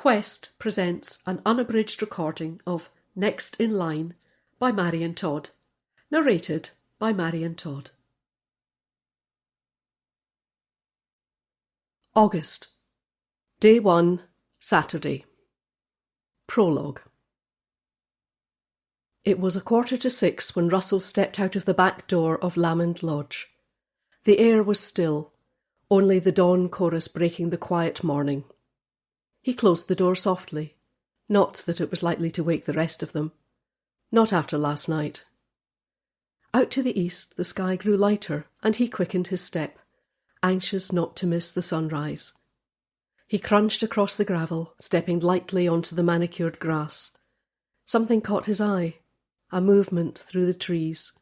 Quest presents an unabridged recording of Next in Line by Marion Todd, narrated by Marion Todd. August. Day 1, Saturday. Prologue. It was 6:15 when Russell stepped out of the back door of Lamond Lodge. The air was still, only the dawn chorus breaking the quiet morning. He closed the door softly, not that it was likely to wake the rest of them, not after last night. Out to the east the sky grew lighter, and he quickened his step, anxious not to miss the sunrise. He crunched across the gravel, stepping lightly onto the manicured grass. Something caught his eye, a movement through the trees,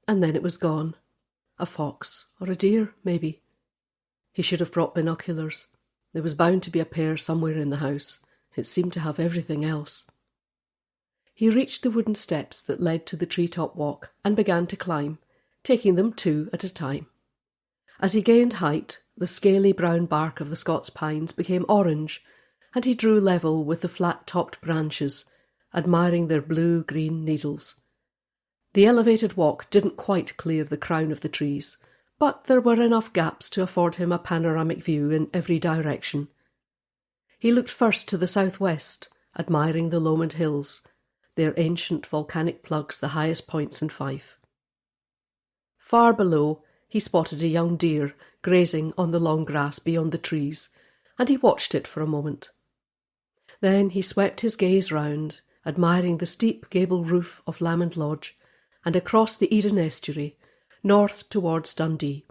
and then it was gone. A fox, or a deer, maybe. He should have brought binoculars. There was bound to be a pair somewhere in the house. It seemed to have everything else. He reached the wooden steps that led to the treetop walk and began to climb, taking them 2 at a time. As he gained height, the scaly brown bark of the Scots pines became orange, and he drew level with the flat-topped branches, admiring their blue-green needles. The elevated walk didn't quite clear the crown of the trees, but there were enough gaps to afford him a panoramic view in every direction. He looked first to the southwest, admiring the Lomond Hills, their ancient volcanic plugs the highest points in Fife. Far below, he spotted a young deer grazing on the long grass beyond the trees, and he watched it for a moment. Then he swept his gaze round, admiring the steep gable roof of Lamond Lodge, and across the Eden estuary, north towards Dundee.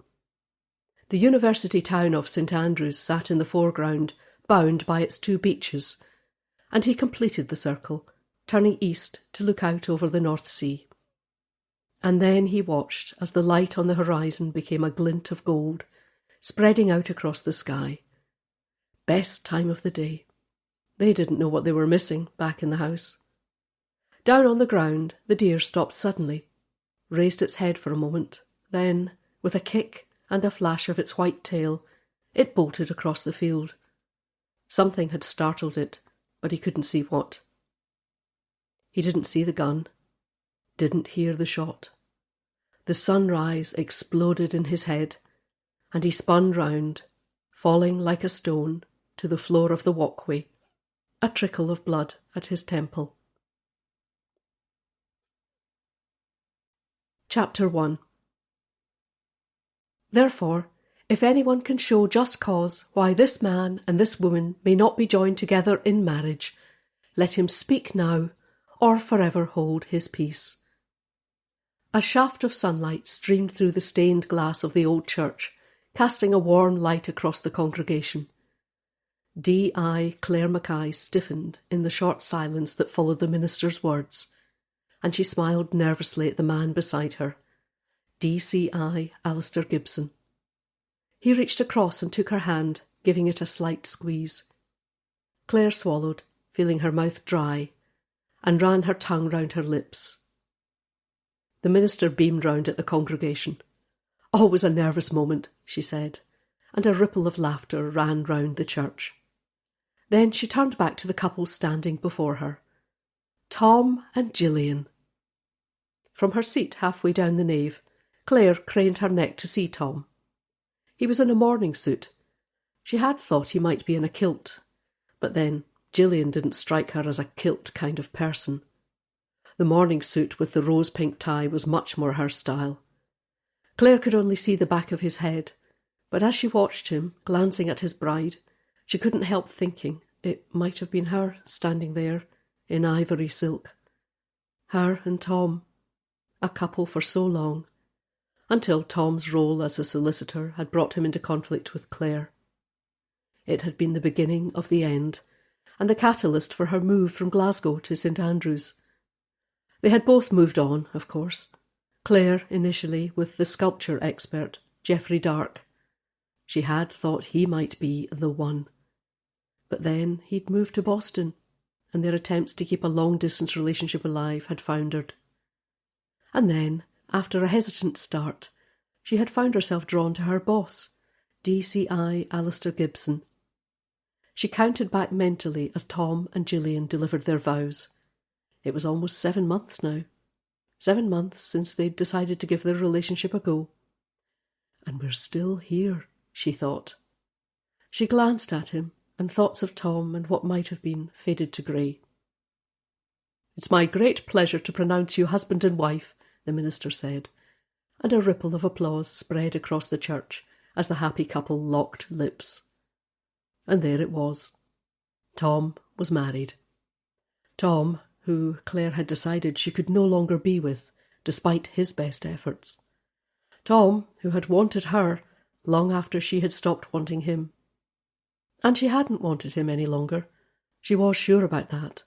The university town of St Andrews sat in the foreground, bound by its 2 beaches, and he completed the circle, turning east to look out over the North Sea. And then he watched as the light on the horizon became a glint of gold, spreading out across the sky. Best time of the day. They didn't know what they were missing back in the house. Down on the ground, the deer stopped suddenly, raised its head for a moment, then, with a kick and a flash of its white tail, it bolted across the field. Something had startled it, but he couldn't see what. He didn't see the gun, didn't hear the shot. The sunrise exploded in his head, and he spun round, falling like a stone to the floor of the walkway, a trickle of blood at his temple. Chapter 1. Therefore, if anyone can show just cause why this man and this woman may not be joined together in marriage, let him speak now, or forever hold his peace. A shaft of sunlight streamed through the stained glass of the old church, casting a warm light across the congregation. D.I. Clare Mackay stiffened in the short silence that followed the minister's words, and she smiled nervously at the man beside her, D.C.I. Alistair Gibson. He reached across and took her hand, giving it a slight squeeze. Clare swallowed, feeling her mouth dry, and ran her tongue round her lips. The minister beamed round at the congregation. Always a nervous moment, she said, and a ripple of laughter ran round the church. Then she turned back to the couple standing before her. Tom and Gillian. From her seat halfway down the nave, Clare craned her neck to see Tom. He was in a morning suit. She had thought he might be in a kilt, but then Gillian didn't strike her as a kilt kind of person. The morning suit with the rose-pink tie was much more her style. Clare could only see the back of his head, but as she watched him, glancing at his bride, she couldn't help thinking it might have been her standing there, in ivory silk. Her and Tom, a couple for so long, until Tom's role as a solicitor had brought him into conflict with Clare. It had been the beginning of the end, and the catalyst for her move from Glasgow to St Andrews. They had both moved on, of course. Clare initially with the sculpture expert, Geoffrey Darke. She had thought he might be the one. But then he'd moved to Boston, and their attempts to keep a long-distance relationship alive had foundered. And then, after a hesitant start, she had found herself drawn to her boss, D.C.I. Alistair Gibson. She counted back mentally as Tom and Gillian delivered their vows. It was almost 7 months now. 7 months since they'd decided to give their relationship a go. And we're still here, she thought. She glanced at him, and thoughts of Tom and what might have been faded to grey. "It's my great pleasure to pronounce you husband and wife," the minister said, and a ripple of applause spread across the church as the happy couple locked lips. And there it was. Tom was married. Tom, who Clare had decided she could no longer be with, despite his best efforts. Tom, who had wanted her long after she had stopped wanting him. And she hadn't wanted him any longer. She was sure about that.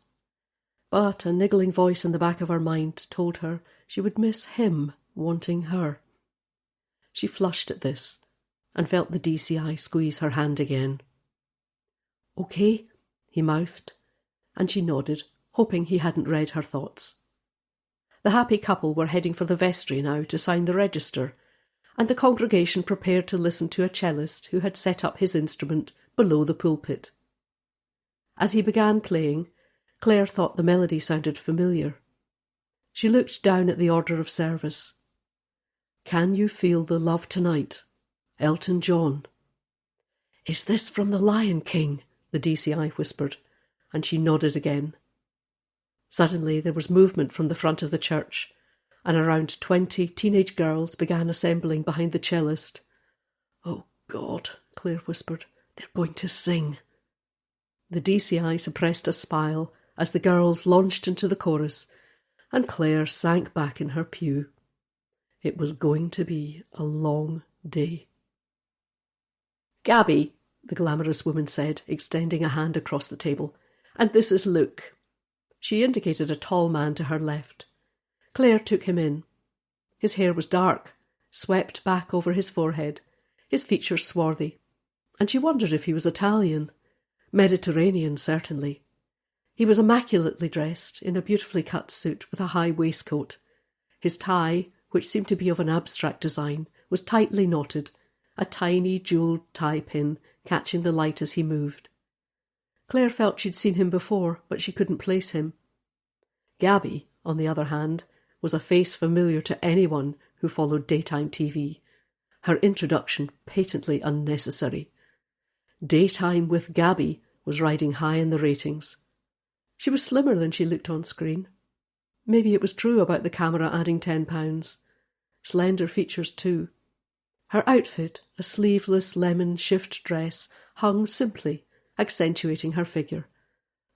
But a niggling voice in the back of her mind told her she would miss him wanting her. She flushed at this and felt the DCI squeeze her hand again. "Okay," he mouthed, and she nodded, hoping he hadn't read her thoughts. The happy couple were heading for the vestry now to sign the register, and the congregation prepared to listen to a cellist who had set up his instrument below the pulpit. As he began playing, Clare thought the melody sounded familiar. She looked down at the order of service. "Can you feel the love tonight? Elton John." "Is this from The Lion King?" the DCI whispered, and she nodded again. Suddenly there was movement from the front of the church, and around 20 teenage girls began assembling behind the cellist. "Oh, God," Clare whispered, "they're going to sing." The DCI suppressed a smile as the girls launched into the chorus, and Clare sank back in her pew. It was going to be a long day. "Gabby," the glamorous woman said, extending a hand across the table, "and this is Luke." She indicated a tall man to her left. Clare took him in. His hair was dark, swept back over his forehead, his features swarthy, and she wondered if he was Italian. Mediterranean, certainly. He was immaculately dressed in a beautifully cut suit with a high waistcoat. His tie, which seemed to be of an abstract design, was tightly knotted, a tiny jewelled tie pin catching the light as he moved. Clare felt she'd seen him before, but she couldn't place him. Gabby, on the other hand, was a face familiar to anyone who followed daytime TV. Her introduction patently unnecessary. Daytime with Gabby was riding high in the ratings. She was slimmer than she looked on screen. Maybe it was true about the camera adding 10 pounds. Slender features too. Her outfit, a sleeveless lemon shift dress, hung simply, accentuating her figure,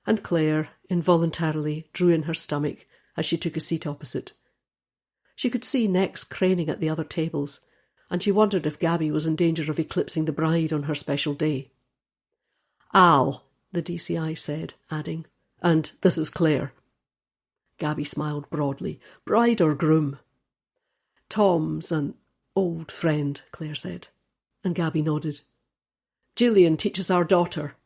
and Clare involuntarily drew in her stomach as she took a seat opposite. She could see necks craning at the other tables, and she wondered if Gabby was in danger of eclipsing the bride on her special day. "Al," the DCI said, adding, "and this is Clare." Gabby smiled broadly. "Bride or groom?" "Tom's an old friend," Clare said, and Gabby nodded. "Gillian teaches our daughter."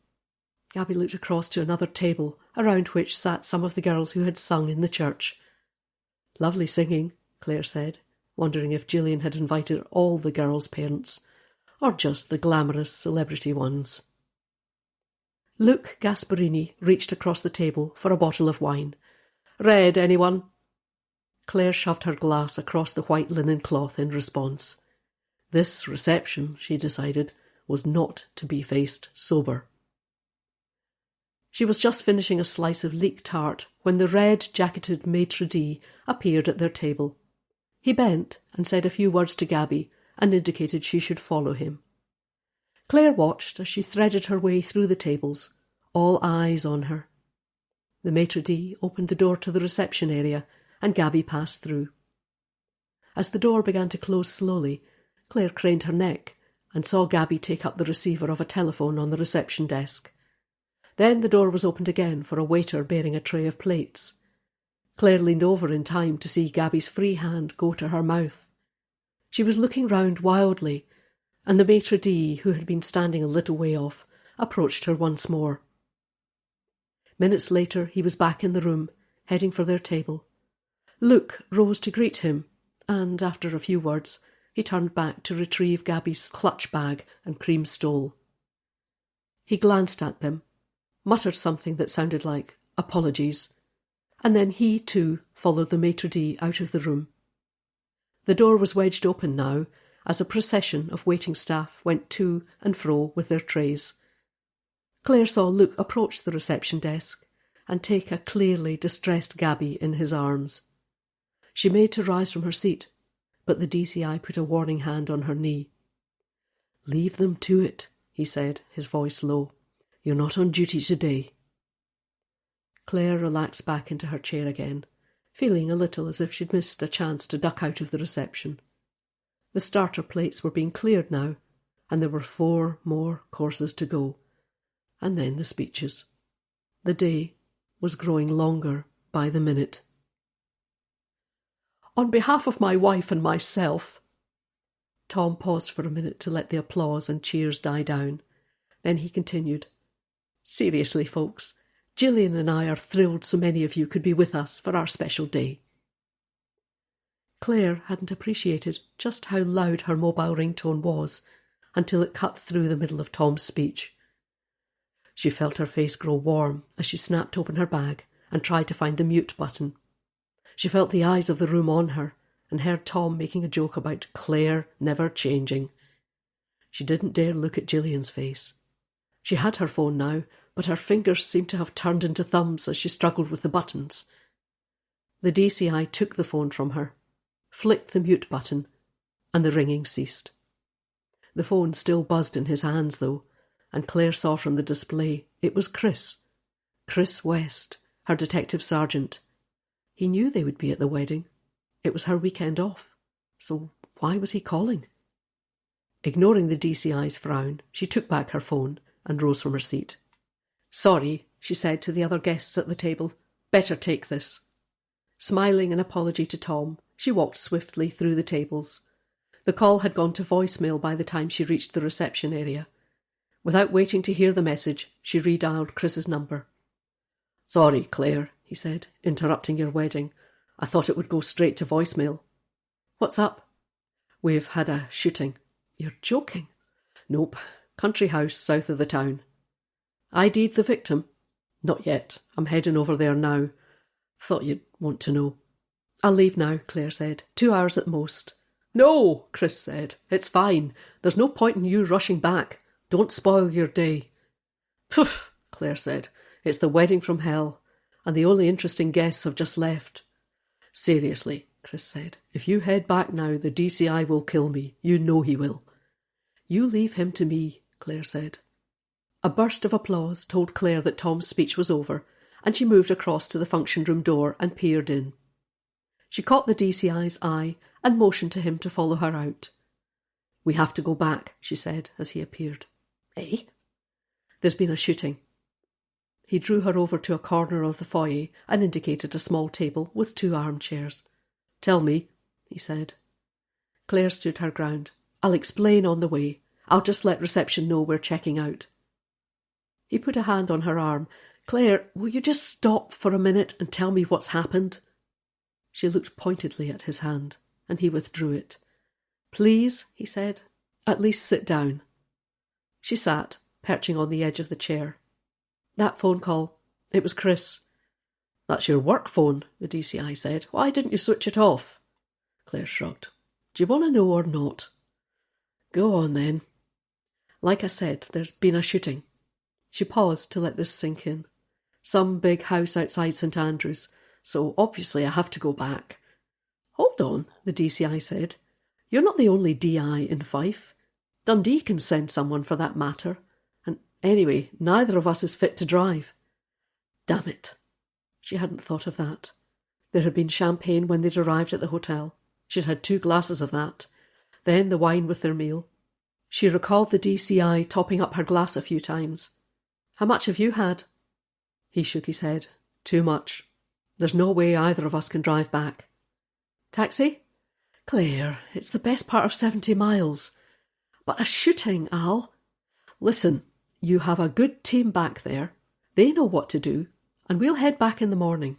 Gabby looked across to another table, around which sat some of the girls who had sung in the church. "Lovely singing," Clare said, wondering if Gillian had invited all the girls' parents, or just the glamorous celebrity ones. Luke Gasparini reached across the table for a bottle of wine. "Red, anyone?" Clare shoved her glass across the white linen cloth in response. This reception, she decided, was not to be faced sober. She was just finishing a slice of leek tart when the red-jacketed maitre d' appeared at their table. He bent and said a few words to Gabby and indicated she should follow him. Clare watched as she threaded her way through the tables, all eyes on her. The maitre d' opened the door to the reception area, and Gabby passed through. As the door began to close slowly, Clare craned her neck and saw Gabby take up the receiver of a telephone on the reception desk. Then the door was opened again for a waiter bearing a tray of plates. Clare leaned over in time to see Gabby's free hand go to her mouth. She was looking round wildly, and the maitre d', who had been standing a little way off, approached her once more. Minutes later he was back in the room, heading for their table. Luke rose to greet him, and after a few words he turned back to retrieve Gabby's clutch bag and cream stole. He glanced at them, muttered something that sounded like apologies, and then he, too, followed the maitre d' out of the room. The door was wedged open now as a procession of waiting staff went to and fro with their trays. Clare saw Luke approach the reception desk and take a clearly distressed Gabby in his arms. She made to rise from her seat, but the DCI put a warning hand on her knee. "Leave them to it," he said, his voice low. "You're not on duty today." Clare relaxed back into her chair again, feeling a little as if she'd missed a chance to duck out of the reception. The starter plates were being cleared now, and there were 4 more courses to go, and then the speeches. The day was growing longer by the minute. "On behalf of my wife and myself," Tom paused for a minute to let the applause and cheers die down. Then he continued, "Seriously, folks, Gillian and I are thrilled so many of you could be with us for our special day." Clare hadn't appreciated just how loud her mobile ringtone was until it cut through the middle of Tom's speech. She felt her face grow warm as she snapped open her bag and tried to find the mute button. She felt the eyes of the room on her and heard Tom making a joke about Clare never changing. She didn't dare look at Gillian's face. She had her phone now, but her fingers seemed to have turned into thumbs as she struggled with the buttons. The DCI took the phone from her, flicked the mute button, and the ringing ceased. The phone still buzzed in his hands, though, and Clare saw from the display it was Chris West, her detective sergeant. He knew they would be at the wedding. It was her weekend off, so why was he calling? Ignoring the DCI's frown, she took back her phone and rose from her seat. "Sorry," she said to the other guests at the table. "Better take this." Smiling an apology to Tom, she walked swiftly through the tables. The call had gone to voicemail by the time she reached the reception area. Without waiting to hear the message, she redialed Chris's number. "Sorry, Clare," he said, "interrupting your wedding. I thought it would go straight to voicemail." "What's up?" "We've had a shooting." "You're joking." "Nope. Country house south of the town." "ID'd the victim?" "Not yet. I'm heading over there now. Thought you'd want to know." "I'll leave now," Clare said. 2 hours at most." "No," Chris said. "It's fine. There's no point in you rushing back. Don't spoil your day." "Poof," Clare said. "It's the wedding from hell, and the only interesting guests have just left." "Seriously," Chris said. "If you head back now, the DCI will kill me. You know he will." "You leave him to me," Clare said. A burst of applause told Clare that Tom's speech was over, and she moved across to the function room door and peered in. She caught the DCI's eye and motioned to him to follow her out. "We have to go back," she said as he appeared. "Eh?" "There's been a shooting." He drew her over to a corner of the foyer and indicated a small table with 2 armchairs. "Tell me," he said. Clare stood her ground. "I'll explain on the way. I'll just let reception know we're checking out." He put a hand on her arm. "Clare, will you just stop for a minute and tell me what's happened?" She looked pointedly at his hand, and he withdrew it. "Please," he said, "at least sit down." She sat, perching on the edge of the chair. "That phone call, it was Chris." "That's your work phone," the DCI said. "Why didn't you switch it off?" Clare shrugged. "Do you want to know or not?" "Go on, then." "Like I said, there's been a shooting." She paused to let this sink in. "Some big house outside St. Andrews, so obviously I have to go back." "Hold on," the DCI said. "You're not the only DI in Fife. Dundee can send someone for that matter. And anyway, neither of us is fit to drive." Damn it. She hadn't thought of that. There had been champagne when they'd arrived at the hotel. She'd had 2 glasses of that. Then the wine with their meal. She recalled the DCI topping up her glass a few times. "How much have you had?" He shook his head. "Too much. There's no way either of us can drive back." "Taxi?" "Clare, it's the best part of 70 miles. But a shooting, Al. Listen, you have a good team back there. They know what to do, and we'll head back in the morning.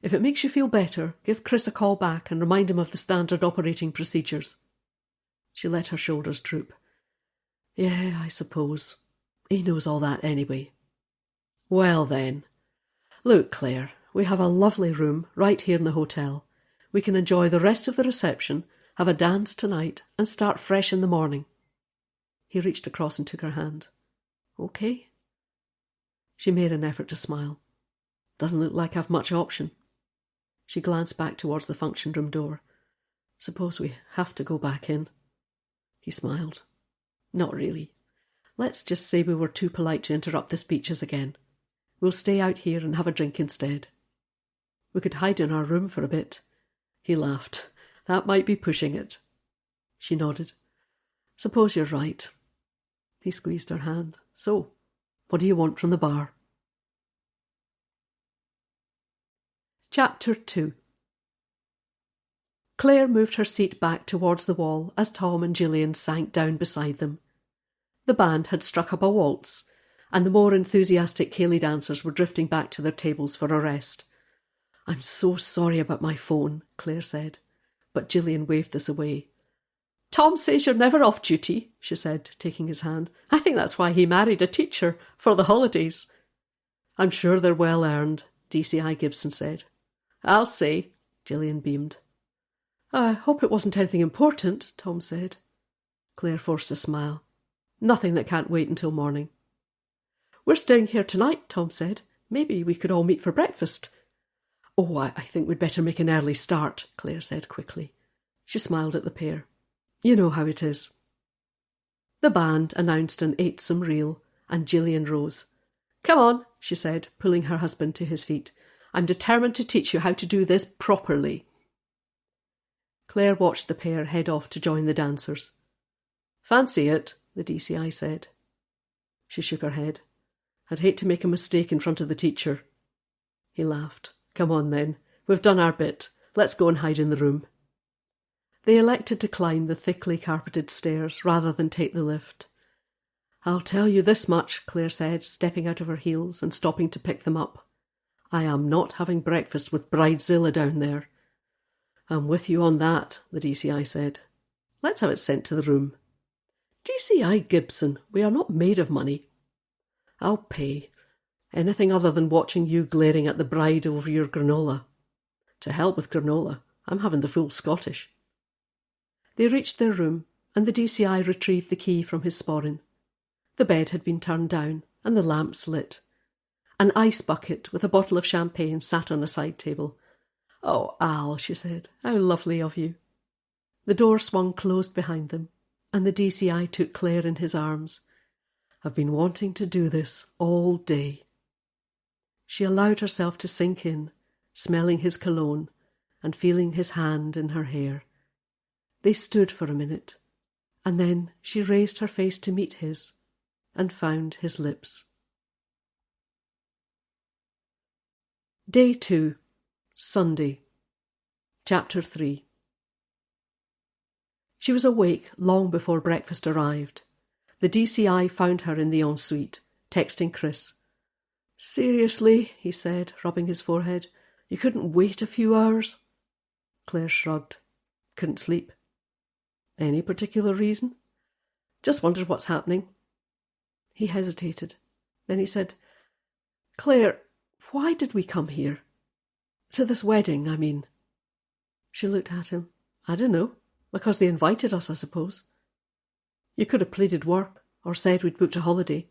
If it makes you feel better, give Chris a call back and remind him of the standard operating procedures." She let her shoulders droop. "Yeah, I suppose. He knows all that anyway. Well then. Look, Claire, we have a lovely room right here in the hotel. We can enjoy the rest of the reception, have a dance tonight, and start fresh in the morning. He reached across and took her hand. Okay? She made an effort to smile. Doesn't look like I've much option. She glanced back towards the function room door. Suppose we have to go back in? He smiled. Not really. Let's just say we were too polite to interrupt the speeches again. We'll stay out here and have a drink instead. We could hide in our room for a bit. He laughed. That might be pushing it. She nodded. Suppose you're right. He squeezed her hand. So, what do you want from the bar? Chapter 2. Claire moved her seat back towards the wall as Tom and Gillian sank down beside them. The band had struck up a waltz, and the more enthusiastic ceilidh dancers were drifting back to their tables for a rest. I'm so sorry about my phone, Claire said, but Gillian waved this away. Tom says you're never off duty, she said, taking his hand. I think that's why he married a teacher, for the holidays. I'm sure they're well earned, DCI Gibson said. I'll say, Gillian beamed. I hope it wasn't anything important, Tom said. Claire forced a smile. Nothing that can't wait until morning. We're staying here tonight, Tom said. Maybe we could all meet for breakfast. Oh, I think we'd better make an early start, Claire said quickly. She smiled at the pair. You know how it is. The band announced an 8-some reel, and Gillian rose. Come on, she said, pulling her husband to his feet. I'm determined to teach you how to do this properly. Claire watched the pair head off to join the dancers. Fancy it, the DCI said. She shook her head. I'd hate to make a mistake in front of the teacher. He laughed. Come on then, we've done our bit. Let's go and hide in the room. They elected to climb the thickly carpeted stairs rather than take the lift. I'll tell you this much, Claire said, stepping out of her heels and stopping to pick them up. I am not having breakfast with Bridezilla down there. I'm with you on that, the DCI said. Let's have it sent to the room. DCI Gibson, we are not made of money. I'll pay. Anything other than watching you glaring at the bride over your granola. To hell with granola. I'm having the full Scottish. They reached their room, and the DCI retrieved the key from his sporran. The bed had been turned down, and the lamps lit. An ice bucket with a bottle of champagne sat on a side table. Oh, Al, she said, how lovely of you. The door swung closed behind them, and the DCI took Claire in his arms. I've been wanting to do this all day. She allowed herself to sink in, smelling his cologne and feeling his hand in her hair. They stood for a minute, and then she raised her face to meet his and found his lips. Day 2, Sunday, Chapter 3. She was awake long before breakfast arrived. The DCI found her in the ensuite, texting Chris. Seriously, he said, rubbing his forehead, you couldn't wait a few hours? Claire shrugged. Couldn't sleep. Any particular reason? Just wondered what's happening. He hesitated. Then he said, Claire, why did we come here? To this wedding, I mean. She looked at him. I don't know. Because they invited us, I suppose. You could have pleaded work, or said we'd booked a holiday.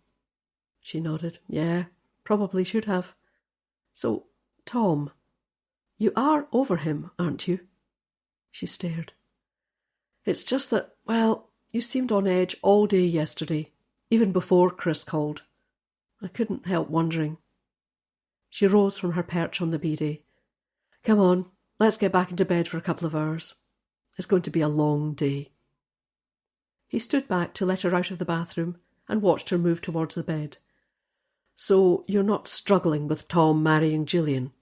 She nodded. Yeah, probably should have. So, Tom, you are over him, aren't you? She stared. It's just that, well, you seemed on edge all day yesterday, even before Chris called. I couldn't help wondering. She rose from her perch on the bidet. Come on, let's get back into bed for a couple of hours. It's going to be a long day. He stood back to let her out of the bathroom and watched her move towards the bed. So you're not struggling with Tom marrying Gillian?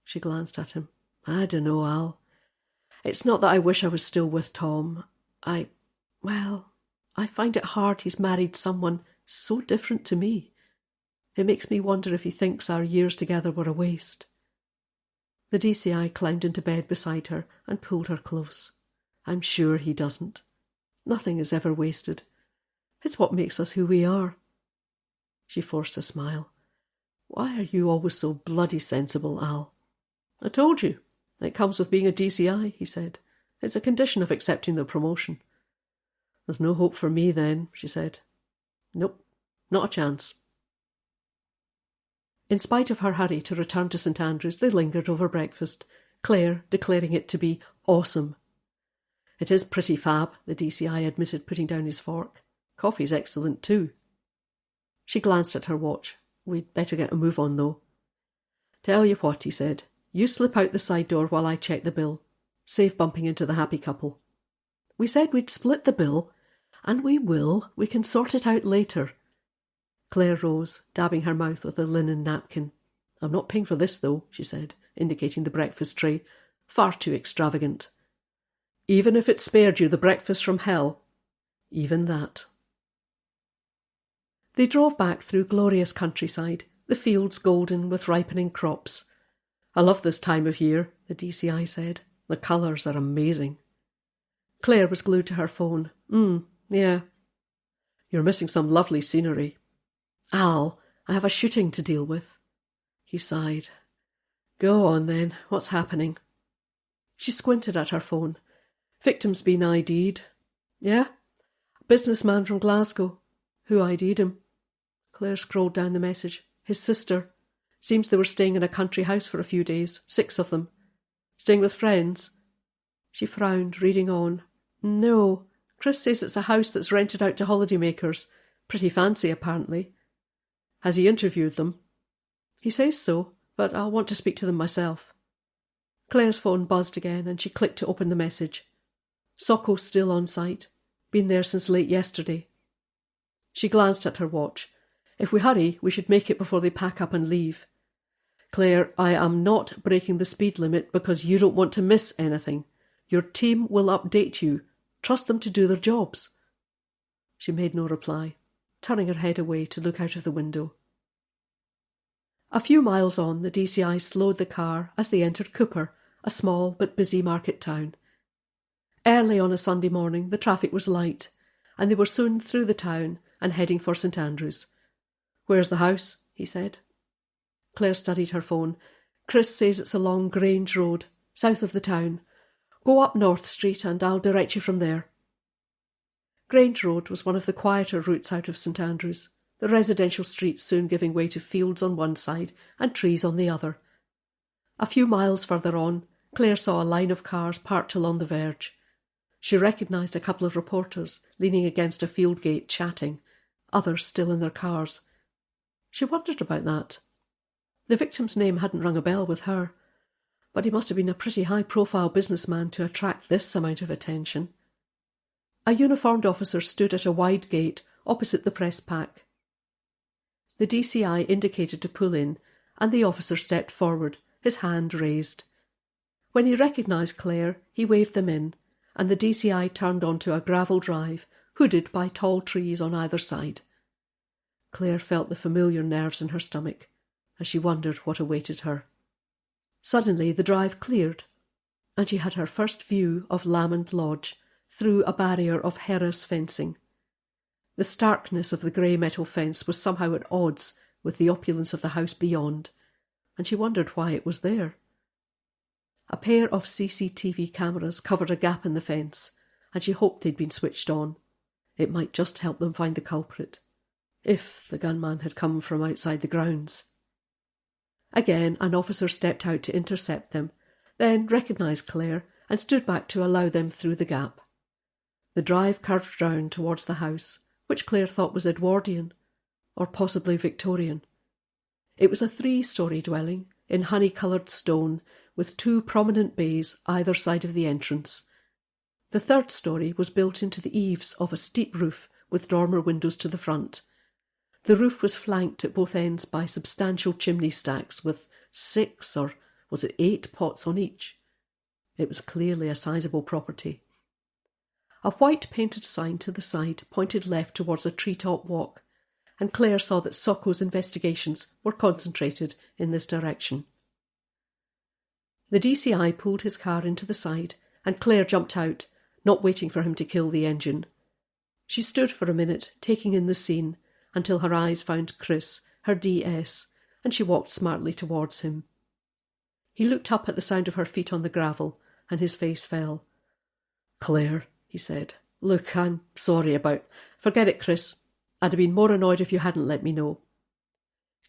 She glanced at him. I don't know, Al. It's not that I wish I was still with Tom. I find it hard he's married someone so different to me. It makes me wonder if he thinks our years together were a waste. The DCI climbed into bed beside her and pulled her close. I'm sure he doesn't. Nothing is ever wasted. It's what makes us who we are. She forced a smile. "Why are you always so bloody sensible, Al?" "I told you. It comes with being a DCI," he said. "It's a condition of accepting the promotion." "There's no hope for me then," she said. "Nope, not a chance." In spite of her hurry to return to St Andrews, they lingered over breakfast, Claire declaring it to be awesome. "It is pretty fab," the DCI admitted, putting down his fork. "Coffee's excellent too." She glanced at her watch. "We'd better get a move on, though." "Tell you what," he said. "You slip out the side door while I check the bill. Save bumping into the happy couple." "We said we'd split the bill." "And we will. We can sort it out later." Claire rose, dabbing her mouth with a linen napkin. "I'm not paying for this, though," she said, indicating the breakfast tray. "Far too extravagant." "Even if it spared you the breakfast from hell?" "Even that." They drove back through glorious countryside, the fields golden with ripening crops. "I love this time of year," the DCI said. "The colours are amazing." Claire was glued to her phone. Yeah. "You're missing some lovely scenery." "Al, I have a shooting to deal with." He sighed. "Go on then. What's happening?" She squinted at her phone. "Victim's been ID'd." "Yeah? Businessman from Glasgow." "Who ID'd him?" Claire scrolled down the message. "His sister. Seems they were staying in a country house for a few days, 6 of them." "Staying with friends?" She frowned, reading on. "No. Chris says it's a house that's rented out to holidaymakers. Pretty fancy, apparently." "Has he interviewed them?" "He says so, but I'll want to speak to them myself." Claire's phone buzzed again, and she clicked to open the message. "Socko's still on site. Been there since late yesterday." She glanced at her watch. "If we hurry, we should make it before they pack up and leave." "Claire, I am not breaking the speed limit because you don't want to miss anything. Your team will update you. Trust them to do their jobs." She made no reply, turning her head away to look out of the window. A few miles on, the DCI slowed the car as they entered Cooper, a small but busy market town. Early on a Sunday morning, the traffic was light, and they were soon through the town and heading for St Andrews. "Where's the house?" he said. Claire studied her phone. "Chris says it's along Grange Road, south of the town. Go up North Street and I'll direct you from there." Grange Road was one of the quieter routes out of St Andrews, the residential streets soon giving way to fields on one side and trees on the other. A few miles further on, Claire saw a line of cars parked along the verge. She recognised a couple of reporters leaning against a field gate chatting, others still in their cars. She wondered about that. The victim's name hadn't rung a bell with her, but he must have been a pretty high-profile businessman to attract this amount of attention. A uniformed officer stood at a wide gate opposite the press pack. The DCI indicated to pull in, and the officer stepped forward, his hand raised. When he recognised Claire, he waved them in, and the DCI turned onto a gravel drive, hooded by tall trees on either side. Claire felt the familiar nerves in her stomach, as she wondered what awaited her. Suddenly the drive cleared, and she had her first view of Lamond Lodge through a barrier of Heras fencing. The starkness of the grey metal fence was somehow at odds with the opulence of the house beyond, and she wondered why it was there. A pair of CCTV cameras covered a gap in the fence, and she hoped they'd been switched on. It might just help them find the culprit, if the gunman had come from outside the grounds. Again, an officer stepped out to intercept them, then recognised Claire and stood back to allow them through the gap. The drive curved round towards the house, which Claire thought was Edwardian, or possibly Victorian. It was a 3-storey dwelling in honey-coloured stone with 2 prominent bays either side of the entrance. The 3rd storey was built into the eaves of a steep roof with dormer windows to the front. The roof was flanked at both ends by substantial chimney stacks with 6 or was it 8 pots on each. It was clearly a sizable property. A white painted sign to the side pointed left towards a treetop walk, and Claire saw that Socko's investigations were concentrated in this direction. The DCI pulled his car into the side, and Claire jumped out, not waiting for him to kill the engine. She stood for a minute, taking in the scene, until her eyes found Chris, her DS, and she walked smartly towards him. He looked up at the sound of her feet on the gravel, and his face fell. "Claire," he said, "look, I'm sorry about... Forget it, Chris. I'd have been more annoyed if you hadn't let me know."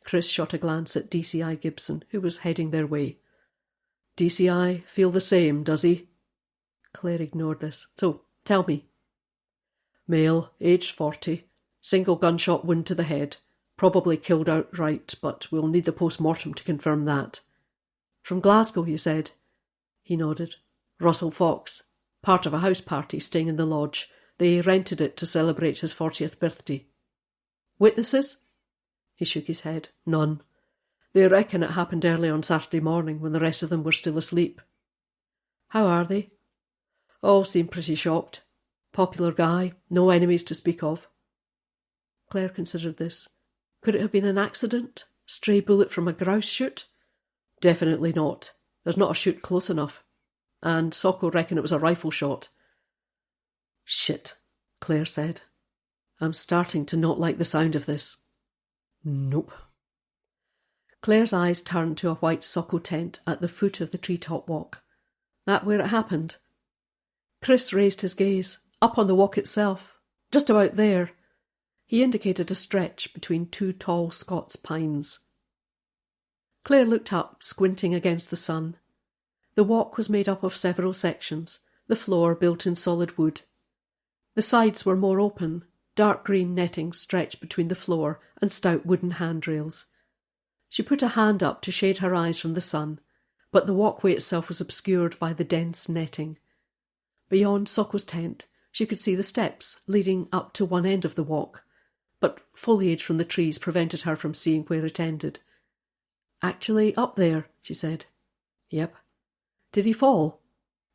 Chris shot a glance at DCI Gibson, who was heading their way. "DCI feel the same, does he?" Claire ignored this. "So, tell me." "Male, aged 40, single gunshot wound to the head, probably killed outright, but we'll need the post-mortem to confirm that." "From Glasgow, you said?" He nodded. "Russell Fox, part of a house party staying in the lodge. They rented it to celebrate his 40th birthday." "Witnesses?" He shook his head. "None. They reckon it happened early on Saturday morning when the rest of them were still asleep." "How are they?" "All seem pretty shocked. Popular guy, no enemies to speak of." Claire considered this. Could it have been an accident? Stray bullet from a grouse shoot? Definitely not. There's not a shoot close enough. And Socko reckon it was a rifle shot. "Shit," Claire said. "I'm starting to not like the sound of this." "Nope." Claire's eyes turned to a white Socko tent at the foot of the treetop walk. "That where it happened?" Chris raised his gaze, up on the walk itself, just about there. He indicated a stretch between two tall Scots pines. Claire looked up, squinting against the sun. The walk was made up of several sections, the floor built in solid wood. The sides were more open, dark green netting stretched between the floor and stout wooden handrails. She put a hand up to shade her eyes from the sun, but the walkway itself was obscured by the dense netting. Beyond Socko's tent, she could see the steps leading up to one end of the walk, but foliage from the trees prevented her from seeing where it ended. "Actually up there," she said. "Yep." "Did he fall?"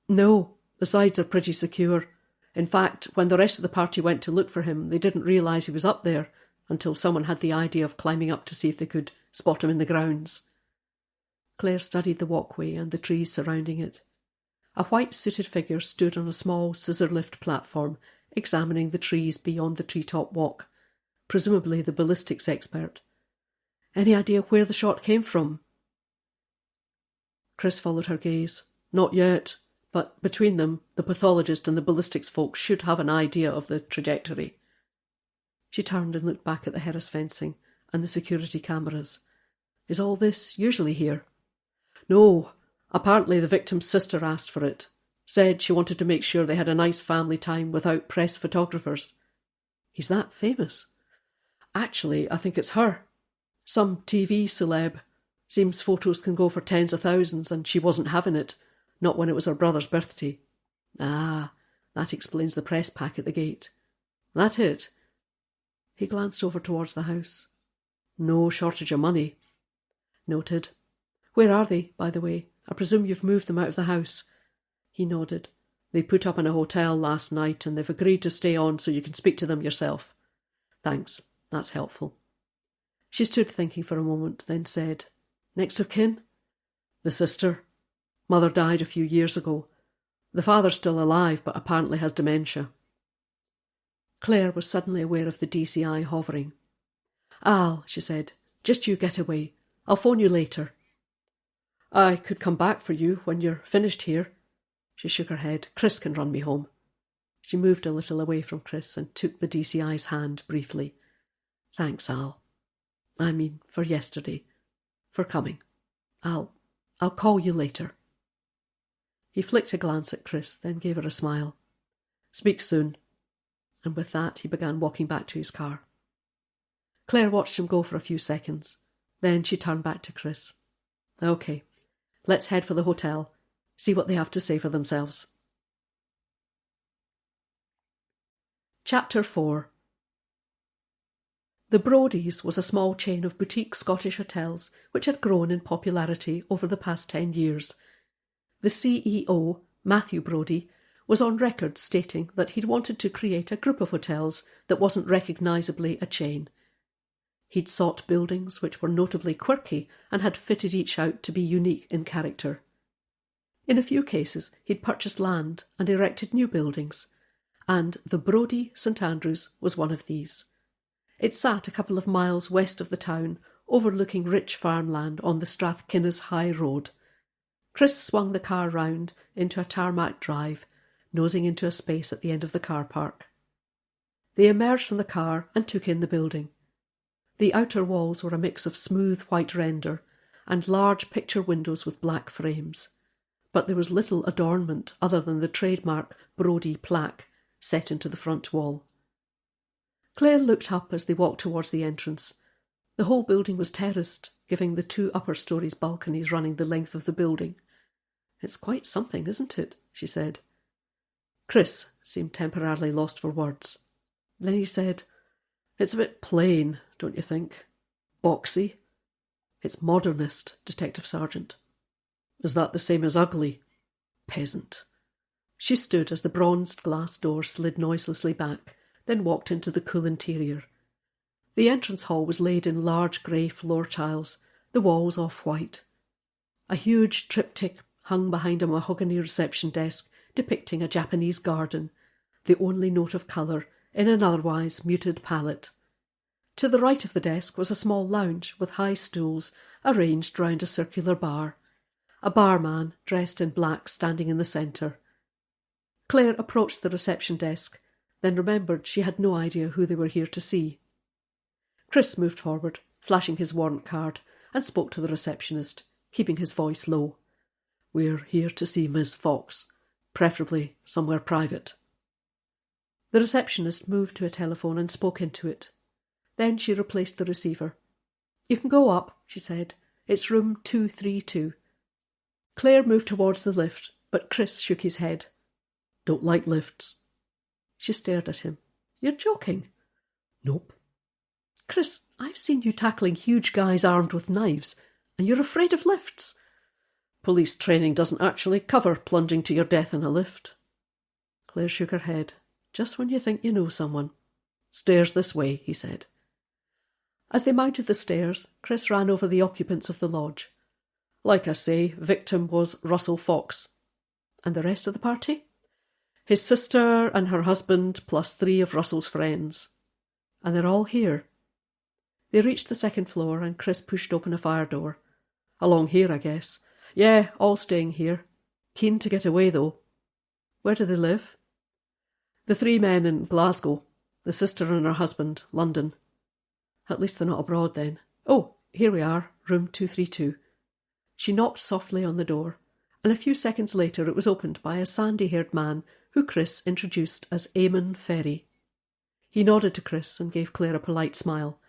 "No, the sides are pretty secure. In fact, when the rest of the party went to look for him, they didn't realise he was up there until someone had the idea of climbing up to see if they could spot him in the grounds." Claire studied the walkway and the trees surrounding it. A white-suited figure stood on a small scissor-lift platform, examining the trees beyond the treetop walk, presumably the ballistics expert. "Any idea where the shot came from?" Chris followed her gaze. "Not yet, but between them, the pathologist and the ballistics folks should have an idea of the trajectory." She turned and looked back at the Harris fencing and the security cameras. "Is all this usually here?" "No. Apparently the victim's sister asked for it. Said she wanted to make sure they had a nice family time without press photographers." "He's that famous?" "Actually, I think it's her. Some TV celeb. Seems photos can go for tens of thousands, and she wasn't having it. Not when it was her brother's birthday." "Ah, that explains the press pack at the gate." "That it?" He glanced over towards the house. "No shortage of money." "Noted. Where are they, by the way? I presume you've moved them out of the house." He nodded. "They put up in a hotel last night, and they've agreed to stay on so you can speak to them yourself." "Thanks, that's helpful." She stood thinking for a moment, then said, "Next of kin?" "The sister. Mother died a few years ago. The father's still alive, but apparently has dementia." Claire was suddenly aware of the DCI hovering. "Al," she said, "just you get away. I'll phone you later." "I could come back for you when you're finished here." She shook her head. "Chris can run me home." She moved a little away from Chris and took the DCI's hand briefly. "Thanks, Al. I mean, for yesterday. For coming. I'll call you later." He flicked a glance at Chris, then gave her a smile. "Speak soon." And with that, he began walking back to his car. Claire watched him go for a few seconds. Then she turned back to Chris. "Okay, let's head for the hotel. See what they have to say for themselves." Chapter 4. The Brodies was a small chain of boutique Scottish hotels which had grown in popularity over the past 10 years. The CEO, Matthew Brodie, was on record stating that he'd wanted to create a group of hotels that wasn't recognisably a chain. He'd sought buildings which were notably quirky and had fitted each out to be unique in character. In a few cases, he'd purchased land and erected new buildings, and the Brodie St Andrews was one of these. It sat a couple of miles west of the town, overlooking rich farmland on the Strathkinnes High Road. Chris swung the car round into a tarmac drive, nosing into a space at the end of the car park. They emerged from the car and took in the building. The outer walls were a mix of smooth white render and large picture windows with black frames, but there was little adornment other than the trademark Brodie plaque set into the front wall. Claire looked up as they walked towards the entrance. The whole building was terraced, giving the 2 upper stories balconies running the length of the building. "It's quite something, isn't it?" she said. Chris seemed temporarily lost for words. Then he said, "It's a bit plain, don't you think? Boxy." "It's modernist, Detective Sergeant." "Is that the same as ugly?" "Peasant." She stood as the bronzed glass door slid noiselessly back, then walked into the cool interior. The entrance hall was laid in large grey floor tiles, the walls off-white. A huge triptych hung behind a mahogany reception desk depicting a Japanese garden, the only note of colour in an otherwise muted palette. To the right of the desk was a small lounge with high stools arranged round a circular bar, a barman dressed in black standing in the centre. Claire approached the reception desk, then remembered she had no idea who they were here to see. Chris moved forward, flashing his warrant card, and spoke to the receptionist, keeping his voice low. "We're here to see Miss Fox, preferably somewhere private." The receptionist moved to a telephone and spoke into it. Then she replaced the receiver. "You can go up," she said. "It's room 232. Claire moved towards the lift, but Chris shook his head. "Don't like lifts." She stared at him. "You're joking." "Nope." "Chris, I've seen you tackling huge guys armed with knives, and you're afraid of lifts." "Police training doesn't actually cover plunging to your death in a lift." Claire shook her head. "Just when you think you know someone." "Stairs this way," he said. As they mounted the stairs, Chris ran over the occupants of the lodge. "Like I say, victim was Russell Fox." "And the rest of the party?" "His sister and her husband, plus 3 of Russell's friends." "And they're all here?" They reached the second floor and Chris pushed open a fire door. "Along here, I guess. Yeah, all staying here. Keen to get away, though." "Where do they live?" "The 3 men in Glasgow. The sister and her husband, London." "At least they're not abroad, then. Oh, here we are, room 232. She knocked softly on the door, and a few seconds later it was opened by a sandy-haired man who Chris introduced as Eamon Ferry. He nodded to Chris and gave Claire a polite smile.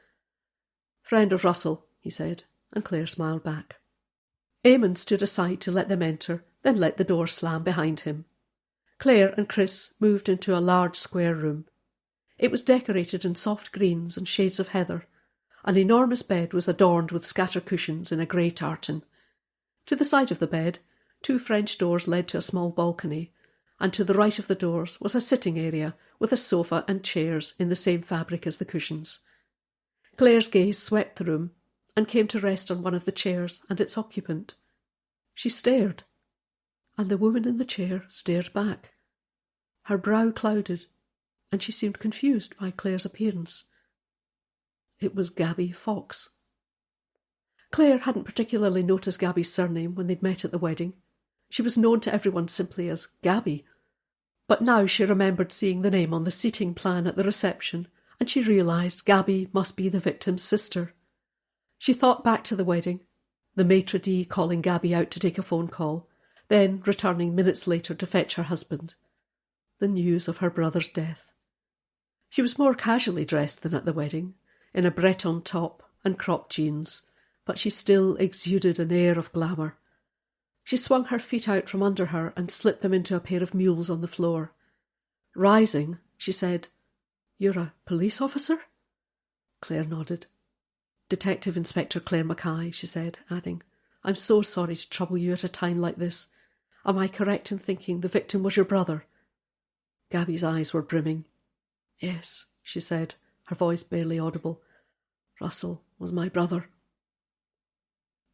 "Friend of Russell," he said, and Claire smiled back. Eamon stood aside to let them enter, then let the door slam behind him. Claire and Chris moved into a large square room. It was decorated in soft greens and shades of heather. An enormous bed was adorned with scatter cushions in a grey tartan. To the side of the bed, 2 French doors led to a small balcony, and to the right of the doors was a sitting area with a sofa and chairs in the same fabric as the cushions. Claire's gaze swept the room and came to rest on one of the chairs and its occupant. She stared, and the woman in the chair stared back. Her brow clouded, and she seemed confused by Claire's appearance. It was Gabby Fox. Claire hadn't particularly noticed Gabby's surname when they'd met at the wedding. She was known to everyone simply as Gabby. But now she remembered seeing the name on the seating plan at the reception, and she realised Gabby must be the victim's sister. She thought back to the wedding, the maitre d' calling Gabby out to take a phone call, then returning minutes later to fetch her husband. The news of her brother's death. She was more casually dressed than at the wedding, in a Breton top and cropped jeans, but she still exuded an air of glamour. She swung her feet out from under her and slipped them into a pair of mules on the floor. Rising, she said, "You're a police officer?" Claire nodded. "Detective Inspector Clare Mackay," she said, adding, "I'm so sorry to trouble you at a time like this. Am I correct in thinking the victim was your brother?" Gabby's eyes were brimming. "Yes," she said, her voice barely audible. "Russell was my brother."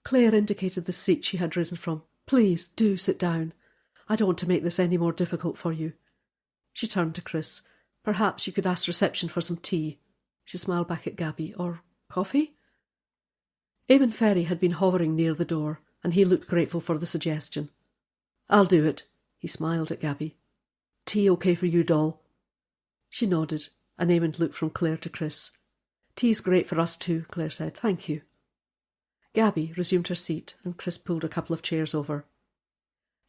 Claire indicated the seat she had risen from. "Please, do sit down. I don't want to make this any more difficult for you." She turned to Chris. "Perhaps you could ask reception for some tea." She smiled back at Gabby. Or coffee? Eamon Ferry had been hovering near the door, and he looked grateful for the suggestion. I'll do it. He smiled at Gabby. Tea okay for you, doll? She nodded, and Eamon looked from Clare to Chris. Tea's great for us too, Clare said. Thank you. Gabby resumed her seat, and Chris pulled a couple of chairs over.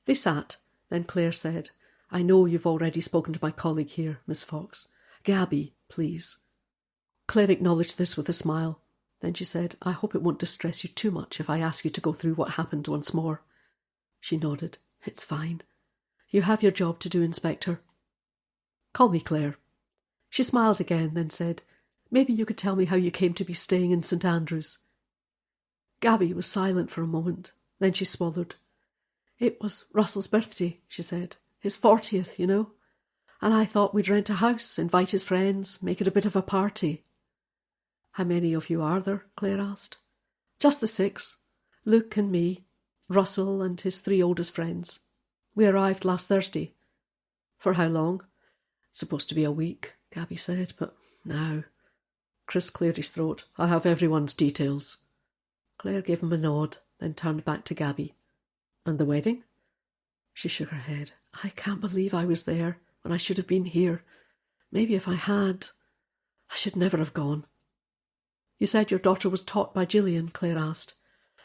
They sat. Then Clare said, I know you've already spoken to my colleague here, Miss Fox. Gabby, please. Clare acknowledged this with a smile. Then she said, I hope it won't distress you too much if I ask you to go through what happened once more. She nodded. It's fine. You have your job to do, Inspector. Call me Clare. She smiled again, then said, Maybe you could tell me how you came to be staying in St. Andrews. Gabby was silent for a moment. Then she swallowed. It was Russell's birthday, she said. His 40th, you know. And I thought we'd rent a house, invite his friends, make it a bit of a party. How many of you are there? Clare asked. Just the 6. Luke and me, Russell and his 3 oldest friends. We arrived last Thursday. For how long? Supposed to be a week, Gabby said, but now. Chris cleared his throat. I have everyone's details. Clare gave him a nod, then turned back to Gabby. And the wedding? She shook her head. I can't believe I was there when I should have been here. Maybe if I had, I should never have gone. You said your daughter was taught by Gillian, Clare asked.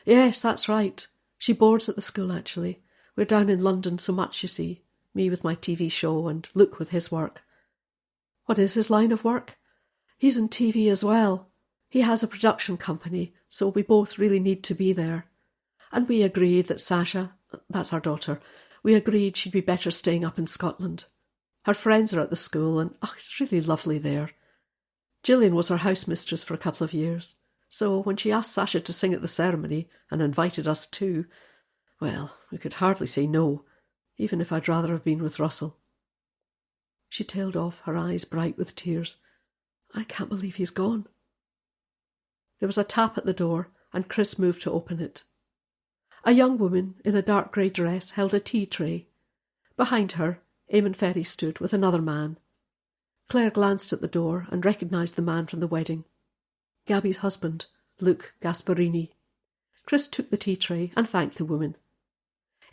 Yes, that's right. She boards at the school, actually. We're down in London so much, you see. Me with my TV show and Luke with his work. What is his line of work? He's in TV as well. He has a production company, so we both really need to be there. And we agreed that Sasha, that's our daughter, we agreed she'd be better staying up in Scotland. Her friends are at the school, and it's really lovely there. Gillian was her house mistress for a couple of years, so when she asked Sasha to sing at the ceremony and invited us too, well, we could hardly say no, even if I'd rather have been with Russell. She tailed off, her eyes bright with tears. I can't believe he's gone. There was a tap at the door, and Chris moved to open it. A young woman in a dark grey dress held a tea tray. Behind her, Eamon Ferry stood with another man. Clare glanced at the door and recognised the man from the wedding. Gabby's husband, Luke Gasparini. Chris took the tea tray and thanked the woman.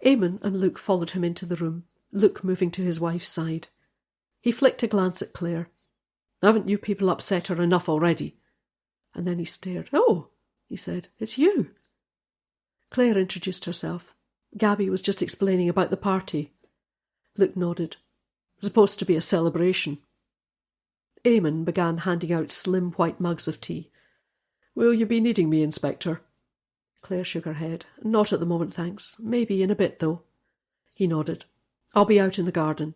Eamon and Luke followed him into the room, Luke moving to his wife's side. He flicked a glance at Clare. Haven't you people upset her enough already? And then he stared. Oh, he said, it's you. Clare introduced herself. Gabby was just explaining about the party. Luke nodded. Supposed to be a celebration. Eamon began handing out slim white mugs of tea. Will you be needing me, Inspector? Clare shook her head. Not at the moment, thanks. Maybe in a bit, though. He nodded. I'll be out in the garden.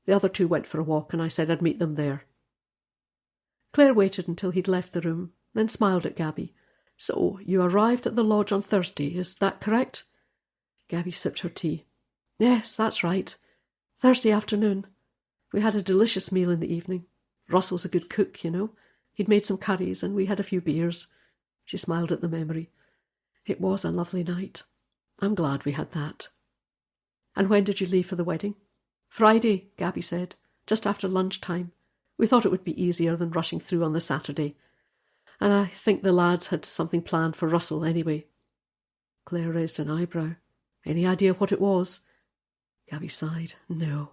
The other 2 went for a walk, and I said I'd meet them there. Clare waited until he'd left the room, then smiled at Gabby. So, you arrived at the lodge on Thursday, is that correct? Gabby sipped her tea. Yes, that's right. Thursday afternoon. We had a delicious meal in the evening. Russell's a good cook, you know. He'd made some curries, and we had a few beers. She smiled at the memory. It was a lovely night. I'm glad we had that. And when did you leave for the wedding? Friday, Gabby said, just after lunchtime. We thought it would be easier than rushing through on the Saturday. And I think the lads had something planned for Russell anyway. Clare raised an eyebrow. Any idea what it was? Gabby sighed. No.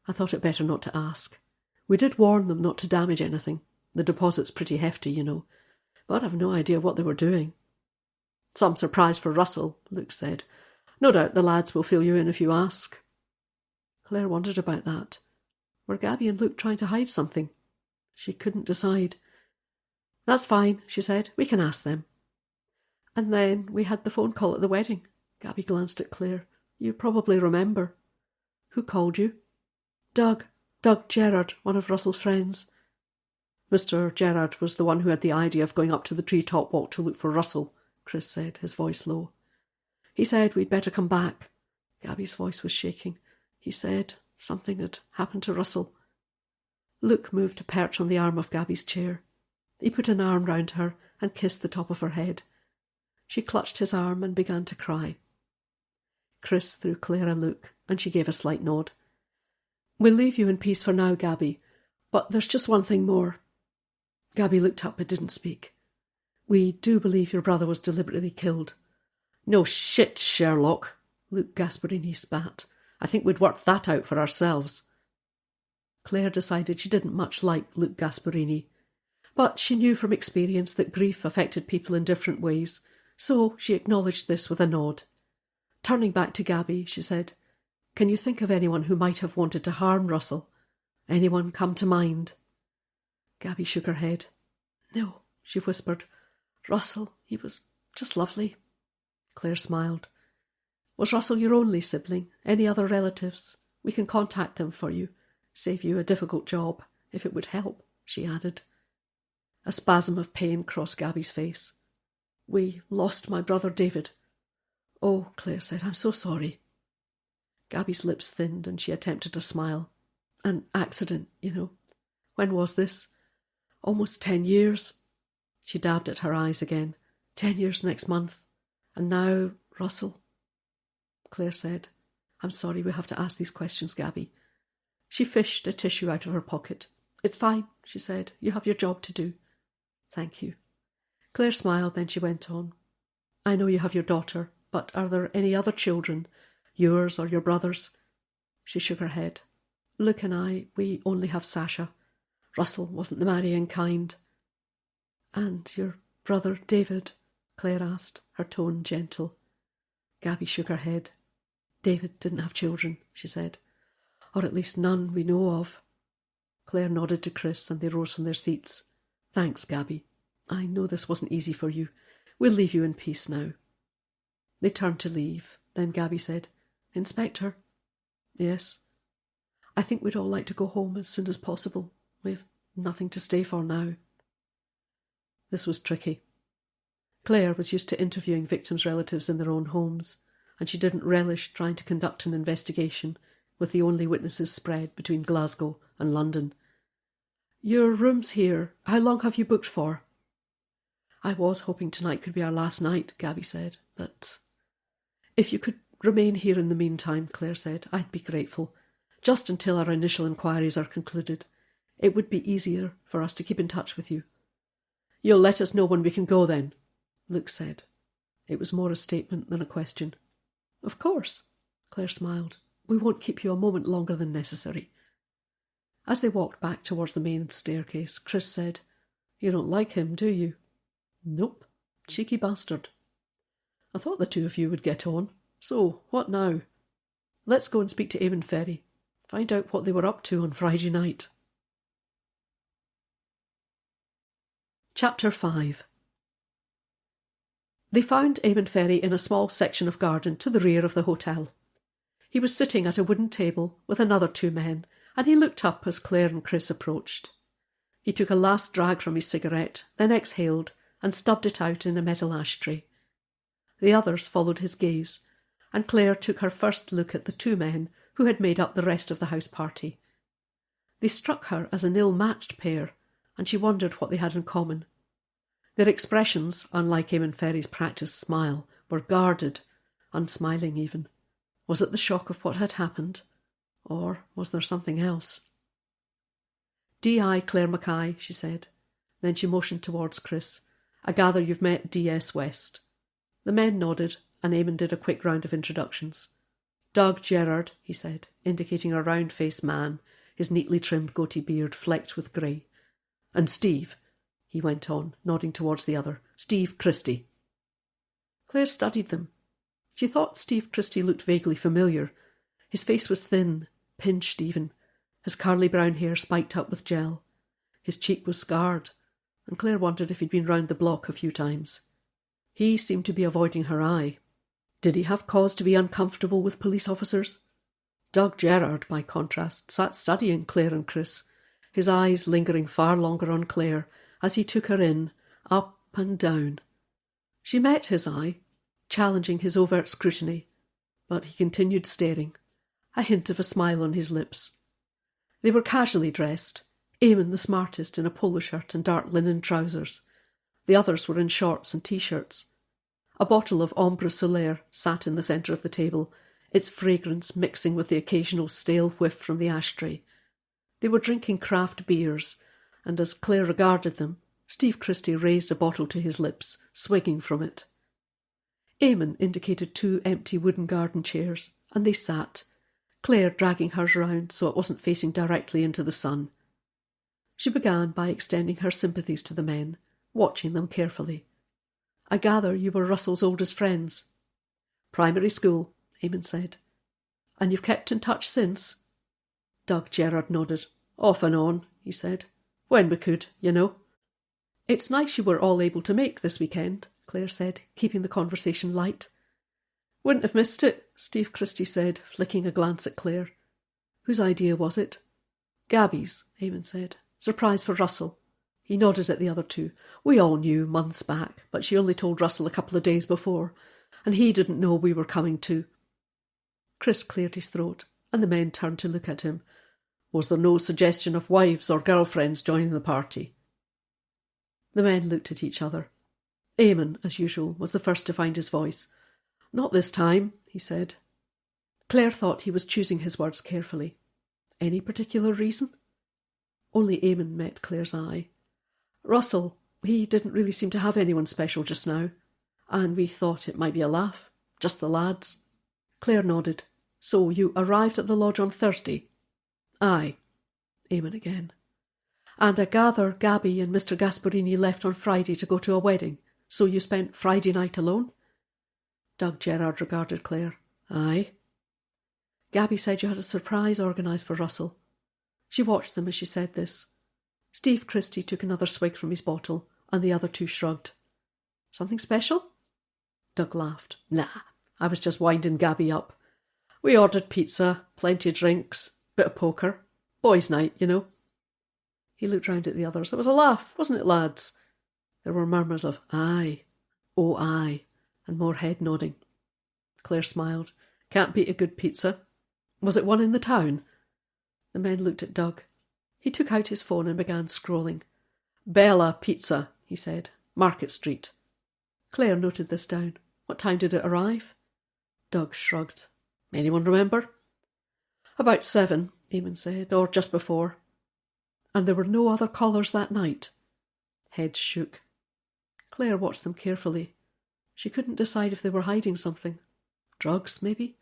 I thought it better not to ask. We did warn them not to damage anything. The deposit's pretty hefty, you know. But I've no idea what they were doing. Some surprise for Russell, Luke said. No doubt the lads will fill you in if you ask. Clare wondered about that. Were Gabby and Luke trying to hide something? She couldn't decide. That's fine, she said. We can ask them. And then we had the phone call at the wedding. Gabby glanced at Clare. You probably remember. Who called you? Doug Gerard, one of Russell's friends. Mr. Gerard was the one who had the idea of going up to the treetop walk to look for Russell, Chris said, his voice low. He said we'd better come back. Gabby's voice was shaking. He said something had happened to Russell. Luke moved to perch on the arm of Gabby's chair. He put an arm round her and kissed the top of her head. She clutched his arm and began to cry. Chris threw Clare a look, and she gave a slight nod. We'll leave you in peace for now, Gabby, but there's just one thing more. Gabby looked up but didn't speak. "We do believe your brother was deliberately killed." "No shit, Sherlock," Luke Gasparini spat. "I think we'd worked that out for ourselves." Claire decided she didn't much like Luke Gasparini, but she knew from experience that grief affected people in different ways, so she acknowledged this with a nod. Turning back to Gabby, she said, "Can you think of anyone who might have wanted to harm Russell? Anyone come to mind?" Gabby shook her head. "No," she whispered. "Russell, he was just lovely." Claire smiled. "Was Russell your only sibling? Any other relatives? We can contact them for you. Save you a difficult job, if it would help," she added. A spasm of pain crossed Gabby's face. "We lost my brother David." "Oh," Claire said, "I'm so sorry." Gabby's lips thinned and she attempted to smile. "An accident, you know. When was this?" "Almost 10 years. She dabbed at her eyes again. 10 years next month. And now, Russell." Claire said, "I'm sorry we have to ask these questions, Gabby." She fished a tissue out of her pocket. "It's fine," she said. "You have your job to do." "Thank you." Claire smiled, then she went on. "I know you have your daughter, but are there any other children? Yours or your brother's?" She shook her head. "Luke and I, we only have Sasha. Russell wasn't the marrying kind." "And your brother David?" Claire asked, her tone gentle. Gabby shook her head. "David didn't have children," she said. "Or at least none we know of." Claire nodded to Chris and they rose from their seats. "Thanks, Gabby. I know this wasn't easy for you. We'll leave you in peace now." They turned to leave. Then Gabby said, "Inspector?" "Yes?" "I think we'd all like to go home as soon as possible. We've nothing to stay for now." This was tricky. Claire was used to interviewing victims' relatives in their own homes, and she didn't relish trying to conduct an investigation with the only witnesses spread between Glasgow and London. "Your room's here. How long have you booked for?" "I was hoping tonight could be our last night," Gabby said, "but—" "If you could remain here in the meantime," Claire said, "I'd be grateful. Just until our initial inquiries are concluded. It would be easier for us to keep in touch with you." "You'll let us know when we can go, then?" Luke said. It was more a statement than a question. "Of course," Claire smiled. "We won't keep you a moment longer than necessary." As they walked back towards the main staircase, Chris said, "You don't like him, do you?" "Nope. Cheeky bastard." "I thought the two of you would get on. So, what now?" "Let's go and speak to Eamon Ferry. Find out what they were up to on Friday night." Chapter 5. They found Eamon Ferry in a small section of garden to the rear of the hotel. He was sitting at a wooden table with another 2 men, and he looked up as Claire and Chris approached. He took a last drag from his cigarette, then exhaled and stubbed it out in a metal ashtray. The others followed his gaze, and Claire took her first look at the 2 men who had made up the rest of the house party. They struck her as an ill-matched pair, and she wondered what they had in common. Their expressions, unlike Eamon Ferry's practised smile, were guarded, unsmiling even. Was it the shock of what had happened? Or was there something else? "D.I. Clare Mackay," she said. Then she motioned towards Chris. "I gather you've met D.S. West." The men nodded, and Eamon did a quick round of introductions. "Doug Gerard," he said, indicating a round-faced man, his neatly trimmed goatee beard flecked with grey. "And Steve," he went on, nodding towards the other. "Steve Christie." Claire studied them. She thought Steve Christie looked vaguely familiar. His face was thin, pinched even, his curly brown hair spiked up with gel. His cheek was scarred, and Claire wondered if he'd been round the block a few times. He seemed to be avoiding her eye. Did he have cause to be uncomfortable with police officers? Doug Gerard, by contrast, sat studying Claire and Chris, his eyes lingering far longer on Claire as he took her in, up and down. She met his eye, challenging his overt scrutiny, but he continued staring, a hint of a smile on his lips. They were casually dressed, Eamon the smartest in a polo shirt and dark linen trousers. The others were in shorts and T-shirts. A bottle of Ombre Solaire sat in the centre of the table, its fragrance mixing with the occasional stale whiff from the ashtray. They were drinking craft beers, and as Clare regarded them, Steve Christie raised a bottle to his lips, swigging from it. Eamon indicated 2 empty wooden garden chairs, and they sat, Clare dragging hers round so it wasn't facing directly into the sun. She began by extending her sympathies to the men, watching them carefully. "I gather you were Russell's oldest friends." "Primary school," Eamon said. "And you've kept in touch since?" Doug Gerard nodded. "Off and on," he said. "When we could, you know." "It's nice you were all able to make this weekend," Clare said, keeping the conversation light. "Wouldn't have missed it," Steve Christie said, flicking a glance at Clare. "Whose idea was it?" "Gabby's," Eamon said. "Surprise for Russell." He nodded at the other two. "We all knew months back, but she only told Russell a couple of days before, and he didn't know we were coming too." Chris cleared his throat, and the men turned to look at him. "Was there no suggestion of wives or girlfriends joining the party?" The men looked at each other. Eamon, as usual, was the first to find his voice. "Not this time," he said. Clare thought he was choosing his words carefully. Any particular reason? Only Eamon met Clare's eye. "Russell, he didn't really seem to have anyone special just now, and we thought it might be a laugh. Just the lads." Clare nodded. "So you arrived at the lodge on Thursday?" "Aye." Eamon again. "And I gather Gabby and Mr. Gasparini left on Friday to go to a wedding, so you spent Friday night alone?" Doug Gerard regarded Clare. "Aye." "Gabby said you had a surprise organised for Russell." She watched them as she said this. Steve Christie took another swig from his bottle, and the other two shrugged. "Something special?" Doug laughed. "Nah, I was just winding Gabby up. We ordered pizza, plenty of drinks, bit of poker. Boys' night, you know." He looked round at the others. "It was a laugh, wasn't it, lads?" There were murmurs of "aye," "oh, aye," and more head nodding. Clare smiled. "Can't beat a good pizza. Was it one in the town?" The men looked at Doug. He took out his phone and began scrolling. "Bella Pizza," he said. "Market Street." Clare noted this down. "What time did it arrive?" Doug shrugged. "Anyone remember?" "About 7, Eamon said, or just before." "And there were no other callers that night?" Heads shook. Clare watched them carefully. She couldn't decide if they were hiding something. Drugs, maybe?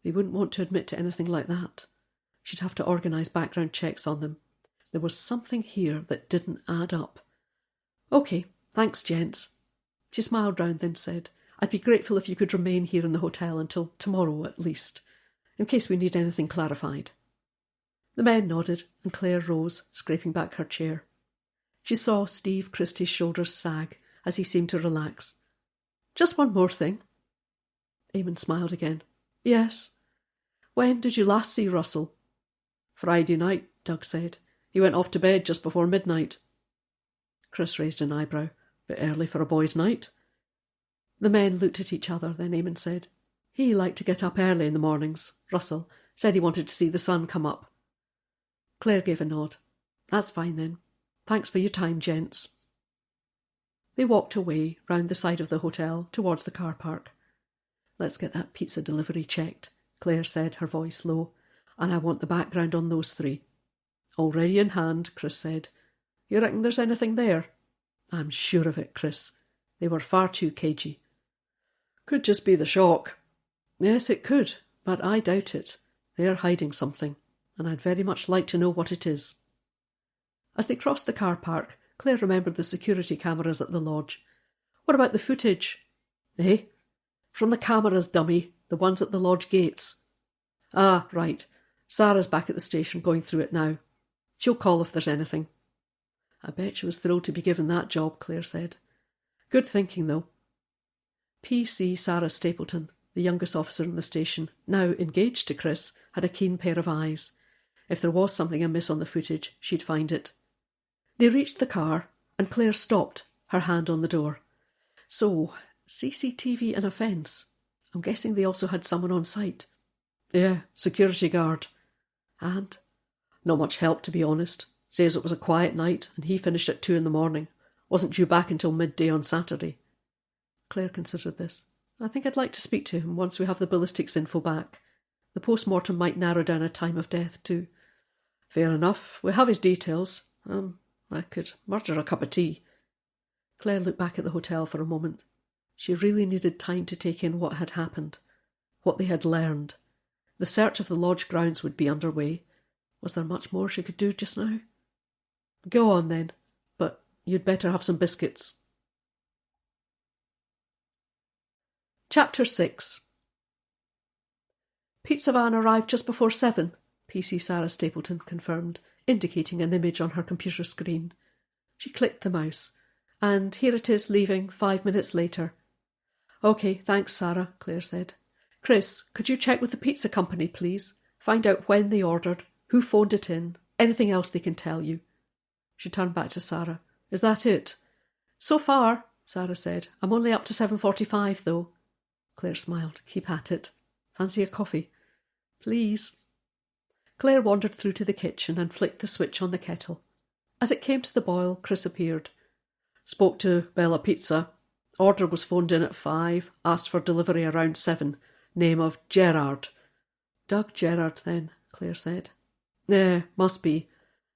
They wouldn't want to admit to anything like that. She'd have to organise background checks on them. There was something here that didn't add up. "OK, thanks, gents." She smiled round, then said, "I'd be grateful if you could remain here in the hotel until tomorrow at least, in case we need anything clarified." The men nodded, and Clare rose, scraping back her chair. She saw Steve Christie's shoulders sag as he seemed to relax. "Just one more thing." Eamon smiled again. "Yes. When did you last see Russell?" "Friday night," Doug said. "He went off to bed just before midnight." Chris raised an eyebrow. "Bit early for a boy's night." The men looked at each other, then Eamon said, "He liked to get up early in the mornings. Russell said he wanted to see the sun come up." Clare gave a nod. "That's fine then. Thanks for your time, gents." They walked away, round the side of the hotel, towards the car park. "Let's get that pizza delivery checked," Clare said, her voice low. "And I want the background on those 3. "Already in hand," Chris said. "You reckon there's anything there?" "I'm sure of it, Chris. They were far too cagey." "Could just be the shock." "Yes, it could, but I doubt it. They're hiding something, and I'd very much like to know what it is." As they crossed the car park, Clare remembered the security cameras at the lodge. "What about the footage?" "Eh?" "From the cameras, dummy, the ones at the lodge gates." "Ah, right. Sarah's back at the station going through it now. She'll call if there's anything." "I bet she was thrilled to be given that job," Clare said. "Good thinking, though." PC Sarah Stapleton, the youngest officer in the station, now engaged to Chris, had a keen pair of eyes. If there was something amiss on the footage, she'd find it. They reached the car, and Clare stopped, her hand on the door. "So, CCTV and a fence. I'm guessing they also had someone on site." "Yeah, security guard." "And?" "Not much help, to be honest. Says it was a quiet night, and he finished at 2 in the morning. Wasn't due back until midday on Saturday." Clare considered this. "I think I'd like to speak to him once we have the ballistics info back. The post-mortem might narrow down a time of death, too." "Fair enough. We have his details. I could murder a cup of tea. Claire looked back at the hotel for a moment. She really needed time to take in what had happened, what they had learned. The search of the lodge grounds would be underway. Was there much more she could do just now? Go on, then, but you'd better have some biscuits. Chapter 6. Pizza van arrived just before 7, PC Sarah Stapleton confirmed, indicating an image on her computer screen. She clicked the mouse, and here it is leaving 5 minutes later. OK, thanks, Sarah, Claire said. Chris, could you check with the pizza company, please? Find out when they ordered, who phoned it in, anything else they can tell you. She turned back to Sarah. Is that it? So far, Sarah said. I'm only up to 7:45, though. Claire smiled. Keep at it. Fancy a coffee? Please. Claire wandered through to the kitchen and flicked the switch on the kettle. As it came to the boil, Chris appeared. Spoke to Bella Pizza. Order was phoned in at 5, asked for delivery around 7. Name of Gerard. Doug Gerard, then, Claire said. Must be.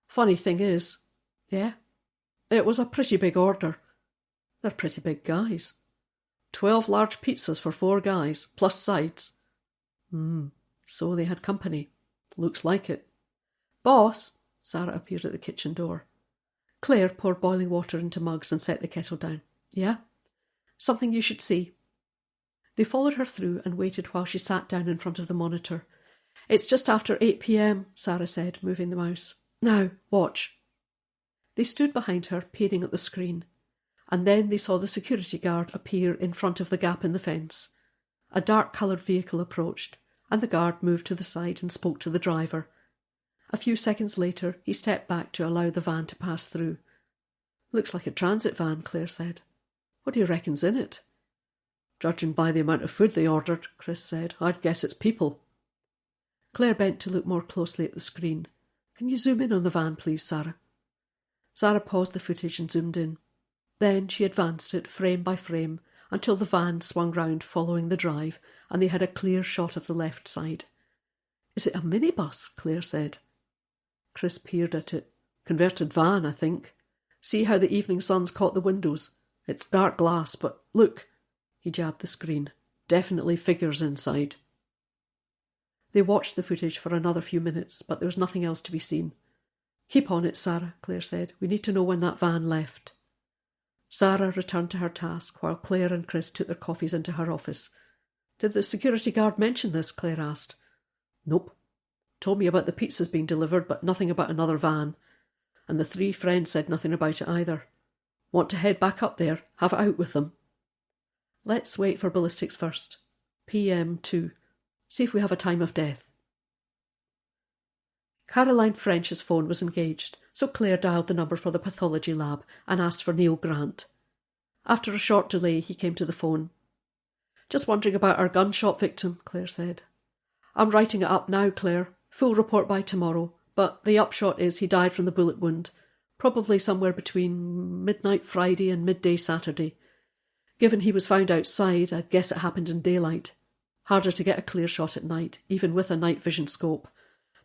Funny thing is... Yeah? It was a pretty big order. They're pretty big guys. 12 large pizzas for 4 guys, plus sides. So they had company. Looks like it. Boss, Sarah appeared at the kitchen door. Claire poured boiling water into mugs and set the kettle down. Yeah? Something you should see. They followed her through and waited while she sat down in front of the monitor. It's just after 8 p.m, Sarah said, moving the mouse. Now, watch. They stood behind her, peering at the screen, and then they saw the security guard appear in front of the gap in the fence. A dark-coloured vehicle approached, and the guard moved to the side and spoke to the driver. A few seconds later, he stepped back to allow the van to pass through. Looks like a transit van, Claire said. What do you reckon's in it? Judging by the amount of food they ordered, Chris said, I'd guess it's people. Claire bent to look more closely at the screen. Can you zoom in on the van, please, Sarah? Sarah paused the footage and zoomed in. Then she advanced it, frame by frame, until the van swung round following the drive, and they had a clear shot of the left side. Is it a minibus? Claire said. Chris peered at it. Converted van, I think. See how the evening sun's caught the windows? It's dark glass, but look. He jabbed the screen. Definitely figures inside. They watched the footage for another few minutes, but there was nothing else to be seen. Keep on it, Sarah, Claire said. We need to know when that van left. Sarah returned to her task while Claire and Chris took their coffees into her office. Did the security guard mention this? Claire asked. Nope. Told me about the pizzas being delivered, but nothing about another van. And the 3 friends said nothing about it either. Want to head back up there? Have it out with them? Let's wait for ballistics first. PM2. See if we have a time of death. Caroline French's phone was engaged, so Claire dialed the number for the pathology lab and asked for Neil Grant. After a short delay, he came to the phone. Just wondering about our gunshot victim, Claire said. I'm writing it up now, Claire. Full report by tomorrow, but the upshot is he died from the bullet wound, probably somewhere between midnight Friday and midday Saturday. Given he was found outside, I'd guess it happened in daylight. Harder to get a clear shot at night, even with a night vision scope.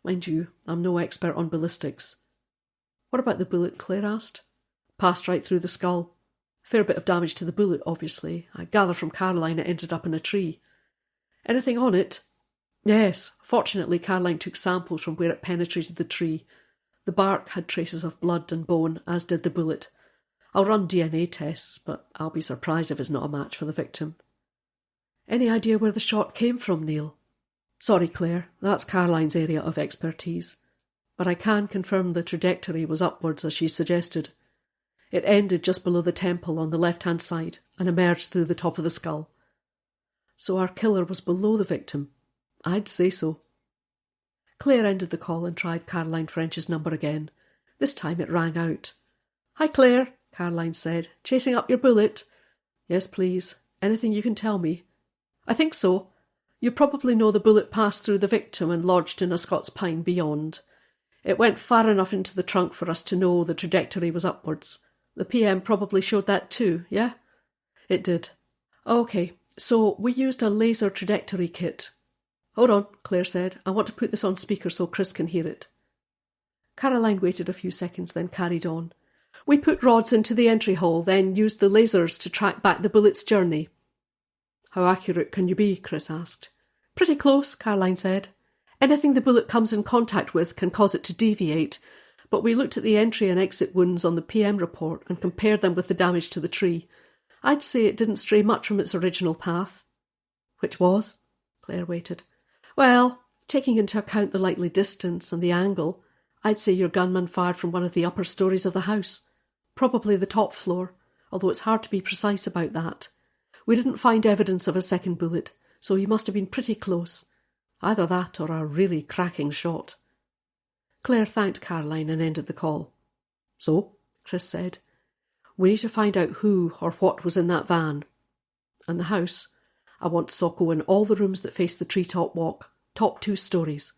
Mind you, I'm no expert on ballistics. What about the bullet? Claire asked. Passed right through the skull. Fair bit of damage to the bullet, obviously. I gather from Caroline it ended up in a tree. Anything on it? Yes. Fortunately, Caroline took samples from where it penetrated the tree. The bark had traces of blood and bone, as did the bullet. I'll run DNA tests, but I'll be surprised if it's not a match for the victim. Any idea where the shot came from, Neil? Sorry, Claire, that's Caroline's area of expertise. But I can confirm the trajectory was upwards as she suggested. It ended just below the temple on the left-hand side and emerged through the top of the skull. So our killer was below the victim. I'd say so. Claire ended the call and tried Caroline French's number again. This time it rang out. Hi, Claire, Caroline said. Chasing up your bullet? Yes, please. Anything you can tell me? I think so. You probably know the bullet passed through the victim and lodged in a Scots pine beyond. It went far enough into the trunk for us to know the trajectory was upwards. The PM probably showed that too, yeah? It did. OK, so we used a laser trajectory kit. Hold on, Claire said. I want to put this on speaker so Chris can hear it. Caroline waited a few seconds, then carried on. We put rods into the entry hole, then used the lasers to track back the bullet's journey. How accurate can you be? Chris asked. Pretty close, Caroline said. Anything the bullet comes in contact with can cause it to deviate, but we looked at the entry and exit wounds on the PM report and compared them with the damage to the tree. I'd say it didn't stray much from its original path. Which was? Claire waited. Well, taking into account the likely distance and the angle, I'd say your gunman fired from one of the upper stories of the house. Probably the top floor, although it's hard to be precise about that. We didn't find evidence of a second bullet, so he must have been pretty close. Either that or a really cracking shot. Claire thanked Caroline and ended the call. So, Chris said, we need to find out who or what was in that van. And the house. I want Socko in all the rooms that face the treetop walk, top 2 stories.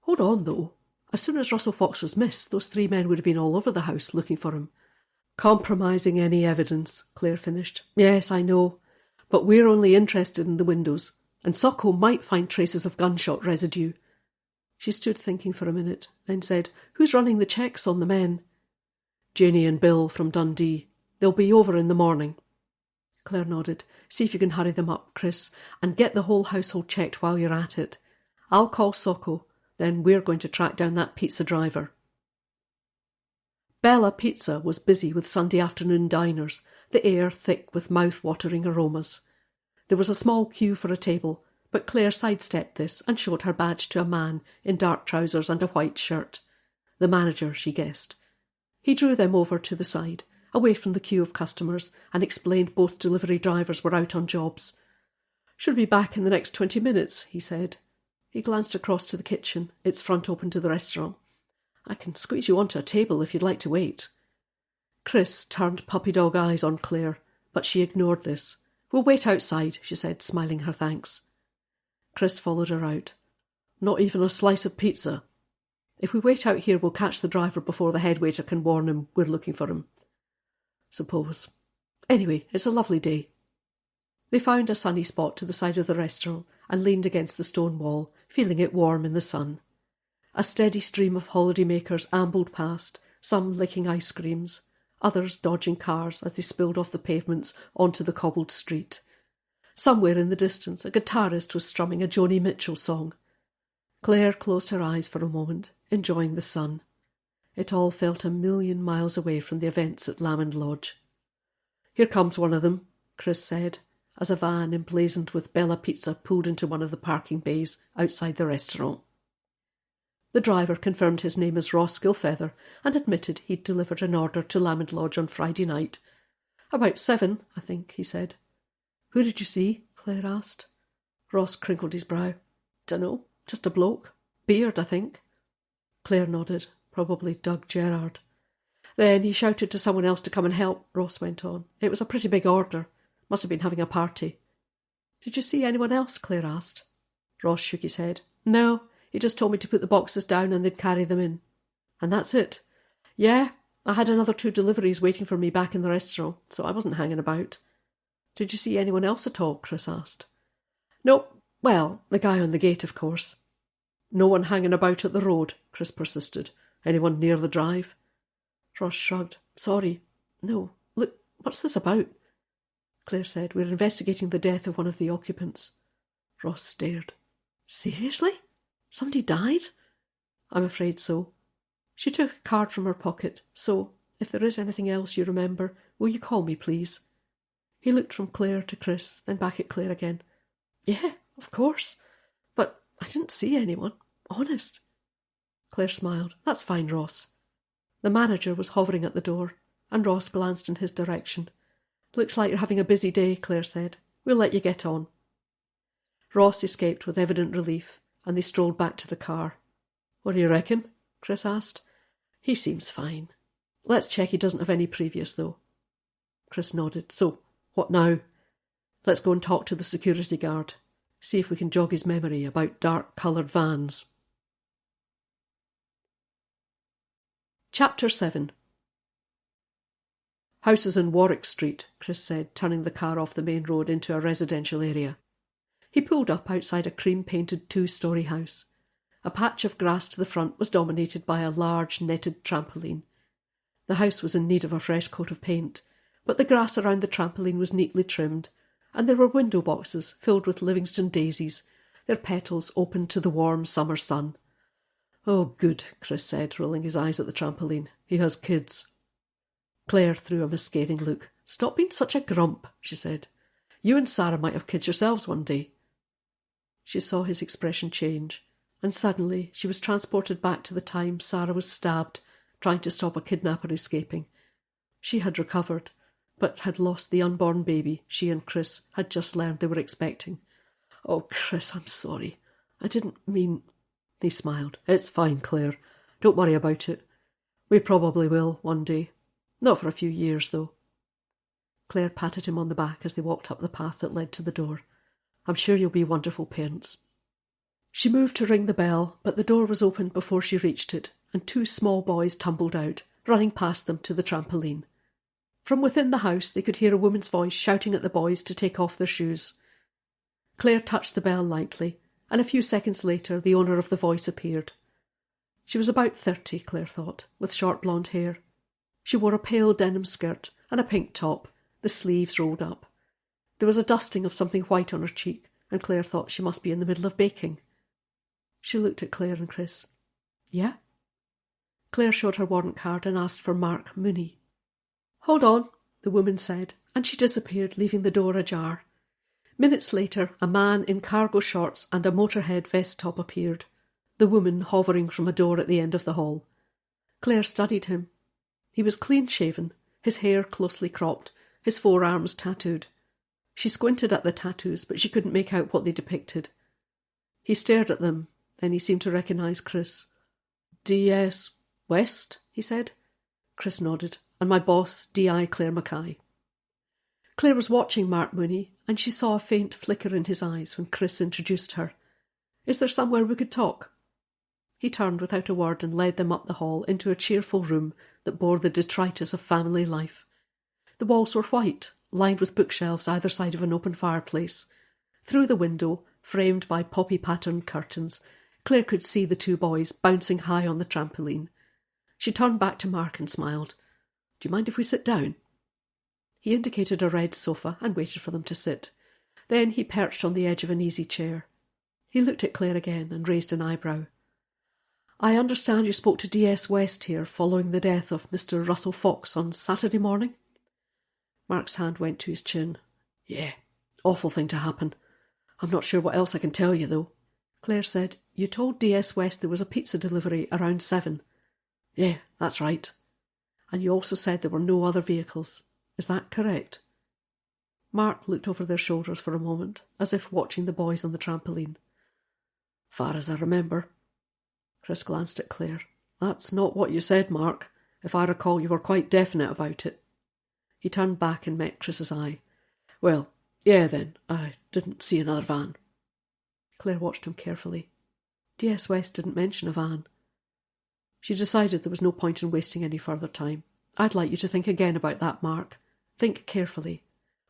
Hold on, though. As soon as Russell Fox was missed, those 3 men would have been all over the house looking for him. Compromising any evidence, Claire finished. Yes, I know, but we're only interested in the windows, and Socko might find traces of gunshot residue. She stood thinking for a minute, then said, Who's running the checks on the men? Janie and Bill from Dundee. They'll be over in the morning. Claire nodded. See if you can hurry them up, Chris, and get the whole household checked while you're at it. I'll call Socko, then we're going to track down that pizza driver. Bella Pizza was busy with Sunday afternoon diners, the air thick with mouth-watering aromas. There was a small queue for a table, but Claire sidestepped this and showed her badge to a man in dark trousers and a white shirt. The manager, she guessed. He drew them over to the side, away from the queue of customers, and explained both delivery drivers were out on jobs. Should be back in the next 20 minutes, he said. He glanced across to the kitchen, its front open to the restaurant. I can squeeze you onto a table if you'd like to wait. Chris turned puppy-dog eyes on Claire, but she ignored this. We'll wait outside, she said, smiling her thanks. Chris followed her out. Not even a slice of pizza. If we wait out here, we'll catch the driver before the head waiter can warn him we're looking for him. Suppose. Anyway, it's a lovely day. They found a sunny spot to the side of the restaurant and leaned against the stone wall, feeling it warm in the sun. A steady stream of holidaymakers ambled past, some licking ice creams, others dodging cars as they spilled off the pavements onto the cobbled street. Somewhere in the distance a guitarist was strumming a Joni Mitchell song. Claire closed her eyes for a moment, enjoying the sun. It all felt a million miles away from the events at Lamond Lodge. Here comes one of them, Chris said, as a van emblazoned with Bella Pizza pulled into one of the parking bays outside the restaurant. The driver confirmed his name as Ross Skillfeather and admitted he'd delivered an order to Lamond Lodge on Friday night. About 7, I think, he said. Who did you see? Claire asked. Ross crinkled his brow. Dunno, just a bloke. Beard, I think. Claire nodded. Probably Doug Gerrard. Then he shouted to someone else to come and help, Ross went on. It was a pretty big order. Must have been having a party. Did you see anyone else? Claire asked. Ross shook his head. No, he just told me to put the boxes down and they'd carry them in. And that's it. Yeah, I had another 2 deliveries waiting for me back in the restaurant, so I wasn't hanging about. Did you see anyone else at all? Chris asked. Nope. Well, the guy on the gate, of course. No one hanging about at the road, Chris persisted. Anyone near the drive? Ross shrugged. Sorry. No. Look, what's this about? Claire said, We're investigating the death of one of the occupants. Ross stared. Seriously? Somebody died? I'm afraid so. She took a card from her pocket. So, if there is anything else you remember, will you call me, please? He looked from Claire to Chris, then back at Claire again. Yeah, of course. But I didn't see anyone. Honest. Claire smiled. That's fine, Ross. The manager was hovering at the door, and Ross glanced in his direction. Looks like you're having a busy day, Claire said. We'll let you get on. Ross escaped with evident relief, and they strolled back to the car. What do you reckon? Chris asked. He seems fine. Let's check he doesn't have any previous, though. Chris nodded. So, what now? Let's go and talk to the security guard. See if we can jog his memory about dark-coloured vans. Chapter 7. Houses in Warwick Street, Chris said, turning the car off the main road into a residential area. He pulled up outside a cream-painted 2-storey house. A patch of grass to the front was dominated by a large netted trampoline. The house was in need of a fresh coat of paint, but the grass around the trampoline was neatly trimmed, and there were window boxes filled with Livingston daisies, their petals open to the warm summer sun. "Oh, good," Chris said, rolling his eyes at the trampoline. "He has kids." Claire threw him a scathing look. "Stop being such a grump," she said. "You and Sarah might have kids yourselves one day." She saw his expression change, and suddenly she was transported back to the time Sarah was stabbed, trying to stop a kidnapper escaping. She had recovered, but had lost the unborn baby she and Chris had just learned they were expecting. "Oh, Chris, I'm sorry. I didn't mean—" He smiled. "It's fine, Claire. Don't worry about it. We probably will, one day. Not for a few years, though." Claire patted him on the back as they walked up the path that led to the door. "I'm sure you'll be wonderful parents." She moved to ring the bell, but the door was opened before she reached it, and two small boys tumbled out, running past them to the trampoline. From within the house they could hear a woman's voice shouting at the boys to take off their shoes. Claire touched the bell lightly, and a few seconds later the owner of the voice appeared. She was about 30, Claire thought, with short blonde hair. She wore a pale denim skirt and a pink top, the sleeves rolled up. There was a dusting of something white on her cheek, and Claire thought she must be in the middle of baking. She looked at Claire and Chris. "Yeah?" Claire showed her warrant card and asked for Mark Mooney. "Hold on," the woman said, and she disappeared, leaving the door ajar. Minutes later, a man in cargo shorts and a Motorhead vest top appeared, the woman hovering from a door at the end of the hall. Claire studied him. He was clean-shaven, his hair closely cropped, his forearms tattooed. She squinted at the tattoos, but she couldn't make out what they depicted. He stared at them, then he seemed to recognise Chris. "D.S. West?" he said. Chris nodded. "And my boss, D.I. Clare Mackay." Claire was watching Mark Mooney, and she saw a faint flicker in his eyes when Chris introduced her. "Is there somewhere we could talk?" He turned without a word and led them up the hall into a cheerful room that bore the detritus of family life. The walls were white, lined with bookshelves either side of an open fireplace. Through the window, framed by poppy-patterned curtains, Claire could see the two boys bouncing high on the trampoline. She turned back to Mark and smiled. "Do you mind if we sit down?" He indicated a red sofa and waited for them to sit. Then he perched on the edge of an easy chair. He looked at Claire again and raised an eyebrow. "I understand you spoke to D.S. West here following the death of Mr. Russell Fox on Saturday morning?" Mark's hand went to his chin. "Yeah, awful thing to happen. I'm not sure what else I can tell you, though." Claire said, "You told D.S. West there was a pizza delivery around 7. "Yeah, that's right." "And you also said there were no other vehicles. Is that correct?" Mark looked over their shoulders for a moment, as if watching the boys on the trampoline. "Far as I remember." Chris glanced at Claire. "That's not what you said, Mark. If I recall, you were quite definite about it." He turned back and met Chris's eye. "Well, yeah then, I didn't see another van." Claire watched him carefully. D.S. West didn't mention a van. She decided there was no point in wasting any further time. "I'd like you to think again about that, Mark. Think carefully.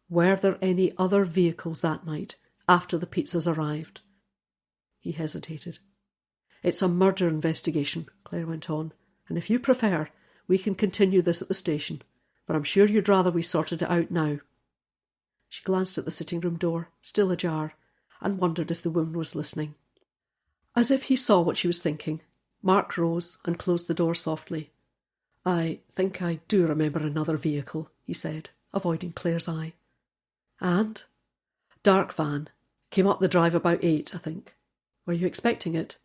Were there any other vehicles that night, after the pizzas arrived?" He hesitated. "It's a murder investigation," Claire went on, "and if you prefer, we can continue this at the station, but I'm sure you'd rather we sorted it out now." She glanced at the sitting-room door, still ajar, and wondered if the woman was listening. As if he saw what she was thinking, Mark rose and closed the door softly. "I think I do remember another vehicle," he said, avoiding Claire's eye. "And?" "Dark van. Came up the drive about 8, I think. Were you expecting it?"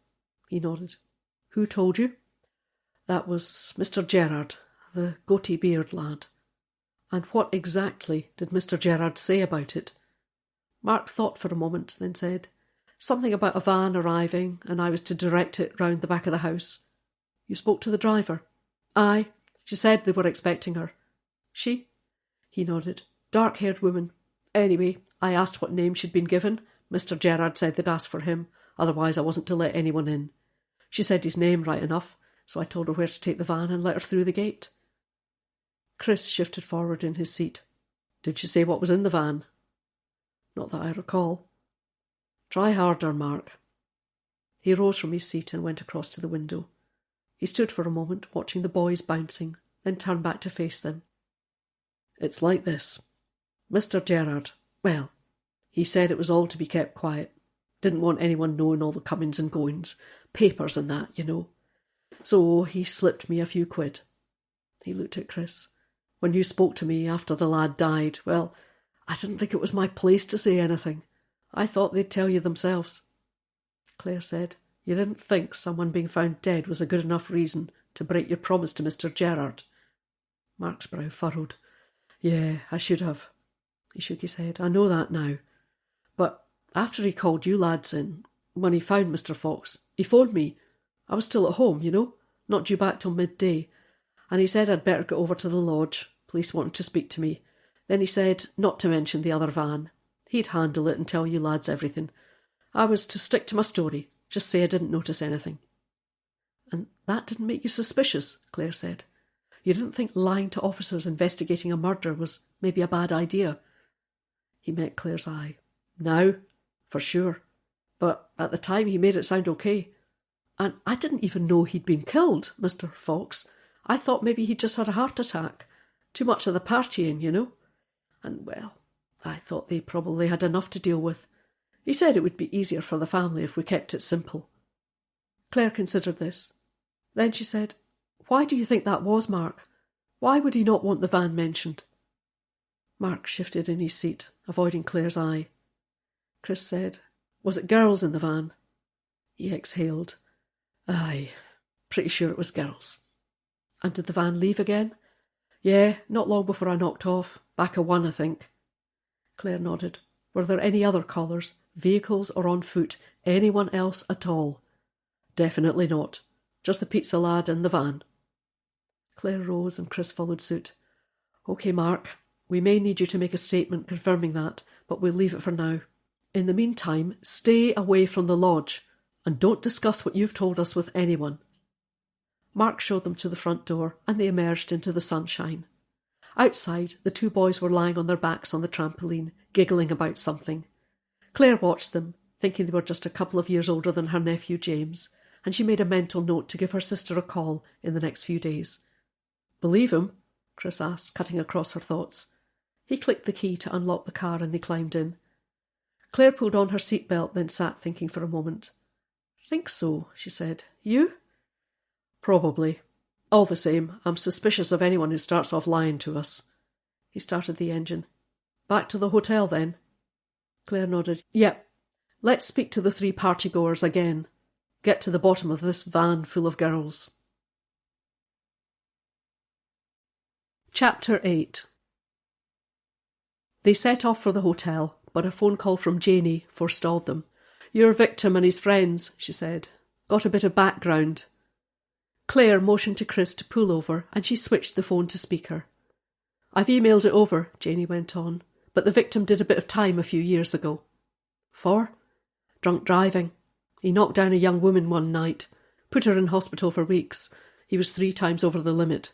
He nodded. "Who told you?" "That was Mr. Gerard, the goatee-beard lad." "And what exactly did Mr. Gerard say about it?" Mark thought for a moment, then said, "Something about a van arriving, and I was to direct it round the back of the house." "You spoke to the driver?" "Aye. She said they were expecting her." "She?" He nodded. "Dark-haired woman. Anyway, I asked what name she'd been given. Mr. Gerard said they'd asked for him, otherwise I wasn't to let anyone in. She said his name right enough, so I told her where to take the van and let her through the gate." Chris shifted forward in his seat. "Did she say what was in the van?" "Not that I recall." "Try harder, Mark." He rose from his seat and went across to the window. He stood for a moment, watching the boys bouncing, then turned back to face them. "It's like this. Mr. Gerard, well, he said it was all to be kept quiet. Didn't want anyone knowing all the comings and goings. Papers and that, you know. So he slipped me a few quid." He looked at Chris. "When you spoke to me after the lad died, well, I didn't think it was my place to say anything. I thought they'd tell you themselves." Claire said, "You didn't think someone being found dead was a good enough reason to break your promise to Mr. Gerard?" Mark's brow furrowed. "Yeah, I should have." He shook his head. "I know that now. But after he called you lads in, when he found Mr. Fox, he phoned me. I was still at home, you know, not due back till midday, and he said I'd better go over to the lodge. Police wanted to speak to me. Then he said not to mention the other van. He'd handle it and tell you lads everything. I was to stick to my story, just say I didn't notice anything." "And that didn't make you suspicious?" Claire said. "You didn't think lying to officers investigating a murder was maybe a bad idea?" He met Claire's eye. "Now, for sure. But at the time he made it sound okay. And I didn't even know he'd been killed, Mr. Fox. I thought maybe he'd just had a heart attack. Too much of the partying, you know. And, well, I thought they probably had enough to deal with. He said it would be easier for the family if we kept it simple." Claire considered this. Then she said, "Why do you think that was, Mark? Why would he not want the van mentioned?" Mark shifted in his seat, avoiding Claire's eye. Chris said, "Was it girls in the van?" He exhaled. "Aye, pretty sure it was girls." "And did the van leave again?" "Yeah, not long before I knocked off. Back of 1, I think." Claire nodded. "Were there any other callers, vehicles or on foot, anyone else at all?" "Definitely not. Just the pizza lad and the van." Claire rose and Chris followed suit. "OK, Mark, we may need you to make a statement confirming that, but we'll leave it for now. In the meantime, stay away from the lodge and don't discuss what you've told us with anyone." Mark showed them to the front door and they emerged into the sunshine. Outside, the two boys were lying on their backs on the trampoline, giggling about something. Claire watched them, thinking they were just a couple of years older than her nephew James, and she made a mental note to give her sister a call in the next few days. "Believe him?" Chris asked, cutting across her thoughts. He clicked the key to unlock the car and they climbed in. Claire pulled on her seatbelt, then sat thinking for a moment. "Think so," she said. "You?" "Probably. All the same, I'm suspicious of anyone who starts off lying to us." He started the engine. "Back to the hotel, then?" Claire nodded. "Yep. Let's speak to the 3 partygoers again. Get to the bottom of this van full of girls." Chapter 8. They set off for the hotel, but a phone call from Janie forestalled them. "Your victim and his friends," she said. "Got a bit of background." Claire motioned to Chris to pull over and she switched the phone to speaker. "I've emailed it over," Janie went on, "but the victim did a bit of time a few years ago." "For?" "Drunk driving. He knocked down a young woman one night, put her in hospital for weeks. He was 3 times over the limit."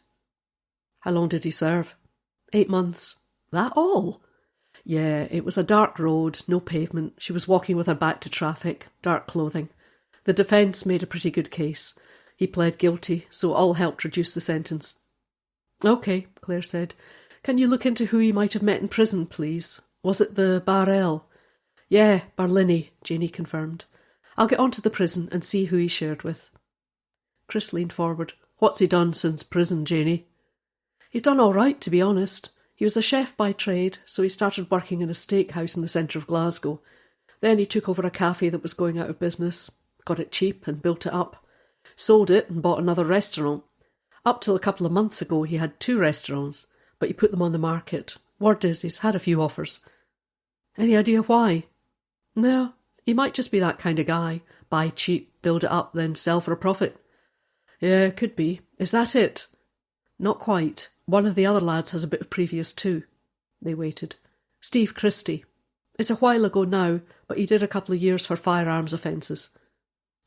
"How long did he serve?" 8 months. "That all?" "Yeah, it was a dark road, no pavement. She was walking with her back to traffic, dark clothing. The defence made a pretty good case. He pled guilty, so all helped reduce the sentence." "OK," Claire said. "Can you look into who he might have met in prison, please? Was it the Bar-L?" "Yeah, Barlini," Janie confirmed. "I'll get on to the prison and see who he shared with." Chris leaned forward. "What's he done since prison, Janie?" "He's done all right, to be honest. He was a chef by trade, so he started working in a steakhouse in the centre of Glasgow. Then he took over a cafe that was going out of business, got it cheap and built it up. Sold it and bought another restaurant. Up till a couple of months ago he had 2 restaurants, but he put them on the market. Word is he's had a few offers." "Any idea why?" "No, he might just be that kind of guy. Buy cheap, build it up, then sell for a profit." "Yeah, could be. Is that it?" "Not quite. One of the other lads has a bit of previous too." They waited. "Steve Christie. It's a while ago now, but he did a couple of years for firearms offences."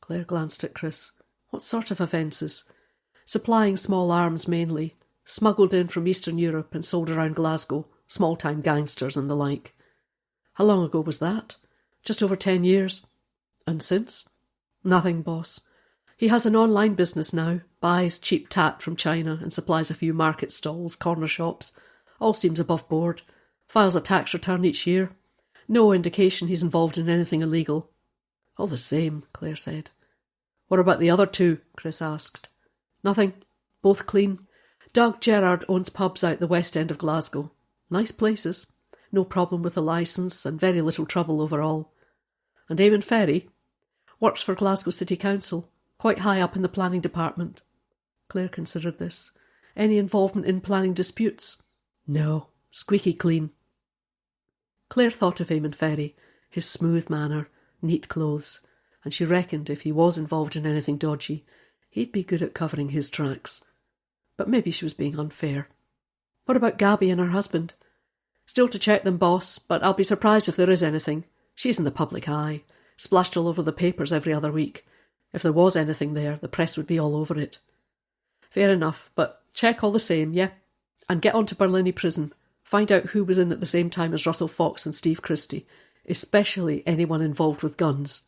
Claire glanced at Chris. "What sort of offences?" "Supplying small arms mainly. Smuggled in from Eastern Europe and sold around Glasgow. Small-time gangsters and the like." "How long ago was that?" "Just over 10 years." "And since?" "Nothing, boss. He has an online business now, buys cheap tat from China and supplies a few market stalls, corner shops. All seems above board. Files a tax return each year. No indication he's involved in anything illegal. All the same, Claire said. What about the other two? Chris asked. Nothing. Both clean. Doug Gerrard owns pubs out the west end of Glasgow. Nice places. No problem with the licence and very little trouble overall. And Eamon Ferry works for Glasgow City Council, quite high up in the planning department. Claire considered this. Any involvement in planning disputes? No. Squeaky clean. Claire thought of Eamon Ferry, his smooth manner, neat clothes, and she reckoned if he was involved in anything dodgy, he'd be good at covering his tracks. But maybe she was being unfair. What about Gabby and her husband? Still to check them, boss, but I'll be surprised if there is anything. She's in the public eye, splashed all over the papers every other week. If there was anything there, the press would be all over it. Fair enough, but check all the same, yeah? And get on to Barlinnie Prison. Find out who was in at the same time as Russell Fox and Steve Christie, especially anyone involved with guns.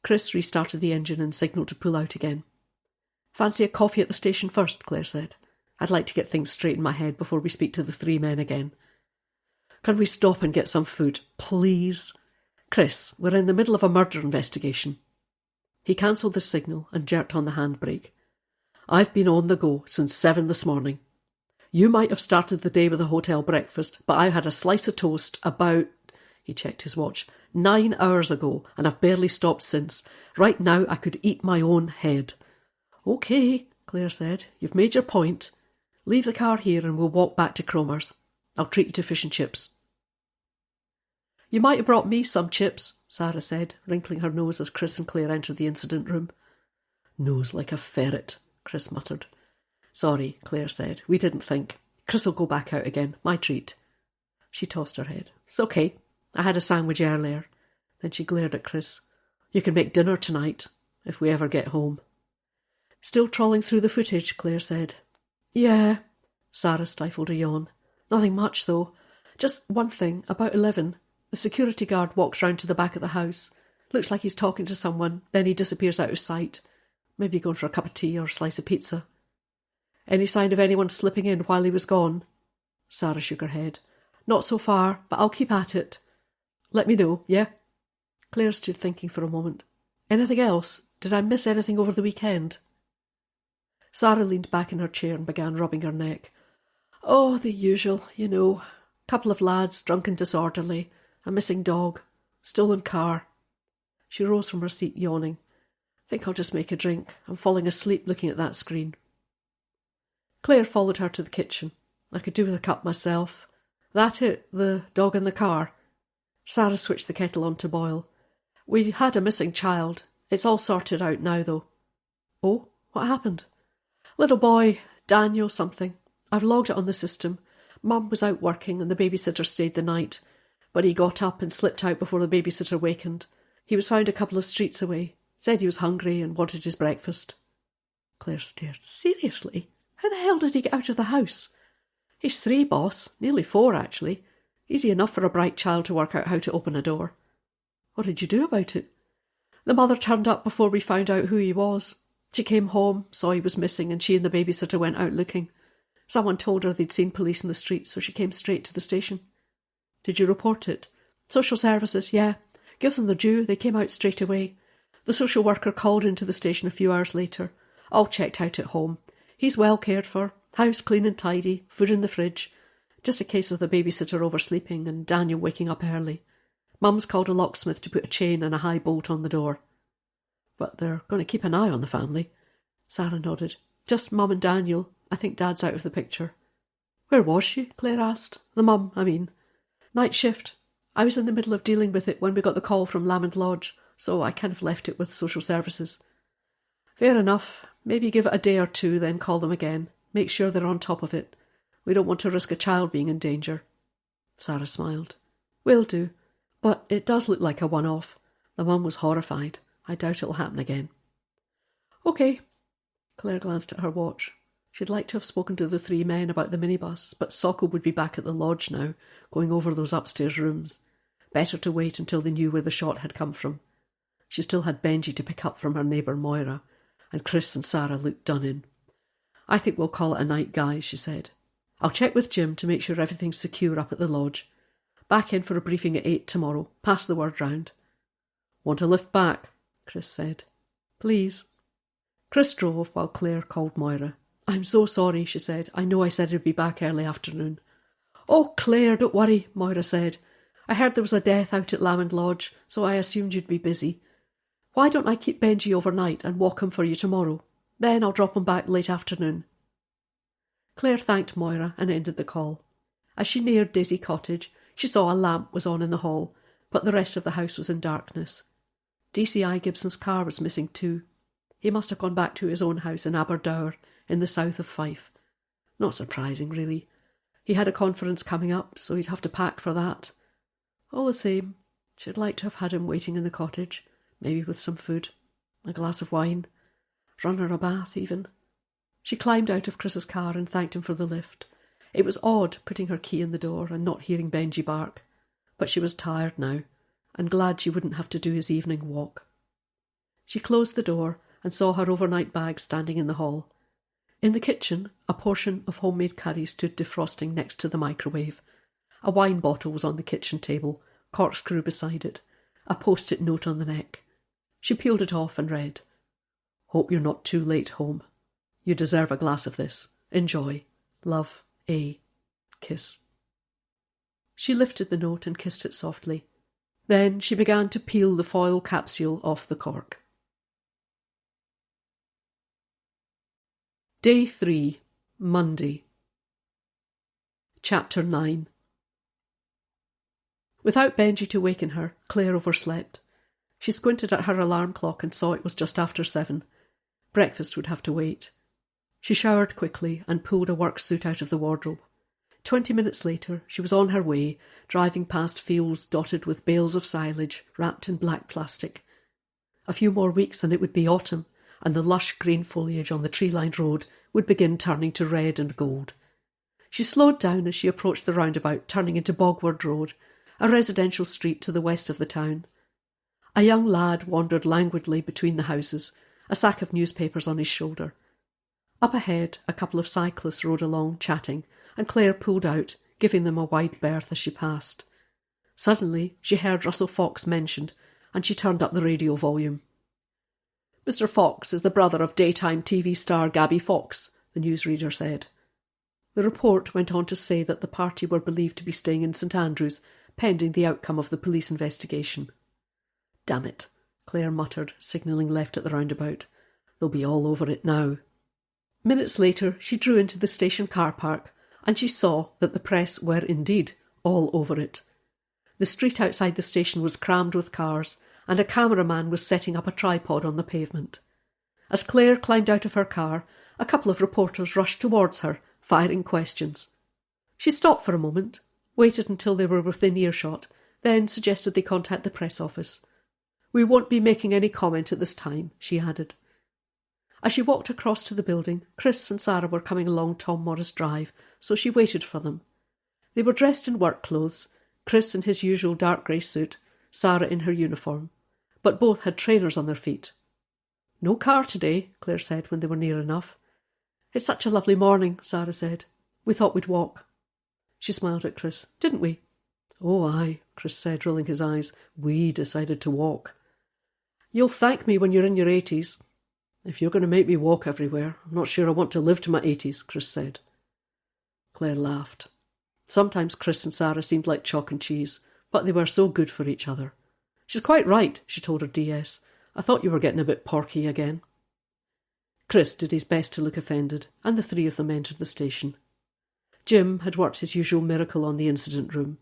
Chris restarted the engine and signalled to pull out again. Fancy a coffee at the station first, Claire said. I'd like to get things straight in my head before we speak to the three men again. Can we stop and get some food, please? Chris, we're in the middle of a murder investigation. He cancelled the signal and jerked on the handbrake. I've been on the go since 7 this morning. You might have started the day with a hotel breakfast, but I had a slice of toast about, he checked his watch, 9 hours ago, and I've barely stopped since. Right now I could eat my own head. OK, Claire said, you've made your point. Leave the car here and we'll walk back to Cromer's. I'll treat you to fish and chips. You might have brought me some chips, Sarah said, wrinkling her nose as Chris and Claire entered the incident room. Nose like a ferret, Chris muttered. Sorry, Claire said. We didn't think. Chris will go back out again. My treat. She tossed her head. It's OK. I had a sandwich earlier. Then she glared at Chris. You can make dinner tonight, if we ever get home. Still trawling through the footage, Claire said. Yeah. Sarah stifled a yawn. Nothing much, though. Just one thing. About 11. The security guard walks round to the back of the house. Looks like he's talking to someone, then he disappears out of sight. Maybe going for a cup of tea or a slice of pizza. Any sign of anyone slipping in while he was gone? Sarah shook her head. Not so far, but I'll keep at it. Let me know, yeah? Claire stood thinking for a moment. Anything else? Did I miss anything over the weekend? Sarah leaned back in her chair and began rubbing her neck. Oh, the usual, you know. Couple of lads, drunk and disorderly. A missing dog. Stolen car. She rose from her seat, yawning. Think I'll just make a drink. I'm falling asleep looking at that screen. Claire followed her to the kitchen. I could do with a cup myself. That it, the dog in the car? Sarah switched the kettle on to boil. We had a missing child. It's all sorted out now, though. Oh, what happened? Little boy, Daniel something. I've logged it on the system. Mum was out working and the babysitter stayed the night. But he got up and slipped out before the babysitter wakened. He was found a couple of streets away. Said he was hungry and wanted his breakfast. Claire stared. Seriously? How the hell did he get out of the house? He's 3, boss. Nearly 4, actually. Easy enough for a bright child to work out how to open a door. What did you do about it? The mother turned up before we found out who he was. She came home, saw he was missing, and she and the babysitter went out looking. Someone told her they'd seen police in the street, so she came straight to the station. Did you report it? Social services, yeah. Give them their due, they came out straight away. The social worker called into the station a few hours later. All checked out at home. He's well cared for. House clean and tidy, food in the fridge. Just a case of the babysitter oversleeping and Daniel waking up early. Mum's called a locksmith to put a chain and a high bolt on the door. But they're going to keep an eye on the family. Sarah nodded. Just Mum and Daniel. I think Dad's out of the picture. Where was she? Claire asked. The mum, I mean. Night shift. I was in the middle of dealing with it when we got the call from Lamond Lodge, so I kind of left it with social services. Fair enough. Maybe give it a day or two, then call them again. Make sure they're on top of it. We don't want to risk a child being in danger. Sarah smiled. Will do. But it does look like a one-off. The mum was horrified. I doubt it'll happen again. OK. Claire glanced at her watch. She'd like to have spoken to the 3 men about the minibus, but Socko would be back at the lodge now, going over those upstairs rooms. Better to wait until they knew where the shot had come from. She still had Benji to pick up from her neighbour Moira, and Chris and Sarah looked done in. "I think we'll call it a night, guys," she said. "I'll check with Jim to make sure everything's secure up at the lodge. Back in for a briefing at 8 tomorrow. Pass the word round." "Want a lift back?" Chris said. "Please." Chris drove while Claire called Moira. "I'm so sorry," she said. "I know I said I'd be back early afternoon." "Oh, Claire, don't worry," Moira said. "I heard there was a death out at Lamond Lodge, so I assumed you'd be busy. Why don't I keep Benji overnight and walk him for you tomorrow? Then I'll drop him back late afternoon." Claire thanked Moira and ended the call. As she neared Daisy Cottage, she saw a lamp was on in the hall, but the rest of the house was in darkness. DCI Gibson's car was missing too. He must have gone back to his own house in Aberdour, in the south of Fife. Not surprising, really. He had a conference coming up, so he'd have to pack for that. All the same, she'd like to have had him waiting in the cottage, maybe with some food, a glass of wine, run her a bath even. She climbed out of Chris's car and thanked him for the lift. It was odd putting her key in the door and not hearing Benji bark, but she was tired now, and glad she wouldn't have to do his evening walk. She closed the door and saw her overnight bag standing in the hall. In the kitchen, a portion of homemade curry stood defrosting next to the microwave. A wine bottle was on the kitchen table, corkscrew beside it, a post-it note on the neck. She peeled it off and read, "Hope you're not too late home. You deserve a glass of this. Enjoy. Love, A. Kiss." She lifted the note and kissed it softly. Then she began to peel the foil capsule off the cork. Day 3, Monday. Chapter 9. Without Benji to waken her, Claire overslept. She squinted at her alarm clock and saw it was just after 7. Breakfast would have to wait. She showered quickly and pulled a work suit out of the wardrobe. 20 minutes later, she was on her way, driving past fields dotted with bales of silage wrapped in black plastic. A few more weeks and it would be autumn, and the lush green foliage on the tree-lined road would begin turning to red and gold. She slowed down as she approached the roundabout, turning into Bogward Road, a residential street to the west of the town. A young lad wandered languidly between the houses, a sack of newspapers on his shoulder. Up ahead, a couple of cyclists rode along, chatting, and Claire pulled out, giving them a wide berth as she passed. Suddenly, she heard Russell Fox mentioned, and she turned up the radio volume. "Mr. Fox is the brother of daytime TV star Gabby Fox," the newsreader said. The report went on to say that the party were believed to be staying in St Andrews, pending the outcome of the police investigation. "Damn it," Claire muttered, signalling left at the roundabout. "They'll be all over it now." Minutes later, she drew into the station car park, and she saw that the press were indeed all over it. The street outside the station was crammed with cars, and a cameraman was setting up a tripod on the pavement. As Claire climbed out of her car, a couple of reporters rushed towards her, firing questions. She stopped for a moment, waited until they were within earshot, then suggested they contact the press office. "We won't be making any comment at this time," she added. As she walked across to the building, Chris and Sarah were coming along Tom Morris Drive, so she waited for them. They were dressed in work clothes, Chris in his usual dark grey suit, Sarah in her uniform, but both had trainers on their feet. "No car today," Claire said when they were near enough. "It's such a lovely morning," Sarah said. "We thought we'd walk." She smiled at Chris. "Didn't we?" "Oh, aye," Chris said, rolling his eyes. "We decided to walk." "You'll thank me when you're in your 80s. "If you're going to make me walk everywhere, I'm not sure I want to live to my 80s, Chris said. Claire laughed. Sometimes Chris and Sarah seemed like chalk and cheese, but they were so good for each other. "She's quite right," she told her DS. "I thought you were getting a bit porky again." Chris did his best to look offended, and the three of them entered the station. Jim had worked his usual miracle on the incident room.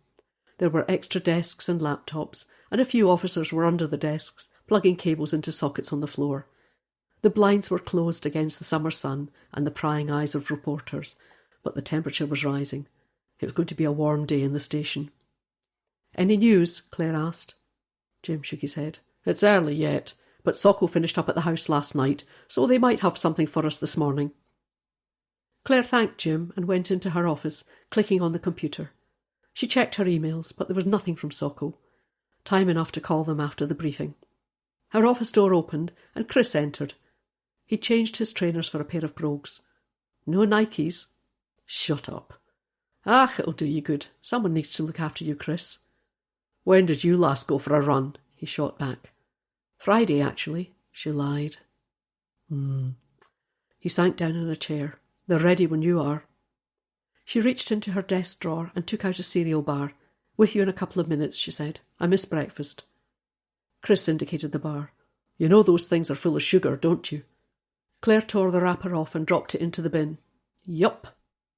There were extra desks and laptops, and a few officers were under the desks, plugging cables into sockets on the floor. The blinds were closed against the summer sun and the prying eyes of reporters, but the temperature was rising. It was going to be a warm day in the station. "Any news?" Claire asked. Jim shook his head. "It's early yet, but Sokol finished up at the house last night, so they might have something for us this morning." Claire thanked Jim and went into her office, clicking on the computer. She checked her emails, but there was nothing from Sokol. Time enough to call them after the briefing. Her office door opened, and Chris entered. He changed his trainers for a pair of brogues. No Nikes? Shut up. Ah, it'll do you good. Someone needs to look after you, Chris. When did you last go for a run? He shot back. Friday, actually, she lied. He sank down in a chair. They're ready when you are. She reached into her desk drawer and took out a cereal bar. With you in a couple of minutes, she said. I miss breakfast. Chris indicated the bar. You know those things are full of sugar, don't you? Claire tore the wrapper off and dropped it into the bin. Yup.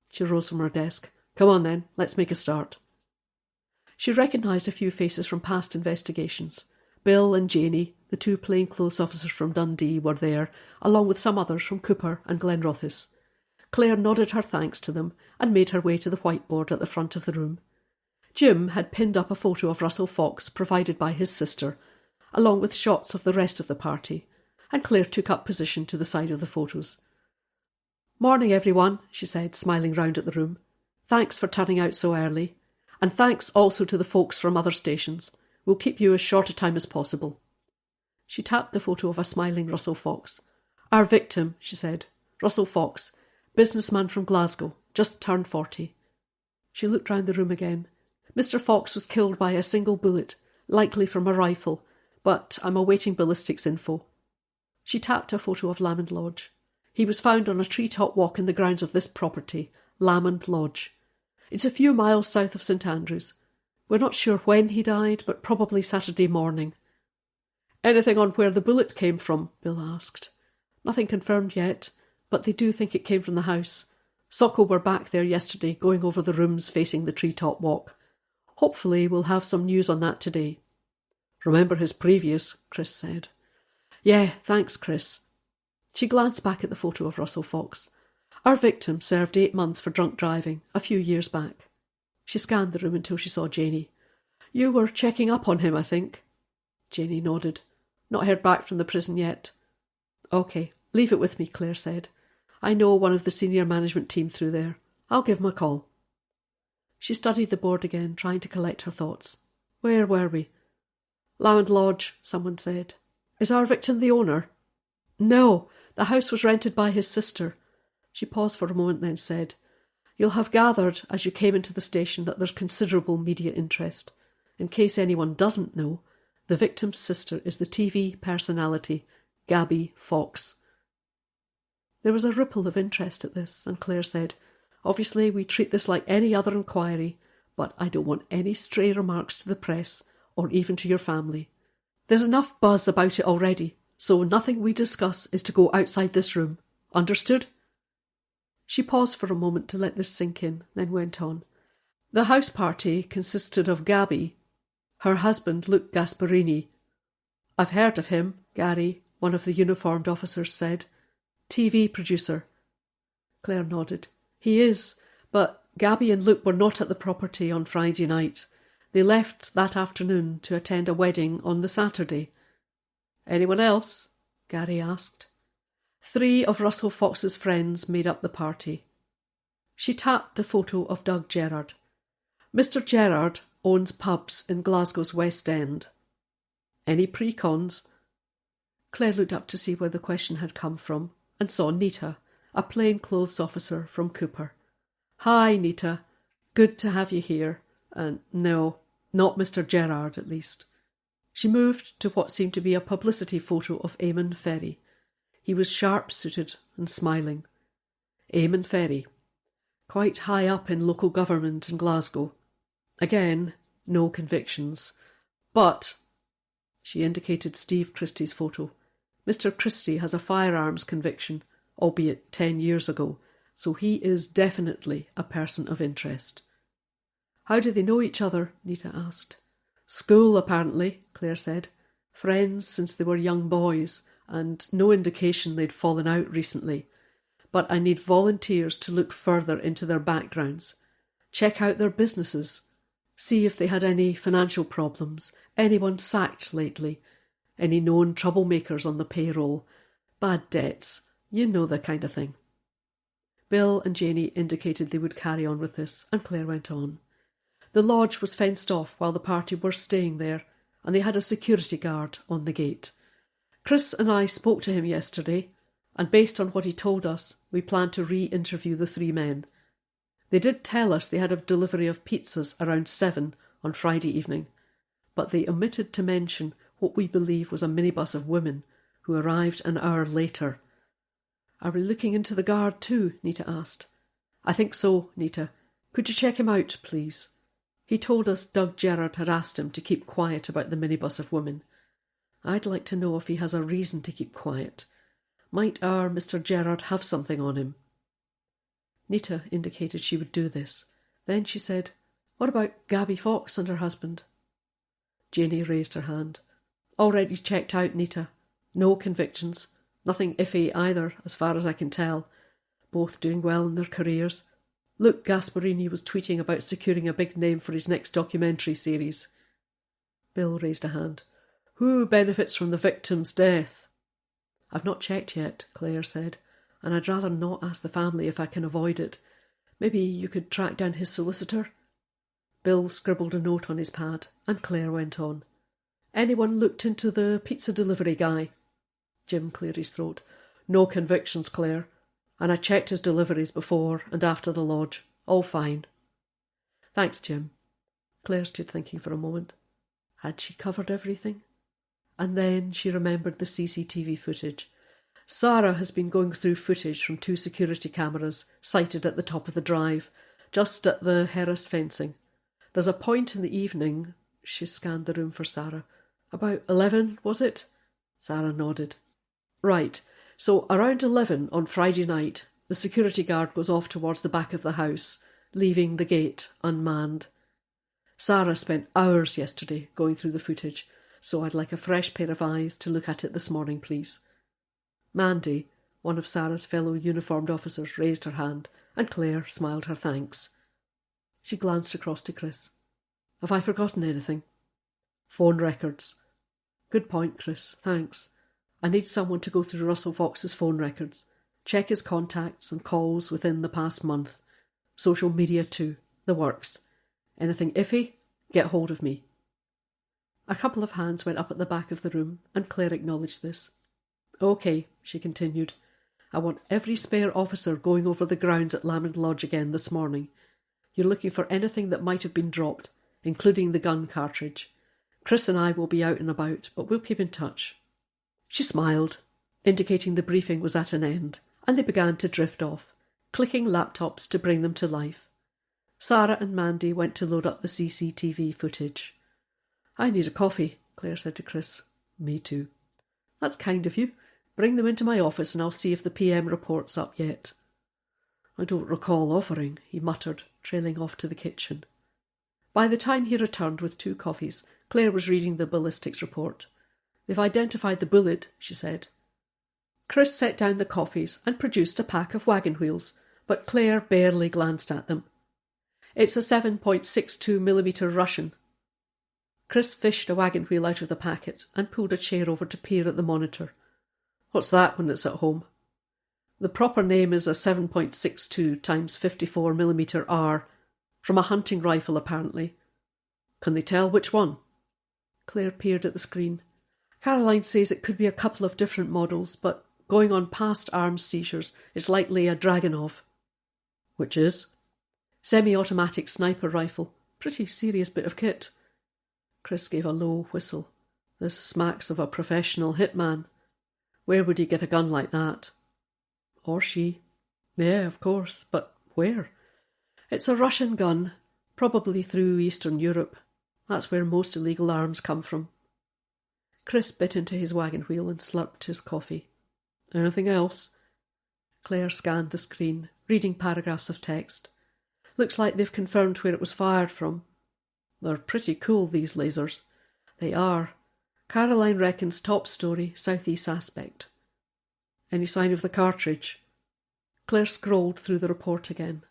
She rose from her desk. Come on then, let's make a start. She recognised a few faces from past investigations. Bill and Janie, the two plainclothes officers from Dundee, were there, along with some others from Cooper and Glenrothes. Claire nodded her thanks to them and made her way to the whiteboard at the front of the room. Jim had pinned up a photo of Russell Fox provided by his sister, along with shots of the rest of the party, and Claire took up position to the side of the photos. Morning, everyone, she said, smiling round at the room. Thanks for turning out so early, and thanks also to the folks from other stations. We'll keep you as short a time as possible. She tapped the photo of a smiling Russell Fox. Our victim, she said, Russell Fox, businessman from Glasgow, just turned 40. She looked round the room again. Mr. Fox was killed by a single bullet, likely from a rifle, but I'm awaiting ballistics info. She tapped a photo of Lamond Lodge. He was found on a treetop walk in the grounds of this property, Lamond Lodge. It's a few miles south of St. Andrews. We're not sure when he died, but probably Saturday morning. Anything on where the bullet came from? Bill asked. Nothing confirmed yet, but they do think it came from the house. Socko were back there yesterday, going over the rooms facing the treetop walk. Hopefully we'll have some news on that today. Remember his previous, Chris said. Yeah, thanks, Chris. She glanced back at the photo of Russell Fox. Our victim served 8 months for drunk driving, a few years back. She scanned the room until she saw Janie. You were checking up on him, I think. Janie nodded. Not heard back from the prison yet. OK, leave it with me, Claire said. I know one of the senior management team through there. I'll give him a call. She studied the board again, trying to collect her thoughts. Where were we? Lamond Lodge, someone said. Is our victim the owner? No, the house was rented by his sister. She paused for a moment, then said, You'll have gathered, as you came into the station, that there's considerable media interest. In case anyone doesn't know, the victim's sister is the TV personality, Gabby Fox. There was a ripple of interest at this, and Claire said, Obviously, we treat this like any other inquiry, but I don't want any stray remarks to the press, or even to your family. There's enough buzz about it already, so nothing we discuss is to go outside this room. Understood? She paused for a moment to let this sink in, then went on. The house party consisted of Gabby, her husband Luke Gasparini. I've heard of him, Gary, one of the uniformed officers said. TV producer. Claire nodded. He is, but Gabby and Luke were not at the property on Friday night. They left that afternoon to attend a wedding on the Saturday. Anyone else? Gary asked. 3 of Russell Fox's friends made up the party. She tapped the photo of Doug Gerrard. Mr. Gerrard owns pubs in Glasgow's West End. Any pre-cons? Claire looked up to see where the question had come from and saw Nita, a plainclothes officer from Cooper. Hi, Nita. Good to have you here. And no, not Mr. Gerrard, at least. She moved to what seemed to be a publicity photo of Eamon Ferry. He was sharp-suited and smiling. Eamon Ferry, quite high up in local government in Glasgow. Again, no convictions. But, she indicated Steve Christie's photo, Mr. Christie has a firearms conviction, albeit 10 years ago, so he is definitely a person of interest. How do they know each other? Nita asked. School, apparently, Claire said. Friends since they were young boys, and no indication they'd fallen out recently. But I need volunteers to look further into their backgrounds. Check out their businesses. See if they had any financial problems, anyone sacked lately, any known troublemakers on the payroll, bad debts, you know the kind of thing. Bill and Janie indicated they would carry on with this, and Claire went on. The lodge was fenced off while the party were staying there, and they had a security guard on the gate. Chris and I spoke to him yesterday. and based on what he told us, we plan to re-interview the 3 men. They did tell us they had a delivery of pizzas around 7 on Friday evening, but they omitted to mention what we believe was a minibus of women who arrived an hour later. Are we looking into the guard too? Nita asked. I think so, Nita. Could you check him out, please? He told us Doug Gerrard had asked him to keep quiet about the minibus of women. I'd like to know if he has a reason to keep quiet. Might our Mr. Gerrard have something on him? Nita indicated she would do this. Then she said, What about Gabby Fox and her husband? Janie raised her hand. Already checked out, Nita. No convictions. Nothing iffy either, as far as I can tell. Both doing well in their careers. Luke Gasparini was tweeting about securing a big name for his next documentary series. Bill raised a hand. Who benefits from the victim's death? I've not checked yet, Claire said, and I'd rather not ask the family if I can avoid it. Maybe you could track down his solicitor? Bill scribbled a note on his pad, and Claire went on. Anyone looked into the pizza delivery guy? Jim cleared his throat. No convictions, Claire. And I checked his deliveries before and after the lodge. All fine. Thanks, Jim. Claire stood thinking for a moment. Had she covered everything? And then she remembered the CCTV footage. Sarah has been going through footage from 2 security cameras sighted at the top of the drive, just at the Harris fencing. There's a point in the evening. She scanned the room for Sarah. About 11, was it? Sarah nodded. Right. So around 11 on Friday night, the security guard goes off towards the back of the house, leaving the gate unmanned. Sarah spent hours yesterday going through the footage, so I'd like a fresh pair of eyes to look at it this morning, please. Mandy, one of Sarah's fellow uniformed officers, raised her hand, and Claire smiled her thanks. She glanced across to Chris. Have I forgotten anything? Phone records. Good point, Chris, thanks. I need someone to go through Russell Fox's phone records, check his contacts and calls within the past month. Social media too, the works. Anything iffy? Get hold of me. A couple of hands went up at the back of the room, and Claire acknowledged this. OK, she continued. I want every spare officer going over the grounds at Lamond Lodge again this morning. You're looking for anything that might have been dropped, including the gun cartridge. Chris and I will be out and about, but we'll keep in touch. She smiled, indicating the briefing was at an end, and they began to drift off, clicking laptops to bring them to life. Sarah and Mandy went to load up the CCTV footage. I need a coffee, Claire said to Chris. Me too. That's kind of you. Bring them into my office and I'll see if the PM report's up yet. I don't recall offering, he muttered, trailing off to the kitchen. By the time he returned with 2 coffees, Claire was reading the ballistics report. They've identified the bullet, she said. Chris set down the coffees and produced a pack of wagon wheels, but Claire barely glanced at them. It's a 7.62mm Russian. Chris fished a wagon wheel out of the packet and pulled a chair over to peer at the monitor. What's that when it's at home? The proper name is a 7.62 times 54mm R, from a hunting rifle apparently. Can they tell which one? Claire peered at the screen. Caroline says it could be a couple of different models, but going on past arms seizures, it's likely a Dragunov. Which is? Semi-automatic sniper rifle. Pretty serious bit of kit. Chris gave a low whistle. This smacks of a professional hitman. Where would you get a gun like that? Or she. Yeah, of course, but where? It's a Russian gun, probably through Eastern Europe. That's where most illegal arms come from. Chris bit into his wagon wheel and slurped his coffee. Anything else? Claire scanned the screen, reading paragraphs of text. Looks like they've confirmed where it was fired from. They're pretty cool, these lasers. They are. Caroline reckons top story, southeast aspect. Any sign of the cartridge? Claire scrolled through the report again.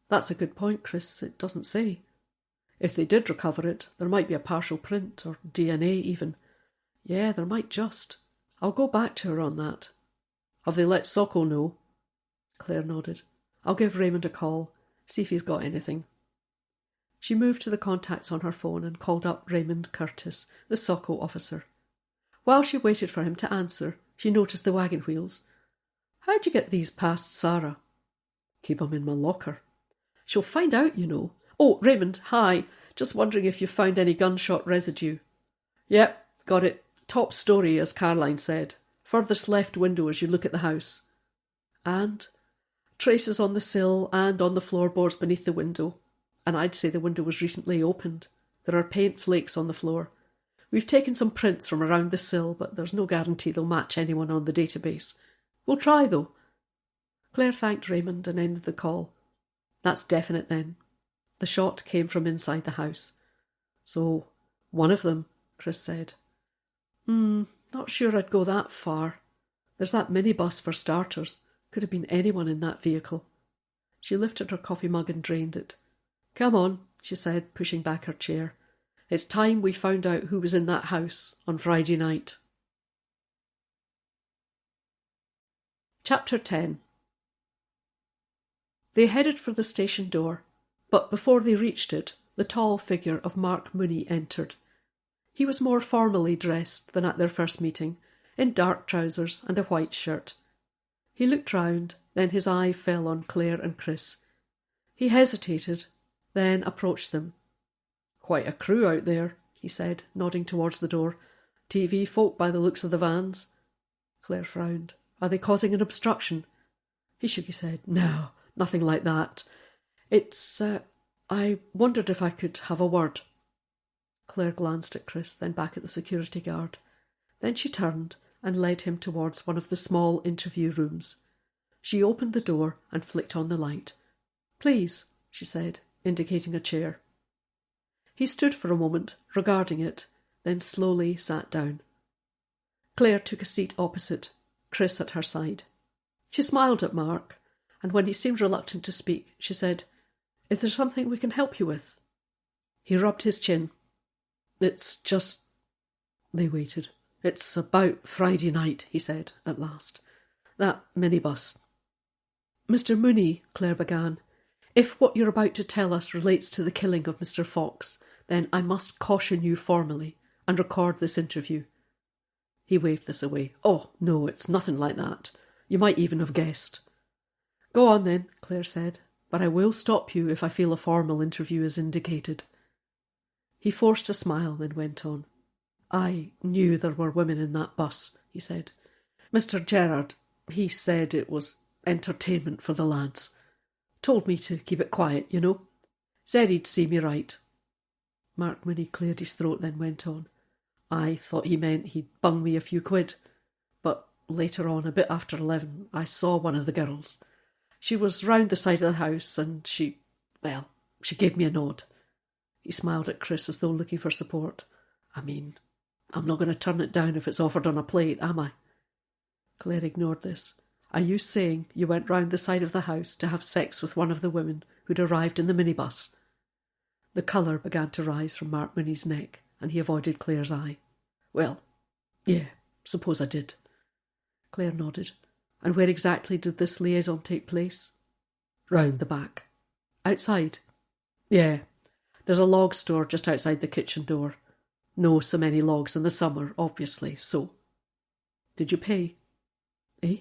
That's a good point, Chris. It doesn't say. If they did recover it, there might be a partial print, or DNA even. Yeah, there might just. I'll go back to her on that. Have they let Sokol know? Claire nodded. I'll give Raymond a call, see if he's got anything. She moved to the contacts on her phone and called up Raymond Curtis, the Sokol officer. While she waited for him to answer, she noticed the wagon wheels. How'd you get these past Sarah? Keep 'em in my locker. She'll find out, you know. Oh, Raymond, hi. Just wondering if you found any gunshot residue. Yep, got it. Top story, as Caroline said. Furthest left window as you look at the house. And? Traces on the sill and on the floorboards beneath the window. And I'd say the window was recently opened. There are paint flakes on the floor. We've taken some prints from around the sill, but there's no guarantee they'll match anyone on the database. We'll try, though. Claire thanked Raymond and ended the call. That's definite, then. The shot came from inside the house. So, one of them, Chris said. Not sure I'd go that far. There's that minibus for starters. Could have been anyone in that vehicle. She lifted her coffee mug and drained it. Come on, she said, pushing back her chair. It's time we found out who was in that house on Friday night. Chapter 10. They headed for the station door, but before they reached it, the tall figure of Mark Mooney entered. He was more formally dressed than at their first meeting, in dark trousers and a white shirt. He looked round, then his eye fell on Claire and Chris. He hesitated, then approached them. Quite a crew out there, he said, nodding towards the door. TV folk by the looks of the vans. Claire frowned. Are they causing an obstruction? He shook his head. No, nothing like that. It's, I wondered if I could have a word. Claire glanced at Chris, then back at the security guard. Then she turned and led him towards one of the small interview rooms. She opened the door and flicked on the light. Please, she said, indicating a chair. He stood for a moment, regarding it, then slowly sat down. Claire took a seat opposite, Chris at her side. She smiled at Mark, and when he seemed reluctant to speak, she said, Is there something we can help you with? He rubbed his chin. It's just... They waited. It's about Friday night, he said, at last. That minibus. Mr. Mooney, Claire began, if what you're about to tell us relates to the killing of Mr. Fox, then I must caution you formally and record this interview. He waved this away. Oh, no, it's nothing like that. You might even have guessed. Go on then, Claire said, but I will stop you if I feel a formal interview is indicated. He forced a smile, then went on. I knew there were women in that bus, he said. Mr. Gerard, he said it was entertainment for the lads. Told me to keep it quiet, you know. Said he'd see me right. Mark Mooney cleared his throat, then went on. I thought he meant he'd bung me a few quid. But later on, a bit after 11, I saw one of the girls. She was round the side of the house and she gave me a nod. He smiled at Chris as though looking for support. I mean, I'm not going to turn it down if it's offered on a plate, am I? Claire ignored this. Are you saying you went round the side of the house to have sex with one of the women who'd arrived in the minibus? The colour began to rise from Mark Mooney's neck, and he avoided Claire's eye. Well, yeah, suppose I did. Claire nodded. And where exactly did this liaison take place? Round the back. Outside? Yeah. There's a log store just outside the kitchen door. No so many logs in the summer, obviously, so. Did you pay? Eh?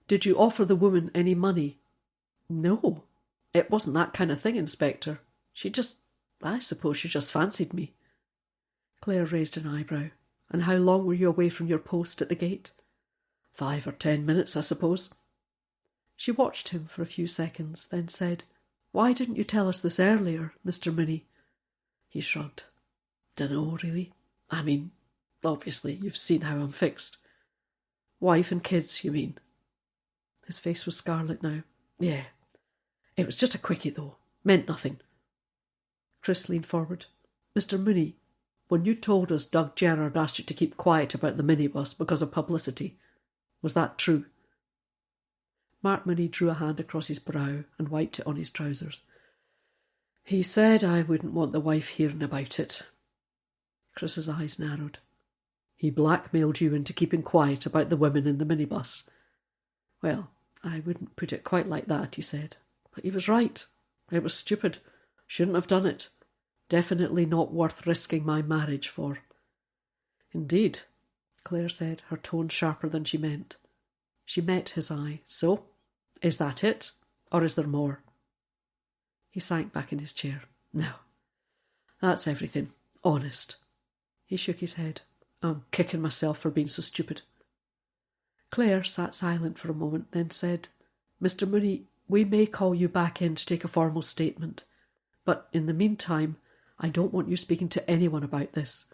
Did you offer the woman any money? No. It wasn't that kind of thing, Inspector. I suppose she just fancied me. Claire raised an eyebrow. And how long were you away from your post at the gate? 5 or 10 minutes, I suppose. She watched him for a few seconds, then said, Why didn't you tell us this earlier, Mr. Mooney? He shrugged. Dunno, really. I mean, obviously, you've seen how I'm fixed. Wife and kids, you mean? His face was scarlet now. Yeah. It was just a quickie, though. Meant nothing. Chris leaned forward. Mr. Mooney, when you told us Doug Gerard asked you to keep quiet about the minibus because of publicity, was that true? Mark Mooney drew a hand across his brow and wiped it on his trousers. He said I wouldn't want the wife hearing about it. Chris's eyes narrowed. He blackmailed you into keeping quiet about the women in the minibus. Well, I wouldn't put it quite like that, he said. But he was right. It was stupid. Shouldn't have done it. Definitely not worth risking my marriage for. Indeed, Claire said, her tone sharper than she meant. She met his eye. So, is that it? Or is there more? He sank back in his chair. No, that's everything. Honest. He shook his head. I'm kicking myself for being so stupid. Clare sat silent for a moment, then said, Mr. Mooney, we may call you back in to take a formal statement, but in the meantime, I don't want you speaking to anyone about this,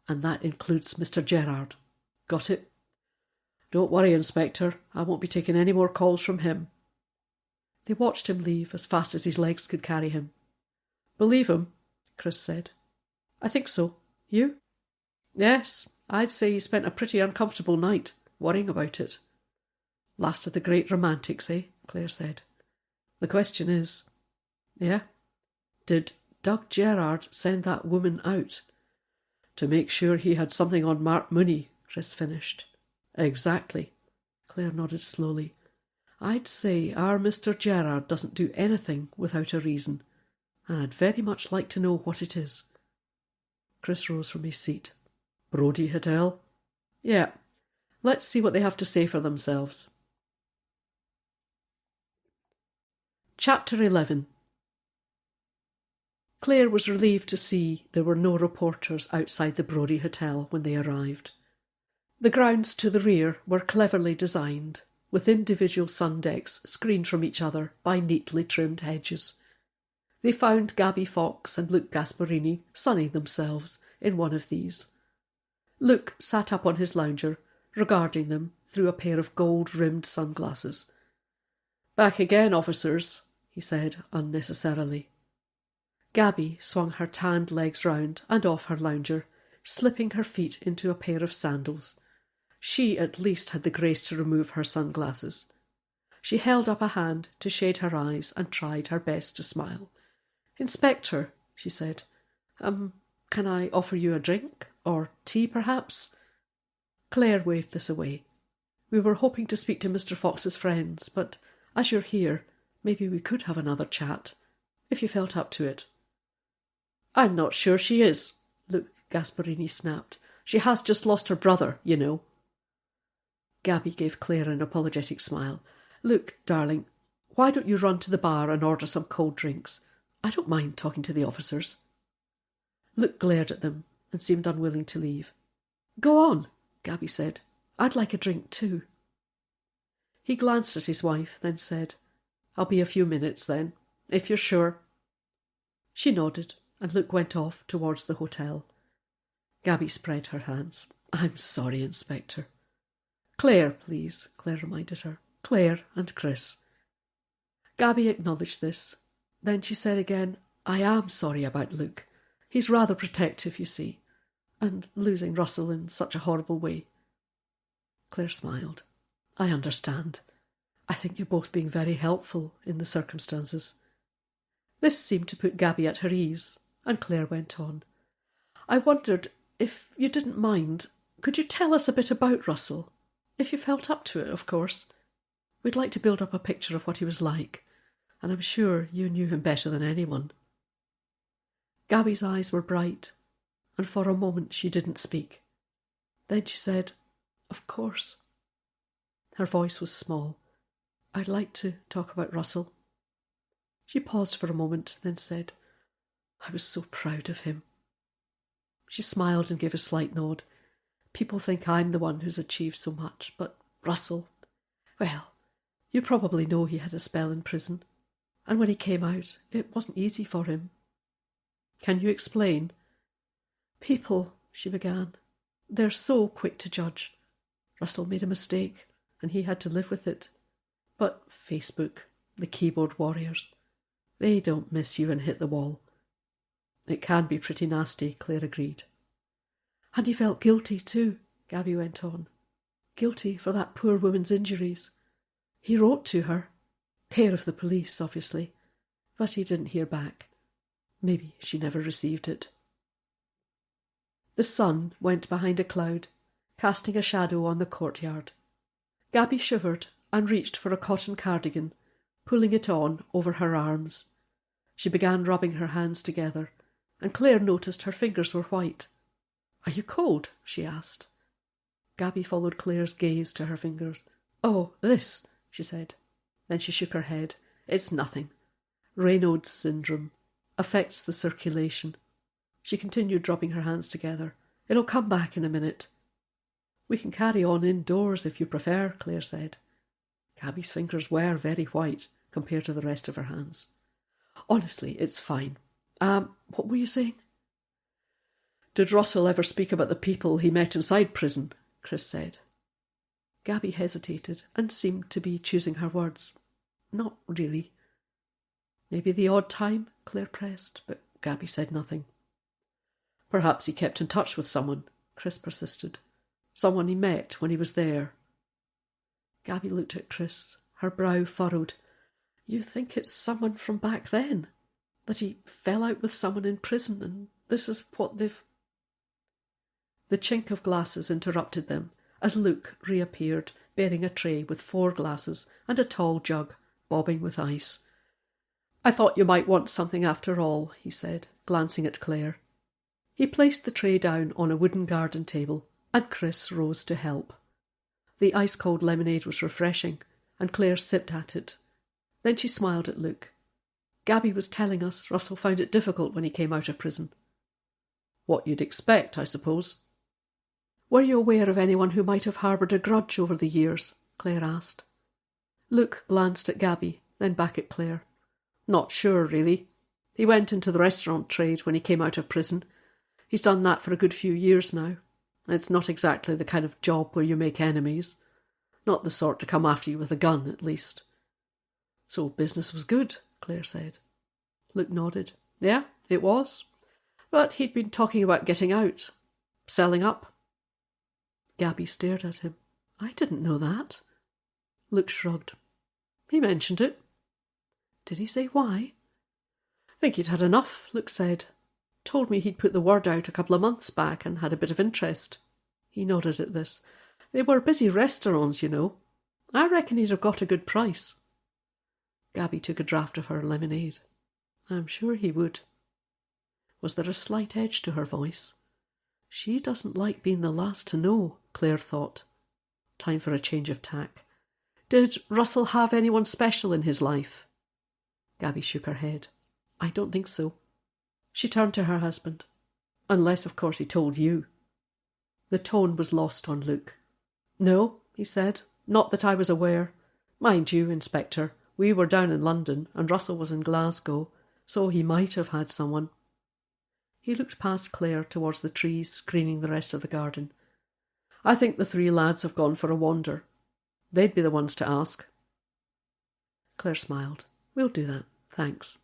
and that includes Mr. Gerard. Got it? Don't worry, Inspector. I won't be taking any more calls from him. They watched him leave as fast as his legs could carry him. Believe him, Chris said. I think so. You? Yes, I'd say he spent a pretty uncomfortable night, worrying about it. Last of the great romantics, eh? Clare said. The question is... Yeah? Did Doug Gerard send that woman out? To make sure he had something on Mark Mooney, Chris finished. Exactly. Clare nodded slowly. I'd say our Mr. Gerard doesn't do anything without a reason, and I'd very much like to know what it is. Chris rose from his seat. Brody Hotel? Yeah. Let's see what they have to say for themselves. Chapter 11. Clare was relieved to see there were no reporters outside the Brody Hotel when they arrived. The grounds to the rear were cleverly designed, with individual sun decks screened from each other by neatly trimmed hedges. They found Gabby Fox and Luke Gasparini sunning themselves in one of these. Luke sat up on his lounger, regarding them through a pair of gold-rimmed sunglasses. Back again, officers, he said unnecessarily. Gabby swung her tanned legs round and off her lounger, slipping her feet into a pair of sandals. She at least had the grace to remove her sunglasses. She held up a hand to shade her eyes and tried her best to smile. Inspector, she said, can I offer you a drink? Or tea, perhaps? Clare waved this away. We were hoping to speak to Mr. Fox's friends, but as you're here, maybe we could have another chat, if you felt up to it. I'm not sure she is, Luke Gasparini snapped. She has just lost her brother, you know. Gabby gave Clare an apologetic smile. Look, darling, why don't you run to the bar and order some cold drinks? I don't mind talking to the officers. Luke glared at them and seemed unwilling to leave. Go on, Gabby said. I'd like a drink too. He glanced at his wife, then said, I'll be a few minutes then, if you're sure. She nodded, and Luke went off towards the hotel. Gabby spread her hands. I'm sorry, Inspector. Clare, please, Clare reminded her. Clare and Chris. Gabby acknowledged this. Then she said again, I am sorry about Luke. He's rather protective, you see, and losing Russell in such a horrible way. Clare smiled. I understand. I think you're both being very helpful in the circumstances. This seemed to put Gabby at her ease, and Clare went on. I wondered, if you didn't mind, could you tell us a bit about Russell? If you felt up to it, of course. We'd like to build up a picture of what he was like, and I'm sure you knew him better than anyone. Gabby's eyes were bright, and for a moment she didn't speak. Then she said, Of course. Her voice was small. I'd like to talk about Russell. She paused for a moment, then said, I was so proud of him. She smiled and gave a slight nod. People think I'm the one who's achieved so much, but Russell, well, you probably know he had a spell in prison, and when he came out, it wasn't easy for him. Can you explain? People, she began, they're so quick to judge. Russell made a mistake, and he had to live with it. But Facebook, the keyboard warriors, they don't miss you and hit the wall. It can be pretty nasty, Clare agreed. And he felt guilty too, Gabby went on. Guilty for that poor woman's injuries. He wrote to her. Care of the police, obviously. But he didn't hear back. Maybe she never received it. The sun went behind a cloud, casting a shadow on the courtyard. Gabby shivered and reached for a cotton cardigan, pulling it on over her arms. She began rubbing her hands together, and Clare noticed her fingers were white. Are you cold? She asked. Gabby followed Clare's gaze to her fingers. "Oh, this," she said. Then she shook her head. "It's nothing. Raynaud's syndrome. Affects the circulation." She continued rubbing her hands together. "It'll come back in a minute." "We can carry on indoors if you prefer," Clare said. Gabby's fingers were very white compared to the rest of her hands. "Honestly, it's fine. What were you saying?" "Did Russell ever speak about the people he met inside prison?" Chris said. Gabby hesitated and seemed to be choosing her words. "Not really." "Maybe the odd time," Clare pressed, but Gabby said nothing. "Perhaps he kept in touch with someone," Chris persisted. "Someone he met when he was there." Gabby looked at Chris, her brow furrowed. "You think it's someone from back then? That he fell out with someone in prison and this is what they've—" The chink of glasses interrupted them as Luke reappeared, bearing a tray with 4 glasses and a tall jug, bobbing with ice. "I thought you might want something after all," he said, glancing at Clare. He placed the tray down on a wooden garden table, and Chris rose to help. The ice-cold lemonade was refreshing, and Clare sipped at it. Then she smiled at Luke. "Gabby was telling us Russell found it difficult when he came out of prison." "What you'd expect, I suppose." "Were you aware of anyone who might have harboured a grudge over the years?" Clare asked. Luke glanced at Gabby, then back at Clare. "Not sure, really. He went into the restaurant trade when he came out of prison. He's done that for a good few years now. It's not exactly the kind of job where you make enemies. Not the sort to come after you with a gun, at least." "So business was good," Clare said. Luke nodded. "Yeah, it was. But he'd been talking about getting out. Selling up." Gabby stared at him. "I didn't know that." Luke shrugged. "He mentioned it." "Did he say why?" "Think he'd had enough," Luke said. "Told me he'd put the word out a couple of months back and had a bit of interest." He nodded at this. "They were busy restaurants, you know. I reckon he'd have got a good price." Gabby took a draught of her lemonade. "I'm sure he would." Was there a slight edge to her voice? She doesn't like being the last to know, Clare thought. Time for a change of tack. "Did Russell have anyone special in his life?" Gabby shook her head. "I don't think so." She turned to her husband. "Unless, of course, he told you." The tone was lost on Luke. "No," he said, "not that I was aware. Mind you, Inspector, we were down in London and Russell was in Glasgow, so he might have had someone." He looked past Clare towards the trees screening the rest of the garden. "I think the 3 lads have gone for a wander. They'd be the ones to ask." Clare smiled. "We'll do that, thanks."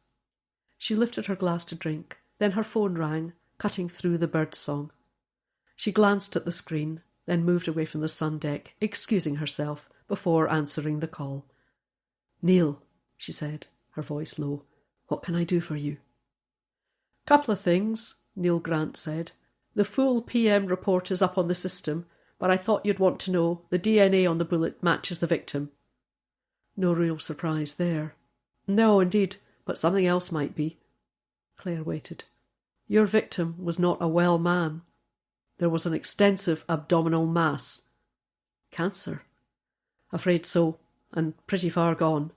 She lifted her glass to drink, then her phone rang, cutting through the bird's song. She glanced at the screen, then moved away from the sun deck, excusing herself before answering the call. "Neil," she said, her voice low, "what can I do for you?" "Couple of things," Neil Grant said. "The full PM report is up on the system, but I thought you'd want to know the DNA on the bullet matches the victim." No real surprise there. "No, indeed, but something else might be." Clare waited. "Your victim was not a well man. There was an extensive abdominal mass." "Cancer?" "Afraid so, and pretty far gone."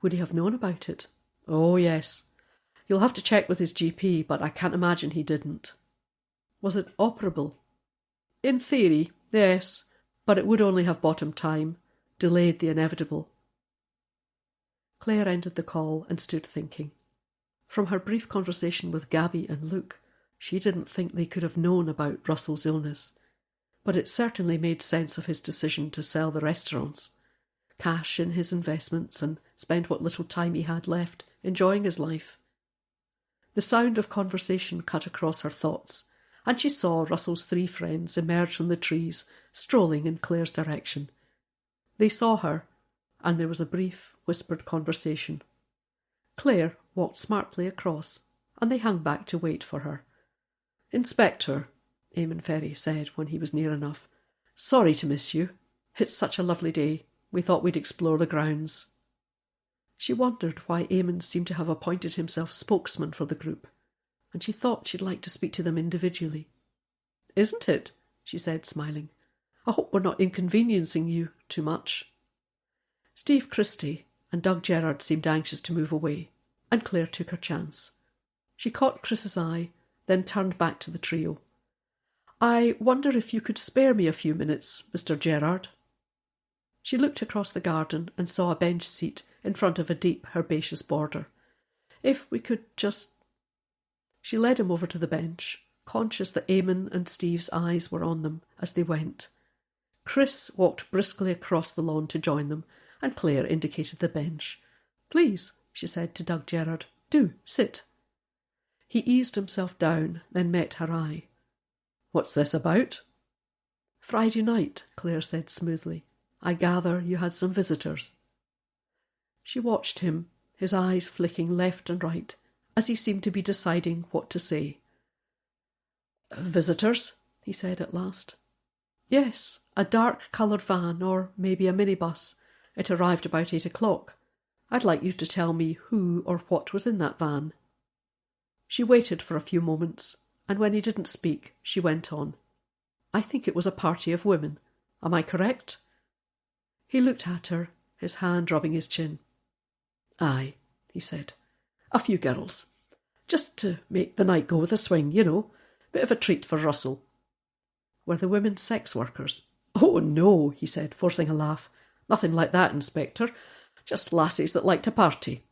"Would he have known about it?" "Oh, yes. You'll have to check with his GP, but I can't imagine he didn't." "Was it operable?" "In theory, yes, but it would only have bought him time, delayed the inevitable." Clare ended the call and stood thinking. From her brief conversation with Gabby and Luke, she didn't think they could have known about Russell's illness, but it certainly made sense of his decision to sell the restaurants, cash in his investments and spend what little time he had left enjoying his life. The sound of conversation cut across her thoughts, and she saw Russell's 3 friends emerge from the trees, strolling in Clare's direction. They saw her, and there was a brief, whispered conversation. Clare walked smartly across, and they hung back to wait for her. "Inspector," Eamon Ferry said when he was near enough, "sorry to miss you. It's such a lovely day. We thought we'd explore the grounds." She wondered why Eamon seemed to have appointed himself spokesman for the group, and she thought she'd like to speak to them individually. "Isn't it?" she said, smiling. I hope we're not inconveniencing you too much. Steve Christie and Doug Gerrard seemed anxious to move away, and Clare took her chance. She caught Chris's eye, then turned back to the trio. I wonder if you could spare me a few minutes, Mr. Gerrard. She looked across the garden and saw a bench seat in front of a deep herbaceous border. If we could just... She led him over to the bench, conscious that Eamon and Steve's eyes were on them as they went. Chris walked briskly across the lawn to join them, and Clare indicated the bench. Please, she said to Doug Gerrard, do sit. He eased himself down, then met her eye. What's this about? Friday night, Clare said smoothly. I gather you had some visitors. She watched him, his eyes flicking left and right, as he seemed to be deciding what to say. Visitors, he said at last. Yes, a dark-coloured van, or maybe a minibus. It arrived about 8 o'clock. I'd like you to tell me who or what was in that van. She waited for a few moments, and when he didn't speak, she went on. I think it was a party of women. Am I correct? He looked at her, his hand rubbing his chin. Aye, he said. A few girls. Just to make the night go with a swing, you know. Bit of a treat for Russell. Were the women sex workers? Oh, no, he said, forcing a laugh. Nothing like that, Inspector. Just lassies that like to party.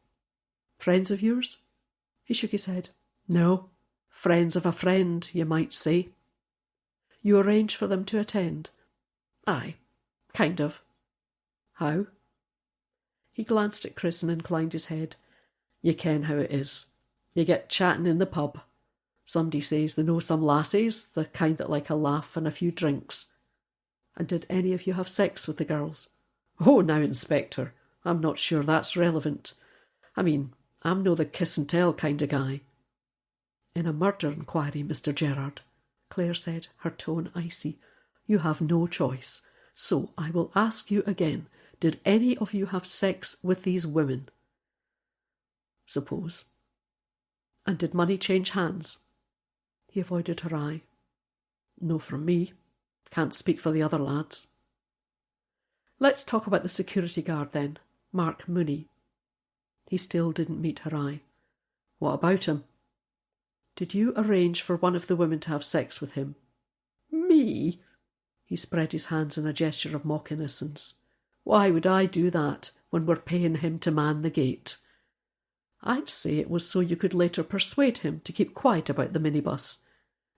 Friends of yours? He shook his head. No. Friends of a friend, you might say. You arranged for them to attend? Aye, kind of. How? He glanced at Chris and inclined his head. You ken how it is. You get chatting in the pub. Somebody says they know some lassies, the kind that like a laugh and a few drinks. And did any of you have sex with the girls? Oh, now, Inspector, I'm not sure that's relevant. I mean, I'm no the kiss-and-tell kind of guy. In a murder inquiry, Mr. Gerrard, Clare said, her tone icy, you have no choice. So I will ask you again, did any of you have sex with these women? Suppose. And did money change hands? He avoided her eye. No from me. Can't speak for the other lads. Let's talk about the security guard then, Mark Mooney. He still didn't meet her eye. What about him? Did you arrange for one of the women to have sex with him? Me? He spread his hands in a gesture of mock innocence. Why would I do that when we're paying him to man the gate? I'd say it was so you could later persuade him to keep quiet about the minibus.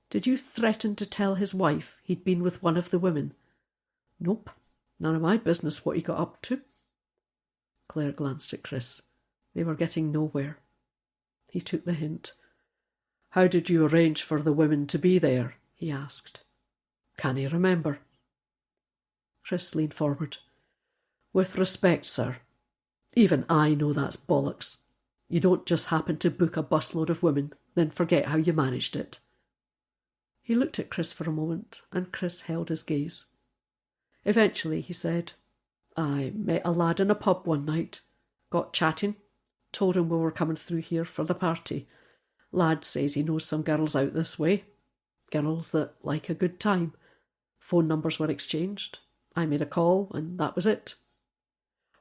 Did you threaten to tell his wife he'd been with one of the women? Nope. None of my business what he got up to. Clare glanced at Chris. They were getting nowhere. He took the hint. How did you arrange for the women to be there? He asked. Can he remember? Chris leaned forward. With respect, sir, even I know that's bollocks. You don't just happen to book a busload of women, then forget how you managed it. He looked at Chris for a moment, and Chris held his gaze. Eventually he said, I met a lad in a pub one night, got chatting, told him we were coming through here for the party. Lad says he knows some girls out this way, girls that like a good time. Phone numbers were exchanged. I made a call, and that was it.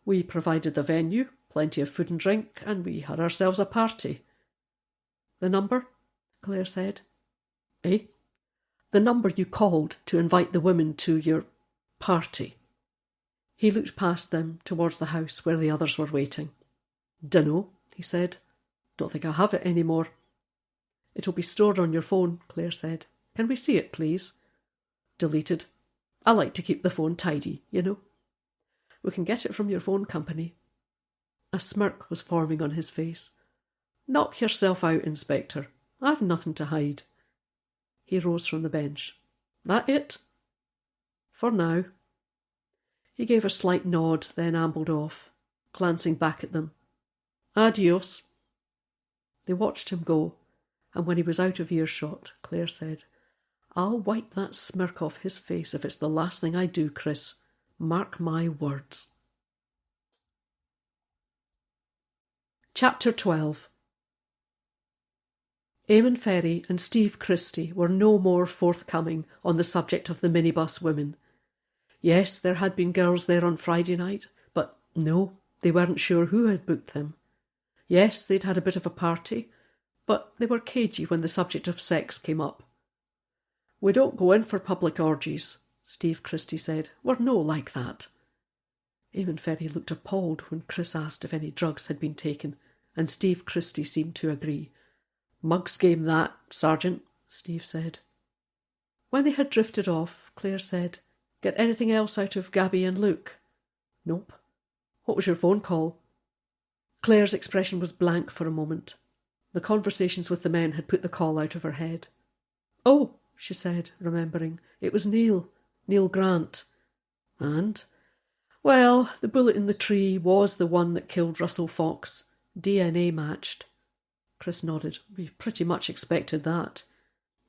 We provided the venue, plenty of food and drink, and we had ourselves a party. The number? Clare said. Eh? The number you called to invite the women to your party. He looked past them towards the house where the others were waiting. Dunno, he said. Don't think I have it any more. It'll be stored on your phone, Clare said. Can we see it, please? Deleted. I like to keep the phone tidy, you know. We can get it from your phone company. A smirk was forming on his face. Knock yourself out, Inspector. I've nothing to hide. He rose from the bench. That it? For now. He gave a slight nod, then ambled off, glancing back at them. Adios. They watched him go, and when he was out of earshot, Clare said, I'll wipe that smirk off his face if it's the last thing I do, Chris. Mark my words. Chapter 12. Eamon Ferry and Steve Christie were no more forthcoming on the subject of the minibus women. Yes, there had been girls there on Friday night, but no, they weren't sure who had booked them. Yes, they'd had a bit of a party, but they were cagey when the subject of sex came up. "We don't go in for public orgies," Steve Christie said. "We're no like that." Eamon Ferry looked appalled when Chris asked if any drugs had been taken, and Steve Christie seemed to agree. "Mug's game that, Sergeant," Steve said. When they had drifted off, Claire said, "Get anything else out of Gabby and Luke?" "Nope." "What was your phone call?" Claire's expression was blank for a moment. The conversations with the men had put the call out of her head. "Oh," she said, remembering, "it was Neil Grant. And? Well, the bullet in the tree was the one that killed Russell Fox. DNA matched." Chris nodded. "We pretty much expected that.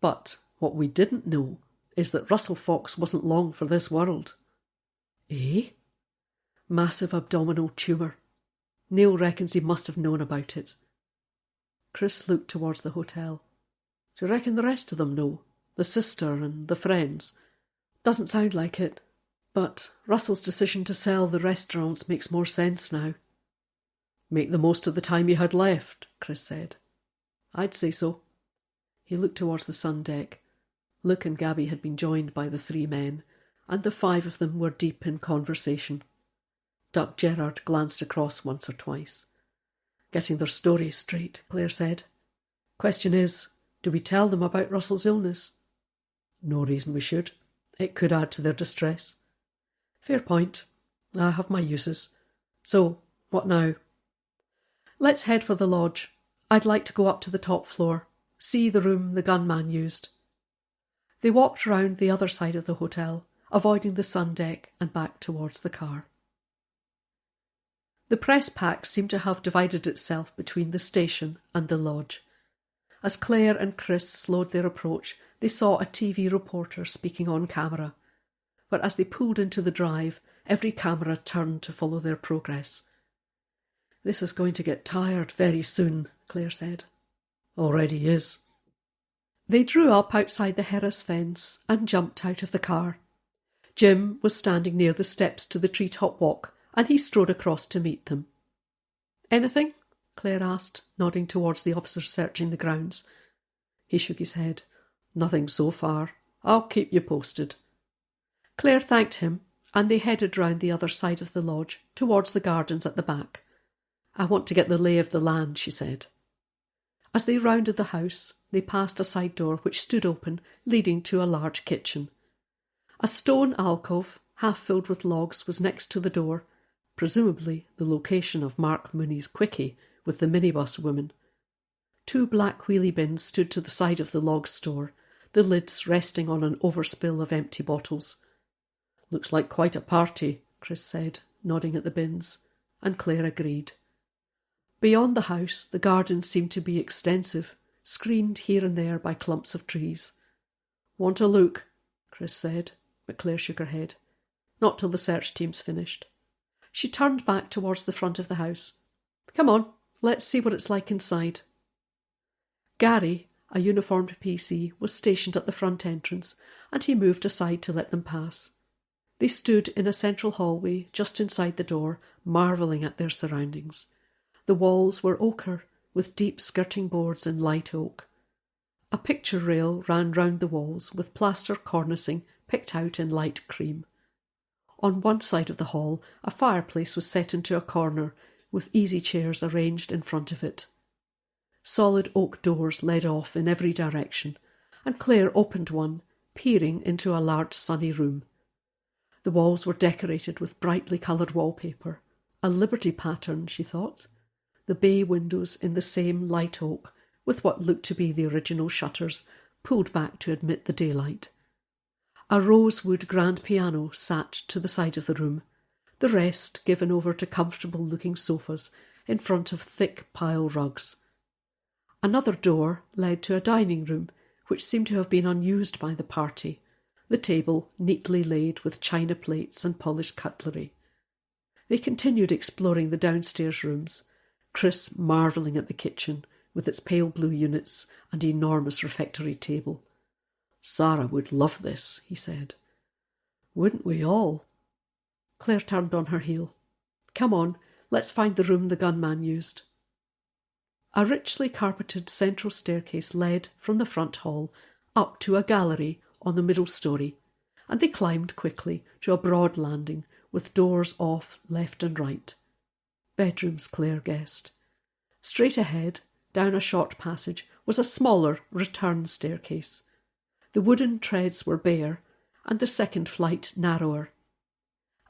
But what we didn't know is that Russell Fox wasn't long for this world." "Eh?" "Massive abdominal tumour. Neil reckons he must have known about it." Chris looked towards the hotel. "Do you reckon the rest of them know? The sister and the friends?" "Doesn't sound like it. But Russell's decision to sell the restaurants makes more sense now." "Make the most of the time you had left," Chris said. "I'd say so." He looked towards the sun deck. Luke and Gabby had been joined by the 3 men, and the 5 of them were deep in conversation. Duck Gerard glanced across once or twice. "Getting their stories straight," Claire said. "Question is, do we tell them about Russell's illness?" "No reason we should. It could add to their distress." "Fair point. I have my uses. So, what now?" "Let's head for the lodge. I'd like to go up to the top floor, see the room the gunman used." They walked round the other side of the hotel, avoiding the sun deck and back towards the car. The press pack seemed to have divided itself between the station and the lodge. As Claire and Chris slowed their approach, they saw a TV reporter speaking on camera. But as they pulled into the drive, every camera turned to follow their progress. "This is going to get tired very soon," Claire said. "Already is." They drew up outside the Harris fence and jumped out of the car. Jim was standing near the steps to the treetop walk, and he strode across to meet them. "Anything?" Claire asked, nodding towards the officers searching the grounds. He shook his head. "Nothing so far. I'll keep you posted." Claire thanked him, and they headed round the other side of the lodge, towards the gardens at the back. "I want to get the lay of the land," she said. As they rounded the house, they passed a side door which stood open, leading to a large kitchen. A stone alcove, half filled with logs, was next to the door, presumably the location of Mark Mooney's quickie with the minibus woman. 2 black wheelie bins stood to the side of the log store, the lids resting on an overspill of empty bottles. "Looks like quite a party," Chris said, nodding at the bins, and Claire agreed. Beyond the house, the gardens seemed to be extensive, screened here and there by clumps of trees. "Want a look?" Chris said, but Claire shook her head. "Not till the search team's finished." She turned back towards the front of the house. "Come on, let's see what it's like inside." Gary, a uniformed PC, was stationed at the front entrance, and he moved aside to let them pass. They stood in a central hallway just inside the door, marvelling at their surroundings. The walls were ochre, with deep skirting boards in light oak. A picture rail ran round the walls, with plaster cornicing picked out in light cream. On one side of the hall, a fireplace was set into a corner, with easy chairs arranged in front of it. Solid oak doors led off in every direction, and Claire opened one, peering into a large sunny room. The walls were decorated with brightly coloured wallpaper, a Liberty pattern, she thought. The bay windows in the same light oak, with what looked to be the original shutters, pulled back to admit the daylight. A rosewood grand piano sat to the side of the room, the rest given over to comfortable-looking sofas in front of thick pile rugs. Another door led to a dining room, which seemed to have been unused by the party, the table neatly laid with china plates and polished cutlery. They continued exploring the downstairs rooms, Chris marvelling at the kitchen, with its pale blue units and enormous refectory table. "Sarah would love this," he said. Wouldn't we all? Claire turned on her heel. Come on, let's find the room the gunman used. A richly carpeted central staircase led from the front hall up to a gallery on the middle story, and they climbed quickly to a broad landing with doors off left and right. Bedrooms, Claire guessed. Straight ahead, down a short passage, was a smaller return staircase. The wooden treads were bare, and the second flight narrower.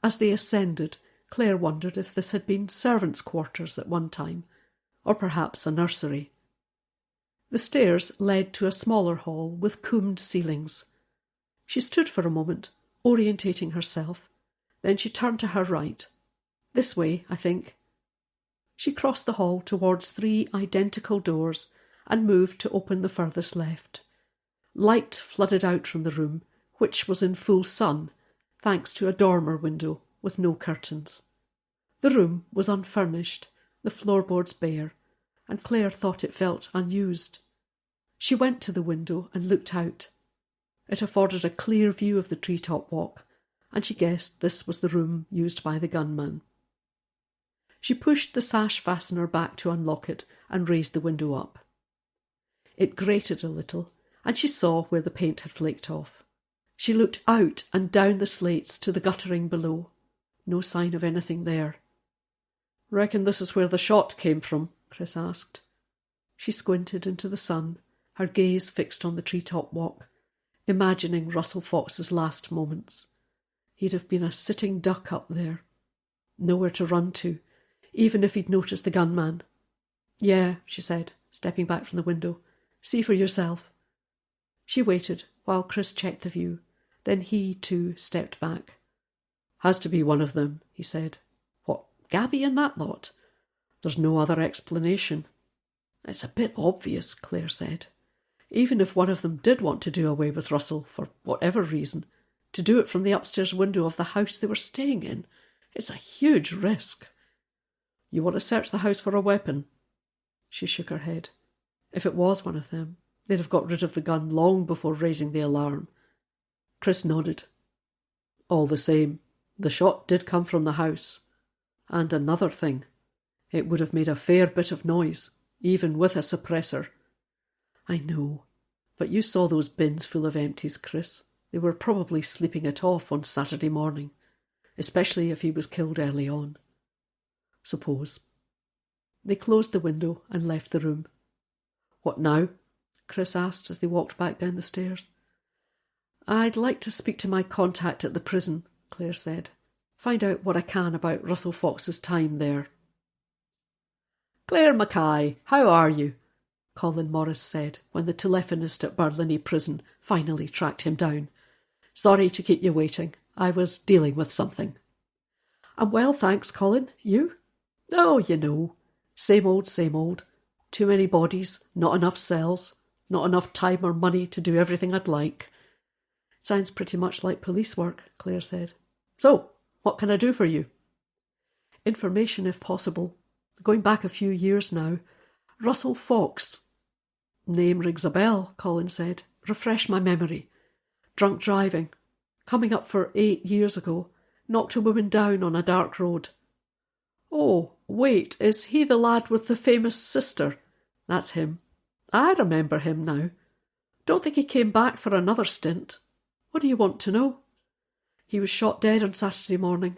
As they ascended, Claire wondered if this had been servants' quarters at one time, or perhaps a nursery. The stairs led to a smaller hall with combed ceilings. She stood for a moment, orientating herself. Then she turned to her right. This way, I think. She crossed the hall towards 3 identical doors and moved to open the furthest left. Light flooded out from the room, which was in full sun, thanks to a dormer window with no curtains. The room was unfurnished, the floorboards bare, and Claire thought it felt unused. She went to the window and looked out. It afforded a clear view of the treetop walk, and she guessed this was the room used by the gunman. She pushed the sash fastener back to unlock it and raised the window up. It grated a little, and she saw where the paint had flaked off. She looked out and down the slates to the guttering below. No sign of anything there. "Reckon this is where the shot came from?" Chris asked. She squinted into the sun, her gaze fixed on the treetop walk, imagining Russell Fox's last moments. He'd have been a sitting duck up there. Nowhere to run to, even if he'd noticed the gunman. "Yeah," she said, stepping back from the window. "See for yourself." She waited while Chris checked the view. Then he, too, stepped back. "Has to be one of them," he said. "What, Gabby and that lot? There's no other explanation." "It's a bit obvious," Claire said. "Even if one of them did want to do away with Russell, for whatever reason, to do it from the upstairs window of the house they were staying in, it's a huge risk." "You want to search the house for a weapon?" She shook her head. If it was one of them, they'd have got rid of the gun long before raising the alarm. Chris nodded. "All the same, the shot did come from the house. And another thing, it would have made a fair bit of noise, even with a suppressor." "I know, but you saw those bins full of empties, Chris. They were probably sleeping it off on Saturday morning, especially if he was killed early on." "Suppose." They closed the window and left the room. "What now?" Chris asked as they walked back down the stairs. "I'd like to speak to my contact at the prison," Claire said. "Find out what I can about Russell Fox's time there." "Clare Mackay, how are you?" Colin Morris said when the telephonist at Barlinnie Prison finally tracked him down. "Sorry to keep you waiting. I was dealing with something." "I'm well, thanks, Colin. You?" "Oh, you know. Same old, same old. Too many bodies, not enough cells, not enough time or money to do everything I'd like." "Sounds pretty much like police work," Claire said. "So, what can I do for you?" "Information, if possible. Going back a few years now. Russell Fox." "Name rings a bell," Colin said. "Refresh my memory." "Drunk driving. Coming up for 8 years ago. Knocked a woman down on a dark road." "Oh, wait, is he the lad with the famous sister?" "That's him." "I remember him now. Don't think he came back for another stint. What do you want to know?" "He was shot dead on Saturday morning.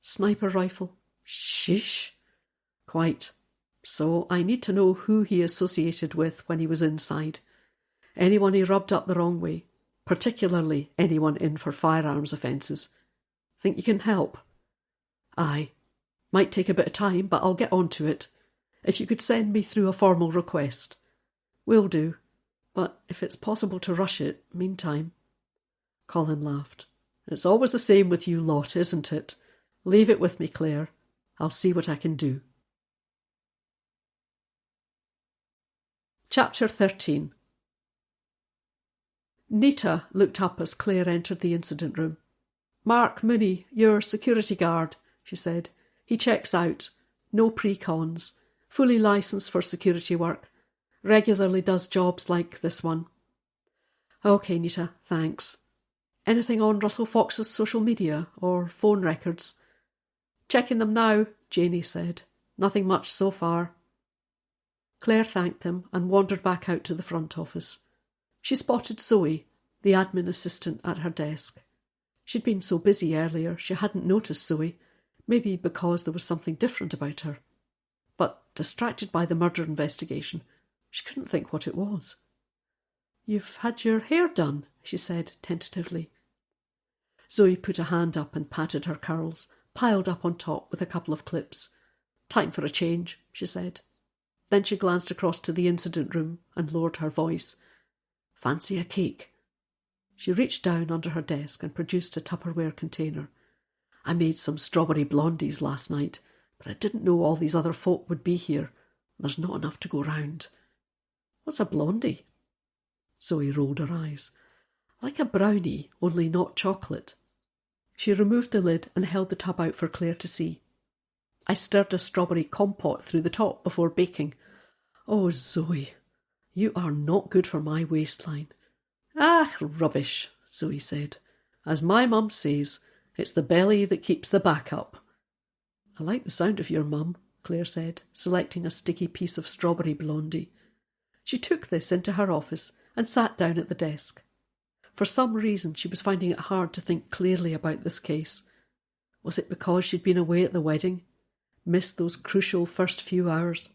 Sniper rifle." "Sheesh." "Quite. So I need to know who he associated with when he was inside. Anyone he rubbed up the wrong way, particularly anyone in for firearms offences. Think you can help?" "Aye. Might take a bit of time, but I'll get on to it. If you could send me through a formal request." "Will do. But if it's possible to rush it, meantime." Colin laughed. "It's always the same with you lot, isn't it? Leave it with me, Claire. I'll see what I can do." Chapter 13. Nita looked up as Claire entered the incident room. "Mark Mooney, your security guard," she said. "He checks out. No pre-cons. Fully licensed for security work. Regularly does jobs like this one." "Okay, Nita, thanks." Anything on Russell Fox's social media or phone records? Checking them now, Janey said. Nothing much so far. Claire thanked them and wandered back out to the front office. She spotted Zoe, the admin assistant, at her desk. She'd been so busy earlier she hadn't noticed Zoe, maybe because there was something different about her. But, distracted by the murder investigation, she couldn't think what it was. "You've had your hair done," she said tentatively. Zoe put a hand up and patted her curls, piled up on top with a couple of clips. "Time for a change," she said. Then she glanced across to the incident room and lowered her voice. "Fancy a cake?" She reached down under her desk and produced a Tupperware container. "I made some strawberry blondies last night, but I didn't know all these other folk would be here. There's not enough to go round." "What's a blondie?" Zoe rolled her eyes. "Like a brownie, only not chocolate." She removed the lid and held the tub out for Claire to see. "I stirred a strawberry compote through the top before baking." "Oh, Zoe, you are not good for my waistline." "Ah, rubbish," Zoe said. "As my mum says, it's the belly that keeps the back up." "I like the sound of your mum," Claire said, selecting a sticky piece of strawberry blondie. She took this into her office and sat down at the desk. For some reason she was finding it hard to think clearly about this case. Was it because she'd been away at the wedding? Missed those crucial first few hours?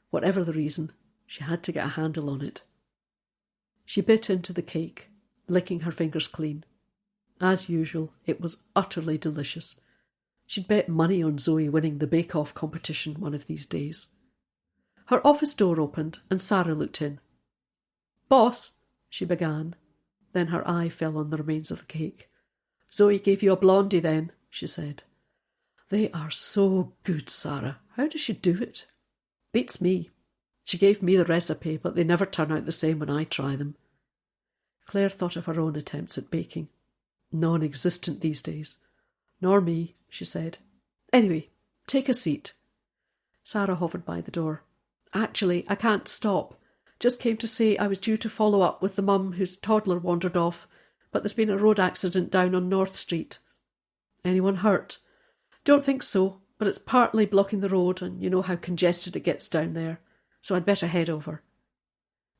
Whatever the reason, she had to get a handle on it. She bit into the cake, licking her fingers clean. As usual, it was utterly delicious. She'd bet money on Zoe winning the bake-off competition one of these days. Her office door opened and Sarah looked in. "Boss," she began. Then her eye fell on the remains of the cake. "Zoe gave you a blondie then," she said. "They are so good, Sarah. How does she do it?" "Beats me. She gave me the recipe, but they never turn out the same when I try them." Claire thought of her own attempts at baking. Non-existent these days. "Nor me," she said. "Anyway, take a seat." Sarah hovered by the door. "Actually, I can't stop. Just came to say I was due to follow up with the mum whose toddler wandered off, but there's been a road accident down on North Street." "Anyone hurt?" "Don't think so, but it's partly blocking the road, and you know how congested it gets down there, so I'd better head over."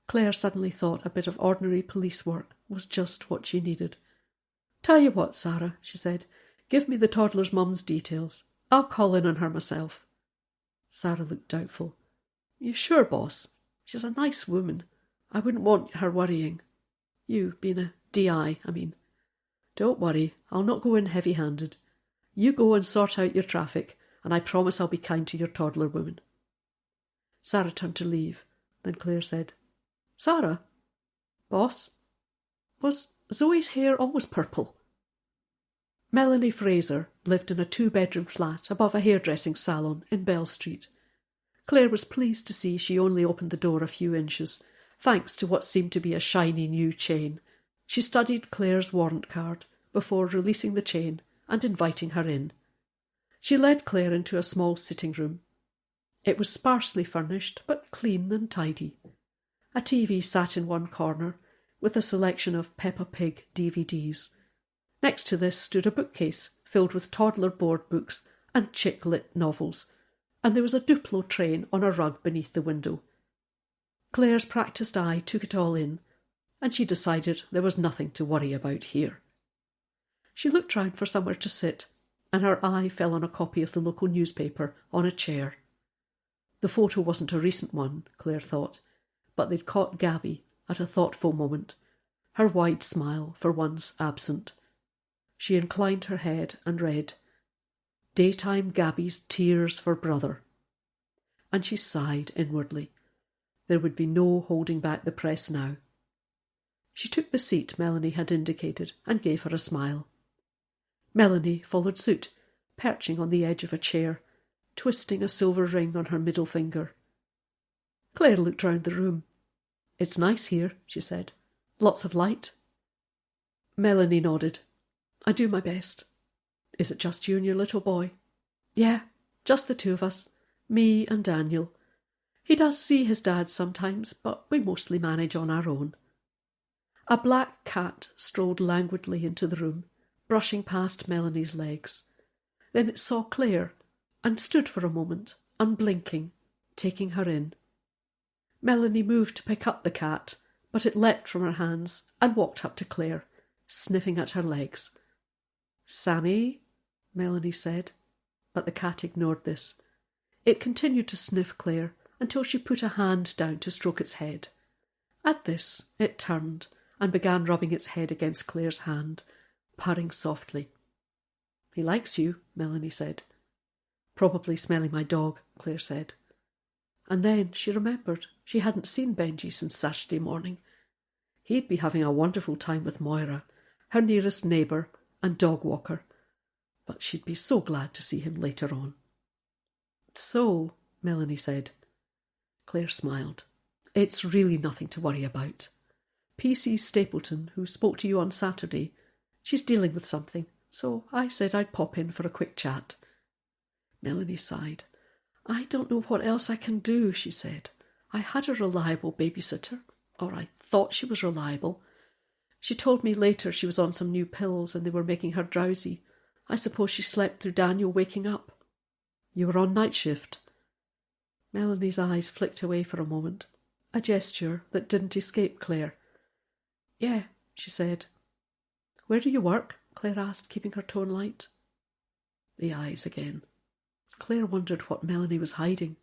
Claire suddenly thought a bit of ordinary police work was just what she needed. "Tell you what, Sarah," she said, "give me the toddler's mum's details. I'll call in on her myself." Sarah looked doubtful. "You sure, boss? She's a nice woman. I wouldn't want her worrying. You being a DI, I mean." "Don't worry, I'll not go in heavy-handed. You go and sort out your traffic, and I promise I'll be kind to your toddler woman." Sarah turned to leave. Then Claire said, "Sarah? Boss? Was Zoe's hair always purple?" Melanie Fraser lived in a 2-bedroom flat above a hairdressing salon in Bell Street. Claire was pleased to see she only opened the door a few inches, thanks to what seemed to be a shiny new chain. She studied Claire's warrant card before releasing the chain and inviting her in. She led Claire into a small sitting room. It was sparsely furnished, but clean and tidy. A TV sat in one corner, with a selection of Peppa Pig DVDs. Next to this stood a bookcase filled with toddler board books and chick-lit novels, and there was a Duplo train on a rug beneath the window. Claire's practised eye took it all in, and she decided there was nothing to worry about here. She looked round for somewhere to sit, and her eye fell on a copy of the local newspaper on a chair. The photo wasn't a recent one, Claire thought, but they'd caught Gabby at a thoughtful moment, her wide smile for once absent. She inclined her head and read, "Daytime Gabby's tears for brother." And she sighed inwardly. There would be no holding back the press now. She took the seat Melanie had indicated and gave her a smile. Melanie followed suit, perching on the edge of a chair, twisting a silver ring on her middle finger. Claire looked round the room. "It's nice here," she said. "Lots of light." Melanie nodded. "I do my best." "Is it just you and your little boy?" "Yeah, just the two of us, me and Daniel. He does see his dad sometimes, but we mostly manage on our own." A black cat strolled languidly into the room, brushing past Melanie's legs. Then it saw Clare and stood for a moment, unblinking, taking her in. Melanie moved to pick up the cat, but it leapt from her hands and walked up to Clare, sniffing at her legs. "Sammy," Melanie said, but the cat ignored this. It continued to sniff Clare until she put a hand down to stroke its head. At this, it turned and began rubbing its head against Clare's hand, purring softly. "He likes you," Melanie said. "Probably smelling my dog," Clare said. And then she remembered she hadn't seen Benji since Saturday morning. He'd be having a wonderful time with Moira, her nearest neighbour and dog walker, but she'd be so glad to see him later on. "So," Melanie said. Clare smiled. "It's really nothing to worry about. PC Stapleton, who spoke to you on Saturday, she's dealing with something, so I said I'd pop in for a quick chat." Melanie sighed. "I don't know what else I can do," she said. "I had a reliable babysitter, or I thought she was reliable. She told me later she was on some new pills and they were making her drowsy. I suppose she slept through Daniel waking up." "You were on night shift?" Melanie's eyes flicked away for a moment, a gesture that didn't escape Clare. "Yeah," she said. "Where do you work?" Clare asked, keeping her tone light. The eyes again. Clare wondered what Melanie was hiding.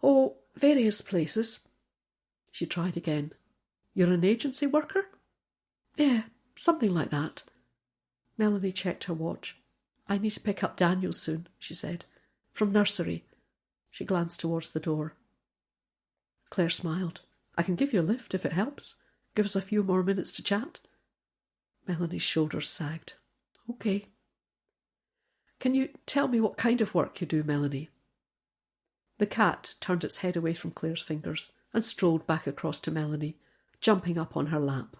"Oh, various places." She tried again. "You're an agency worker?" "Yeah, something like that." Melanie checked her watch. "I need to pick up Daniel soon," she said. "From nursery." She glanced towards the door. Clare smiled. "I can give you a lift if it helps. Give us a few more minutes to chat." Melanie's shoulders sagged. "Okay." "Can you tell me what kind of work you do, Melanie?" The cat turned its head away from Clare's fingers and strolled back across to Melanie, jumping up on her lap.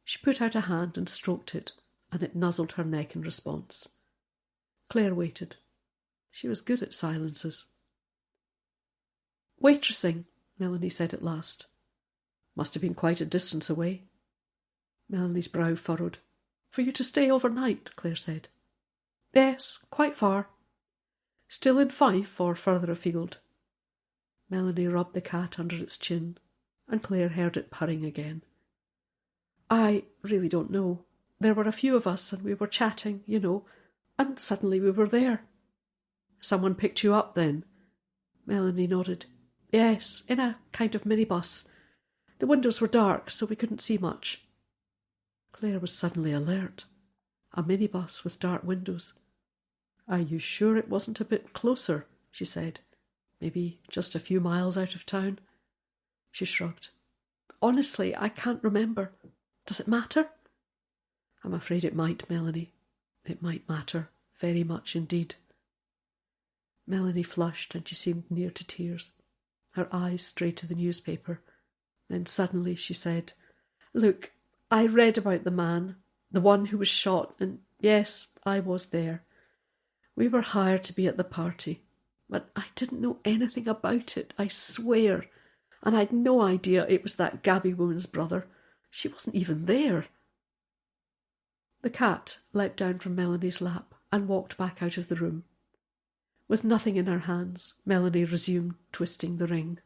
She put out a hand and stroked it, and it nuzzled her neck in response. Clare waited. She was good at silences. "Waitressing," Melanie said at last. "Must have been quite a distance away." Melanie's brow furrowed. "For you to stay overnight," Clare said. "Yes, quite far." "Still in Fife or further afield?" Melanie rubbed the cat under its chin, and Clare heard it purring again. "I really don't know. There were a few of us and we were chatting, and suddenly we were there." "Someone picked you up then?" Melanie nodded. "Yes, in a kind of minibus. The windows were dark, so we couldn't see much." Clare was suddenly alert. A minibus with dark windows. "Are you sure it wasn't a bit closer?" she said. "Maybe just a few miles out of town?" She shrugged. "Honestly, I can't remember. Does it matter?" "I'm afraid it might, Melanie. It might matter, very much indeed." Melanie flushed and she seemed near to tears. Her eyes strayed to the newspaper. Then suddenly she said, "Look, I read about the man, the one who was shot, and yes, I was there. We were hired to be at the party, but I didn't know anything about it, I swear, and I'd no idea it was that Gabby woman's brother. She wasn't even there." The cat leapt down from Melanie's lap and walked back out of the room. With nothing in her hands, Melanie resumed twisting the ring.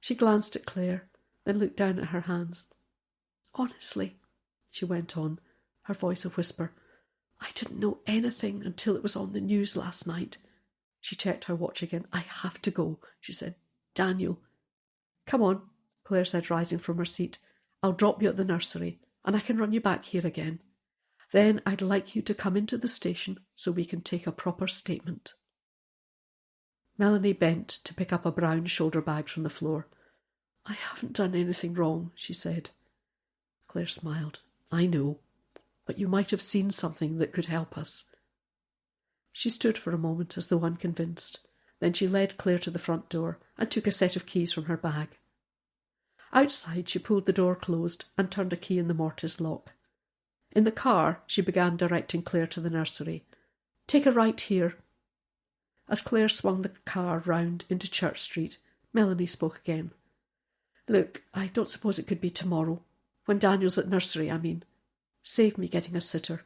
She glanced at Clare, then looked down at her hands. "Honestly," she went on, her voice a whisper, "I didn't know anything until it was on the news last night." She checked her watch again. "I have to go," she said. "Daniel." "Come on," Clare said, rising from her seat. "I'll drop you at the nursery, and I can run you back here again. Then I'd like you to come into the station so we can take a proper statement." Melanie bent to pick up a brown shoulder bag from the floor. "I haven't done anything wrong," she said. Clare smiled. "I know, but you might have seen something that could help us." She stood for a moment as though unconvinced. Then she led Clare to the front door and took a set of keys from her bag. Outside, she pulled the door closed and turned a key in the mortise lock. In the car, she began directing Clare to the nursery. "Take a right here." As Clare swung the car round into Church Street, Melanie spoke again. "Look, I don't suppose it could be tomorrow. When Daniel's at nursery, I mean. Save me getting a sitter.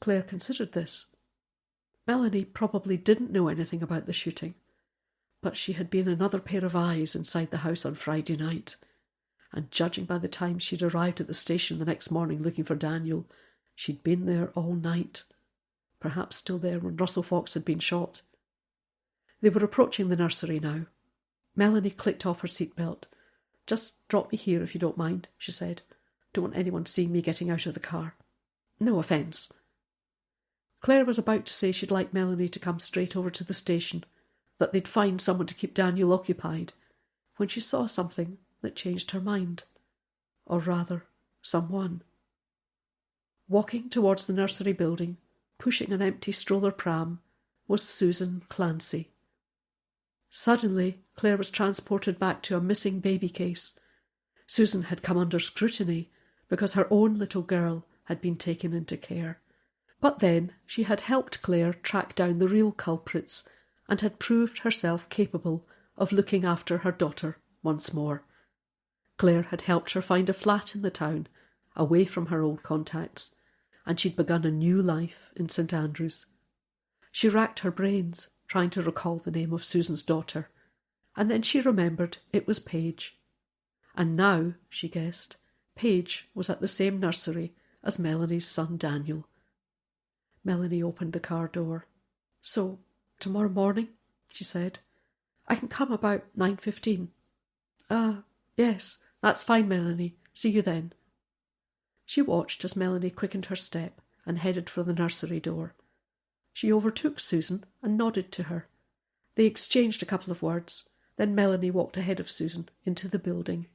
Claire considered this. Melanie probably didn't know anything about the shooting, but she had been another pair of eyes inside the house on Friday night, and judging by the time she'd arrived at the station the next morning looking for Daniel, she'd been there all night, perhaps still there when Russell Fox had been shot. They were approaching the nursery now. Melanie clicked off her seatbelt. "Just drop me here if you don't mind," she said. "Don't want anyone seeing me getting out of the car. No offence." Claire was about to say she'd like Melanie to come straight over to the station, that they'd find someone to keep Daniel occupied, when she saw something that changed her mind. Or rather, someone. Walking towards the nursery building, pushing an empty stroller pram, was Susan Clancy. Suddenly, Claire was transported back to a missing baby case. Susan had come under scrutiny because her own little girl had been taken into care. But then she had helped Claire track down the real culprits and had proved herself capable of looking after her daughter once more. Claire had helped her find a flat in the town, away from her old contacts, and she'd begun a new life in St Andrews. She racked her brains, trying to recall the name of Susan's daughter, and then she remembered it was Paige. And now, she guessed, Paige was at the same nursery as Melanie's son Daniel. Melanie opened the car door. "So, tomorrow morning?" she said. "I can come about 9:15. Yes, that's fine, Melanie. See you then." She watched as Melanie quickened her step and headed for the nursery door. She overtook Susan and nodded to her. They exchanged a couple of words, then Melanie walked ahead of Susan into the building.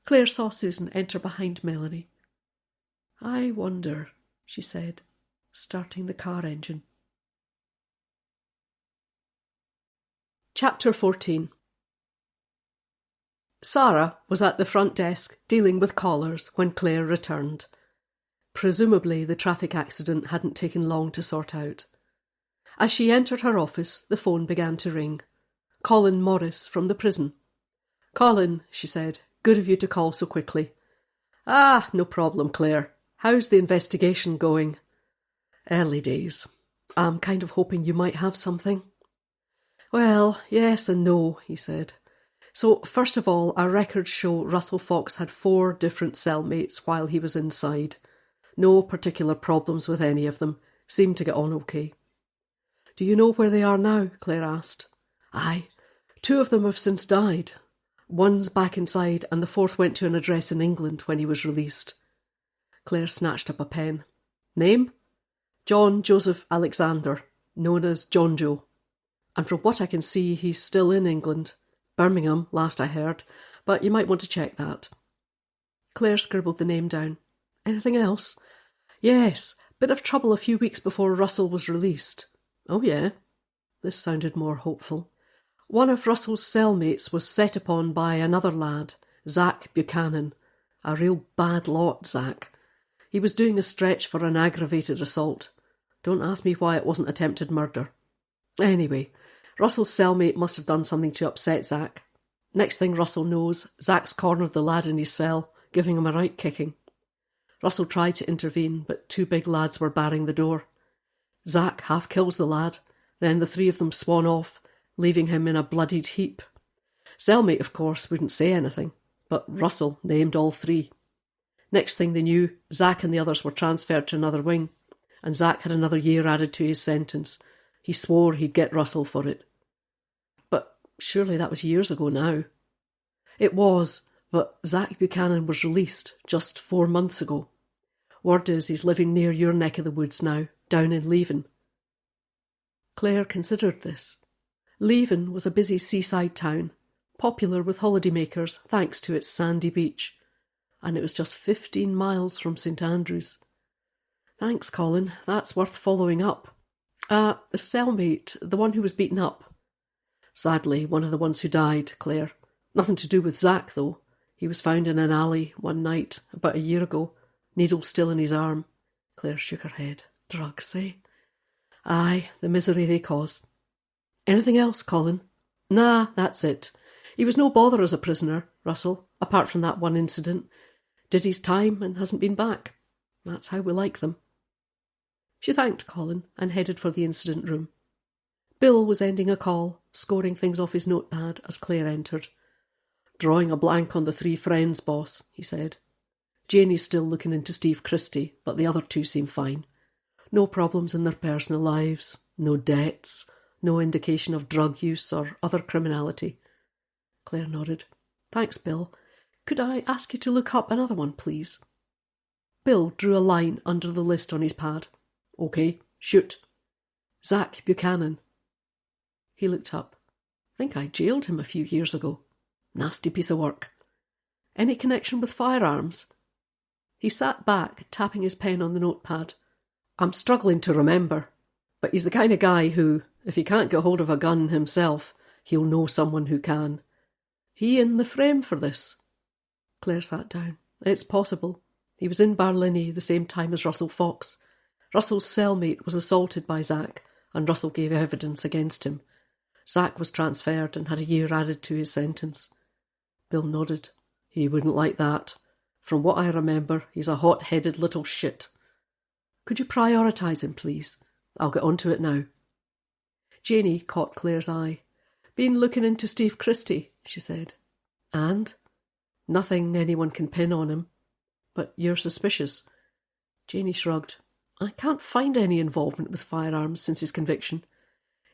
Claire saw Susan enter behind Melanie. "I wonder," she said, starting the car engine. Chapter 14. Sarah was at the front desk dealing with callers when Claire returned. Presumably the traffic accident hadn't taken long to sort out. As she entered her office, the phone began to ring. Colin Morris from the prison. "Colin," she said, "good of you to call so quickly." No problem, Claire. How's the investigation going?" "Early days. I'm kind of hoping you might have something." "Well, yes and no," he said. "So, first of all, our records show Russell Fox had 4 different cellmates while he was inside. No particular problems with any of them. Seemed to get on okay." "Do you know where they are now?" Claire asked. "Aye. 2 of them have since died. One's back inside and the 4th went to an address in England when he was released." Claire snatched up a pen. "Name?" "John Joseph Alexander, known as John Joe. And from what I can see, he's still in England. Birmingham, last I heard, but you might want to check that." Claire scribbled the name down. "Anything else?" "Yes, bit of trouble a few weeks before Russell was released." "Oh, yeah?" This sounded more hopeful. "One of Russell's cellmates was set upon by another lad, Zach Buchanan. A real bad lot, Zach. He was doing a stretch for an aggravated assault. Don't ask me why it wasn't attempted murder. Anyway, Russell's cellmate must have done something to upset Zach. Next thing Russell knows, Zach's cornered the lad in his cell, giving him a right kicking. Russell tried to intervene, but 2 big lads were barring the door. Zach half kills the lad, then the 3 of them swan off, leaving him in a bloodied heap. Cellmate, of course, wouldn't say anything, but Russell named all 3. Next thing they knew, Zach and the others were transferred to another wing, and Zach had another year added to his sentence. He swore he'd get Russell for it. But surely that was years ago now. It was, but Zach Buchanan was released just 4 months ago. Word is he's living near your neck of the woods now, down in Leven. Claire considered this. Leven was a busy seaside town, popular with holidaymakers thanks to its sandy beach, and it was just 15 miles from St Andrews. "Thanks, Colin. That's worth following up." The cellmate, the one who was beaten up." "Sadly, one of the ones who died, Claire. Nothing to do with Zach, though. He was found in an alley one night, about a year ago, needle still in his arm." Claire shook her head. "Drugs, eh?" "Aye, the misery they cause." "Anything else, Colin?" "Nah, that's it. He was no bother as a prisoner, Russell, apart from that one incident. Did his time and hasn't been back. That's how we like them. She thanked Colin and headed for the incident room. Bill was ending a call, scoring things off his notepad as Clare entered. "Drawing a blank on the 3 friends, boss," he said. "Janie's still looking into Steve Christie, but the other 2 seem fine. No problems in their personal lives, no debts, no indication of drug use or other criminality." Clare nodded. "Thanks, Bill. Could I ask you to look up another one, please?" Bill drew a line under the list on his pad. "OK, shoot." "Zach Buchanan." He looked up. "Think I jailed him a few years ago. Nasty piece of work. Any connection with firearms?" He sat back, tapping his pen on the notepad. "I'm struggling to remember, but he's the kind of guy who, if he can't get hold of a gun himself, he'll know someone who can. He in the frame for this?" Clare sat down. "It's possible. He was in Barlinnie the same time as Russell Fox. Russell's cellmate was assaulted by Zach, and Russell gave evidence against him. Zach was transferred and had a year added to his sentence." Bill nodded. "He wouldn't like that. From what I remember, he's a hot-headed little shit." "Could you prioritise him, please? I'll get on to it now." Janie caught Clare's eye. "Been looking into Steve Christie," she said. "And?" "Nothing anyone can pin on him. But you're suspicious." Janie shrugged. "I can't find any involvement with firearms since his conviction.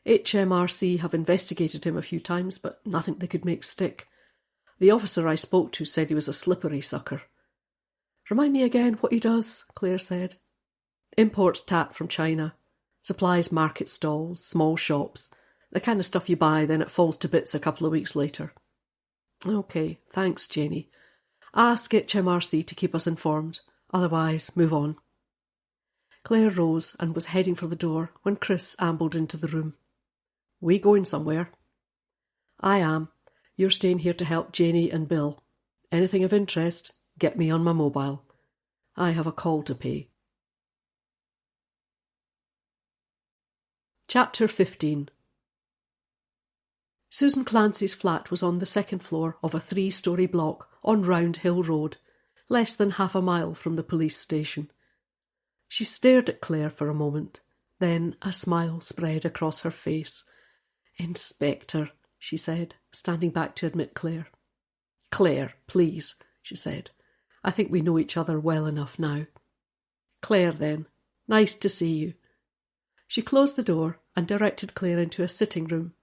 HMRC have investigated him a few times, but nothing they could make stick. The officer I spoke to said he was a slippery sucker." "Remind me again what he does," Clare said. "Imports tat from China. Supplies market stalls, small shops. The kind of stuff you buy, then it falls to bits a couple of weeks later." "OK, thanks, Janie. Ask HMRC to keep us informed. Otherwise, move on." Clare rose and was heading for the door when Chris ambled into the room. "We going somewhere?" "I am. You're staying here to help Janie and Bill. Anything of interest, get me on my mobile. I have a call to pay." Chapter 15. Susan Clancy's flat was on the 2nd floor of a 3-storey block on Round Hill Road, less than half a mile from the police station. She stared at Clare for a moment, then a smile spread across her face. "Inspector," she said, standing back to admit Clare. "Clare, please," she said. "I think we know each other well enough now." "Clare, then. Nice to see you." She closed the door and directed Clare into a sitting room.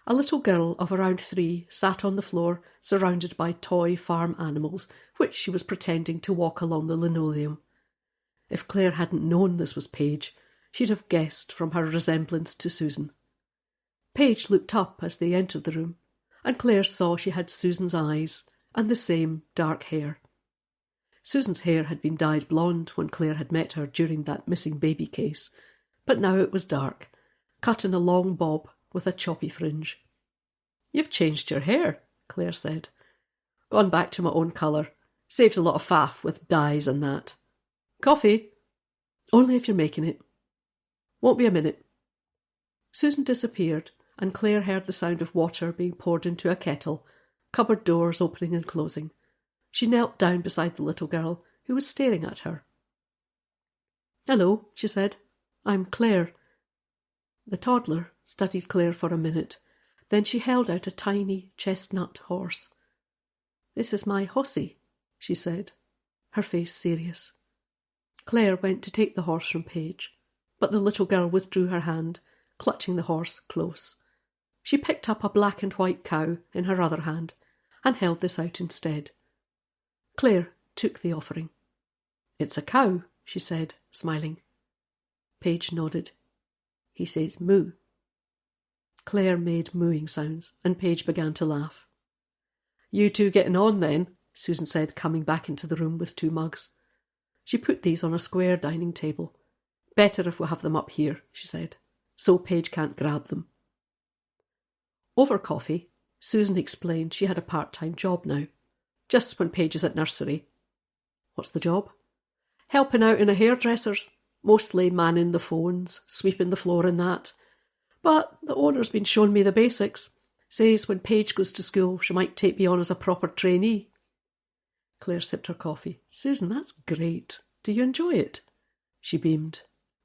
A little girl of around 3 sat on the floor, surrounded by toy farm animals, which she was pretending to walk along the linoleum. If Clare hadn't known this was Paige, she'd have guessed from her resemblance to Susan. Paige looked up as they entered the room, and Clare saw she had Susan's eyes and the same dark hair. Susan's hair had been dyed blonde when Clare had met her during that missing baby case, but now it was dark, cut in a long bob with a choppy fringe. "You've changed your hair," Clare said. "Gone back to my own colour. Saves a lot of faff with dyes and that. Coffee?" "Only if you're making it." "Won't be a minute." Susan disappeared, and Clare heard the sound of water being poured into a kettle, cupboard doors opening and closing. She knelt down beside the little girl, who was staring at her. "Hello," she said. "I'm Clare." The toddler studied Clare for a minute. Then she held out a tiny chestnut horse. "This is my hossie," she said, her face serious. Clare went to take the horse from Paige, but the little girl withdrew her hand, clutching the horse close. She picked up a black and white cow in her other hand and held this out instead. Clare took the offering. "It's a cow," she said, smiling. Paige nodded. "He says moo." Clare made mooing sounds, and Paige began to laugh. "You two getting on, then?" Susan said, coming back into the room with 2 mugs. She put these on a square dining table. "Better if we have them up here," she said, "so Paige can't grab them." Over coffee, Susan explained she had a part-time job now, just when Paige is at nursery. "What's the job?" "Helping out in a hairdresser's, mostly manning the phones, sweeping the floor and that. But the owner's been showing me the basics. Says when Paige goes to school she might take me on as a proper trainee." Clare sipped her coffee. Susan, that's great. Do you enjoy it? She beamed.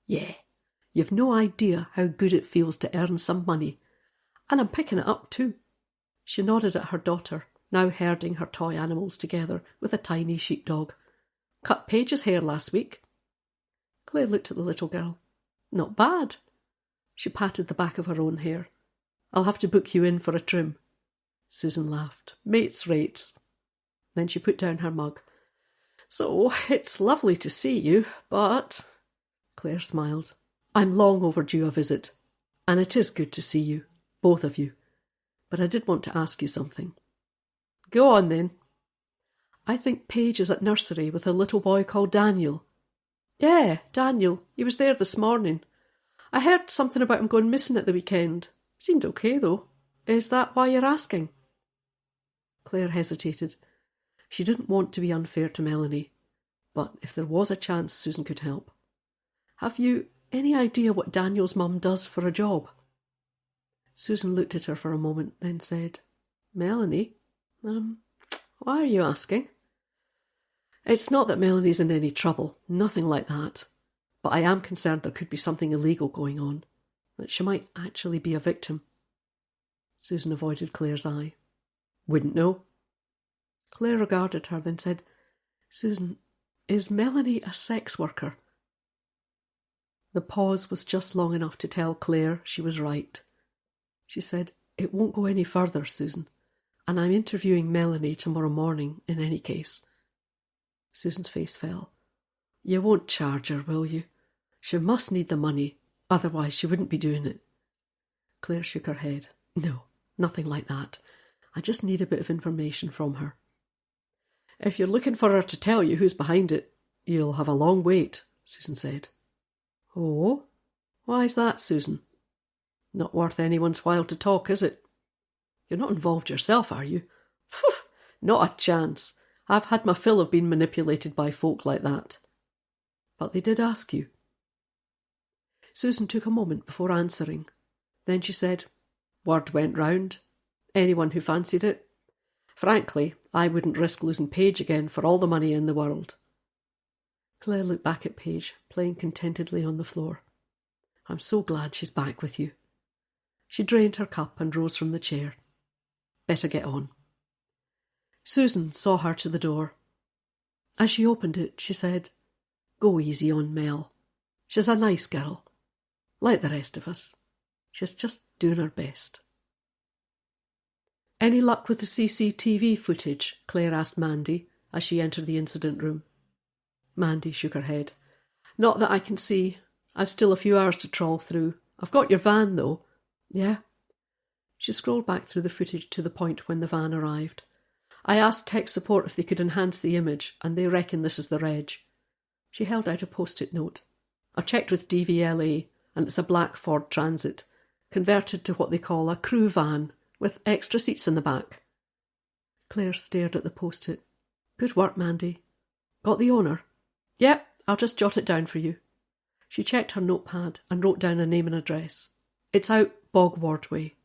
Yeah, you've no idea how good it feels to earn some money. And I'm picking it up too. She nodded at her daughter, now herding her toy animals together with a tiny sheepdog. Cut Paige's hair last week. Clare looked at the little girl. Not bad. She patted the back of her own hair. I'll have to book you in for a trim. Susan laughed. Mates rates. Then she put down her mug. So, it's lovely to see you, but... Clare smiled. I'm long overdue a visit. And it is good to see you, both of you. But I did want to ask you something. Go on then. I think Paige is at nursery with a little boy called Daniel. Yeah, Daniel. He was there this morning. I heard something about him going missing at the weekend. Seemed okay, though. Is that why you're asking? Clare hesitated. She didn't want to be unfair to Melanie, but if there was a chance, Susan could help. Have you any idea what Daniel's mum does for a job? Susan looked at her for a moment, then said, Melanie, why are you asking? It's not that Melanie's in any trouble, nothing like that. But I am concerned there could be something illegal going on, that she might actually be a victim. Susan avoided Clare's eye. Wouldn't know. Clare regarded her, then said, Susan, is Melanie a sex worker? The pause was just long enough to tell Clare she was right. She said, It won't go any further, Susan, and I'm interviewing Melanie tomorrow morning in any case. Susan's face fell. You won't charge her, will you? She must need the money, otherwise she wouldn't be doing it. Clare shook her head. No, nothing like that. I just need a bit of information from her. If you're looking for her to tell you who's behind it, you'll have a long wait, Susan said. Oh? Why's that, Susan? Not worth anyone's while to talk, is it? You're not involved yourself, are you? Phew, not a chance. I've had my fill of being manipulated by folk like that. But they did ask you. Susan took a moment before answering. Then she said, Word went round. Anyone who fancied it. Frankly, I wouldn't risk losing Paige again for all the money in the world. Clare looked back at Paige, playing contentedly on the floor. I'm so glad she's back with you. She drained her cup and rose from the chair. Better get on. Susan saw her to the door. As she opened it, she said, Go easy on Mel. She's a nice girl. Like the rest of us. She's just doing her best. Any luck with the CCTV footage? Clare asked Mandy as she entered the incident room. Mandy shook her head. Not that I can see. I've still a few hours to trawl through. I've got your van, though. Yeah? She scrolled back through the footage to the point when the van arrived. I asked tech support if they could enhance the image, and they reckon this is the reg. She held out a post-it note. I've checked with DVLA, and it's a black Ford Transit, converted to what they call a crew van, with extra seats in the back. Clare stared at the post-it. Good work, Mandy. Got the owner? Yep, I'll just jot it down for you. She checked her notepad and wrote down a name and address. It's out Bogward Way.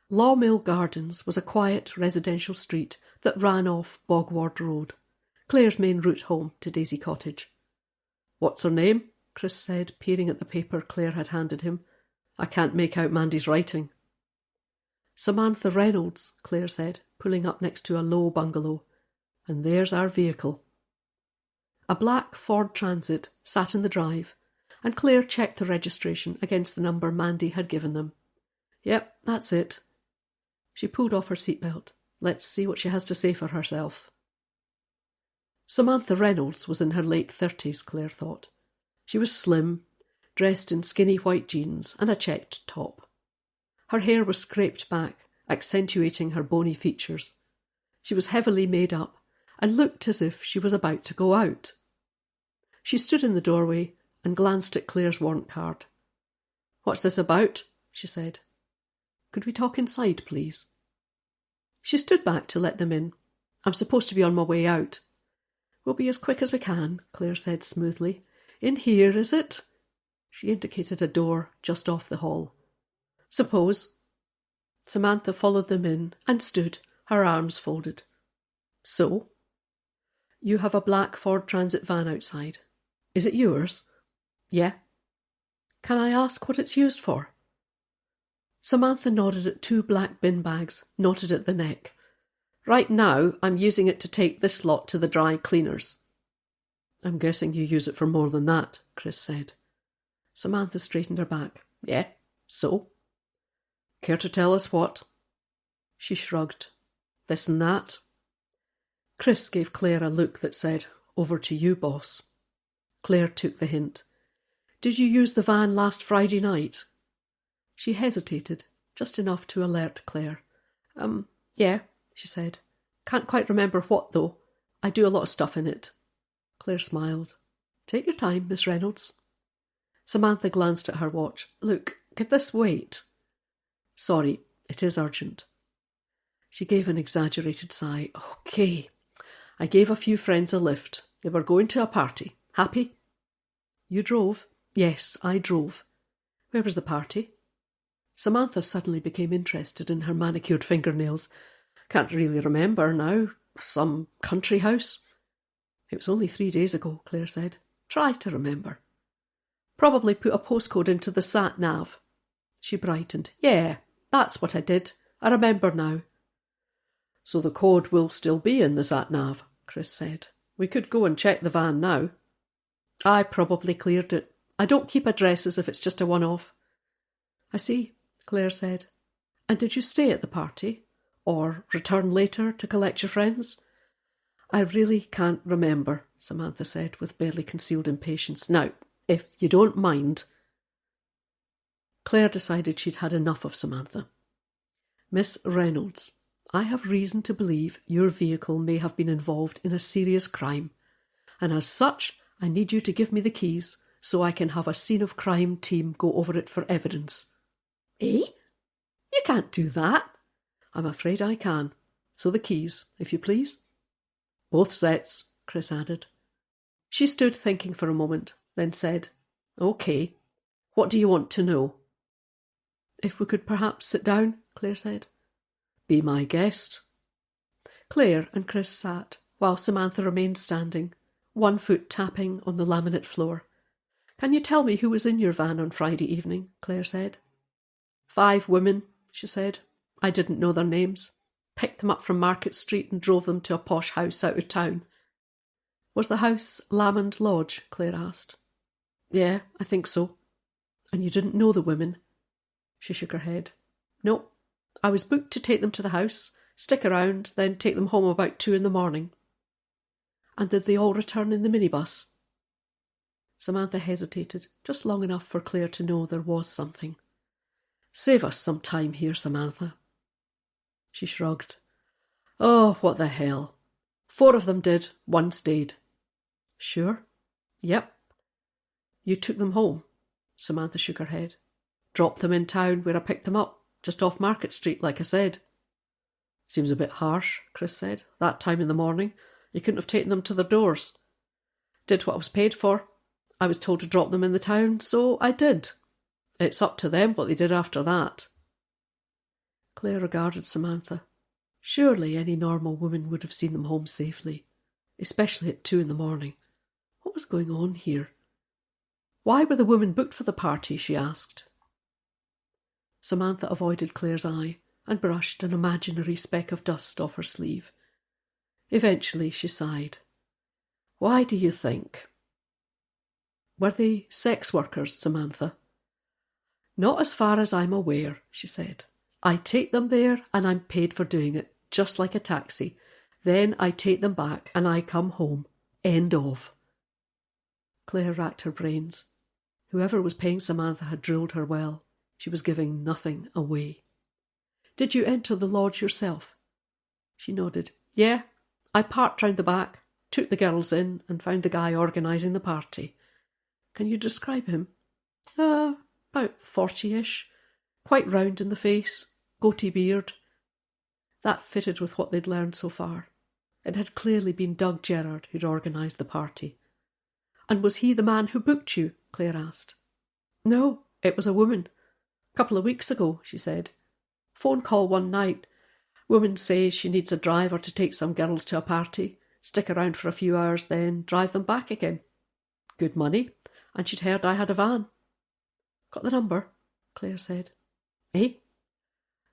Law Mill Gardens was a quiet residential street that ran off Bogward Road, Clare's main route home to Daisy Cottage. What's her name? Chris said, peering at the paper Clare had handed him. I can't make out Mandy's writing. Samantha Reynolds, Clare said, pulling up next to a low bungalow. And there's our vehicle. A black Ford Transit sat in the drive, and Clare checked the registration against the number Mandy had given them. Yep, that's it. She pulled off her seatbelt. Let's see what she has to say for herself. Samantha Reynolds was in her late 30s, Clare thought. She was slim, dressed in skinny white jeans and a checked top. Her hair was scraped back, accentuating her bony features. She was heavily made up and looked as if she was about to go out. She stood in the doorway and glanced at Clare's warrant card. What's this about? She said. Could we talk inside, please? She stood back to let them in. I'm supposed to be on my way out. We'll be as quick as we can, Clare said smoothly. In here, is it? She indicated a door just off the hall. Suppose. Samantha followed them in and stood, her arms folded. So? You have a black Ford Transit van outside. Is it yours? Yeah. Can I ask what it's used for? Samantha nodded at 2 black bin bags, knotted at the neck. Right now, I'm using it to take this lot to the dry cleaners. I'm guessing you use it for more than that, Chris said. Samantha straightened her back. Yeah, so? Care to tell us what? She shrugged. This and that. Chris gave Claire a look that said, Over to you, boss. Claire took the hint. Did you use the van last Friday night? She hesitated, just enough to alert Claire. Yeah, she said. Can't quite remember what, though. I do a lot of stuff in it. Claire smiled. Take your time, Miss Reynolds. Samantha glanced at her watch. Look, could this wait? Sorry, it is urgent. She gave an exaggerated sigh. Okay. I gave a few friends a lift. They were going to a party. Happy? You drove? Yes, I drove. Where was the party? Samantha suddenly became interested in her manicured fingernails. Can't really remember now. Some country house? It was only 3 days ago, Claire said. Try to remember. Probably put a postcode into the sat-nav. She brightened. Yeah, that's what I did. I remember now. So the code will still be in the sat-nav, Chris said. We could go and check the van now. I probably cleared it. I don't keep addresses if it's just a one-off. I see, Claire said. And did you stay at the party? Or return later to collect your friends? I really can't remember, Samantha said with barely concealed impatience. Now, if you don't mind. Claire decided she'd had enough of Samantha. Miss Reynolds, I have reason to believe your vehicle may have been involved in a serious crime, and as such, I need you to give me the keys so I can have a scene of crime team go over it for evidence. Eh? You can't do that. I'm afraid I can. So the keys, if you please. Both sets, Chris added. She stood thinking for a moment, then said, OK, what do you want to know? If we could perhaps sit down, Claire said. Be my guest. Claire and Chris sat, while Samantha remained standing, one foot tapping on the laminate floor. Can you tell me who was in your van on Friday evening? Claire said. 5 women, she said. I didn't know their names. Picked them up from Market Street and drove them to a posh house out of town. Was the house Lamond Lodge? Claire asked. Yeah, I think so. And you didn't know the women? She shook her head. No, I was booked to take them to the house, stick around, then take them home about 2 a.m. And did they all return in the minibus? Samantha hesitated, just long enough for Claire to know there was something. Save us some time here, Samantha. She shrugged. Oh, what the hell. 4 of them did, 1 stayed. Sure? Yep. You took them home? Samantha shook her head. Dropped them in town where I picked them up, just off Market Street, like I said. Seems a bit harsh, Chris said. That time in the morning. You couldn't have taken them to their doors. Did what I was paid for. I was told to drop them in the town, so I did. It's up to them what they did after that. Claire regarded Samantha. Surely any normal woman would have seen them home safely, especially at 2 a.m. What was going on here? Why were the women booked for the party? She asked. Samantha avoided Claire's eye and brushed an imaginary speck of dust off her sleeve. Eventually she sighed. Why do you think? Were they sex workers, Samantha? Not as far as I'm aware, she said. I take them there and I'm paid for doing it, just like a taxi. Then I take them back and I come home. End of. Claire racked her brains. Whoever was paying Samantha had drilled her well. She was giving nothing away. Did you enter the lodge yourself? She nodded. Yeah, I parked round the back, took the girls in and found the guy organising the party. Can you describe him? About 40-ish. Quite round in the face, goatee beard. That fitted with what they'd learned so far. It had clearly been Doug Gerrard who'd organised the party. And was he the man who booked you? Claire asked. No, it was a woman. A couple of weeks ago, she said. Phone call one night. Woman says she needs a driver to take some girls to a party, stick around for a few hours, then drive them back again. Good money, and she'd heard I had a van. Got the number? Claire said. Eh?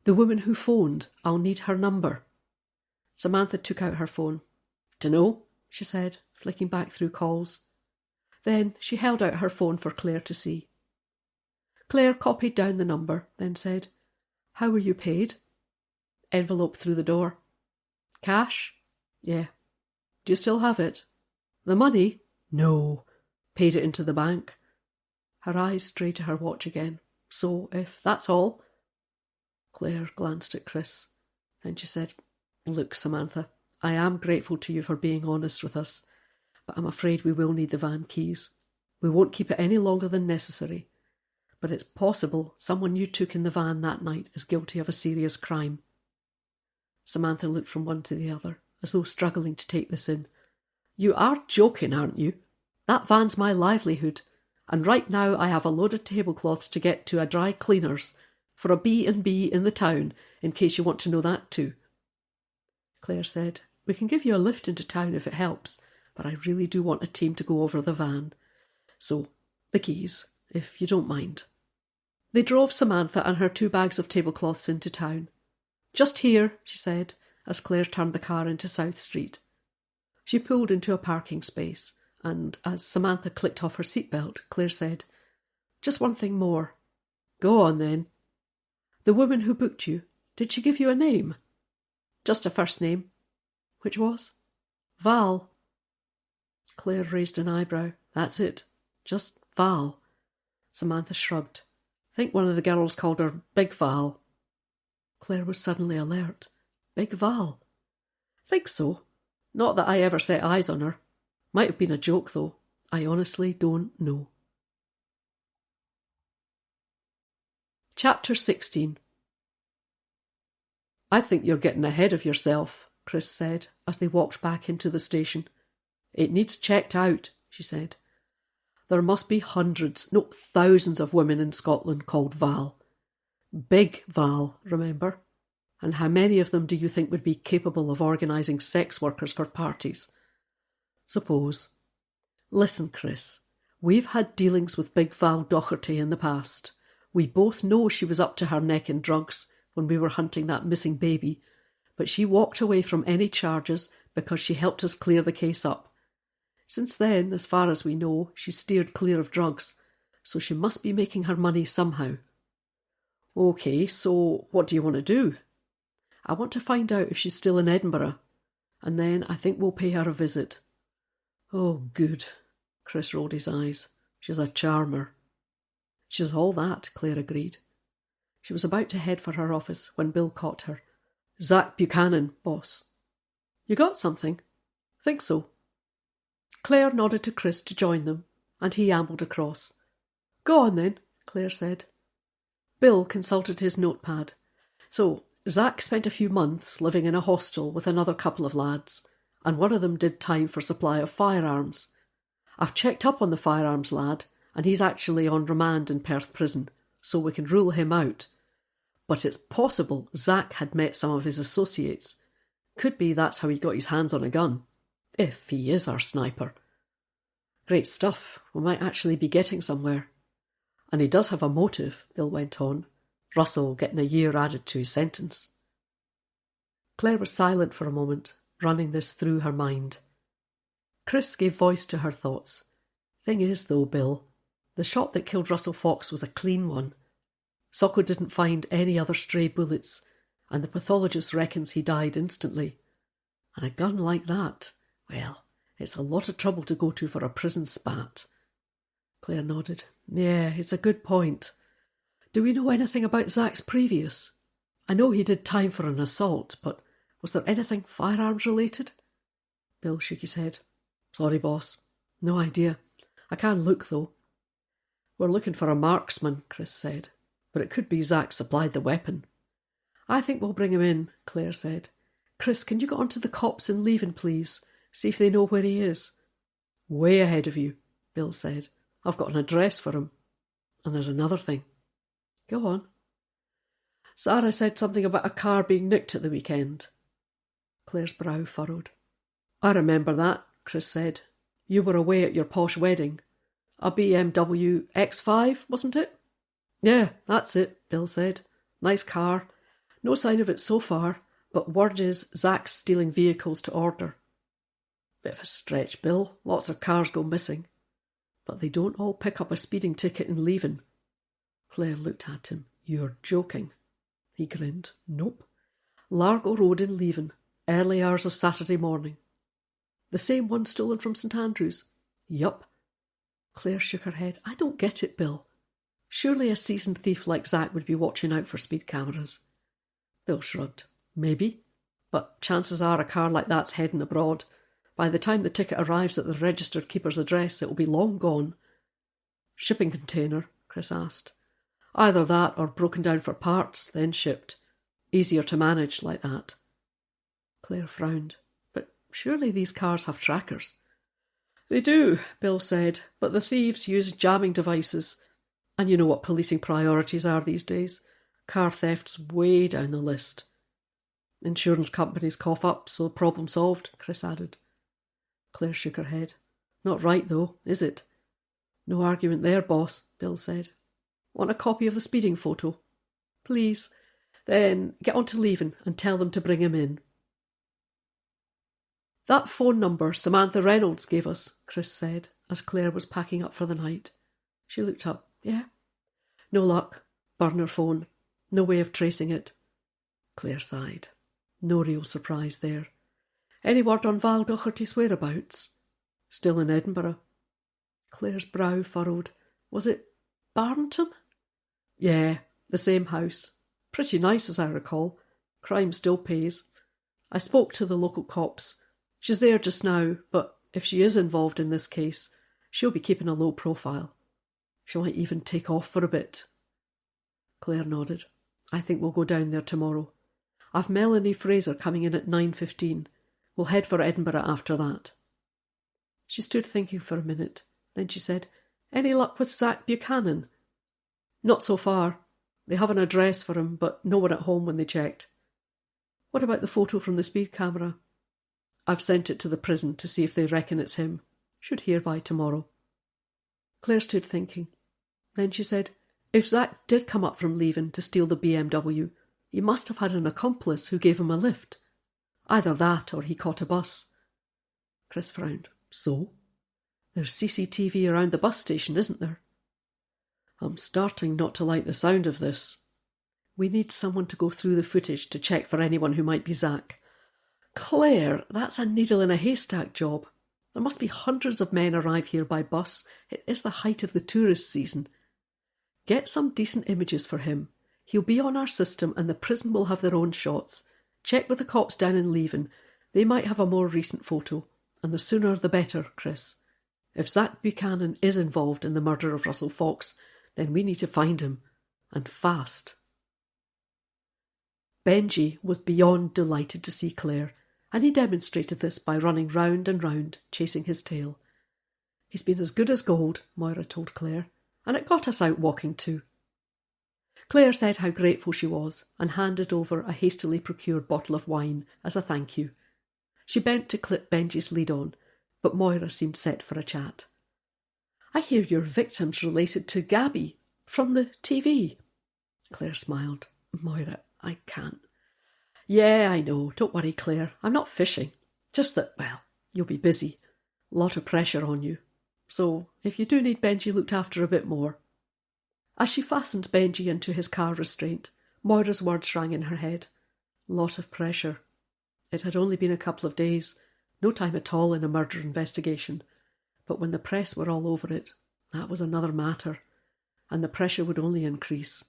The woman who phoned. I'll need her number. Samantha took out her phone. Dunno, she said, flicking back through calls. Then she held out her phone for Claire to see. Claire copied down the number, then said, How were you paid? Envelope through the door. Cash? Yeah. Do you still have it? The money? No. Paid it into the bank. Her eyes strayed to her watch again. So, if that's all... Claire glanced at Chris. Then she said, Look, Samantha, I am grateful to you for being honest with us, but I'm afraid we will need the van keys. We won't keep it any longer than necessary. But it's possible someone you took in the van that night is guilty of a serious crime. Samantha looked from one to the other, as though struggling to take this in. You are joking, aren't you? That van's my livelihood, and right now I have a load of tablecloths to get to a dry cleaner's for a B&B in the town, in case you want to know that too. Claire said, We can give you a lift into town if it helps, but I really do want a team to go over the van. So, the keys, if you don't mind. They drove Samantha and her 2 bags of tablecloths into town. Just here, she said, as Claire turned the car into South Street. She pulled into a parking space, and as Samantha clicked off her seatbelt, Claire said, Just one thing more. Go on, then. The woman who booked you, did she give you a name? Just a first name. Which was? Val. Claire raised an eyebrow. That's it. Just Val. Samantha shrugged. Think one of the girls called her Big Val. Claire was suddenly alert. Big Val? Think so. Not that I ever set eyes on her. Might have been a joke, though. I honestly don't know. Chapter 16. I think you're getting ahead of yourself, Chris said, as they walked back into the station. It needs checked out, she said. There must be hundreds, no, thousands of women in Scotland called Val. Big Val, remember? And how many of them do you think would be capable of organising sex workers for parties? Suppose. Listen, Chris, we've had dealings with Big Val Docherty in the past. We both know she was up to her neck in drugs when we were hunting that missing baby, but she walked away from any charges because she helped us clear the case up. Since then, as far as we know, she's steered clear of drugs, so she must be making her money somehow. OK, so what do you want to do? I want to find out if she's still in Edinburgh, and then I think we'll pay her a visit. Oh, good. Chris rolled his eyes. She's a charmer. She's all that, Claire agreed. She was about to head for her office when Bill caught her. Zach Buchanan, boss. You got something? Think so. Claire nodded to Chris to join them, and he ambled across. Go on then, Claire said. Bill consulted his notepad. So, Zach spent a few months living in a hostel with another couple of lads, and one of them did time for supply of firearms. I've checked up on the firearms lad, and he's actually on remand in Perth prison, so we can rule him out. But it's possible Zach had met some of his associates. Could be that's how he got his hands on a gun. If he is our sniper. Great stuff. We might actually be getting somewhere. And he does have a motive, Bill went on. Russell getting a year added to his sentence. Claire was silent for a moment, running this through her mind. Chris gave voice to her thoughts. Thing is, though, Bill, the shot that killed Russell Fox was a clean one. Socko didn't find any other stray bullets, and the pathologist reckons he died instantly. And a gun like that, well, it's a lot of trouble to go to for a prison spat. Claire nodded. Yeah, it's a good point. Do we know anything about Zach's previous? I know he did time for an assault, but was there anything firearms related? Bill shook his head. Sorry, boss. No idea. I can look, though. We're looking for a marksman, Chris said, but it could be Zach supplied the weapon. I think we'll bring him in, Claire said. Chris, can you get on to the cops in Leven, please? See if they know where he is. Way ahead of you, Bill said. I've got an address for him. And there's another thing. Go on. Sarah said something about a car being nicked at the weekend. Claire's brow furrowed. I remember that, Chris said. You were away at your posh wedding. A BMW X5, wasn't it? Yeah, that's it, Bill said. Nice car. No sign of it so far, but word is Zach's stealing vehicles to order. Bit of a stretch, Bill. Lots of cars go missing. But they don't all pick up a speeding ticket in leaving. Claire looked at him. You're joking. He grinned. Nope. Largo Road in Leven, early hours of Saturday morning. The same one stolen from St Andrews? Yup. Claire shook her head. I don't get it, Bill. Surely a seasoned thief like Zach would be watching out for speed cameras. Bill shrugged. Maybe. But chances are a car like that's heading abroad. By the time the ticket arrives at the registered keeper's address, it will be long gone. Shipping container? Chris asked. Either that or broken down for parts, then shipped. Easier to manage like that. Claire frowned. But surely these cars have trackers. They do, Bill said, but the thieves use jamming devices. And you know what policing priorities are these days. Car theft's way down the list. Insurance companies cough up, so problem solved, Chris added. Claire shook her head. Not right, though, is it? No argument there, boss, Bill said. Want a copy of the speeding photo? Please. Then get on to leaving and tell them to bring him in. That phone number Samantha Reynolds gave us, Chris said, as Claire was packing up for the night. She looked up. Yeah? No luck. Burner phone. No way of tracing it. Claire sighed. No real surprise there. Any word on Val Docherty's whereabouts? Still in Edinburgh. Claire's brow furrowed. Was it Barnton? Yeah, the same house. Pretty nice, as I recall. Crime still pays. I spoke to the local cops. She's there just now, but if she is involved in this case, she'll be keeping a low profile. She might even take off for a bit. Claire nodded. I think we'll go down there tomorrow. I've Melanie Fraser coming in at 9:15. We'll head for Edinburgh after that. She stood thinking for a minute. Then she said, Any luck with Zach Buchanan? Not so far. They have an address for him, but no one at home when they checked. What about the photo from the speed camera? I've sent it to the prison to see if they reckon it's him. Should hear by tomorrow. Claire stood thinking. Then she said, If Zach did come up from Leven to steal the BMW, he must have had an accomplice who gave him a lift. Either that or he caught a bus. Chris frowned. So? There's CCTV around the bus station, isn't there? I'm starting not to like the sound of this. We need someone to go through the footage to check for anyone who might be Zach. Claire, that's a needle in a haystack job. There must be hundreds of men arrive here by bus. It is the height of the tourist season. Get some decent images for him. He'll be on our system and the prison will have their own shots. Check with the cops down in Leven. They might have a more recent photo. And the sooner the better, Chris. If Zach Buchanan is involved in the murder of Russell Fox, then we need to find him. And fast. Benji was beyond delighted to see Claire, and he demonstrated this by running round and round, chasing his tail. He's been as good as gold, Moira told Claire, and it got us out walking too. Claire said how grateful she was, and handed over a hastily procured bottle of wine as a thank you. She bent to clip Benji's lead on, but Moira seemed set for a chat. I hear your victim's related to Gabby, from the TV. Claire smiled. Moira, I can't. Yeah, I know. Don't worry, Claire. I'm not fishing. Just that, well, you'll be busy. A lot of pressure on you. So, if you do need Benji looked after a bit more. As she fastened Benji into his car restraint, Moira's words rang in her head. Lot of pressure. It had only been a couple of days, no time at all in a murder investigation. But when the press were all over it, that was another matter, and the pressure would only increase.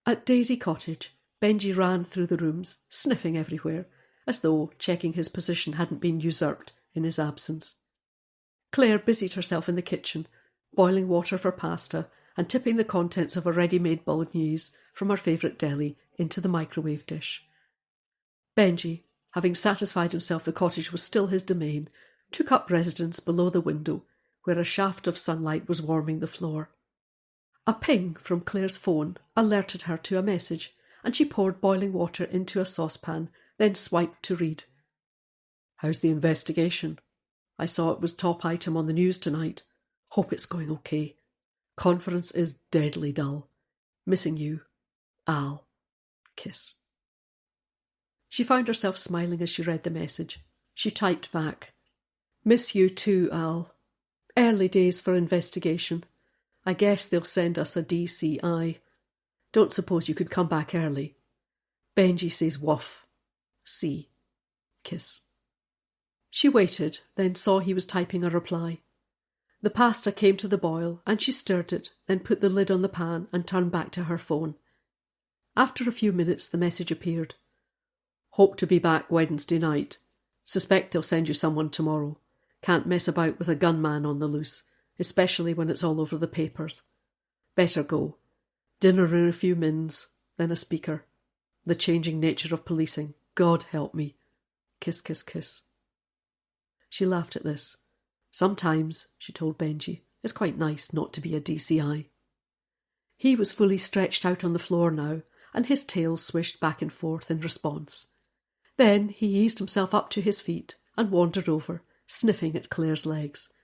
At Daisy Cottage, Benji ran through the rooms, sniffing everywhere, as though checking his position hadn't been usurped in his absence. Claire busied herself in the kitchen, boiling water for pasta and tipping the contents of a ready-made bolognese from her favourite deli into the microwave dish. Benji, having satisfied himself the cottage was still his domain, took up residence below the window, where a shaft of sunlight was warming the floor. A ping from Claire's phone alerted her to a message, and she poured boiling water into a saucepan, then swiped to read. "How's the investigation? I saw it was top item on the news tonight. Hope it's going okay. Conference is deadly dull. Missing you. Al. Kiss." She found herself smiling as she read the message. She typed back, "Miss you too, Al. Early days for investigation. I guess they'll send us a DCI. Don't suppose you could come back early. Benji says woof. C. Kiss." She waited, then saw he was typing a reply. The pasta came to the boil, and she stirred it, then put the lid on the pan and turned back to her phone. After a few minutes, the message appeared. "Hope to be back Wednesday night. Suspect they'll send you someone tomorrow. Can't mess about with a gunman on the loose, especially when it's all over the papers. Better go. Dinner and a few mins, then a speaker. The changing nature of policing. God help me. Kiss, kiss, kiss." She laughed at this. "Sometimes," she told Benji, "it's quite nice not to be a DCI." He was fully stretched out on the floor now, and his tail swished back and forth in response. Then he eased himself up to his feet and wandered over, sniffing at Claire's legs.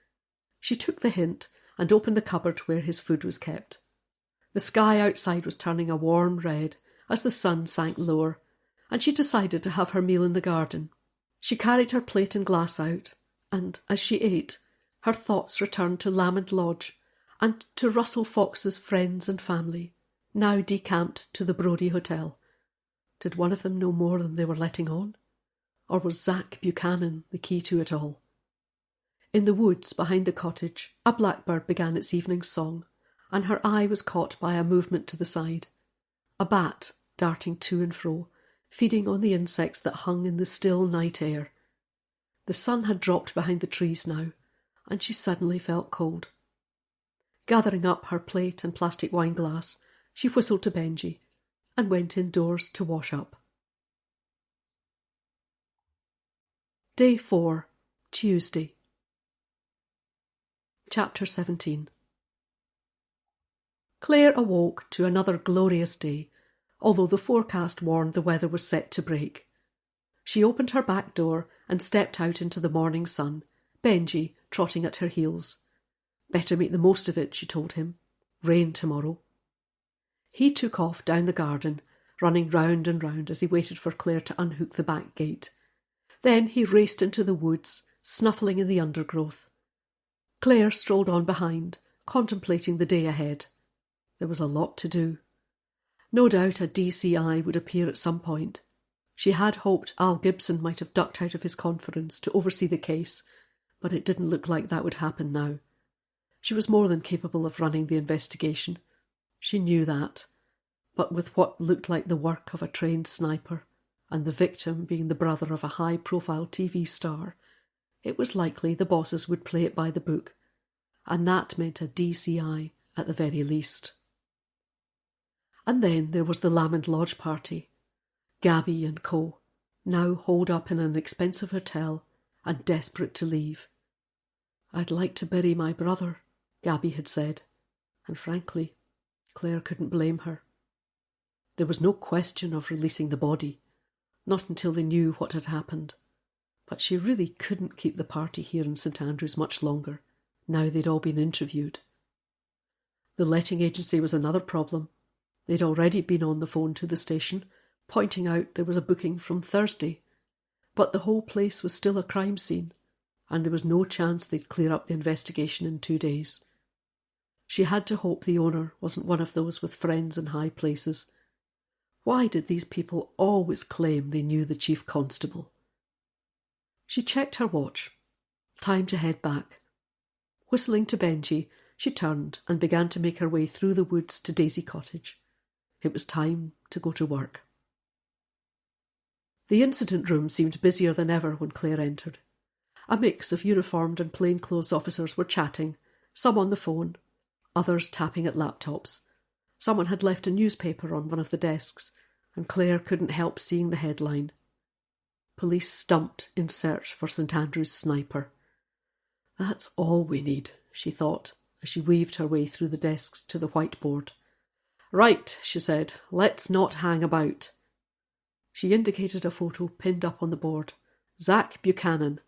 She took the hint and opened the cupboard where his food was kept. The sky outside was turning a warm red as the sun sank lower, and she decided to have her meal in the garden. She carried her plate and glass out, and, as she ate, her thoughts returned to Lamond Lodge and to Russell Fox's friends and family, now decamped to the Brodie Hotel. Did one of them know more than they were letting on? Or was Zack Buchanan the key to it all? In the woods behind the cottage, a blackbird began its evening song, and her eye was caught by a movement to the side. A bat darting to and fro, feeding on the insects that hung in the still night air. The sun had dropped behind the trees now, and she suddenly felt cold. Gathering up her plate and plastic wine glass, she whistled to Benji and went indoors to wash up. Day 4, Tuesday. Chapter 17. Claire awoke to another glorious day, although the forecast warned the weather was set to break. She opened her back door and stepped out into the morning sun, Benji trotting at her heels. Better make the most of it, she told him. Rain tomorrow. He took off down the garden, running round and round as he waited for Claire to unhook the back gate. Then he raced into the woods, snuffling in the undergrowth. Claire strolled on behind, contemplating the day ahead. There was a lot to do. No doubt a DCI would appear at some point. She had hoped Al Gibson might have ducked out of his conference to oversee the case, but it didn't look like that would happen now. She was more than capable of running the investigation. She knew that. But with what looked like the work of a trained sniper, and the victim being the brother of a high-profile TV star, it was likely the bosses would play it by the book, and that meant a DCI at the very least. And then there was the Lamond Lodge party. Gabby and co, now holed up in an expensive hotel and desperate to leave. "I'd like to bury my brother," Gabby had said, and frankly, Claire couldn't blame her. There was no question of releasing the body, not until they knew what had happened, but she really couldn't keep the party here in St Andrews much longer, now they'd all been interviewed. The letting agency was another problem. They'd already been on the phone to the station, pointing out there was a booking from Thursday, but the whole place was still a crime scene, and there was no chance they'd clear up the investigation in 2 days. She had to hope the owner wasn't one of those with friends in high places. Why did these people always claim they knew the chief constable? She checked her watch. Time to head back. Whistling to Benji, she turned and began to make her way through the woods to Daisy Cottage. It was time to go to work. The incident room seemed busier than ever when Claire entered. A mix of uniformed and plainclothes officers were chatting, some on the phone, others tapping at laptops. Someone had left a newspaper on one of the desks, and Claire couldn't help seeing the headline. Police stumped in search for St Andrews sniper. That's all we need, she thought, as she weaved her way through the desks to the whiteboard. Right, she said, let's not hang about. She indicated a photo pinned up on the board. Zack Buchanan,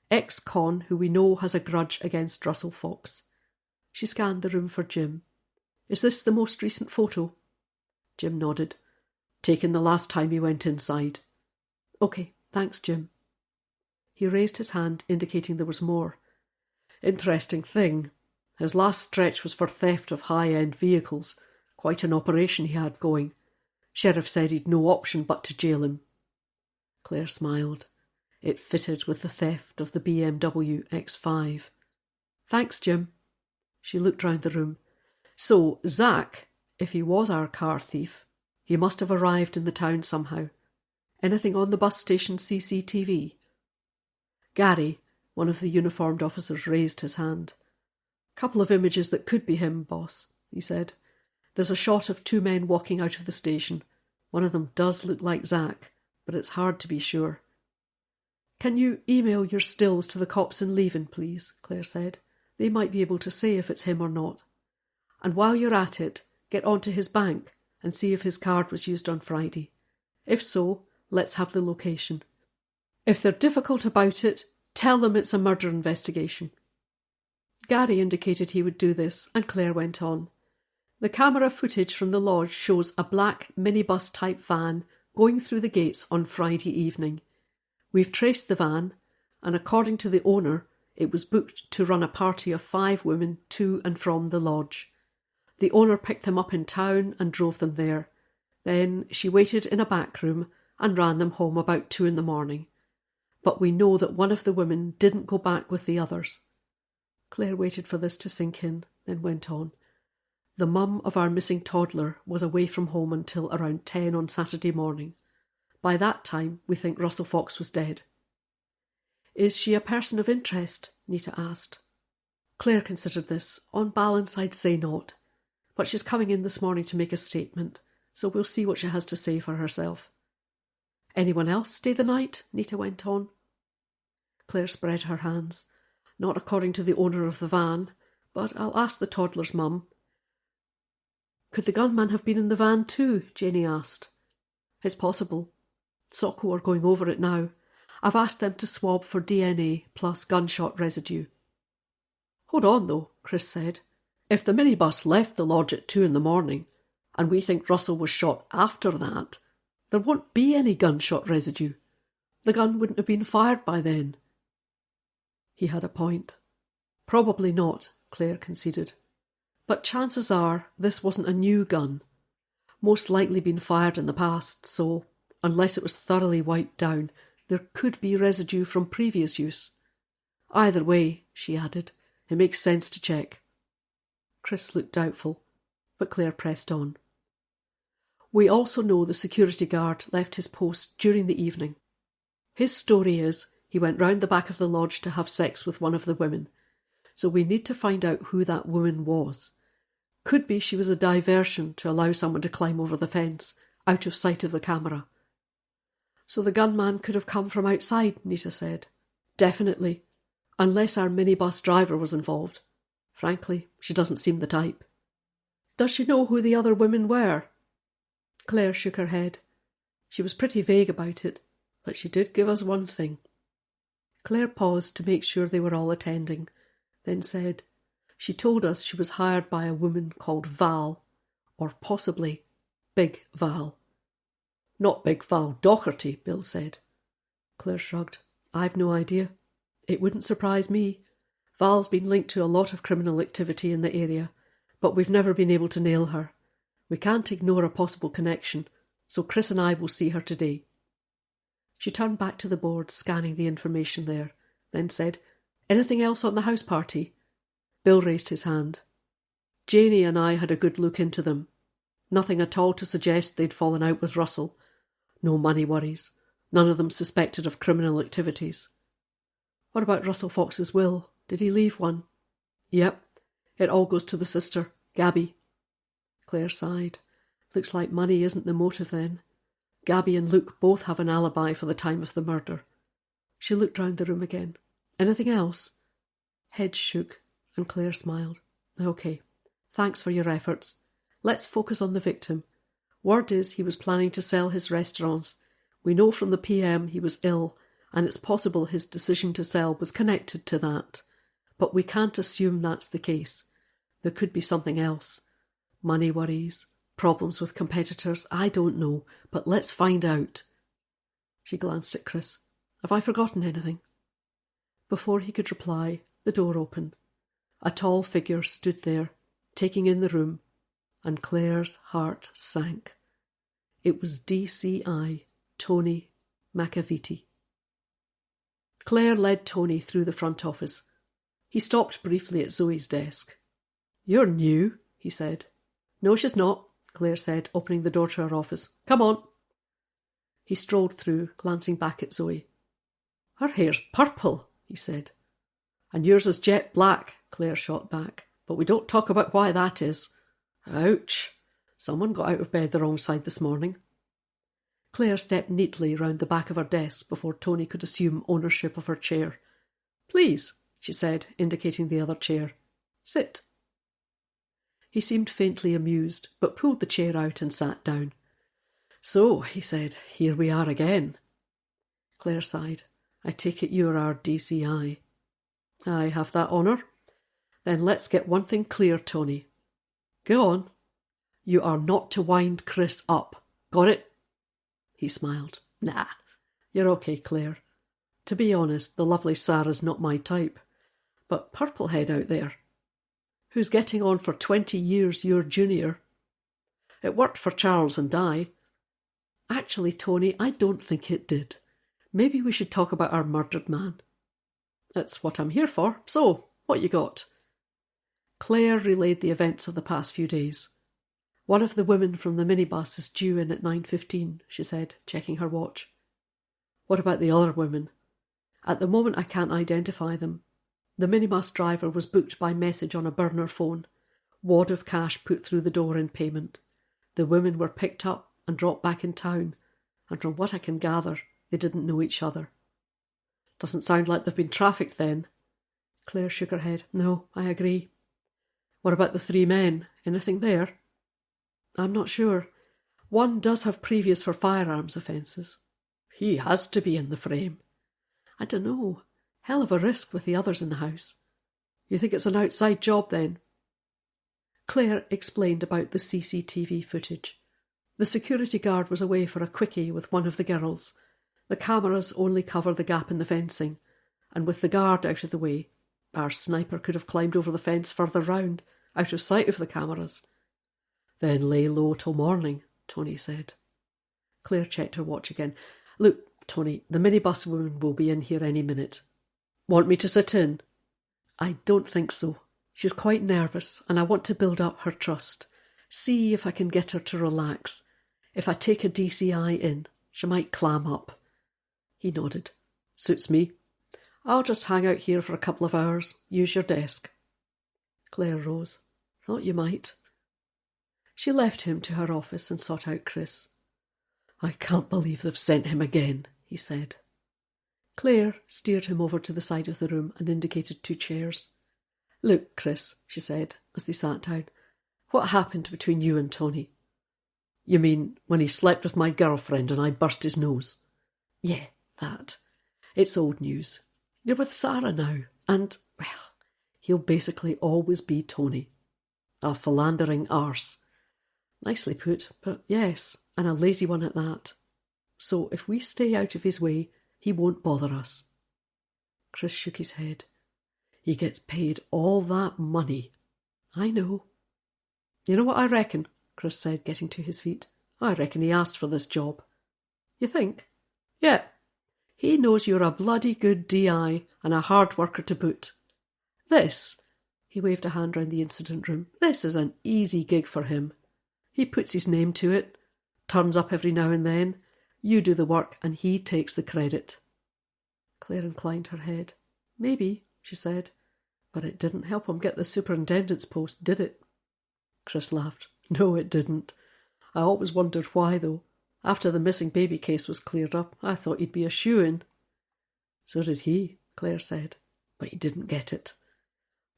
ex-con who we know has a grudge against Russell Fox. She scanned the room for Jim. Is this the most recent photo? Jim nodded. Taken the last time he went inside. OK, thanks, Jim. He raised his hand, indicating there was more. Interesting thing. His last stretch was for theft of high-end vehicles. Quite an operation he had going. Sheriff said he'd no option but to jail him. Claire smiled. It fitted with the theft of the BMW X5. Thanks, Jim. She looked round the room. So, Zack, if he was our car thief, he must have arrived in the town somehow. Anything on the bus station CCTV? Gary, one of the uniformed officers, raised his hand. Couple of images that could be him, boss, he said. There's a shot of two men walking out of the station. One of them does look like Zack, but it's hard to be sure. Can you email your stills to the cops in Leven, please? Claire said. They might be able to say if it's him or not. And while you're at it, get onto his bank and see if his card was used on Friday. If so, let's have the location. If they're difficult about it, tell them it's a murder investigation. Gary indicated he would do this, and Claire went on. The camera footage from the lodge shows a black minibus-type van going through the gates on Friday evening. We've traced the van, and according to the owner, it was booked to run a party of 5 women to and from the lodge. The owner picked them up in town and drove them there. Then she waited in a back room and ran them home about 2 a.m. But we know that one of the women didn't go back with the others. Claire waited for this to sink in, then went on. The mum of our missing toddler was away from home until around 10 on Saturday morning. By that time, we think Russell Fox was dead. Is she a person of interest? Nita asked. Claire considered this. On balance, I'd say not. But she's coming in this morning to make a statement, so we'll see what she has to say for herself. Anyone else stay the night? Nita went on. Claire spread her hands. Not according to the owner of the van, but I'll ask the toddler's mum. Could the gunman have been in the van too? Janie asked. It's possible. Socco are going over it now. I've asked them to swab for DNA plus gunshot residue. Hold on, though, Chris said. If the minibus left the lodge at 2 a.m, and we think Russell was shot after that, there won't be any gunshot residue. The gun wouldn't have been fired by then. He had a point. Probably not, Claire conceded. But chances are this wasn't a new gun. Most likely been fired in the past, so, unless it was thoroughly wiped down, there could be residue from previous use. Either way, she added, it makes sense to check. Chris looked doubtful, but Claire pressed on. We also know the security guard left his post during the evening. His story is he went round the back of the lodge to have sex with one of the women, so we need to find out who that woman was. Could be she was a diversion to allow someone to climb over the fence, out of sight of the camera. So the gunman could have come from outside, Nita said. Definitely, unless our minibus driver was involved. Frankly, she doesn't seem the type. Does she know who the other women were? Claire shook her head. She was pretty vague about it, but she did give us one thing. Claire paused to make sure they were all attending, then said, she told us she was hired by a woman called Val, or possibly Big Val. Not Big Val Docherty, Bill said. Claire shrugged. I've no idea. It wouldn't surprise me. Val's been linked to a lot of criminal activity in the area, but we've never been able to nail her. We can't ignore a possible connection, so Chris and I will see her today. She turned back to the board, scanning the information there, then said, Anything else on the house party? Bill raised his hand. Janie and I had a good look into them. Nothing at all to suggest they'd fallen out with Russell. No money worries. None of them suspected of criminal activities. What about Russell Fox's will? Did he leave one? Yep. It all goes to the sister, Gabby. Claire sighed. Looks like money isn't the motive then. Gabby and Luke both have an alibi for the time of the murder. She looked round the room again. Anything else? Heads shook, and Claire smiled. OK. Thanks for your efforts. Let's focus on the victim. Word is he was planning to sell his restaurants. We know from the PM he was ill, and it's possible his decision to sell was connected to that. But we can't assume that's the case. There could be something else. Money worries, problems with competitors, I don't know, but let's find out. She glanced at Chris. Have I forgotten anything? Before he could reply, the door opened. A tall figure stood there, taking in the room, and Claire's heart sank. It was DCI, Tony Mackay. Claire led Tony through the front office. He stopped briefly at Zoe's desk. You're new, he said. No, she's not, Claire said, opening the door to her office. Come on. He strolled through, glancing back at Zoe. Her hair's purple, he said. And yours is jet black, Claire shot back. But we don't talk about why that is. Ouch. Someone got out of bed the wrong side this morning. Claire stepped neatly round the back of her desk before Tony could assume ownership of her chair. Please, she said, indicating the other chair. Sit. He seemed faintly amused, but pulled the chair out and sat down. So, he said, here we are again. Claire sighed. I take it you're our DCI. I have that honour. Then let's get one thing clear, Tony. Go on. You are not to wind Chris up. Got it? He smiled. Nah, you're okay, Claire. To be honest, the lovely Sarah's not my type. But Purplehead out there, who's getting on for 20 years your junior. It worked for Charles and Di. Actually, Tony, I don't think it did. Maybe we should talk about our murdered man. That's what I'm here for. So, what you got? Claire relayed the events of the past few days. One of the women from the minibus is due in at 9:15, she said, checking her watch. What about the other women? At the moment I can't identify them. The minibus driver was booked by message on a burner phone. Wad of cash put through the door in payment. The women were picked up and dropped back in town, and from what I can gather, they didn't know each other. Doesn't sound like they've been trafficked then. Claire shook her head. No, I agree. What about the 3 men? Anything there? I'm not sure. One does have previous for firearms offences. He has to be in the frame. I don't know. Hell of a risk with the others in the house. You think it's an outside job then? Claire explained about the CCTV footage. The security guard was away for a quickie with one of the girls. The cameras only cover the gap in the fencing, and with the guard out of the way, our sniper could have climbed over the fence further round, out of sight of the cameras. Then lay low till morning, Tony said. Claire checked her watch again. Look, Tony, the minibus woman will be in here any minute. Want me to sit in? I don't think so. She's quite nervous, and I want to build up her trust. See if I can get her to relax. If I take a DCI in, she might clam up. He nodded. Suits me. I'll just hang out here for a couple of hours. Use your desk. Claire rose. Thought you might. She left him to her office and sought out Chris. I can't believe they've sent him again, he said. Claire steered him over to the side of the room and indicated 2 chairs. Look, Chris, she said, as they sat down, what happened between you and Tony? You mean when he slept with my girlfriend and I burst his nose? Yeah, that. It's old news. You're with Sarah now, and, well, he'll basically always be Tony. A philandering arse. Nicely put, but yes, and a lazy one at that. So if we stay out of his way, he won't bother us. Chris shook his head. He gets paid all that money. I know. You know what I reckon? Chris said, getting to his feet. I reckon he asked for this job. You think? Yeah. He knows you're a bloody good DI and a hard worker to boot. This, he waved a hand round the incident room, this is an easy gig for him. He puts his name to it, turns up every now and then. You do the work and he takes the credit. Claire inclined her head. Maybe, she said, but it didn't help him get the superintendent's post, did it? Chris laughed. No, it didn't. I always wondered why, though. After the missing baby case was cleared up, I thought he'd be a shoo-in. So did he, Claire said, but he didn't get it.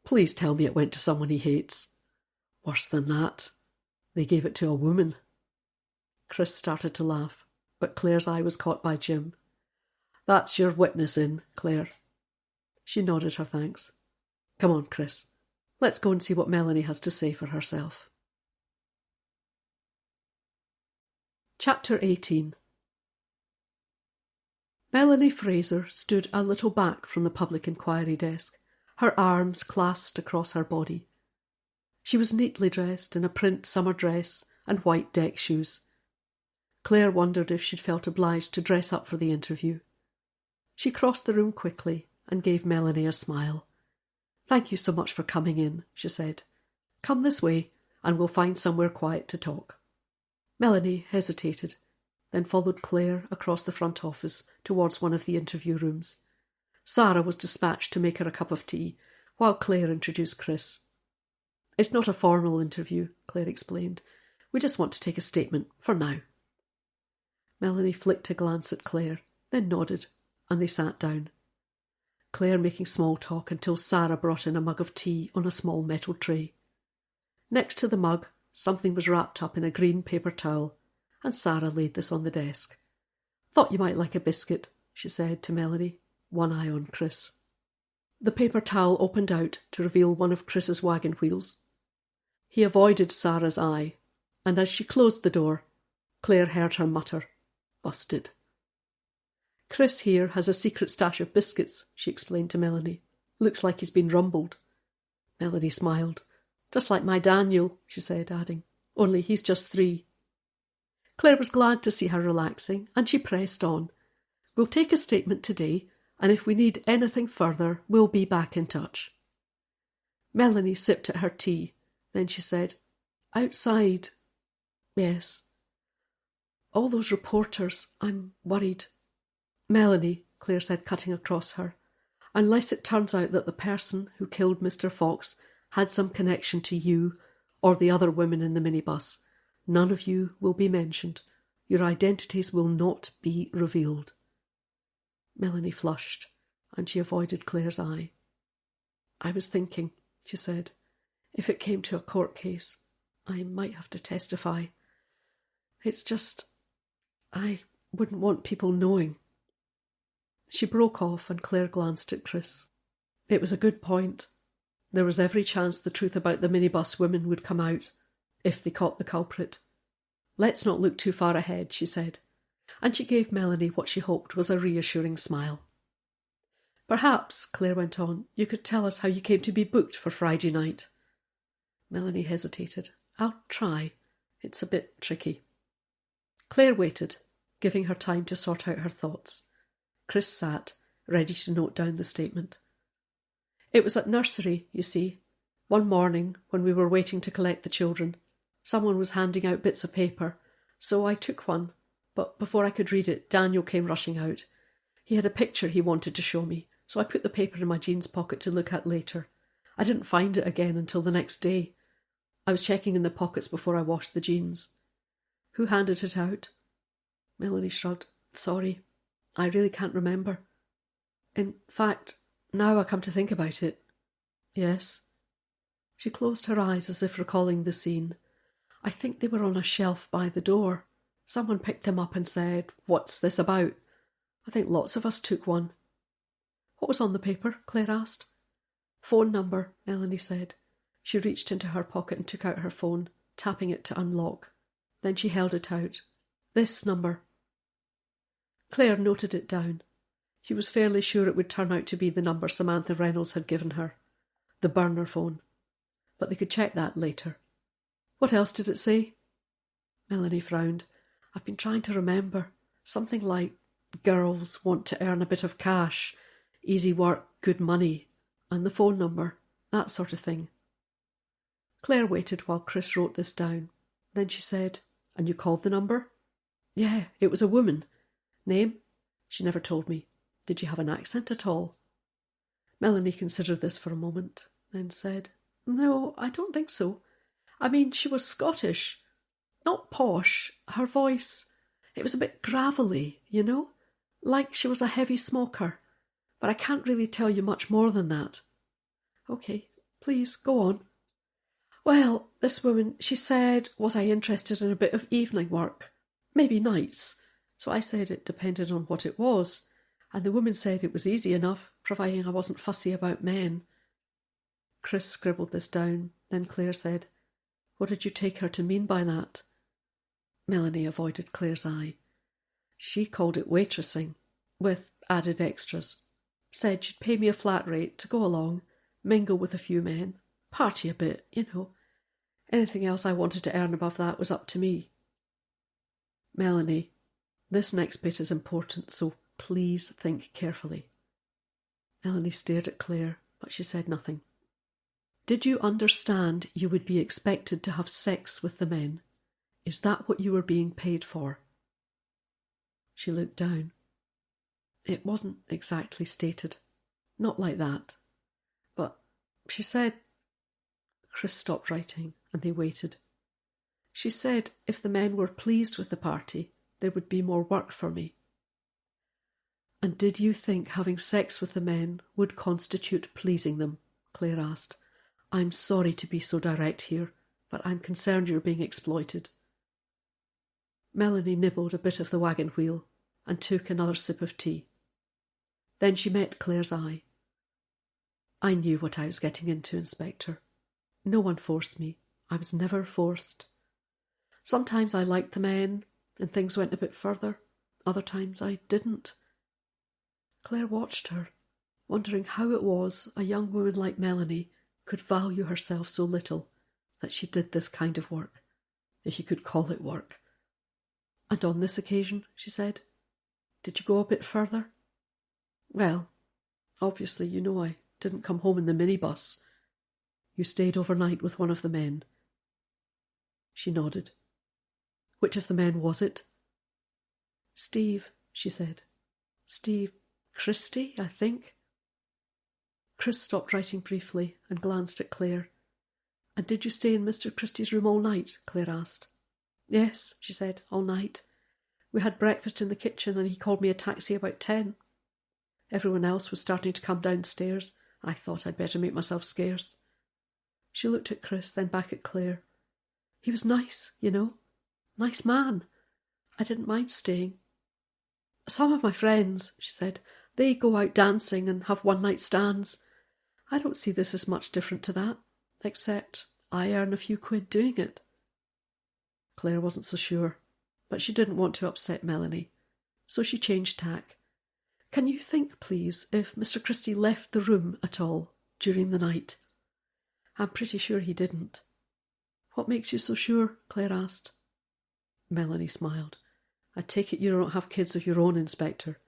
Please tell me it went to someone he hates. Worse than that. They gave it to a woman. Chris started to laugh, but Claire's eye was caught by Jim. That's your witness in, Claire. She nodded her thanks. Come on, Chris. Let's go and see what Melanie has to say for herself. Chapter 18. Melanie Fraser stood a little back from the public inquiry desk, her arms clasped across her body. She was neatly dressed in a print summer dress and white deck shoes. Claire wondered if she'd felt obliged to dress up for the interview. She crossed the room quickly and gave Melanie a smile. Thank you so much for coming in, she said. Come this way, and we'll find somewhere quiet to talk. Melanie hesitated, then followed Claire across the front office towards one of the interview rooms. Sarah was dispatched to make her a cup of tea, while Claire introduced Chris. It's not a formal interview, Claire explained. We just want to take a statement, for now. Melanie flicked a glance at Claire, then nodded, and they sat down. Claire making small talk until Sarah brought in a mug of tea on a small metal tray. Next to the mug, something was wrapped up in a green paper towel, and Sarah laid this on the desk. Thought you might like a biscuit, she said to Melanie, one eye on Chris. The paper towel opened out to reveal one of Chris's wagon wheels. He avoided Sarah's eye, and as she closed the door, Claire heard her mutter, Busted. Chris here has a secret stash of biscuits, she explained to Melanie. Looks like he's been rumbled. Melanie smiled. Just like my Daniel, she said, adding, only he's just 3. Claire was glad to see her relaxing, and she pressed on. We'll take a statement today, and if we need anything further, we'll be back in touch. Melanie sipped at her tea. Then she said, Outside. Yes. All those reporters, I'm worried. Melanie, Claire said, cutting across her, unless it turns out that the person who killed Mr. Fox had some connection to you or the other women in the minibus, none of you will be mentioned. Your identities will not be revealed. Melanie flushed, and she avoided Claire's eye. I was thinking, she said, if it came to a court case, I might have to testify. It's just, I wouldn't want people knowing. She broke off, and Claire glanced at Chris. It was a good point. There was every chance the truth about the minibus women would come out, if they caught the culprit. Let's not look too far ahead, she said, and she gave Melanie what she hoped was a reassuring smile. Perhaps, Claire went on, you could tell us how you came to be booked for Friday night. Melanie hesitated. I'll try. It's a bit tricky. Claire waited, giving her time to sort out her thoughts. Chris sat, ready to note down the statement. It was at nursery, you see. One morning, when we were waiting to collect the children, someone was handing out bits of paper, so I took one, but before I could read it, Daniel came rushing out. He had a picture he wanted to show me, so I put the paper in my jeans pocket to look at later. I didn't find it again until the next day. I was checking in the pockets before I washed the jeans. Who handed it out? Melanie shrugged. Sorry, I really can't remember. In fact, now I come to think about it. Yes. She closed her eyes as if recalling the scene. I think they were on a shelf by the door. Someone picked them up and said, What's this about? I think lots of us took one. What was on the paper? Claire asked. Phone number, Melanie said. She reached into her pocket and took out her phone, tapping it to unlock. Then she held it out. This number. Claire noted it down. She was fairly sure it would turn out to be the number Samantha Reynolds had given her, the burner phone. But they could check that later. What else did it say? Melanie frowned. I've been trying to remember. Something like, girls want to earn a bit of cash, easy work, good money, and the phone number, that sort of thing. Claire waited while Chris wrote this down. Then she said, And you called the number? Yeah, it was a woman. Name? She never told me. Did you have an accent at all? Melanie considered this for a moment, then said, No, I don't think so. I mean, she was Scottish. Not posh. Her voice, it was a bit gravelly, you know? Like she was a heavy smoker. But I can't really tell you much more than that. Okay, please, go on. Well, this woman, she said, was I interested in a bit of evening work? Maybe nights. So I said it depended on what it was, and the woman said it was easy enough, providing I wasn't fussy about men. Chris scribbled this down. Then Claire said, "What did you take her to mean by that?" Melanie avoided Claire's eye. She called it waitressing, with added extras. Said she'd pay me a flat rate to go along, mingle with a few men, party a bit, you know. Anything else I wanted to earn above that was up to me. Melanie, this next bit is important, so please think carefully. Melanie stared at Claire, but she said nothing. Did you understand you would be expected to have sex with the men? Is that what you were being paid for? She looked down. It wasn't exactly stated. Not like that. But she said... Chris stopped writing, and they waited. She said if the men were pleased with the party, there would be more work for me. And did you think having sex with the men would constitute pleasing them? Claire asked. I'm sorry to be so direct here, but I'm concerned you're being exploited. Melanie nibbled a bit of the wagon wheel and took another sip of tea. Then she met Claire's eye. I knew what I was getting into, Inspector. No one forced me. I was never forced. Sometimes I liked the men, and things went a bit further. Other times I didn't. Claire watched her, wondering how it was a young woman like Melanie could value herself so little that she did this kind of work, if you could call it work. And on this occasion, she said, did you go a bit further? Well, obviously you know I didn't come home in the minibus. You stayed overnight with one of the men. She nodded. Which of the men was it? Steve, she said. Steve Christie, I think. Chris stopped writing briefly and glanced at Claire. And did you stay in Mr. Christie's room all night? Claire asked. Yes, she said, all night. We had breakfast in the kitchen and he called me a taxi about 10. Everyone else was starting to come downstairs. I thought I'd better make myself scarce. She looked at Chris, then back at Claire. He was nice, you know. Nice man. I didn't mind staying. Some of my friends, she said, they go out dancing and have one-night stands. I don't see this as much different to that, except I earn a few quid doing it. Claire wasn't so sure, but she didn't want to upset Melanie, so she changed tack. Can you think, please, if Mr. Christie left the room at all during the night? I'm pretty sure he didn't. What makes you so sure? Claire asked. Melanie smiled. I take it you don't have kids of your own, Inspector.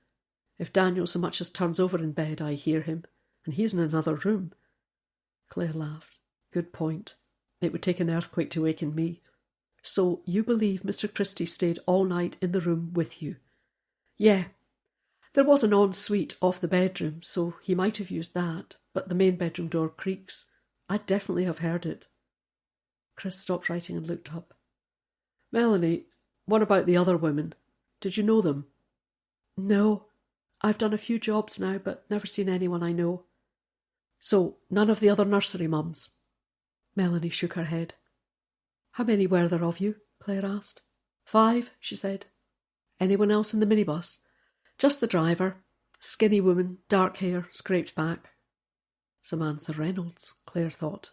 If Daniel so much as turns over in bed, I hear him, and he's in another room. Claire laughed. Good point. It would take an earthquake to waken me. So you believe Mr. Christie stayed all night in the room with you? Yeah. There was an ensuite off the bedroom, so he might have used that, but the main bedroom door creaks. I'd definitely have heard it. Chris stopped writing and looked up. Melanie, what about the other women? Did you know them? No. I've done a few jobs now, but never seen anyone I know. So, none of the other nursery mums? Melanie shook her head. How many were there of you? Claire asked. 5, she said. Anyone else in the minibus? Just the driver. Skinny woman, dark hair, scraped back. Samantha Reynolds, Claire thought.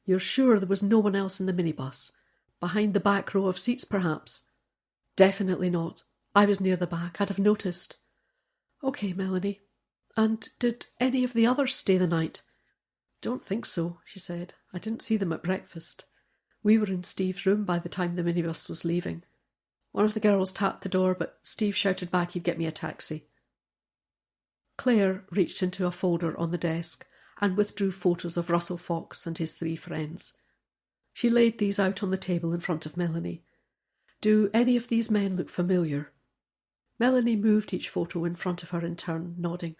You're sure there was no one else in the minibus? Behind the back row of seats, perhaps? Definitely not. I was near the back. I'd have noticed. OK, Melanie. And did any of the others stay the night? Don't think so, she said. I didn't see them at breakfast. We were in Steve's room by the time the minibus was leaving. One of the girls tapped the door, but Steve shouted back he'd get me a taxi. Claire reached into a folder on the desk and withdrew photos of Russell Fox and his 3 friends. She laid these out on the table in front of Melanie. Do any of these men look familiar? Melanie moved each photo in front of her in turn, nodding.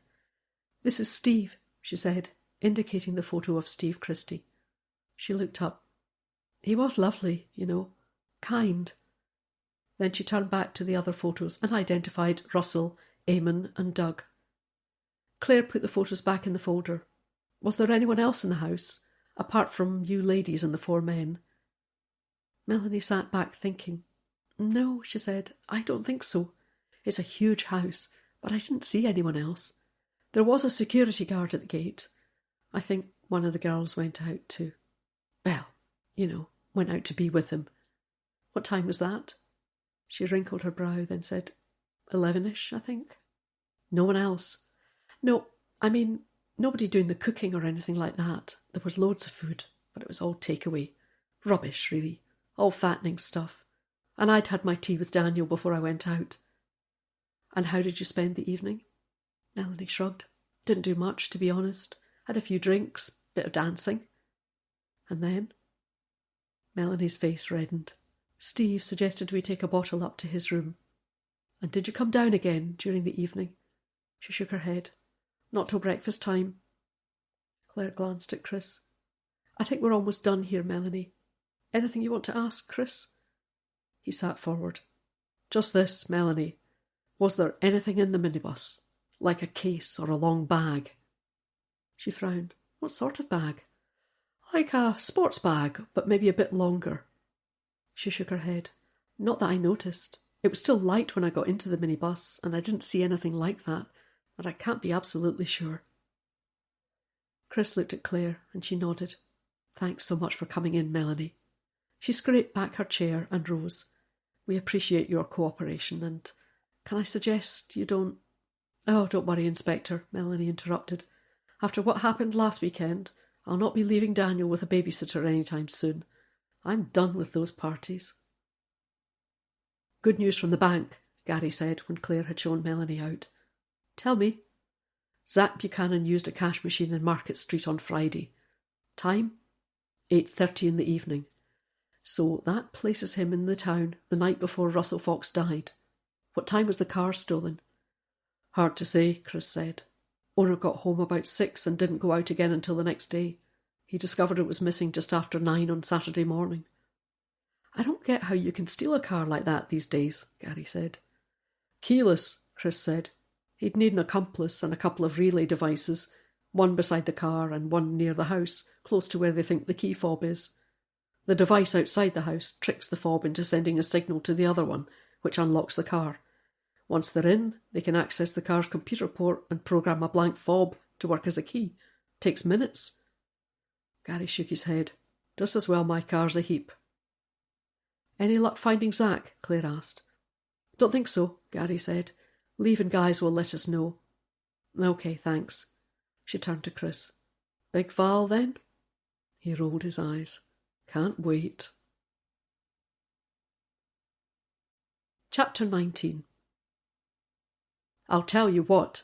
This is Steve, she said, indicating the photo of Steve Christie. She looked up. He was lovely, you know, kind. Then she turned back to the other photos and identified Russell, Eamon and Doug. Claire put the photos back in the folder. Was there anyone else in the house? apart from you ladies and the 4 men. Melanie sat back thinking. No, she said, I don't think so. It's a huge house, but I didn't see anyone else. There was a security guard at the gate. I think one of the girls went out to... Well, went out to be with him. What time was that? She wrinkled her brow, then said, 11ish, I think. No one else. No, I mean, nobody doing the cooking or anything like that. There was loads of food, but it was all takeaway. Rubbish, really. All fattening stuff. And I'd had my tea with Daniel before I went out. And how did you spend the evening? Melanie shrugged. Didn't do much, to be honest. Had a few drinks, bit of dancing. And then? Melanie's face reddened. Steve suggested we take a bottle up to his room. And did you come down again during the evening? She shook her head. Not till breakfast time. Claire glanced at Chris. I think we're almost done here, Melanie. Anything you want to ask, Chris? He sat forward. Just this, Melanie. Was there anything in the minibus? Like a case or a long bag? She frowned. What sort of bag? Like a sports bag, but maybe a bit longer. She shook her head. Not that I noticed. It was still light when I got into the minibus, and I didn't see anything like that, but I can't be absolutely sure. Chris looked at Claire, and she nodded. Thanks so much for coming in, Melanie. She scraped back her chair and rose. We appreciate your cooperation, and can I suggest you don't... Oh, don't worry, Inspector, Melanie interrupted. After what happened last weekend, I'll not be leaving Daniel with a babysitter any time soon. I'm done with those parties. Good news from the bank, Gary said when Claire had shown Melanie out. Tell me. Zach Buchanan used a cash machine in Market Street on Friday. Time? 8:30 in the evening. So that places him in the town the night before Russell Fox died. What time was the car stolen? Hard to say, Chris said. Owner got home about 6 and didn't go out again until the next day. He discovered it was missing just after 9 on Saturday morning. I don't get how you can steal a car like that these days, Gary said. Keyless, Chris said. He'd need an accomplice and a couple of relay devices, one beside the car and one near the house, close to where they think the key fob is. The device outside the house tricks the fob into sending a signal to the other one, which unlocks the car. Once they're in, they can access the car's computer port and program a blank fob to work as a key. Takes minutes. Gary shook his head. Just as well my car's a heap. Any luck finding Zach? Claire asked. Don't think so, Gary said. Leaving guys will let us know. Okay, thanks. She turned to Chris. Big Val, then? He rolled his eyes. Can't wait. Chapter 19. I'll tell you what,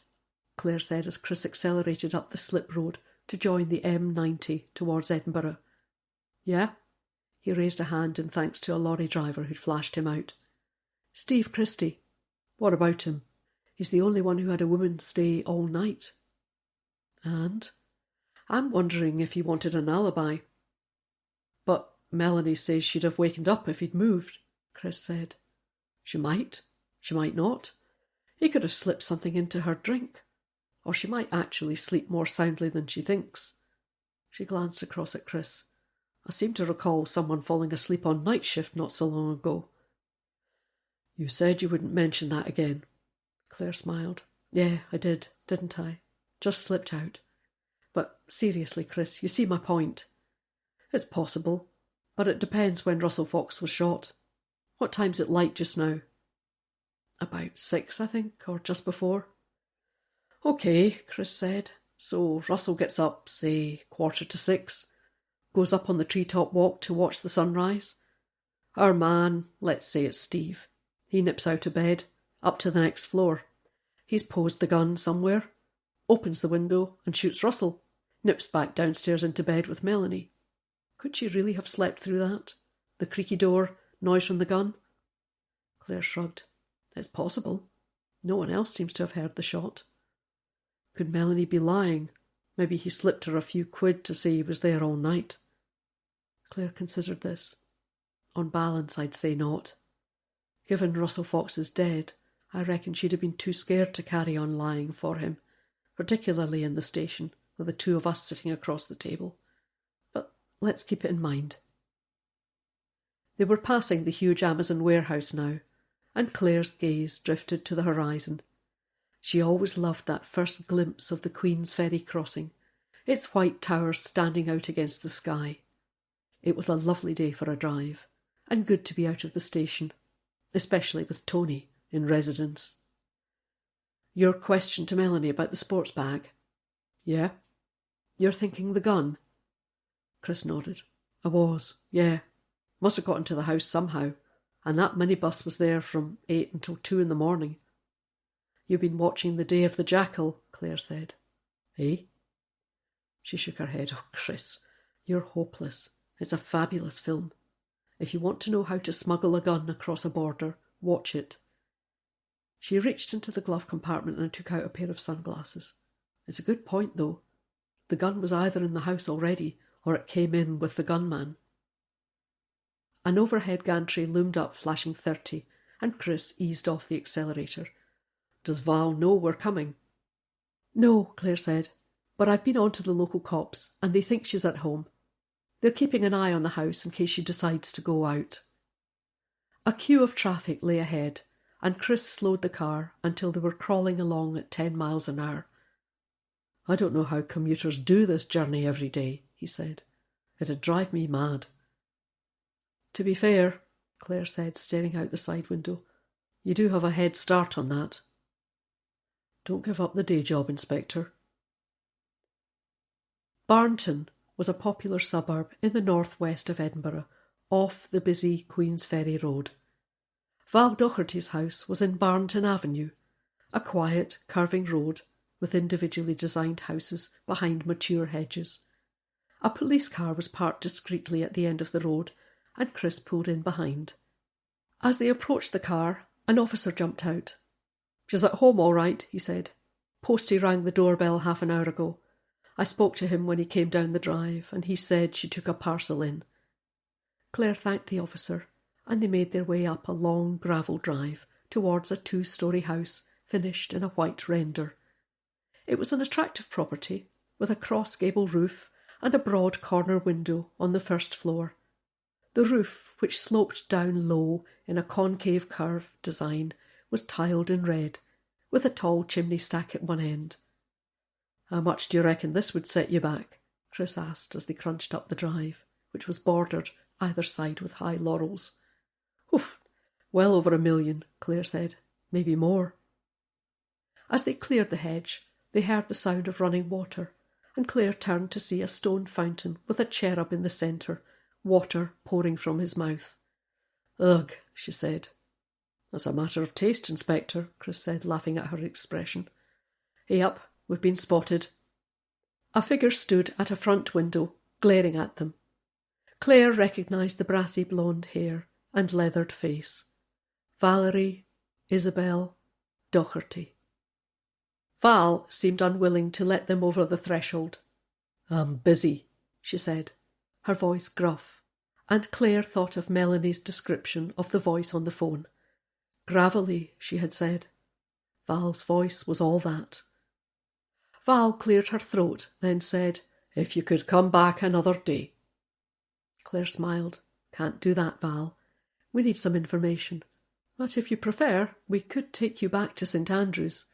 Claire said as Chris accelerated up the slip road to join the M90 towards Edinburgh. Yeah? He raised a hand in thanks to a lorry driver who'd flashed him out. Steve Christie. What about him? He's the only one who had a woman stay all night. And? I'm wondering if he wanted an alibi. But Melanie says she'd have wakened up if he'd moved, Chris said. She might not. He could have slipped something into her drink. Or she might actually sleep more soundly than she thinks. She glanced across at Chris. I seem to recall someone falling asleep on night shift not so long ago. You said you wouldn't mention that again. Claire smiled. Yeah, I did, didn't I? Just slipped out. But seriously, Chris, you see my point. It's possible, but it depends when Russell Fox was shot. What time's it light just now? About 6, I think, or just before. Okay, Chris said. So Russell gets up, say, 5:45, goes up on the treetop walk to watch the sunrise. Our man, let's say it's Steve, he nips out of bed, up to the next floor. He's posed the gun somewhere, opens the window and shoots Russell, nips back downstairs into bed with Melanie. Could she really have slept through that? The creaky door, noise from the gun? Claire shrugged. It's possible. No one else seems to have heard the shot. Could Melanie be lying? Maybe he slipped her a few quid to say he was there all night. Claire considered this. On balance, I'd say not. Given Russell Fox is dead, I reckon she'd have been too scared to carry on lying for him, particularly in the station, with the two of us sitting across the table. But let's keep it in mind. They were passing the huge Amazon warehouse now, and Claire's gaze drifted to the horizon. She always loved that first glimpse of the Queen's Ferry crossing, its white towers standing out against the sky. It was a lovely day for a drive, and good to be out of the station, especially with Tony in residence. Your question to Melanie about the sports bag? Yeah? You're thinking the gun? Chris nodded. I was, yeah. Must have got into the house somehow, and that minibus was there from 8 until 2 in the morning. You've been watching The Day of the Jackal, Claire said. Eh? She shook her head. Oh, Chris, you're hopeless. It's a fabulous film. If you want to know how to smuggle a gun across a border, watch it. She reached into the glove compartment and took out a pair of sunglasses. It's a good point, though. The gun was either in the house already, or it came in with the gunman. An overhead gantry loomed up, flashing 30, and Chris eased off the accelerator. Does Val know we're coming? No, Claire said, but I've been on to the local cops, and they think she's at home. They're keeping an eye on the house in case she decides to go out. A queue of traffic lay ahead, and Chris slowed the car until they were crawling along at 10 miles an hour. I don't know how commuters do this journey every day, he said. It'd drive me mad. To be fair, Claire said, staring out the side window, you do have a head start on that. Don't give up the day job, Inspector. Barnton was a popular suburb in the northwest of Edinburgh, off the busy Queen's Ferry Road. Val Docherty's house was in Barnton Avenue, a quiet, curving road with individually designed houses behind mature hedges. A police car was parked discreetly at the end of the road, and Chris pulled in behind. As they approached the car, an officer jumped out. She's at home all right, he said. Postie rang the doorbell half an hour ago. I spoke to him when he came down the drive, and he said she took a parcel in. Claire thanked the officer, and they made their way up a long gravel drive towards a 2-storey house finished in a white render. It was an attractive property, with a cross-gable roof and a broad corner window on the first floor. The roof, which sloped down low in a concave curve design, was tiled in red, with a tall chimney stack at one end. How much do you reckon this would set you back? Chris asked as they crunched up the drive, which was bordered either side with high laurels. Oof, well over $1 million, Claire said. Maybe more. As they cleared the hedge, they heard the sound of running water, and Claire turned to see a stone fountain with a cherub in the centre, water pouring from his mouth. Ugh, she said. That's a matter of taste, Inspector, Chris said, laughing at her expression. Yep, we've been spotted. A figure stood at a front window, glaring at them. Claire recognised the brassy blonde hair and leathered face. Valerie Isabel Docherty. Val seemed unwilling to let them over the threshold. I'm busy, she said, her voice gruff, and Claire thought of Melanie's description of the voice on the phone. Gravelly, she had said. Val's voice was all that. Val cleared her throat, then said, If you could come back another day. Claire smiled. Can't do that, Val. We need some information. But if you prefer, we could take you back to St. Andrews.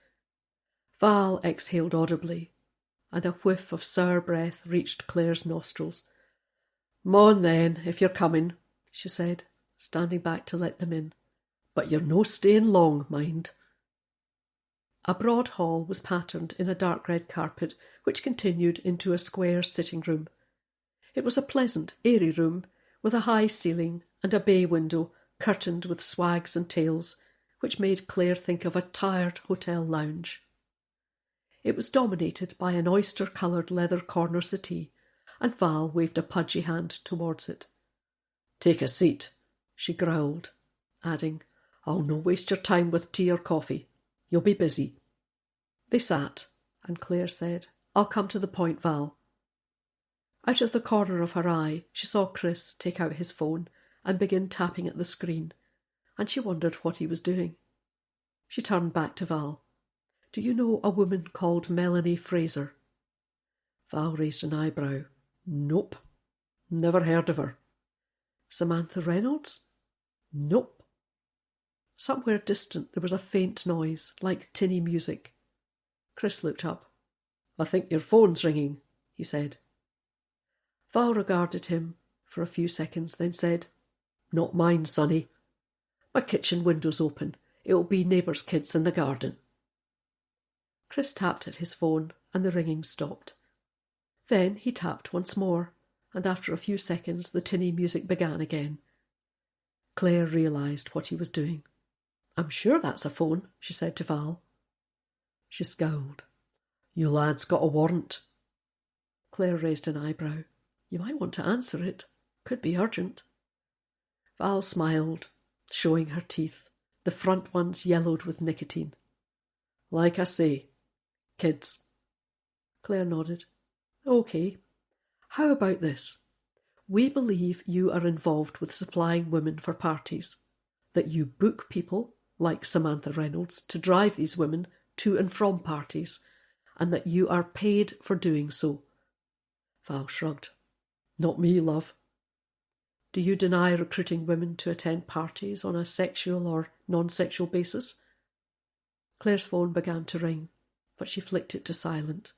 Val exhaled audibly, and a whiff of sour breath reached Claire's nostrils. "Mon then, if you're coming," she said, standing back to let them in. "But you're no staying long, mind." A broad hall was patterned in a dark red carpet which continued into a square sitting room. It was a pleasant, airy room with a high ceiling and a bay window curtained with swags and tails, which made Claire think of a tired hotel lounge. It was dominated by an oyster-coloured leather corner settee, and Val waved a pudgy hand towards it. "Take a seat," she growled, adding, "I'll no waste your time with tea or coffee. You'll be busy." They sat, and Claire said, "I'll come to the point, Val." Out of the corner of her eye, she saw Chris take out his phone and begin tapping at the screen, and she wondered what he was doing. She turned back to Val. "Do you know a woman called Melanie Fraser?" Val raised an eyebrow. "Nope." Never heard of her. Samantha Reynolds? Nope. Somewhere distant there was a faint noise, like tinny music. Chris looked up. I think your phone's ringing, he said. Val regarded him for a few seconds, then said, Not mine, sonny. My kitchen window's open. It'll be neighbours' kids in the garden. Chris tapped at his phone, and the ringing stopped. Then he tapped once more, and after a few seconds the tinny music began again. Claire realised what he was doing. I'm sure that's a phone, she said to Val. She scowled. You lad's got a warrant. Claire raised an eyebrow. You might want to answer it. Could be urgent. Val smiled, showing her teeth. The front ones yellowed with nicotine. Like I say, kids. Claire nodded. OK. How about this? We believe you are involved with supplying women for parties, that you book people, like Samantha Reynolds, to drive these women to and from parties, and that you are paid for doing so. Val shrugged. Not me, love. Do you deny recruiting women to attend parties on a sexual or non-sexual basis? Claire's phone began to ring, but she flicked it to silent.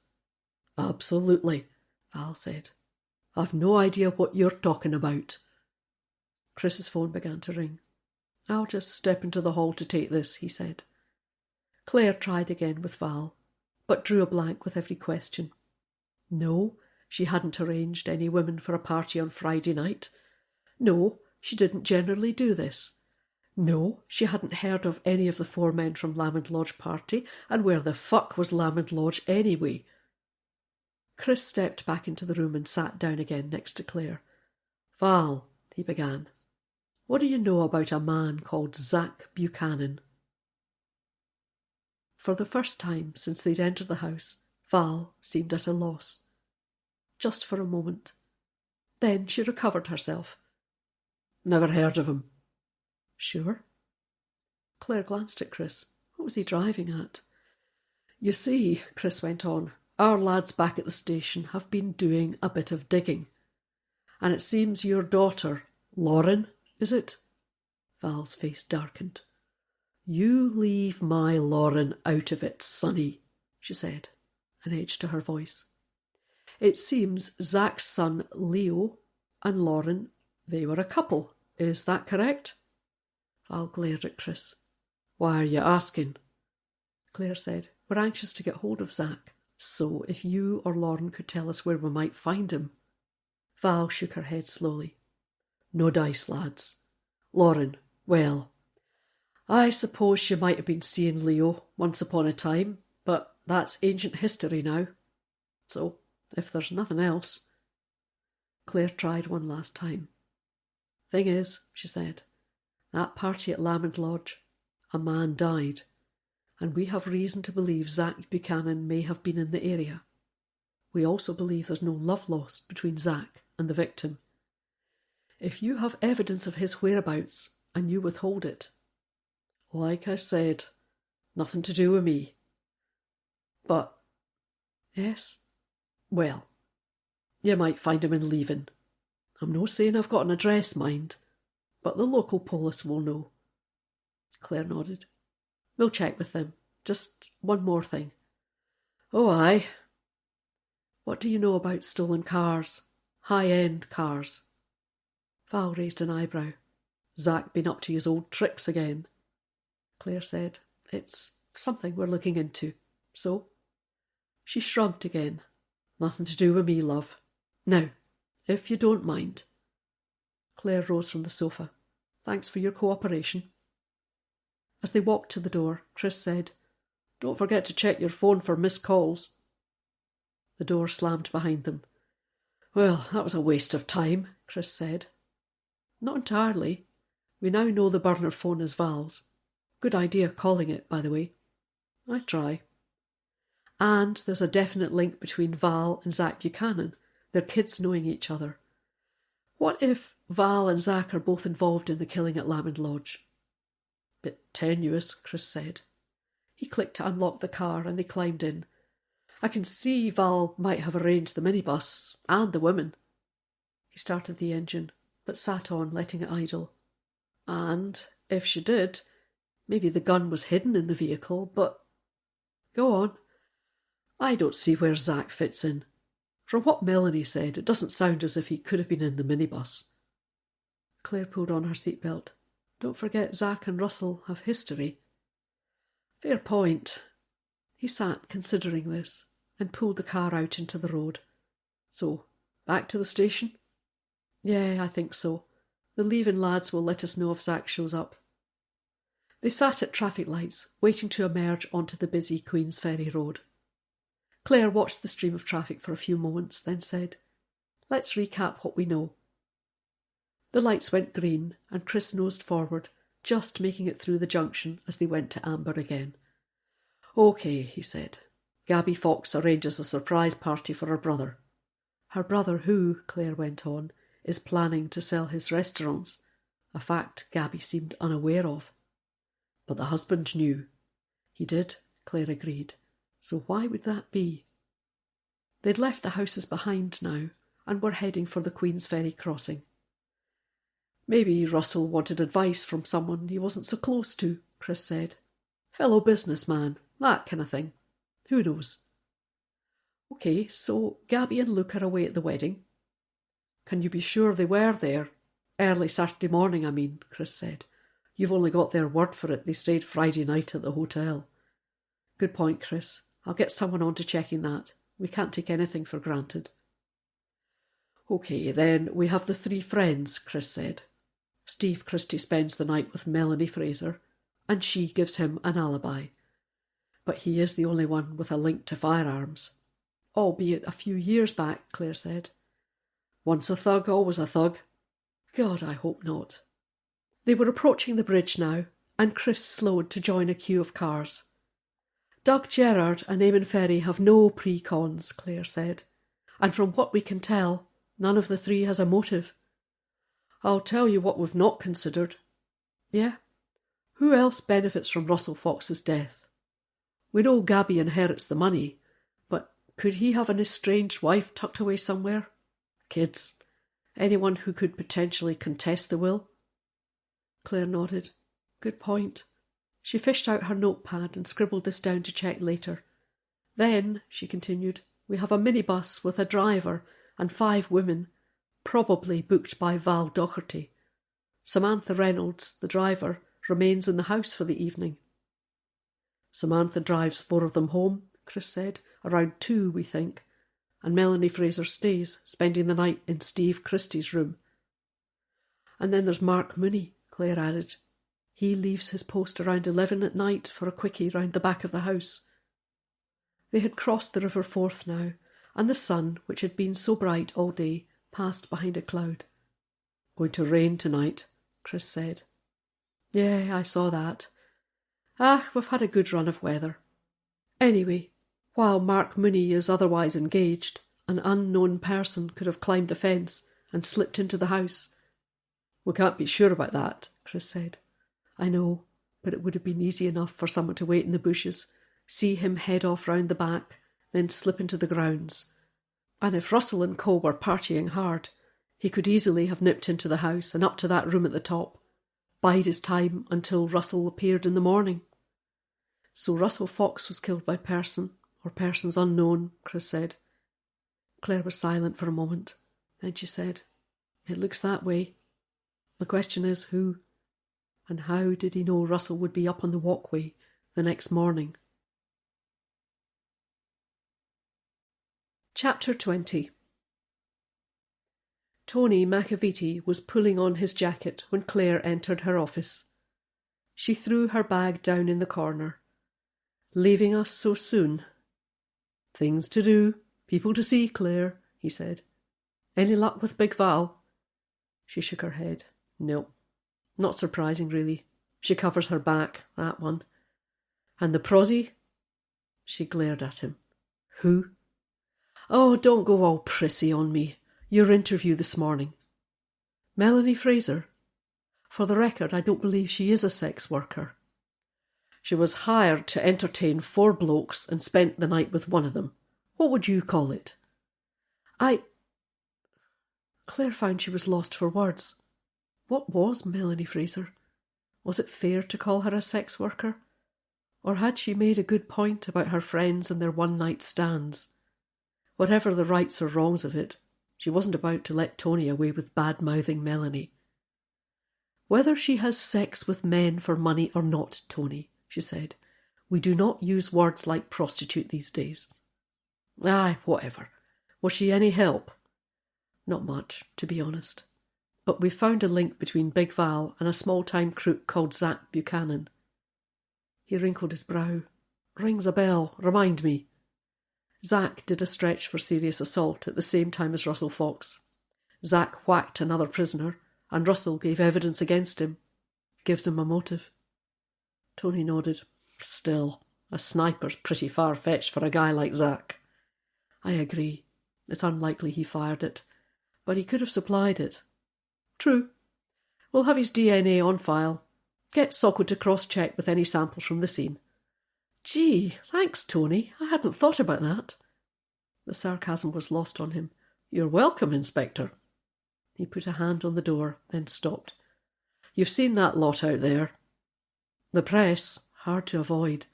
Absolutely, Val said. I've no idea what you're talking about. Chris's phone began to ring. I'll just step into the hall to take this, he said. Claire tried again with Val, but drew a blank with every question. No, she hadn't arranged any women for a party on Friday night. No, she didn't generally do this. No, she hadn't heard of any of the 4 men from Lamond Lodge party, and where the fuck was Lamond Lodge anyway? Chris stepped back into the room and sat down again next to Claire. Val, he began, what do you know about a man called Zack Buchanan? For the first time since they'd entered the house, Val seemed at a loss. Just for a moment. Then she recovered herself. Never heard of him. Sure? Claire glanced at Chris. What was he driving at? You see, Chris went on, our lads back at the station have been doing a bit of digging. And it seems your daughter, Lauren, is it? Val's face darkened. You leave my Lauren out of it, sonny, she said, an edge to her voice. It seems Zack's son, Leo, and Lauren, they were a couple. Is that correct? Val glared at Chris. Why are you asking? Claire said, We're anxious to get hold of Zack, so if you or Lauren could tell us where we might find him. Val shook her head slowly. No dice, lads. Lauren, well, I suppose she might have been seeing Leo once upon a time, but that's ancient history now. So, if there's nothing else... Claire tried one last time. Thing is, she said, that party at Lamond Lodge, a man died, and we have reason to believe Zack Buchanan may have been in the area. We also believe there's no love lost between Zack and the victim. If you have evidence of his whereabouts and you withhold it, like I said, nothing to do with me. But, yes, well, you might find him in leaving. I'm no saying I've got an address, mind, but the local police will know. Claire nodded. We'll check with them. Just one more thing. Oh, aye. What do you know about stolen cars? High-end cars? Val raised an eyebrow. Zack been up to his old tricks again. Claire said, It's something we're looking into. So? She shrugged again. Nothing to do with me, love. Now, if you don't mind. Claire rose from the sofa. Thanks for your cooperation. As they walked to the door, Chris said, Don't forget to check your phone for missed calls. The door slammed behind them. Well, that was a waste of time, Chris said. Not entirely. We now know the burner phone is Val's. Good idea calling it, by the way. I try. And there's a definite link between Val and Zack Buchanan, their kids knowing each other. What if Val and Zack are both involved in the killing at Lamond Lodge? Bit tenuous, Chris said. He clicked to unlock the car and they climbed in. I can see Val might have arranged the minibus and the women. He started the engine, but sat on, letting it idle. And, if she did, maybe the gun was hidden in the vehicle, but... Go on. I don't see where Zack fits in. From what Melanie said, it doesn't sound as if he could have been in the minibus. Claire pulled on her seatbelt. Don't forget Zack and Russell have history. Fair point. He sat, considering this, and pulled the car out into the road. So, back to the station? Yeah, I think so. The leaving lads will let us know if Zack shows up. They sat at traffic lights, waiting to emerge onto the busy Queen's Ferry Road. Claire watched the stream of traffic for a few moments, then said, Let's recap what we know. The lights went green, and Chris nosed forward, just making it through the junction as they went to amber again. OK, he said. Gabby Fox arranges a surprise party for her brother. Her brother who, Claire went on, is planning to sell his restaurants, a fact Gabby seemed unaware of. But the husband knew. He did, Claire agreed. So why would that be? They'd left the houses behind now, and were heading for the Queen's Ferry crossing. Maybe Russell wanted advice from someone he wasn't so close to, Chris said. Fellow businessman, that kind of thing. Who knows? OK, so Gabby and Luke are away at the wedding. Can you be sure they were there? Early Saturday morning, I mean, Chris said. You've only got their word for it. They stayed Friday night at the hotel. Good point, Chris. I'll get someone on to checking that. We can't take anything for granted. OK, then we have the three friends, Chris said. Steve Christie spends the night with Melanie Fraser, and she gives him an alibi. But he is the only one with a link to firearms. Albeit a few years back, Claire said. Once a thug, always a thug. God, I hope not. They were approaching the bridge now, and Chris slowed to join a queue of cars. Doug Gerrard and Eamon Ferry have no pre-cons, Claire said, and from what we can tell, none of the three has a motive. I'll tell you what we've not considered. Yeah? Who else benefits from Russell Fox's death? We know Gabby inherits the money, but could he have an estranged wife tucked away somewhere? Kids? Anyone who could potentially contest the will? Claire nodded. Good point. She fished out her notepad and scribbled this down to check later. Then, she continued, we have a minibus with a driver and 5 women, probably booked by Val Docherty. Samantha Reynolds, the driver, remains in the house for the evening. Samantha drives 4 of them home, Chris said. Around 2, we think. And Melanie Fraser stays, spending the night in Steve Christie's room. And then there's Mark Mooney, Claire added. He leaves his post around 11 at night for a quickie round the back of the house. They had crossed the River Forth now, and the sun, which had been so bright all day, passed behind a cloud. Going to rain tonight, Chris said. Yeah, I saw that. We've had a good run of weather. Anyway, while Mark Mooney is otherwise engaged, an unknown person could have climbed the fence and slipped into the house. We can't be sure about that, Chris said. I know, but it would have been easy enough for someone to wait in the bushes, see him head off round the back, then slip into the grounds. And if Russell and co were partying hard, he could easily have nipped into the house and up to that room at the top, bide his time until Russell appeared in the morning. So Russell Fox was killed by person, or persons unknown, Chris said. Claire was silent for a moment. Then she said, It looks that way. The question is who? And how did he know Russell would be up on the walkway the next morning? Chapter 20. Tony Macavity was pulling on his jacket when Claire entered her office. She threw her bag down in the corner. Leaving us so soon? Things to do, people to see, Claire, he said. Any luck with Big Val? She shook her head. No. Not surprising, really. She covers her back, that one. And the prosy? She glared at him. Who? Oh, don't go all prissy on me. Your interview this morning. Melanie Fraser? For the record, I don't believe she is a sex worker. She was hired to entertain 4 blokes and spent the night with one of them. What would you call it? Claire found she was lost for words. What was Melanie Fraser? Was it fair to call her a sex worker? Or had she made a good point about her friends and their one-night stands? Whatever the rights or wrongs of it, she wasn't about to let Tony away with bad-mouthing Melanie. "Whether she has sex with men for money or not, Tony," she said, "we do not use words like prostitute these days." "Aye, whatever. Was she any help?" "Not much, to be honest. But we've found a link between Big Val and a small-time crook called Zack Buchanan." He wrinkled his brow. "Rings a bell. Remind me." Zack did a stretch for serious assault at the same time as Russell Fox. Zack whacked another prisoner, and Russell gave evidence against him. Gives him a motive. Tony nodded. "Still, a sniper's pretty far-fetched for a guy like Zack." "I agree. It's unlikely he fired it, but he could have supplied it." "True. We'll have his DNA on file. Get Socko to cross-check with any samples from the scene." "Gee, thanks, Tony. I hadn't thought about that." The sarcasm was lost on him. "You're welcome, Inspector." He put a hand on the door, then stopped. "You've seen that lot out there." "The press. Hard to avoid.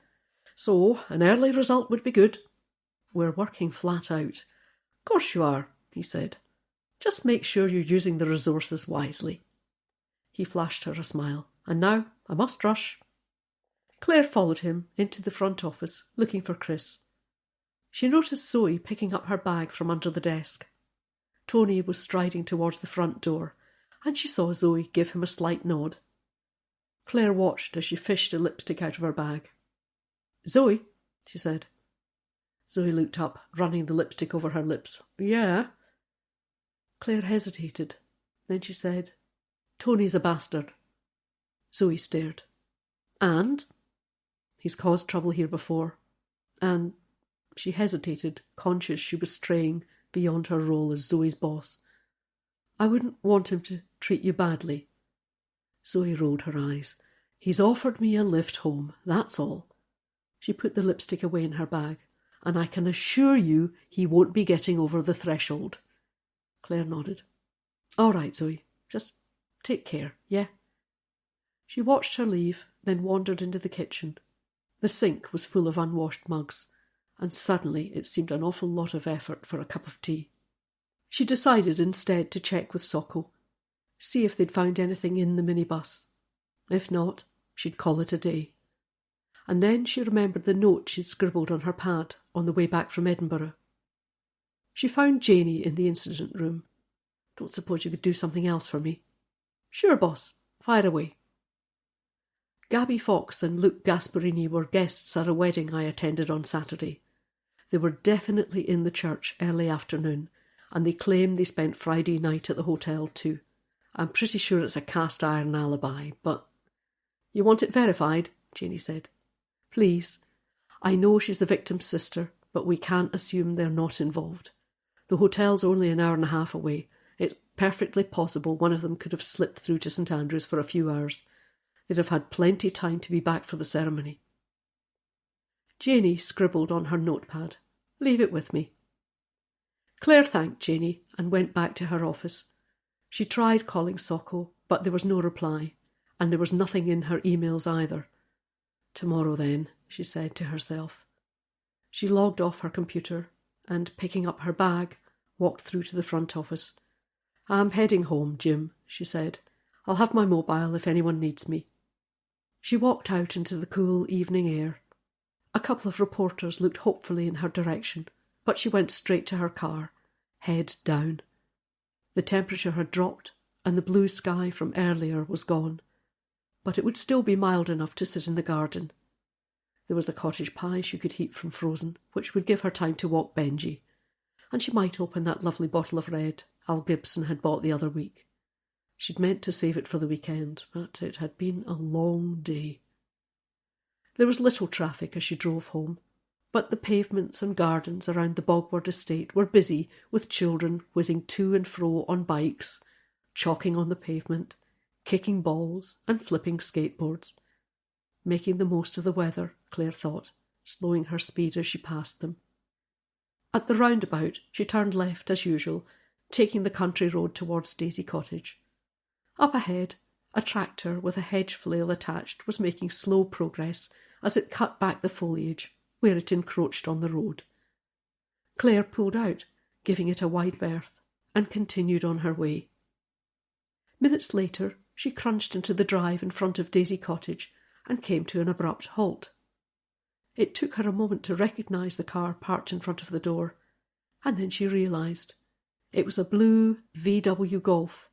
So, an early result would be good." "We're working flat out." "Course you are," he said. "Just make sure you're using the resources wisely." He flashed her a smile. "And now I must rush." Claire followed him into the front office, looking for Chris. She noticed Zoe picking up her bag from under the desk. Tony was striding towards the front door, and she saw Zoe give him a slight nod. Claire watched as she fished a lipstick out of her bag. "Zoe," she said. Zoe looked up, running the lipstick over her lips. "Yeah?" Claire hesitated. Then she said, "Tony's a bastard." Zoe stared. "And?" "He's caused trouble here before. And—" She hesitated, conscious she was straying beyond her role as Zoe's boss. "I wouldn't want him to treat you badly." Zoe rolled her eyes. "He's offered me a lift home, that's all." She put the lipstick away in her bag. "And I can assure you he won't be getting over the threshold." Claire nodded. "All right, Zoe. Just take care, yeah?" She watched her leave, then wandered into the kitchen. The sink was full of unwashed mugs, and suddenly it seemed an awful lot of effort for a cup of tea. She decided instead to check with Socko, see if they'd found anything in the minibus. If not, she'd call it a day. And then she remembered the note she'd scribbled on her pad on the way back from Edinburgh. She found Janey in the incident room. "Don't suppose you could do something else for me?" "Sure, boss. Fire away." Gabby Fox and Luke Gasparini were guests at a wedding I attended on Saturday. They were definitely in the church early afternoon, and they claim they spent Friday night at the hotel too. I'm pretty sure it's a cast-iron alibi, but... "You want it verified?" Janey said. "Please. I know she's the victim's sister, but we can't assume they're not involved. The hotel's only an hour and a half away. It's perfectly possible one of them could have slipped through to St Andrews for a few hours. They'd have had plenty time to be back for the ceremony." Janey scribbled on her notepad. "Leave it with me." Claire thanked Janey and went back to her office. She tried calling Socko, but there was no reply, and there was nothing in her emails either. "Tomorrow then," she said to herself. She logged off her computer and, picking up her bag, walked through to the front office. "I'm heading home, Jim," she said. "I'll have my mobile if anyone needs me." She walked out into the cool evening air. A couple of reporters looked hopefully in her direction, but she went straight to her car, head down. The temperature had dropped, and the blue sky from earlier was gone, but it would still be mild enough to sit in the garden. There was the cottage pie she could heat from frozen, which would give her time to walk Benji, and she might open that lovely bottle of red Al Gibson had bought the other week. She'd meant to save it for the weekend, but it had been a long day. There was little traffic as she drove home, but the pavements and gardens around the Bogward estate were busy with children whizzing to and fro on bikes, chalking on the pavement, kicking balls and flipping skateboards. Making the most of the weather, Claire thought, slowing her speed as she passed them. At the roundabout, she turned left as usual, taking the country road towards Daisy Cottage. Up ahead, a tractor with a hedge flail attached was making slow progress as it cut back the foliage where it encroached on the road. Clare pulled out, giving it a wide berth, and continued on her way. Minutes later, she crunched into the drive in front of Daisy Cottage and came to an abrupt halt. It took her a moment to recognise the car parked in front of the door, and then she realised it was a blue VW Golf,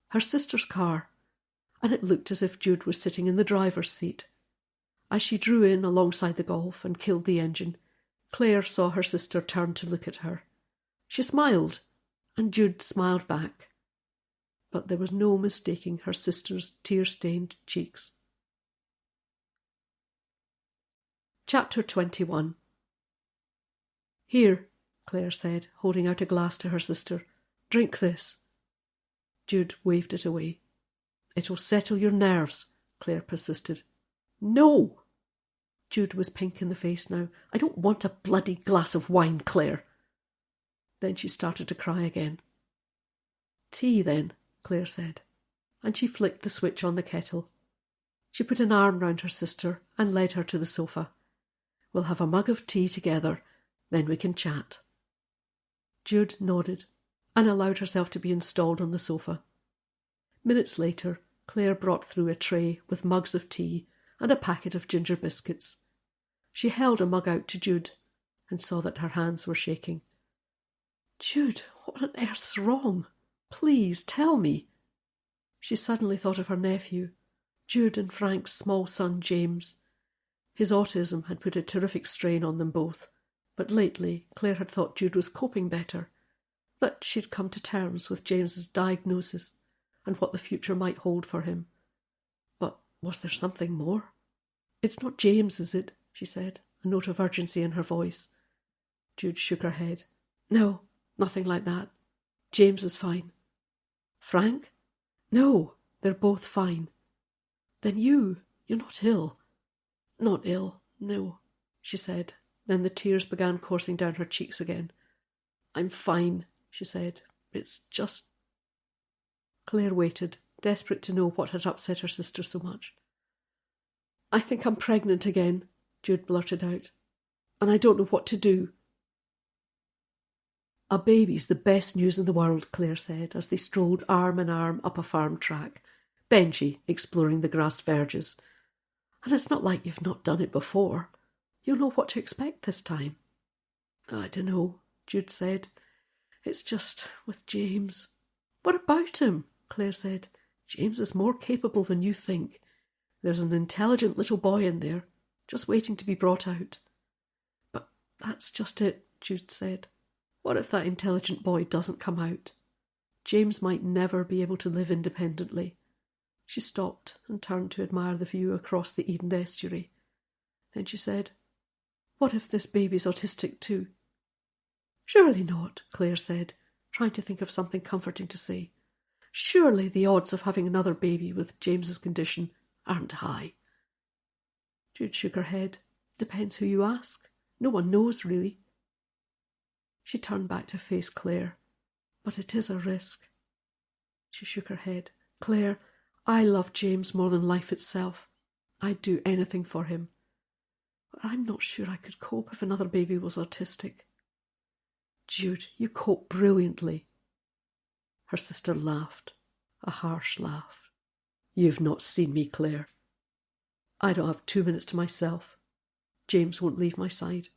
her sister's car, and it looked as if Jude was sitting in the driver's seat. As she drew in alongside the Golf and killed the engine, Clare saw her sister turn to look at her. She smiled, and Jude smiled back. But there was no mistaking her sister's tear-stained cheeks. Chapter 21. "Here," Clare said, holding out a glass to her sister. "Drink this." Jude waved it away. "It'll settle your nerves," Clare persisted. "No!" Jude was pink in the face now. "I don't want a bloody glass of wine, Clare." Then she started to cry again. "Tea, then," Clare said, and she flicked the switch on the kettle. She put an arm round her sister and led her to the sofa. "We'll have a mug of tea together, then we can chat." Jude nodded and allowed herself to be installed on the sofa. Minutes later, Clare brought through a tray with mugs of tea and a packet of ginger biscuits. She held a mug out to Jude and saw that her hands were shaking. "Jude, what on earth's wrong? Please tell me." She suddenly thought of her nephew, Jude and Frank's small son James. His autism had put a terrific strain on them both, but lately Clare had thought Jude was coping better, that she'd come to terms with James's diagnosis and what the future might hold for him. But was there something more? "It's not James, is it?" she said, a note of urgency in her voice. Jude shook her head. "No, nothing like that. James is fine." "Frank?" "No, they're both fine." "Then you're not ill?" "Not ill, no," she said. Then the tears began coursing down her cheeks again. "I'm fine," she said. "It's just—" Clare waited, desperate to know what had upset her sister so much. "I think I'm pregnant again," Jude blurted out, "and I don't know what to do." "A baby's the best news in the world," Clare said, as they strolled arm in arm up a farm track, Benji exploring the grassed verges. "And it's not like you've not done it before. You'll know what to expect this time." "I don't know," Jude said. "It's just with James." "What about him?" Clare said. "James is more capable than you think. There's an intelligent little boy in there, just waiting to be brought out." "But that's just it," Jude said. "What if that intelligent boy doesn't come out? James might never be able to live independently." She stopped and turned to admire the view across the Eden estuary. Then she said, "What if this baby's autistic too?" "Surely not," Clare said, trying to think of something comforting to say. "Surely the odds of having another baby with James's condition aren't high." Jude shook her head. "Depends who you ask. No one knows, really." She turned back to face Clare. "But it is a risk." She shook her head. "Clare, I love James more than life itself. I'd do anything for him. But I'm not sure I could cope if another baby was autistic." "Jude, you cope brilliantly." Her sister laughed, a harsh laugh. "You've not seen me, Clare. I don't have 2 minutes to myself. James won't leave my side.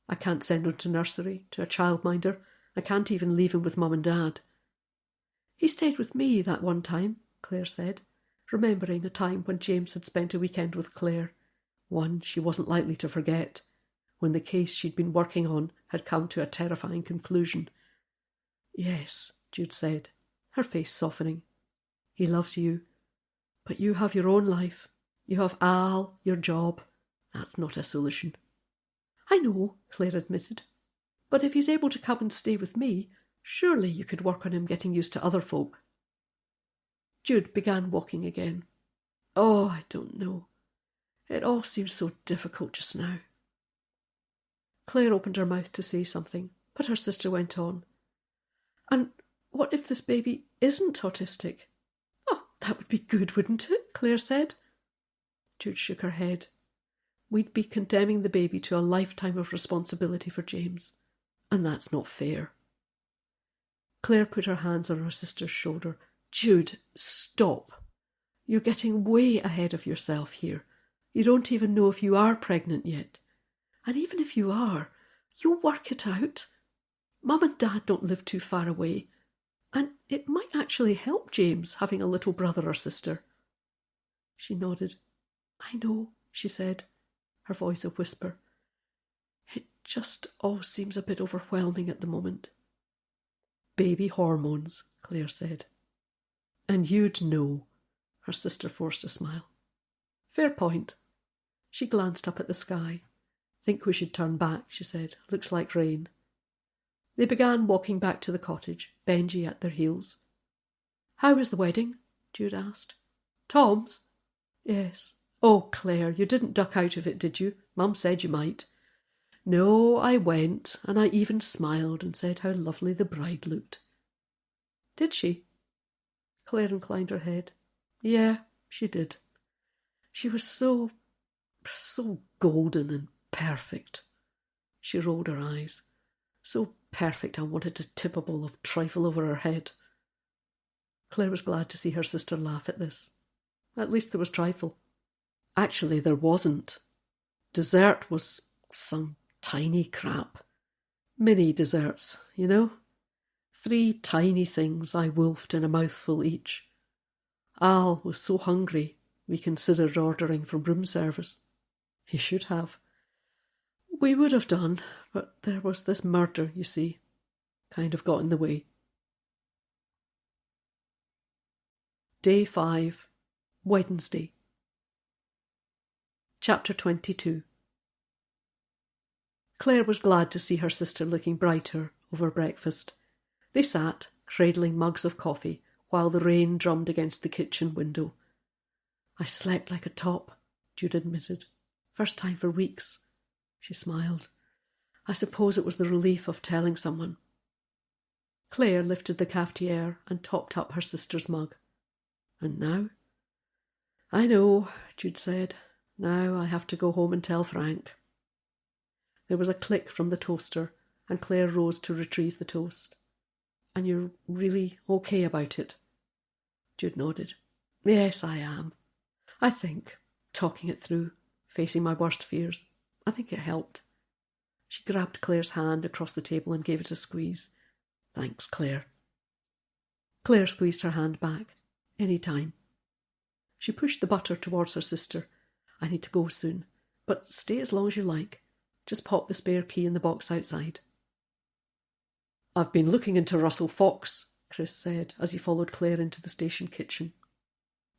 I can't send him to nursery, to a childminder. I can't even leave him with Mum and Dad." "He stayed with me that one time," Clare said, remembering a time when James had spent a weekend with Clare, one she wasn't likely to forget, when the case she'd been working on had come to a terrifying conclusion. "Yes," Jude said, her face softening. "He loves you. But you have your own life. You have Al, your job. That's not a solution." "I know," Clare admitted. "But if he's able to come and stay with me, surely you could work on him getting used to other folk." Jude began walking again. "Oh, I don't know. It all seems so difficult just now." Clare opened her mouth to say something, but her sister went on. "And What if this baby isn't autistic? Oh, that would be good, wouldn't it? Claire said. Jude shook her head. We'd be condemning the baby to a lifetime of responsibility for James, and that's not fair. Claire put her hands on her sister's shoulder. Jude, stop. You're getting way ahead of yourself here. You don't even know if you are pregnant yet. And even if you are, you'll work it out. Mum and Dad don't live too far away, and it might actually help James having a little brother or sister. She nodded. I know, she said, her voice a whisper. It just all seems a bit overwhelming at the moment. Baby hormones, Claire said. And you'd know. Her sister forced a smile. Fair point. She glanced up at the sky. Think we should turn back, she said. Looks like rain. They began walking back to the cottage, Benji at their heels. How was the wedding? Jude asked. Tom's? Yes. Oh, Claire, you didn't duck out of it, did you? Mum said you might. No, I went, and I even smiled and said how lovely the bride looked. Did she? Claire inclined her head. Yeah, she did. She was so golden and perfect. She rolled her eyes. So perfect I wanted to tip a bowl of trifle over her head. Claire was glad to see her sister laugh at this. At least there was trifle. Actually, there wasn't. Dessert was some tiny crap. Mini desserts, you know? 3 tiny things I wolfed in a mouthful each. Al was so hungry we considered ordering from room service. He should have. We would have done, but there was this murder, you see. Kind of got in the way. Day 5, Wednesday. Chapter 22. Claire was glad to see her sister looking brighter over breakfast. They sat, cradling mugs of coffee, while the rain drummed against the kitchen window. I slept like a top, Jude admitted. First time for weeks. She smiled. I suppose it was the relief of telling someone. Claire lifted the cafetiere and topped up her sister's mug. And now? I know, Jude said. Now I have to go home and tell Frank. There was a click from the toaster, and Claire rose to retrieve the toast. And you're really okay about it? Jude nodded. Yes, I am. I think, talking it through, facing my worst fears, I think it helped. She grabbed Claire's hand across the table and gave it a squeeze. Thanks, Claire. Claire squeezed her hand back. Any time. She pushed the butter towards her sister. I need to go soon, but stay as long as you like. Just pop the spare key in the box outside. I've been looking into Russell Fox, Chris said as he followed Claire into the station kitchen.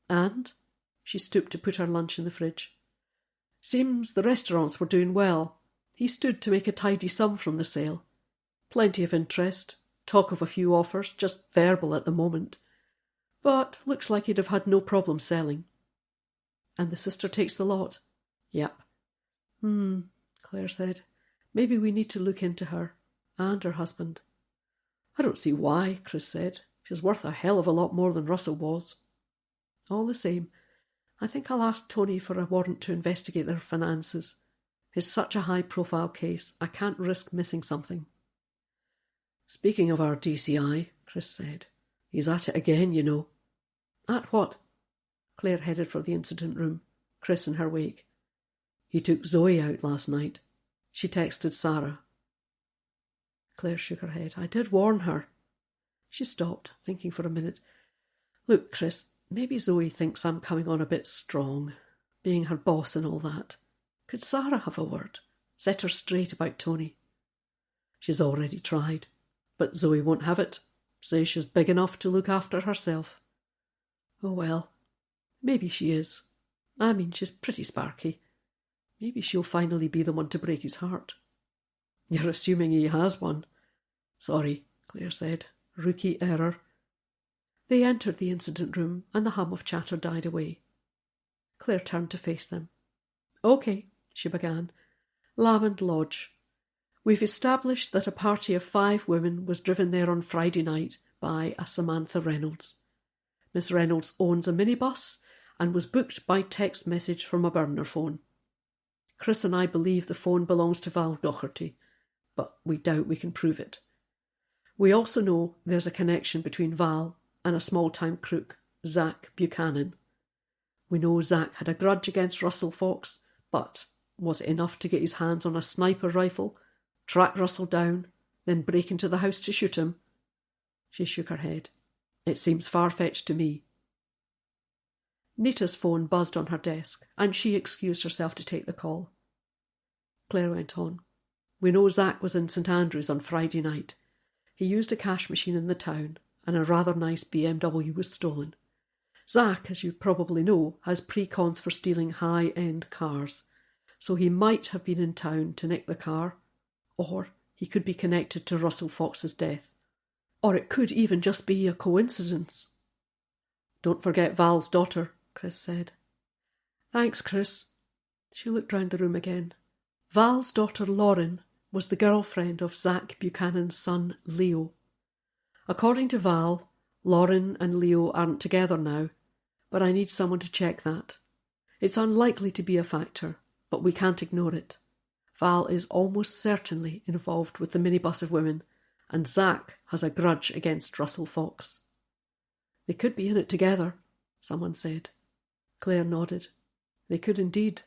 And? She stooped to put her lunch in the fridge. Seems the restaurants were doing well. He stood to make a tidy sum from the sale. Plenty of interest, talk of a few offers, just verbal at the moment. But looks like he'd have had no problem selling. And the sister takes the lot? Yep. Claire said. Maybe we need to look into her, and her husband. I don't see why, Chris said. She's worth a hell of a lot more than Russell was. All the same, I think I'll ask Tony for a warrant to investigate their finances. It's such a high-profile case, I can't risk missing something. Speaking of our DCI, Chris said, he's at it again, you know. At what? Claire headed for the incident room, Chris in her wake. He took Zoe out last night. She texted Sarah. Claire shook her head. I did warn her. She stopped, thinking for a minute. Look, Chris, maybe Zoe thinks I'm coming on a bit strong, being her boss and all that. Could Sarah have a word? Set her straight about Tony. She's already tried, but Zoe won't have it. Says she's big enough to look after herself. Oh well, maybe she is. I mean, she's pretty sparky. Maybe she'll finally be the one to break his heart. You're assuming he has one. Sorry, Claire said. Rookie error. They entered the incident room, and the hum of chatter died away. Claire turned to face them. Okay, she began. Lamond Lodge. We've established that a party of 5 women was driven there on Friday night by a Samantha Reynolds. Miss Reynolds owns a minibus and was booked by text message from a burner phone. Chris and I believe the phone belongs to Val Docherty, but we doubt we can prove it. We also know there's a connection between Val and a small-time crook, Zach Buchanan. We know Zach had a grudge against Russell Fox, but was it enough to get his hands on a sniper rifle, track Russell down, then break into the house to shoot him? She shook her head. It seems far-fetched to me. Nita's phone buzzed on her desk, and she excused herself to take the call. Claire went on. We know Zach was in St Andrews on Friday night. He used a cash machine in the town, and a rather nice BMW was stolen. Zach, as you probably know, has pre-cons for stealing high-end cars, so he might have been in town to nick the car, or he could be connected to Russell Fox's death. Or it could even just be a coincidence. Don't forget Val's daughter, Chris said. Thanks, Chris. She looked round the room again. Val's daughter Lauren was the girlfriend of Zach Buchanan's son Leo. According to Val, Lauren and Leo aren't together now, but I need someone to check that. It's unlikely to be a factor, but we can't ignore it. Val is almost certainly involved with the minibus of women, and Zach has a grudge against Russell Fox. They could be in it together, someone said. Claire nodded. They could indeed,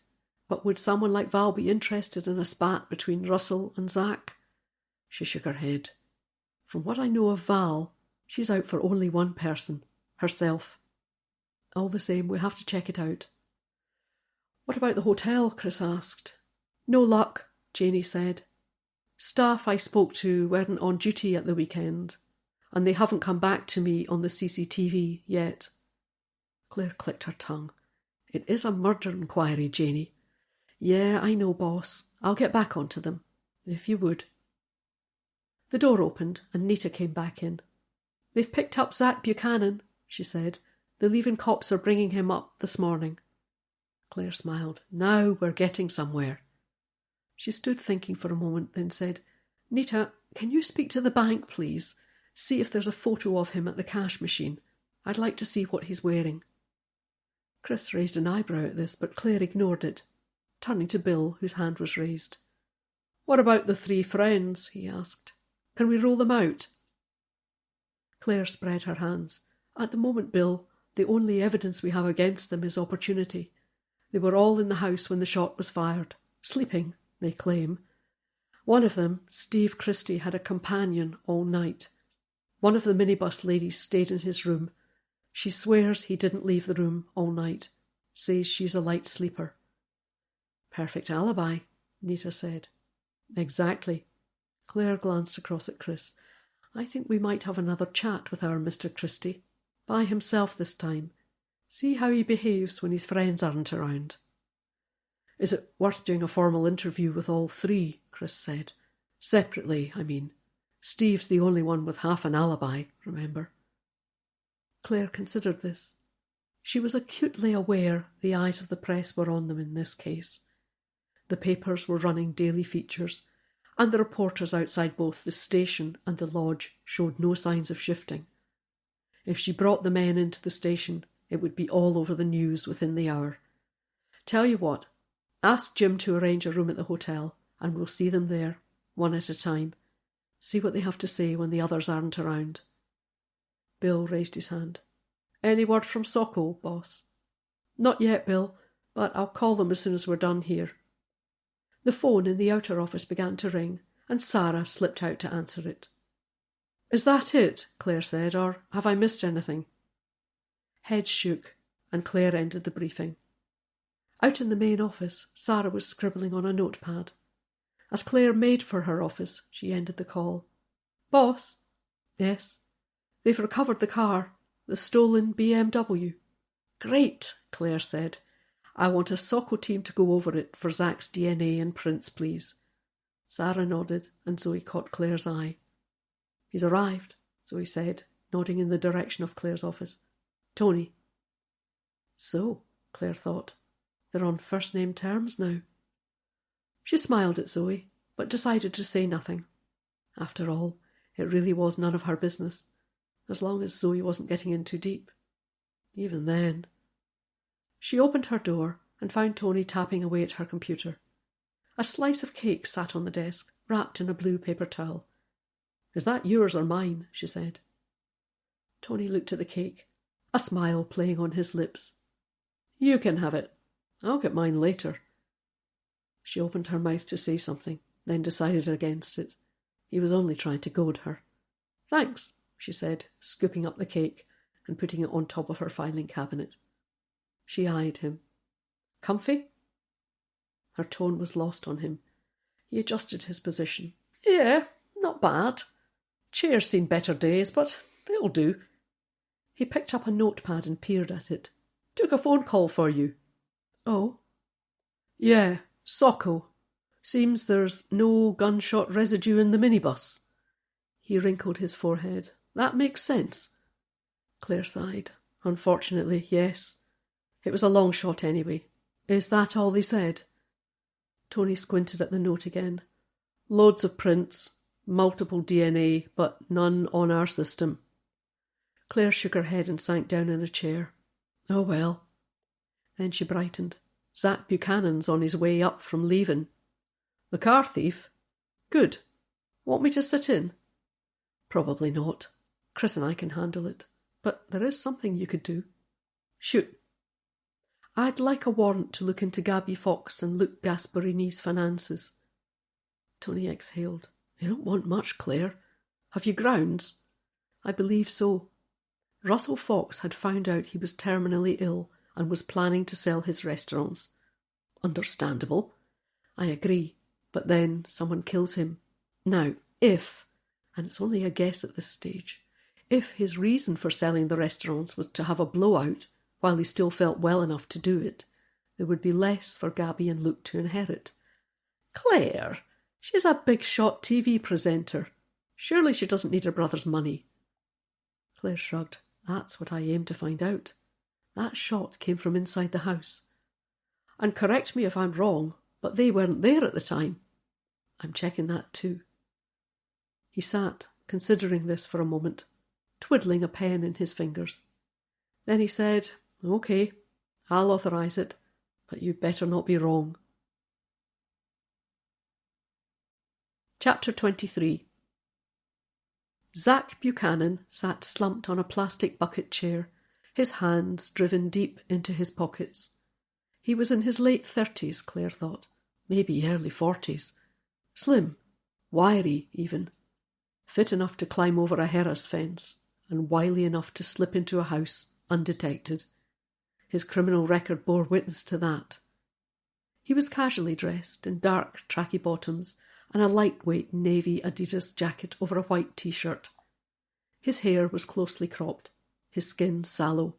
but would someone like Val be interested in a spat between Russell and Zach? She shook her head. From what I know of Val, she's out for only one person, herself. All the same, we have to check it out. What about the hotel? Chris asked. No luck, Janie said. Staff I spoke to weren't on duty at the weekend, and they haven't come back to me on the CCTV yet. Claire clicked her tongue. It is a murder inquiry, Janie. Yeah, I know, boss. I'll get back onto them, if you would. The door opened, and Nita came back in. They've picked up Zach Buchanan, she said. The leaving cops are bringing him up this morning. Claire smiled. Now we're getting somewhere. She stood thinking for a moment, then said, Nita, can you speak to the bank, please? See if there's a photo of him at the cash machine. I'd like to see what he's wearing. Chris raised an eyebrow at this, but Claire ignored it, turning to Bill, whose hand was raised. What about the three friends? He asked. Can we rule them out? Claire spread her hands. At the moment, Bill, the only evidence we have against them is opportunity. They were all in the house when the shot was fired, sleeping, they claim. One of them, Steve Christie, had a companion all night. One of the minibus ladies stayed in his room. She swears he didn't leave the room all night, says she's a light sleeper. Perfect alibi, Nita said. Exactly. Claire glanced across at Chris. I think we might have another chat with our Mr. Christie. By himself this time. See how he behaves when his friends aren't around. Is it worth doing a formal interview with all three? Chris said. Separately, I mean. Steve's the only one with half an alibi, remember? Claire considered this. She was acutely aware the eyes of the press were on them in this case. The papers were running daily features, and the reporters outside both the station and the lodge showed no signs of shifting. If she brought the men into the station, it would be all over the news within the hour. Tell you what, ask Jim to arrange a room at the hotel, and we'll see them there, one at a time. See what they have to say when the others aren't around. Bill raised his hand. Any word from Sokol, boss? Not yet, Bill, but I'll call them as soon as we're done here. The phone in the outer office began to ring, and Sarah slipped out to answer it. Is that it? Claire said, or have I missed anything? Heads shook, and Claire ended the briefing. Out in the main office, Sarah was scribbling on a notepad. As Claire made for her office, she ended the call. Boss? Yes. They've recovered the car, the stolen BMW. Great, Claire said. I want a Sokol team to go over it for Zach's DNA and prints, please. Sarah nodded, and Zoe caught Claire's eye. He's arrived, Zoe said, nodding in the direction of Claire's office. Tony. So, Claire thought, they're on first-name terms now. She smiled at Zoe, but decided to say nothing. After all, it really was none of her business. as long as Zoe wasn't getting in too deep. Even then. She opened her door and found Tony tapping away at her computer. A slice of cake sat on the desk, wrapped in a blue paper towel. "Is that yours or mine?" she said. Tony looked at the cake, a smile playing on his lips. "You can have it. I'll get mine later." She opened her mouth to say something, then decided against it. He was only trying to goad her. "Thanks," she said, scooping up the cake and putting it on top of her filing cabinet. She eyed him. "Comfy?" Her tone was lost on him. He adjusted his position. "Yeah, not bad. Chair's seen better days, but it'll do." He picked up a notepad and peered at it. "Took a phone call for you." "Oh?" "Yeah, Socko. Seems there's no gunshot residue in the minibus." He wrinkled his forehead. "That makes sense." Claire sighed. "Unfortunately, yes. It was a long shot anyway. Is that all they said?" Tony squinted at the note again. "Loads of prints, multiple DNA, but none on our system." Claire shook her head and sank down in a chair. "Oh well." Then she brightened. "Zack Buchanan's on his way up from leaving." "The car thief? Good. Want me to sit in?" "Probably not. Chris and I can handle it. But there is something you could do." "Shoot." "I'd like a warrant to look into Gabby Fox and Luke Gasparini's finances." Tony exhaled. "You don't want much, Claire. Have you grounds?" "I believe so. Russell Fox had found out he was terminally ill and was planning to sell his restaurants." "Understandable." "I agree. But then someone kills him. Now, if, and it's only a guess at this stage, if his reason for selling the restaurants was to have a blowout while he still felt well enough to do it, there would be less for Gabby and Luke to inherit." "Claire, she's a big-shot TV presenter. Surely she doesn't need her brother's money." Claire shrugged. "That's what I aim to find out. That shot came from inside the house. And correct me if I'm wrong, but they weren't there at the time." "I'm checking that too." He sat, considering this for a moment, twiddling a pen in his fingers. Then he said, "Okay, I'll authorise it, but you'd better not be wrong." Chapter 23. Zack Buchanan sat slumped on a plastic bucket chair, his hands driven deep into his pockets. He was in his late 30s, Claire thought, maybe early 40s. Slim, wiry even, fit enough to climb over a Harris fence, and wily enough to slip into a house undetected. His criminal record bore witness to that. He was casually dressed in dark tracky bottoms and a lightweight navy Adidas jacket over a white t-shirt. His hair was closely cropped, his skin sallow.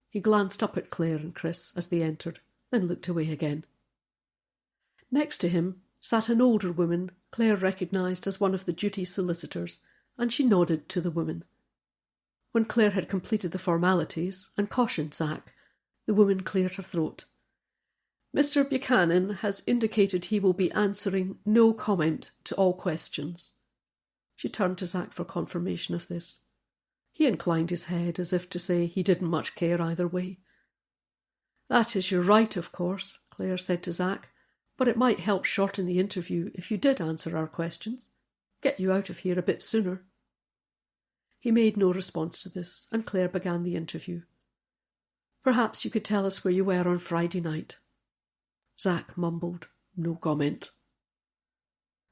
He glanced up at Claire and Chris as they entered, then looked away again. Next to him sat an older woman Claire recognised as one of the duty solicitors, and she nodded to the woman. When Claire had completed the formalities and cautioned Zack, the woman cleared her throat. "Mr. Buchanan has indicated he will be answering no comment to all questions." She turned to Zack for confirmation of this. He inclined his head as if to say he didn't much care either way. "That is your right, of course," Claire said to Zack, "but it might help shorten the interview if you did answer our questions. Get you out of here a bit sooner." He made no response to this, and Claire began the interview. "Perhaps you could tell us where you were on Friday night." Zack mumbled, "No comment."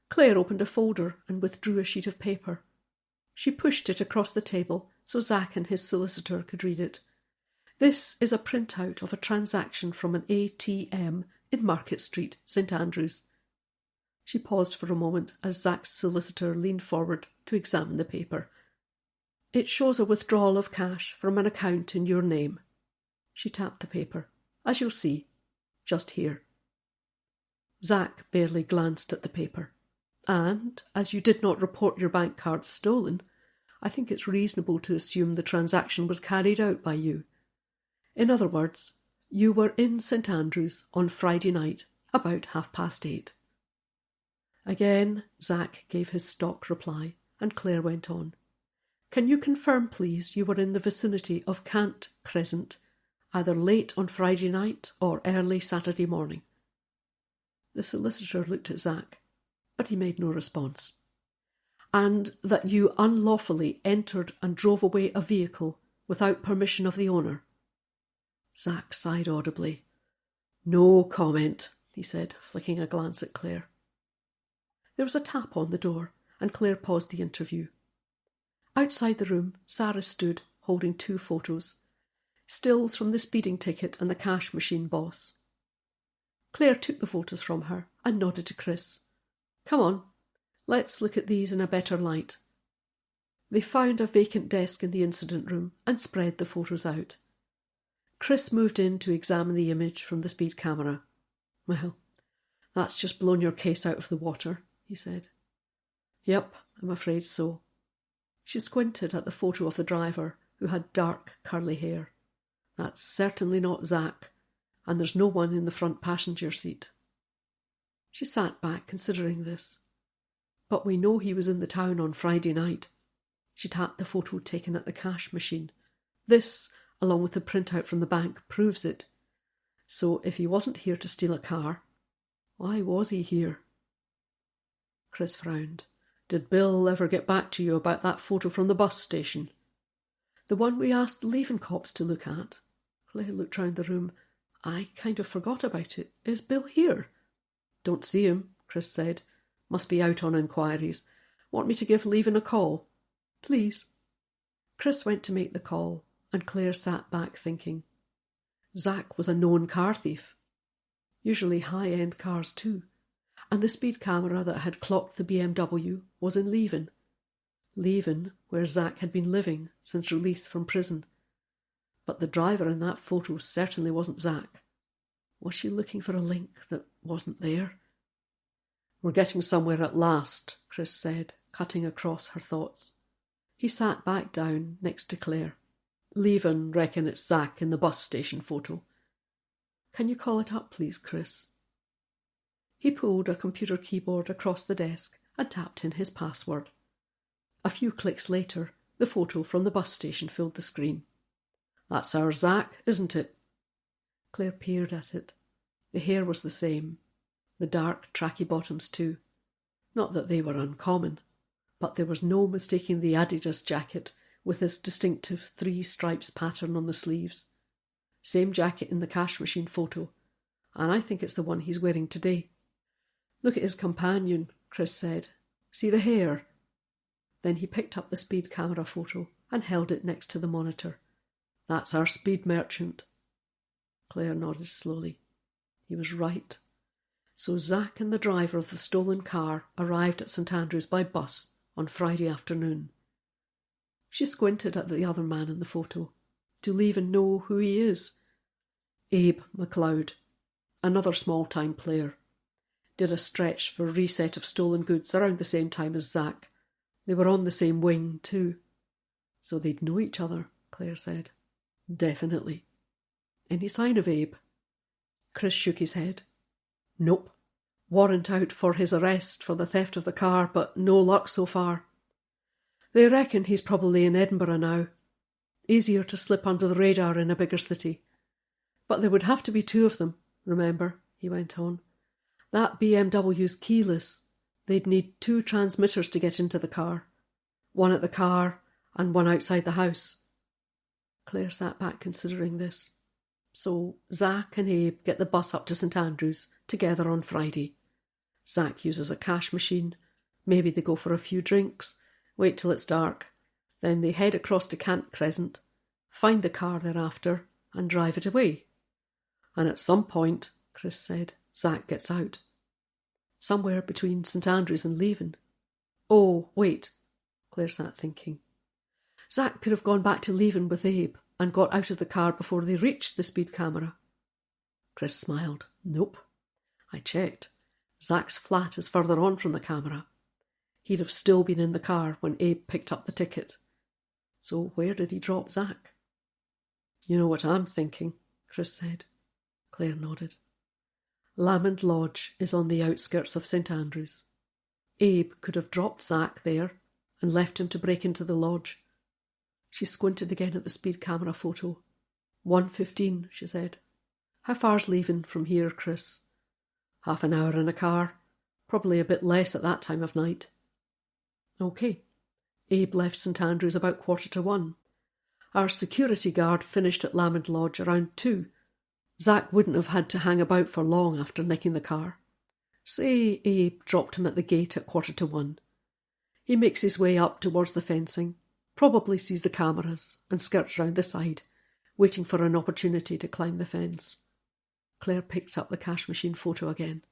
Claire opened a folder and withdrew a sheet of paper. She pushed it across the table so Zack and his solicitor could read it. "This is a printout of a transaction from an ATM in Market Street, St. Andrews." She paused for a moment as Zack's solicitor leaned forward to examine the paper. "It shows a withdrawal of cash from an account in your name." She tapped the paper. "As you'll see, just here." Zack barely glanced at the paper. "And, as you did not report your bank cards stolen, I think it's reasonable to assume the transaction was carried out by you. In other words, you were in St. Andrews on Friday night, about 8:30. Again, Zack gave his stock reply, and Claire went on. Can you confirm, please, you were in the vicinity of Cant Crescent, either late on Friday night or early Saturday morning? The solicitor looked at Zack, but he made no response. And that you unlawfully entered and drove away a vehicle without permission of the owner? Zack sighed audibly. No comment, he said, flicking a glance at Claire. There was a tap on the door, and Claire paused the interview. Outside the room, Sarah stood, holding 2 photos, stills from the speeding ticket and the cash machine boss. Claire took the photos from her and nodded to Chris. Come on, let's look at these in a better light. They found a vacant desk in the incident room and spread the photos out. Chris moved in to examine the image from the speed camera. Well, that's just blown your case out of the water, he said. Yep, I'm afraid so. She squinted at the photo of the driver, who had dark, curly hair. That's certainly not Zack, and there's no one in the front passenger seat. She sat back, considering this. But we know he was in the town on Friday night. She tapped the photo taken at the cash machine. This, along with the printout from the bank, proves it. So if he wasn't here to steal a car, why was he here? Chris frowned. Did Bill ever get back to you about that photo from the bus station? The one we asked the leaving cops to look at. Claire looked round the room. I kind of forgot about it. Is Bill here? Don't see him, Chris said. Must be out on inquiries. Want me to give Leavin a call? Please. Chris went to make the call, and Claire sat back thinking. Zack was a known car thief. Usually high-end cars too. And the speed camera that had clocked the BMW was in Leavin. Leavin, where Zack had been living since release from prison. But the driver in that photo certainly wasn't Zack. Was she looking for a link that wasn't there? We're getting somewhere at last, Chris said, cutting across her thoughts. He sat back down next to Claire. Leavin reckon it's Zack in the bus station photo. Can you call it up, please, Chris? He pulled a computer keyboard across the desk and tapped in his password. A few clicks later, the photo from the bus station filled the screen. That's our Zack, isn't it? Claire peered at it. The hair was the same. The dark, tracky bottoms too. Not that they were uncommon, but there was no mistaking the Adidas jacket with its distinctive 3 stripes pattern on the sleeves. Same jacket in the cash machine photo, and I think it's the one he's wearing today. Look at his companion, Chris said. See the hair? Then he picked up the speed camera photo and held it next to the monitor. That's our speed merchant. Claire nodded slowly. He was right. So Zack and the driver of the stolen car arrived at St Andrews by bus on Friday afternoon. She squinted at the other man in the photo. Do Leavin know who he is? Abe MacLeod, another small-time player. Did a stretch for reset of stolen goods around the same time as Zack. They were on the same wing, too. So they'd know each other, Claire said. Definitely. Any sign of Abe? Chris shook his head. Nope. Warrant out for his arrest for the theft of the car, but no luck so far. They reckon he's probably in Edinburgh now. Easier to slip under the radar in a bigger city. But there would have to be 2 of them, remember, he went on. That BMW's keyless. They'd need 2 transmitters to get into the car. One at the car and one outside the house. Claire sat back considering this. So Zack and Abe get the bus up to St Andrews together on Friday. Zack uses a cash machine. Maybe they go for a few drinks, wait till it's dark. Then they head across to Cant Crescent, find the car thereafter, and drive it away. And at some point, Chris said, Zack gets out. Somewhere between St Andrews and Leavin. Oh, wait, Claire sat thinking. Zack could have gone back to Leavin with Abe and got out of the car before they reached the speed camera. Chris smiled. Nope. I checked. Zack's flat is further on from the camera. He'd have still been in the car when Abe picked up the ticket. So where did he drop Zack? You know what I'm thinking, Chris said. Claire nodded. Lamond Lodge is on the outskirts of St Andrews. Abe could have dropped Zack there and left him to break into the lodge. She squinted again at the speed camera photo. 1:15, she said. How far's leaving from here, Chris? Half an hour in a car. Probably a bit less at that time of night. OK. Abe left St Andrews about 1:45. Our security guard finished at Lamond Lodge around 2. Zack wouldn't have had to hang about for long after nicking the car. Say Abe dropped him at the gate at 1:45. He makes his way up towards the fencing, probably sees the cameras, and skirts round the side, waiting for an opportunity to climb the fence. Claire picked up the cash machine photo again.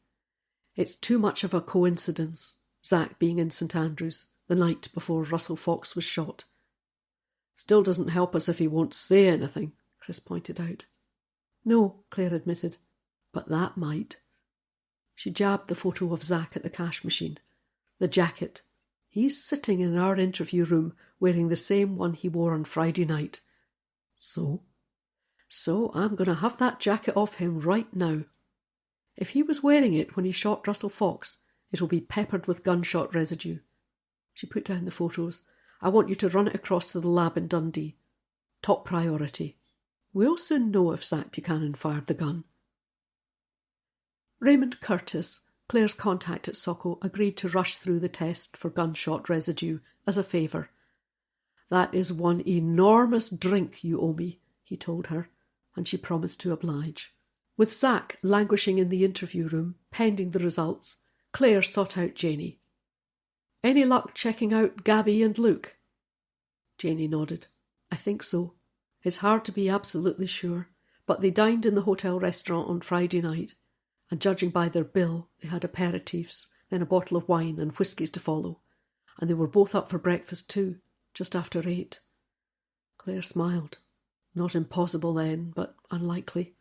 It's too much of a coincidence, Zack being in St Andrews the night before Russell Fox was shot. Still doesn't help us if he won't say anything, Chris pointed out. No, Claire admitted, but that might. She jabbed the photo of Zack at the cash machine. The jacket. He's sitting in our interview room wearing the same one he wore on Friday night. So I'm going to have that jacket off him right now. If he was wearing it when he shot Russell Fox, it'll be peppered with gunshot residue. She put down the photos. I want you to run it across to the lab in Dundee. Top priority. We'll soon know if Zack Buchanan fired the gun. Raymond Curtis, Claire's contact at Socko, agreed to rush through the test for gunshot residue as a favour. That is one enormous drink you owe me, he told her, and she promised to oblige. With Zack languishing in the interview room, pending the results, Claire sought out Janie. Any luck checking out Gabby and Luke? Janie nodded. I think so. It's hard to be absolutely sure, but they dined in the hotel restaurant on Friday night, and judging by their bill, they had aperitifs, then a bottle of wine and whiskies to follow, and they were both up for breakfast too, just after 8. Claire smiled. Not impossible then, but unlikely.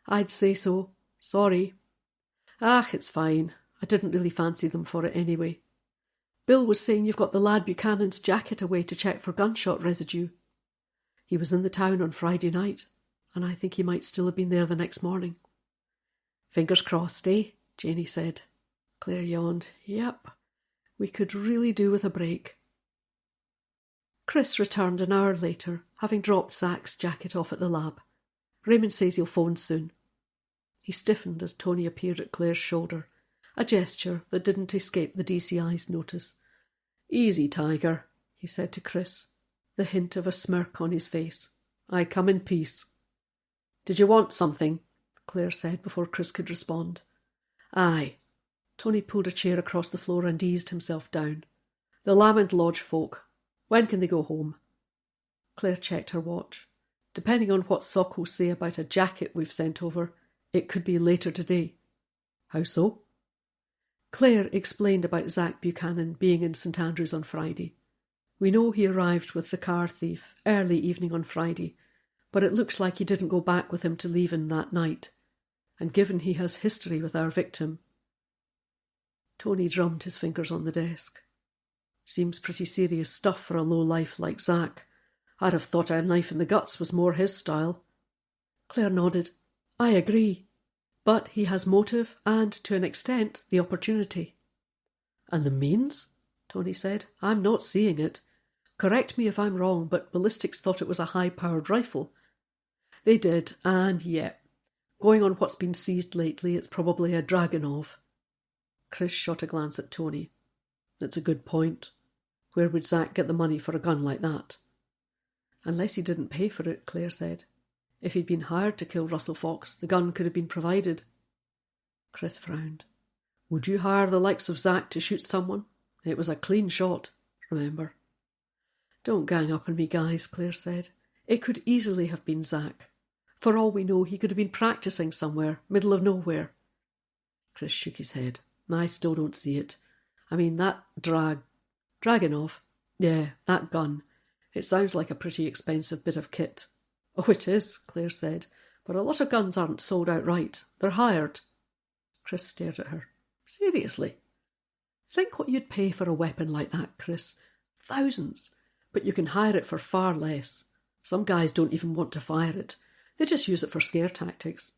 I'd say so. Sorry. It's fine. I didn't really fancy them for it anyway. Bill was saying you've got the lad Buchanan's jacket away to check for gunshot residue. He was in the town on Friday night, and I think he might still have been there the next morning. Fingers crossed, eh? Janie said. Claire yawned. Yep. We could really do with a break. Chris returned an hour later, having dropped Zack's jacket off at the lab. Raymond says he'll phone soon. He stiffened as Tony appeared at Claire's shoulder, a gesture that didn't escape the DCI's notice. Easy, Tiger, he said to Chris, the hint of a smirk on his face. I come in peace. Did you want something? Claire said before Chris could respond. Aye. Tony pulled a chair across the floor and eased himself down. The Lamond Lodge folk. When can they go home? Claire checked her watch. Depending on what Socko say about a jacket we've sent over, it could be later today. How so? Claire explained about Zack Buchanan being in St Andrews on Friday. We know he arrived with the car thief early evening on Friday, but it looks like he didn't go back with him to Leven that night, and given he has history with our victim... Tony drummed his fingers on the desk. Seems pretty serious stuff for a low-life like Zack. I'd have thought a knife in the guts was more his style. Claire nodded. I agree. But he has motive and, to an extent, the opportunity. And the means? Tony said. I'm not seeing it. Correct me if I'm wrong, but ballistics thought it was a high-powered rifle. They did, and yet, going on what's been seized lately, it's probably a Dragunov. Chris shot a glance at Tony. That's a good point. Where would Zack get the money for a gun like that? Unless he didn't pay for it, Claire said. If he'd been hired to kill Russell Fox, the gun could have been provided. Chris frowned. Would you hire the likes of Zack to shoot someone? It was a clean shot, remember. Don't gang up on me, guys, Claire said. It could easily have been Zack. For all we know, he could have been practising somewhere, middle of nowhere. Chris shook his head. I still don't see it. I mean, that Dragunov. Yeah, that gun. It sounds like a pretty expensive bit of kit. Oh, it is, Claire said, but a lot of guns aren't sold outright. They're hired. Chris stared at her. Seriously? Think what you'd pay for a weapon like that, Chris. Thousands. But you can hire it for far less. Some guys don't even want to fire it. They just use it for scare tactics.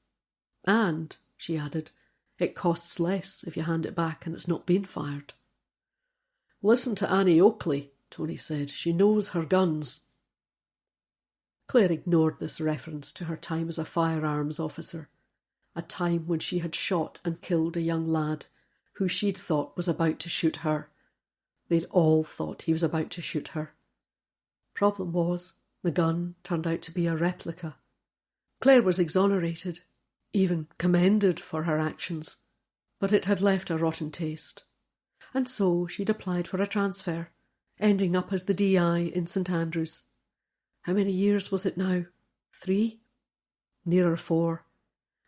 And, she added, it costs less if you hand it back and it's not been fired. Listen to Annie Oakley, Tony said. She knows her guns. Claire ignored this reference to her time as a firearms officer, a time when she had shot and killed a young lad who she'd thought was about to shoot her. They'd all thought he was about to shoot her. Problem was, the gun turned out to be a replica. Claire was exonerated, even commended for her actions, but it had left a rotten taste. And so she'd applied for a transfer, ending up as the DI in St Andrews. How many years was it now? 3? Nearer 4.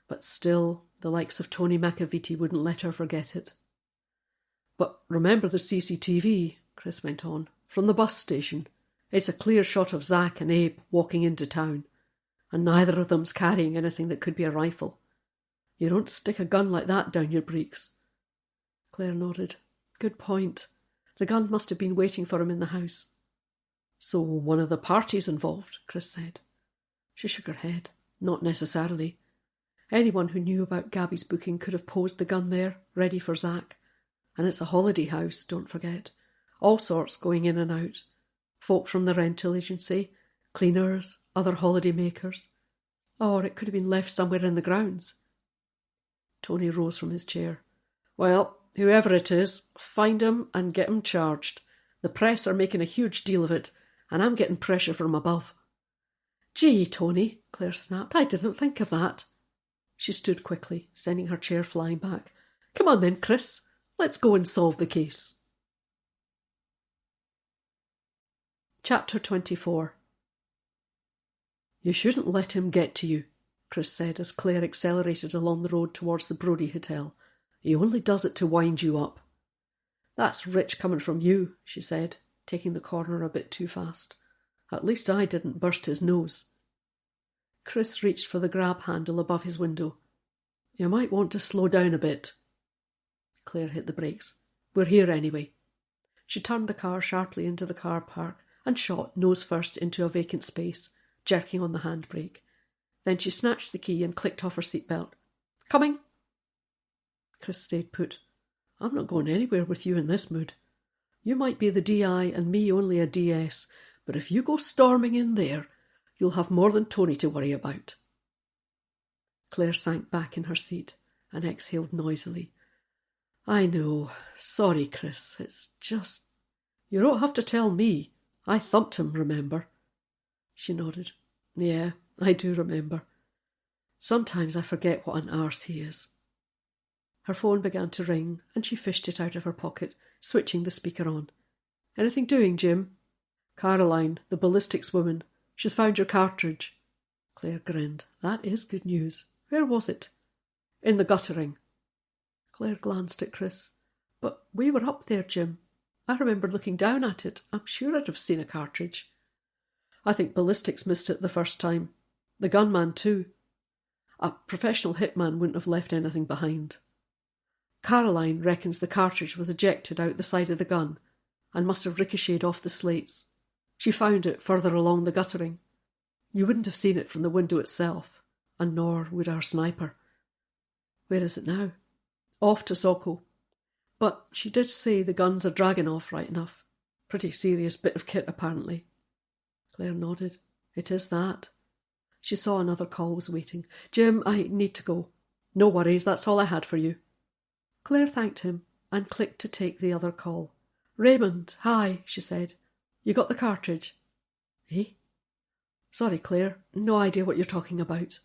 But still, the likes of Tony Mackay wouldn't let her forget it. But remember the CCTV, Chris went on, from the bus station. It's a clear shot of Zack and Abe walking into town, and neither of them's carrying anything that could be a rifle. You don't stick a gun like that down your breeks. Claire nodded. Good point. The gun must have been waiting for him in the house. So one of the parties involved, Chris said. She shook her head. Not necessarily. Anyone who knew about Gabby's booking could have posed the gun there, ready for Zack. And it's a holiday house, don't forget. All sorts going in and out. Folk from the rental agency, cleaners, other holiday makers. Or it could have been left somewhere in the grounds. Tony rose from his chair. Well, whoever it is, find him and get him charged. The press are making a huge deal of it, and I'm getting pressure from above. Gee, Tony, Claire snapped, I didn't think of that. She stood quickly, sending her chair flying back. Come on then, Chris. Let's go and solve the case. Chapter 24. You shouldn't let him get to you, Chris said as Claire accelerated along the road towards the Brodie Hotel. He only does it to wind you up. That's rich coming from you, she said, taking the corner a bit too fast. At least I didn't burst his nose. Chris reached for the grab handle above his window. You might want to slow down a bit. Claire hit the brakes. We're here anyway. She turned the car sharply into the car park and shot nose first into a vacant space, jerking on the handbrake. Then she snatched the key and clicked off her seatbelt. Coming? Chris stayed put. I'm not going anywhere with you in this mood. You might be the DI and me only a DS, but if you go storming in there, you'll have more than Tony to worry about. Claire sank back in her seat and exhaled noisily. I know. Sorry, Chris. It's just... You don't have to tell me. I thumped him, remember? She nodded. Yeah, I do remember. Sometimes I forget what an arse he is. Her phone began to ring, and she fished it out of her pocket, switching the speaker on. Anything doing, Jim? Caroline, the ballistics woman. She's found your cartridge. Claire grinned. That is good news. Where was it? In the guttering. Claire glanced at Chris. But we were up there, Jim. I remember looking down at it. I'm sure I'd have seen a cartridge. I think ballistics missed it the first time. The gunman too. A professional hitman wouldn't have left anything behind. Caroline reckons the cartridge was ejected out the side of the gun and must have ricocheted off the slates. She found it further along the guttering. You wouldn't have seen it from the window itself, and nor would our sniper. Where is it now? Off to Soko. But she did say the guns are dragging off right enough. Pretty serious bit of kit, apparently. Claire nodded. It is that. She saw another call was waiting. Jim, I need to go. No worries, that's all I had for you. Claire thanked him and clicked to take the other call. Raymond, hi, she said. You got the cartridge? Eh? Sorry, Claire. No idea what you're talking about.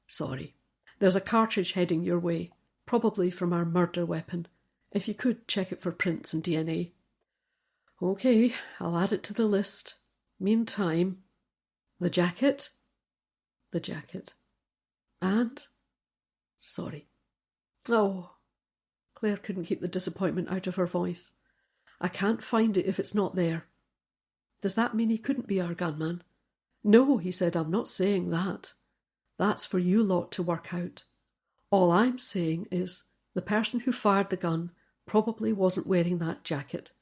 Sorry. There's a cartridge heading your way, probably from our murder weapon. If you could, check it for prints and DNA. Okay, I'll add it to the list. Meantime... The jacket? The jacket. And? Sorry. Oh... Claire couldn't keep the disappointment out of her voice. I can't find it if it's not there. Does that mean he couldn't be our gunman? No, he said, I'm not saying that. That's for you lot to work out. All I'm saying is the person who fired the gun probably wasn't wearing that jacket.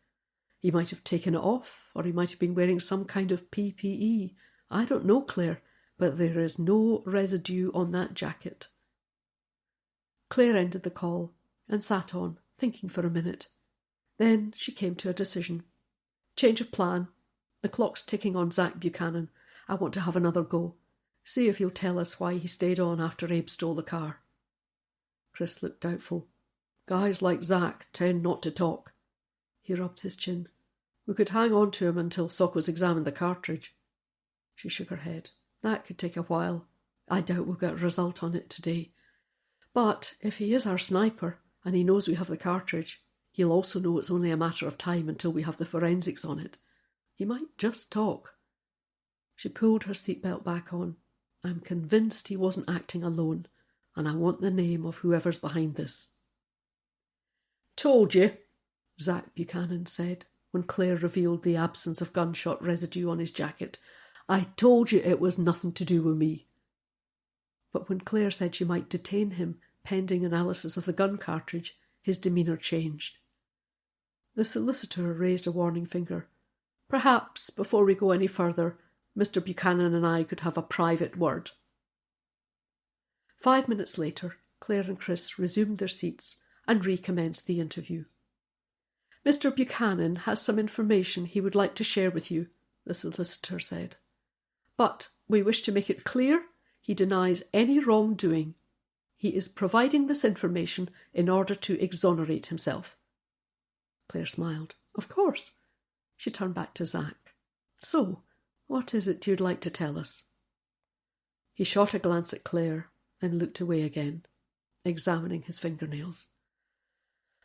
He might have taken it off, or he might have been wearing some kind of PPE. I don't know, Claire, but there is no residue on that jacket. Claire ended the call and sat on, thinking for a minute. Then she came to a decision. Change of plan. The clock's ticking on Zack Buchanan. I want to have another go. See if he'll tell us why he stayed on after Abe stole the car. Chris looked doubtful. Guys like Zack tend not to talk. He rubbed his chin. We could hang on to him until Sokos examined the cartridge. She shook her head. That could take a while. I doubt we'll get a result on it today. But if he is our sniper, and he knows we have the cartridge, he'll also know it's only a matter of time until we have the forensics on it. He might just talk. She pulled her seatbelt back on. I'm convinced he wasn't acting alone, and I want the name of whoever's behind this. Told you, Zack Buchanan said, when Claire revealed the absence of gunshot residue on his jacket. I told you it was nothing to do with me. But when Claire said she might detain him pending analysis of the gun cartridge, his demeanour changed. The solicitor raised a warning finger. Perhaps, before we go any further, Mr. Buchanan and I could have a private word. 5 minutes later, Claire and Chris resumed their seats and recommenced the interview. Mr. Buchanan has some information he would like to share with you, the solicitor said. But we wish to make it clear he denies any wrongdoing. He is providing this information in order to exonerate himself. Claire smiled. Of course. She turned back to Zack. So, what is it you'd like to tell us? He shot a glance at Claire, then looked away again, examining his fingernails.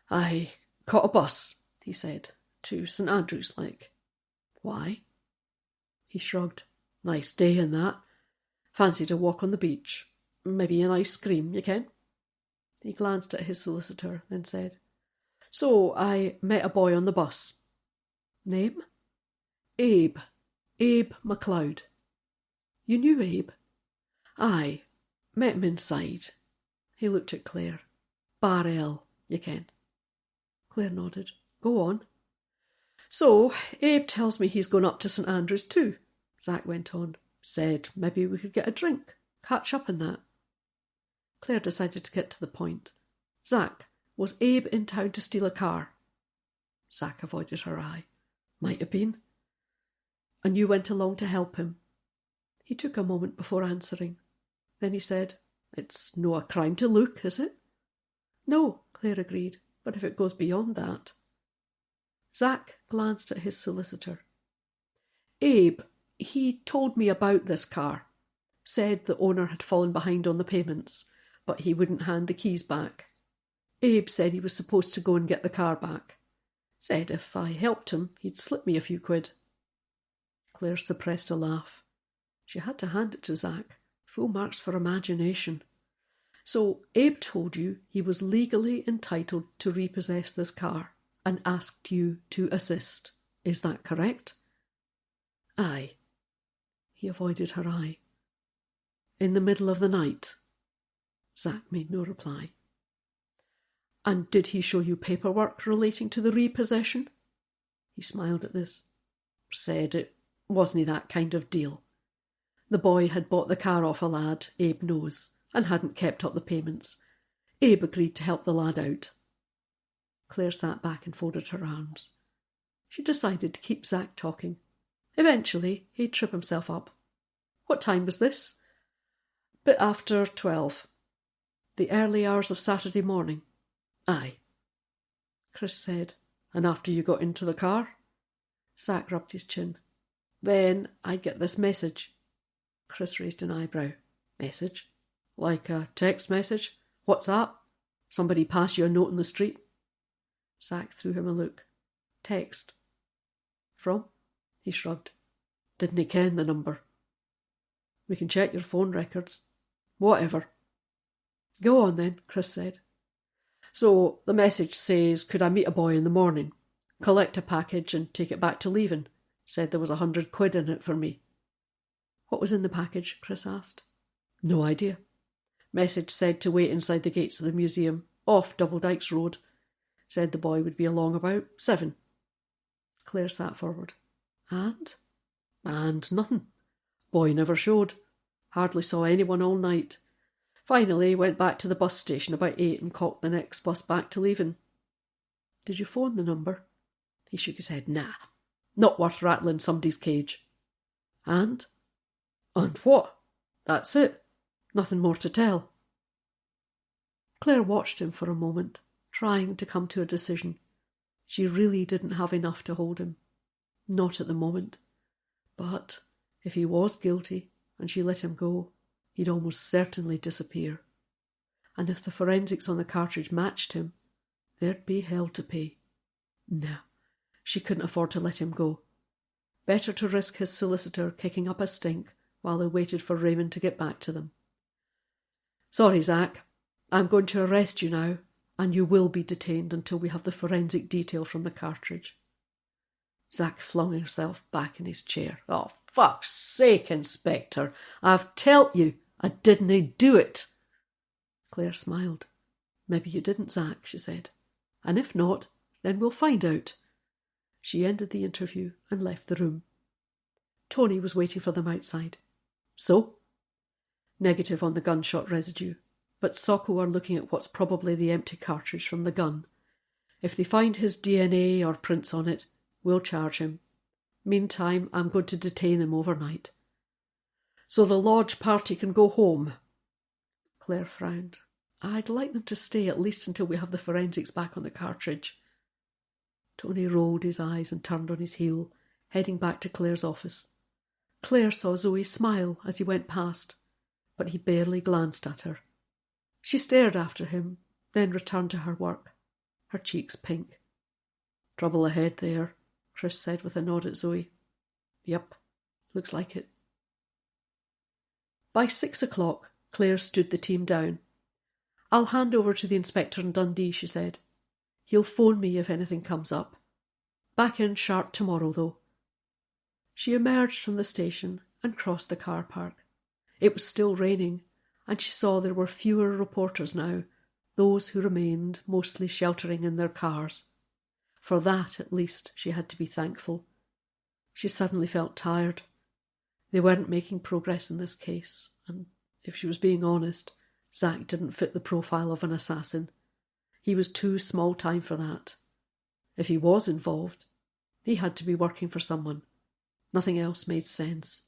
I caught a bus, he said, to St. Andrews, like. Why? He shrugged. Nice day and that. Fancied a walk on the beach. Maybe an ice cream, you ken? He glanced at his solicitor, then said, So I met a boy on the bus. Name? Abe. Abe MacLeod. You knew Abe? Aye. Met him inside. He looked at Claire. Bar L, you ken. Claire nodded. Go on. So, Abe tells me he's gone up to St. Andrews too, Zack went on. Said maybe we could get a drink, catch up and that. Claire decided to get to the point. Zack, was Abe in town to steal a car? Zack avoided her eye. Might have been. And you went along to help him? He took a moment before answering. Then he said, It's no a crime to look, is it? No, Claire agreed, but if it goes beyond that. Zack glanced at his solicitor. Abe, he told me about this car. Said the owner had fallen behind on the payments, but he wouldn't hand the keys back. Abe said he was supposed to go and get the car back. Said if I helped him, he'd slip me a few quid. Claire suppressed a laugh. She had to hand it to Zack. Full marks for imagination. So Abe told you he was legally entitled to repossess this car and asked you to assist. Is that correct? Aye. He avoided her eye. In the middle of the night? Zack made no reply. And did he show you paperwork relating to the repossession? He smiled at this. Said it wasn't that kind of deal. The boy had bought the car off a lad, Abe knows, and hadn't kept up the payments. Abe agreed to help the lad out. Claire sat back and folded her arms. She decided to keep Zack talking. Eventually, he'd trip himself up. What time was this? Bit after 12. The early hours of Saturday morning. Aye. Chris said, And after you got into the car? Zack rubbed his chin. Then I get this message. Chris raised an eyebrow. Message? Like a text message? WhatsApp? Somebody pass you a note in the street? Zack threw him a look. Text. From? He shrugged. Didn't he ken the number? We can check your phone records. Whatever. Go on then, Chris said. So the message says, could I meet a boy in the morning, collect a package and take it back to leaving? Said there was 100 quid in it for me. What was in the package? Chris asked. No idea. Message said to wait inside the gates of the museum, off Double Dykes Road. Said the boy would be along about 7. Claire sat forward. And? And nothing. Boy never showed. Hardly saw anyone all night. Finally went back to the bus station about 8 and caught the next bus back to leaving. Did you phone the number? He shook his head. Nah. Not worth rattling somebody's cage. And? And what? That's it? Nothing more to tell? Claire watched him for a moment, trying to come to a decision. She really didn't have enough to hold him. Not at the moment. But if he was guilty and she let him go, he'd almost certainly disappear. And if the forensics on the cartridge matched him, there'd be hell to pay. No, she couldn't afford to let him go. Better to risk his solicitor kicking up a stink while they waited for Raymond to get back to them. Sorry, Zack. I'm going to arrest you now, and you will be detained until we have the forensic detail from the cartridge. Zack flung himself back in his chair. Oh, fuck's sake, Inspector. I've telled you I didn't do it. Claire smiled. Maybe you didn't, Zack, she said. And if not, then we'll find out. She ended the interview and left the room. Tony was waiting for them outside. So? Negative on the gunshot residue, but Socko are looking at what's probably the empty cartridge from the gun. If they find his DNA or prints on it, we'll charge him. Meantime, I'm going to detain him overnight. So the lodge party can go home. Claire frowned. I'd like them to stay at least until we have the forensics back on the cartridge. Tony rolled his eyes and turned on his heel, heading back to Claire's office. Claire saw Zoe smile as he went past, but he barely glanced at her. She stared after him, then returned to her work, her cheeks pink. Trouble ahead there, Chris said with a nod at Zoe. Yep, looks like it. By 6 o'clock, Claire stood the team down. I'll hand over to the inspector in Dundee, she said. He'll phone me if anything comes up. Back in sharp tomorrow, though. She emerged from the station and crossed the car park. It was still raining, and she saw there were fewer reporters now, those who remained mostly sheltering in their cars. For that, at least, she had to be thankful. She suddenly felt tired. They weren't making progress in this case, and if she was being honest, Zack didn't fit the profile of an assassin. He was too small time for that. If he was involved, he had to be working for someone. Nothing else made sense.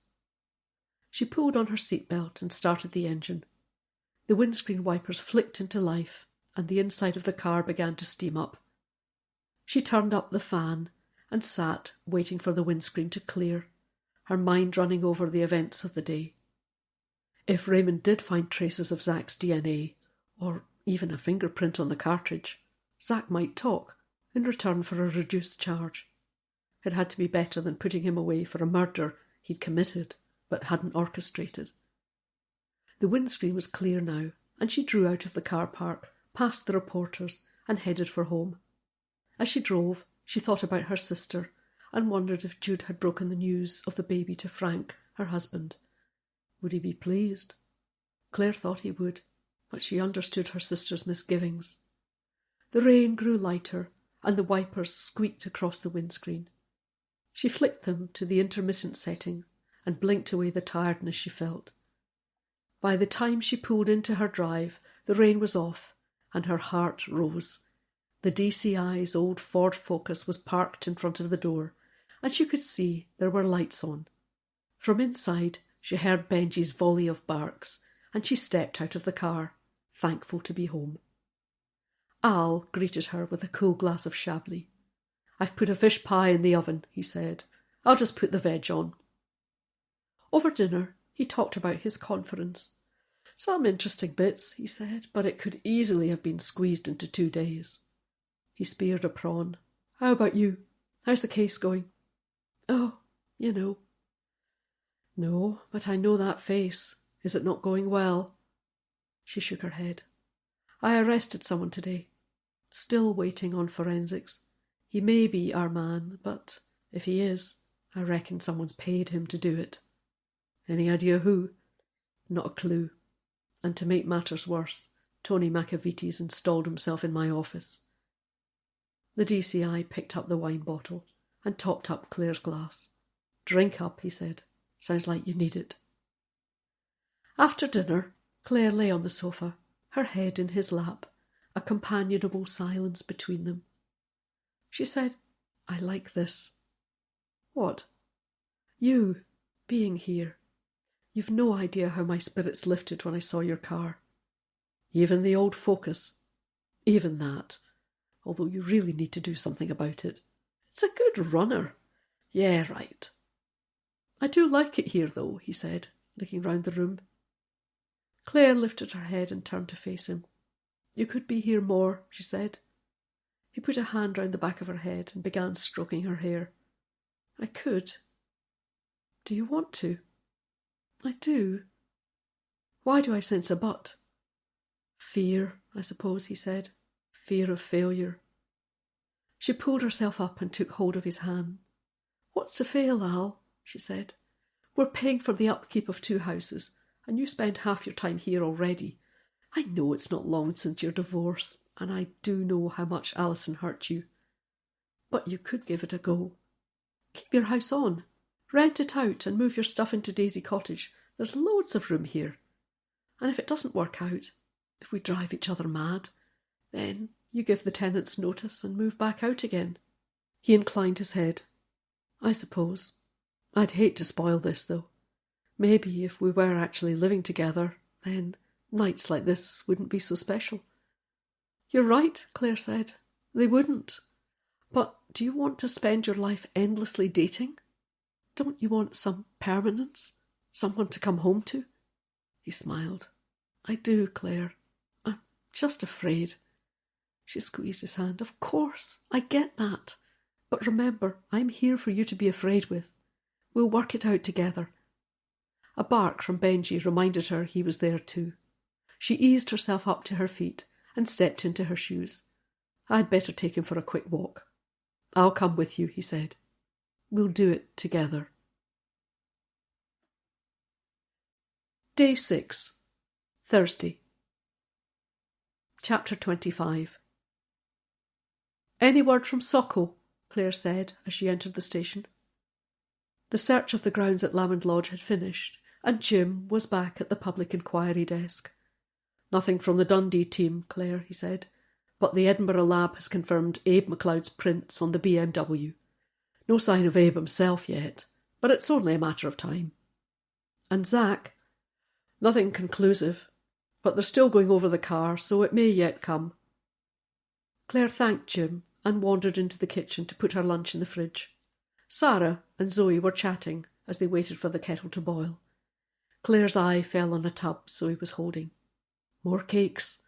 She pulled on her seatbelt and started the engine. The windscreen wipers flicked into life, and the inside of the car began to steam up. She turned up the fan and sat, waiting for the windscreen to clear, her mind running over the events of the day. If Raymond did find traces of Zack's DNA, or even a fingerprint on the cartridge, Zack might talk in return for a reduced charge. It had to be better than putting him away for a murder he'd committed but hadn't orchestrated. The windscreen was clear now, and she drew out of the car park, past the reporters, and headed for home. As she drove, she thought about her sister and wondered if Jude had broken the news of the baby to Frank, her husband. Would he be pleased? Claire thought he would, but she understood her sister's misgivings. The rain grew lighter, and the wipers squeaked across the windscreen. She flicked them to the intermittent setting and blinked away the tiredness she felt. By the time she pulled into her drive, the rain was off, and her heart rose. The DCI's old Ford Focus was parked in front of the door, and she could see there were lights on. From inside, she heard Benji's volley of barks, and she stepped out of the car, thankful to be home. Al greeted her with a cool glass of Chablis. "I've put a fish pie in the oven," he said. "I'll just put the veg on." Over dinner, he talked about his conference. "Some interesting bits," he said, "but it could easily have been squeezed into 2 days." He speared a prawn. "How about you? How's the case going?" "Oh, you know." "No, but I know that face. Is it not going well?" She shook her head. "I arrested someone today. Still waiting on forensics. He may be our man, but if he is, I reckon someone's paid him to do it." "Any idea who?" "Not a clue. And to make matters worse, Tony Macavitti's installed himself in my office." The DCI picked up the wine bottle and topped up Claire's glass. "Drink up," he said. "Sounds like you need it." After dinner, Claire lay on the sofa, her head in his lap, a companionable silence between them. She said, "I like this." "What?" "You, being here. You've no idea how my spirits lifted when I saw your car. Even the old Focus. Even that. Although you really need to do something about it. It's a good runner. Yeah, right. I do like it here, though, he said, looking round the room. Claire lifted her head and turned to face him. You could be here more, she said. He put a hand round the back of her head and began stroking her hair. I could. Do you want to? I do. Why do I sense a but? Fear, I suppose, he said. Fear of failure. She pulled herself up and took hold of his hand. What's to fail, Al? She said. We're paying for the upkeep of 2 houses, and you spend half your time here already. I know it's not long since your divorce, and I do know how much Alison hurt you. But you could give it a go. Keep your house on. Rent it out and move your stuff into Daisy Cottage. There's loads of room here. And if it doesn't work out, if we drive each other mad, then you give the tenants notice and move back out again. He inclined his head. I suppose. I'd hate to spoil this, though. Maybe if we were actually living together, then nights like this wouldn't be so special. You're right, Claire said. They wouldn't. But do you want to spend your life endlessly dating? Don't you want some permanence? Someone to come home to? He smiled. I do, Claire. I'm just afraid. She squeezed his hand. Of course, I get that. But remember, I'm here for you to be afraid with. We'll work it out together. A bark from Benji reminded her he was there too. She eased herself up to her feet and stepped into her shoes. I'd better take him for a quick walk. I'll come with you, he said. We'll do it together. Day 6. Thursday. Chapter 25. Any word from Socko? Claire said as she entered the station. The search of the grounds at Lamond Lodge had finished, and Jim was back at the public inquiry desk. Nothing from the Dundee team, Claire, he said, but the Edinburgh lab has confirmed Abe MacLeod's prints on the BMW. No sign of Abe himself yet, but it's only a matter of time. And Zack? Nothing conclusive, but they're still going over the car, so it may yet come. Claire thanked Jim and wandered into the kitchen to put her lunch in the fridge. Sarah and Zoe were chatting as they waited for the kettle to boil. Claire's eye fell on a tub Zoe was holding. More cakes.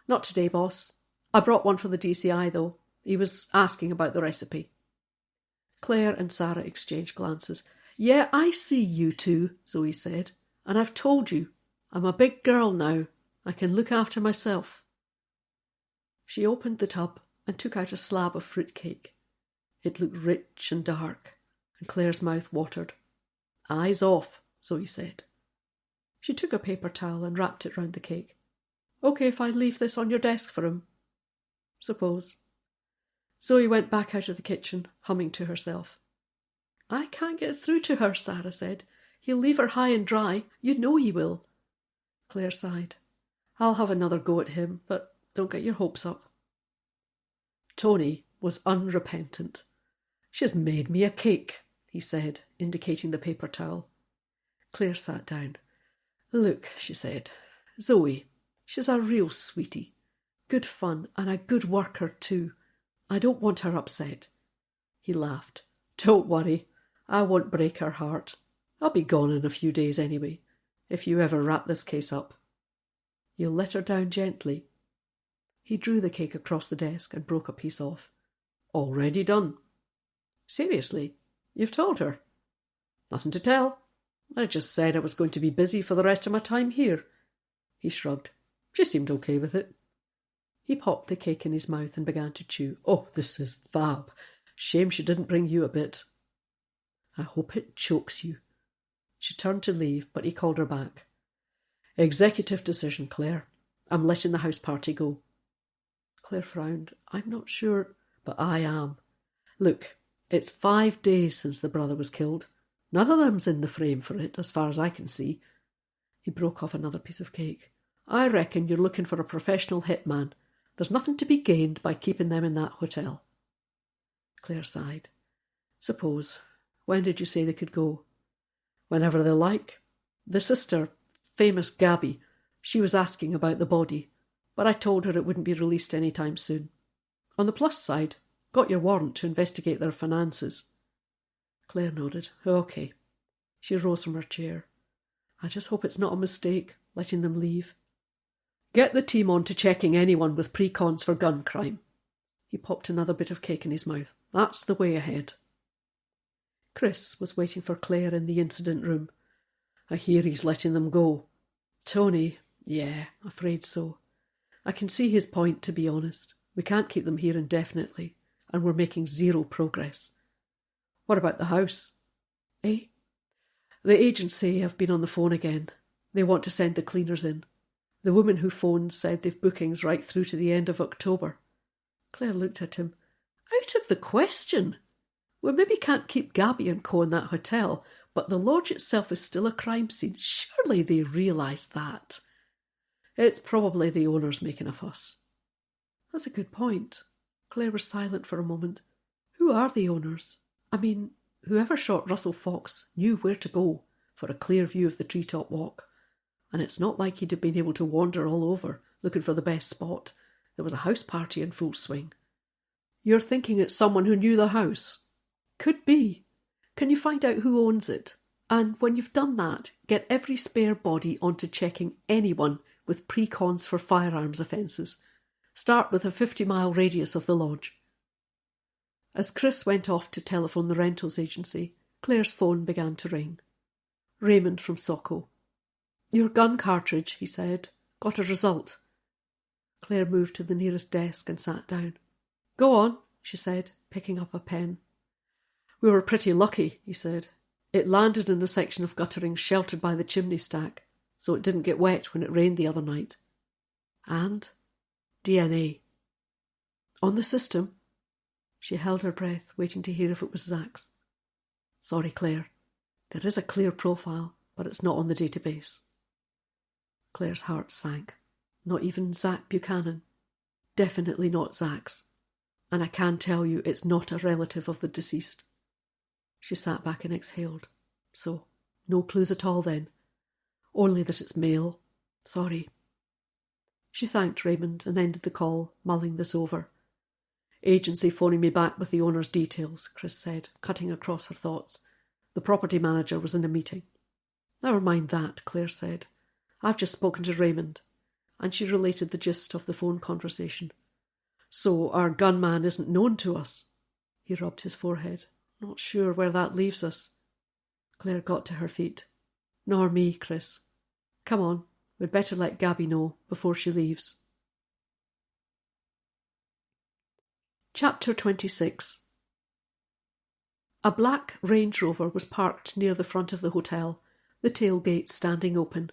Not today, boss. I brought one for the DCI, though. He was asking about the recipe. Claire and Sarah exchanged glances. Yeah, I see you two, Zoe said. And I've told you, I'm a big girl now. I can look after myself. She opened the tub and took out a slab of fruit cake. It looked rich and dark, and Claire's mouth watered. Eyes off, Zoe said. She took a paper towel and wrapped it round the cake. Okay if I leave this on your desk for him? Suppose. Zoe went back out of the kitchen, humming to herself. I can't get through to her, Sarah said. He'll leave her high and dry. You know he will. Claire sighed. I'll have another go at him, but don't get your hopes up. Tony was unrepentant. She's made me a cake, he said, indicating the paper towel. Claire sat down. Look, she said, Zoe, she's a real sweetie. Good fun and a good worker too. I don't want her upset. He laughed. Don't worry, I won't break her heart. I'll be gone in a few days anyway, if you ever wrap this case up. You'll let her down gently. He drew the cake across the desk and broke a piece off. Already done. Seriously, you've told her? Nothing to tell. I just said I was going to be busy for the rest of my time here. He shrugged. She seemed okay with it. He popped the cake in his mouth and began to chew. Oh, this is fab. Shame she didn't bring you a bit. I hope it chokes you. She turned to leave, but he called her back. Executive decision, Claire. I'm letting the house party go. Claire frowned. I'm not sure, but I am. Look, it's 5 days since the brother was killed. None of them's in the frame for it, as far as I can see. He broke off another piece of cake. I reckon you're looking for a professional hitman. There's nothing to be gained by keeping them in that hotel. Claire sighed. Suppose. When did you say they could go? Whenever they like. The sister, famous Gabby, she was asking about the body, but I told her it wouldn't be released any time soon. On the plus side, got your warrant to investigate their finances. Claire nodded. OK. She rose from her chair. I just hope it's not a mistake, letting them leave. Get the team on to checking anyone with precons for gun crime. He popped another bit of cake in his mouth. That's the way ahead. Chris was waiting for Claire in the incident room. I hear he's letting them go. Tony, yeah, afraid so. I can see his point, to be honest. We can't keep them here indefinitely, and we're making zero progress. What about the house? Eh? The agency have been on the phone again. They want to send the cleaners in. The woman who phoned said they've bookings right through to the end of October. Claire looked at him. Out of the question. We maybe can't keep Gabby and Co in that hotel, but the lodge itself is still a crime scene. Surely they realise that. It's probably the owners making a fuss. That's a good point. Claire was silent for a moment. Who are the owners? I mean, whoever shot Russell Fox knew where to go for a clear view of the treetop walk. And it's not like he'd have been able to wander all over looking for the best spot. There was a house party in full swing. You're thinking it's someone who knew the house? Could be. Can you find out who owns it? And when you've done that, get every spare body onto checking anyone with precons for firearms offences. Start with a 50-mile radius of the lodge. As Chris went off to telephone the rentals agency, Claire's phone began to ring. Raymond from Socko. Your gun cartridge, he said. Got a result. Claire moved to the nearest desk and sat down. Go on, she said, picking up a pen. We were pretty lucky, he said. It landed in a section of guttering sheltered by the chimney stack, so it didn't get wet when it rained the other night. And DNA. On the system. She held her breath, waiting to hear if it was Zach's. Sorry, Claire. There is a clear profile, but it's not on the database. Claire's heart sank. Not even Zach Buchanan. Definitely not Zach's. And I can tell you it's not a relative of the deceased. She sat back and exhaled. So, no clues at all then. Only that it's male. Sorry. She thanked Raymond and ended the call, mulling this over. Agency phoning me back with the owner's details, Chris said, cutting across her thoughts. The property manager was in a meeting. Never mind that, Claire said. I've just spoken to Raymond. And she related the gist of the phone conversation. So our gunman isn't known to us. He rubbed his forehead. Not sure where that leaves us. Claire got to her feet. Nor me, Chris. Come on, we'd better let Gabby know before she leaves. Chapter 26. A black Range Rover was parked near the front of the hotel, the tailgate standing open.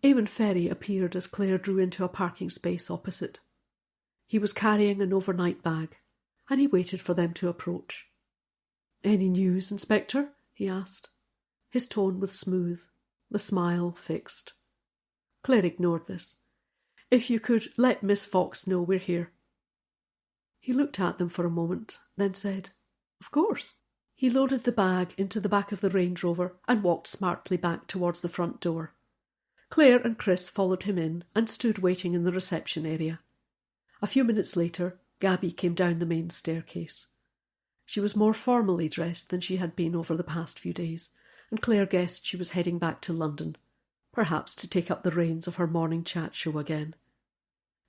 Eamon Ferry appeared as Claire drew into a parking space opposite. He was carrying an overnight bag, and he waited for them to approach. Any news, Inspector? He asked. His tone was smooth, the smile fixed. Claire ignored this. If you could let Miss Fox know we're here. He looked at them for a moment, then said, Of course. He loaded the bag into the back of the Range Rover and walked smartly back towards the front door. Claire and Chris followed him in and stood waiting in the reception area. A few minutes later, Gabby came down the main staircase. She was more formally dressed than she had been over the past few days, and Claire guessed she was heading back to London, perhaps to take up the reins of her morning chat show again.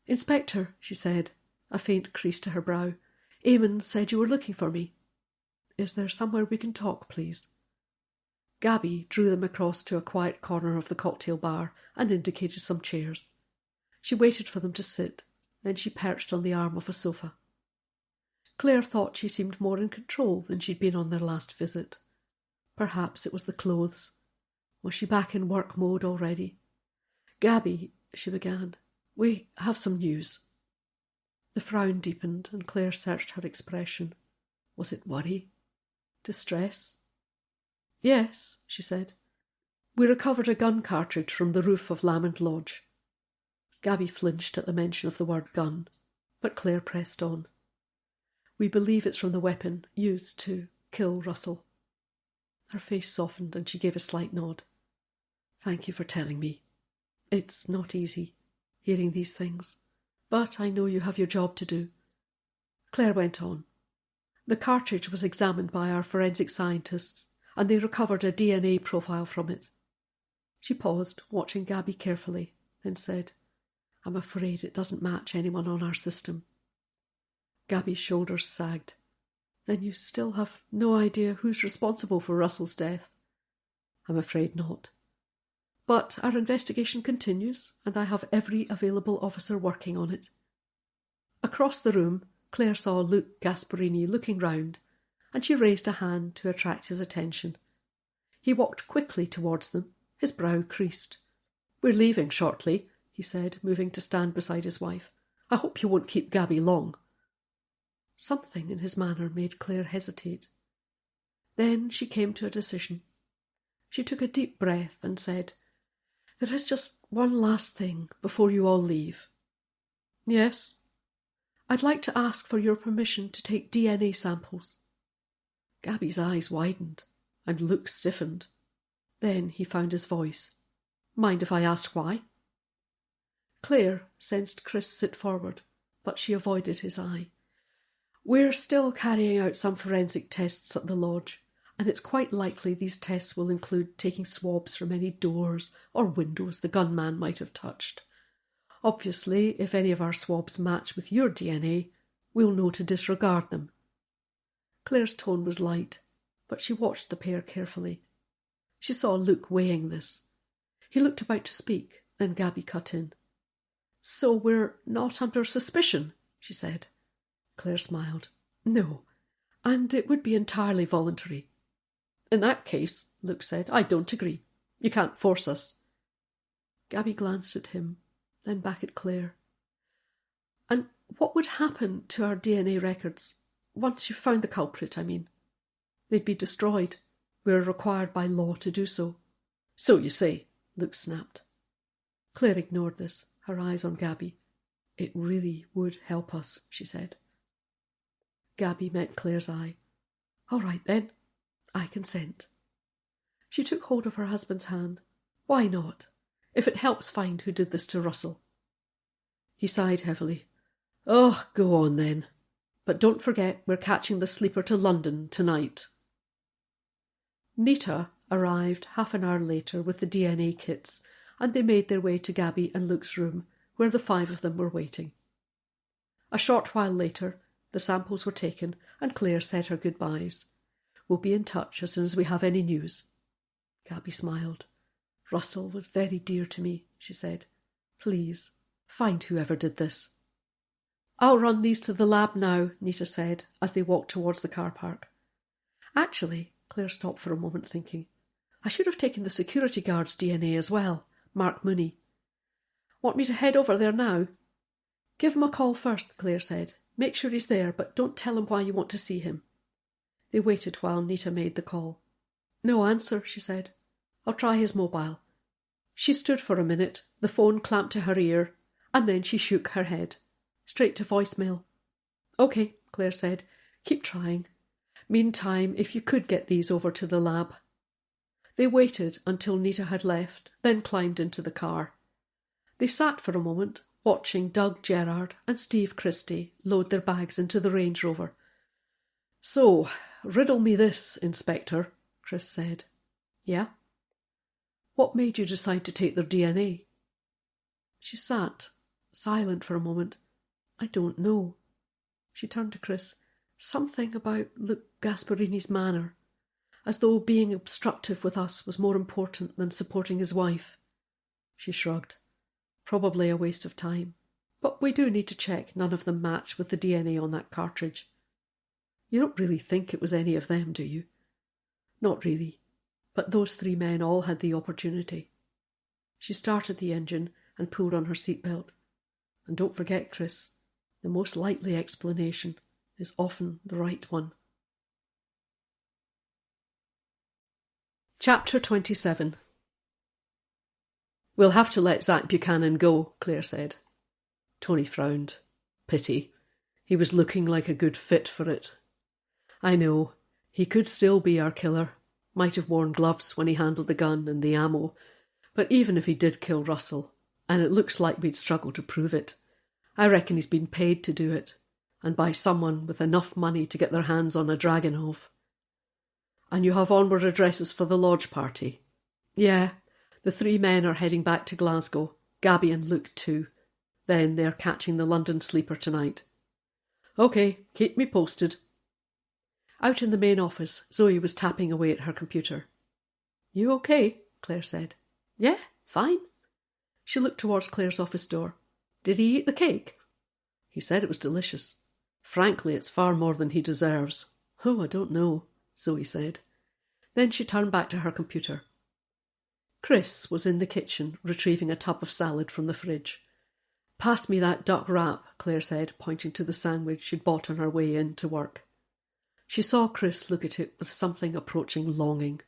Inspector, she said, a faint crease to her brow, Eamon said you were looking for me. Is there somewhere we can talk, please? Gabby drew them across to a quiet corner of the cocktail bar and indicated some chairs. She waited for them to sit, then she perched on the arm of a sofa. Claire thought she seemed more in control than she'd been on their last visit. Perhaps it was the clothes. Was she back in work mode already? Gabby, she began, we have some news. The frown deepened and Claire searched her expression. Was it worry? Distress? Yes, she said. We recovered a gun cartridge from the roof of Lamond Lodge. Gabby flinched at the mention of the word gun, but Claire pressed on. We believe it's from the weapon used to kill Russell. Her face softened and she gave a slight nod. Thank you for telling me. It's not easy, hearing these things, but I know you have your job to do. Claire went on. The cartridge was examined by our forensic scientists, and they recovered a DNA profile from it. She paused, watching Gabby carefully, then said, I'm afraid it doesn't match anyone on our system. Gabby's shoulders sagged. Then you still have no idea who's responsible for Russell's death? I'm afraid not. But our investigation continues, and I have every available officer working on it. Across the room, Claire saw Luke Gasparini looking round, and she raised a hand to attract his attention. He walked quickly towards them, his brow creased. We're leaving shortly, he said, moving to stand beside his wife. I hope you won't keep Gabby long. Something in his manner made Claire hesitate. Then she came to a decision. She took a deep breath and said, There is just one last thing before you all leave. Yes? I'd like to ask for your permission to take DNA samples. Gabby's eyes widened, and Luke stiffened. Then he found his voice. Mind if I ask why? Claire sensed Chris sit forward, but she avoided his eye. We're still carrying out some forensic tests at the lodge, and it's quite likely these tests will include taking swabs from any doors or windows the gunman might have touched. Obviously, if any of our swabs match with your DNA, we'll know to disregard them. Claire's tone was light, but she watched the pair carefully. She saw Luke weighing this. He looked about to speak, then Gabby cut in. So we're not under suspicion, she said. Claire smiled. No, and it would be entirely voluntary. In that case, Luke said, I don't agree. You can't force us. Gabby glanced at him, then back at Claire. And what would happen to our DNA records? Once you've found the culprit, I mean. They'd be destroyed. We're required by law to do so. So you say, Luke snapped. Claire ignored this, her eyes on Gabby. It really would help us, she said. Gabby met Claire's eye. All right then, I consent. She took hold of her husband's hand. Why not, if it helps find who did this to Russell? He sighed heavily. Oh, go on then. But don't forget we're catching the sleeper to London tonight. Nita arrived half an hour later with the DNA kits, and they made their way to Gabby and Luke's room, where the five of them were waiting. A short while later, the samples were taken, and Claire said her goodbyes. We'll be in touch as soon as we have any news. Gabby smiled. Russell was very dear to me, she said. Please, find whoever did this. I'll run these to the lab now, Nita said, as they walked towards the car park. Actually, Claire stopped for a moment thinking, I should have taken the security guard's DNA as well, Mark Mooney. Want me to head over there now? Give him a call first, Claire said. Make sure he's there, but don't tell him why you want to see him. They waited while Nita made the call. No answer, she said. I'll try his mobile. She stood for a minute, the phone clamped to her ear, and then she shook her head. Straight to voicemail. OK, Claire said. Keep trying. Meantime, if you could get these over to the lab. They waited until Nita had left, then climbed into the car. They sat for a moment, watching Doug Gerrard and Steve Christie load their bags into the Range Rover. So, riddle me this, Inspector, Chris said. Yeah? What made you decide to take their DNA? She sat, silent for a moment. I don't know. She turned to Chris. Something about Luke Gasparini's manner, as though being obstructive with us was more important than supporting his wife. She shrugged. Probably a waste of time. But we do need to check none of them match with the DNA on that cartridge. You don't really think it was any of them, do you? Not really. But those three men all had the opportunity. She started the engine and pulled on her seatbelt. And don't forget, Chris, the most likely explanation is often the right one. Chapter 27. We'll have to let Zack Buchanan go, Claire said. Tony frowned. Pity. He was looking like a good fit for it. I know. He could still be our killer. Might have worn gloves when he handled the gun and the ammo. But even if he did kill Russell, and it looks like we'd struggle to prove it, I reckon he's been paid to do it, and by someone with enough money to get their hands on a Dragonov. And you have onward addresses for the lodge party? Yeah, the 3 men are heading back to Glasgow, Gabby and Luke too. Then they're catching the London sleeper tonight. OK, keep me posted. Out in the main office, Zoe was tapping away at her computer. You OK? Claire said. Yeah, fine. She looked towards Claire's office door. Did he eat the cake? He said it was delicious. Frankly, it's far more than he deserves. Oh, I don't know, Zoe said. Then she turned back to her computer. Chris was in the kitchen, retrieving a tub of salad from the fridge. Pass me that duck wrap, Claire said, pointing to the sandwich she'd bought on her way in to work. She saw Chris look at it with something approaching longing.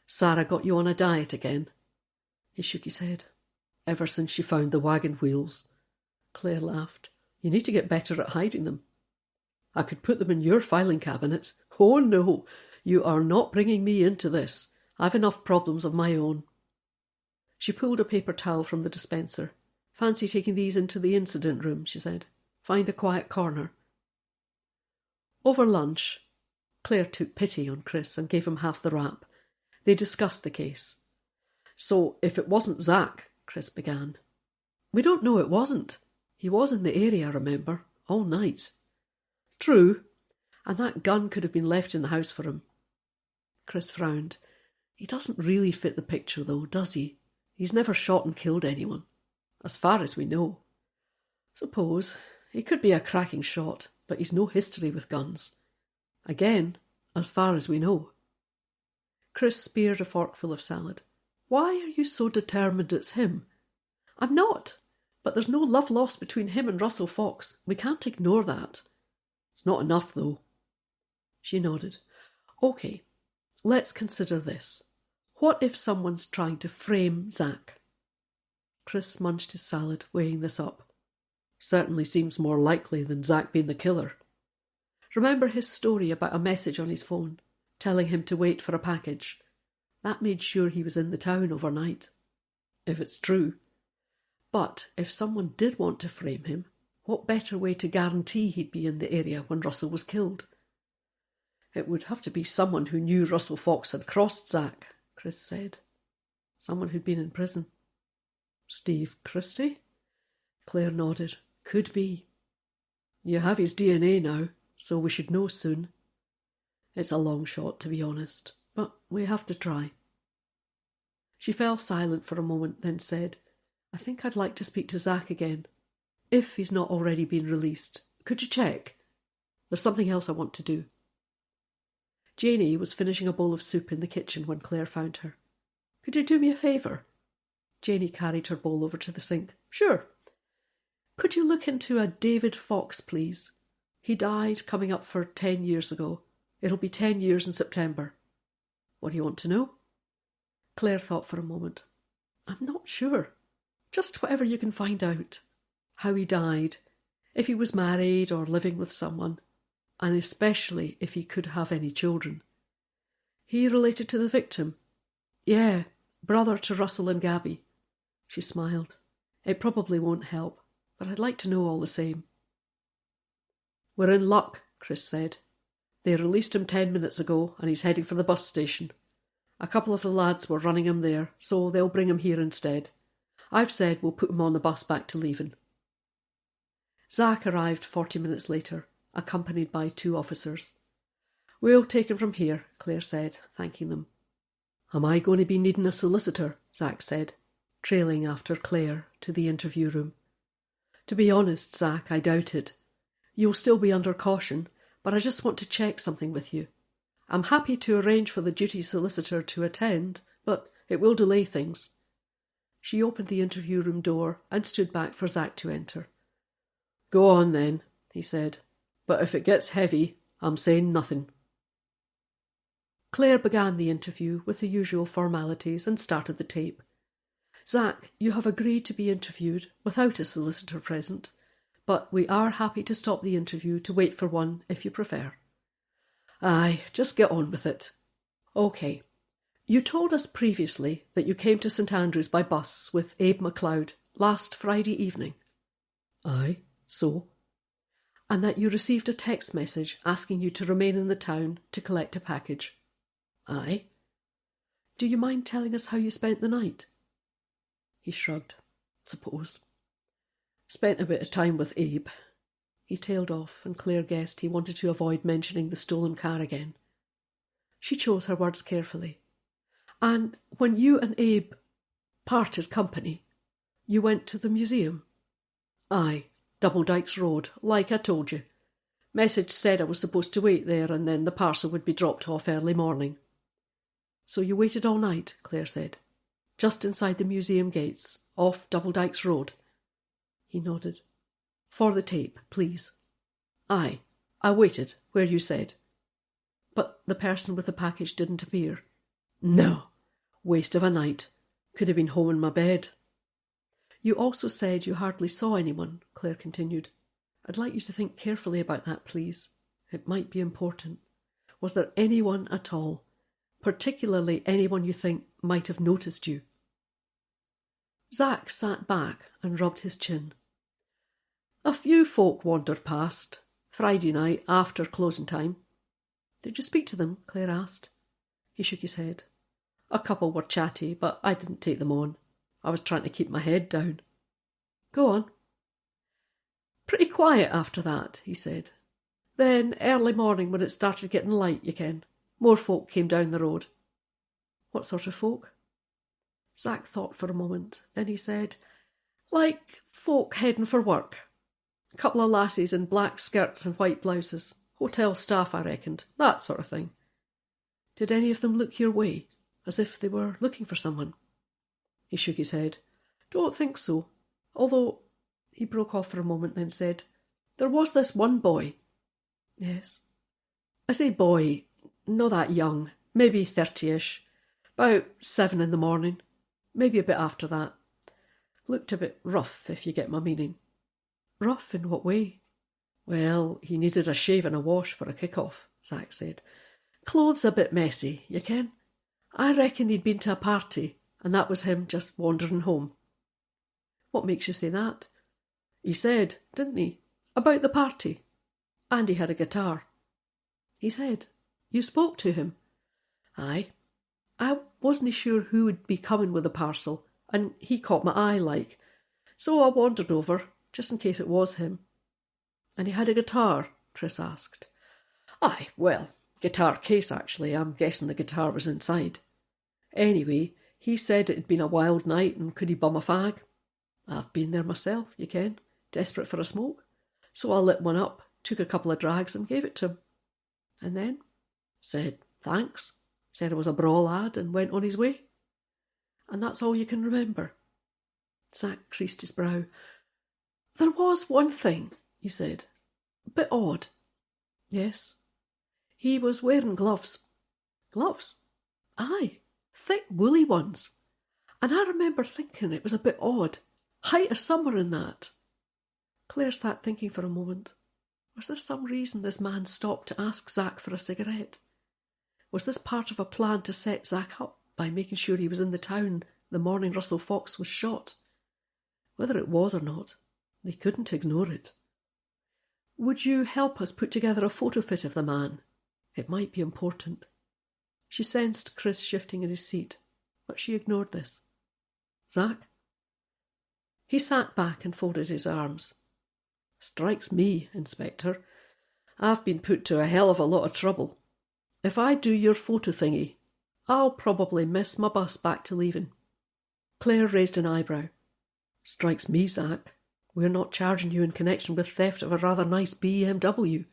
Sarah got you on a diet again? He shook his head. Ever since she found the wagon wheels. Claire laughed. You need to get better at hiding them. I could put them in your filing cabinet. Oh no, you are not bringing me into this. I've enough problems of my own. She pulled a paper towel from the dispenser. Fancy taking these into the incident room, she said. Find a quiet corner. Over lunch, Claire took pity on Chris and gave him half the wrap. They discussed the case. So, if it wasn't Zach, Chris began. We don't know it wasn't. He was in the area, remember, all night. True, and that gun could have been left in the house for him. Chris frowned. He doesn't really fit the picture, though, does he? He's never shot and killed anyone, as far as we know. Suppose he could be a cracking shot, but he's no history with guns. Again, as far as we know. Chris speared a forkful of salad. Why are you so determined it's him? I'm not, but there's no love lost between him and Russell Fox. We can't ignore that. It's not enough, though. She nodded. OK, let's consider this. What if someone's trying to frame Zach? Chris munched his salad, weighing this up. Certainly seems more likely than Zach being the killer. Remember his story about a message on his phone, telling him to wait for a package? That made sure he was in the town overnight. If it's true. But if someone did want to frame him, what better way to guarantee he'd be in the area when Russell was killed? It would have to be someone who knew Russell Fox had crossed Zach, Chris said. Someone who'd been in prison. Steve Christie? Claire nodded. Could be. You have his DNA now, so we should know soon. It's a long shot, to be honest, but we have to try. She fell silent for a moment, then said, I think I'd like to speak to Zach again. If he's not already been released, could you check? There's something else I want to do. Janie was finishing a bowl of soup in the kitchen when Claire found her. Could you do me a favour? Janie carried her bowl over to the sink. Sure. Could you look into a David Fox, please? He died coming up for 10 years ago. It'll be 10 years in September. What do you want to know? Claire thought for a moment. I'm not sure. Just whatever you can find out. How he died, if he was married or living with someone, and especially if he could have any children. He related to the victim? Yeah, brother to Russell and Gabby. She smiled. It probably won't help, but I'd like to know all the same. We're in luck, Chris said. They released him 10 minutes ago and he's heading for the bus station. A couple of the lads were running him there, so they'll bring him here instead. I've said we'll put him on the bus back to Leven. Zach arrived 40 minutes later, accompanied by 2 officers. We'll take him from here, Claire said, thanking them. Am I going to be needing a solicitor? Zach said, trailing after Claire to the interview room. To be honest, Zach, I doubt it. You'll still be under caution, but I just want to check something with you. I'm happy to arrange for the duty solicitor to attend, but it will delay things. She opened the interview room door and stood back for Zach to enter. Go on then, he said, but if it gets heavy, I'm saying nothing. Claire began the interview with the usual formalities and started the tape. Zach, you have agreed to be interviewed without a solicitor present, but we are happy to stop the interview to wait for one if you prefer. Aye, just get on with it. OK. You told us previously that you came to St Andrews by bus with Abe MacLeod last Friday evening. Aye, so? And that you received a text message asking you to remain in the town to collect a package. Aye. Do you mind telling us how you spent the night? He shrugged. Suppose. Spent a bit of time with Abe. He tailed off, and Clare guessed he wanted to avoid mentioning the stolen car again. She chose her words carefully. And when you and Abe parted company, you went to the museum? Aye, Double Dykes Road, like I told you. Message said I was supposed to wait there, and then the parcel would be dropped off early morning. So you waited all night, Clare said, just inside the museum gates, off Double Dykes Road? He nodded. For the tape, please. Aye, I waited, where you said. But the person with the package didn't appear. No, waste of a night. Could have been home in my bed. You also said you hardly saw anyone, Clare continued. I'd like you to think carefully about that, please. It might be important. Was there anyone at all, particularly anyone you think might have noticed you? Zack sat back and rubbed his chin. A few folk wandered past, Friday night after closing time. Did you speak to them? Clare asked. He shook his head. A couple were chatty, but I didn't take them on. I was trying to keep my head down. Go on. Pretty quiet after that, he said. Then early morning when it started getting light, you ken, more folk came down the road. What sort of folk? Zack thought for a moment. Then he said, like folk heading for work. A couple of lassies in black skirts and white blouses. Hotel staff, I reckoned. That sort of thing. Did any of them look your way, as if they were looking for someone? He shook his head. Don't think so. Although, he broke off for a moment, then said, there was this one boy. Yes. I say boy, not that young, maybe 30-ish. About 7 in the morning. Maybe a bit after that. Looked a bit rough, if you get my meaning. Rough in what way? Well, he needed a shave and a wash for a kick-off, Zack said. Clothes a bit messy, you ken. I reckon he'd been to a party, and that was him just wandering home. What makes you say that? He said, didn't he, about the party. And he had a guitar. He said, you spoke to him? Aye. I wasn't sure who would be coming with the parcel, and he caught my eye like. So I wandered over, just in case it was him. And he had a guitar? Chris asked. Aye, well, guitar case actually. I'm guessing the guitar was inside. Anyway, he said it'd been a wild night and could he bum a fag? I've been there myself, you ken, desperate for a smoke. So I lit one up, took a couple of drags and gave it to him. And then said thanks, said I was a braw lad and went on his way. And that's all you can remember? Zack creased his brow. There was one thing, he said. A bit odd. Yes. He was wearing gloves. Gloves? Aye, thick woolly ones. And I remember thinking it was a bit odd. Height of summer in that. Clare sat thinking for a moment. Was there some reason this man stopped to ask Zack for a cigarette? Was this part of a plan to set Zack up by making sure he was in the town the morning Russell Fox was shot? Whether it was or not, they couldn't ignore it. Would you help us put together a photo fit of the man? It might be important. She sensed Chris shifting in his seat, but she ignored this. Zack? He sat back and folded his arms. Strikes me, Inspector. I've been put to a hell of a lot of trouble. If I do your photo thingy, I'll probably miss my bus back to leaving. Clare raised an eyebrow. Strikes me, Zack. We're not charging you in connection with theft of a rather nice BMW.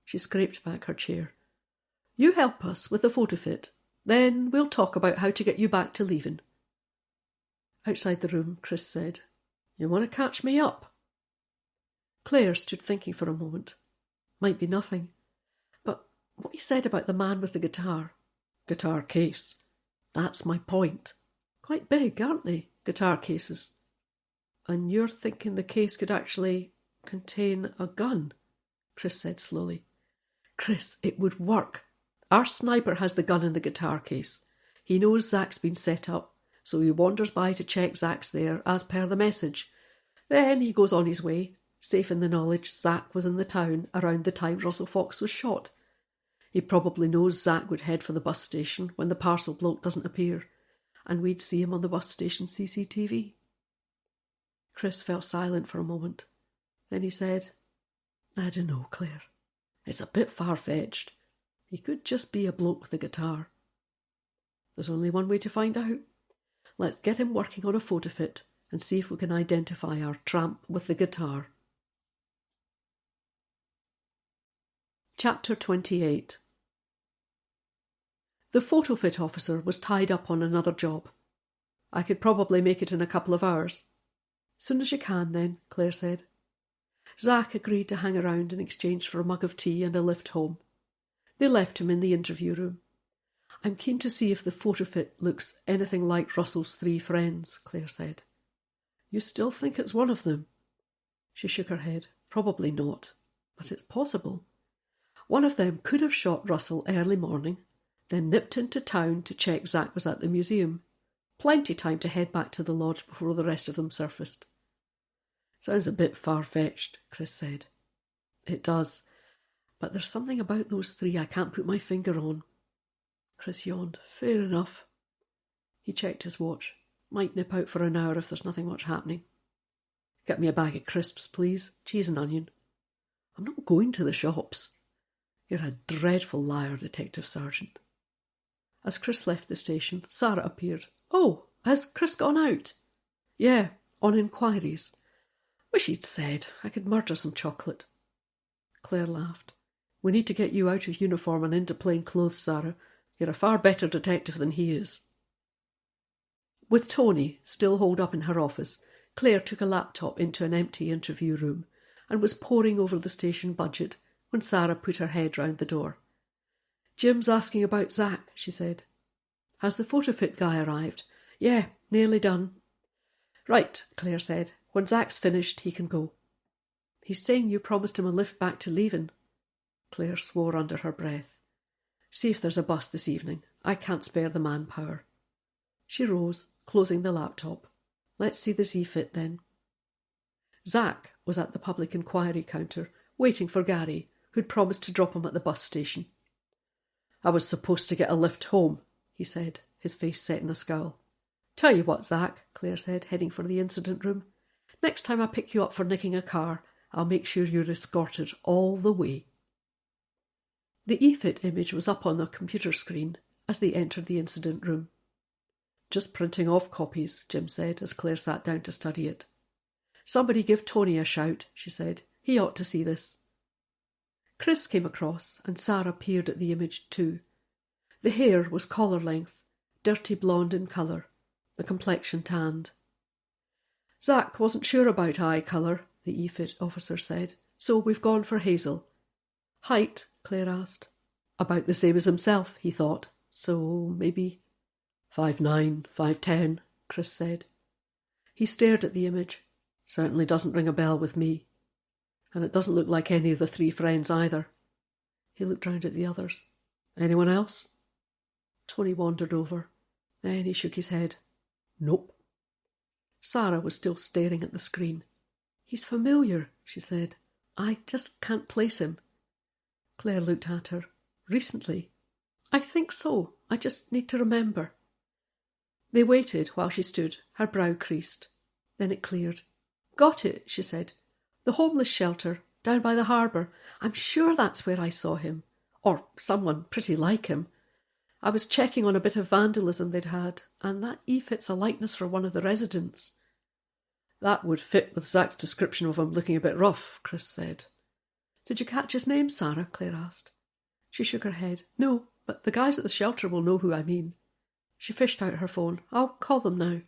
She scraped back her chair. You help us with the photo fit. Then we'll talk about how to get you back to leaving. Outside the room, Chris said, You want to catch me up? Clare stood thinking for a moment. Might be nothing. But what he said about the man with the guitar. Guitar case. That's my point. Quite big, aren't they, guitar cases? And you're thinking the case could actually contain a gun? Chris said slowly. Chris, it would work. Our sniper has the gun in the guitar case. He knows Zach's been set up, so he wanders by to check Zach's there, as per the message. Then he goes on his way, safe in the knowledge Zach was in the town around the time Russell Fox was shot. He probably knows Zach would head for the bus station when the parcel bloke doesn't appear, and we'd see him on the bus station CCTV. Chris fell silent for a moment. Then he said, I don't know, Claire. It's a bit far-fetched. He could just be a bloke with a guitar. There's only one way to find out. Let's get him working on a photo fit and see if we can identify our tramp with the guitar. Chapter 28. The photo fit officer was tied up on another job. I could probably make it in a couple of hours. Soon as you can, then, Claire said. Zach agreed to hang around in exchange for a mug of tea and a lift home. They left him in the interview room. I'm keen to see if the photo fit looks anything like Russell's 3 friends, Claire said. You still think it's one of them? She shook her head. Probably not, but it's possible. One of them could have shot Russell early morning, then nipped into town to check Zach was at the museum. Plenty time to head back to the lodge before the rest of them surfaced. Sounds a bit far-fetched, Chris said. It does, but there's something about those 3 I can't put my finger on. Chris yawned. Fair enough. He checked his watch. Might nip out for an hour if there's nothing much happening. Get me a bag of crisps, please. Cheese and onion. I'm not going to the shops. You're a dreadful liar, Detective Sergeant. As Chris left the station, Sarah appeared. Oh, has Chris gone out? Yeah, on inquiries. Wish he'd said. I could murder some chocolate. Claire laughed. We need to get you out of uniform and into plain clothes, Sarah. You're a far better detective than he is. With Tony still holed up in her office, Claire took a laptop into an empty interview room and was poring over the station budget when Sarah put her head round the door. Jim's asking about Zach, she said. Has the photo fit guy arrived? Yeah, nearly done. Right, Claire said. When Zach's finished, he can go. He's saying you promised him a lift back to leaving. Claire swore under her breath. See if there's a bus this evening. I can't spare the manpower. She rose, closing the laptop. Let's see the Z-fit then. Zach was at the public inquiry counter, waiting for Gary, who'd promised to drop him at the bus station. I was supposed to get a lift home, he said, his face set in a scowl. Tell you what, Zach, Claire said, heading for the incident room. Next time I pick you up for nicking a car, I'll make sure you're escorted all the way. The E-fit image was up on the computer screen as they entered the incident room. Just printing off copies, Jim said, as Claire sat down to study it. Somebody give Tony a shout, she said. He ought to see this. Chris came across, and Sarah peered at the image too. The hair was collar-length, dirty blonde in colour, the complexion tanned. Zach wasn't sure about eye colour, the E-fit officer said, so we've gone for hazel. Height, Claire asked. About the same as himself, he thought, so maybe 5'9", 5'10", Chris said. He stared at the image. Certainly doesn't ring a bell with me. And it doesn't look like any of the 3 friends either. He looked round at the others. Anyone else? Tony wandered over. Then he shook his head. Nope. Sarah was still staring at the screen. He's familiar, she said. I just can't place him. Claire looked at her. Recently? I think so. I just need to remember. They waited while she stood, her brow creased. Then it cleared. Got it, she said. The homeless shelter, down by the harbour. I'm sure that's where I saw him. Or someone pretty like him. I was checking on a bit of vandalism they'd had, and that E-fit's a likeness for one of the residents. That would fit with Zach's description of him looking a bit rough, Chris said. Did you catch his name, Sarah? Claire asked. She shook her head. No, but the guys at the shelter will know who I mean. She fished out her phone. I'll call them now.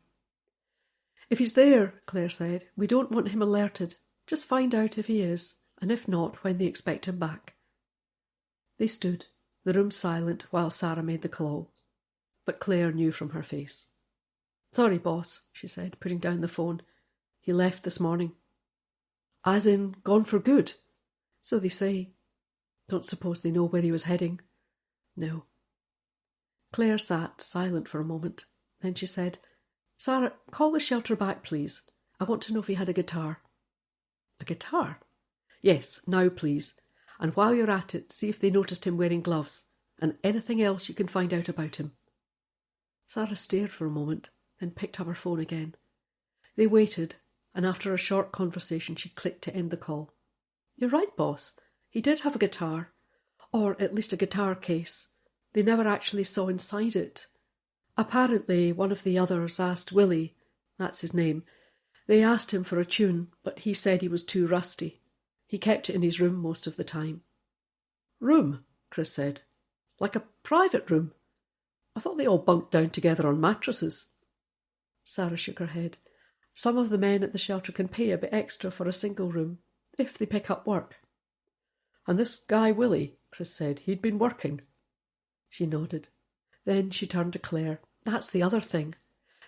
If he's there, Claire said, we don't want him alerted. Just find out if he is, and if not, when they expect him back. They stood, the room silent, while Sarah made the call. But Claire knew from her face. Sorry, boss, she said, putting down the phone. He left this morning. As in, gone for good? So they say. Don't suppose they know where he was heading? No. Claire sat silent for a moment. Then she said, "Sarah, call the shelter back, please. I want to know if he had a guitar." "A guitar?" "Yes, now please. And while you're at it, see if they noticed him wearing gloves, and anything else you can find out about him." Sarah stared for a moment, then picked up her phone again. They waited, and after a short conversation she clicked to end the call. "You're right, boss. He did have a guitar, or at least a guitar case. They never actually saw inside it. Apparently one of the others asked Willie, that's his name, they asked him for a tune, but he said he was too rusty. He kept it in his room most of the time." "Room?" Chris said. "Like a private room? I thought they all bunked down together on mattresses." Sarah shook her head. "Some of the men at the shelter can pay a bit extra for a single room, if they pick up work." "And this guy Willie," Chris said, "he'd been working?" She nodded. Then she turned to Claire. "That's the other thing.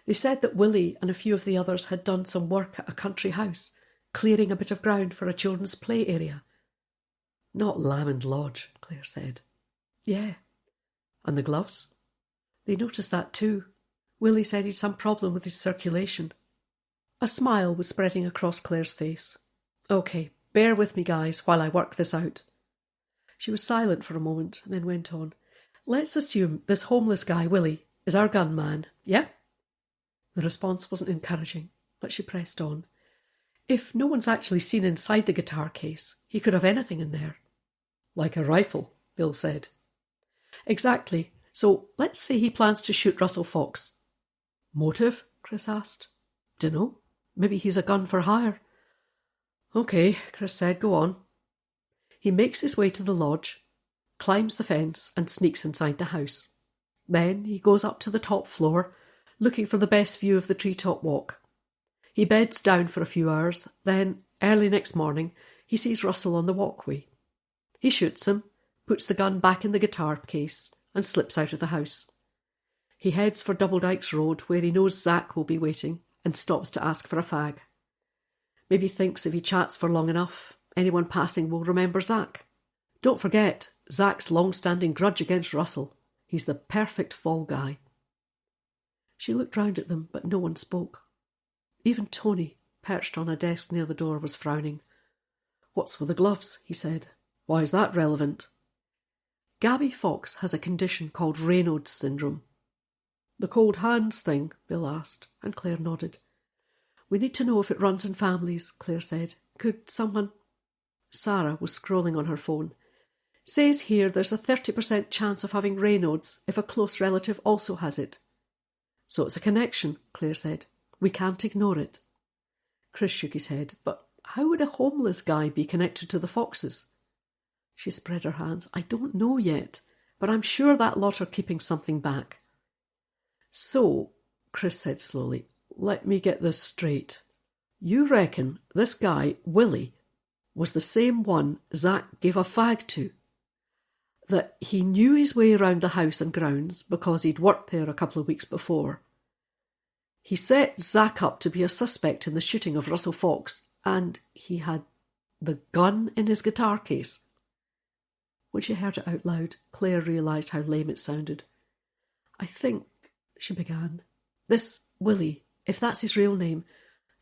They said that Willie and a few of the others had done some work at a country house, clearing a bit of ground for a children's play area." "Not Lamond Lodge," Claire said. "Yeah." "And the gloves?" "They noticed that too. Willie said he'd some problem with his circulation." A smile was spreading across Claire's face. "Okay, bear with me, guys, while I work this out." She was silent for a moment and then went on. "Let's assume this homeless guy, Willie, is our gunman, yeah?" The response wasn't encouraging, but she pressed on. "If no one's actually seen inside the guitar case, he could have anything in there." "Like a rifle," Bill said. "Exactly. So let's say he plans to shoot Russell Fox." "Motive?" Chris asked. "Dunno. Maybe he's a gun for hire." "Okay," Chris said, "go on." "He makes his way to the lodge, climbs the fence and sneaks inside the house. Then he goes up to the top floor, looking for the best view of the treetop walk. He beds down for a few hours, then, early next morning, he sees Russell on the walkway. He shoots him, puts the gun back in the guitar case, and slips out of the house. He heads for Double Dykes Road, where he knows Zack will be waiting, and stops to ask for a fag. Maybe thinks if he chats for long enough, anyone passing will remember Zack. Don't forget, Zack's long-standing grudge against Russell. He's the perfect fall guy." She looked round at them, but no one spoke. Even Tony, perched on a desk near the door, was frowning. "What's with the gloves?" he said. "Why is that relevant?" "Gabby Fox has a condition called Raynaud's syndrome." "The cold hands thing?" Bill asked, and Claire nodded. "We need to know if it runs in families," Claire said. "Could someone—" Sarah was scrolling on her phone. "Says here there's a 30% chance of having Raynaud's if a close relative also has it." "So it's a connection," Claire said. "We can't ignore it." Chris shook his head. "But how would a homeless guy be connected to the Foxes?" She spread her hands. "I don't know yet, but I'm sure that lot are keeping something back." "So," Chris said slowly, "let me get this straight. You reckon this guy, Willie, was the same one Zack gave a fag to? That he knew his way around the house and grounds because he'd worked there a couple of weeks before. He set Zack up to be a suspect in the shooting of Russell Fox, and he had the gun in his guitar case." When she heard it out loud, Claire realised how lame it sounded. "I think," she began, "this Willie, if that's his real name,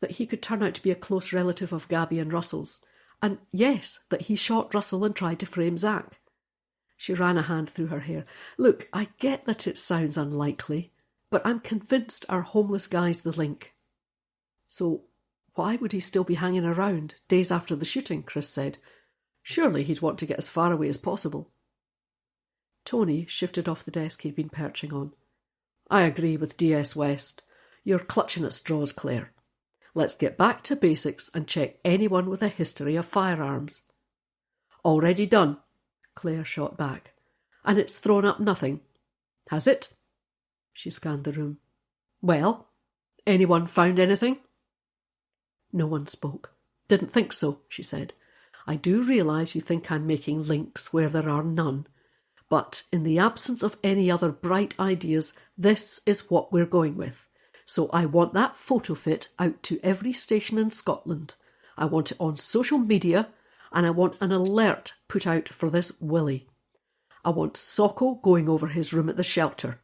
that he could turn out to be a close relative of Gabby and Russell's, and yes, that he shot Russell and tried to frame Zack." She ran a hand through her hair. "Look, I get that it sounds unlikely, but I'm convinced our homeless guy's the link." "So why would he still be hanging around days after the shooting?" Chris said. "Surely he'd want to get as far away as possible." Tony shifted off the desk he'd been perching on. "I agree with DS West. You're clutching at straws, Claire. Let's get back to basics and check anyone with a history of firearms." "Already done," Claire shot back. "And it's thrown up nothing. Has it?" She scanned the room. "Well, anyone found anything?" No one spoke. "Didn't think so," she said. "I do realise you think I'm making links where there are none. But in the absence of any other bright ideas, this is what we're going with. So I want that photo fit out to every station in Scotland. I want it on social media, and I want an alert put out for this Willie. I want Socko going over his room at the shelter.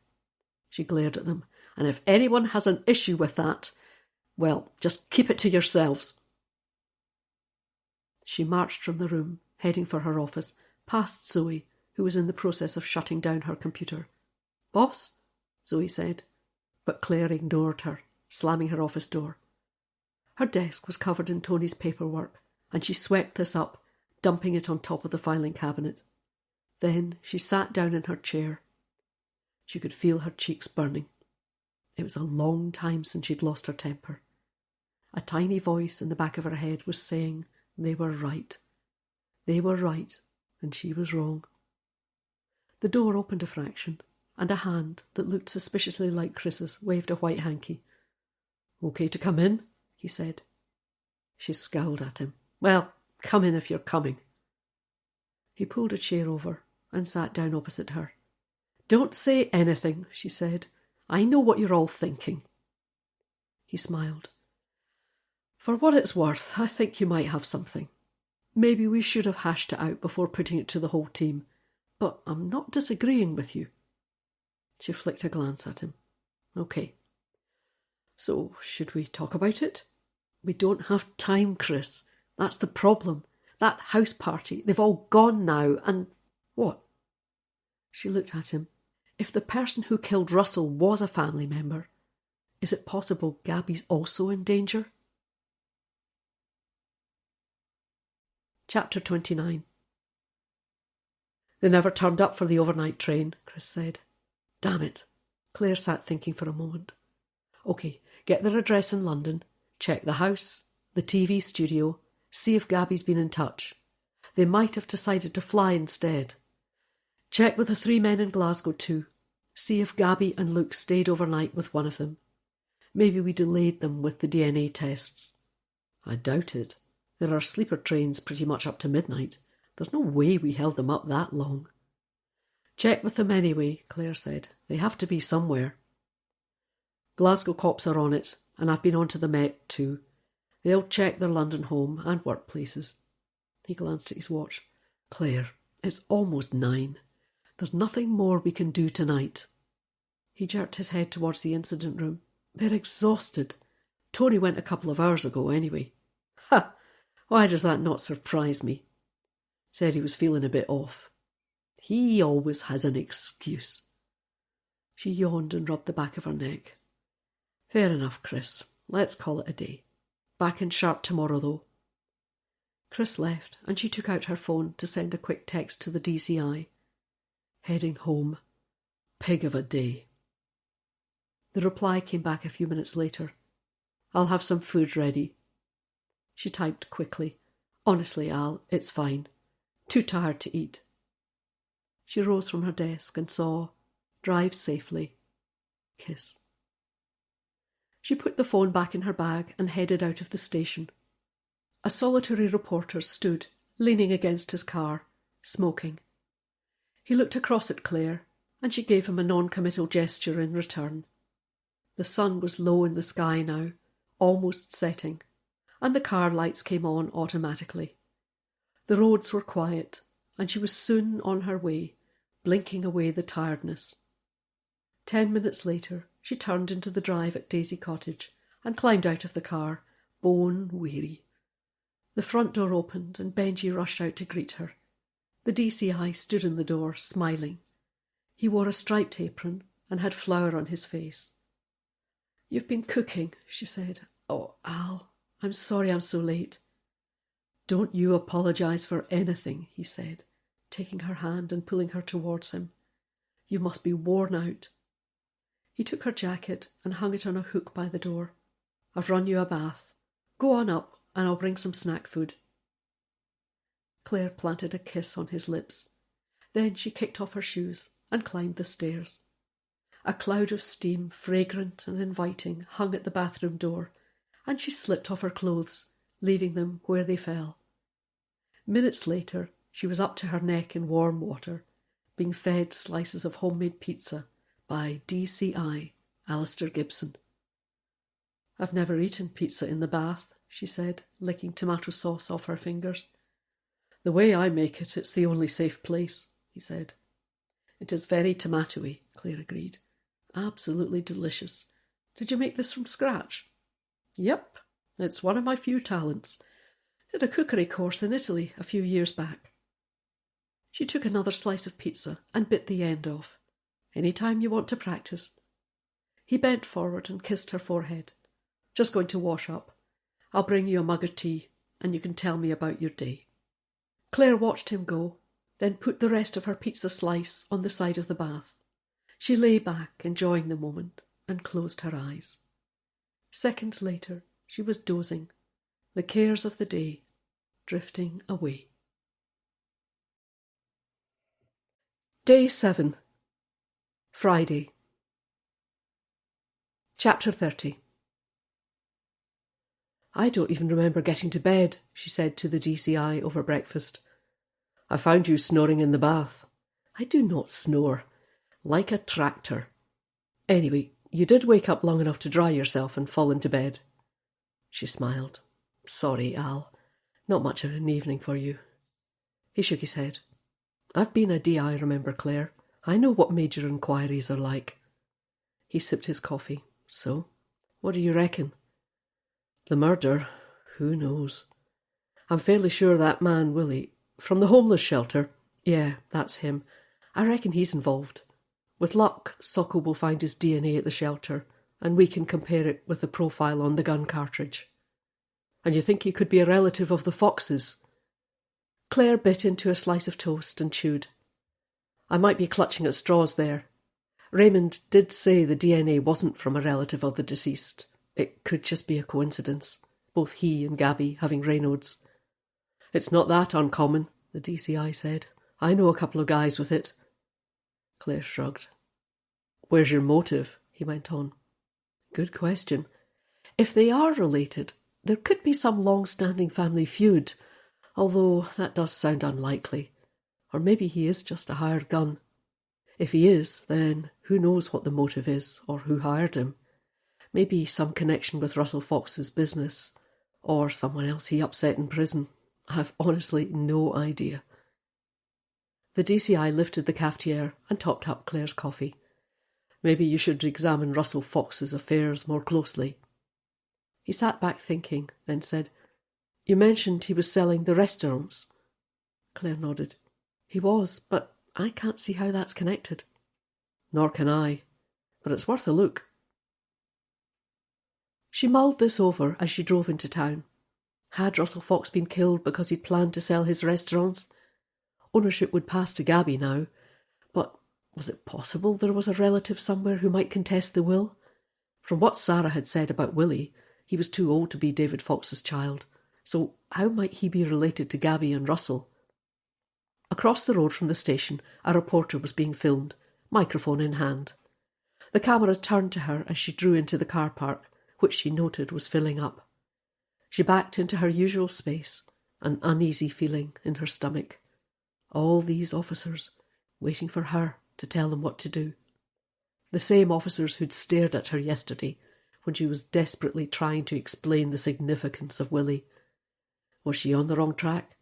She glared at them. "And if anyone has an issue with that, well, just keep it to yourselves." She marched from the room, heading for her office, past Zoe, who was in the process of shutting down her computer. "Boss?" Zoe said, but Claire ignored her, slamming her office door. Her desk was covered in Tony's paperwork, and she swept this up, dumping it on top of the filing cabinet. Then she sat down in her chair. She could feel her cheeks burning. It was a long time since she'd lost her temper. A tiny voice in the back of her head was saying they were right. They were right, and she was wrong. The door opened a fraction, and a hand that looked suspiciously like Chris's waved a white hanky. "Okay to come in?" he said. She scowled at him. "Well, come in if you're coming." He pulled a chair over and sat down opposite her. "Don't say anything," she said. "I know what you're all thinking." He smiled. "For what it's worth, I think you might have something. Maybe we should have hashed it out before putting it to the whole team, but I'm not disagreeing with you." She flicked a glance at him. "Okay. So, should we talk about it?" "We don't have time, Chris. That's the problem. That house party, they've all gone now, and—" "What?" She looked at him. "If the person who killed Russell was a family member, is it possible Gabby's also in danger?" Chapter 29. "They never turned up for the overnight train," Chris said. "Damn it." Claire sat thinking for a moment. "Okay, get their address in London, check the house, the TV studio, see if Gabby's been in touch. They might have decided to fly instead. Check with the 3 men in Glasgow too. See if Gabby and Luke stayed overnight with one of them. Maybe we delayed them with the DNA tests." "I doubt it. There are sleeper trains pretty much up to midnight. There's no way we held them up that long." "Check with them anyway," Claire said. "They have to be somewhere." "Glasgow cops are on it, and I've been on to the Met too. They'll check their London home and workplaces." He glanced at his watch. "Claire, it's almost 9. There's nothing more we can do tonight." He jerked his head towards the incident room. "They're exhausted. Tony went a couple of hours ago anyway." "Ha! Why does that not surprise me?" "Said he was feeling a bit off." "He always has an excuse." She yawned and rubbed the back of her neck. "Fair enough, Chris. Let's call it a day. Back in sharp tomorrow, though." Chris left, and she took out her phone to send a quick text to the DCI. "Heading home. Pig of a day." The reply came back a few minutes later. "I'll have some food ready." She typed quickly. "Honestly, Al, it's fine. Too tired to eat." She rose from her desk and saw, "Drive safely. Kiss." She put the phone back in her bag and headed out of the station. A solitary reporter stood, leaning against his car, smoking. He looked across at Claire, and she gave him a non-committal gesture in return. The sun was low in the sky now, almost setting, and the car lights came on automatically. The roads were quiet, and she was soon on her way, blinking away the tiredness. 10 minutes later, she turned into the drive at Daisy Cottage and climbed out of the car, bone-weary. The front door opened and Benji rushed out to greet her. The DCI stood in the door, smiling. He wore a striped apron and had flour on his face. "You've been cooking," she said. "Oh, Al, I'm sorry I'm so late." "Don't you apologise for anything," he said, taking her hand and pulling her towards him. "You must be worn out." He took her jacket and hung it on a hook by the door. "I've run you a bath. Go on up and I'll bring some snack food." Claire planted a kiss on his lips. Then she kicked off her shoes and climbed the stairs. A cloud of steam, fragrant and inviting, hung at the bathroom door, and she slipped off her clothes, leaving them where they fell. Minutes later, she was up to her neck in warm water, being fed slices of homemade pizza by DCI Alistair Gibson. "I've never eaten pizza in the bath," she said, licking tomato sauce off her fingers. "The way I make it, it's the only safe place," he said. "It is very tomatoey," Claire agreed. Absolutely delicious. Did you make this from scratch? Yep, it's one of my few talents. Did a cookery course in Italy a few years back. She took another slice of pizza and bit the end off. Any time you want to practice. He bent forward and kissed her forehead. Just going to wash up. I'll bring you a mug of tea, and you can tell me about your day. Claire watched him go, then put the rest of her pizza slice on the side of the bath. She lay back, enjoying the moment, and closed her eyes. Seconds later, she was dozing, the cares of the day drifting away. Day 7. Friday. Chapter 30. I don't even remember getting to bed, she said to the DCI over breakfast. I found you snoring in the bath. I do not snore. Like a tractor. Anyway, you did wake up long enough to dry yourself and fall into bed. She smiled. Sorry, Al. Not much of an evening for you. He shook his head. I've been a DI, remember, Claire. I know what major inquiries are like. He sipped his coffee. So, what do you reckon? The murder? Who knows? I'm fairly sure that man, Willie, from the homeless shelter, yeah, that's him. I reckon he's involved. With luck, Socko will find his DNA at the shelter, and we can compare it with the profile on the gun cartridge. And you think he could be a relative of the Foxes? Claire bit into a slice of toast and chewed. I might be clutching at straws there. Raymond did say the DNA wasn't from a relative of the deceased. It could just be a coincidence, both he and Gabby having Raynaud's. It's not that uncommon, the DCI said. I know a couple of guys with it. Claire shrugged. Where's your motive? He went on. Good question. If they are related, there could be some long-standing family feud, although that does sound unlikely. Or maybe he is just a hired gun. If he is, then who knows what the motive is, or who hired him. Maybe some connection with Russell Fox's business, or someone else he upset in prison. I've honestly no idea. The DCI lifted the cafetiere and topped up Claire's coffee. Maybe you should examine Russell Fox's affairs more closely. He sat back thinking, then said, You mentioned he was selling the restaurants. Claire nodded. He was, but I can't see how that's connected. Nor can I, but it's worth a look. She mulled this over as she drove into town. Had Russell Fox been killed because he'd planned to sell his restaurants? Ownership would pass to Gabby now, but was it possible there was a relative somewhere who might contest the will? From what Sarah had said about Willie, he was too old to be David Fox's child, so how might he be related to Gabby and Russell? Across the road from the station, a reporter was being filmed, microphone in hand. The camera turned to her as she drew into the car park, which she noted was filling up. She backed into her usual space, an uneasy feeling in her stomach. All these officers, waiting for her to tell them what to do. The same officers who'd stared at her yesterday when she was desperately trying to explain the significance of Willie. Was she on the wrong track?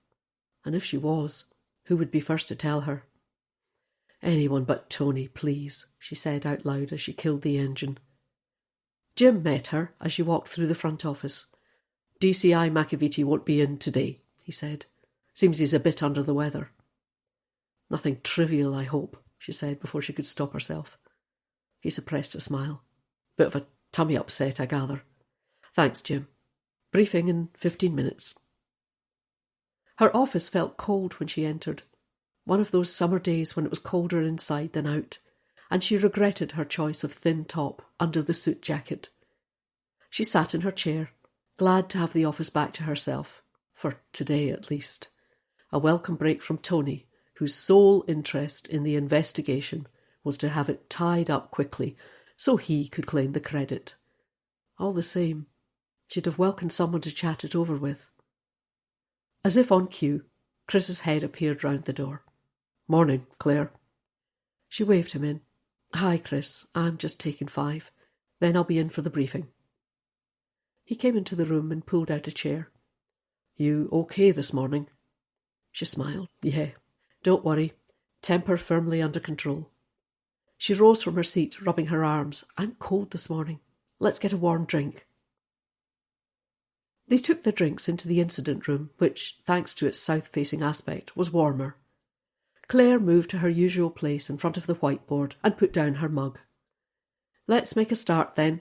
And if she was, who would be first to tell her? Anyone but Tony, please, she said out loud as she killed the engine. Jim met her as she walked through the front office. DCI Mackay won't be in today, he said. Seems he's a bit under the weather. Nothing trivial, I hope, she said before she could stop herself. He suppressed a smile. Bit of a tummy upset, I gather. Thanks, Jim. Briefing in 15 minutes. Her office felt cold when she entered. One of those summer days when it was colder inside than out, and she regretted her choice of thin top under the suit jacket. She sat in her chair, glad to have the office back to herself, for today at least. A welcome break from Tony, whose sole interest in the investigation was to have it tied up quickly so he could claim the credit. All the same, she'd have welcomed someone to chat it over with. As if on cue, Chris's head appeared round the door. Morning, Claire. She waved him in. Hi, Chris. I'm just taking 5. Then I'll be in for the briefing. He came into the room and pulled out a chair. You okay this morning? She smiled. Yeah. Don't worry. Temper firmly under control. She rose from her seat, rubbing her arms. I'm cold this morning. Let's get a warm drink. They took their drinks into the incident room, which, thanks to its south-facing aspect, was warmer. Claire moved to her usual place in front of the whiteboard and put down her mug. Let's make a start, then.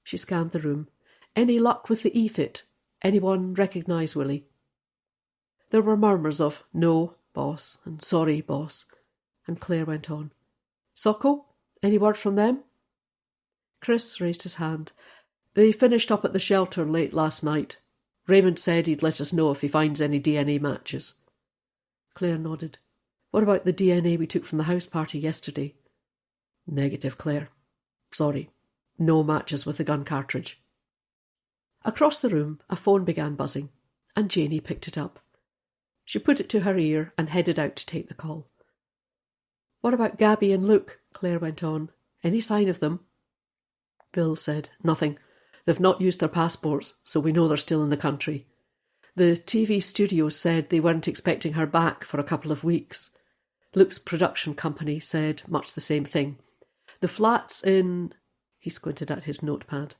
She scanned the room. Any luck with the EFIT? Anyone recognise Willie? There were murmurs of, no, boss, and sorry, boss. And Claire went on. Socko? Any word from them? Chris raised his hand. They finished up at the shelter late last night. Raymond said he'd let us know if he finds any DNA matches. Claire nodded. What about the DNA we took from the house party yesterday? Negative, Claire. Sorry. No matches with the gun cartridge. Across the room, a phone began buzzing, and Janey picked it up. She put it to her ear and headed out to take the call. What about Gabby and Luke? Claire went on. Any sign of them? Bill said, Nothing. They've not used their passports, so we know they're still in the country. The TV studios said they weren't expecting her back for a couple of weeks. Luke's production company said much the same thing. The flat's in... He squinted at his notepad.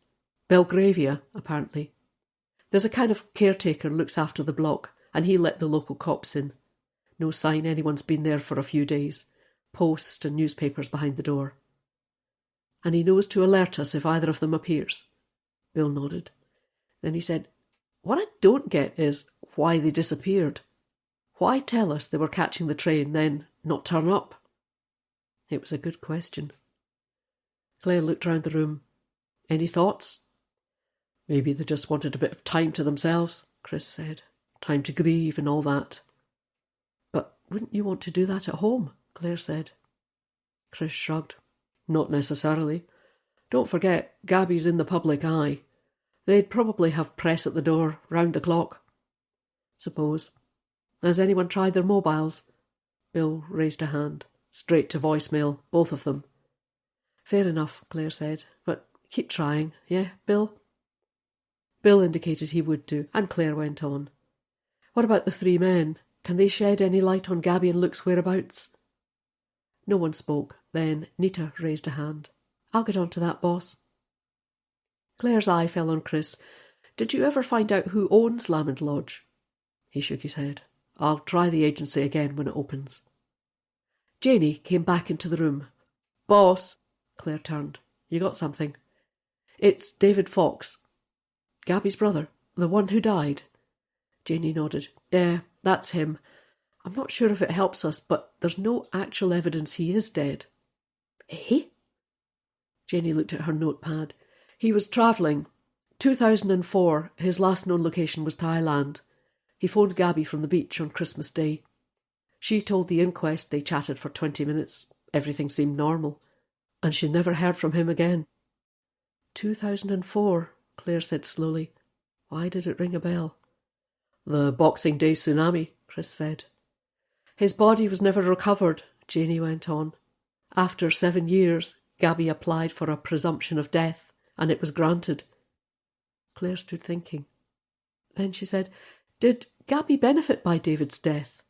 Belgravia, apparently. There's a kind of caretaker looks after the block, and he let the local cops in. No sign anyone's been there for a few days. Post and newspapers behind the door. And he knows to alert us if either of them appears. Bill nodded. Then he said, What I don't get is why they disappeared. Why tell us they were catching the train, then not turn up? It was a good question. Claire looked round the room. Any thoughts? Maybe they just wanted a bit of time to themselves, Chris said. Time to grieve and all that. But wouldn't you want to do that at home? Claire said. Chris shrugged. Not necessarily. Don't forget, Gabby's in the public eye. They'd probably have press at the door, round the clock. Suppose. Has anyone tried their mobiles? Bill raised a hand. Straight to voicemail, both of them. Fair enough, Claire said, but keep trying, yeah, Bill? Bill indicated he would do, and Claire went on. What about the three men? Can they shed any light on Gabby and Luke's whereabouts? No one spoke. Then Nita raised a hand. I'll get on to that, boss. Claire's eye fell on Chris. Did you ever find out who owns Lamond Lodge? He shook his head. I'll try the agency again when it opens. Janey came back into the room. Boss, Claire turned. You got something? It's David Fox. Gabby's brother, the one who died. Janey nodded. Yeah, that's him. I'm not sure if it helps us, but there's no actual evidence he is dead. Eh? Janey looked at her notepad. He was travelling. 2004, his last known location was Thailand. He phoned Gabby from the beach on Christmas Day. She told the inquest they chatted for 20 minutes. Everything seemed normal. And she never heard from him again. 2004, Claire said slowly. Why did it ring a bell? The Boxing Day tsunami, Chris said. His body was never recovered, Janey went on. After 7 years, Gabby applied for a presumption of death, and it was granted. Claire stood thinking. Then she said, Did Gabby benefit by David's death?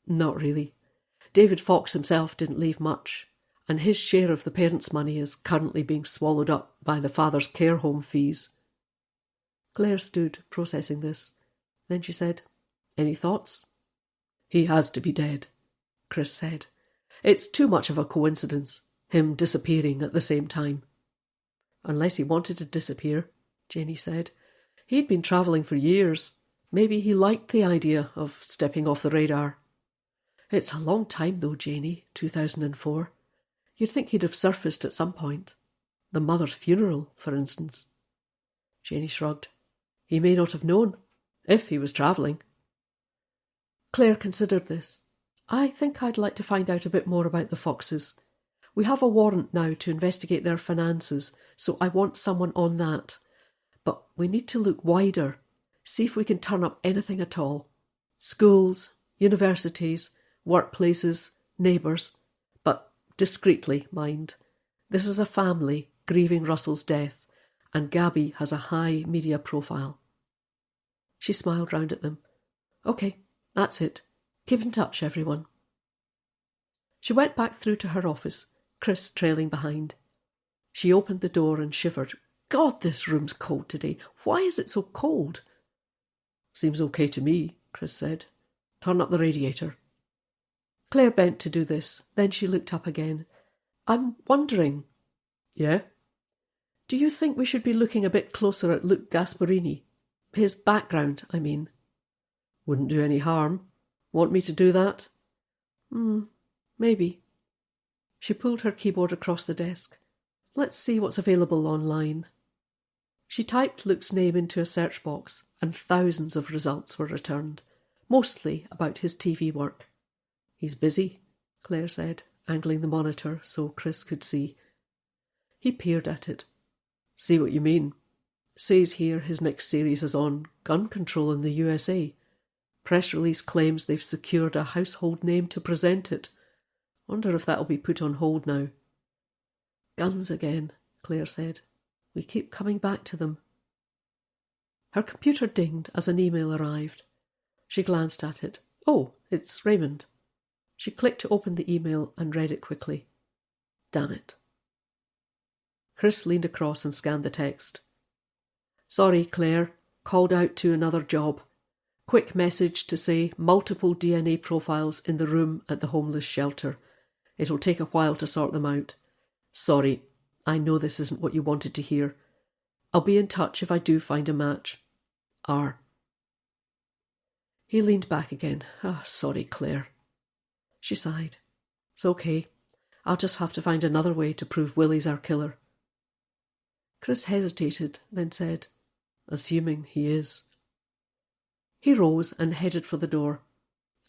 Not really. David Fox himself didn't leave much, and his share of the parents' money is currently being swallowed up by the father's care home fees. Claire stood, processing this. Then she said, Any thoughts? He has to be dead, Chris said. It's too much of a coincidence, him disappearing at the same time. Unless he wanted to disappear, Janey said. He'd been travelling for years. Maybe he liked the idea of stepping off the radar. It's a long time though, Janey, 2004. You'd think he'd have surfaced at some point. The mother's funeral, for instance. Janey shrugged. He may not have known, if he was travelling. Claire considered this. I think I'd like to find out a bit more about the Foxes. We have a warrant now to investigate their finances, so I want someone on that. But we need to look wider, see if we can turn up anything at all. Schools, universities, workplaces, neighbours. But discreetly, mind. This is a family grieving Russell's death, and Gabby has a high media profile. She smiled round at them. OK, that's it. Keep in touch, everyone. She went back through to her office, Chris trailing behind. She opened the door and shivered. God, this room's cold today. Why is it so cold? Seems okay to me, Chris said. Turn up the radiator. Claire bent to do this. Then she looked up again. I'm wondering. Yeah? Do you think we should be looking a bit closer at Luke Gasparini? His background, I mean. Wouldn't do any harm. Want me to do that? Maybe. She pulled her keyboard across the desk. Let's see what's available online. She typed Luke's name into a search box, and thousands of results were returned, mostly about his TV work. He's busy, Claire said, angling the monitor so Chris could see. He peered at it. See what you mean. Says here his next series is on gun control in the USA. Press release claims they've secured a household name to present it. Wonder if that'll be put on hold now. Guns again, Claire said. We keep coming back to them. Her computer dinged as an email arrived. She glanced at it. Oh, it's Raymond. She clicked to open the email and read it quickly. Damn it. Chris leaned across and scanned the text. Sorry, Claire. Called out to another job. Quick message to say multiple DNA profiles in the room at the homeless shelter. It'll take a while to sort them out. Sorry, I know this isn't what you wanted to hear. I'll be in touch if I do find a match. R. He leaned back again. Sorry, Claire. She sighed. It's okay. I'll just have to find another way to prove Willie's our killer. Chris hesitated, then said, assuming he is. He rose and headed for the door.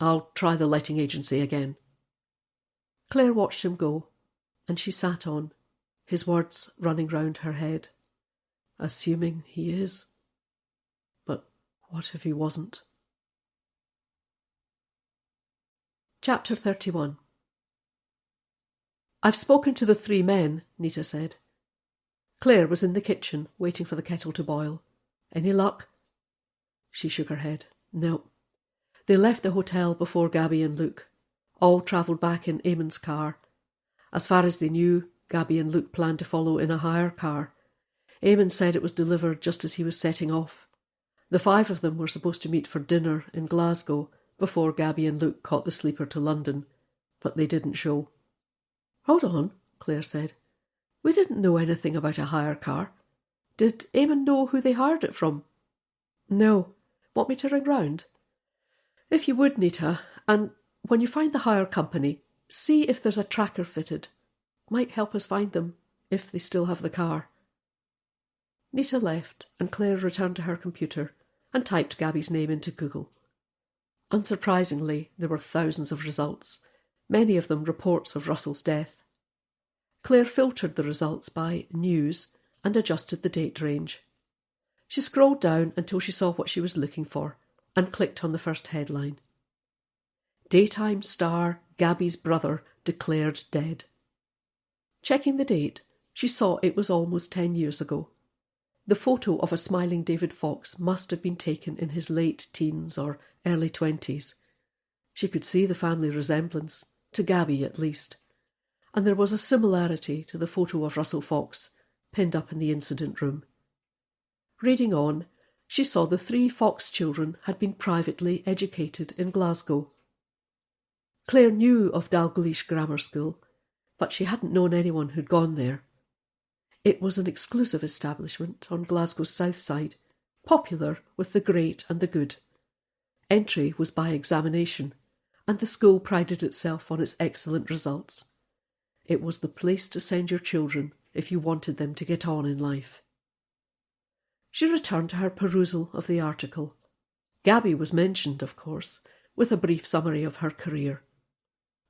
I'll try the letting agency again. Claire watched him go, and she sat on, his words running round her head. Assuming he is. But what if he wasn't? Chapter 31. I've spoken to the 3 men, Nita said. Claire was in the kitchen, waiting for the kettle to boil. Any luck? She shook her head. No. They left the hotel before Gabby and Luke. All travelled back in Eamon's car. As far as they knew, Gabby and Luke planned to follow in a hire car. Eamon said it was delivered just as he was setting off. The 5 of them were supposed to meet for dinner in Glasgow before Gabby and Luke caught the sleeper to London, but they didn't show. Hold on, Claire said. We didn't know anything about a hire car. Did Eamon know who they hired it from? No. Want me to ring round? If you would, Nita, and when you find the hire company, see if there's a tracker fitted. Might help us find them, if they still have the car. Nita left, and Claire returned to her computer and typed Gabby's name into Google. Unsurprisingly, there were thousands of results, many of them reports of Russell's death. Claire filtered the results by news and adjusted the date range. She scrolled down until she saw what she was looking for and clicked on the first headline. Daytime star Gabby's brother declared dead. Checking the date, she saw it was almost 10 years ago. The photo of a smiling David Fox must have been taken in his late teens or early 20s. She could see the family resemblance, to Gabby at least, and there was a similarity to the photo of Russell Fox pinned up in the incident room. Reading on, she saw the 3 Fox children had been privately educated in Glasgow. Claire knew of Dalgleish Grammar School, but she hadn't known anyone who'd gone there. It was an exclusive establishment on Glasgow's south side, popular with the great and the good. Entry was by examination, and the school prided itself on its excellent results. It was the place to send your children if you wanted them to get on in life. She returned to her perusal of the article. Gabby was mentioned, of course, with a brief summary of her career.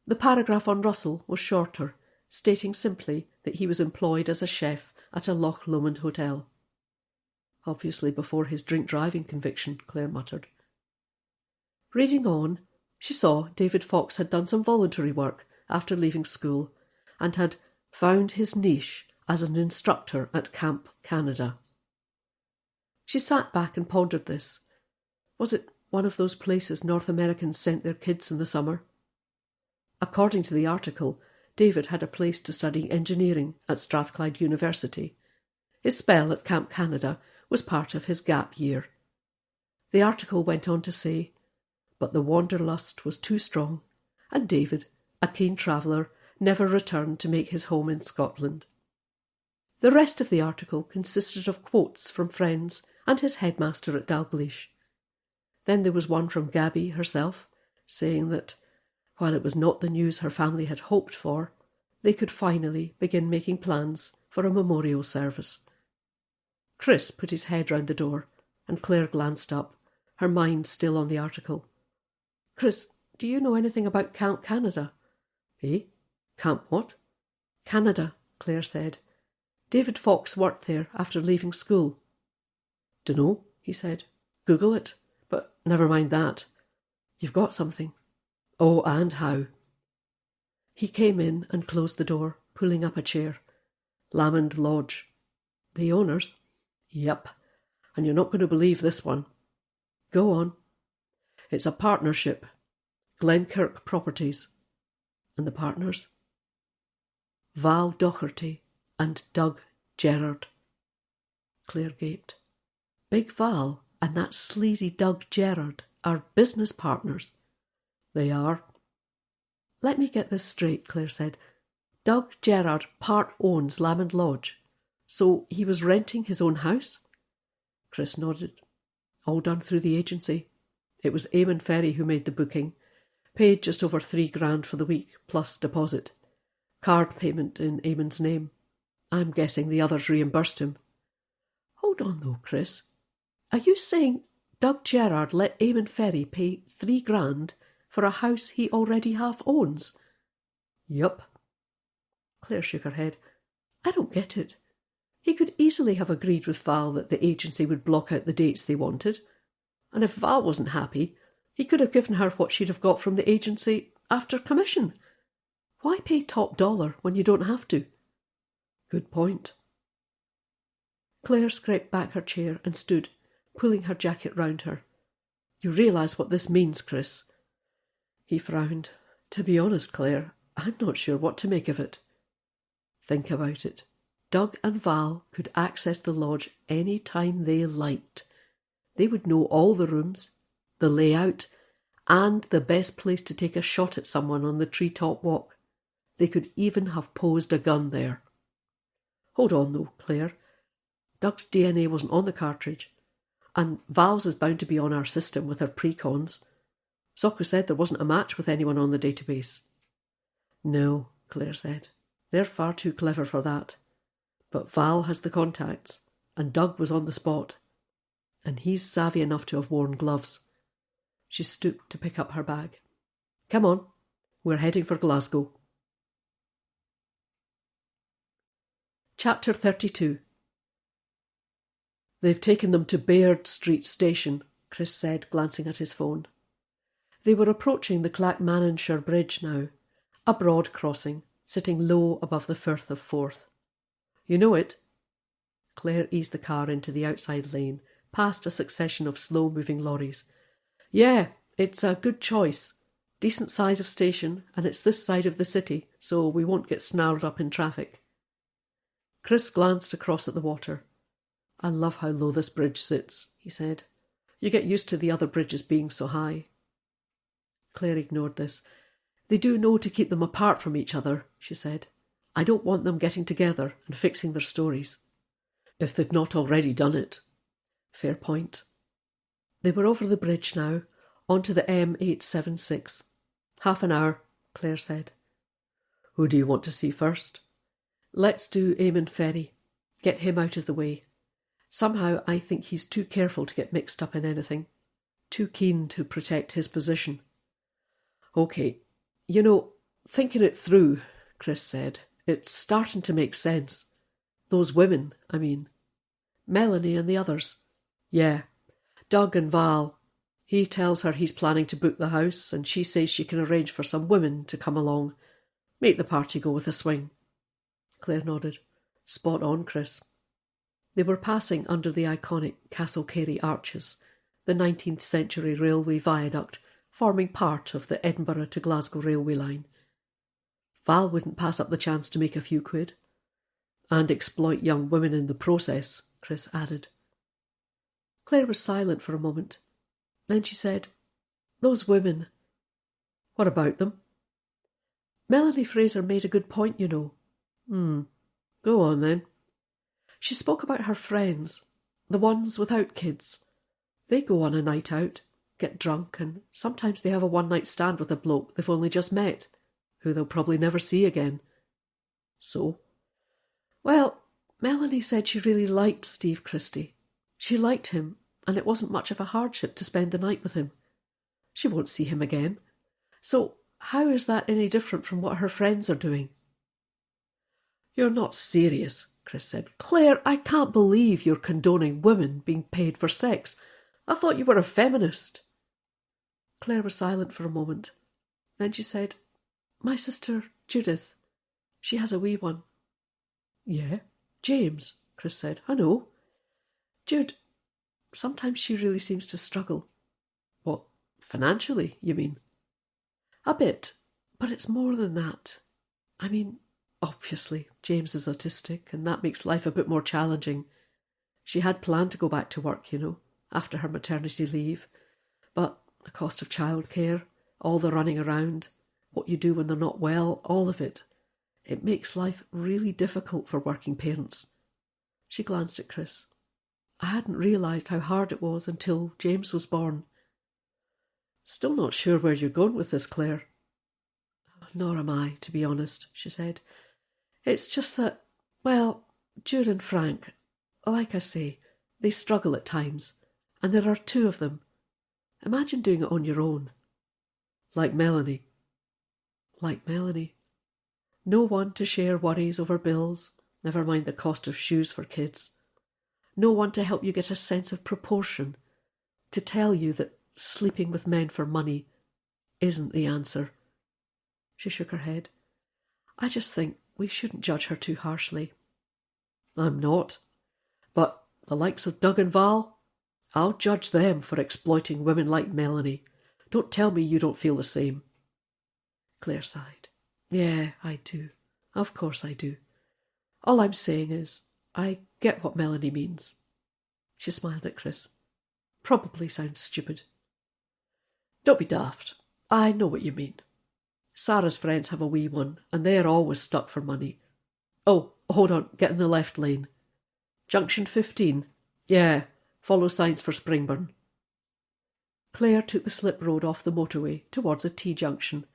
The paragraph on Russell was shorter, stating simply that he was employed as a chef at a Loch Lomond hotel. Obviously before his drink-driving conviction, Claire muttered. Reading on, she saw David Fox had done some voluntary work after leaving school and had found his niche as an instructor at Camp Canada. She sat back and pondered this. Was it one of those places North Americans sent their kids in the summer? According to the article, David had a place to study engineering at Strathclyde University. His spell at Camp Canada was part of his gap year. The article went on to say, but the wanderlust was too strong, and David, a keen traveller, never returned to make his home in Scotland. The rest of the article consisted of quotes from friends and his headmaster at Dalgleish. Then there was one from Gabby herself, saying that, while it was not the news her family had hoped for, they could finally begin making plans for a memorial service. Chris put his head round the door, and Claire glanced up, her mind still on the article. "Chris, do you know anything about Camp Canada?" "Eh? Camp what?" "Canada," Claire said. "David Fox worked there after leaving school." "Dunno," he said. "Google it. But never mind that. You've got something." "Oh, and how?" He came in and closed the door, pulling up a chair. "Lamond Lodge." "The owners?" "Yep. And you're not going to believe this one." "Go on." "It's a partnership. Glenkirk Properties." "And the partners?" "Val Docherty and Doug Gerard." Claire gaped. Big Val and that sleazy Doug Gerard are business partners. "They are." "Let me get this straight," Claire said. "Doug Gerard part owns Lamond Lodge, so he was renting his own house?" Chris nodded. "All done through the agency. It was Eamon Ferry who made the booking. Paid just over $3,000 for the week, plus deposit. Card payment in Eamon's name. I'm guessing the others reimbursed him." "Hold on though, Chris. Are you saying Doug Gerard let Eamon Ferry pay $3,000 for a house he already half owns?" "Yup." Claire shook her head. "I don't get it. He could easily have agreed with Val that the agency would block out the dates they wanted. And if Val wasn't happy, he could have given her what she'd have got from the agency after commission. Why pay top dollar when you don't have to?" "Good point." Claire scraped back her chair and stood, pulling her jacket round her. "You realise what this means, Chris?" He frowned. "To be honest, Claire, I'm not sure what to make of it." "Think about it. Doug and Val could access the lodge any time they liked. They would know all the rooms, the layout, and the best place to take a shot at someone on the treetop walk. They could even have posed a gun there." "Hold on, though, Claire. Doug's DNA wasn't on the cartridge, and Val's is bound to be on our system with her precons. Sokka said there wasn't a match with anyone on the database." "No," Claire said. "They're far too clever for that. But Val has the contacts, and Doug was on the spot. And he's savvy enough to have worn gloves." She stooped to pick up her bag. "Come on, we're heading for Glasgow." Chapter 32. "They've taken them to Baird Street Station," Chris said, glancing at his phone. They were approaching the Clackmannanshire Bridge now, a broad crossing, sitting low above the Firth of Forth. "You know it?" Claire eased the car into the outside lane, past a succession of slow-moving lorries. "Yeah, it's a good choice. Decent size of station, and it's this side of the city, so we won't get snarled up in traffic." Chris glanced across at the water. "I love how low this bridge sits," he said. "You get used to the other bridges being so high." Claire ignored this. "They do know to keep them apart from each other," she said. "I don't want them getting together and fixing their stories." "If they've not already done it." "Fair point." They were over the bridge now, onto the M876. "Half an hour," Claire said. "Who do you want to see first?" "Let's do Eamon Ferry. Get him out of the way. Somehow I think he's too careful to get mixed up in anything. Too keen to protect his position." "Okay. You know, thinking it through," Chris said, "it's starting to make sense. Those women, I mean. Melanie and the others." "Yeah. Doug and Val. He tells her he's planning to book the house, and she says she can arrange for some women to come along. Make the party go with a swing." Claire nodded. "Spot on, Chris." They were passing under the iconic Castle Carey arches, the 19th century railway viaduct forming part of the Edinburgh to Glasgow railway line. Val wouldn't pass up the chance to make a few quid. And exploit young women in the process, Chris added. Claire was silent for a moment. Then she said, "Those women." "What about them?" "Melanie Fraser made a good point, you know." Go on then." "She spoke about her friends, the ones without kids. They go on a night out, get drunk, and sometimes they have a one-night stand with a bloke they've only just met, who they'll probably never see again." "So?" "Well, Melanie said she really liked Steve Christie. She liked him, and it wasn't much of a hardship to spend the night with him. She won't see him again. So how is that any different from what her friends are doing?" "You're not serious," Chris said. "Claire, I can't believe you're condoning women being paid for sex. I thought you were a feminist." Claire was silent for a moment. Then she said, "My sister, Judith, she has a wee one." "Yeah, James," Chris said. "I know." "Jude, sometimes she really seems to struggle." "What, financially, you mean?" "A bit, but it's more than that. I mean, obviously, James is autistic, and that makes life a bit more challenging. She had planned to go back to work, you know, after her maternity leave. But the cost of childcare, all the running around, what you do when they're not well, all of it, it makes life really difficult for working parents." She glanced at Chris. "I hadn't realised how hard it was until James was born." "Still not sure where you're going with this, Claire." "Nor am I, to be honest," she said. "It's just that, well, Jude and Frank, like I say, they struggle at times, and there are two of them. Imagine doing it on your own." "Like Melanie." "Like Melanie. No one to share worries over bills, never mind the cost of shoes for kids. No one to help you get a sense of proportion, to tell you that sleeping with men for money isn't the answer." She shook her head. "I just think we shouldn't judge her too harshly." "I'm not. But the likes of Doug and Val, I'll judge them for exploiting women like Melanie. Don't tell me you don't feel the same." Claire sighed. "Yeah, I do. Of course I do. All I'm saying is, I get what Melanie means." She smiled at Chris. "Probably sounds stupid." "Don't be daft. I know what you mean. Sarah's friends have a wee one, and they're always stuck for money. Oh, hold on, get in the left lane. Junction 15. Yeah, follow signs for Springburn." Claire took the slip road off the motorway towards a T-junction.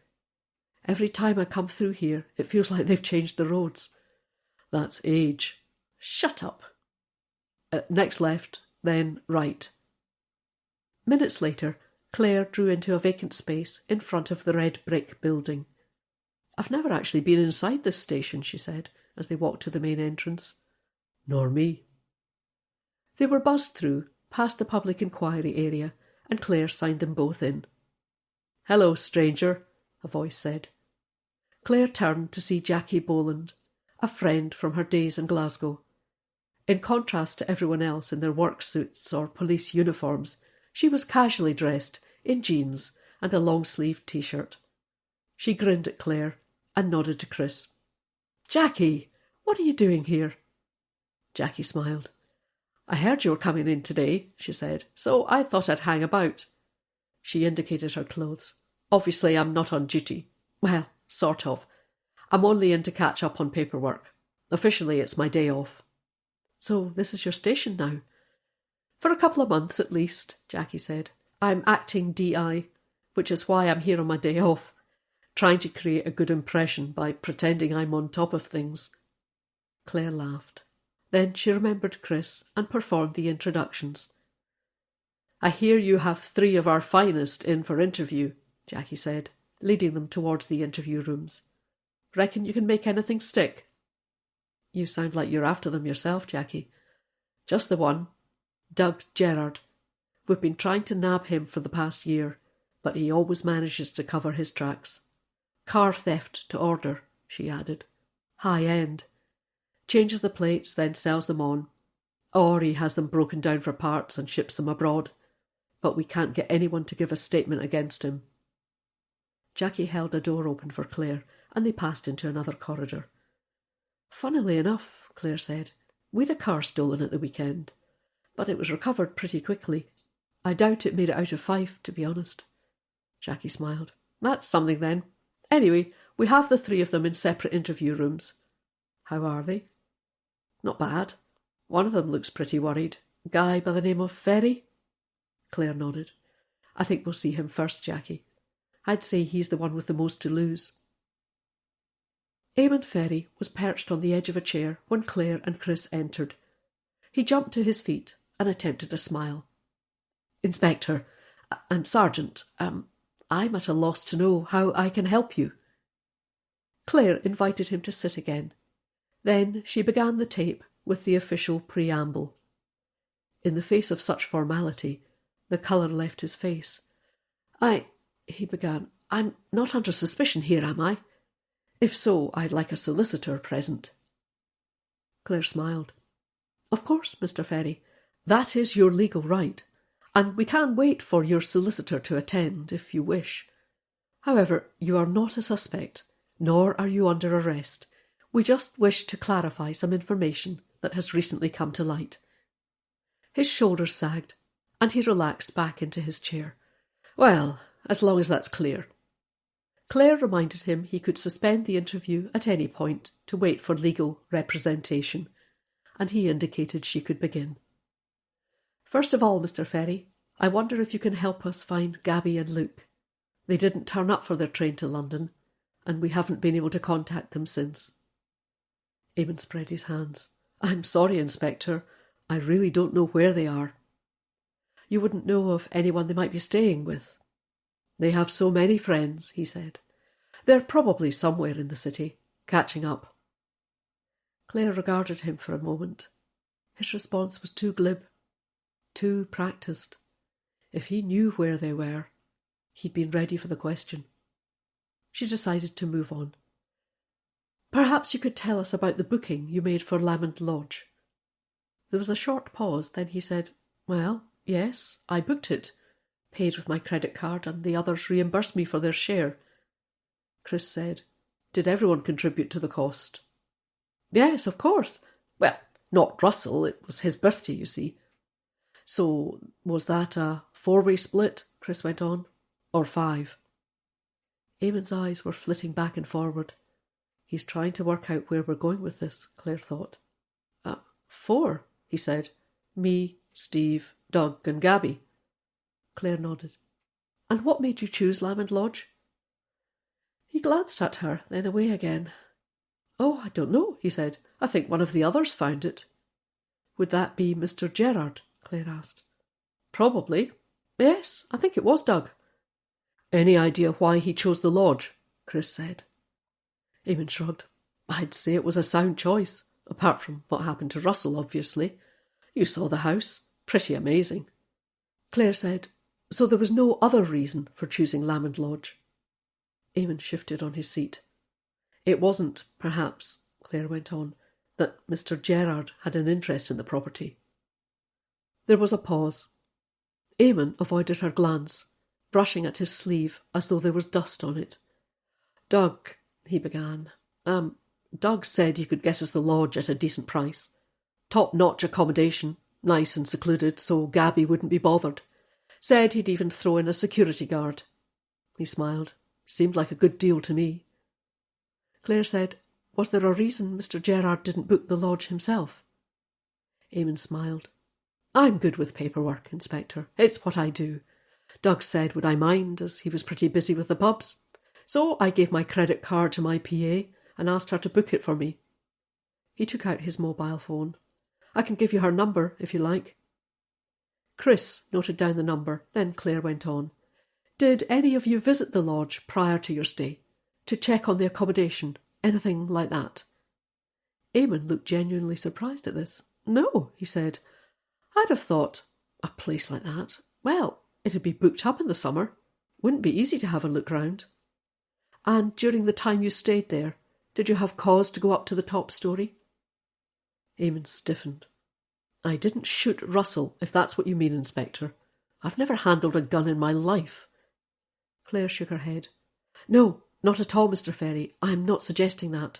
"Every time I come through here, it feels like they've changed the roads." "That's age." "Shut up." Next left, then right." Minutes later, Claire drew into a vacant space in front of the red brick building. "I've never actually been inside this station," she said, as they walked to the main entrance. "Nor me." They were buzzed through, past the public inquiry area, and Claire signed them both in. "Hello, stranger," a voice said. Claire turned to see Jackie Boland, a friend from her days in Glasgow. In contrast to everyone else in their work suits or police uniforms, she was casually dressed in jeans and a long-sleeved t-shirt. She grinned at Claire and nodded to Chris. "Jackie, what are you doing here?" Jackie smiled. "I heard you were coming in today," she said, "so I thought I'd hang about." She indicated her clothes. "Obviously I'm not on duty. Well, sort of. I'm only in to catch up on paperwork. Officially it's my day off." "So this is your station now?" "For a couple of months at least," Jackie said. "I'm acting DI, which is why I'm here on my day off, trying to create a good impression by pretending I'm on top of things." Claire laughed. Then she remembered Chris and performed the introductions. "I hear you have 3 of our finest in for interview," Jackie said, leading them towards the interview rooms. "Reckon you can make anything stick?" "You sound like you're after them yourself, Jackie." "Just the one. Doug Gerard. We've been trying to nab him for the past year, but he always manages to cover his tracks. Car theft to order," she added. "High end. Changes the plates, then sells them on. Or he has them broken down for parts and ships them abroad. But we can't get anyone to give a statement against him." Jackie held a door open for Claire, and they passed into another corridor. "Funnily enough," Claire said, "we'd a car stolen at the weekend, but it was recovered pretty quickly. I doubt it made it out of Fife, to be honest." Jackie smiled. "That's something then. Anyway, we have the three of them in separate interview rooms." "How are they?" "Not bad. One of them looks pretty worried. A guy by the name of Ferry." Claire nodded. "I think we'll see him first, Jackie. I'd say he's the one with the most to lose." Eamon Ferry was perched on the edge of a chair when Claire and Chris entered. He jumped to his feet and attempted a smile. "Inspector, and Sergeant, I'm at a loss to know how I can help you." Claire invited him to sit again. Then she began the tape with the official preamble. In the face of such formality, the colour left his face. He began, "I'm not under suspicion here, am I? If so, I'd like a solicitor present." Claire smiled. "Of course, Mr. Ferry. That is your legal right, and we can wait for your solicitor to attend if you wish. However, you are not a suspect, nor are you under arrest. We just wish to clarify some information that has recently come to light." His shoulders sagged, and he relaxed back into his chair. "Well, as long as that's clear." Claire reminded him he could suspend the interview at any point to wait for legal representation, and he indicated she could begin. "First of all, Mr. Ferry, I wonder if you can help us find Gabby and Luke. They didn't turn up for their train to London, and we haven't been able to contact them since." Eamon spread his hands. "I'm sorry, Inspector. I really don't know where they are." "You wouldn't know of anyone they might be staying with?" "They have so many friends," he said. "They're probably somewhere in the city, catching up." Claire regarded him for a moment. His response was too glib, too practised. If he knew where they were, he'd been ready for the question. She decided to move on. "Perhaps you could tell us about the booking you made for Lamond Lodge." There was a short pause, then he said, "Well, yes, I booked it. Paid with my credit card, and the others reimbursed me for their share." Chris said, "Did everyone contribute to the cost?" "Yes, of course. Well, not Russell. It was his birthday, you see." "So was that a four-way split?" Chris went on. "Or five?" Eamon's eyes were flitting back and forward. "He's trying to work out where we're going with this," Claire thought. "Four," he said. "Me, Steve, Doug and Gabby." Claire nodded. "And what made you choose Lamond Lodge?" He glanced at her, then away again. "Oh, I don't know," he said. "I think one of the others found it." "Would that be Mr. Gerard?" Claire asked. "Probably. Yes, I think it was Doug." "Any idea why he chose the lodge?" Chris said. Eamon shrugged. "I'd say it was a sound choice, apart from what happened to Russell, obviously. You saw the house. Pretty amazing." Claire said, "So there was no other reason for choosing Lamond Lodge?" Eamon shifted on his seat. "It wasn't, perhaps," Claire went on, "that Mr. Gerard had an interest in the property." There was a pause. Eamon avoided her glance, brushing at his sleeve as though there was dust on it. "Doug," he began, Doug said you could get us the lodge at a decent price. Top-notch accommodation, nice and secluded, so Gabby wouldn't be bothered. Said he'd even throw in a security guard." He smiled. "Seemed like a good deal to me." Claire said, "Was there a reason Mr. Gerard didn't book the lodge himself?" Eamon smiled. "I'm good with paperwork, Inspector. It's what I do. Doug said would I mind, as he was pretty busy with the pubs. So I gave my credit card to my PA and asked her to book it for me." He took out his mobile phone. "I can give you her number, if you like." Chris noted down the number, then Claire went on. "Did any of you visit the lodge prior to your stay? To check on the accommodation? Anything like that?" Eamon looked genuinely surprised at this. "No," he said. "I'd have thought, a place like that, well, it'd be booked up in the summer. Wouldn't be easy to have a look round." "And during the time you stayed there, did you have cause to go up to the top story?" Eamon stiffened. "I didn't shoot Russell, if that's what you mean, Inspector. I've never handled a gun in my life." Claire shook her head. No, not at all, Mr. Ferry. I am not suggesting that.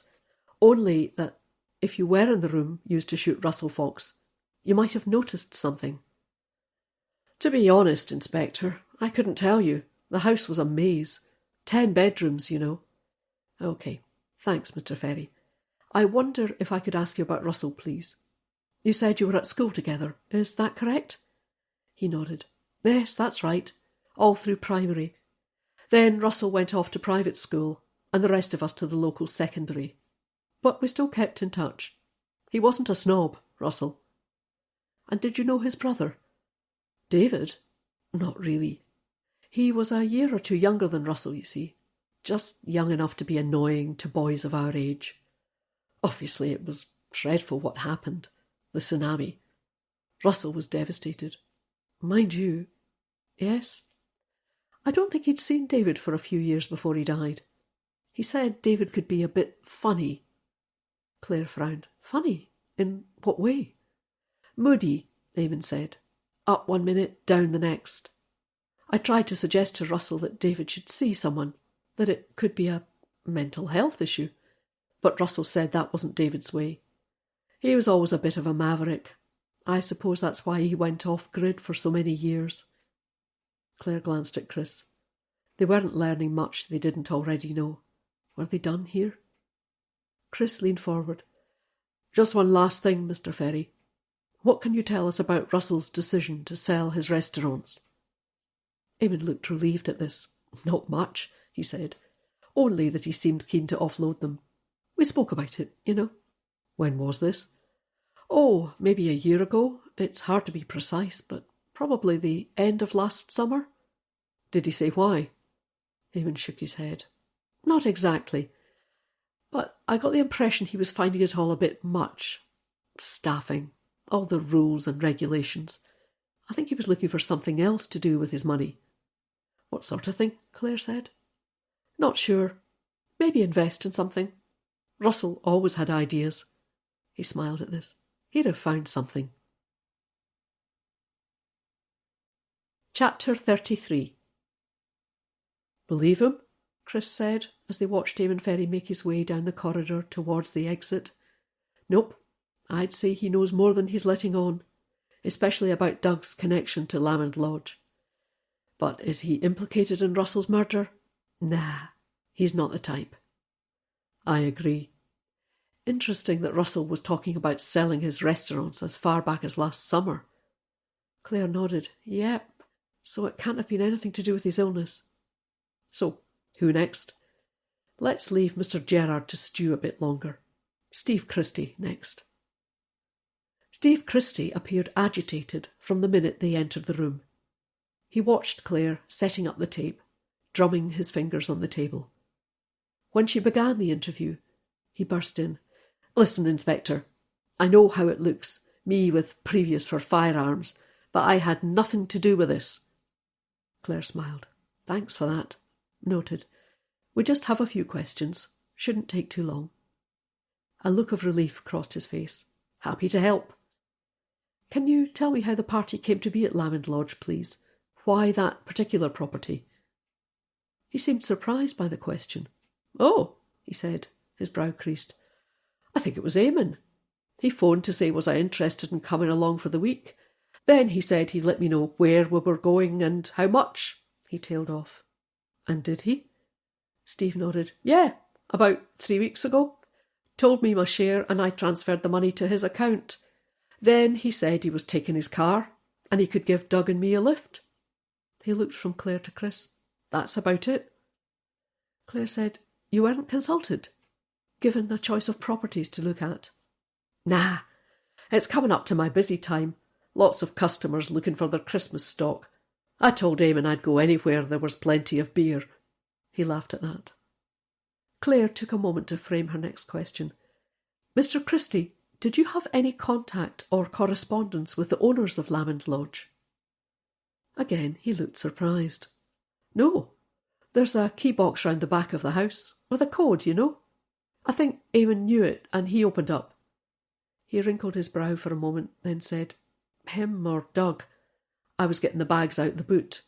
Only that if you were in the room used to shoot Russell Fox, you might have noticed something. To be honest, Inspector, I couldn't tell you. The house was a maze. 10 bedrooms, you know. OK, thanks, Mr. Ferry. I wonder if I could ask you about Russell, please. You said you were at school together. Is that correct? He nodded. Yes, that's right. All through primary. Then Russell went off to private school, and the rest of us to the local secondary. But we still kept in touch. He wasn't a snob, Russell. And did you know his brother? David? Not really. He was a year or two younger than Russell, you see. Just young enough to be annoying to boys of our age. Obviously it was dreadful what happened. The tsunami. Russell was devastated. Mind you, yes. I don't think he'd seen David for a few years before he died. He said David could be a bit funny. Claire frowned. Funny? In what way? Moody, Eamon said. Up one minute, down the next. I tried to suggest to Russell that David should see someone, that it could be a mental health issue. But Russell said that wasn't David's way. He was always a bit of a maverick. I suppose that's why he went off-grid for so many years. Claire glanced at Chris. They weren't learning much they didn't already know. Were they done here? Chris leaned forward. Just one last thing, Mr. Ferry. What can you tell us about Russell's decision to sell his restaurants? Eamon looked relieved at this. Not much, he said. Only that he seemed keen to offload them. We spoke about it, you know. When was this? Oh, maybe a year ago. It's hard to be precise, but probably the end of last summer. Did he say why? Eamon shook his head. Not exactly. But I got the impression he was finding it all a bit much. Staffing, all the rules and regulations. I think he was looking for something else to do with his money. What sort of thing? Claire said. Not sure. Maybe invest in something. Russell always had ideas. He smiled at this. He'd have found something. Chapter 33. Believe him? Chris said, as they watched Eamon Ferry make his way down the corridor towards the exit. Nope. I'd say he knows more than he's letting on, especially about Doug's connection to Lamond Lodge. But is he implicated in Russell's murder? Nah, he's not the type. I agree. Interesting that Russell was talking about selling his restaurants as far back as last summer. Claire nodded. Yep, so it can't have been anything to do with his illness. So, who next? Let's leave Mr. Gerard to stew a bit longer. Steve Christie next. Steve Christie appeared agitated from the minute they entered the room. He watched Claire setting up the tape, drumming his fingers on the table. When she began the interview, he burst in. Listen, Inspector, I know how it looks, me with previous for firearms, but I had nothing to do with this. Claire smiled. Thanks for that. Noted. We just have a few questions. Shouldn't take too long. A look of relief crossed his face. Happy to help. Can you tell me how the party came to be at Lamond Lodge, please? Why that particular property? He seemed surprised by the question. Oh, he said, his brow creased. I think it was Eamon. He phoned to say was I interested in coming along for the week. Then he said he'd let me know where we were going and how much. He tailed off. And did he? Steve nodded. Yeah, about 3 weeks ago. Told me my share and I transferred the money to his account. Then he said he was taking his car and he could give Doug and me a lift. He looked from Claire to Chris. That's about it. Claire said, You weren't consulted? Given a choice of properties to look at? Nah, it's coming up to my busy time. Lots of customers looking for their Christmas stock. I told Eamon I'd go anywhere there was plenty of beer. He laughed at that. Claire took a moment to frame her next question. Mr. Christie, did you have any contact or correspondence with the owners of Lamond Lodge? Again he looked surprised. No, there's a key box round the back of the house, with a code, you know. I think Eamon knew it and he opened up. He wrinkled his brow for a moment, then said, Him or Doug. I was getting the bags out the boot.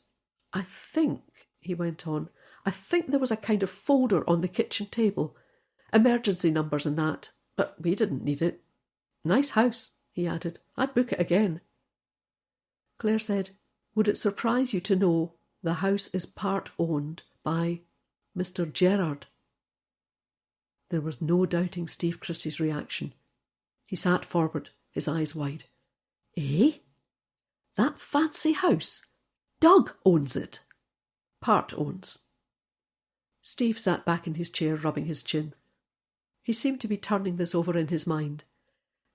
I think, he went on, I think there was a kind of folder on the kitchen table. Emergency numbers and that, but we didn't need it. Nice house, he added. I'd book it again. Claire said, would it surprise you to know the house is part owned by Mr. Gerard? There was no doubting Steve Christie's reaction. He sat forward, his eyes wide. Eh? That fancy house? Doug owns it. Part owns. Steve sat back in his chair, rubbing his chin. He seemed to be turning this over in his mind.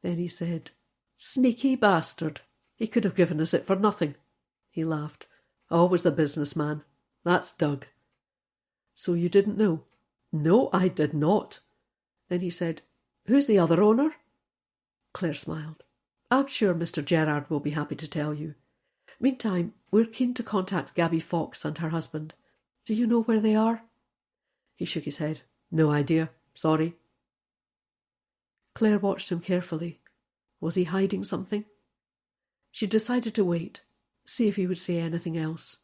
Then he said, sneaky bastard. He could have given us it for nothing. He laughed. Always the businessman. That's Doug. So you didn't know? No, I did not. Then he said, who's the other owner? Claire smiled. I'm sure Mr. Gerard will be happy to tell you. Meantime, we're keen to contact Gabby Fox and her husband. Do you know where they are? He shook his head. No idea. Sorry. Claire watched him carefully. Was he hiding something? She decided to wait, see if he would say anything else.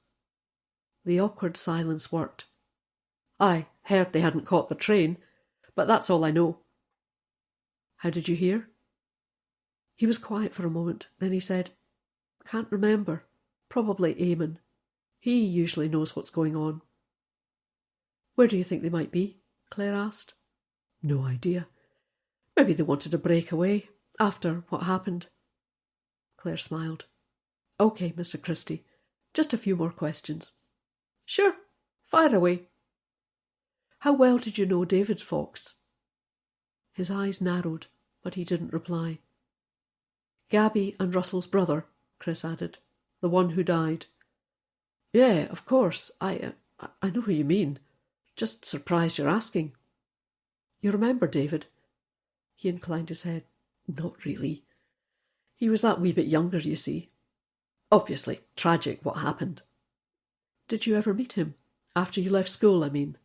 The awkward silence worked. I heard they hadn't caught the train, but that's all I know. How did you hear? He was quiet for a moment. Then he said, can't remember. Probably Eamon. He usually knows what's going on. Where do you think they might be? Claire asked. No idea. Maybe they wanted to break away after what happened. Claire smiled. OK, Mr. Christie. Just a few more questions. Sure. Fire away. How well did you know David Fox? His eyes narrowed, but he didn't reply. Gabby and Russell's brother, Chris added. The one who died. Yeah, of course. I know who you mean. Just surprised you're asking. You remember David? He inclined his head. Not really. He was that wee bit younger, you see. Obviously, tragic what happened. Did you ever meet him? After you left school, I mean.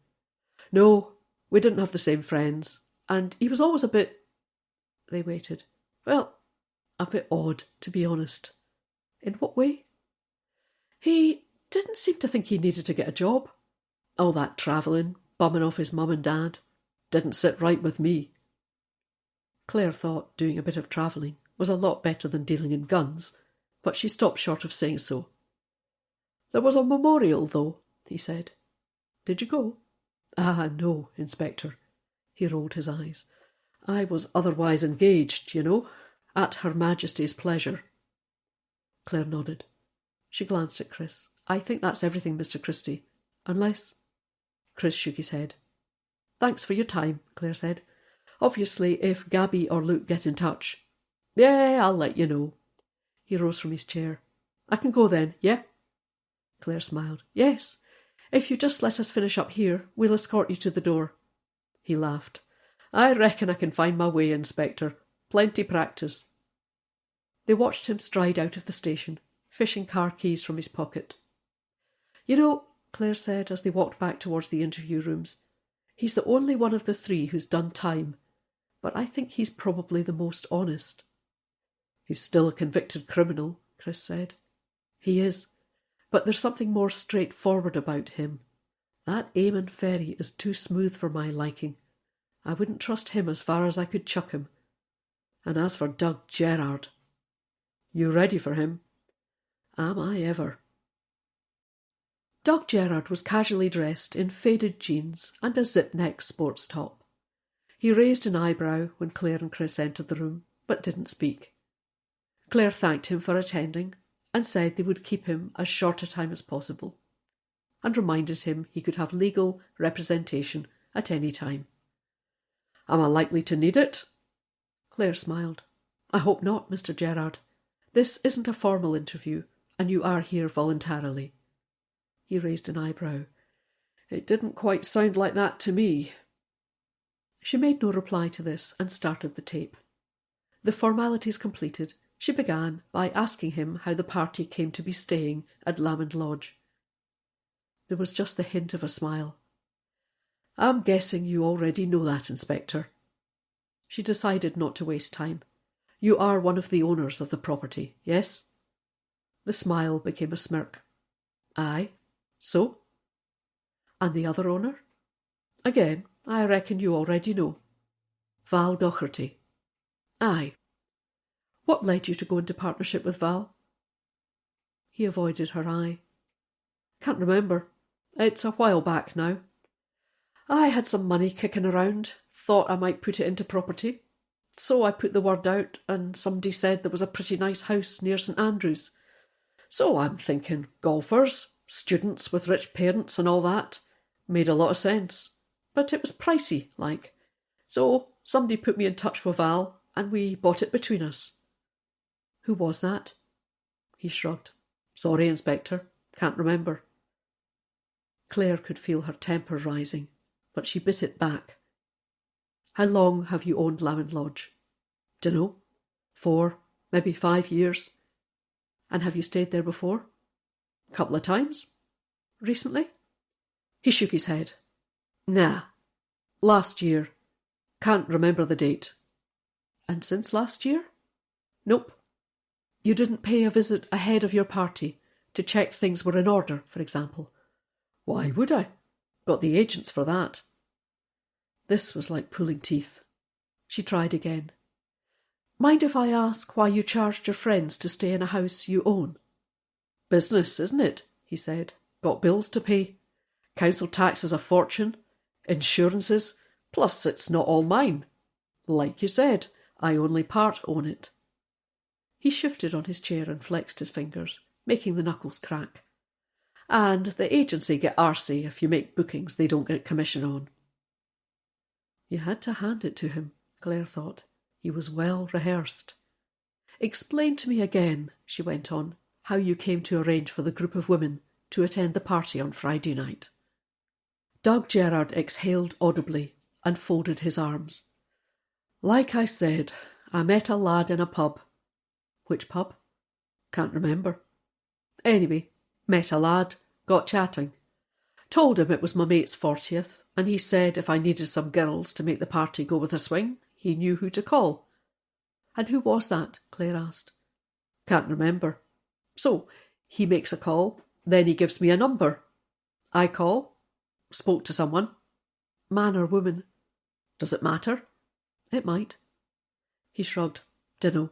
No, we didn't have the same friends, and he was always a bit... They waited. Well, a bit odd, to be honest. In what way? He didn't seem to think he needed to get a job. All that travelling, bumming off his mum and dad, didn't sit right with me. Claire thought doing a bit of travelling was a lot better than dealing in guns, but she stopped short of saying so. There was a memorial, though, he said. Did you go? Ah, no, Inspector. He rolled his eyes. I was otherwise engaged, you know, at Her Majesty's pleasure. Claire nodded. She glanced at Chris. I think that's everything, Mr. Christie. Unless... Chris shook his head. Thanks for your time, Claire said. Obviously, if Gabby or Luke get in touch... Yeah, I'll let you know. He rose from his chair. I can go then, yeah? Claire smiled. Yes. If you just let us finish up here, we'll escort you to the door. He laughed. I reckon I can find my way, Inspector. Plenty practice. They watched him stride out of the station, fishing car keys from his pocket. You know, Claire said as they walked back towards the interview rooms, he's the only one of the three who's done time, but I think he's probably the most honest. He's still a convicted criminal, Chris said. He is, but there's something more straightforward about him. That Eamon Ferry is too smooth for my liking. I wouldn't trust him as far as I could chuck him. And as for Doug Gerard... You ready for him? Am I ever? Doug Gerard was casually dressed in faded jeans and a zip-neck sports top. He raised an eyebrow when Claire and Chris entered the room, but didn't speak. Claire thanked him for attending and said they would keep him as short a time as possible, and reminded him he could have legal representation at any time. Am I likely to need it? Claire smiled. I hope not, Mr. Gerard. This isn't a formal interview, and you are here voluntarily. He raised an eyebrow. It didn't quite sound like that to me. She made no reply to this and started the tape. The formalities completed, she began by asking him how the party came to be staying at Lamond Lodge. There was just the hint of a smile. I'm guessing you already know that, Inspector. She decided not to waste time. You are one of the owners of the property, yes? The smile became a smirk. Aye. So? And the other owner? Again, I reckon you already know. Val Docherty. Aye. What led you to go into partnership with Val? He avoided her eye. Can't remember. It's a while back now. I had some money kicking around, thought I might put it into property. So I put the word out, and somebody said there was a pretty nice house near St Andrews. So I'm thinking, golfers, students with rich parents and all that. Made a lot of sense. But it was pricey, like. So somebody put me in touch with Val, and we bought it between us. Who was that? He shrugged. Sorry, Inspector. Can't remember. Clare could feel her temper rising, but she bit it back. How long have you owned Lamond Lodge? Dunno. 4, maybe 5 years. And have you stayed there before? Couple of times. Recently? He shook his head. Nah. Last year. Can't remember the date. And since last year? Nope. You didn't pay a visit ahead of your party to check things were in order, for example. Why would I? Got the agents for that. This was like pulling teeth. She tried again. Mind if I ask why you charged your friends to stay in a house you own? Business, isn't it? He said. Got bills to pay. Council tax is a fortune. Insurances. Plus it's not all mine. Like you said, I only part own it. He shifted on his chair and flexed his fingers, making the knuckles crack. And the agency get arsey if you make bookings they don't get commission on. You had to hand it to him, Clare thought. He was well rehearsed. Explain to me again, she went on, how you came to arrange for the group of women to attend the party on Friday night. Doug Gerard exhaled audibly and folded his arms. Like I said, I met a lad in a pub. Which pub? Can't remember. Anyway, met a lad, got chatting. Told him it was my mate's 40th, and he said if I needed some girls to make the party go with a swing, he knew who to call. And who was that? Clare asked. Can't remember. So, he makes a call, then he gives me a number. I call. Spoke to someone. Man or woman? Does it matter? It might. He shrugged. Dunno.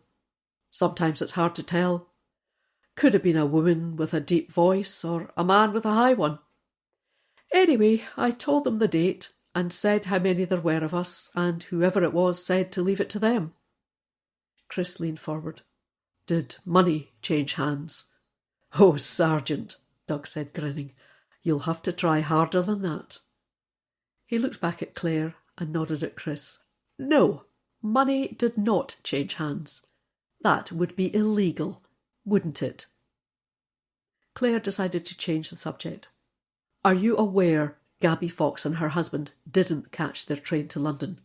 Sometimes it's hard to tell. Could have been a woman with a deep voice or a man with a high one. Anyway, I told them the date and said how many there were of us, and whoever it was said to leave it to them. Chris leaned forward. Did money change hands? Oh, Sergeant, Doug said, grinning. You'll have to try harder than that. He looked back at Clare and nodded at Chris. No, money did not change hands. That would be illegal, wouldn't it? Clare decided to change the subject. Are you aware Gabby Fox and her husband didn't catch their train to London?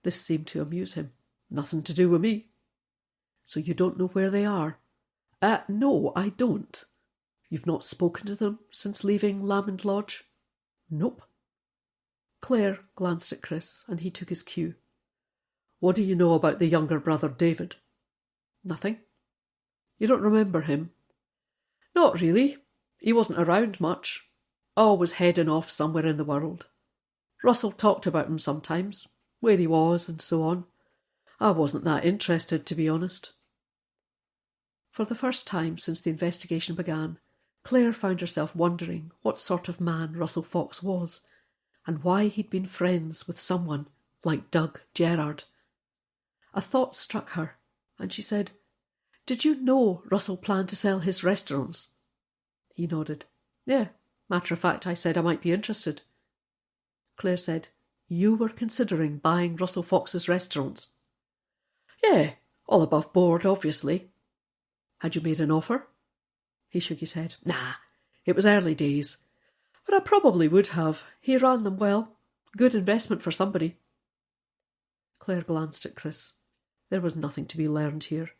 This seemed to amuse him. Nothing to do with me. So you don't know where they are? No, I don't. You've not spoken to them since leaving Lamond Lodge? Nope. Clare glanced at Chris, and he took his cue. What do you know about the younger brother, David? Nothing. You don't remember him? Not really. He wasn't around much. Always heading off somewhere in the world. Russell talked about him sometimes, where he was and so on. I wasn't that interested, to be honest. For the first time since the investigation began, Clare found herself wondering what sort of man Russell Fox was, and why he'd been friends with someone like Doug Gerard. A thought struck her, and she said, Did you know Russell planned to sell his restaurants? He nodded. Yeah, matter of fact, I said I might be interested. Clare said, You were considering buying Russell Fox's restaurants? Yeah, all above board, obviously. Had you made an offer? He shook his head. Nah, it was early days. But I probably would have. He ran them well. Good investment for somebody. Clare glanced at Chris. There was nothing to be learned here.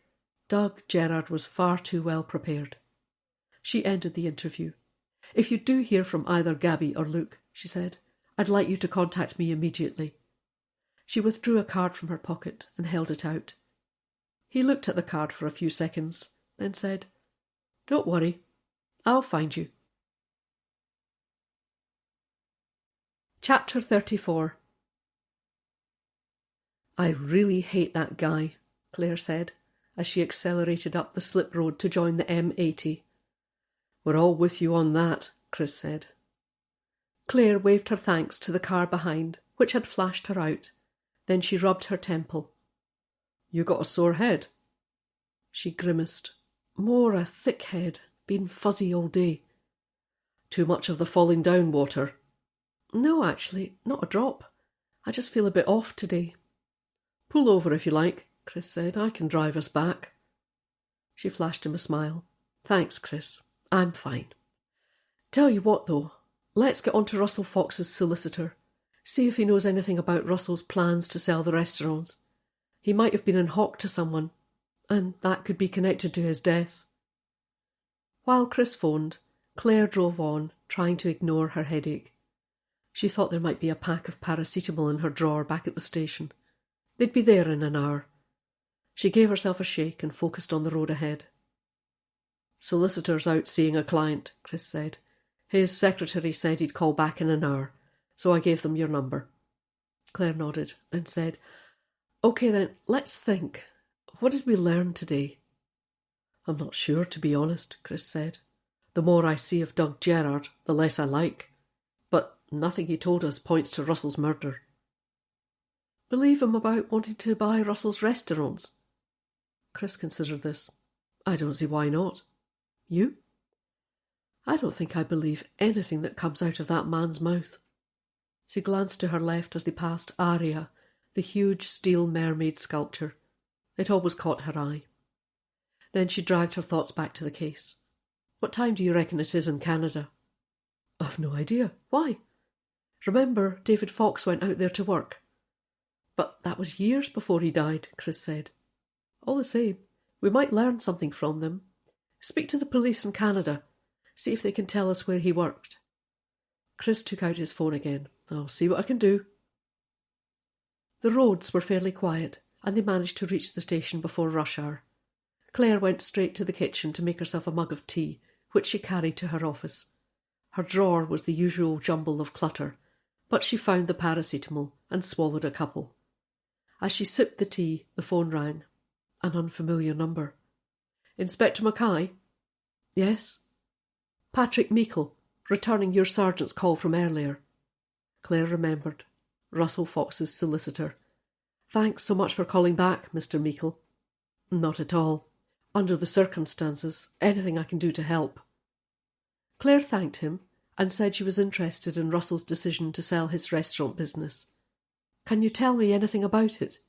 Doug Gerard was far too well prepared. She ended the interview. If you do hear from either Gabby or Luke, she said, I'd like you to contact me immediately. She withdrew a card from her pocket and held it out. He looked at the card for a few seconds, then said, Don't worry, I'll find you. Chapter 34. "I really hate that guy," Claire said, as she accelerated up the slip road to join the M80. "We're all with you on that," Chris said. Claire waved her thanks to the car behind, which had flashed her out. Then she rubbed her temple. "You got a sore head?" She grimaced. "More a thick head. Been fuzzy all day." "Too much of the falling down water?" "No, actually, not a drop. I just feel a bit off today." "Pull over if you like," Chris said. "I can drive us back." She flashed him a smile. "Thanks, Chris. I'm fine. Tell you what, though. Let's get on to Russell Fox's solicitor. See if he knows anything about Russell's plans to sell the restaurants. He might have been in hock to someone, and that could be connected to his death." While Chris phoned, Claire drove on, trying to ignore her headache. She thought there might be a pack of paracetamol in her drawer back at the station. They'd be there in an hour. She gave herself a shake and focused on the road ahead. "Solicitor's out seeing a client," Chris said. "His secretary said he'd call back in an hour, so I gave them your number." Claire nodded and said, "OK then, let's think. What did we learn today?" "I'm not sure, to be honest," Chris said. "The more I see of Doug Gerrard, the less I like. But nothing he told us points to Russell's murder." "Believe him about wanting to buy Russell's restaurants?" Chris considered this. "I don't see why not. You?" "I don't think I believe anything that comes out of that man's mouth." She glanced to her left as they passed Aria, the huge steel mermaid sculpture. It always caught her eye. Then she dragged her thoughts back to the case. "What time do you reckon it is in Canada?" "I've no idea. Why?" "Remember, David Fox went out there to work." "But that was years before he died," Chris said. "All the same, we might learn something from them. Speak to the police in Canada. See if they can tell us where he worked." Chris took out his phone again. "I'll see what I can do." The roads were fairly quiet, and they managed to reach the station before rush hour. Claire went straight to the kitchen to make herself a mug of tea, which she carried to her office. Her drawer was the usual jumble of clutter, but she found the paracetamol and swallowed a couple. As she sipped the tea, the phone rang. An unfamiliar number. "Inspector Mackay?" "Yes." "Patrick Meikle, returning your sergeant's call from earlier." Claire remembered. Russell Fox's solicitor. "Thanks so much for calling back, Mr. Meikle." "Not at all. Under the circumstances, anything I can do to help." Claire thanked him and said she was interested in Russell's decision to sell his restaurant business. "Can you tell me anything about it?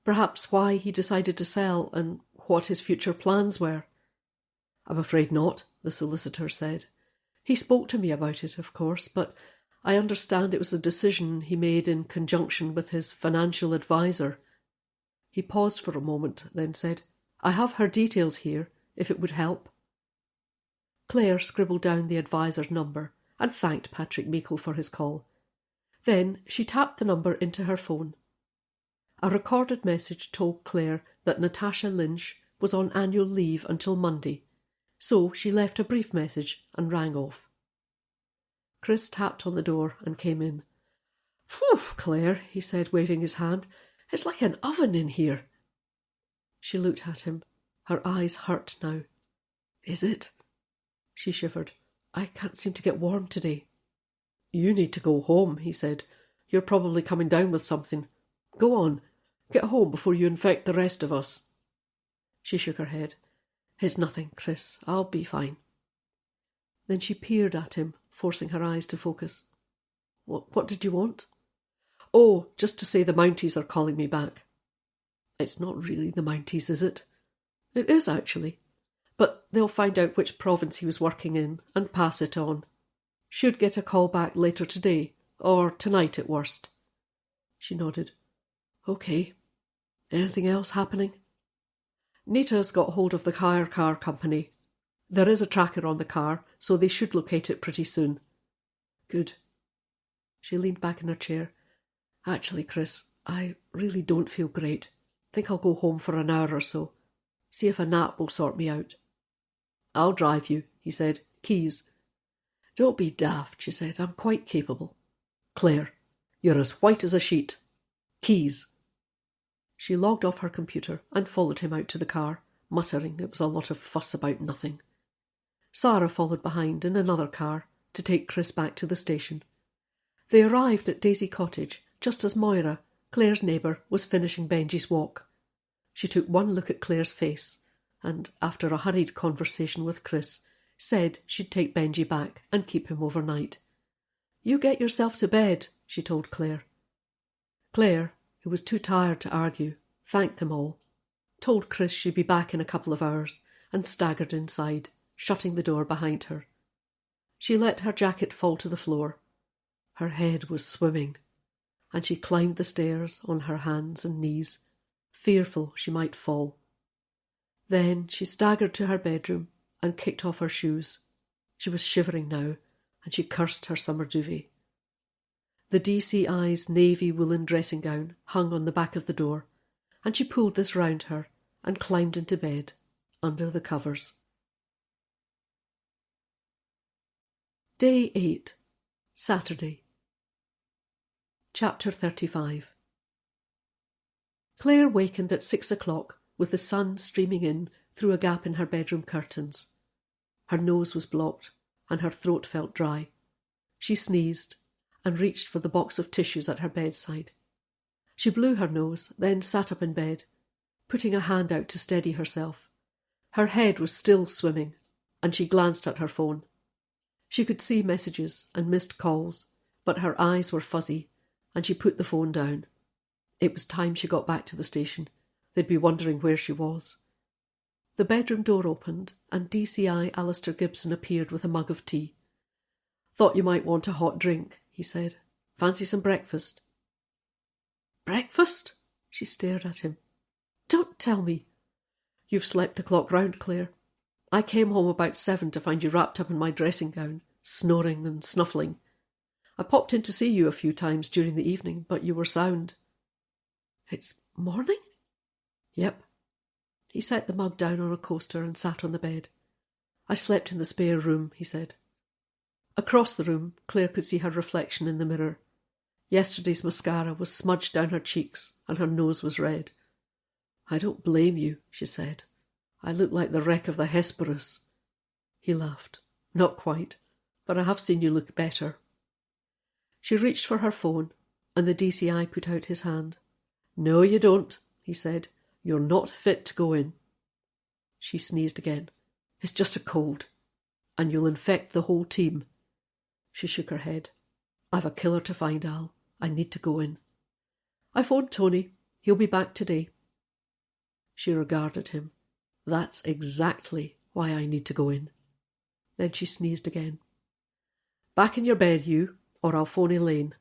Perhaps why he decided to sell and what his future plans were?" "I'm afraid not," the solicitor said. "He spoke to me about it, of course, but I understand it was a decision he made in conjunction with his financial advisor." He paused for a moment, then said, "I have her details here, if it would help." Claire scribbled down the advisor's number and thanked Patrick Meikle for his call. Then she tapped the number into her phone. A recorded message told Claire that Natasha Lynch was on annual leave until Monday, so she left a brief message and rang off. Chris tapped on the door and came in. "Phew, Claire," he said, waving his hand. "It's like an oven in here." She looked at him. Her eyes hurt now. "Is it?" She shivered. "I can't seem to get warm today." "You need to go home," he said. "You're probably coming down with something. Go on. Get home before you infect the rest of us." She shook her head. "It's nothing, Chris. I'll be fine." Then she peered at him, forcing her eyes to focus. What did you want?" "Oh, just to say the Mounties are calling me back." "It's not really the Mounties, is it?" "It is, actually. But they'll find out which province he was working in and pass it on. Should get a call back later today, or tonight at worst." She nodded. "OK. Anything else happening?" "Nita's got hold of the hire car company. There is a tracker on the car, so they should locate it pretty soon." "Good." She leaned back in her chair. "Actually, Chris, I really don't feel great. Think I'll go home for an hour or so. See if a nap will sort me out." "I'll drive you," he said. "Keys." "Don't be daft," she said. "I'm quite capable." Claire, you're as white as a sheet. Keys. She logged off her computer and followed him out to the car, muttering it was a lot of fuss about nothing. Sarah followed behind in another car to take Chris back to the station. They arrived at Daisy Cottage just as Moira, Claire's neighbour, was finishing Benji's walk. She took one look at Claire's face and, after a hurried conversation with Chris, said she'd take Benji back and keep him overnight. "You get yourself to bed," she told Claire. Claire, who was too tired to argue, thanked them all, told Chris she'd be back in a couple of hours, and staggered inside, shutting the door behind her. She let her jacket fall to the floor. Her head was swimming, and she climbed the stairs on her hands and knees, fearful she might fall. Then she staggered to her bedroom and kicked off her shoes. She was shivering now, and she cursed her summer duvet. The DCI's navy woolen dressing gown hung on the back of the door, and she pulled this round her and climbed into bed, under the covers. Day 8. Saturday. Chapter 35. Claire wakened at 6 o'clock with the sun streaming in through a gap in her bedroom curtains. Her nose was blocked and her throat felt dry. She sneezed and reached for the box of tissues at her bedside. She blew her nose, then sat up in bed, putting a hand out to steady herself. Her head was still swimming, and she glanced at her phone. She could see messages and missed calls, but her eyes were fuzzy, and she put the phone down. It was time she got back to the station. They'd be wondering where she was. The bedroom door opened, and DCI Alistair Gibson appeared with a mug of tea. "Thought you might want a hot drink," he said. "Fancy some breakfast?" "Breakfast?" She stared at him. "Don't tell me." "You've slept the clock round, Claire. I came home about 7 to find you wrapped up in my dressing gown, snoring and snuffling. I popped in to see you a few times during the evening, but you were sound." "It's morning?" "Yep." He set the mug down on a coaster and sat on the bed. "I slept in the spare room," he said. Across the room, Claire could see her reflection in the mirror. Yesterday's mascara was smudged down her cheeks, and her nose was red. "I don't blame you," she said. "I look like the wreck of the Hesperus." He laughed. "Not quite, but I have seen you look better." She reached for her phone, and the DCI put out his hand. "No, you don't," he said. "You're not fit to go in." She sneezed again. "It's just a cold. And you'll infect the whole team." She shook her head. "I've a killer to find, Al. I need to go in." "I phoned Tony. He'll be back today." She regarded him. "That's exactly why I need to go in." Then she sneezed again. "Back in your bed, you, or I'll phone Elaine."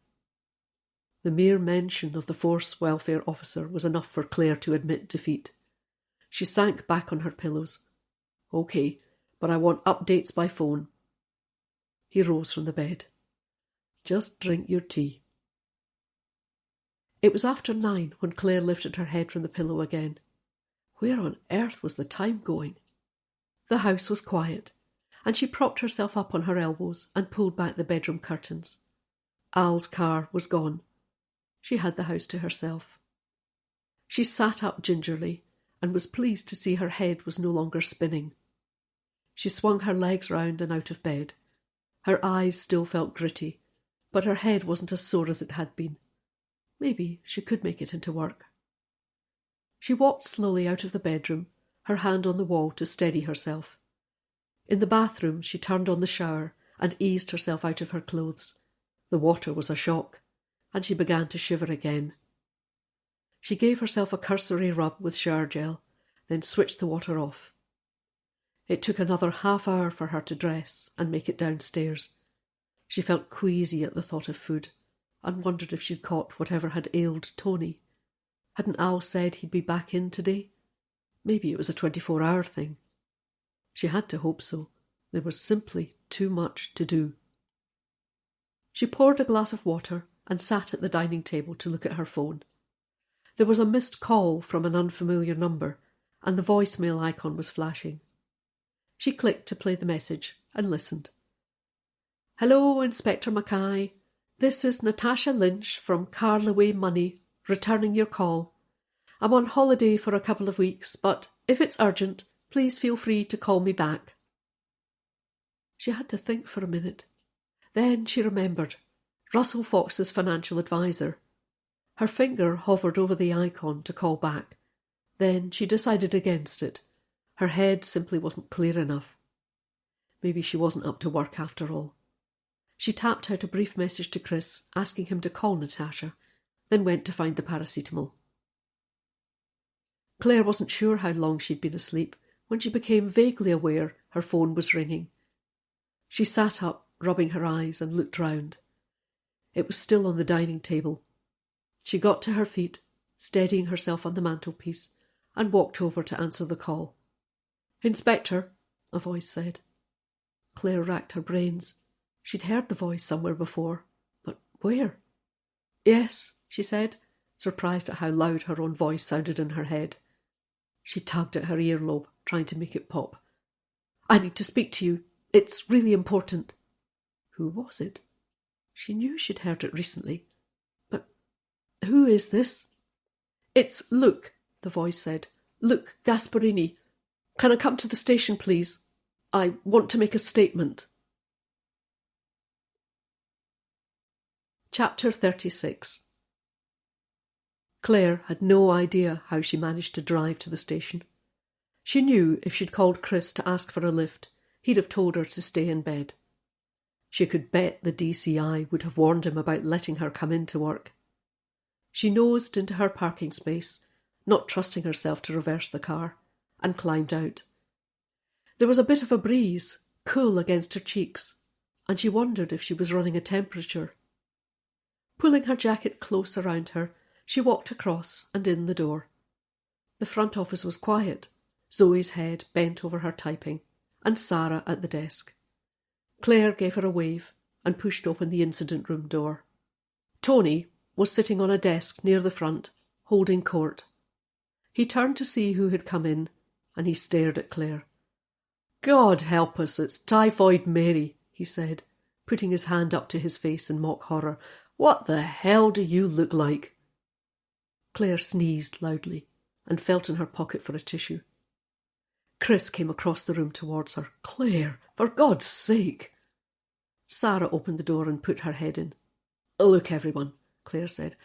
The mere mention of the force welfare officer was enough for Claire to admit defeat. She sank back on her pillows. "Okay, but I want updates by phone." He rose from the bed. "Just drink your tea." It was after 9 when Claire lifted her head from the pillow again. Where on earth was the time going? The house was quiet, and she propped herself up on her elbows and pulled back the bedroom curtains. Al's car was gone. She had the house to herself. She sat up gingerly and was pleased to see her head was no longer spinning. She swung her legs round and out of bed. Her eyes still felt gritty, but her head wasn't as sore as it had been. Maybe she could make it into work. She walked slowly out of the bedroom, her hand on the wall to steady herself. In the bathroom she turned on the shower and eased herself out of her clothes. The water was a shock, and she began to shiver again. She gave herself a cursory rub with shower gel, then switched the water off. It took another half-hour for her to dress and make it downstairs. She felt queasy at the thought of food, and wondered if she'd caught whatever had ailed Tony. Hadn't Al said he'd be back in today? Maybe it was a 24-hour thing. She had to hope so. There was simply too much to do. She poured a glass of water and sat at the dining table to look at her phone. There was a missed call from an unfamiliar number, and the voicemail icon was flashing. She clicked to play the message and listened. "Hello, Inspector Mackay. This is Natasha Lynch from Carlaway Money, returning your call. I'm on holiday for a couple of weeks, but if it's urgent, please feel free to call me back. She had to think for a minute. Then she remembered. Russell Fox's financial advisor. Her finger hovered over the icon to call back. Then she decided against it. Her head simply wasn't clear enough. Maybe she wasn't up to work after all. She tapped out a brief message to Chris, asking him to call Natasha, then went to find the paracetamol. Claire wasn't sure how long she'd been asleep when she became vaguely aware her phone was ringing. She sat up, rubbing her eyes, and looked round. It was still on the dining table. She got to her feet, steadying herself on the mantelpiece, and walked over to answer the call. "Inspector," a voice said. Claire racked her brains. She'd heard the voice somewhere before, but where? "Yes," she said, surprised at how loud her own voice sounded in her head. She tugged at her earlobe, trying to make it pop. "I need to speak to you. It's really important." Who was it? She knew she'd heard it recently. But who is this? "It's Luke," the voice said. "Luke Gasparini. Can I come to the station, please? I want to make a statement." Chapter 36. Claire had no idea how she managed to drive to the station. She knew if she'd called Chris to ask for a lift, he'd have told her to stay in bed. She could bet the DCI would have warned him about letting her come in to work. She nosed into her parking space, not trusting herself to reverse the car, and climbed out. There was a bit of a breeze, cool against her cheeks, and she wondered if she was running a temperature. Pulling her jacket close around her, she walked across and in the door. The front office was quiet, Zoe's head bent over her typing, and Sarah at the desk. Claire gave her a wave and pushed open the incident room door. Tony was sitting on a desk near the front, holding court. He turned to see who had come in, and he stared at Claire. "God help us, it's Typhoid Mary," he said, putting his hand up to his face in mock horror. "What the hell do you look like?" Claire sneezed loudly and felt in her pocket for a tissue. Chris came across the room towards her. "Claire, for God's sake!" Sarah opened the door and put her head in. "Look, everyone," Claire said.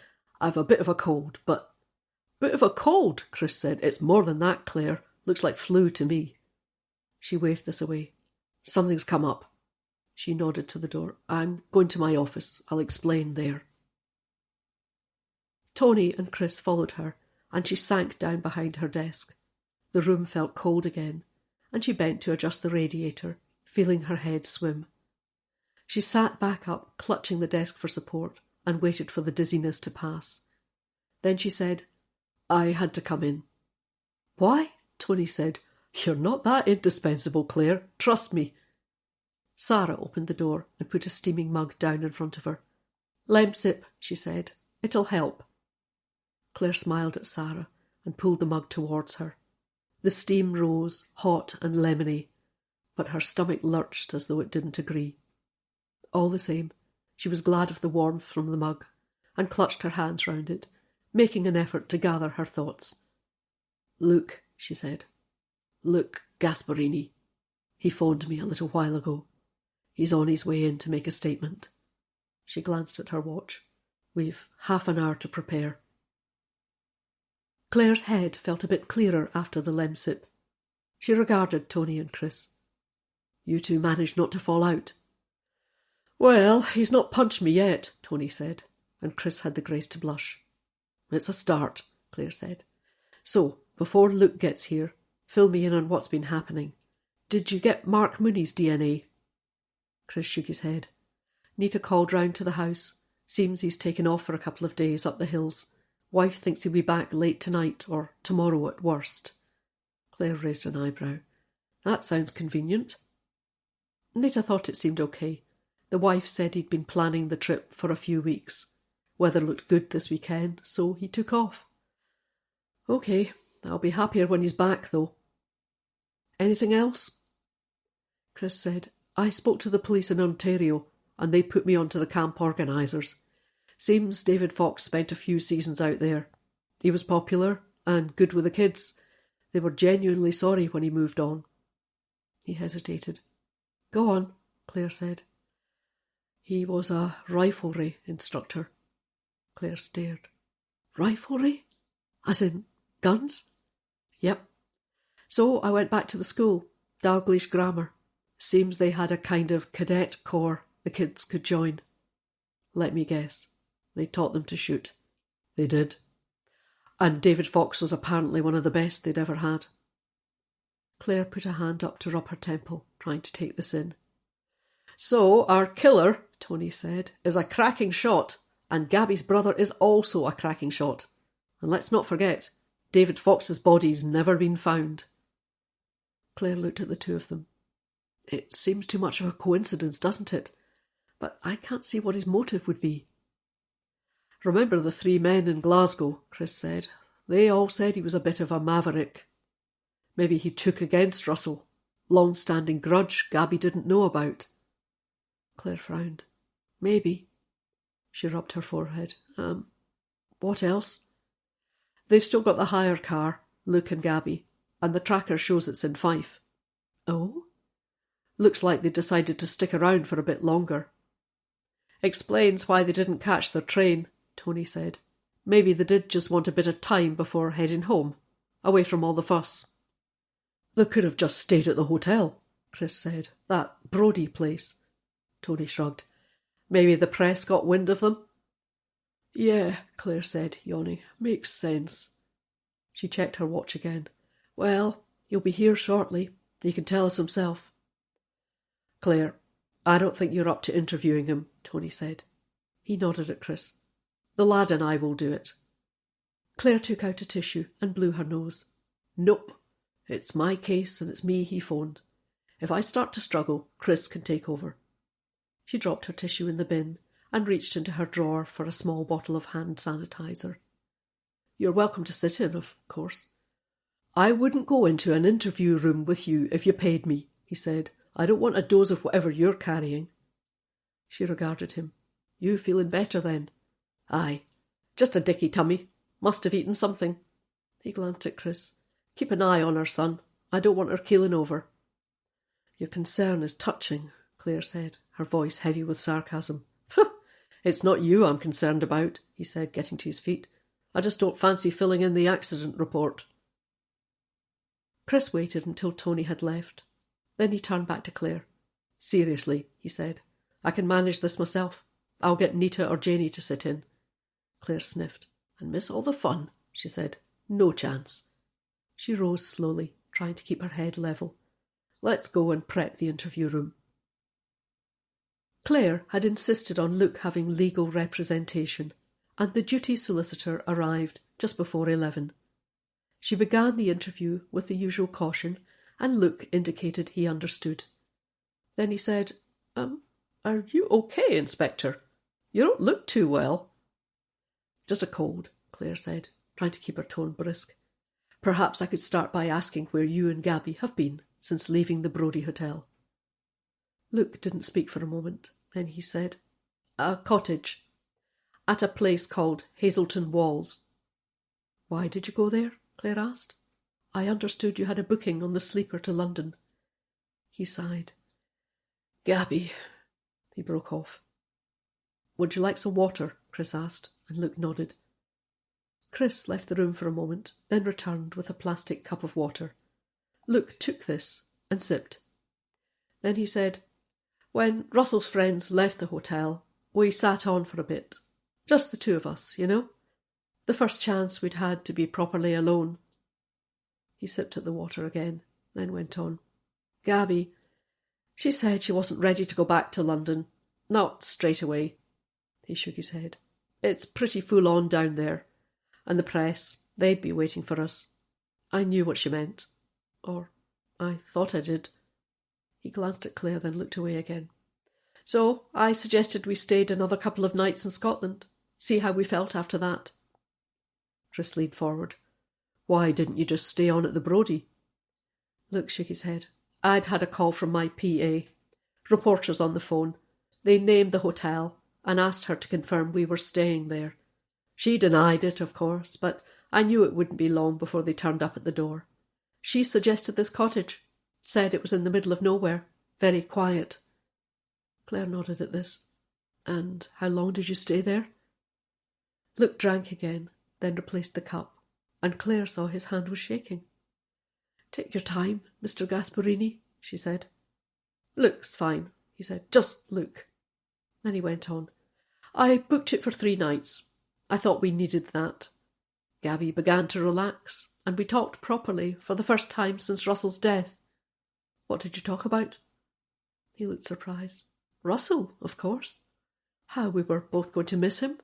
"I've a bit of a cold, but—" "Bit of a cold," Chris said. "It's more than that, Claire. Looks like flu to me." She waved this away. "Something's come up." She nodded to the door. "I'm going to my office. I'll explain there." Tony and Chris followed her, and she sank down behind her desk. The room felt cold again, and she bent to adjust the radiator, feeling her head swim. She sat back up, clutching the desk for support, and waited for the dizziness to pass. Then she said, "I had to come in." "Why?" Tony said. "You're not that indispensable, Claire. Trust me." Sarah opened the door and put a steaming mug down in front of her. "Lemsip," she said. "It'll help." Claire smiled at Sarah and pulled the mug towards her. The steam rose, hot and lemony, but her stomach lurched as though it didn't agree. All the same, she was glad of the warmth from the mug, and clutched her hands round it, making an effort to gather her thoughts. "Luke," she said. "Luke Gasparini. He phoned me a little while ago. He's on his way in to make a statement." She glanced at her watch. "We've half an hour to prepare." Claire's head felt a bit clearer after the lemsip. She regarded Tony and Chris. "You two managed not to fall out?" "Well, he's not punched me yet," Tony said, and Chris had the grace to blush. "It's a start," Claire said. "So, before Luke gets here, fill me in on what's been happening. Did you get Mark Mooney's DNA? Chris shook his head. Nita called round to the house. Seems he's taken off for a couple of days up the hills. Wife thinks he'll be back late tonight or tomorrow at worst. Claire raised an eyebrow. That sounds convenient. Nita thought it seemed okay. The wife said he'd been planning the trip for a few weeks. Weather looked good this weekend, so he took off. Okay, I'll be happier when he's back, though. Anything else? Chris said, I spoke to the police in Ontario. and they put me onto the camp organisers. Seems David Fox spent a few seasons out there. He was popular and good with the kids. They were genuinely sorry when he moved on. He hesitated. Go on, Claire said. He was a riflery instructor. Claire stared. Riflery? As in guns? Yep. So I went back to the school, Dalglish Grammar. Seems they had a kind of cadet corps the kids could join. Let me guess. They taught them to shoot. They did. And David Fox was apparently one of the best they'd ever had. Claire put a hand up to rub her temple, trying to take this in. So our killer, Tony said, is a cracking shot, and Gabby's brother is also a cracking shot. And let's not forget, David Fox's body's never been found. Claire looked at the two of them. It seems too much of a coincidence, doesn't it? But I can't see what his motive would be. Remember the 3 men in Glasgow, Chris said. They all said he was a bit of a maverick. Maybe he took against Russell. Long-standing grudge Gabby didn't know about. Claire frowned. Maybe. She rubbed her forehead. What else? They've still got the hire car, Luke and Gabby, and the tracker shows it's in Fife. Oh? Looks like they decided to stick around for a bit longer. Explains why they didn't catch their train, Tony said. Maybe they did just want a bit of time before heading home, away from all the fuss. They could have just stayed at the hotel, Chris said. That Brodie place. Tony shrugged. Maybe the press got wind of them? Yeah, Claire said, yawning. Makes sense. She checked her watch again. Well, he'll be here shortly. He can tell us himself. Claire, I don't think you're up to interviewing him, Tony said. He nodded at Chris. The lad and I will do it. Claire took out a tissue and blew her nose. Nope. It's my case and it's me he phoned. If I start to struggle, Chris can take over. She dropped her tissue in the bin and reached into her drawer for a small bottle of hand sanitizer. You're welcome to sit in, of course. I wouldn't go into an interview room with you if you paid me, he said. I don't want a dose of whatever you're carrying. She regarded him. You feeling better then? Aye. Just a dicky tummy. Must have eaten something. He glanced at Chris. Keep an eye on her, son. I don't want her keeling over. Your concern is touching, Claire said, her voice heavy with sarcasm. It's not you I'm concerned about, he said, getting to his feet. I just don't fancy filling in the accident report. Chris waited until Tony had left. Then he turned back to Claire. Seriously, he said, I can manage this myself. I'll get Nita or Janie to sit in. Claire sniffed. And miss all the fun, she said. No chance. She rose slowly, trying to keep her head level. Let's go and prep the interview room. Claire had insisted on Luke having legal representation, and the duty solicitor arrived just before 11. She began the interview with the usual caution, and Luke indicated he understood. Then he said, Are you okay, Inspector? You don't look too well. Just a cold, Claire said, trying to keep her tone brisk. Perhaps I could start by asking where you and Gabby have been since leaving the Brodie Hotel. Luke didn't speak for a moment. Then he said, A cottage. At a place called Hazelton Walls. Why did you go there? Claire asked. I understood you had a booking on the sleeper to London. He sighed. Gabby. He broke off. Would you like some water? Chris asked, and Luke nodded. Chris left the room for a moment, then returned with a plastic cup of water. Luke took this and sipped. Then he said, When Russell's friends left the hotel, we sat on for a bit. Just the two of us, you know? The first chance we'd had to be properly alone. He sipped at the water again, then went on. Gabby, she said she wasn't ready to go back to London. Not straight away. He shook his head. It's pretty full on down there. And the press, they'd be waiting for us. I knew what she meant. Or I thought I did. He glanced at Claire, then looked away again. So I suggested we stayed another couple of nights in Scotland. See how we felt after that. Chris leaned forward. Why didn't you just stay on at the Brodie? Luke shook his head. I'd had a call from my PA. Reporters on the phone. They named the hotel and asked her to confirm we were staying there. She denied it, of course, but I knew it wouldn't be long before they turned up at the door. She suggested this cottage, said it was in the middle of nowhere, very quiet. Claire nodded at this. And how long did you stay there? Luke drank again, then replaced the cup, and Claire saw his hand was shaking. Take your time, Mr. Gasparini, she said. Luke's fine, he said. Just Luke. Then he went on. I booked it for 3 nights. I thought we needed that. Gabby began to relax, and we talked properly for the first time since Russell's death. What did you talk about? He looked surprised. Russell, of course. How we were both going to miss him.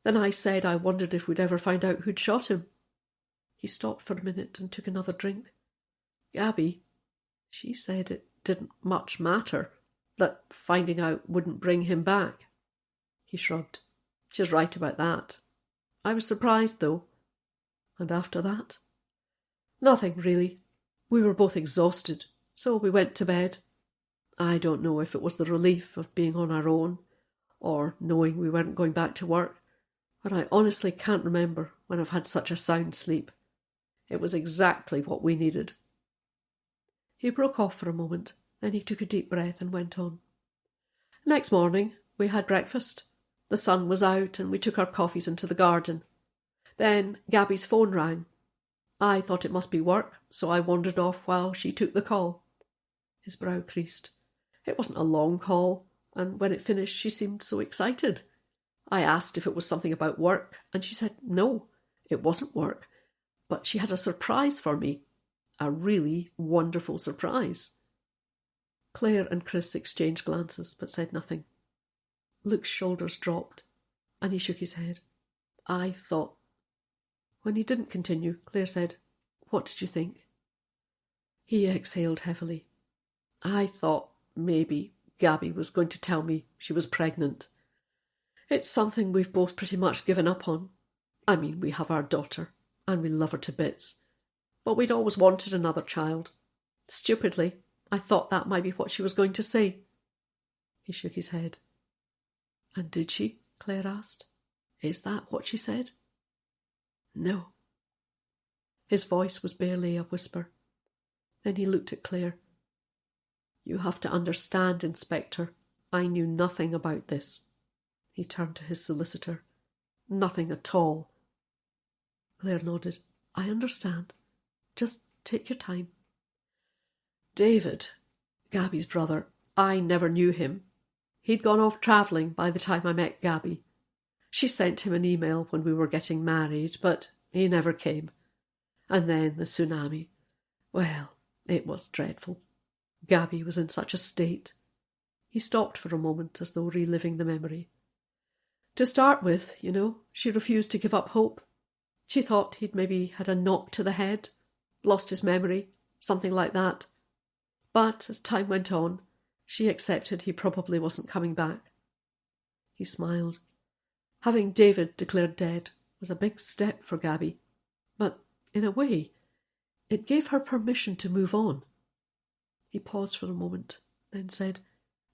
Then I said I wondered if we'd ever find out who'd shot him. He stopped for a minute and took another drink. Gabby, she said it didn't much matter, that finding out wouldn't bring him back. He shrugged. She's right about that. I was surprised, though. And after that? Nothing, really. We were both exhausted, so we went to bed. I don't know if it was the relief of being on our own, or knowing we weren't going back to work, but I honestly can't remember when I've had such a sound sleep. It was exactly what we needed. He broke off for a moment, then he took a deep breath and went on. Next morning, we had breakfast. The sun was out and we took our coffees into the garden. Then Gabby's phone rang. I thought it must be work, so I wandered off while she took the call. His brow creased. It wasn't a long call, and when it finished she seemed so excited. I asked if it was something about work, and she said no, it wasn't work, but she had a surprise for me. A really wonderful surprise. Claire and Chris exchanged glances, but said nothing. Luke's shoulders dropped, and he shook his head. I thought... When he didn't continue, Claire said, What did you think? He exhaled heavily. I thought maybe Gabby was going to tell me she was pregnant. It's something we've both pretty much given up on. I mean, we have our daughter, and we love her to bits. But we'd always wanted another child. Stupidly, I thought that might be what she was going to say. He shook his head. And did she? Claire asked. Is that what she said? No. His voice was barely a whisper. Then he looked at Claire. You have to understand, Inspector, I knew nothing about this. He turned to his solicitor. Nothing at all. Claire nodded. I understand. Just take your time. David, Gabby's brother, I never knew him. He'd gone off travelling by the time I met Gabby. She sent him an email when we were getting married, but he never came. And then the tsunami. Well, it was dreadful. Gabby was in such a state. He stopped for a moment as though reliving the memory. To start with, she refused to give up hope. She thought he'd maybe had a knock to the head, lost his memory, something like that. But as time went on, she accepted he probably wasn't coming back. He smiled. Having David declared dead was a big step for Gabby, but in a way, it gave her permission to move on. He paused for a moment, then said,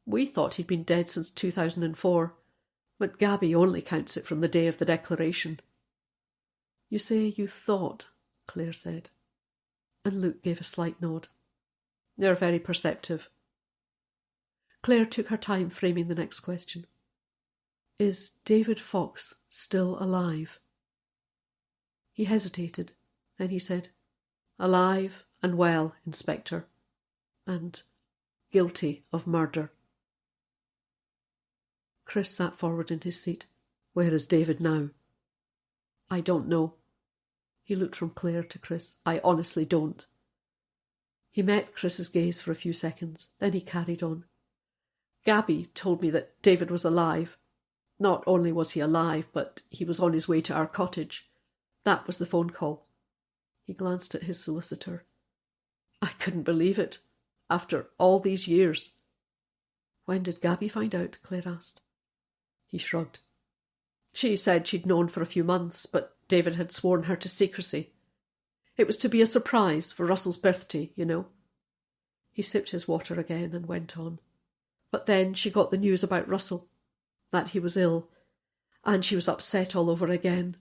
We thought he'd been dead since 2004, but Gabby only counts it from the day of the declaration. You say you thought, Claire said, and Luke gave a slight nod. You're very perceptive. Claire took her time framing the next question. Is David Fox still alive? He hesitated, then he said, Alive and well, Inspector, and guilty of murder. Chris sat forward in his seat. Where is David now? I don't know. He looked from Claire to Chris. I honestly don't. He met Chris's gaze for a few seconds, then he carried on. Gabby told me that David was alive. Not only was he alive, but he was on his way to our cottage. That was the phone call. He glanced at his solicitor. I couldn't believe it. After all these years. When did Gabby find out? Claire asked. He shrugged. She said she'd known for a few months, but David had sworn her to secrecy. It was to be a surprise for Russell's birthday, He sipped his water again and went on. But then she got the news about Russell, that he was ill, and she was upset all over again.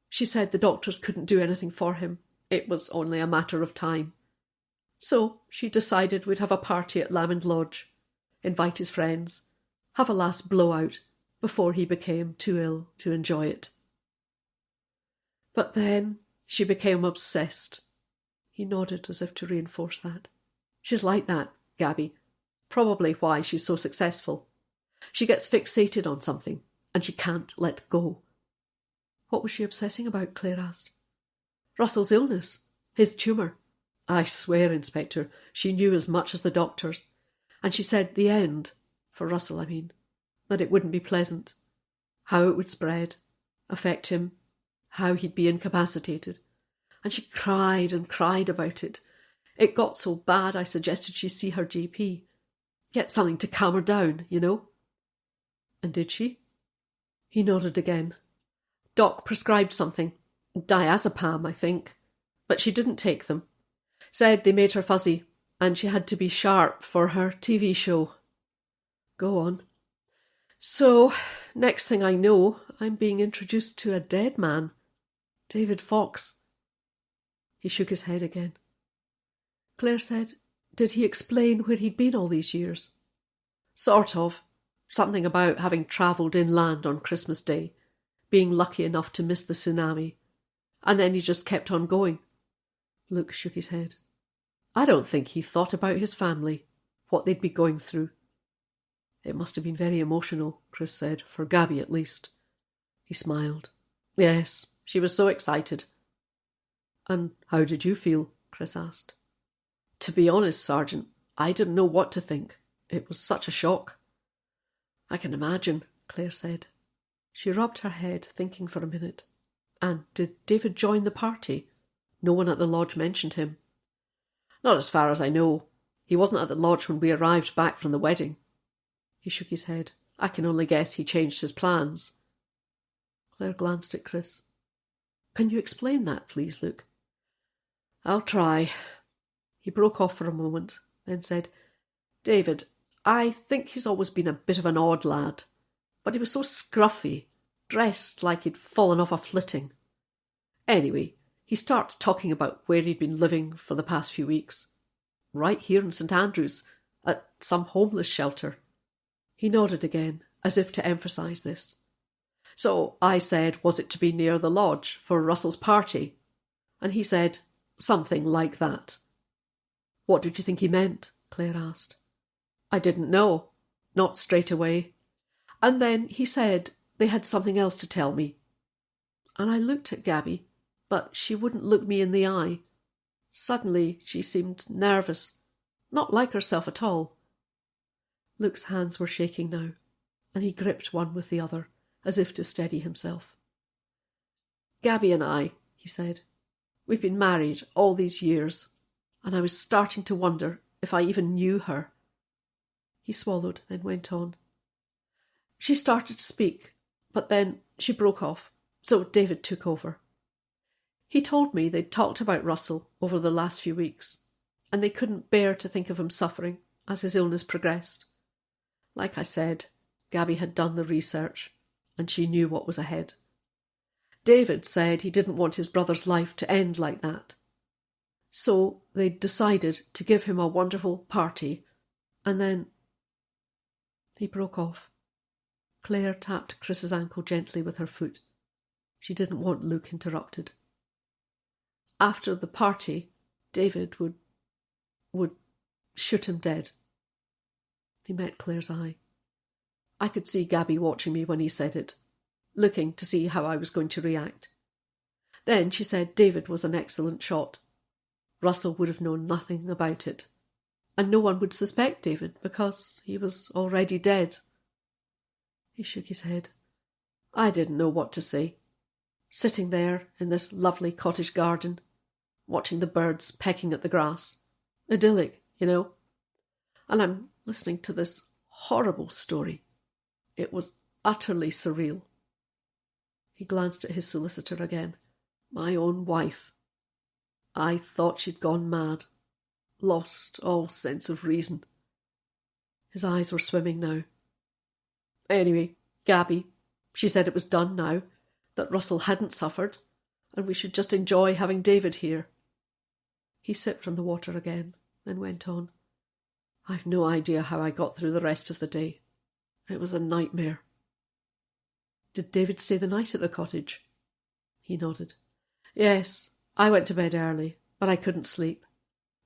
She said the doctors couldn't do anything for him. It was only a matter of time. So she decided we'd have a party at Lamond Lodge, invite his friends, have a last blowout before he became too ill to enjoy it. But then she became obsessed. He nodded as if to reinforce that. She's like that, Gabby. Probably why she's so successful. She gets fixated on something, and she can't let go. What was she obsessing about? Claire asked. Russell's illness, his tumour. I swear, Inspector, she knew as much as the doctors, and she said the end, for Russell I mean, that it wouldn't be pleasant, how it would spread, affect him, how he'd be incapacitated, and she cried and cried about it. It got so bad I suggested she see her GP. Get something to calm her down, you know. And did she? He nodded again. Doc prescribed something, diazepam, I think, but she didn't take them. Said they made her fuzzy, and she had to be sharp for her TV show. Go on. So, next thing I know, I'm being introduced to a dead man. David Fox. He shook his head again. Claire said, did he explain where he'd been all these years? Sort of. Something about having travelled inland on Christmas Day, being lucky enough to miss the tsunami. And then he just kept on going. Luke shook his head. I don't think he thought about his family, what they'd be going through. It must have been very emotional, Chris said, for Gabby at least. He smiled. Yes, she was so excited. And how did you feel? Chris asked. To be honest, Sergeant, I didn't know what to think. It was such a shock. I can imagine, Claire said. She rubbed her head, thinking for a minute. And did David join the party? No one at the lodge mentioned him. Not as far as I know. He wasn't at the lodge when we arrived back from the wedding. He shook his head. I can only guess he changed his plans. Claire glanced at Chris. Can you explain that, please, Luke? I'll try. He broke off for a moment, then said, David, I think he's always been a bit of an odd lad, but he was so scruffy, dressed like he'd fallen off a flitting. Anyway, he starts talking about where he'd been living for the past few weeks. Right here in St Andrews, at some homeless shelter. He nodded again, as if to emphasise this. So I said, was it to be near the lodge for Russell's party? And he said, something like that. What did you think he meant? Claire asked. I didn't know. Not straight away. And then he said they had something else to tell me. And I looked at Gabby, but she wouldn't look me in the eye. Suddenly she seemed nervous, not like herself at all. Luke's hands were shaking now, and he gripped one with the other, as if to steady himself. Gabby and I, he said, we've been married all these years, and I was starting to wonder if I even knew her. He swallowed, then went on. She started to speak, but then she broke off, so David took over. He told me they'd talked about Russell over the last few weeks, and they couldn't bear to think of him suffering as his illness progressed. Like I said, Gabby had done the research, and she knew what was ahead. David said he didn't want his brother's life to end like that. So they'd decided to give him a wonderful party, and then... He broke off. Claire tapped Chris's ankle gently with her foot. She didn't want Luke interrupted. After the party, David would shoot him dead. He met Claire's eye. I could see Gabby watching me when he said it, looking to see how I was going to react. Then she said David was an excellent shot. Russell would have known nothing about it, and no one would suspect David because he was already dead. He shook his head. I didn't know what to say. Sitting there in this lovely cottage garden, watching the birds pecking at the grass. Idyllic, you know. And I'm listening to this horrible story. It was utterly surreal. He glanced at his solicitor again. My own wife. I thought she'd gone mad, lost all sense of reason. His eyes were swimming now. Anyway, Gabby, she said it was done now, that Russell hadn't suffered, and we should just enjoy having David here. He sipped from the water again, then went on. I've no idea how I got through the rest of the day. It was a nightmare. Did David stay the night at the cottage? He nodded. Yes, I went to bed early, but I couldn't sleep.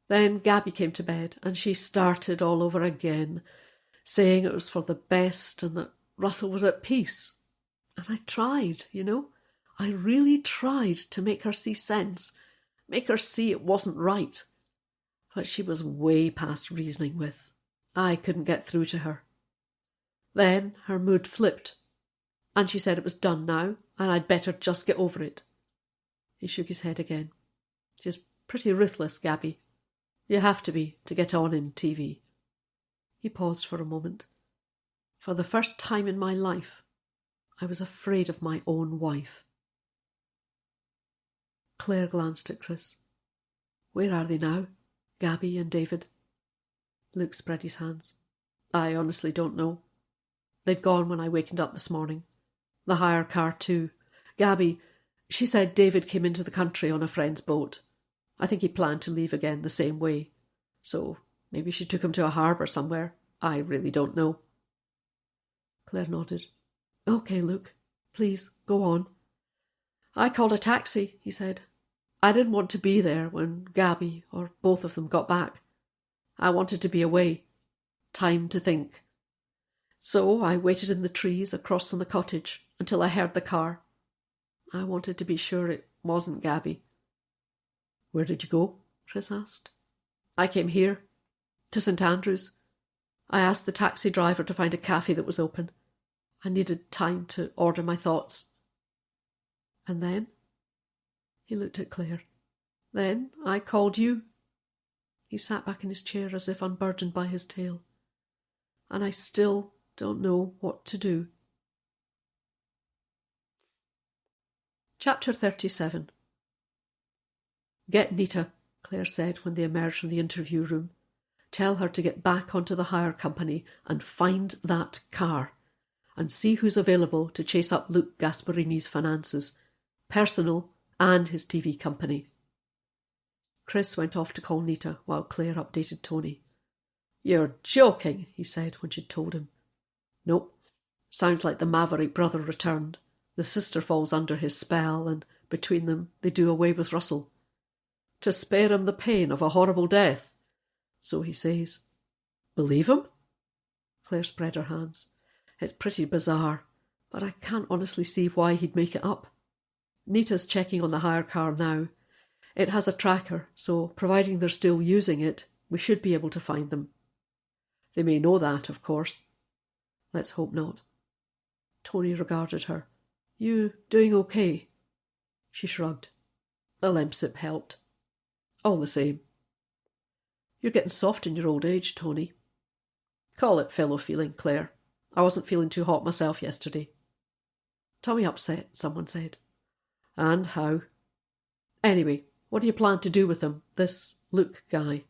Then Gabby came to bed, and she started all over again, saying it was for the best and that Russell was at peace. And I tried, I really tried to make her see sense, make her see it wasn't right. But she was way past reasoning with. I couldn't get through to her. Then her mood flipped, and she said it was done now, and I'd better just get over it. He shook his head again. She's pretty ruthless, Gabby. You have to be to get on in TV. He paused for a moment. For the first time in my life, I was afraid of my own wife. Claire glanced at Chris. Where are they now, Gabby and David? Luke spread his hands. I honestly don't know. They'd gone when I wakened up this morning. The hire car too. Gabby, she said David came into the country on a friend's boat. I think he planned to leave again the same way. So maybe she took him to a harbour somewhere. I really don't know. Claire nodded. OK, Luke. Please, go on. I called a taxi, he said. I didn't want to be there when Gabby or both of them got back. I wanted to be away. Time to think. So I waited in the trees across from the cottage until I heard the car. I wanted to be sure it wasn't Gabby. Where did you go? Chris asked. I came here, to St Andrews. I asked the taxi driver to find a cafe that was open. I needed time to order my thoughts. And then? He looked at Claire. Then I called you. He sat back in his chair as if unburdened by his tale. And I still don't know what to do. Chapter 37. Get Nita, Claire said when they emerged from the interview room. Tell her to get back onto the hire company and find that car, and see who's available to chase up Luke Gasparini's finances, personal and his TV company. Chris went off to call Nita while Claire updated Tony. You're joking, he said when she'd told him. Nope. Sounds like the maverick brother returned. The sister falls under his spell, and between them they do away with Russell. To spare him the pain of a horrible death. So he says. Believe him? Claire spread her hands. It's pretty bizarre, but I can't honestly see why he'd make it up. Nita's checking on the hire car now. It has a tracker, so providing they're still using it, we should be able to find them. They may know that, of course. Let's hope not. Tony regarded her. You doing okay? She shrugged. The Lemsip helped. All the same. You're getting soft in your old age, Tony. Call it fellow feeling, Claire. I wasn't feeling too hot myself yesterday. Tommy upset, someone said. And how? Anyway, what do you plan to do with him, this Luke guy?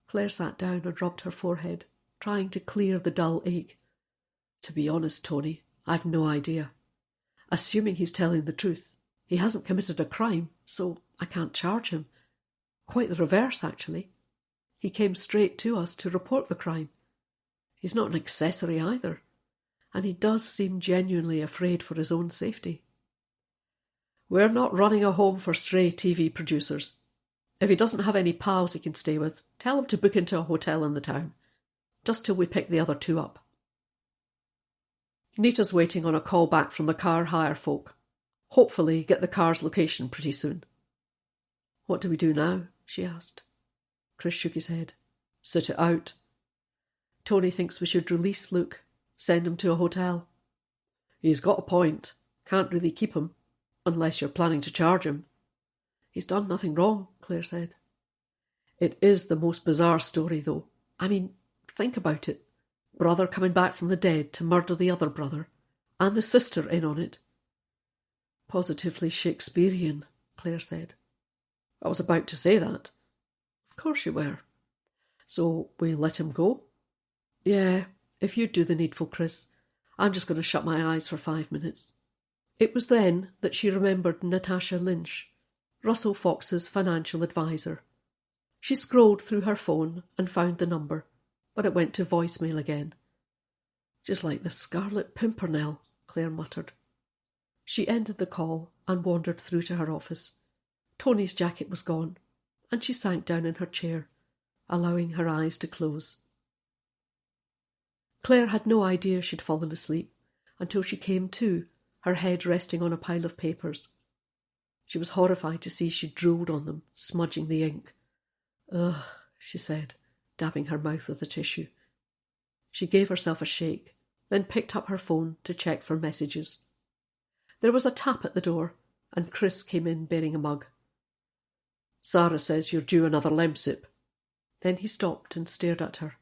Claire sat down and rubbed her forehead, trying to clear the dull ache. To be honest, Tony, I've no idea. Assuming he's telling the truth, he hasn't committed a crime, so I can't charge him. Quite the reverse, actually. He came straight to us to report the crime. He's not an accessory either, and he does seem genuinely afraid for his own safety. We're not running a home for stray TV producers. If he doesn't have any pals he can stay with, tell him to book into a hotel in the town, just till we pick the other two up. Nita's waiting on a call back from the car hire folk. Hopefully get the car's location pretty soon. What do we do now? She asked. Chris shook his head. Sit it out. Tony thinks we should release Luke, send him to a hotel. He's got a point. Can't really keep him, unless you're planning to charge him. He's done nothing wrong, Claire said. It is the most bizarre story, though. I mean, think about it. Brother coming back from the dead to murder the other brother, and the sister in on it. Positively Shakespearean, Claire said. I was about to say that. Of course you were. So we let him go? Yeah, if you'd do the needful, Chris. I'm just going to shut my eyes for 5 minutes. It was then that she remembered Natasha Lynch, Russell Fox's financial advisor. She scrolled through her phone and found the number, but it went to voicemail again. Just like the Scarlet Pimpernel, Claire muttered. She ended the call and wandered through to her office. Tony's jacket was gone, and she sank down in her chair, allowing her eyes to close. Claire had no idea she'd fallen asleep until she came to, her head resting on a pile of papers. She was horrified to see she'd drooled on them, smudging the ink. Ugh, she said, dabbing her mouth with the tissue. She gave herself a shake, then picked up her phone to check for messages. There was a tap at the door, and Chris came in bearing a mug. Sarah says you're due another lemsip. Then he stopped and stared at her.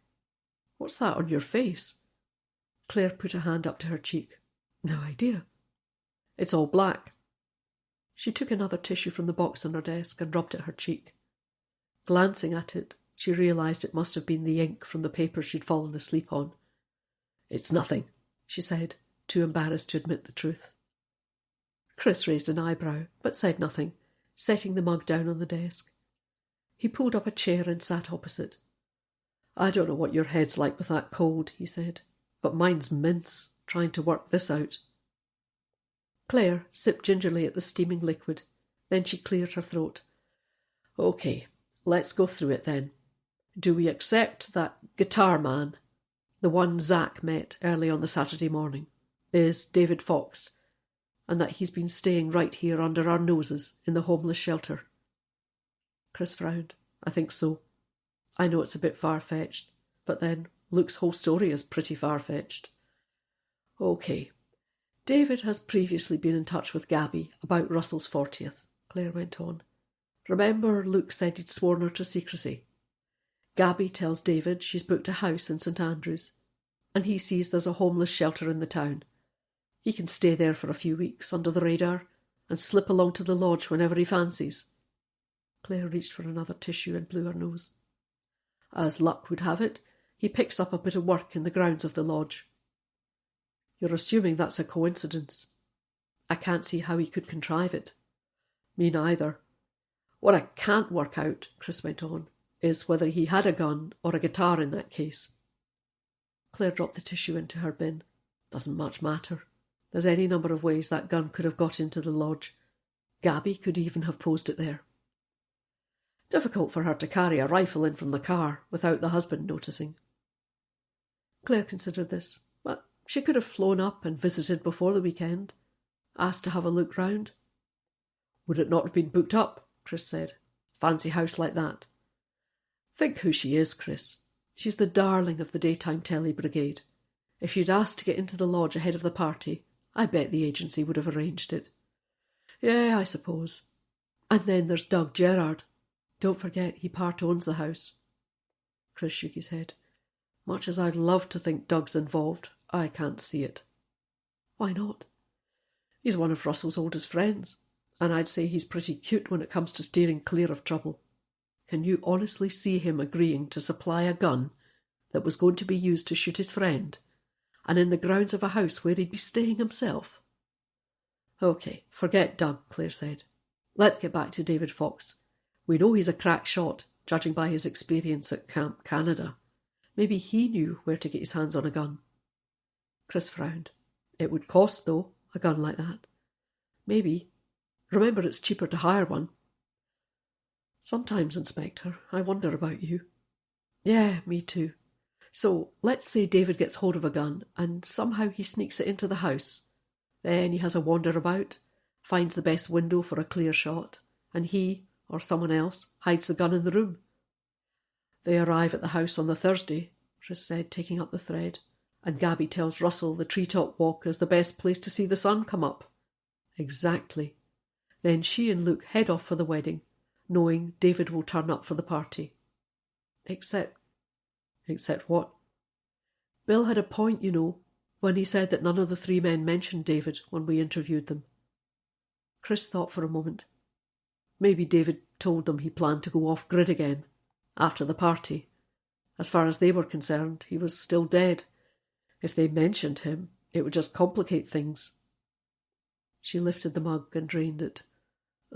What's that on your face? Claire put a hand up to her cheek. No idea. It's all black. She took another tissue from the box on her desk and rubbed at her cheek. Glancing at it, she realised it must have been the ink from the paper she'd fallen asleep on. It's nothing, she said, too embarrassed to admit the truth. Chris raised an eyebrow, but said nothing, setting the mug down on the desk. He pulled up a chair and sat opposite. I don't know what your head's like with that cold, he said, but mine's mince, trying to work this out. Claire sipped gingerly at the steaming liquid. Then she cleared her throat. OK, let's go through it then. Do we accept that guitar man, the one Zack met early on the Saturday morning, is David Fox, and that he's been staying right here under our noses in the homeless shelter? Chris frowned. I think so. I know it's a bit far-fetched, but then Luke's whole story is pretty far-fetched. OK. David has previously been in touch with Gabby about Russell's 40th, Claire went on. Remember Luke said he'd sworn her to secrecy? Gabby tells David she's booked a house in St Andrews, and he sees there's a homeless shelter in the town. He can stay there for a few weeks under the radar and slip along to the lodge whenever he fancies. Claire reached for another tissue and blew her nose. As luck would have it, he picks up a bit of work in the grounds of the lodge. You're assuming that's a coincidence. I can't see how he could contrive it. Me neither. What I can't work out, Chris went on, is whether he had a gun or a guitar in that case. Claire dropped the tissue into her bin. Doesn't much matter. There's any number of ways that gun could have got into the lodge. Gabby could even have posed it there. Difficult for her to carry a rifle in from the car without the husband noticing. Claire considered this, but she could have flown up and visited before the weekend, asked to have a look round. Would it not have been booked up? Chris said. Fancy house like that. Think who she is, Chris. She's the darling of the daytime telly brigade. If you'd asked to get into the lodge ahead of the party, I bet the agency would have arranged it. Yeah, I suppose. And then there's Doug Gerrard. Don't forget he part owns the house. Chris shook his head. Much as I'd love to think Doug's involved, I can't see it. Why not? He's one of Russell's oldest friends, and I'd say he's pretty cute when it comes to steering clear of trouble. Can you honestly see him agreeing to supply a gun that was going to be used to shoot his friend, and in the grounds of a house where he'd be staying himself? OK, forget Doug, Claire said. Let's get back to David Fox. We know he's a crack shot, judging by his experience at Camp Canada. Maybe he knew where to get his hands on a gun. Chris frowned. It would cost, though, a gun like that. Maybe. Remember, it's cheaper to hire one. Sometimes, Inspector, I wonder about you. Yeah, me too. So, let's say David gets hold of a gun and somehow he sneaks it into the house. Then he has a wander about, finds the best window for a clear shot, and he, or someone else, hides the gun in the room. They arrive at the house on the Thursday, Chris said, taking up the thread, and Gabby tells Russell the treetop walk is the best place to see the sun come up. Exactly. Then she and Luke head off for the wedding, knowing David will turn up for the party. Except what? Bill had a point, you know, when he said that none of the three men mentioned David when we interviewed them. Chris thought for a moment. Maybe David told them he planned to go off-grid again, after the party, As far as they were concerned, he was still dead. If they mentioned him, it would just complicate things. She lifted the mug and drained it.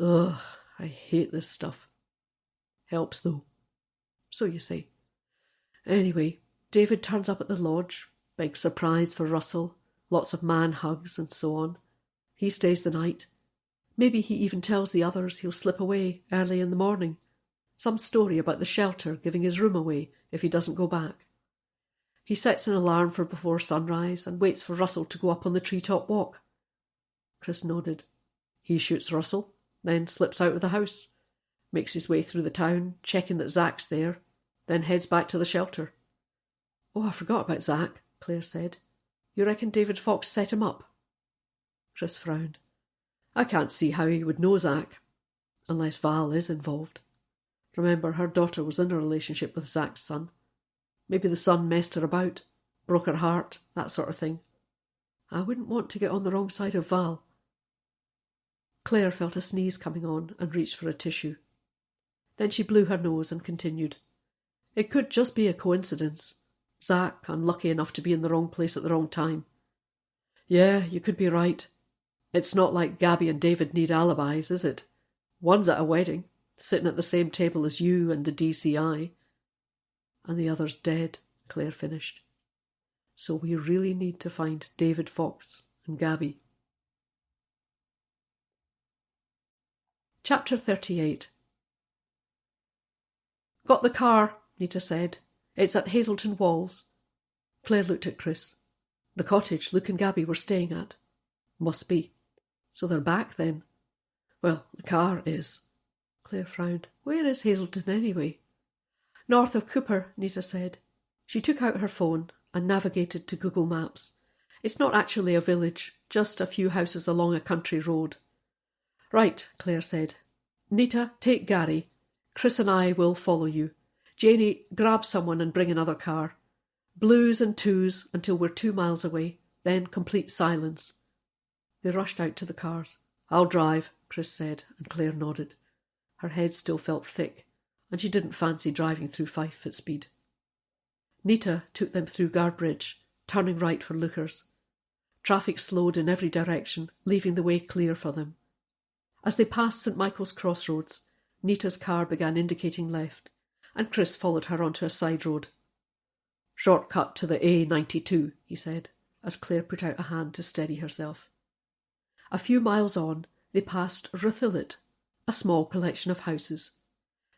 Ugh, I hate this stuff. Helps, though. So you say. Anyway, David turns up at the lodge. Big surprise for Russell. Lots of man hugs and so on. He stays the night. Maybe he even tells the others he'll slip away early in the morning. Some story about the shelter giving his room away if he doesn't go back. He sets an alarm for before sunrise and waits for Russell to go up on the treetop walk. Chris nodded. He shoots Russell, then slips out of the house, makes his way through the town, checking that Zach's there, then heads back to the shelter. Oh, I forgot about Zach, Claire said. You reckon David Fox set him up? Chris frowned. I can't see how he would know Zach, unless Val is involved. Remember, her daughter was in a relationship with Zach's son. Maybe the son messed her about, broke her heart, that sort of thing. I wouldn't want to get on the wrong side of Val. Claire felt a sneeze coming on and reached for a tissue. Then she blew her nose and continued. It could just be a coincidence. Zach, unlucky enough to be in the wrong place at the wrong time. Yeah, you could be right. It's not like Gabby and David need alibis, is it? One's at a wedding, sitting at the same table as you and the DCI. And the other's dead, Claire finished. So we really need to find David Fox and Gabby. Chapter 38. Got the car, Nita said. It's at Hazelton Walls. Claire looked at Chris. The cottage Luke and Gabby were staying at. Must be. So they're back then. Well, the car is. Claire frowned. Where is Hazelton anyway? North of Cooper, Nita said. She took out her phone and navigated to Google Maps. It's not actually a village, just a few houses along a country road. Right, Claire said. Nita, take Gary. Chris and I will follow you. Janie, grab someone and bring another car. Blues and twos until we're 2 miles away, then complete silence. They rushed out to the cars. I'll drive, Chris said, and Claire nodded. Her head still felt thick, and she didn't fancy driving through Fife at speed. Nita took them through Guardbridge, turning right for Lookers. Traffic slowed in every direction, leaving the way clear for them. As they passed St Michael's Crossroads, Nita's car began indicating left, and Chris followed her onto a side road. Shortcut to the A92, he said, as Claire put out a hand to steady herself. A few miles on, they passed Ruthillet, a small collection of houses.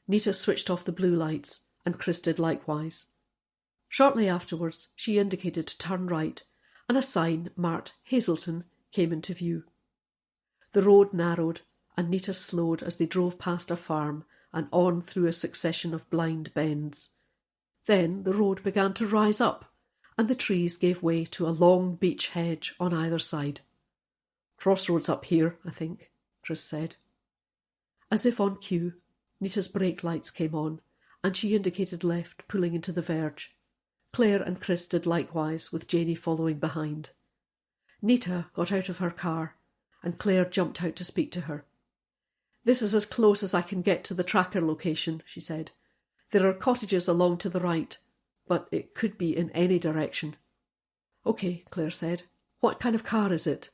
Nita switched off the blue lights, and Chris did likewise. Shortly afterwards, she indicated to turn right, and a sign marked Hazelton came into view. The road narrowed, and Nita slowed as they drove past a farm and on through a succession of blind bends. Then the road began to rise up, and the trees gave way to a long beech hedge on either side. Crossroads up here, I think, Chris said. As if on cue, Nita's brake lights came on, and she indicated left, pulling into the verge. Claire and Chris did likewise, with Janie following behind. Nita got out of her car, and Claire jumped out to speak to her. This is as close as I can get to the tracker location, she said. There are cottages along to the right, but it could be in any direction. OK, Claire said. What kind of car is it?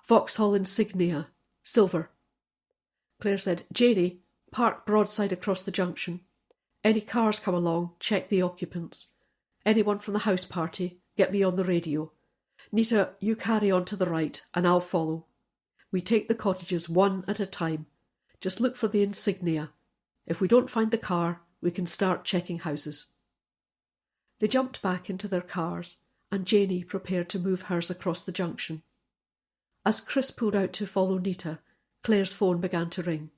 Vauxhall Insignia, silver. Claire said, Janie, park broadside across the junction. Any cars come along, check the occupants. Anyone from the house party, get me on the radio. Nita, you carry on to the right, and I'll follow. We take the cottages one at a time. Just look for the insignia. If we don't find the car, we can start checking houses. They jumped back into their cars, and Janie prepared to move hers across the junction. As Chris pulled out to follow Nita, Claire's phone began to ring.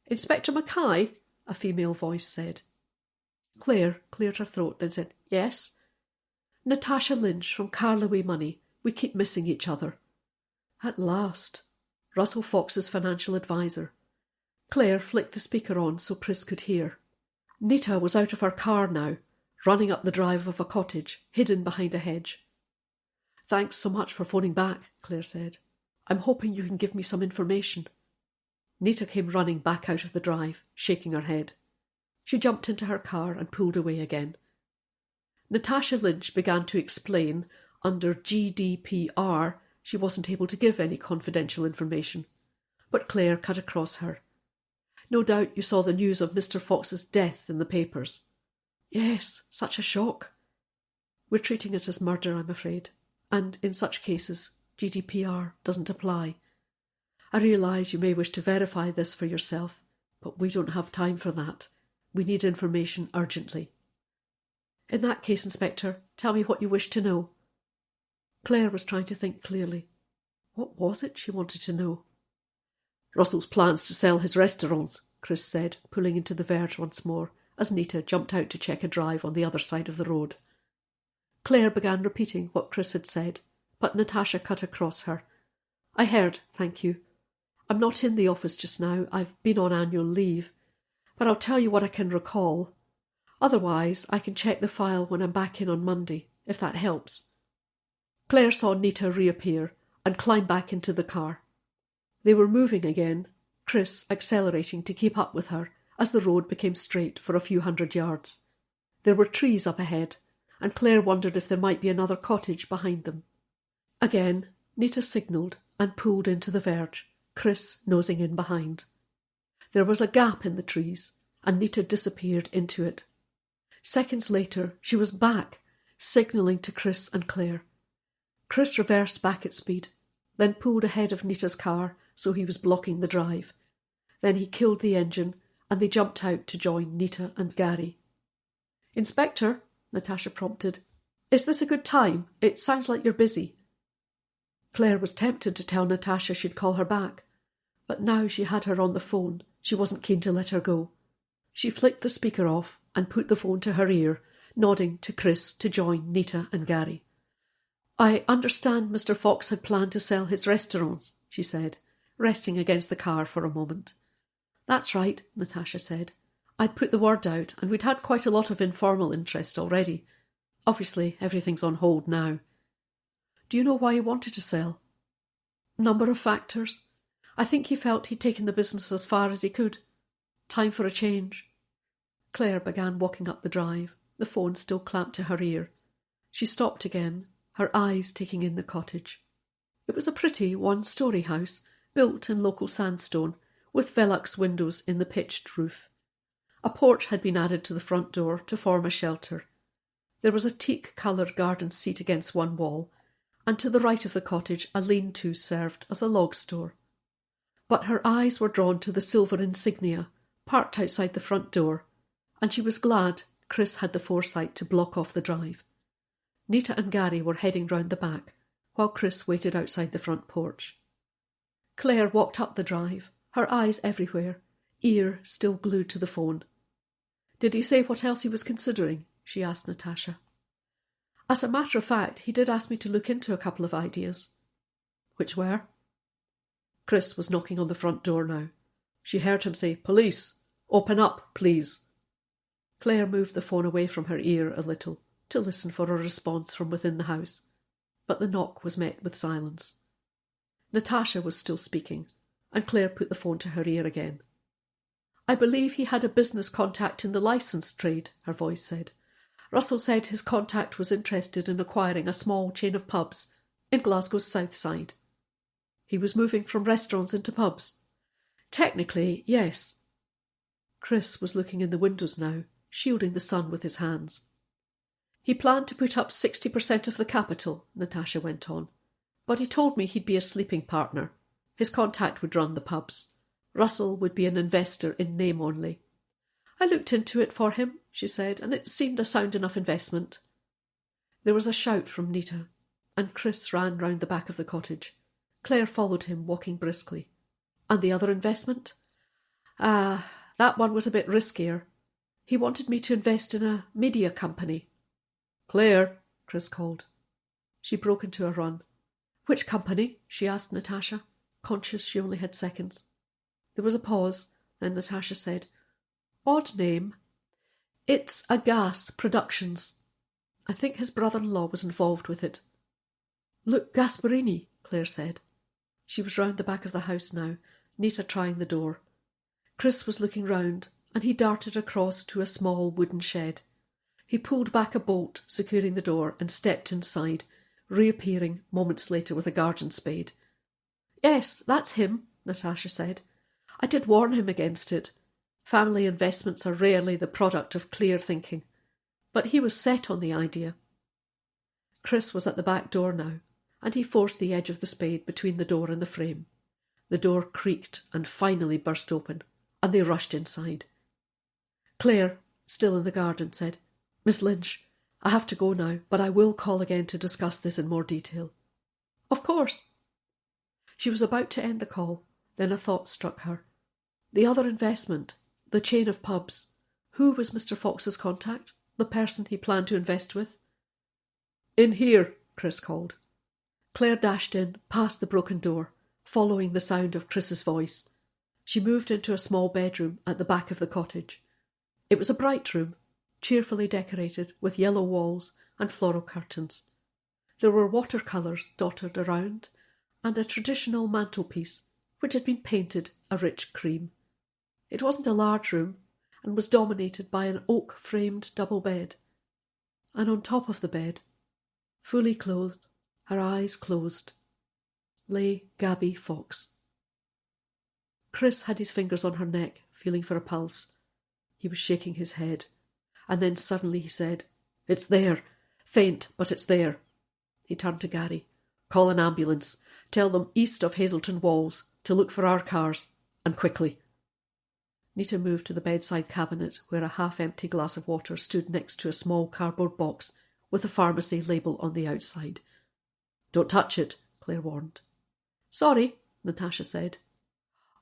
Inspector Mackay, a female voice said. Claire cleared her throat, then said, Yes? Natasha Lynch from Carlaway Money. We keep missing each other. At last. Russell Fox's financial advisor. Claire flicked the speaker on so Chris could hear. Nita was out of her car now, running up the drive of a cottage, hidden behind a hedge. Thanks so much for phoning back, Claire said. I'm hoping you can give me some information. Nita came running back out of the drive, shaking her head. She jumped into her car and pulled away again, Natasha Lynch began to explain under GDPR she wasn't able to give any confidential information, but Claire cut across her. No doubt you saw the news of Mr. Fox's death in the papers. Yes, such a shock. We're treating it as murder, I'm afraid, and in such cases GDPR doesn't apply. I realise you may wish to verify this for yourself, but we don't have time for that. We need information urgently. In that case, Inspector, tell me what you wish to know. Claire was trying to think clearly. What was it she wanted to know? Russell's plans to sell his restaurants, Chris said, pulling into the verge once more, as Nita jumped out to check a drive on the other side of the road. Claire began repeating what Chris had said, but Natasha cut across her. I heard, thank you. I'm not in the office just now. I've been on annual leave. But I'll tell you what I can recall. Otherwise, I can check the file when I'm back in on Monday, if that helps. Claire saw Nita reappear and climb back into the car. They were moving again, Chris accelerating to keep up with her as the road became straight for a few 100 yards. There were trees up ahead, and Claire wondered if there might be another cottage behind them. Again, Nita signalled and pulled into the verge, Chris nosing in behind. There was a gap in the trees, and Nita disappeared into it. Seconds later, she was back, signalling to Chris and Claire. Chris reversed back at speed, then pulled ahead of Nita's car so he was blocking the drive. Then he killed the engine, and they jumped out to join Nita and Gary. Inspector, Natasha prompted, is this a good time? It sounds like you're busy. Claire was tempted to tell Natasha she'd call her back, but now she had her on the phone. She wasn't keen to let her go. She flicked the speaker off and put the phone to her ear, nodding to Chris to join Nita and Gary. I understand Mr. Fox had planned to sell his restaurants, she said, resting against the car for a moment. That's right, Natasha said. I'd put the word out, and we'd had quite a lot of informal interest already. Obviously, everything's on hold now. Do you know why he wanted to sell? Number of factors. I think he felt he'd taken the business as far as he could. Time for a change. Claire began walking up the drive, the phone still clamped to her ear. She stopped again, her eyes taking in the cottage. It was a pretty one-storey house, built in local sandstone, with Velux windows in the pitched roof. A porch had been added to the front door to form a shelter. There was a teak-coloured garden seat against one wall, and to the right of the cottage a lean-to served as a log store. But her eyes were drawn to the silver insignia, parked outside the front door, and she was glad Chris had the foresight to block off the drive. Nita and Gary were heading round the back, while Chris waited outside the front porch. Claire walked up the drive, her eyes everywhere, ear still glued to the phone. Did he say what else he was considering? She asked Natasha. As a matter of fact, he did ask me to look into a couple of ideas. Which were? Chris was knocking on the front door now. She heard him say, Police! Open up, please! Claire moved the phone away from her ear a little to listen for a response from within the house, but the knock was met with silence. Natasha was still speaking, and Claire put the phone to her ear again. I believe he had a business contact in the licence trade, her voice said. Russell said his contact was interested in acquiring a small chain of pubs in Glasgow's south side. He was moving from restaurants into pubs. Technically, yes. Chris was looking in the windows now, shielding the sun with his hands. He planned to put up 60% of the capital, Natasha went on, but he told me he'd be a sleeping partner. His contact would run the pubs. Russell would be an investor in name only. I looked into it for him, she said, and it seemed a sound enough investment. There was a shout from Nita, and Chris ran round the back of the cottage. Claire followed him, walking briskly. And the other investment? Ah, that one was a bit riskier. He wanted me to invest in a media company. Claire, Chris called. She broke into a run. Which company? She asked Natasha, conscious she only had seconds. There was a pause, then Natasha said, Odd name. It's a gas productions. I think his brother-in-law was involved with it. Look, Gasparini, Claire said. She was round the back of the house now, Nita trying the door. Chris was looking round, and he darted across to a small wooden shed. He pulled back a bolt, securing the door, and stepped inside, reappearing moments later with a garden spade. "Yes, that's him," Natasha said. "I did warn him against it. Family investments are rarely the product of clear thinking. But he was set on the idea." Chris was at the back door now, and he forced the edge of the spade between the door and the frame. The door creaked and finally burst open, and they rushed inside. Claire, still in the garden, said, "Miss Lynch, I have to go now, but I will call again to discuss this in more detail." "Of course." She was about to end the call, then a thought struck her. The other investment, the chain of pubs. Who was Mr. Fox's contact? The person he planned to invest with? "In here," Chris called. Claire dashed in, past the broken door, following the sound of Chris's voice. She moved into a small bedroom at the back of the cottage. It was a bright room, cheerfully decorated with yellow walls and floral curtains. There were watercolours dotted around, and a traditional mantelpiece, which had been painted a rich cream. It wasn't a large room, and was dominated by an oak-framed double bed. And on top of the bed, fully clothed, her eyes closed, lay Gabby Fox. Chris had his fingers on her neck, feeling for a pulse. He was shaking his head, and then suddenly he said, "It's there. Faint, but it's there." He turned to Gary. "Call an ambulance. Tell them east of Hazelton Walls to look for our cars, and quickly." Nita moved to the bedside cabinet where a half-empty glass of water stood next to a small cardboard box with a pharmacy label on the outside. "Don't touch it," Claire warned. "Sorry," Natasha said.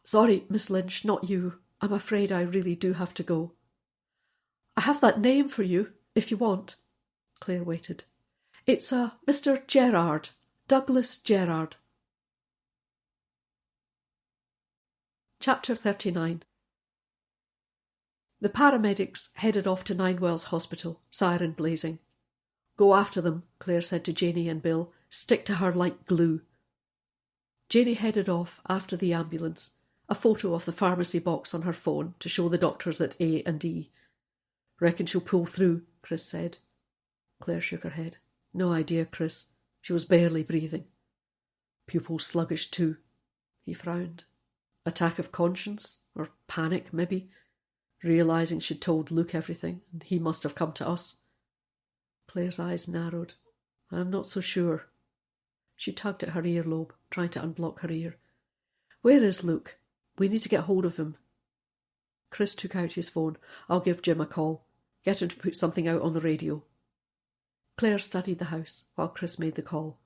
"Sorry, Miss Lynch, not you. I'm afraid I really do have to go." "I have that name for you, if you want." Claire waited. "It's Mr. Gerard, Douglas Gerard." Chapter 39. The paramedics headed off to Ninewells Hospital, siren blazing. "Go after them," Claire said to Janey and Bill. "Stick to her like glue." Janey headed off after the ambulance, a photo of the pharmacy box on her phone to show the doctors at A and E. "Reckon she'll pull through," Chris said. Claire shook her head. "No idea, Chris. She was barely breathing." "Pupils sluggish too." He frowned. "Attack of conscience? Or panic, maybe? Realising she'd told Luke everything, and he must have come to us." Claire's eyes narrowed. "I'm not so sure." She tugged at her earlobe, trying to unblock her ear. "Where is Luke? We need to get hold of him." Chris took out his phone. "I'll give Jim a call. Get him to put something out on the radio." Claire studied the house while Chris made the call.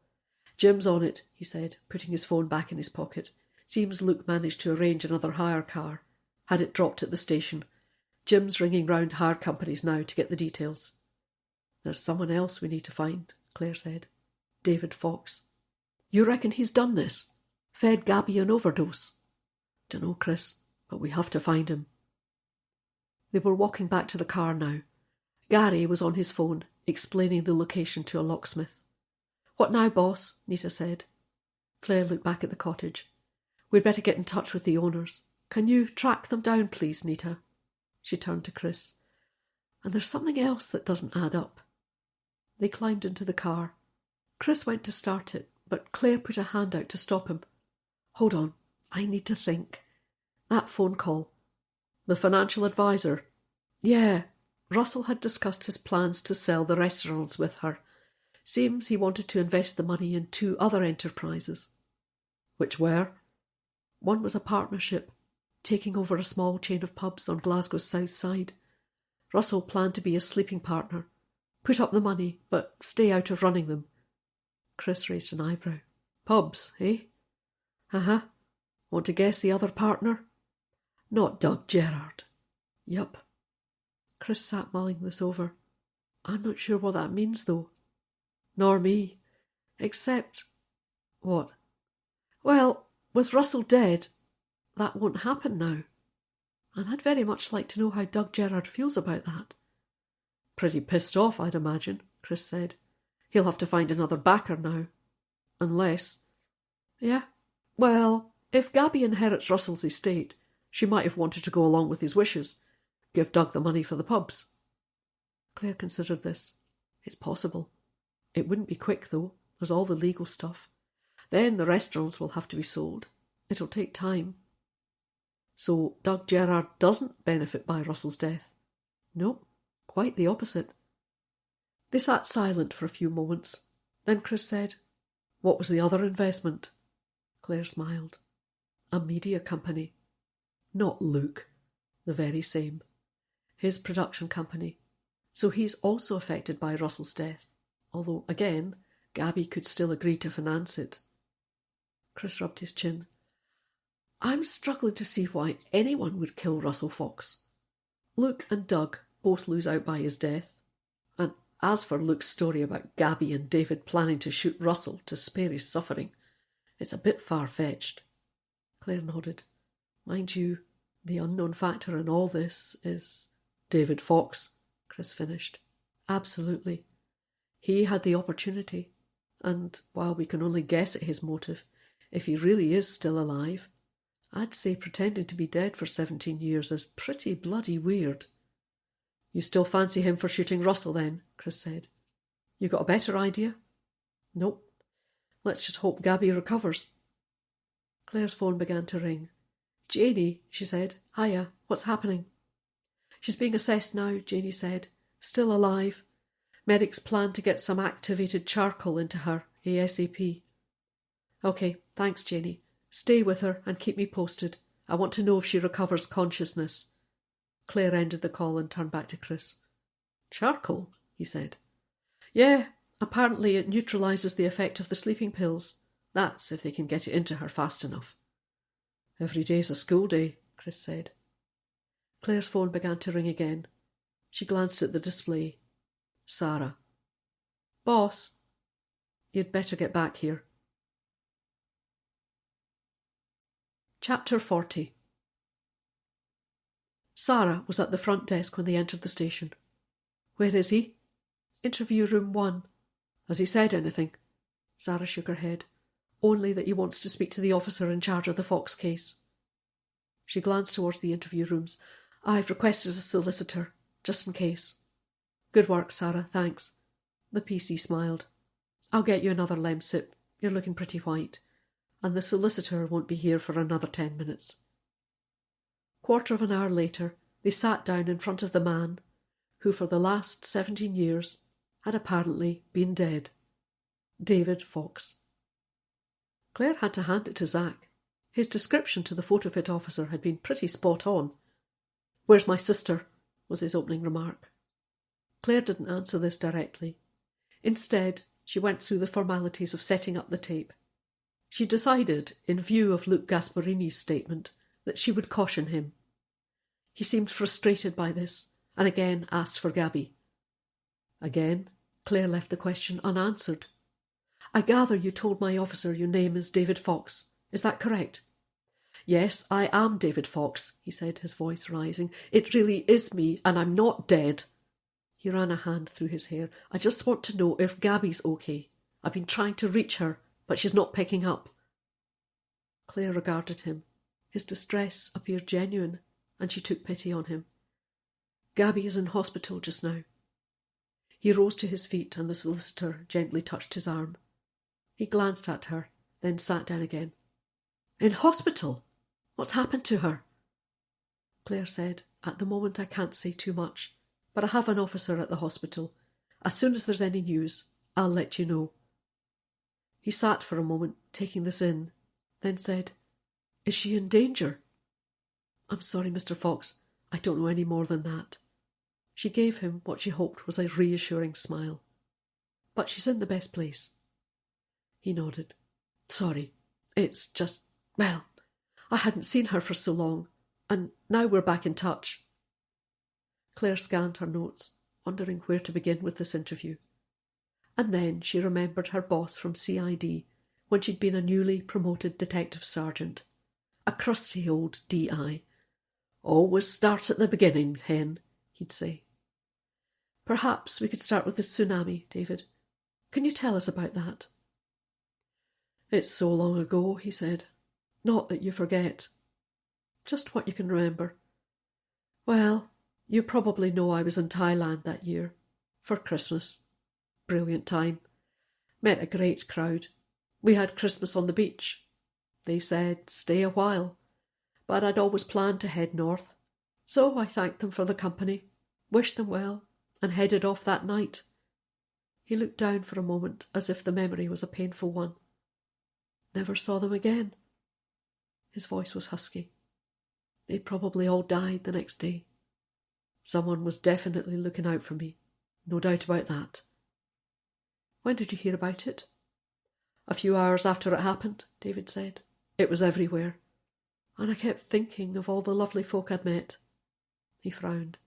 "Jim's on it," he said, putting his phone back in his pocket. "Seems Luke managed to arrange another hire car. Had it dropped at the station. Jim's ringing round hire companies now to get the details." "There's someone else we need to find," Claire said. "David Fox." "You reckon he's done this? Fed Gabby an overdose?" "Dunno, Chris, but we have to find him." They were walking back to the car now. Gary was on his phone, explaining the location to a locksmith. "What now, boss?" Nita said. Claire looked back at the cottage. "We'd better get in touch with the owners. Can you track them down, please, Nita?" She turned to Chris. "And there's something else that doesn't add up." They climbed into the car. Chris went to start it, but Claire put a hand out to stop him. "Hold on, I need to think. That phone call. The financial advisor. Yeah, Russell had discussed his plans to sell the restaurants with her. Seems he wanted to invest the money in 2 other enterprises." "Which were?" "One was a partnership, taking over a small chain of pubs on Glasgow's south side. Russell planned to be a sleeping partner, put up the money, but stay out of running them." Chris raised an eyebrow. "Pubs, eh?" "Uh-huh. Want to guess the other partner?" "Not Doug Gerard." "Yup." Chris sat mulling this over. "I'm not sure what that means, though." "Nor me. Except—" "What?" "Well, with Russell dead, that won't happen now. And I'd very much like to know how Doug Gerard feels about that." "Pretty pissed off, I'd imagine," Chris said. "He'll have to find another backer now. Unless—" "Yeah? Well, if Gabby inherits Russell's estate, she might have wanted to go along with his wishes. Give Doug the money for the pubs." Claire considered this. It's possible. It wouldn't be quick, though. There's all the legal stuff. Then the restaurants will have to be sold. It'll take time. So Doug Gerard doesn't benefit by Russell's death? No, quite the opposite. They sat silent for a few moments. Then Chris said, "What was the other investment?" Claire smiled. "A media company." "Not Luke." "The very same. His production company. So he's also affected by Russell's death, although, again, Gabby could still agree to finance it." Chris rubbed his chin. "I'm struggling to see why anyone would kill Russell Fox. Luke and Doug both lose out by his death. And as for Luke's story about Gabby and David planning to shoot Russell to spare his suffering, it's a bit far-fetched." Claire nodded. "Mind you, the unknown factor in all this is David Fox," Chris finished. "Absolutely. He had the opportunity, and while we can only guess at his motive, if he really is still alive, I'd say pretending to be dead for 17 years is pretty bloody weird." "You still fancy him for shooting Russell, then?" Chris said. "You got a better idea?" "Nope. Let's just hope Gabby recovers." Claire's phone began to ring. "Janie," she said. "Hiya, what's happening?" "She's being assessed now," Janie said. "Still alive. Medics plan to get some activated charcoal into her ASAP." "Okay, thanks, Janie. Stay with her and keep me posted. I want to know if she recovers consciousness." Claire ended the call and turned back to Chris. "Charcoal?" he said. "Yeah, apparently it neutralises the effect of the sleeping pills. That's if they can get it into her fast enough." "Every day's a school day," Chris said. Claire's phone began to ring again. She glanced at the display. Sarah. "Boss." "You'd better get back here." Chapter 40. Sarah was at the front desk when they entered the station. "Where is he?" "Interview room 1. "Has he said anything?" Sarah shook her head. "Only that he wants to speak to the officer in charge of the Fox case." She glanced towards the interview rooms. "I've requested a solicitor, just in case." "Good work, Sarah, thanks." The PC smiled. "I'll get you another lemsip. You're looking pretty white. And the solicitor won't be here for another 10 minutes. Quarter of an hour later, they sat down in front of the man who for the last 17 years had apparently been dead. David Fox. Claire had to hand it to Zach. His description to the photo-fit officer had been pretty spot on. "Where's my sister?" was his opening remark. Claire didn't answer this directly. Instead, she went through the formalities of setting up the tape. She decided, in view of Luke Gasparini's statement, that she would caution him. He seemed frustrated by this, and again asked for Gabby. Again, Claire left the question unanswered. "I gather you told my officer your name is David Fox. Is that correct?" "Yes, I am David Fox," he said, his voice rising. "It really is me, and I'm not dead." He ran a hand through his hair. "I just want to know if Gabby's okay. I've been trying to reach her, but she's not picking up." Claire regarded him. His distress appeared genuine, and she took pity on him. "Gabby is in hospital just now." He rose to his feet, and the solicitor gently touched his arm. He glanced at her, then sat down again. "In hospital? What's happened to her?" Claire said, "At the moment I can't say too much, but I have an officer at the hospital. As soon as there's any news, I'll let you know." He sat for a moment, taking this in, then said, "Is she in danger?" "I'm sorry, Mr. Fox. I don't know any more than that." She gave him what she hoped was a reassuring smile. "But she's in the best place." He nodded. "Sorry. It's just, well, I hadn't seen her for so long, and now we're back in touch." Claire scanned her notes, wondering where to begin with this interview. And then she remembered her boss from CID when she'd been a newly promoted detective sergeant. A crusty old DI. "Always start at the beginning, Hen," he'd say. "Perhaps we could start with the tsunami, David. Can you tell us about that?" "It's so long ago," he said. "Not that you forget." "Just what you can remember." "Well, you probably know I was in Thailand that year. For Christmas. Brilliant time. Met a great crowd. We had Christmas on the beach. They said stay a while, but I'd always planned to head north. So I thanked them for the company, wished them well, and headed off that night. He looked down for a moment as if the memory was a painful one. Never saw them again. His voice was husky. They probably all died the next day. Someone was definitely looking out for me. No doubt about that. When did you hear about it? A few hours after it happened, David said. It was everywhere. And I kept thinking of all the lovely folk I'd met. He frowned.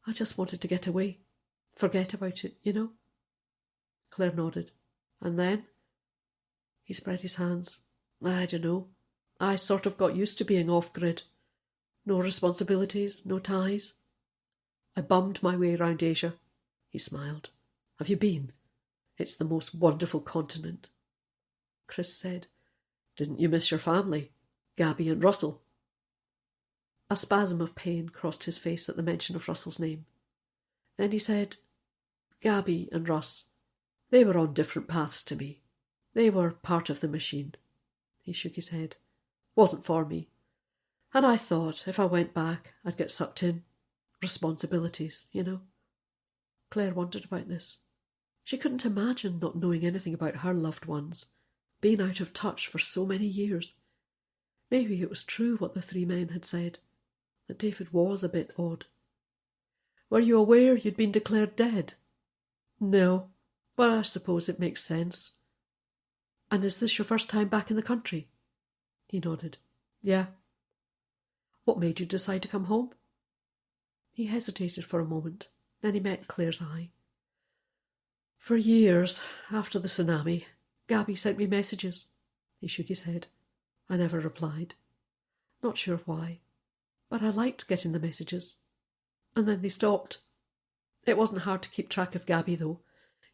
I just wanted to get away. Forget about it, you know? Claire nodded. And then? He spread his hands. I don't know. I sort of got used to being off-grid. No responsibilities, no ties. I bummed my way round Asia. He smiled. Have you been? It's the most wonderful continent. Chris said, Didn't you miss your family? Gabby and Russell? A spasm of pain crossed his face at the mention of Russell's name. Then he said, Gabby and Russ, they were on different paths to me. They were part of the machine. He shook his head. Wasn't for me. And I thought if I went back, I'd get sucked in. Responsibilities, you know. Claire wondered about this. She couldn't imagine not knowing anything about her loved ones, being out of touch for so many years. Maybe it was true what the three men had said, that David was a bit odd. Were you aware you'd been declared dead? No, but I suppose it makes sense. And is this your first time back in the country? He nodded. Yeah. What made you decide to come home? He hesitated for a moment. Then he met Claire's eye. For years, after the tsunami, Gabby sent me messages. He shook his head. I never replied. Not sure why, but I liked getting the messages. And then they stopped. It wasn't hard to keep track of Gabby, though,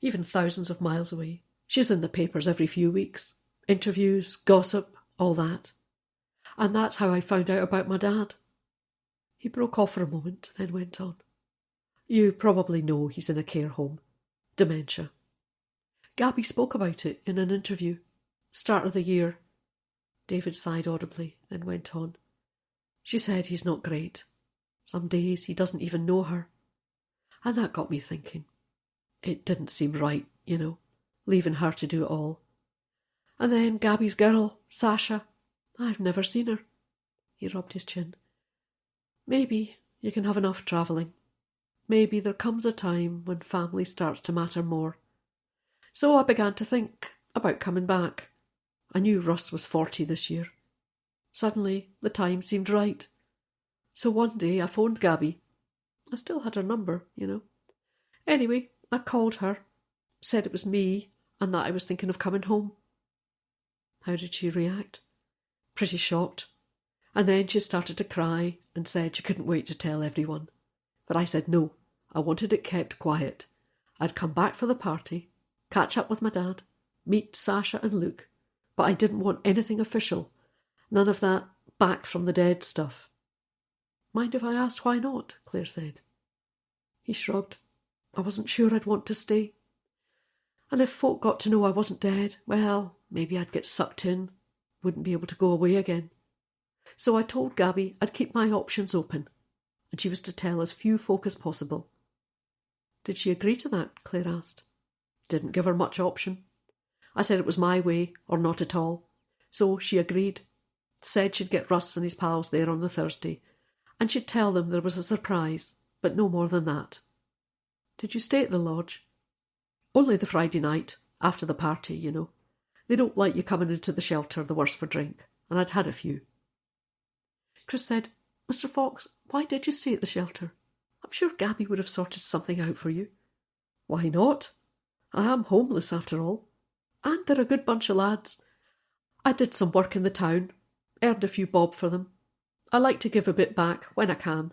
even thousands of miles away. She's in the papers every few weeks. Interviews, gossip, all that. And that's how I found out about my dad. He broke off for a moment, then went on. You probably know he's in a care home. Dementia. Gabby spoke about it in an interview. Start of the year. David sighed audibly, then went on. She said he's not great. Some days he doesn't even know her. And that got me thinking. It didn't seem right, you know, leaving her to do it all. And then Gabby's girl, Sasha. I've never seen her. He rubbed his chin. Maybe you can have enough travelling. Maybe there comes a time when family starts to matter more. So I began to think about coming back. I knew Russ was 40 this year. Suddenly, the time seemed right. So one day I phoned Gabby. I still had her number, you know. Anyway, I called her, said it was me and that I was thinking of coming home. How did she react? Pretty shocked. And then she started to cry and said she couldn't wait to tell everyone. But I said no, I wanted it kept quiet. I'd come back for the party, catch up with my dad, meet Sasha and Luke, but I didn't want anything official. None of that back from the dead stuff. Mind if I asked why not? Claire said. He shrugged. I wasn't sure I'd want to stay. And if folk got to know I wasn't dead, well, maybe I'd get sucked in, wouldn't be able to go away again. So I told Gabby I'd keep my options open, and she was to tell as few folk as possible. Did she agree to that? Claire asked. Didn't give her much option. I said it was my way, or not at all. So she agreed. Said she'd get Russ and his pals there on the Thursday, and she'd tell them there was a surprise, but no more than that. Did you stay at the lodge? Only the Friday night, after the party, you know. They don't like you coming into the shelter the worse for drink, and I'd had a few. Chris said, Mr. Fox, why did you stay at the shelter? I'm sure Gabby would have sorted something out for you. Why not? I am homeless after all. And they're a good bunch of lads. I did some work in the town, earned a few bob for them. I like to give a bit back when I can.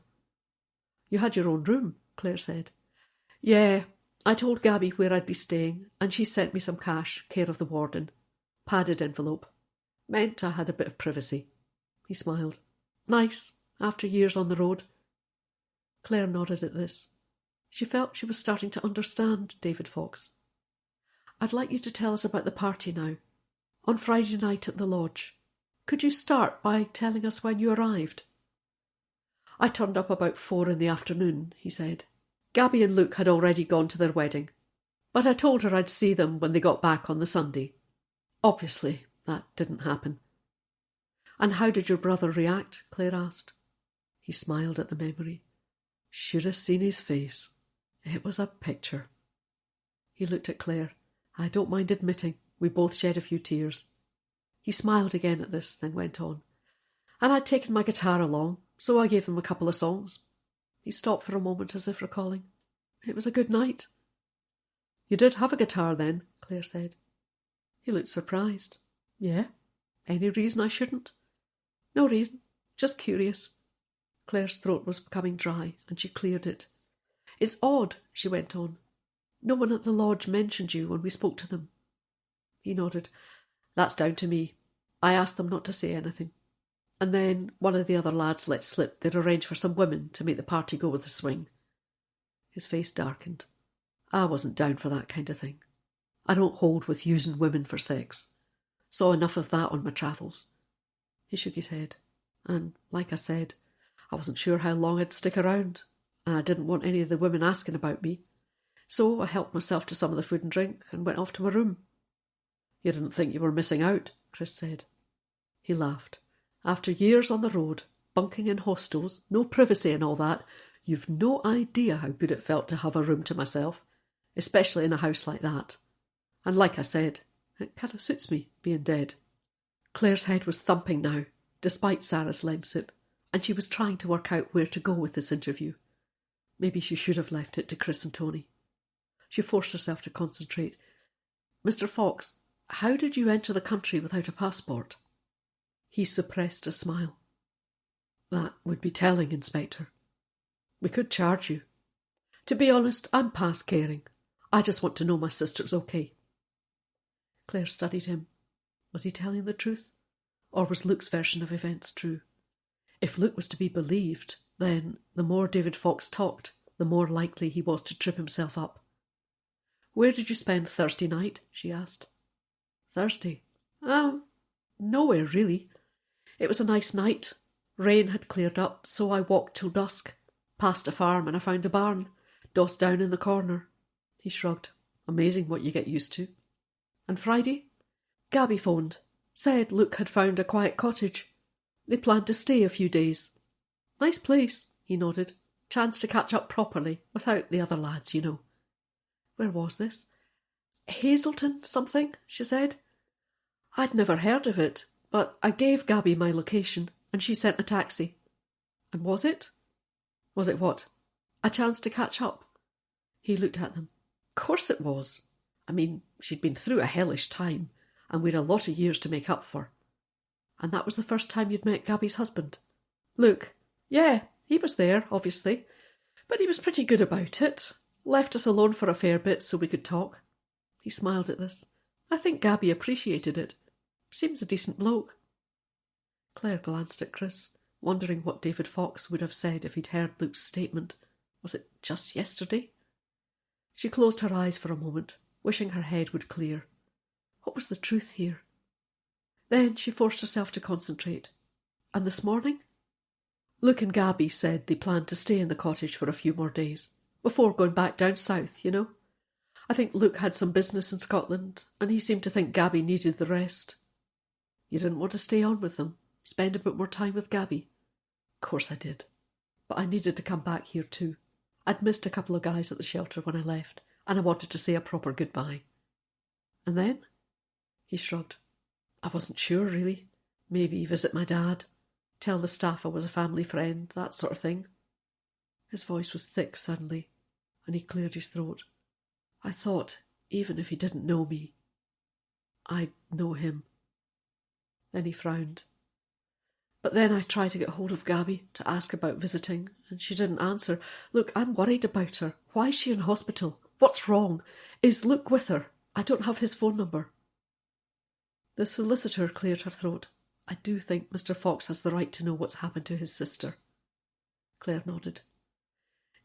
You had your own room, Claire said. Yeah, I told Gabby where I'd be staying, and she sent me some cash, care of the warden. Padded envelope. Meant I had a bit of privacy. He smiled. Nice, after years on the road. Claire nodded at this. She felt she was starting to understand David Fox. "I'd like you to tell us about the party now. On Friday night at the lodge. Could you start by telling us when you arrived?" "I turned up about 4 in the afternoon," he said. "Gabby and Luke had already gone to their wedding, but I told her I'd see them when they got back on the Sunday. Obviously, that didn't happen." "And how did your brother react?" Claire asked. He smiled at the memory. Should have seen his face. It was a picture. He looked at Claire. "I don't mind admitting, we both shed a few tears." He smiled again at this, then went on. "And I'd taken my guitar along, so I gave him a couple of songs." He stopped for a moment as if recalling. "It was a good night." "You did have a guitar then?" Claire said. He looked surprised. "Yeah? Any reason I shouldn't?" "No reason. Just curious." Claire's throat was becoming dry, and she cleared it. "It's odd," she went on. "No one at the lodge mentioned you when we spoke to them." He nodded. "That's down to me. I asked them not to say anything. And then one of the other lads let slip they'd arranged for some women to make the party go with the swing." His face darkened. "I wasn't down for that kind of thing. I don't hold with using women for sex. Saw enough of that on my travels." He shook his head. "And, like I said, I wasn't sure how long I'd stick around, and I didn't want any of the women asking about me. So I helped myself to some of the food and drink and went off to my room." "You didn't think you were missing out?" Chris said. He laughed. "After years on the road, bunking in hostels, no privacy and all that, you've no idea how good it felt to have a room to myself, especially in a house like that. And like I said, it kind of suits me, being dead." Claire's head was thumping now, despite Sarah's lemsip, and she was trying to work out where to go with this interview. Maybe she should have left it to Chris and Tony. She forced herself to concentrate. "Mr. Fox, how did you enter the country without a passport?" He suppressed a smile. "That would be telling, Inspector. We could charge you. To be honest, I'm past caring. I just want to know my sister's okay." Claire studied him. Was he telling the truth? Or was Luke's version of events true? If Luke was to be believed, then the more David Fox talked, the more likely he was to trip himself up. "Where did you spend Thursday night?" she asked. "Thursday? Nowhere really. It was a nice night. Rain had cleared up, so I walked till dusk. Past a farm and I found a barn, dossed down in the corner." He shrugged. "Amazing what you get used to." "And Friday?" "Gabby phoned. Said Luke had found a quiet cottage. They planned to stay a few days. Nice place," he nodded. "Chance to catch up properly, without the other lads, you know." Where was this? "Hazelton something," she said. "I'd never heard of it, but I gave Gabby my location, and she sent a taxi." "And was it?" "Was it what?" "A chance to catch up." He looked at them. "Course it was. I mean, she'd been through a hellish time, and we'd a lot of years to make up for." "And that was the first time you'd met Gabby's husband?" "Luke? Yeah, he was there, obviously, but he was pretty good about it. Left us alone for a fair bit so we could talk." He smiled at this. "I think Gabby appreciated it. Seems a decent bloke." Claire glanced at Chris, wondering what David Fox would have said if he'd heard Luke's statement. Was it just yesterday? She closed her eyes for a moment, wishing her head would clear. What was the truth here? Then she forced herself to concentrate. "And this morning?" "Luke and Gabby said they planned to stay in the cottage for a few more days, before going back down south, you know. I think Luke had some business in Scotland, and he seemed to think Gabby needed the rest." "You didn't want to stay on with them? Spend a bit more time with Gabby?" "Course I did. But I needed to come back here too. I'd missed a couple of guys at the shelter when I left, and I wanted to say a proper goodbye." "And then?" He shrugged. "I wasn't sure, really. Maybe visit my dad, tell the staff I was a family friend, that sort of thing." His voice was thick suddenly, and he cleared his throat. "I thought, even if he didn't know me, I'd know him." Then he frowned. "But then I tried to get hold of Gabby to ask about visiting, and she didn't answer. Look, I'm worried about her. Why is she in hospital? What's wrong? Is Luke with her? I don't have his phone number." The solicitor cleared her throat. "I do think Mr. Fox has the right to know what's happened to his sister." Claire nodded.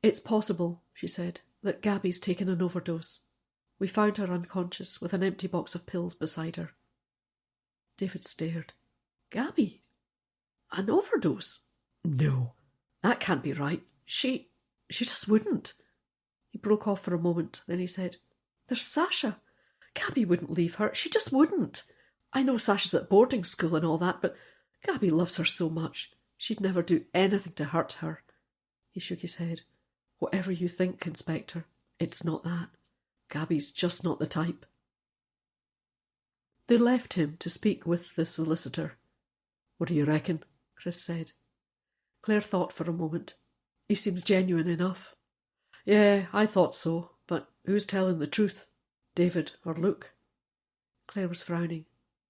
"It's possible," she said, "that Gabby's taken an overdose. We found her unconscious with an empty box of pills beside her." David stared. "Gabby? An overdose? No, that can't be right. She just wouldn't." He broke off for a moment, then he said, "There's Sasha. Gabby wouldn't leave her. She just wouldn't. I know Sasha's at boarding school and all that, but Gabby loves her so much. She'd never do anything to hurt her." He shook his head. "Whatever you think, Inspector, it's not that. Gabby's just not the type." They left him to speak with the solicitor. "What do you reckon?" Chris said. Claire thought for a moment. "He seems genuine enough." "Yeah, I thought so, but who's telling the truth? David or Luke?" Claire was frowning.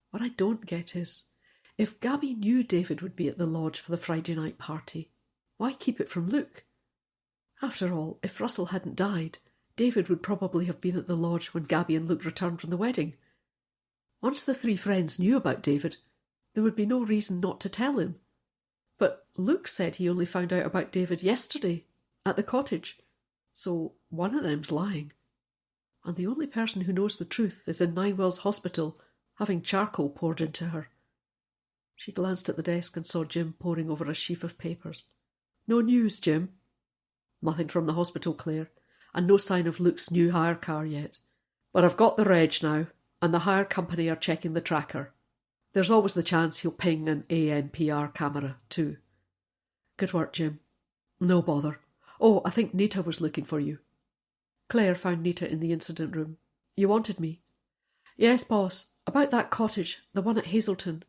"What I don't get is, if Gabby knew David would be at the lodge for the Friday night party, why keep it from Luke? After all, if Russell hadn't died, David would probably have been at the lodge when Gabby and Luke returned from the wedding. Once the three friends knew about David, there would be no reason not to tell him. But Luke said he only found out about David yesterday, at the cottage, so one of them's lying. And the only person who knows the truth is in Ninewells Hospital, having charcoal poured into her." She glanced at the desk and saw Jim poring over a sheaf of papers. "No news, Jim?" "Nothing from the hospital, Claire, and no sign of Luke's new hire car yet. But I've got the reg now, and the hire company are checking the tracker. There's always the chance he'll ping an ANPR camera, too." "Good work, Jim." "No bother. Oh, I think Nita was looking for you." Claire found Nita in the incident room. "You wanted me?" "Yes, boss. About that cottage, the one at Hazelton.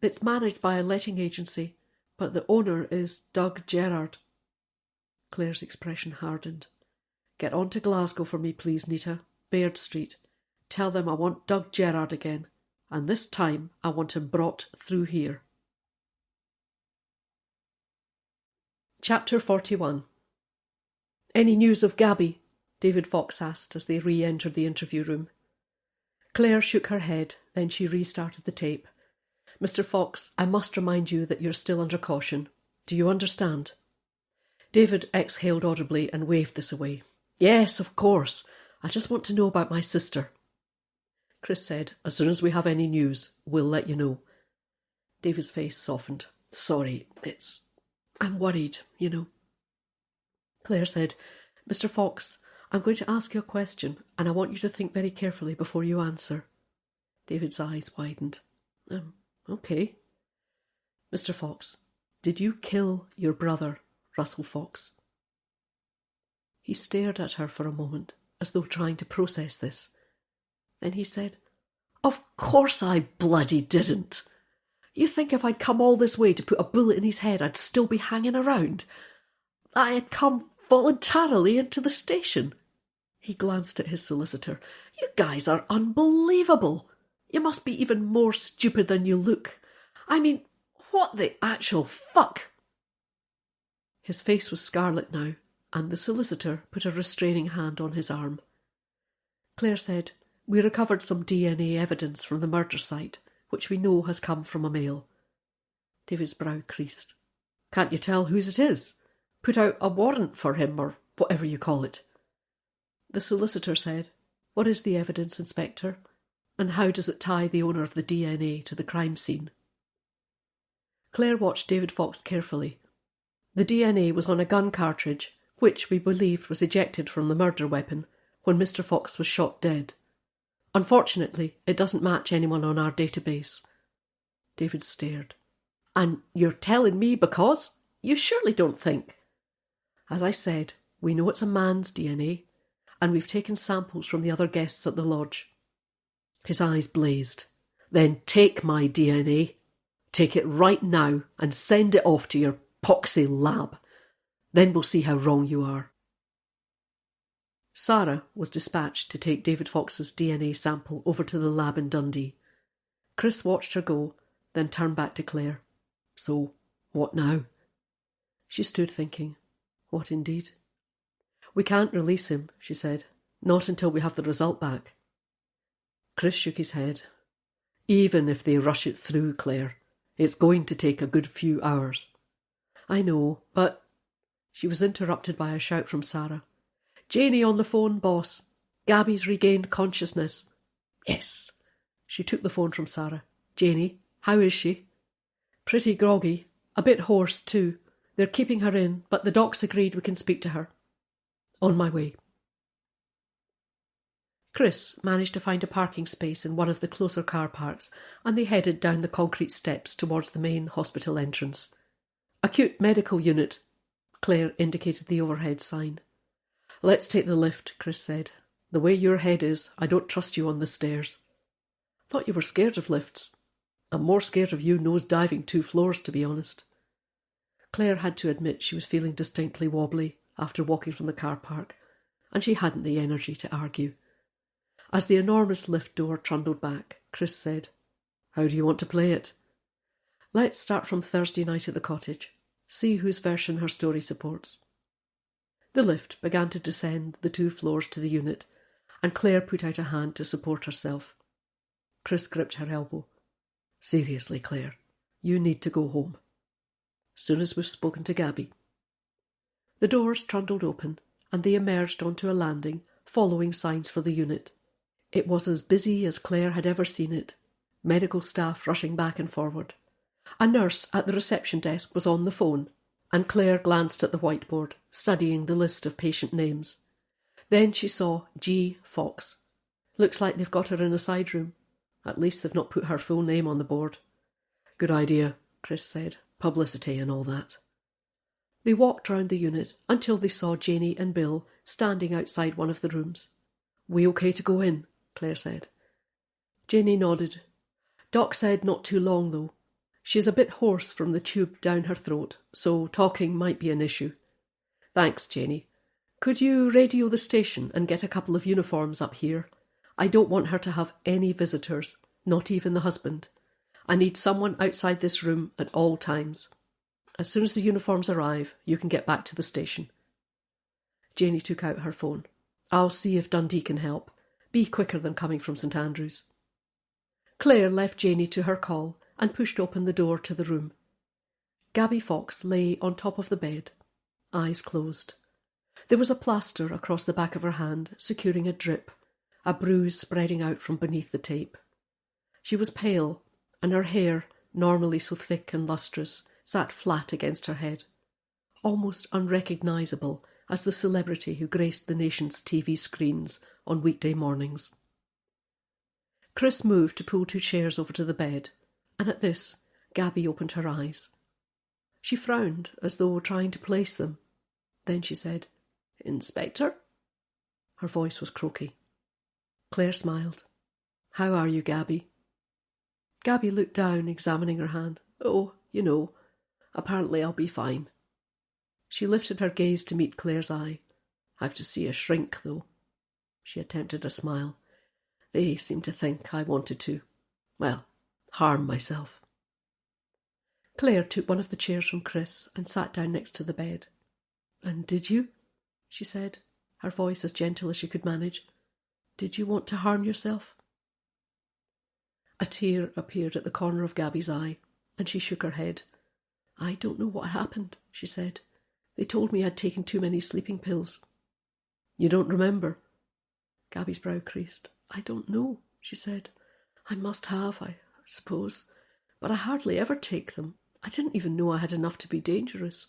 It's managed by a letting agency, but the owner is Doug Gerard." Claire's expression hardened. "Get on to Glasgow for me, please, Nita. Baird Street. Tell them I want Doug Gerard again, and this time I want him brought through here." Chapter 41. "Any news of Gabby?" David Fox asked as they re-entered the interview room. Claire shook her head, then she restarted the tape. "Mr. Fox, I must remind you that you're still under caution. Do you understand?" David exhaled audibly and waved this away. "Yes, of course. I just want to know about my sister." Chris said, "As soon as we have any news, we'll let you know." David's face softened. "Sorry, I'm worried, you know." Claire said, "Mr. Fox, I'm going to ask you a question, and I want you to think very carefully before you answer." David's eyes widened. Okay. "Mr. Fox, did you kill your brother, Russell Fox?" He stared at her for a moment, as though trying to process this. Then he said, "Of course I bloody didn't. You think if I'd come all this way to put a bullet in his head, I'd still be hanging around? I had come voluntarily into the station." He glanced at his solicitor. "You guys are unbelievable. You must be even more stupid than you look. I mean, what the actual fuck?" His face was scarlet now, and the solicitor put a restraining hand on his arm. Claire said, "We recovered some DNA evidence from the murder site, which we know has come from a male." David's brow creased. "Can't you tell whose it is? Put out a warrant for him, or whatever you call it." The solicitor said, "What is the evidence, Inspector? And how does it tie the owner of the DNA to the crime scene?" Claire watched David Fox carefully. "The DNA was on a gun cartridge, which we believed was ejected from the murder weapon when Mr. Fox was shot dead. Unfortunately, it doesn't match anyone on our database." David stared. "And you're telling me because? You surely don't think—" "As I said, we know it's a man's DNA, and we've taken samples from the other guests at the lodge." His eyes blazed. "Then take my DNA. Take it right now and send it off to your poxy lab. Then we'll see how wrong you are." Sarah was dispatched to take David Fox's DNA sample over to the lab in Dundee. Chris watched her go, then turned back to Claire. "So, what now?" She stood thinking. What indeed? "We can't release him," she said. "Not until we have the result back." Chris shook his head. "Even if they rush it through, Claire, it's going to take a good few hours." "I know, but—" She was interrupted by a shout from Sarah. "Janie on the phone, boss. Gabby's regained consciousness." "Yes." She took the phone from Sarah. "Janie, how is she?" "Pretty groggy. A bit hoarse, too. They're keeping her in, but the doc's agreed we can speak to her." "On my way." Chris managed to find a parking space in one of the closer car parks, and they headed down the concrete steps towards the main hospital entrance. "Acute medical unit," Claire indicated the overhead sign. "Let's take the lift," Chris said. "The way your head is, I don't trust you on the stairs." "Thought you were scared of lifts." "I'm more scared of you nose-diving 2 floors, to be honest." Claire had to admit she was feeling distinctly wobbly after walking from the car park, and she hadn't the energy to argue. As the enormous lift door trundled back, Chris said, "How do you want to play it?" "Let's start from Thursday night at the cottage. See whose version her story supports." The lift began to descend the 2 floors to the unit, and Claire put out a hand to support herself. Chris gripped her elbow. "Seriously, Claire, you need to go home. Soon as we've spoken to Gabby." The doors trundled open, and they emerged onto a landing, following signs for the unit. It was as busy as Claire had ever seen it, medical staff rushing back and forward. A nurse at the reception desk was on the phone, and Claire glanced at the whiteboard, studying the list of patient names. Then she saw G. Fox. "Looks like they've got her in a side room. At least they've not put her full name on the board." "Good idea," Chris said. "Publicity and all that." They walked round the unit until they saw Janie and Bill standing outside one of the rooms. "We okay to go in?" Claire said. Janie nodded. "Doc said not too long, though. She's a bit hoarse from the tube down her throat, so talking might be an issue." "Thanks, Janie. Could you radio the station and get a couple of uniforms up here? I don't want her to have any visitors, not even the husband. I need someone outside this room at all times. As soon as the uniforms arrive, you can get back to the station." Janie took out her phone. "I'll see if Dundee can help. Be quicker than coming from St Andrews." Claire left Janie to her call and pushed open the door to the room. Gabby Fox lay on top of the bed, eyes closed. There was a plaster across the back of her hand, securing a drip, a bruise spreading out from beneath the tape. She was pale, and her hair, normally so thick and lustrous, sat flat against her head, almost unrecognisable as the celebrity who graced the nation's TV screens on weekday mornings. Chris moved to pull 2 chairs over to the bed, and at this, Gabby opened her eyes. She frowned as though trying to place them. Then she said, "Inspector?" Her voice was croaky. Claire smiled. "How are you, Gabby?" Gabby looked down, examining her hand. "Oh, you know, apparently I'll be fine." She lifted her gaze to meet Claire's eye. "Have to see a shrink, though." She attempted a smile. "They seem to think I wanted to, well, harm myself." Claire took one of the chairs from Chris and sat down next to the bed. "And did you?" she said, her voice as gentle as she could manage. "Did you want to harm yourself?" A tear appeared at the corner of Gabby's eye, and she shook her head. "I don't know what happened," she said. "They told me I'd taken too many sleeping pills." "You don't remember?" Gabby's brow creased. "I don't know," she said. "I must have, I suppose. But I hardly ever take them. I didn't even know I had enough to be dangerous.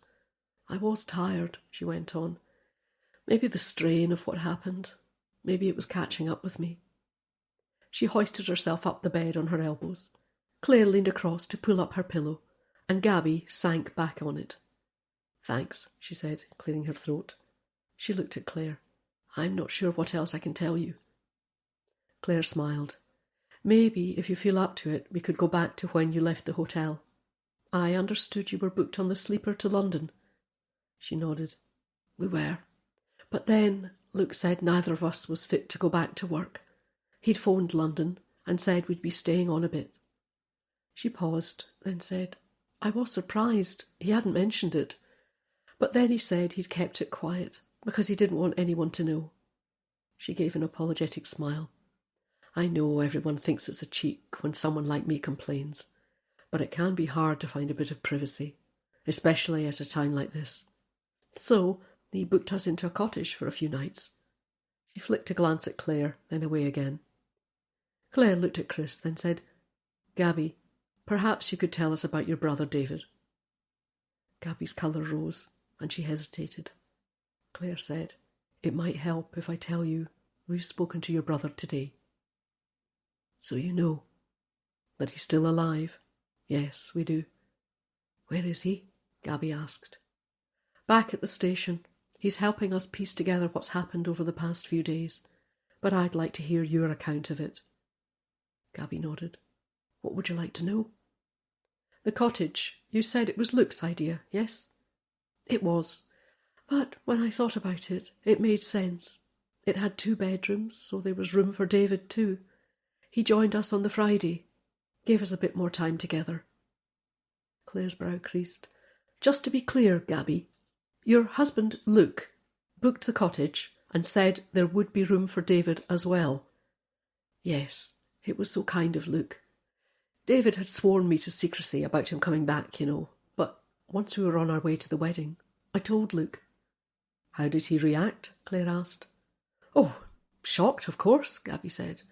I was tired," she went on. "Maybe the strain of what happened. Maybe it was catching up with me." She hoisted herself up the bed on her elbows. Claire leaned across to pull up her pillow, and Gabby sank back on it. "Thanks," she said, clearing her throat. She looked at Claire. "I'm not sure what else I can tell you." Claire smiled. "Maybe, if you feel up to it, we could go back to when you left the hotel. I understood you were booked on the sleeper to London." She nodded. "We were. But then Luke said neither of us was fit to go back to work. He'd phoned London and said we'd be staying on a bit." She paused, then said, "I was surprised he hadn't mentioned it. But then he said he'd kept it quiet because he didn't want anyone to know." She gave an apologetic smile. "I know everyone thinks it's a cheek when someone like me complains, but it can be hard to find a bit of privacy, especially at a time like this. So he booked us into a cottage for a few nights. She flicked a glance at Claire, then away again. Claire looked at Chris, then said, "Gabby, perhaps you could tell us about your brother David." Gabby's colour rose, and she hesitated. Claire said, "It might help if I tell you we've spoken to your brother today." "So you know that he's still alive?" "Yes, we do." "Where is he?" Gabby asked. "Back at the station. He's helping us piece together what's happened over the past few days, but I'd like to hear your account of it." Gabby nodded. "What would you like to know?" "The cottage. You said it was Luke's idea, yes?" "It was. But when I thought about it, it made sense. It had 2 bedrooms, so there was room for David too. He joined us on the Friday, gave us a bit more time together." Claire's brow creased. "Just to be clear, Gabby, your husband, Luke, booked the cottage and said there would be room for David as well." "Yes, it was so kind of Luke. David had sworn me to secrecy about him coming back, but once we were on our way to the wedding, I told Luke." "How did he react?" Claire asked. "Oh, shocked, of course," Gabby said,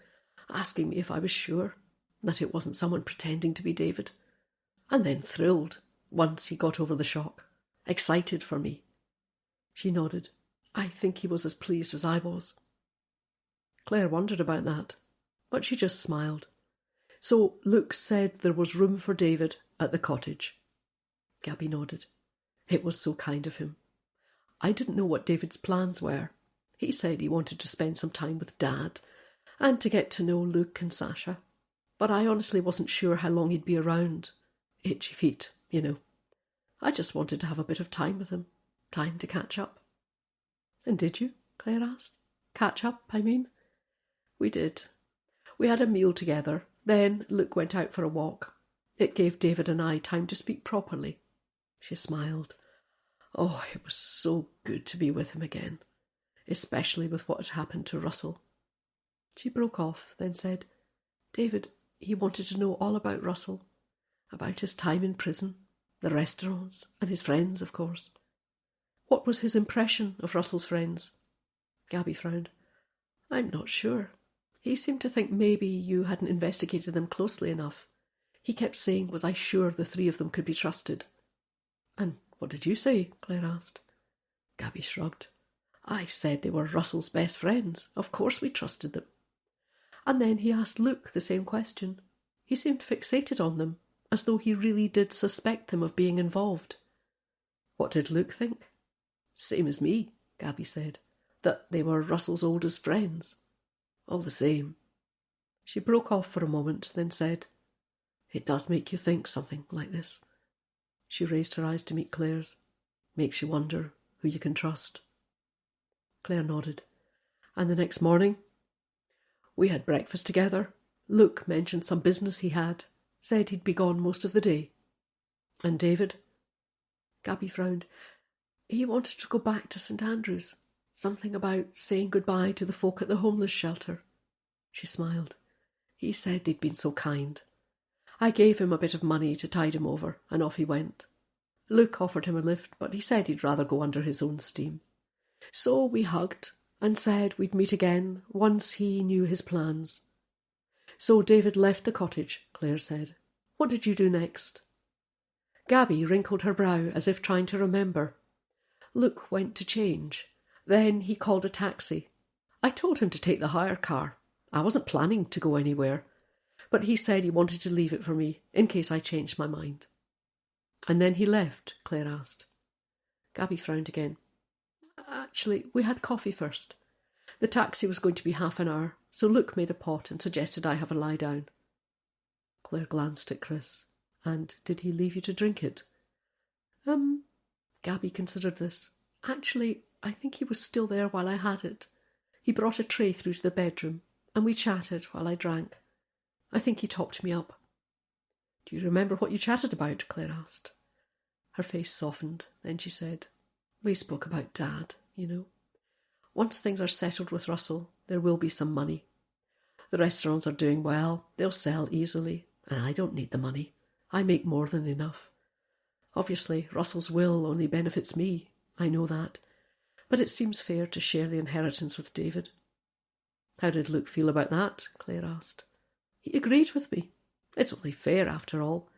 asking me if I was sure that it wasn't someone pretending to be David. And then thrilled once he got over the shock, excited for me." She nodded. "I think he was as pleased as I was." Claire wondered about that, but she just smiled. "So Luke said there was room for David at the cottage?" Gabby nodded. "It was so kind of him. I didn't know what David's plans were. He said he wanted to spend some time with Dad and to get to know Luke and Sasha, but I honestly wasn't sure how long he'd be around. Itchy feet, I just wanted to have a bit of time with him, time to catch up." "And did you?" Claire asked. "Catch up, I mean?" "We did. We had a meal together. Then Luke went out for a walk. It gave David and I time to speak properly." She smiled. "Oh, it was so good to be with him again, especially with what had happened to Russell." She broke off, then said, "David, he wanted to know all about Russell, about his time in prison, the restaurants, and his friends, of course." "What was his impression of Russell's friends?" Gabby frowned. "I'm not sure. He seemed to think maybe you hadn't investigated them closely enough. He kept saying, was I sure the 3 of them could be trusted?" "And what did you say?" Claire asked. Gabby shrugged. "I said they were Russell's best friends. Of course we trusted them." And then he asked Luke the same question. He seemed fixated on them, as though he really did suspect them of being involved. "What did Luke think?" "Same as me," Gabby said, "that they were Russell's oldest friends. All the same." She broke off for a moment, then said, "It does make you think something like this." She raised her eyes to meet Claire's. "Makes you wonder who you can trust." Claire nodded. "And the next morning?" "We had breakfast together. Luke mentioned some business he had, said he'd be gone most of the day." "And David?" Gabby frowned. "He wanted to go back to St. Andrews. Something about saying goodbye to the folk at the homeless shelter." She smiled. "He said they'd been so kind. I gave him a bit of money to tide him over, and off he went. Luke offered him a lift, but he said he'd rather go under his own steam. So we hugged and said we'd meet again once he knew his plans." "So David left the cottage," Claire said. "What did you do next?" Gabby wrinkled her brow as if trying to remember. "Luke went to change. Then he called a taxi. I told him to take the hire car. I wasn't planning to go anywhere, but he said he wanted to leave it for me in case I changed my mind." "And then he left?" Claire asked. Gabby frowned again. "Actually, we had coffee first. The taxi was going to be half an hour, so Luke made a pot and suggested I have a lie down." Claire glanced at Chris. "And did he leave you to drink it?" Gabby considered this. "Actually, I think he was still there while I had it. He brought a tray through to the bedroom, and we chatted while I drank. I think he topped me up." "Do you remember what you chatted about?" Claire asked. Her face softened. Then she said, "We spoke about Dad, Once things are settled with Russell, there will be some money. The restaurants are doing well. They'll sell easily, and I don't need the money. I make more than enough. Obviously, Russell's will only benefits me. I know that. But it seems fair to share the inheritance with David. How did Luke feel about that? Claire asked. He agreed with me. It's only fair, after all.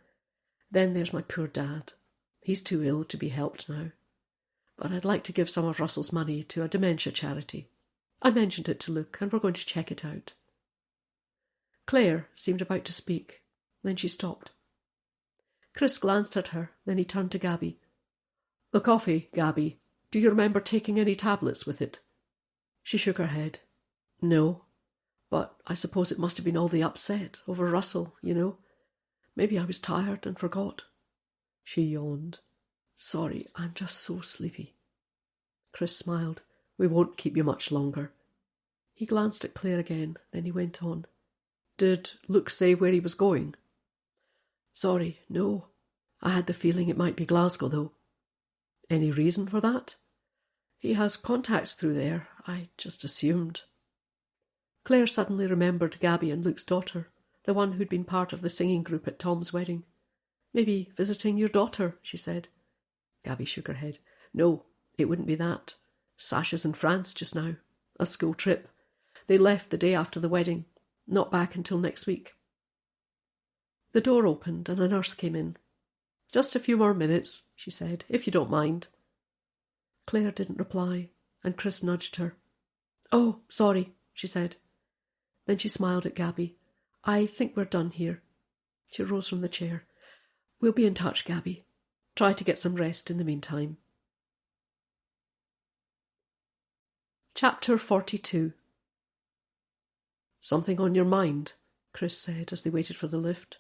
Then there's my poor dad. He's too ill to be helped now. But I'd like to give some of Russell's money to a dementia charity. I mentioned it to Luke, and we're going to check it out. Claire seemed about to speak. Then she stopped. Chris glanced at her, then he turned to Gabby. The coffee, Gabby. Do you remember taking any tablets with it? She shook her head. No. But I suppose it must have been all the upset over Russell, you know. Maybe I was tired and forgot. She yawned. Sorry, I'm just so sleepy. Chris smiled. We won't keep you much longer. He glanced at Claire again, then he went on. Did Luke say where he was going? Sorry, no. I had the feeling it might be Glasgow, though. Any reason for that? He has contacts through there. I just assumed. Claire suddenly remembered Gabby and Luke's daughter, the one who'd been part of the singing group at Tom's wedding. Maybe visiting your daughter, she said. Gabby shook her head. No, it wouldn't be that. Sasha's in France just now. A school trip. They left the day after the wedding. Not back until next week. The door opened and a nurse came in. Just a few more minutes, she said, if you don't mind. Claire didn't reply, and Chris nudged her. Oh, sorry, she said. Then she smiled at Gabby. I think we're done here. She rose from the chair. We'll be in touch, Gabby. Try to get some rest in the meantime. Chapter 42. Something on your mind? Chris said as they waited for the lift.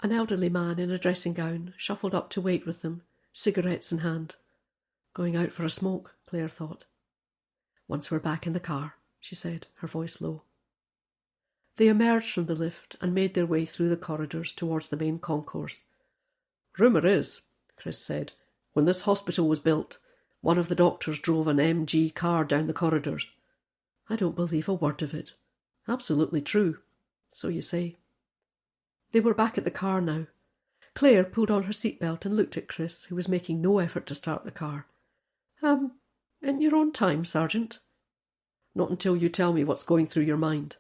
An elderly man in a dressing gown shuffled up to wait with them, cigarettes in hand. Going out for a smoke, Claire thought. Once we're back in the car, she said, her voice low. They emerged from the lift and made their way through the corridors towards the main concourse. Rumour is, Chris said, when this hospital was built, one of the doctors drove an MG car down the corridors. I don't believe a word of it. Absolutely true. So you say. They were back at the car now. Claire pulled on her seatbelt and looked at Chris, who was making no effort to start the car. In your own time, Sergeant. Not until you tell me what's going through your mind.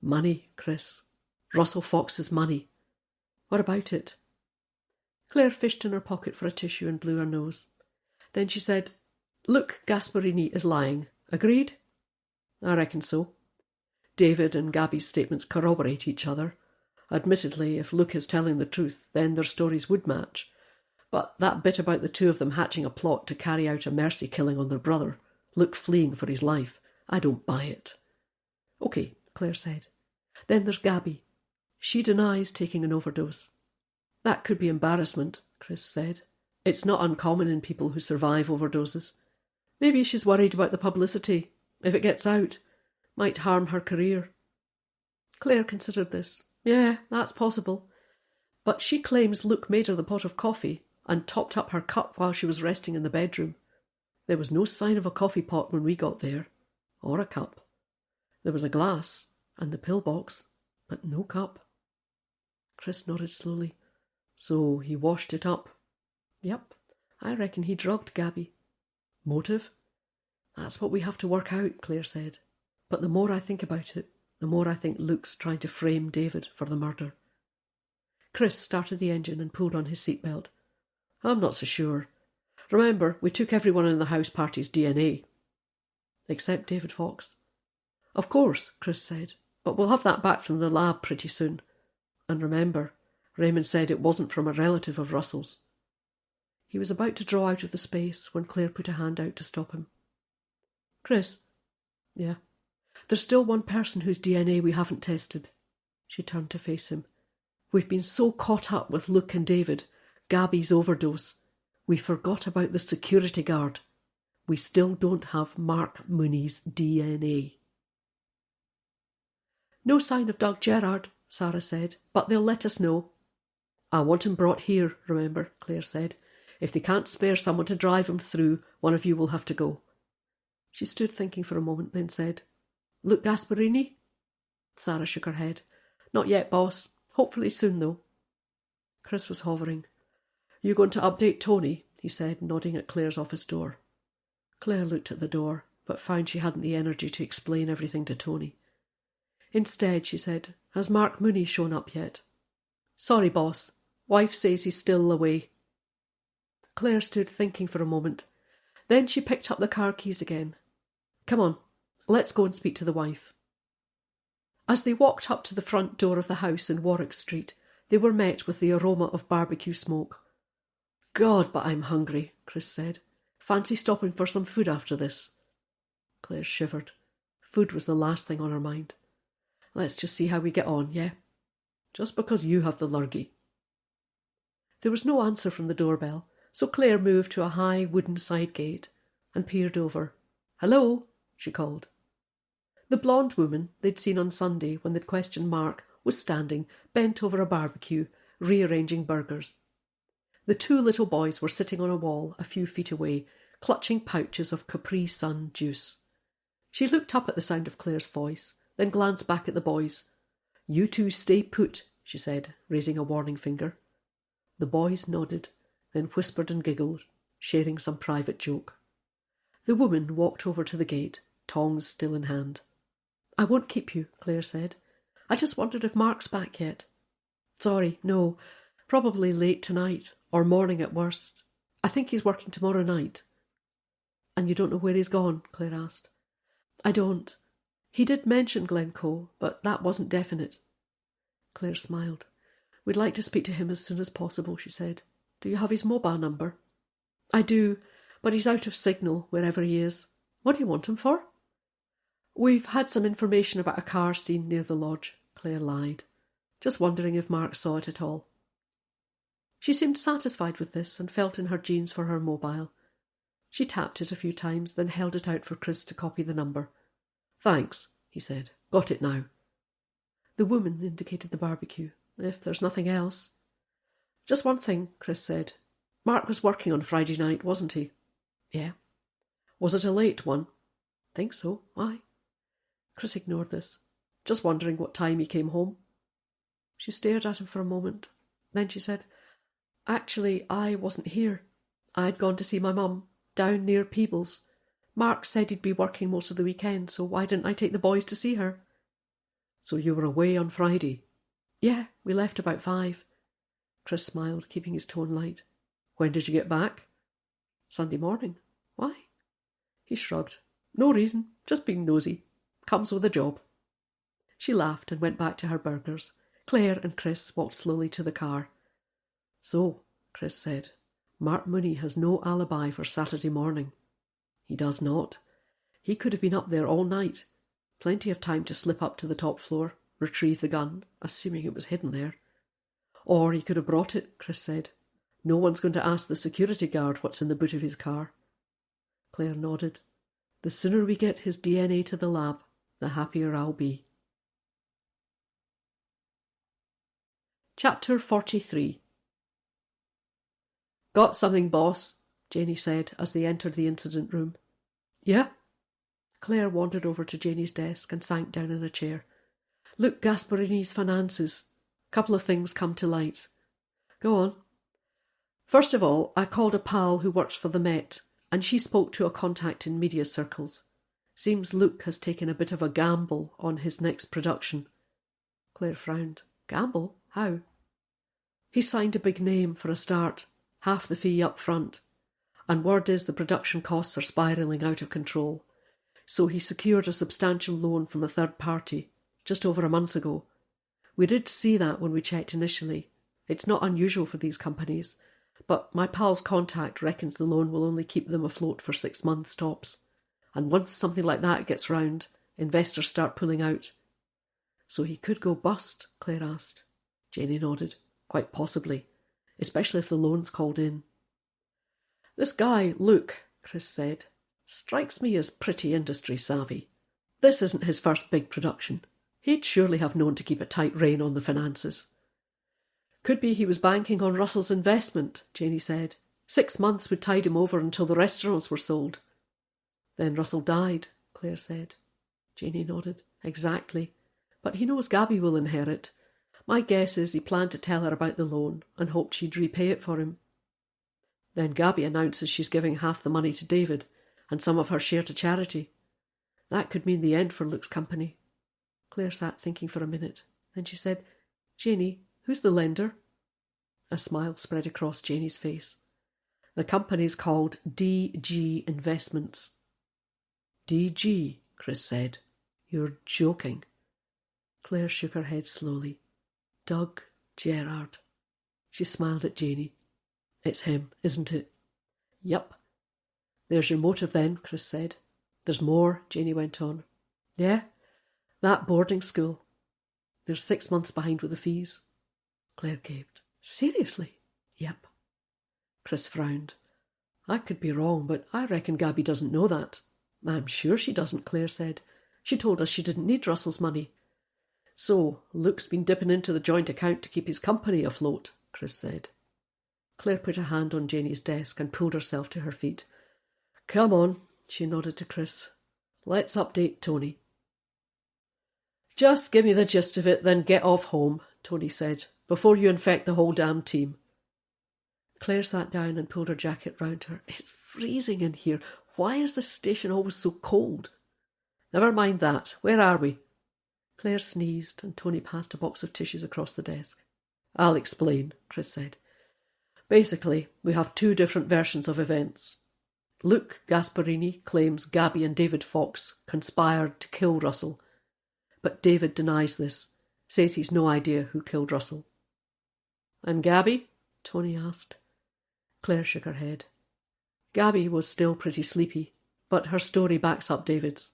Money, Chris. Russell Fox's money. What about it? Claire fished in her pocket for a tissue and blew her nose. Then she said, Look, Gasparini is lying. Agreed? I reckon so. David and Gabby's statements corroborate each other. Admittedly, if Luke is telling the truth, then their stories would match. But that bit about the two of them hatching a plot to carry out a mercy killing on their brother, Luke fleeing for his life, I don't buy it. OK, Claire said. Then there's Gabby. She denies taking an overdose. That could be embarrassment, Chris said. It's not uncommon in people who survive overdoses. Maybe she's worried about the publicity. If it gets out, might harm her career. Claire considered this. Yeah, that's possible. But she claims Luke made her the pot of coffee and topped up her cup while she was resting in the bedroom. There was no sign of a coffee pot when we got there, or a cup. There was a glass and the pillbox, but no cup. Chris nodded slowly. So he washed it up. Yep, I reckon he drugged Gabby. Motive? That's what we have to work out, Claire said. But the more I think about it, the more I think Luke's trying to frame David for the murder. Chris started the engine and pulled on his seatbelt. I'm not so sure. Remember, we took everyone in the house party's DNA. Except David Fox. Of course, Chris said, but we'll have that back from the lab pretty soon. And remember, Raymond said it wasn't from a relative of Russell's. He was about to draw out of the space when Claire put a hand out to stop him. Chris? Yeah. There's still one person whose DNA we haven't tested. She turned to face him. We've been so caught up with Luke and David, Gabby's overdose, we forgot about the security guard. We still don't have Mark Mooney's DNA. No sign of Doug Gerrard, Sarah said, but they'll let us know. I want him brought here, remember, Claire said. If they can't spare someone to drive him through, one of you will have to go. She stood thinking for a moment, then said, Luke Gasparini? Sarah shook her head. Not yet, boss. Hopefully soon, though. Chris was hovering. You going to update Tony? he said, nodding at Clare's office door. Clare looked at the door, but found she hadn't the energy to explain everything to Tony. Instead, she said, "Has Mark Mooney shown up yet?" "Sorry, boss. Wife says he's still away." Clare stood thinking for a moment. Then she picked up the car keys again. "Come on, let's go and speak to the wife." As they walked up to the front door of the house in Warwick Street, they were met with the aroma of barbecue smoke. "God, but I'm hungry," Chris said. "Fancy stopping for some food after this?" Claire shivered. Food was the last thing on her mind. "Let's just see how we get on, yeah? Just because you have the lurgy." There was no answer from the doorbell, so Claire moved to a high wooden side gate and peered over. "Hello," she called. The blonde woman they'd seen on Sunday when they'd questioned Mark was standing, bent over a barbecue, rearranging burgers. The two little boys were sitting on a wall a few feet away, clutching pouches of Capri Sun juice. She looked up at the sound of Claire's voice, then glanced back at the boys. "You two stay put," she said, raising a warning finger. The boys nodded, then whispered and giggled, sharing some private joke. The woman walked over to the gate, tongs still in hand. "I won't keep you," Claire said. "I just wondered if Mark's back yet." "Sorry, no. Probably late tonight, or morning at worst. I think he's working tomorrow night." "And you don't know where he's gone?" Claire asked. "I don't. He did mention Glencoe, but that wasn't definite." Claire smiled. "We'd like to speak to him as soon as possible," she said. "Do you have his mobile number?" "I do, but he's out of signal wherever he is. What do you want him for?" "We've had some information about a car seen near the lodge," Claire lied. "Just wondering if Mark saw it at all." She seemed satisfied with this and felt in her jeans for her mobile. She tapped it a few times, then held it out for Chris to copy the number. "Thanks," he said. "Got it now." The woman indicated the barbecue. "If there's nothing else." "Just one thing," Chris said. "Mark was working on Friday night, wasn't he?" "Yeah." "Was it a late one?" "Think so. Why?" Chris ignored this. "Just wondering what time he came home." She stared at him for a moment. Then she said, "Actually, I wasn't here. I'd gone to see my mum, down near Peebles. Mark said he'd be working most of the weekend, so why didn't I take the boys to see her?" "So you were away on Friday?" "Yeah, we left about 5. Chris smiled, keeping his tone light. "When did you get back?" "Sunday morning." "Why?" He shrugged. "No reason, just being nosy. Comes with a job." She laughed and went back to her burgers. Claire and Chris walked slowly to the car. "So," Chris said, "Mark Mooney has no alibi for Saturday morning." "He does not. He could have been up there all night. Plenty of time to slip up to the top floor, retrieve the gun, assuming it was hidden there." "Or he could have brought it," Chris said. "No one's going to ask the security guard what's in the boot of his car." Claire nodded. "The sooner we get his DNA to the lab, the happier I'll be." Chapter 43. "Got something, boss," Janey said as they entered the incident room. "Yeah?" Claire wandered over to Janey's desk and sank down in a chair. "Luke Gasparini's finances. Couple of things come to light." "Go on." "First of all, I called a pal who works for the Met, and she spoke to a contact in media circles. Seems Luke has taken a bit of a gamble on his next production." Claire frowned. "Gamble? How?" "He signed a big name for a start, half the fee up front, and word is the production costs are spiralling out of control. So he secured a substantial loan from a third party just over a month ago. We did see that when we checked initially. It's not unusual for these companies, but my pal's contact reckons the loan will only keep them afloat for 6 months tops. And once something like that gets round, investors start pulling out." "So he could go bust?" Claire asked. Janey nodded. "Quite possibly, especially if the loan's called in." "This guy, Luke," Chris said, "strikes me as pretty industry savvy. This isn't his first big production. He'd surely have known to keep a tight rein on the finances." "Could be he was banking on Russell's investment," Janey said. 6 months would tide him over until the restaurants were sold." "Then Russell died," Claire said. Janey nodded. "Exactly. But he knows Gabby will inherit. My guess is he planned to tell her about the loan and hoped she'd repay it for him." Then Gabby announces she's giving half the money to David and some of her share to charity. That could mean the end for Luke's company. Claire sat thinking for a minute. Then she said, Janie, who's the lender? A smile spread across Janie's face. The company's called DG Investments. DG, Chris said. You're joking. Claire shook her head slowly. Doug Gerard. She smiled at Janie. It's him, isn't it? Yup. There's your motive then, Chris said. There's more, Janie went on. Yeah? That boarding school. They're 6 months behind with the fees. Claire gaped. Seriously? Yep. Chris frowned. I could be wrong, but I reckon Gabby doesn't know that. I'm sure she doesn't, Claire said. She told us she didn't need Russell's money. So, Luke's been dipping into the joint account to keep his company afloat, Chris said. Claire put a hand on Janie's desk and pulled herself to her feet. Come on, she nodded to Chris. Let's update Tony. Just give me the gist of it, then get off home, Tony said, before you infect the whole damn team. Claire sat down and pulled her jacket round her. It's freezing in here. Why is the station always so cold? Never mind that. Where are we? Claire sneezed and Tony passed a box of tissues across the desk. I'll explain, Chris said. Basically, we have two different versions of events. Luke Gasparini claims Gabby and David Fox conspired to kill Russell, but David denies this, says he's no idea who killed Russell. And Gabby? Tony asked. Claire shook her head. Gabby was still pretty sleepy, but her story backs up David's.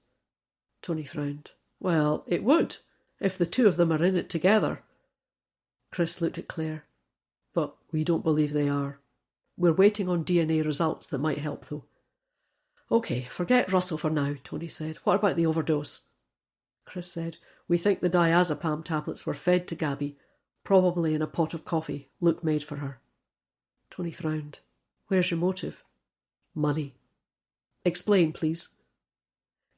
Tony frowned. Well, it would, if the two of them are in it together. Chris looked at Claire. But we don't believe they are. We're waiting on DNA results that might help, though. OK, forget Russell for now, Tony said. What about the overdose? Chris said, we think the diazepam tablets were fed to Gabby, probably in a pot of coffee Luke made for her. Tony frowned. Where's your motive? Money. Explain, please.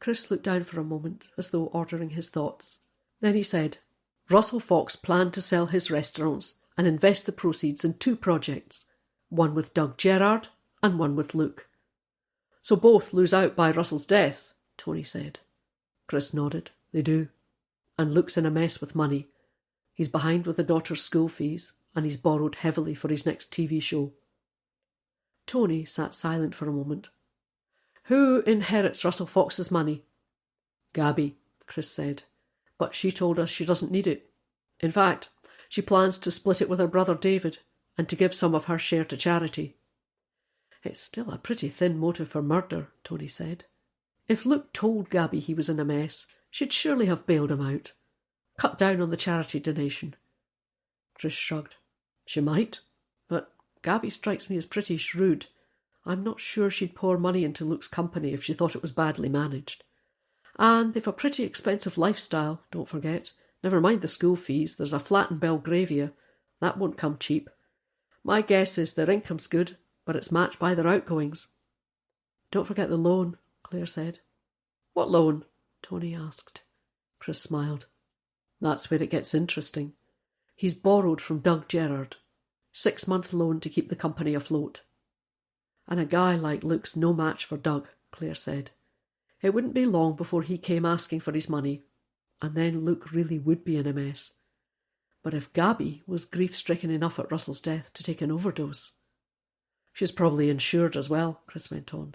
Chris looked down for a moment, as though ordering his thoughts. Then he said, Russell Fox planned to sell his restaurants and invest the proceeds in two projects, one with Doug Gerard and one with Luke. So both lose out by Russell's death, Tony said. Chris nodded. They do. And Luke's in a mess with money. He's behind with the daughter's school fees, and he's borrowed heavily for his next TV show. Tony sat silent for a moment. Who inherits Russell Fox's money? Gabby, Chris said. But she told us she doesn't need it. In fact, she plans to split it with her brother David and to give some of her share to charity. It's still a pretty thin motive for murder, Tony said. If Luke told Gabby he was in a mess, she'd surely have bailed him out. Cut down on the charity donation. Chris shrugged. She might, but Gabby strikes me as pretty shrewd. I'm not sure she'd pour money into Luke's company if she thought it was badly managed. And they've a pretty expensive lifestyle, don't forget. Never mind the school fees, there's a flat in Belgravia. That won't come cheap. My guess is their income's good, but it's matched by their outgoings. Don't forget the loan, Claire said. What loan? Tony asked. Chris smiled. That's where it gets interesting. He's borrowed from Doug Gerard. 6-month loan to keep the company afloat. And a guy like Luke's no match for Doug, Claire said. It wouldn't be long before he came asking for his money, and then Luke really would be in a mess. But if Gabby was grief-stricken enough at Russell's death to take an overdose... She's probably insured as well, Chris went on.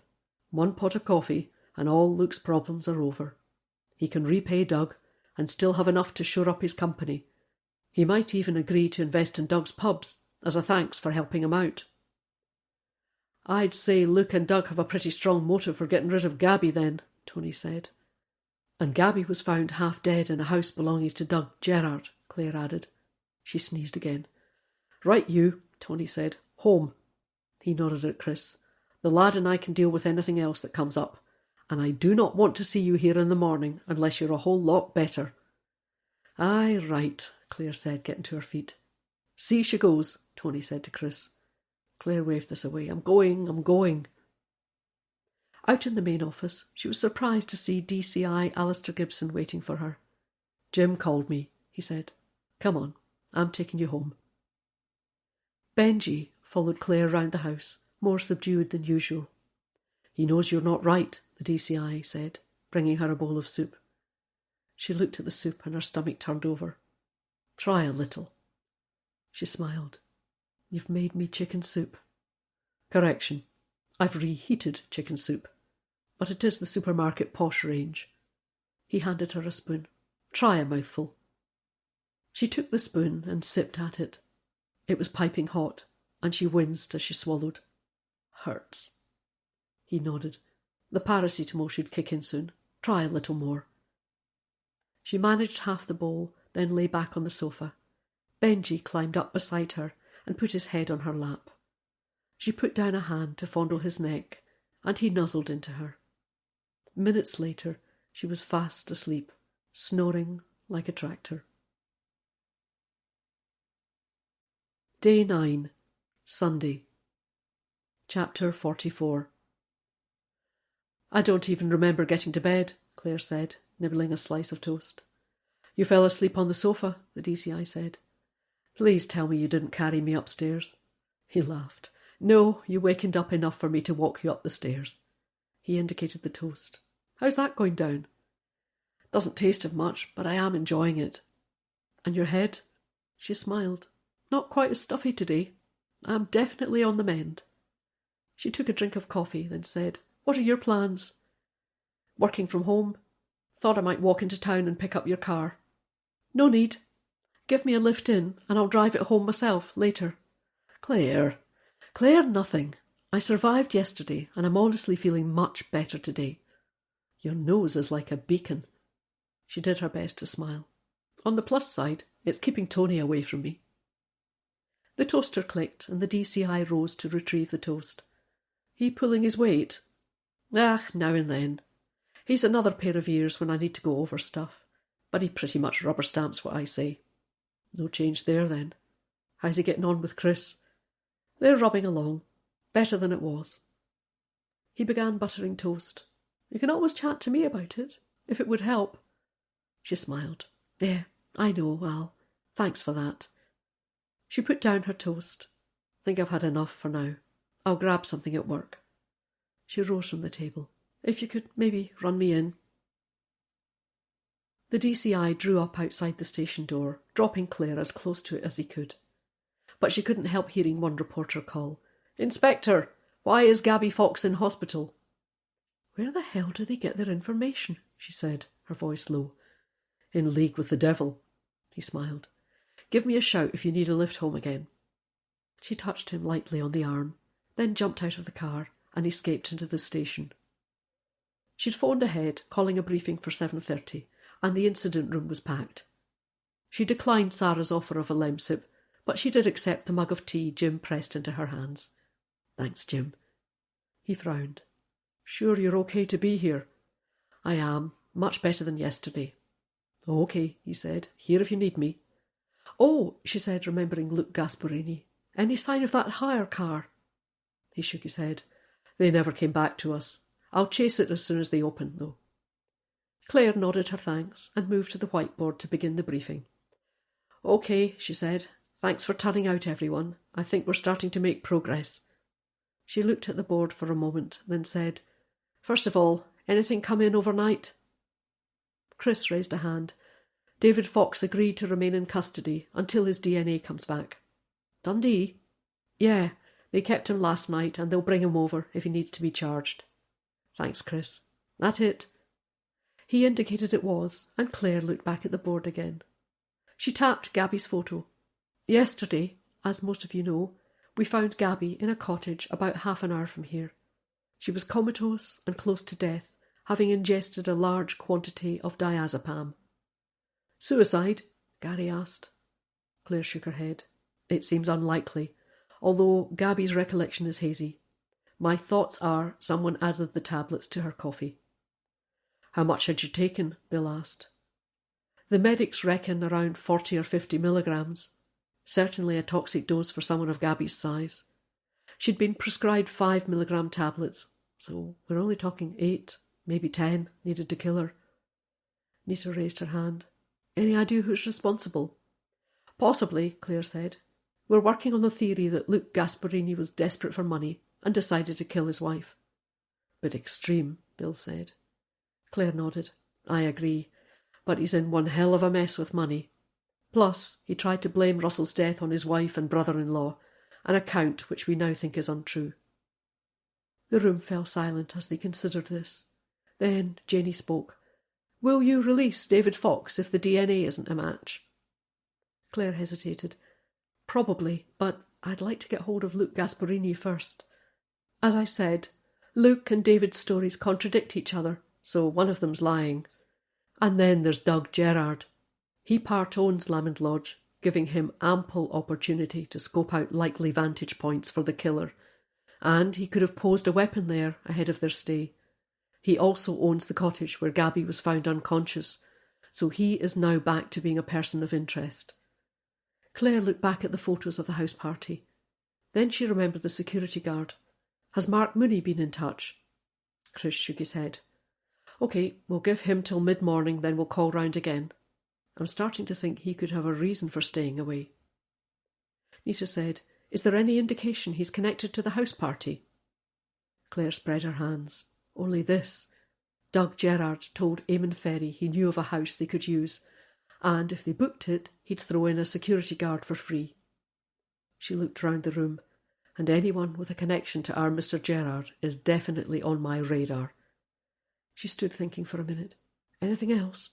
1 pot of coffee, and all Luke's problems are over. He can repay Doug, and still have enough to shore up his company. He might even agree to invest in Doug's pubs, as a thanks for helping him out. I'd say Luke and Doug have a pretty strong motive for getting rid of Gabby then, Tony said. And Gabby was found half dead in a house belonging to Doug Gerard, Claire added. She sneezed again. Right you, Tony said. Home. He nodded at Chris. The lad and I can deal with anything else that comes up, and I do not want to see you here in the morning unless you're a whole lot better. Aye, right, Claire said, getting to her feet. See she goes, Tony said to Chris. Claire waved this away. I'm going. Out in the main office, she was surprised to see DCI Alistair Gibson waiting for her. Jim called me, he said. Come on, I'm taking you home. Benji followed Claire round the house, more subdued than usual. "He knows you're not right," the DCI said, bringing her a bowl of soup. She looked at the soup and her stomach turned over. "Try a little." She smiled. "You've made me chicken soup." "Correction. I've reheated chicken soup. But it is the supermarket posh range." He handed her a spoon. "Try a mouthful." She took the spoon and sipped at it. It was piping hot, and she winced as she swallowed. "Hurts." He nodded. "The paracetamol should kick in soon. Try a little more." She managed half the bowl, then lay back on the sofa. Benji climbed up beside her and put his head on her lap. She put down a hand to fondle his neck, and he nuzzled into her. Minutes later, she was fast asleep, snoring like a tractor. Day 9, Sunday. Chapter 44. "I don't even remember getting to bed," Claire said, nibbling a slice of toast. "You fell asleep on the sofa," the DCI said. "Please tell me you didn't carry me upstairs." He laughed. "No, you wakened up enough for me to walk you up the stairs." He indicated the toast. "How's that going down?" "Doesn't taste of much, but I am enjoying it." "And your head?" She smiled. "Not quite as stuffy today. I'm definitely on the mend." She took a drink of coffee, then said, "What are your plans?" "Working from home. Thought I might walk into town and pick up your car." "No need. Give me a lift in, and I'll drive it home myself later." "Claire." "Claire, nothing. I survived yesterday, and I'm honestly feeling much better today." "Your nose is like a beacon." She did her best to smile. "On the plus side, it's keeping Tony away from me." The toaster clicked, and the DCI rose to retrieve the toast. "He pulling his weight?" "Ah, now and then. He's another pair of ears when I need to go over stuff, but he pretty much rubber stamps what I say." "No change there, then. How's he getting on with Chris?" "They're rubbing along. Better than it was." He began buttering toast. "You can always chat to me about it, if it would help." She smiled. "Yeah, I know, Al. Thanks for that." She put down her toast. "Think I've had enough for now. I'll grab something at work." She rose from the table. "If you could maybe run me in." The DCI drew up outside the station door, dropping Claire as close to it as he could. But she couldn't help hearing one reporter call, "Inspector, why is Gabby Fox in hospital?" "Where the hell do they get their information?" she said, her voice low. "In league with the devil." He smiled. "Give me a shout if you need a lift home again." She touched him lightly on the arm, then jumped out of the car and escaped into the station. She'd phoned ahead, calling a briefing for 7:30, and the incident room was packed. She declined Sarah's offer of a lemsip, but she did accept the mug of tea Jim pressed into her hands. "Thanks, Jim." He frowned. "Sure you're okay to be here?" "I am. Much better than yesterday." "Okay," he said. "Here if you need me." "Oh," she said, remembering Luke Gasparini. "Any sign of that hire car?" He shook his head. "They never came back to us. I'll chase it as soon as they open, though." Claire nodded her thanks and moved to the whiteboard to begin the briefing. "Okay," she said. "Thanks for turning out, everyone. I think we're starting to make progress." She looked at the board for a moment, then said, "First of all, anything come in overnight?" Chris raised a hand. "David Fox agreed to remain in custody until his DNA comes back." "Dundee?" "Yeah, they kept him last night and they'll bring him over if he needs to be charged." "Thanks, Chris. That it?" He indicated it was, and Claire looked back at the board again. She tapped Gabby's photo. "Yesterday, as most of you know, we found Gabby in a cottage about half an hour from here. She was comatose and close to death, having ingested a large quantity of diazepam." "Suicide?" Gary asked. Claire shook her head. "It seems unlikely, although Gabby's recollection is hazy. My thoughts are someone added the tablets to her coffee." "How much had you taken?" Bill asked. "The medics reckon around 40 or 50 milligrams. Certainly a toxic dose for someone of Gabby's size. She'd been prescribed 5 milligram tablets, so we're only talking 8, maybe 10, needed to kill her." Nita raised her hand. "Any idea who's responsible?" "Possibly," Claire said. "We're working on the theory that Luke Gasparini was desperate for money and decided to kill his wife. Bit extreme, Bill said. Claire nodded. I agree, but he's in one hell of a mess with money. Plus, he tried to blame Russell's death on his wife and brother-in-law, an account which we now think is untrue. The room fell silent as they considered this. Then Janey spoke. Will you release David Fox if the DNA isn't a match? Claire hesitated. Probably, but I'd like to get hold of Luke Gasparini first. As I said, Luke and David's stories contradict each other, so one of them's lying. And then there's Doug Gerard. He part owns Lamond Lodge, giving him ample opportunity to scope out likely vantage points for the killer, and he could have posed a weapon there ahead of their stay. He also owns the cottage where Gabby was found unconscious, so he is now back to being a person of interest. Claire looked back at the photos of the house party. Then she remembered the security guard. Has Mark Mooney been in touch? Chris shook his head. OK, we'll give him till mid-morning, then we'll call round again. I'm starting to think he could have a reason for staying away. Nita said, Is there any indication he's connected to the house party? Claire spread her hands. Only this. Doug Gerard told Eamon Ferry he knew of a house they could use, and if they booked it, he'd throw in a security guard for free. She looked round the room, and anyone with a connection to our Mr. Gerard is definitely on my radar. She stood thinking for a minute. Anything else?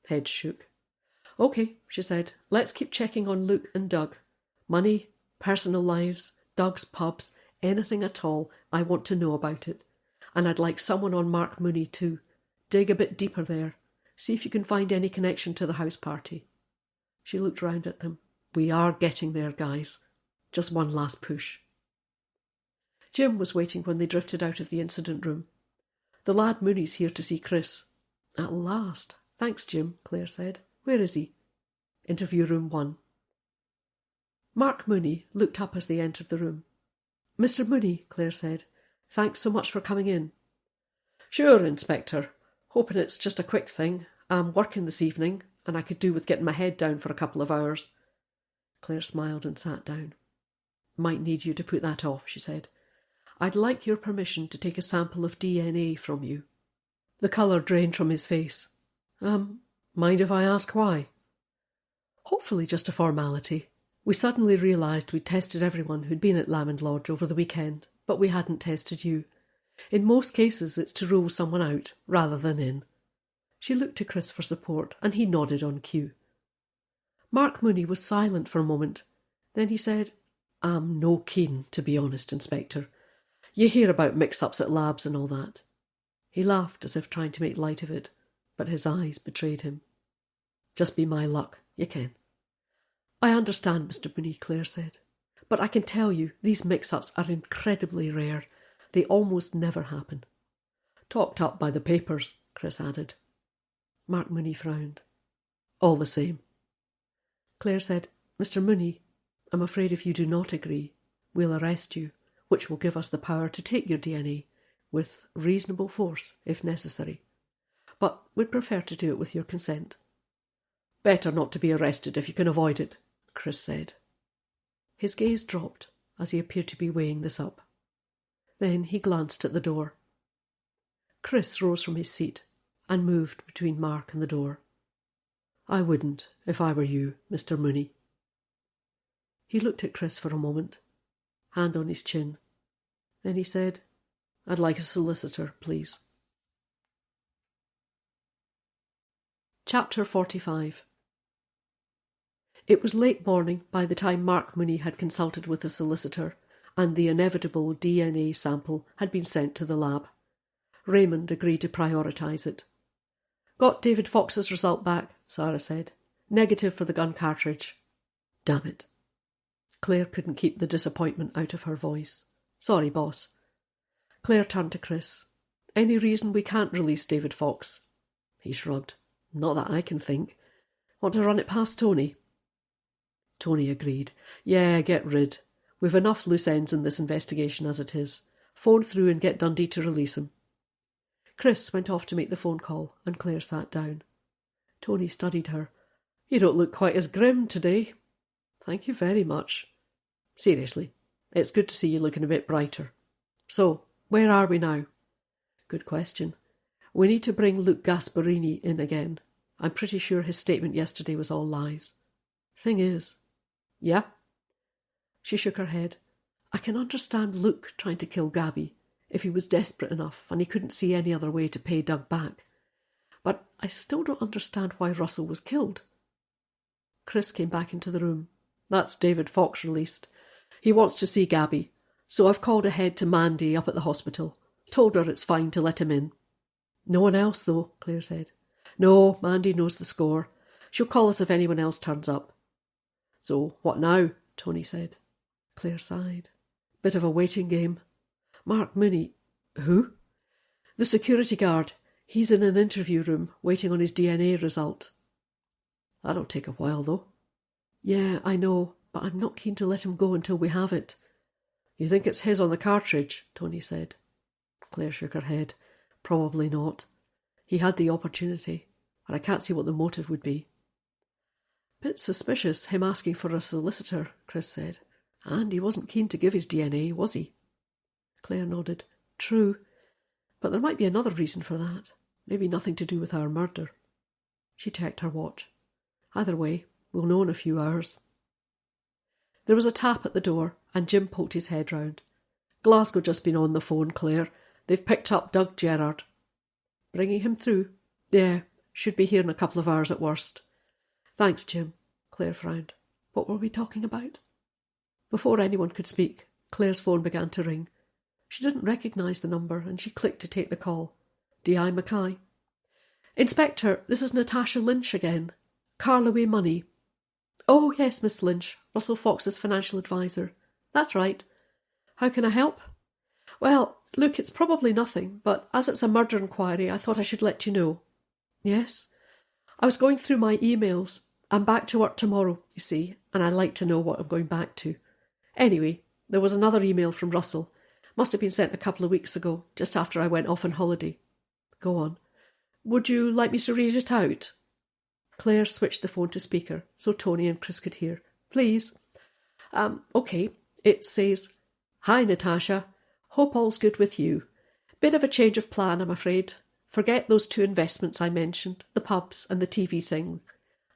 Head shook. OK, she said, let's keep checking on Luke and Doug. Money, personal lives, Doug's pubs, anything at all, I want to know about it. And I'd like someone on Mark Mooney too. Dig a bit deeper there. See if you can find any connection to the house party. She looked round at them. We are getting there, guys. Just one last push. Jim was waiting when they drifted out of the incident room. The lad Mooney's here to see Chris. At last. Thanks, Jim, Claire said. Where is he? Interview room 1. Mark Mooney looked up as they entered the room. Mr. Mooney, Claire said, thanks so much for coming in. Sure, Inspector. Hoping it's just a quick thing. I'm working this evening, and I could do with getting my head down for a couple of hours. Claire smiled and sat down. Might need you to put that off, she said. I'd like your permission to take a sample of DNA from you. The colour drained from his face. Mind if I ask why? Hopefully just a formality. We suddenly realised we'd tested everyone who'd been at Lamond Lodge over the weekend, but we hadn't tested you. In most cases it's to rule someone out, rather than in. She looked to Chris for support, and he nodded on cue. Mark Mooney was silent for a moment. Then he said, I'm no keen, to be honest, Inspector. You hear about mix-ups at labs and all that. He laughed as if trying to make light of it, but his eyes betrayed him. Just be my luck, you can. I understand, Mr. Mooney, Claire said, but I can tell you these mix-ups are incredibly rare. They almost never happen. Talked up by the papers, Chris added. Mark Mooney frowned. All the same. Claire said, Mr. Mooney, I'm afraid if you do not agree, we'll arrest you, which will give us the power to take your DNA, with reasonable force, if necessary. But we'd prefer to do it with your consent. Better not to be arrested if you can avoid it, Chris said. His gaze dropped as he appeared to be weighing this up. Then he glanced at the door. Chris rose from his seat and moved between Mark and the door. I wouldn't, if I were you, Mr. Mooney. He looked at Chris for a moment, hand on his chin. Then he said, I'd like a solicitor, please. Chapter 45. It was late morning by the time Mark Mooney had consulted with a solicitor, and the inevitable DNA sample had been sent to the lab. Raymond agreed to prioritise it. Got David Fox's result back, Sarah said. Negative for the gun cartridge. Damn it. Claire couldn't keep the disappointment out of her voice. Sorry, boss. Claire turned to Chris. Any reason we can't release David Fox? He shrugged. Not that I can think. Want to run it past Tony? Tony agreed. Yeah, get rid. We've enough loose ends in this investigation as it is. Phone through and get Dundee to release him. Chris went off to make the phone call, and Claire sat down. Tony studied her. You don't look quite as grim today. Thank you very much. Seriously, it's good to see you looking a bit brighter. So, where are we now? Good question. We need to bring Luke Gasparini in again. I'm pretty sure his statement yesterday was all lies. Thing is... Yeah? She shook her head. I can understand Luke trying to kill Gabby, if he was desperate enough and he couldn't see any other way to pay Doug back. But I still don't understand why Russell was killed. Chris came back into the room. That's David Fox released. He wants to see Gabby, so I've called ahead to Mandy up at the hospital. Told her it's fine to let him in. No one else, though, Claire said. No, Mandy knows the score. She'll call us if anyone else turns up. So, what now? Tony said. Claire sighed. Bit of a waiting game. Mark Mooney. Who? The security guard. He's in an interview room, waiting on his DNA result. That'll take a while, though. Yeah, I know, but I'm not keen to let him go until we have it. You think it's his on the cartridge? Tony said. Claire shook her head. Probably not. He had the opportunity, and I can't see what the motive would be. Bit suspicious, him asking for a solicitor, Chris said. And he wasn't keen to give his DNA, was he? Claire nodded. True, but there might be another reason for that. Maybe nothing to do with our murder. She checked her watch. Either way, we'll know in a few hours. There was a tap at the door, and Jim poked his head round. Glasgow just been on the phone, Claire. They've picked up Doug Gerrard. Bringing him through? Yeah, should be here in a couple of hours at worst. Thanks, Jim. Claire frowned. What were we talking about? Before anyone could speak, Claire's phone began to ring. She didn't recognise the number, and she clicked to take the call. D.I. Mackay. Inspector, this is Natasha Lynch again. Carlaway Money. Oh, yes, Miss Lynch, Russell Fox's financial advisor. That's right. How can I help? Well, look, it's probably nothing, but as it's a murder inquiry, I thought I should let you know. Yes? I was going through my emails. I'm back to work tomorrow, you see, and I like to know what I'm going back to. Anyway, there was another email from Russell. Must have been sent a couple of weeks ago, just after I went off on holiday. Go on. Would you like me to read it out? Claire switched the phone to speaker, so Tony and Chris could hear. Please. OK. It says, Hi, Natasha. Hope all's good with you. Bit of a change of plan, I'm afraid. Forget those 2 investments I mentioned, the pubs and the TV thing.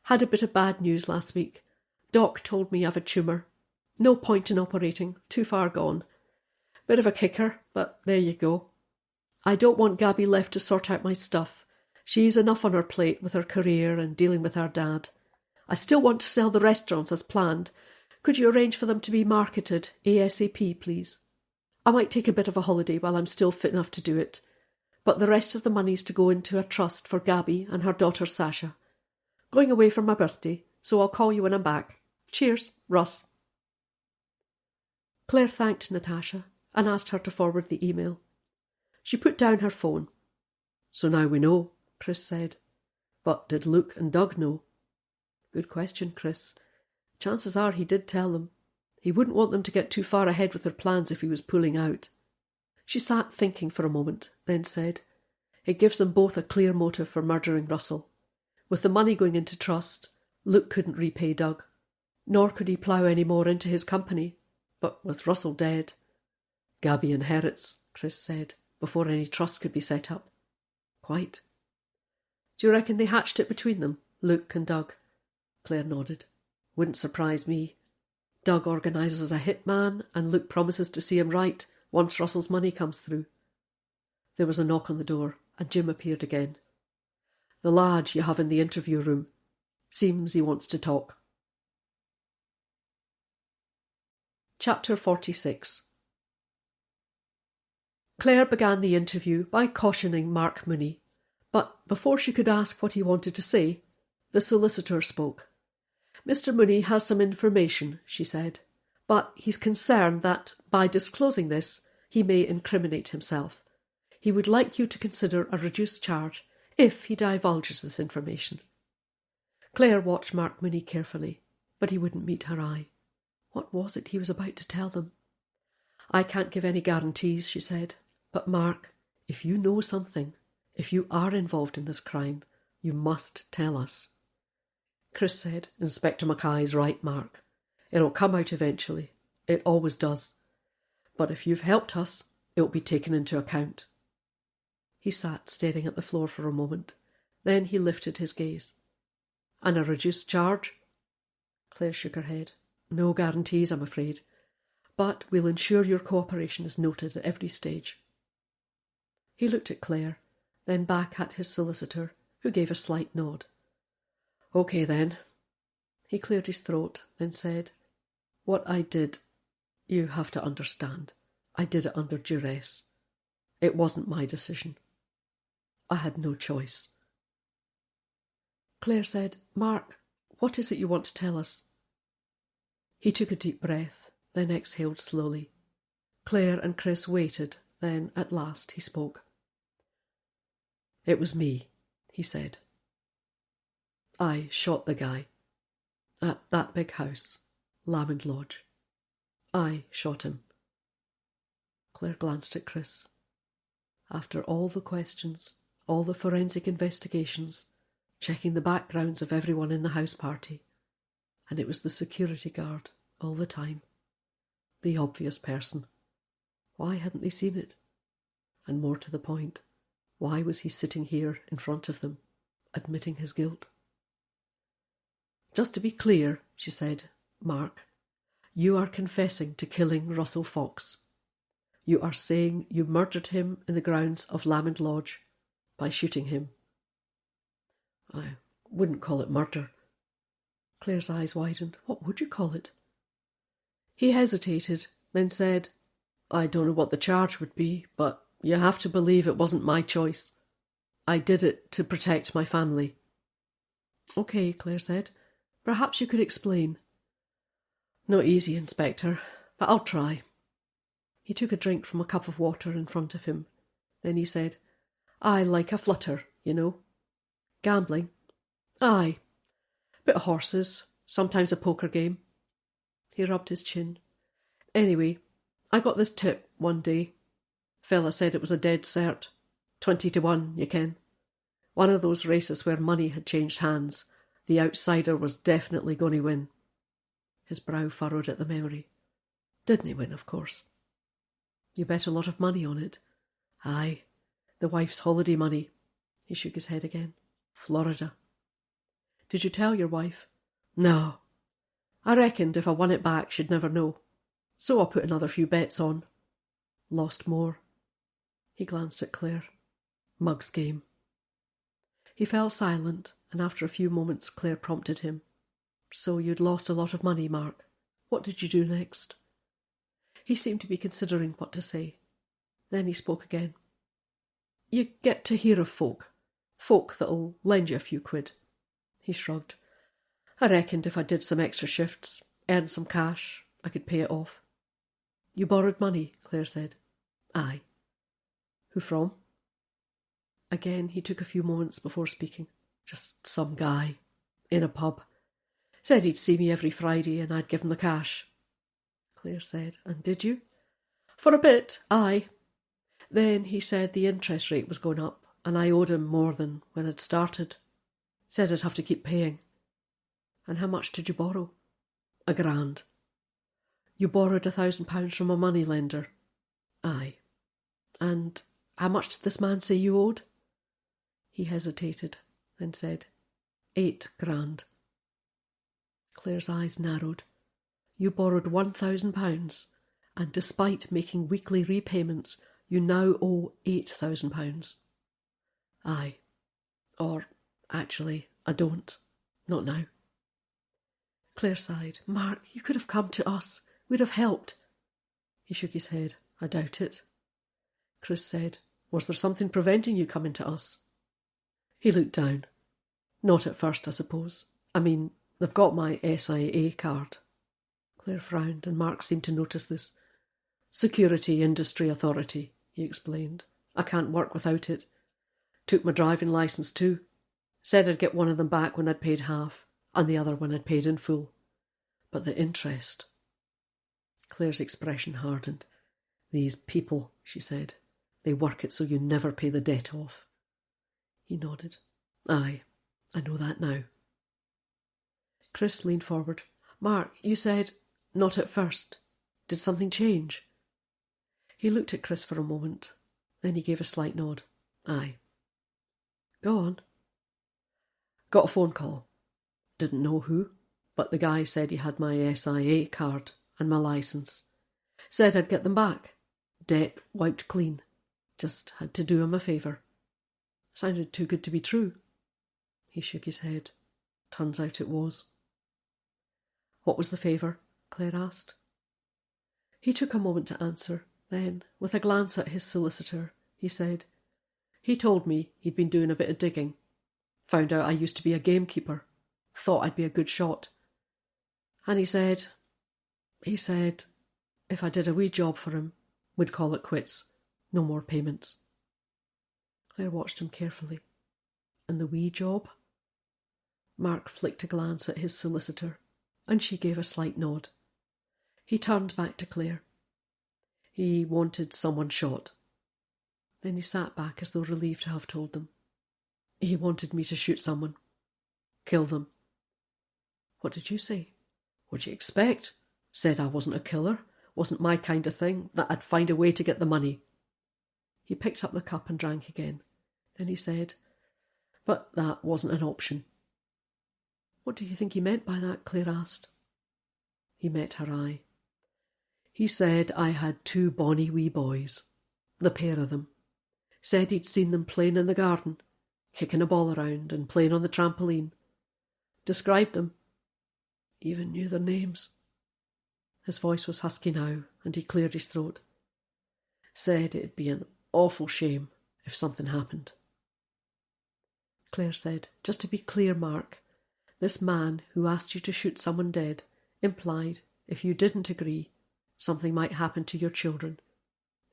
Had a bit of bad news last week. Doc told me I've a tumour. No point in operating, too far gone. Bit of a kicker, but there you go. I don't want Gabby left to sort out my stuff. She's enough on her plate with her career and dealing with her dad. I still want to sell the restaurants as planned. Could you arrange for them to be marketed ASAP, please? I might take a bit of a holiday while I'm still fit enough to do it, but the rest of the money's to go into a trust for Gabby and her daughter Sasha. Going away for my birthday, so I'll call you when I'm back. Cheers, Russ. Claire thanked Natasha and asked her to forward the email. She put down her phone. So now we know, Chris said. But did Luke and Doug know? Good question, Chris. Chances are he did tell them. He wouldn't want them to get too far ahead with their plans if he was pulling out. She sat thinking for a moment, then said, It gives them both a clear motive for murdering Russell. With the money going into trust, Luke couldn't repay Doug, nor could he plough any more into his company. But with Russell dead... Gabby inherits, Chris said, before any trust could be set up. Quite. Do you reckon they hatched it between them, Luke and Doug? Claire nodded. Wouldn't surprise me. Doug organises a hitman, and Luke promises to see him right once Russell's money comes through. There was a knock on the door, and Jim appeared again. The lad you have in the interview room. Seems he wants to talk. Chapter 46. Claire began the interview by cautioning Mark Mooney, but before she could ask what he wanted to say, the solicitor spoke. Mr. Mooney has some information, she said, but he's concerned that, by disclosing this, he may incriminate himself. He would like you to consider a reduced charge if he divulges this information. Claire watched Mark Mooney carefully, but he wouldn't meet her eye. What was it he was about to tell them? I can't give any guarantees, she said, but Mark, if you know something, if you are involved in this crime, you must tell us. Chris said, Inspector Mackay's right, Mark. It'll come out eventually. It always does. But if you've helped us, It will be taken into account. He sat staring at the floor for a moment. Then he lifted his gaze. And a reduced charge? Claire shook her head. No guarantees, I'm afraid. But we'll ensure your cooperation is noted at every stage. He looked at Claire, then back at his solicitor, who gave a slight nod. OK, then. He cleared his throat, then said, What I did, you have to understand. I did it under duress. It wasn't my decision. I had no choice. Claire said, Mark, what is it you want to tell us? He took a deep breath, then exhaled slowly. Claire and Chris waited, then at last he spoke. It was me, he said. I shot the guy. At that big house, Lamond Lodge. I shot him. Claire glanced at Chris. After all the questions, all the forensic investigations, checking the backgrounds of everyone in the house party, and it was the security guard all the time. The obvious person. Why hadn't they seen it? And more to the point, why was he sitting here in front of them, admitting his guilt? Just to be clear, she said, Mark, you are confessing to killing Russell Fox. You are saying you murdered him in the grounds of Lamond Lodge by shooting him. I wouldn't call it murder. Claire's eyes widened. What would you call it? He hesitated, then said, I don't know what the charge would be, but you have to believe it wasn't my choice. I did it to protect my family. OK, Claire said. Perhaps you could explain. Not easy, Inspector, but I'll try. He took a drink from a cup of water in front of him. Then he said, I like a flutter, you know. Gambling? Aye. Bit of horses, sometimes a poker game. He rubbed his chin. Anyway, I got this tip one day. Fella said it was a dead cert. 20-1, you ken. One of those races where money had changed hands. The outsider was definitely going to win. His brow furrowed at the memory. Didn't he win, of course? You bet a lot of money on it. Aye, the wife's holiday money. He shook his head again. Florida. Did you tell your wife? No. I reckoned if I won it back she'd never know. So I put another few bets on. Lost more. He glanced at Claire. Mug's game. He fell silent, and after a few moments Claire prompted him. So you'd lost a lot of money, Mark. What did you do next? He seemed to be considering what to say. Then he spoke again. You get to hear of folk that'll lend you a few quid. He shrugged. I reckoned if I did some extra shifts, earned some cash, I could pay it off. You borrowed money, Claire said. Aye. Who from? Again he took a few moments before speaking. Just some guy. In a pub. Said he'd see me every Friday and I'd give him the cash. Claire said, and did you? For a bit, aye. Then he said the interest rate was going up and I owed him more than when I'd started. Said I'd have to keep paying. And how much did you borrow? £1,000. You borrowed £1,000 from a moneylender? Aye. And how much did this man say you owed? He hesitated, then said, £8,000. Claire's eyes narrowed. You borrowed £1,000, and despite making weekly repayments, you now owe £8,000. Aye. Or, actually, I don't. Not now. Claire sighed. Mark, you could have come to us. We'd have helped. He shook his head. I doubt it. Chris said, Was there something preventing you coming to us? He looked down. Not at first, I suppose. I mean, they've got my SIA card. Claire frowned, and Mark seemed to notice this. Security Industry Authority, he explained. I can't work without it. Took my driving licence too. Said I'd get one of them back when I'd paid half, and the other when I'd paid in full. But the interest... Claire's expression hardened. These people, she said. They work it so you never pay the debt off. He nodded. Aye, I know that now. Chris leaned forward. Mark, you said, not at first. Did something change? He looked at Chris for a moment. Then he gave a slight nod. Aye. Go on. Got a phone call. Didn't know who, but the guy said he had my SIA card and my licence. Said I'd get them back. Debt wiped clean. Just had to do him a favour. Sounded too good to be true. He shook his head. Turns out it was. What was the favour? Clare asked. He took a moment to answer. Then, with a glance at his solicitor, he said, he told me he'd been doing a bit of digging. Found out I used to be a gamekeeper. Thought I'd be a good shot. And he said, if I did a wee job for him, we'd call it quits. No more payments. Clare watched him carefully. And the wee job? Mark flicked a glance at his solicitor, and she gave a slight nod. He turned back to Clare. He wanted someone shot. Then he sat back as though relieved to have told them. He wanted me to shoot someone. Kill them. What did you say? What'd you expect? Said I wasn't a killer, wasn't my kind of thing, that I'd find a way to get the money. He picked up the cup and drank again. Then he said, but that wasn't an option. What do you think he meant by that? Clare asked. He met her eye. He said I had 2 bonny wee boys, the pair of them. Said he'd seen them playing in the garden, kicking a ball around and playing on the trampoline. Described them. Even knew their names. His voice was husky now, and he cleared his throat. Said it'd be an awful shame if something happened. Clare said, just to be clear, Mark, this man who asked you to shoot someone dead implied, if you didn't agree, something might happen to your children.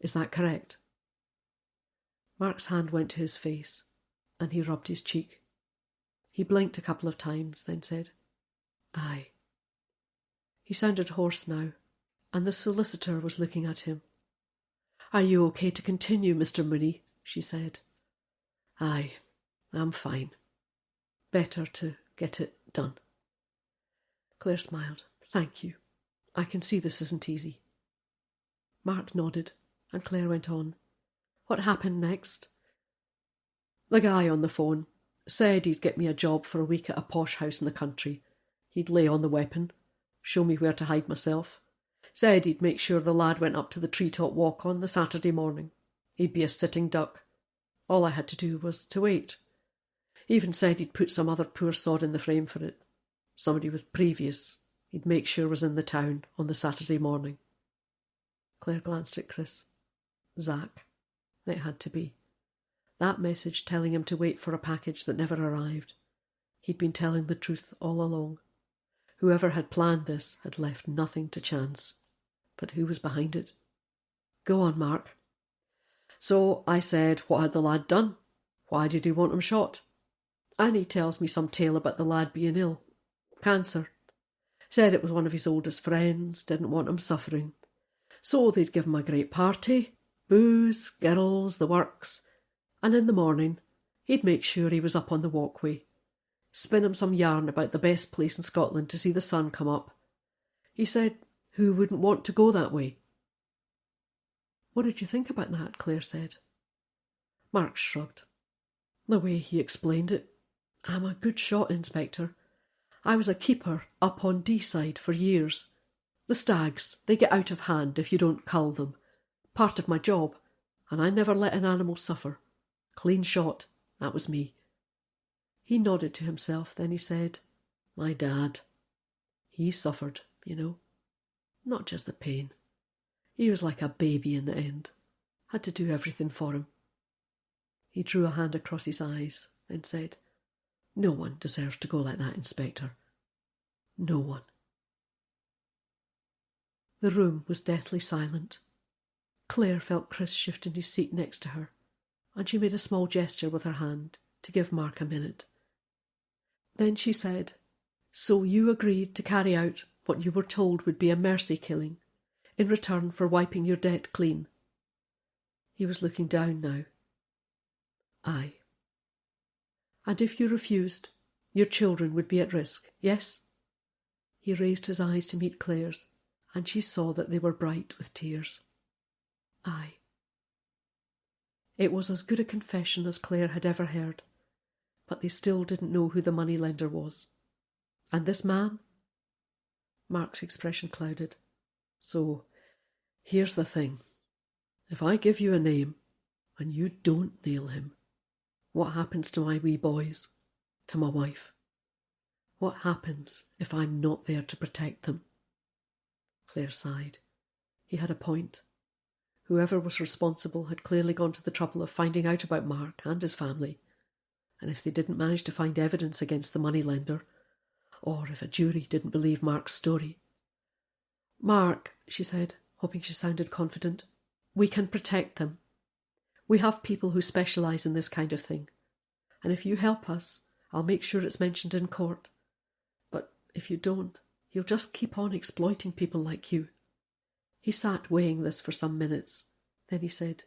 Is that correct? Mark's hand went to his face, and he rubbed his cheek. He blinked a couple of times, then said, Aye. He sounded hoarse now, and the solicitor was looking at him. Are you okay to continue, Mr. Mooney? She said. Aye, I'm fine. Better to get it done. Clare smiled. Thank you. I can see this isn't easy. Mark nodded, and Clare went on. What happened next? The guy on the phone said he'd get me a job for a week at a posh house in the country. He'd lay on the weapon, show me where to hide myself. Said he'd make sure the lad went up to the treetop walk on the Saturday morning. He'd be a sitting duck. All I had to do was to wait. Even said he'd put some other poor sod in the frame for it. Somebody with previous he'd make sure was in the town on the Saturday morning. Clare glanced at Chris. Zach. It had to be. That message telling him to wait for a package that never arrived. He'd been telling the truth all along. Whoever had planned this had left nothing to chance. But who was behind it? Go on, Mark. So I said, what had the lad done? Why did he want him shot? And he tells me some tale about the lad being ill. Cancer. Said it was one of his oldest friends, didn't want him suffering. So they'd give him a great party, booze, girls, the works, and in the morning he'd make sure he was up on the walkway, spin him some yarn about the best place in Scotland to see the sun come up. He said, who wouldn't want to go that way? What did you think about that? Clare said. Mark shrugged. The way he explained it. I'm a good shot, Inspector. I was a keeper up on D-side for years. The stags, they get out of hand if you don't cull them. Part of my job, and I never let an animal suffer. Clean shot, that was me. He nodded to himself, then he said, my dad. He suffered, you know. Not just the pain. He was like a baby in the end. Had to do everything for him. He drew a hand across his eyes, then said, no one deserves to go like that, Inspector. No one. The room was deathly silent. Clare felt Chris shift in his seat next to her, and she made a small gesture with her hand to give Mark a minute. Then she said, so you agreed to carry out what you were told would be a mercy killing in return for wiping your debt clean. He was looking down now. Aye. And if you refused, your children would be at risk, yes? He raised his eyes to meet Clare's, and she saw that they were bright with tears. Aye. It was as good a confession as Clare had ever heard, but they still didn't know who the moneylender was. And this man? Mark's expression clouded. So, here's the thing. If I give you a name, and you don't nail him, what happens to my wee boys? To my wife? What happens if I'm not there to protect them? Clare sighed. He had a point. Whoever was responsible had clearly gone to the trouble of finding out about Mark and his family, and if they didn't manage to find evidence against the moneylender, or if a jury didn't believe Mark's story. Mark, she said, hoping she sounded confident, we can protect them. We have people who specialise in this kind of thing, and if you help us, I'll make sure it's mentioned in court. But if you don't, he'll just keep on exploiting people like you. He sat weighing this for some minutes. Then he said,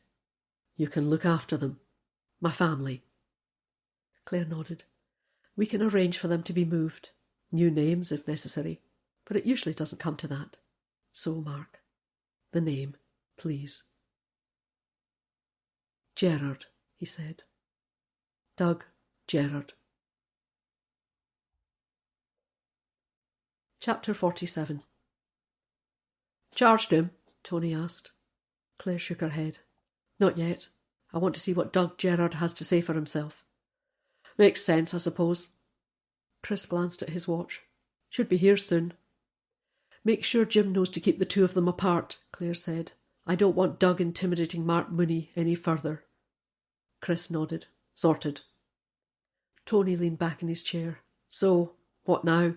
You can look after them. My family. Clare nodded. We can arrange for them to be moved. New names if necessary. But it usually doesn't come to that. So, Mark, the name, please. Gerard, he said. Doug Gerard. Chapter 47. Charged him? Tony asked. Clare shook her head. Not yet. I want to see what Doug Gerard has to say for himself. Makes sense, I suppose. Chris glanced at his watch. Should be here soon. Make sure Jim knows to keep the two of them apart, Clare said. I don't want Doug intimidating Mark Mooney any further. Chris nodded. Sorted. Tony leaned back in his chair. So, what now?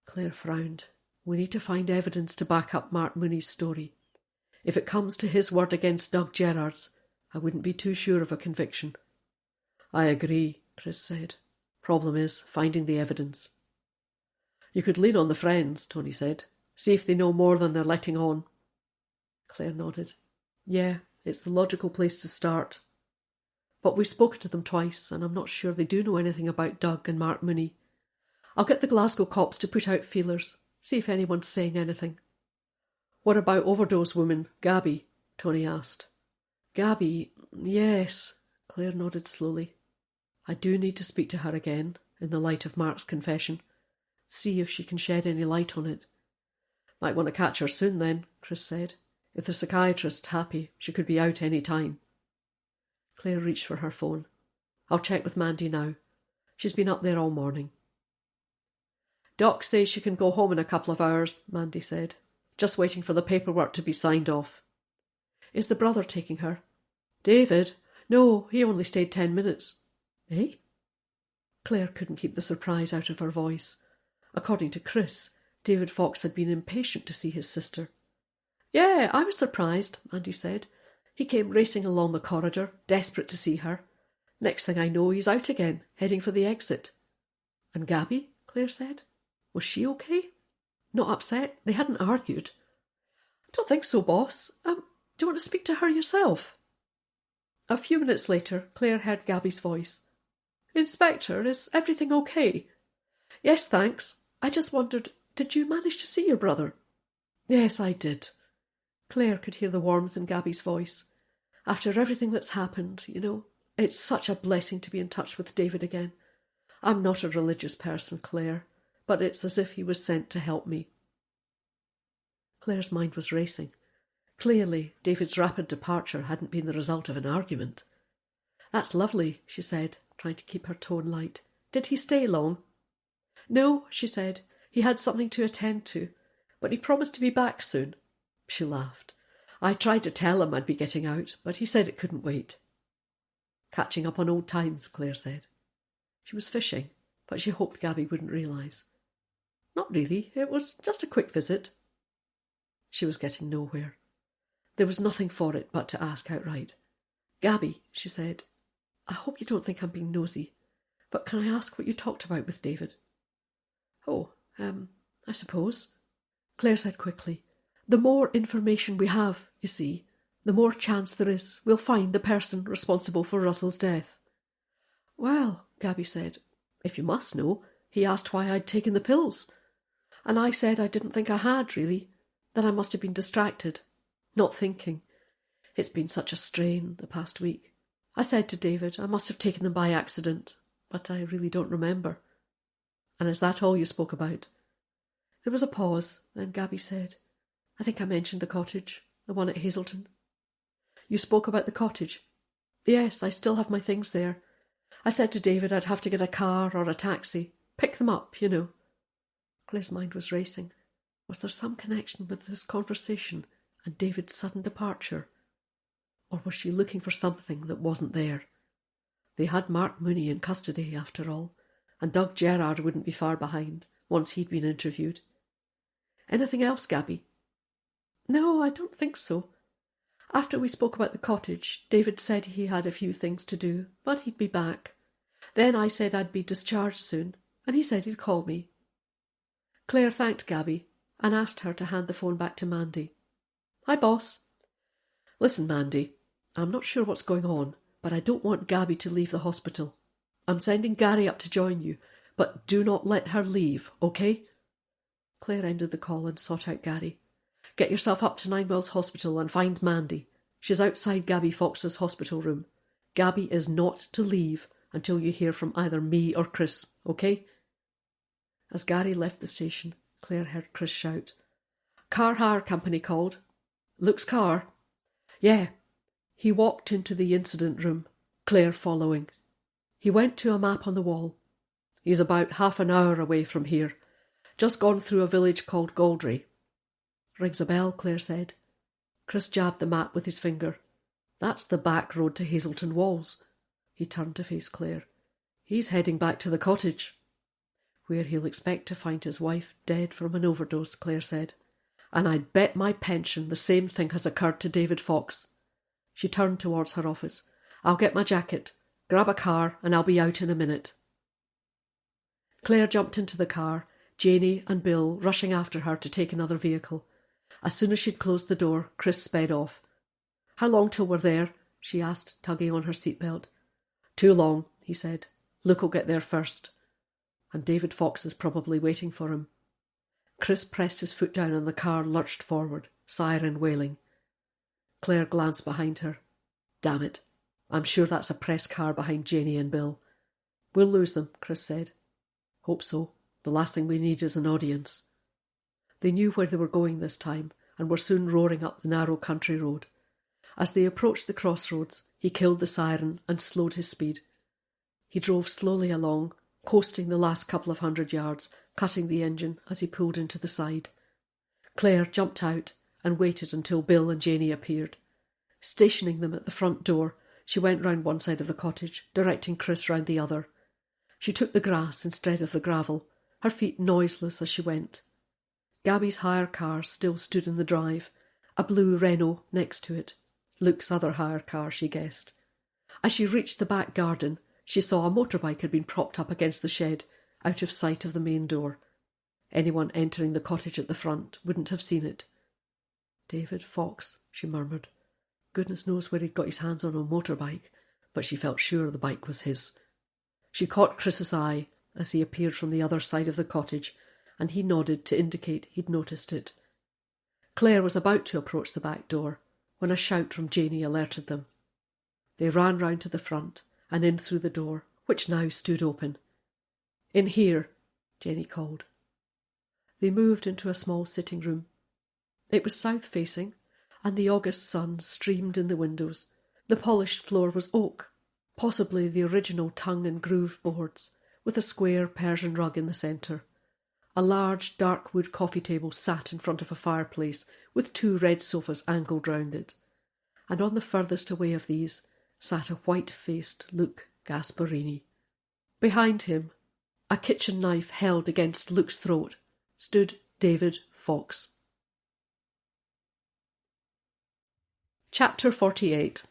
Clare frowned. We need to find evidence to back up Mark Mooney's story. If it comes to his word against Doug Gerard's, I wouldn't be too sure of a conviction. I agree, Chris said. Problem is finding the evidence. You could lean on the friends, Tony said. See if they know more than they're letting on. Clare nodded. Yeah, it's the logical place to start. But we've spoken to them twice, and I'm not sure they do know anything about Doug and Mark Mooney. I'll get the Glasgow cops to put out feelers, see if anyone's saying anything. What about overdose woman, Gabby? Tony asked. Gabby, yes, Clare nodded slowly. I do need to speak to her again, in the light of Mark's confession. See if she can shed any light on it. Might want to catch her soon then, Chris said. If the psychiatrist's happy, she could be out any time. Clare reached for her phone. I'll check with Mandy now. She's been up there all morning. Doc says she can go home in a couple of hours, Mandy said. Just waiting for the paperwork to be signed off. Is the brother taking her? David? No, he only stayed 10 minutes. Eh? Clare couldn't keep the surprise out of her voice. According to Chris, David Fox had been impatient to see his sister. Yeah, I was surprised, Mandy said. He came racing along the corridor, desperate to see her. Next thing I know, he's out again, heading for the exit. And Gabby? Clare said. Was she okay? Not upset? They hadn't argued. Don't think so, boss. Do you want to speak to her yourself? A few minutes later, Clare heard Gabby's voice. Inspector, is everything okay? Yes, thanks. I just wondered, did you manage to see your brother? Yes, I did. Clare could hear the warmth in Gabby's voice. After everything that's happened, it's such a blessing to be in touch with David again. I'm not a religious person, Clare, but it's as if he was sent to help me. Clare's mind was racing. Clearly, David's rapid departure hadn't been the result of an argument. That's lovely, she said, trying to keep her tone light. Did he stay long? No, she said. He had something to attend to, but he promised to be back soon. She laughed. I tried to tell him I'd be getting out, but he said it couldn't wait. Catching up on old times, Clare said. She was fishing, but she hoped Gabby wouldn't realise. Not really, it was just a quick visit. She was getting nowhere. There was nothing for it but to ask outright. Gabby, she said, I hope you don't think I'm being nosy, but can I ask what you talked about with David? Oh, I suppose. Clare said quickly. The more information we have, you see, the more chance there is we'll find the person responsible for Russell's death. Well, Gabby said, if you must know, he asked why I'd taken the pills. And I said I didn't think I had, really, that I must have been distracted, not thinking. It's been such a strain the past week. I said to David I must have taken them by accident, but I really don't remember. And is that all you spoke about? There was a pause, then Gabby said, I think I mentioned the cottage, the one at Hazelton. You spoke about the cottage? Yes, I still have my things there. I said to David I'd have to get a car or a taxi. Pick them up, you know. Claire's mind was racing. Was there some connection with this conversation and David's sudden departure? Or was she looking for something that wasn't there? They had Mark Mooney in custody, after all, and Doug Gerard wouldn't be far behind, once he'd been interviewed. Anything else, Gabby? No, I don't think so. After we spoke about the cottage, David said he had a few things to do, but he'd be back. Then I said I'd be discharged soon, and he said he'd call me. Claire thanked Gabby and asked her to hand the phone back to Mandy. Hi, boss. Listen, Mandy, I'm not sure what's going on, but I don't want Gabby to leave the hospital. I'm sending Gary up to join you, but do not let her leave, okay? Claire ended the call and sought out Gary. Get yourself up to Ninewells Hospital and find Mandy. She's outside Gabby Fox's hospital room. Gabby is not to leave until you hear from either me or Chris, okay? As Gary left the station, Claire heard Chris shout, Car hire company called. Luke's car? Yeah. He walked into the incident room, Claire following. He went to a map on the wall. He's about half an hour away from here. Just gone through a village called Galdry. Rings a bell, Claire said. Chris jabbed the map with his finger. That's the back road to Hazelton Walls. He turned to face Claire. He's heading back to the cottage. Where he'll expect to find his wife dead from an overdose, Claire said. And I'd bet my pension the same thing has occurred to David Fox. She turned towards her office. I'll get my jacket, grab a car, and I'll be out in a minute. Claire jumped into the car, Janie and Bill rushing after her to take another vehicle. As soon as she'd closed the door, Chris sped off. How long till we're there? She asked, tugging on her seatbelt. Too long, he said. Luke'll get there first. And David Fox is probably waiting for him. Chris pressed his foot down and the car lurched forward, siren wailing. Claire glanced behind her. Damn it. I'm sure that's a press car behind Janie and Bill. We'll lose them, Chris said. Hope so. The last thing we need is an audience. They knew where they were going this time and were soon roaring up the narrow country road. As they approached the crossroads, he killed the siren and slowed his speed. He drove slowly along, coasting the last couple of 100 yards, cutting the engine as he pulled into the side. Claire jumped out and waited until Bill and Janie appeared. Stationing them at the front door, she went round one side of the cottage, directing Chris round the other. She took the grass instead of the gravel, her feet noiseless as she went. Gabby's hire car still stood in the drive, a blue Renault next to it. Luke's other hire car, she guessed. As she reached the back garden, she saw a motorbike had been propped up against the shed, out of sight of the main door. Anyone entering the cottage at the front wouldn't have seen it. David Fox, she murmured. Goodness knows where he'd got his hands on a motorbike, but she felt sure the bike was his. She caught Chris's eye as he appeared from the other side of the cottage, and he nodded to indicate he'd noticed it. Claire was about to approach the back door when a shout from Janie alerted them. They ran round to the front and in through the door, which now stood open. In here, Janie called. They moved into a small sitting room. It was south-facing, and the August sun streamed in the windows. The polished floor was oak, possibly the original tongue and groove boards, with a square Persian rug in the centre. A large dark wood coffee table sat in front of a fireplace with 2 red sofas angled round it, and on the furthest away of these sat a white-faced Luke Gasparini. Behind him, a kitchen knife held against Luke's throat, stood David Fox. Chapter 48.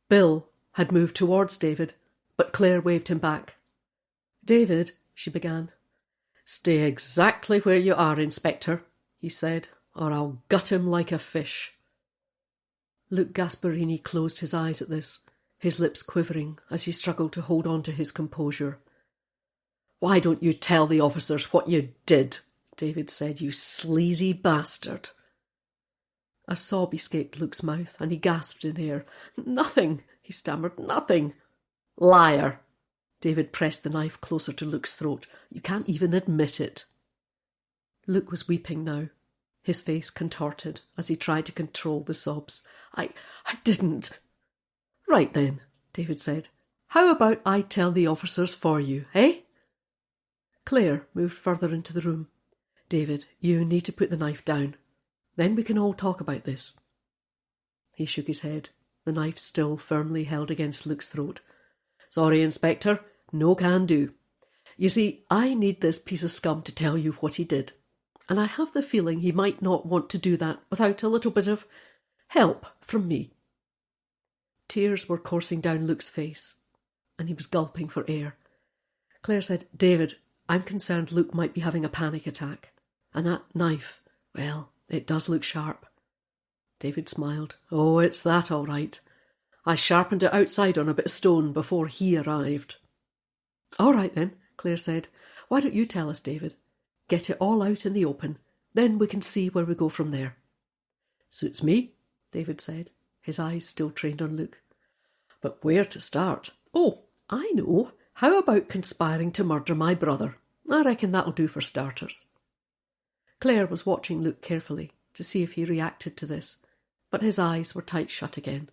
Bill had moved towards David, but Claire waved him back. David, she began. Stay exactly where you are, Inspector, he said, or I'll gut him like a fish. Luke Gasparini closed his eyes at this, his lips quivering as he struggled to hold on to his composure. Why don't you tell the officers what you did? David said, you sleazy bastard. A sob escaped Luke's mouth, and he gasped in air. "Nothing," he stammered, "nothing." "Liar!" David pressed the knife closer to Luke's throat. "You can't even admit it." Luke was weeping now, his face contorted as he tried to control the sobs. I didn't." "Right then," David said. "How about I tell the officers for you, eh?" Clare moved further into the room. "David, you need to put the knife down. Then we can all talk about this." He shook his head, the knife still firmly held against Luke's throat. "Sorry, Inspector, no can do. You see, I need this piece of scum to tell you what he did, and I have the feeling he might not want to do that without a little bit of help from me." Tears were coursing down Luke's face, and he was gulping for air. Clare said, "David, I'm concerned Luke might be having a panic attack, and that knife, well, it does look sharp." David smiled. "Oh, it's that all right. I sharpened it outside on a bit of stone before he arrived." "All right then," Clare said. "Why don't you tell us, David? Get it all out in the open. Then we can see where we go from there." "Suits me," David said, his eyes still trained on Luke. "But where to start? Oh, I know. How about conspiring to murder my brother? I reckon that'll do for starters." Clare was watching Luke carefully to see if he reacted to this, but his eyes were tight shut again.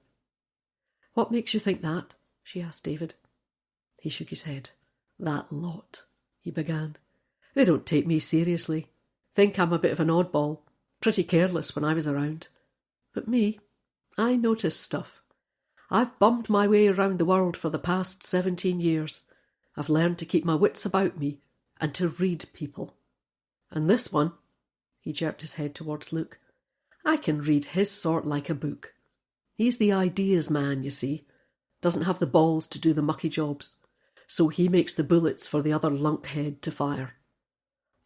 "What makes you think that?" she asked David. He shook his head. "That lot," he began. "They don't take me seriously. Think I'm a bit of an oddball. Pretty careless when I was around. But me, I notice stuff. I've bummed my way around the world for the past 17 years. I've learned to keep my wits about me and to read people. And this one," he jerked his head towards Luke, "I can read his sort like a book. He's the ideas man, you see. Doesn't have the balls to do the mucky jobs. So he makes the bullets for the other lunkhead to fire.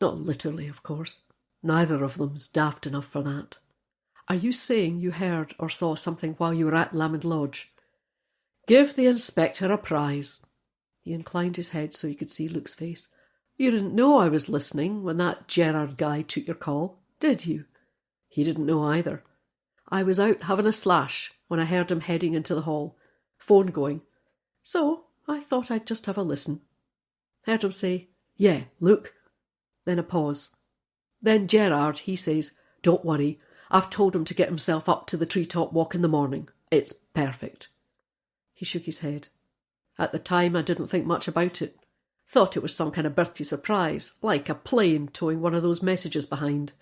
Not literally, of course. Neither of them's daft enough for that. Are you saying you heard or saw something while you were at Lamond Lodge? Give the inspector a prize." He inclined his head so he could see Luke's face. "You didn't know I was listening when that Gerard guy took your call, did you?" He didn't know either. "I was out having a slash when I heard him heading into the hall. Phone going. So I thought I'd just have a listen. Heard him say, 'Yeah, Luke.' Then a pause. Then Gerard, he says, 'Don't worry. I've told him to get himself up to the treetop walk in the morning. It's perfect.'" He shook his head. "At the time I didn't think much about it. Thought it was some kind of birthday surprise, like a plane towing one of those messages behind.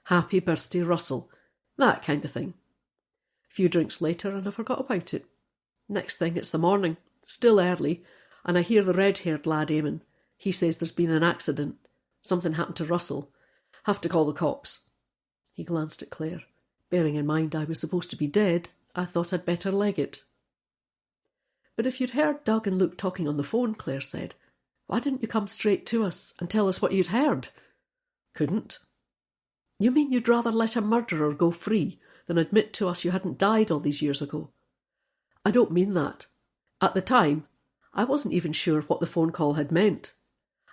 'Happy birthday, Russell.' That kind of thing. A few drinks later and I forgot about it. Next thing it's the morning, still early, and I hear the red-haired lad aiming. He says there's been an accident. Something happened to Russell. Have to call the cops." He glanced at Clare. "Bearing in mind I was supposed to be dead, I thought I'd better leg it." "But if you'd heard Doug and Luke talking on the phone," Clare said, "why didn't you come straight to us and tell us what you'd heard?" "Couldn't." "You mean you'd rather let a murderer go free than admit to us you hadn't died all these years ago?" "I don't mean that. At the time, I wasn't even sure what the phone call had meant.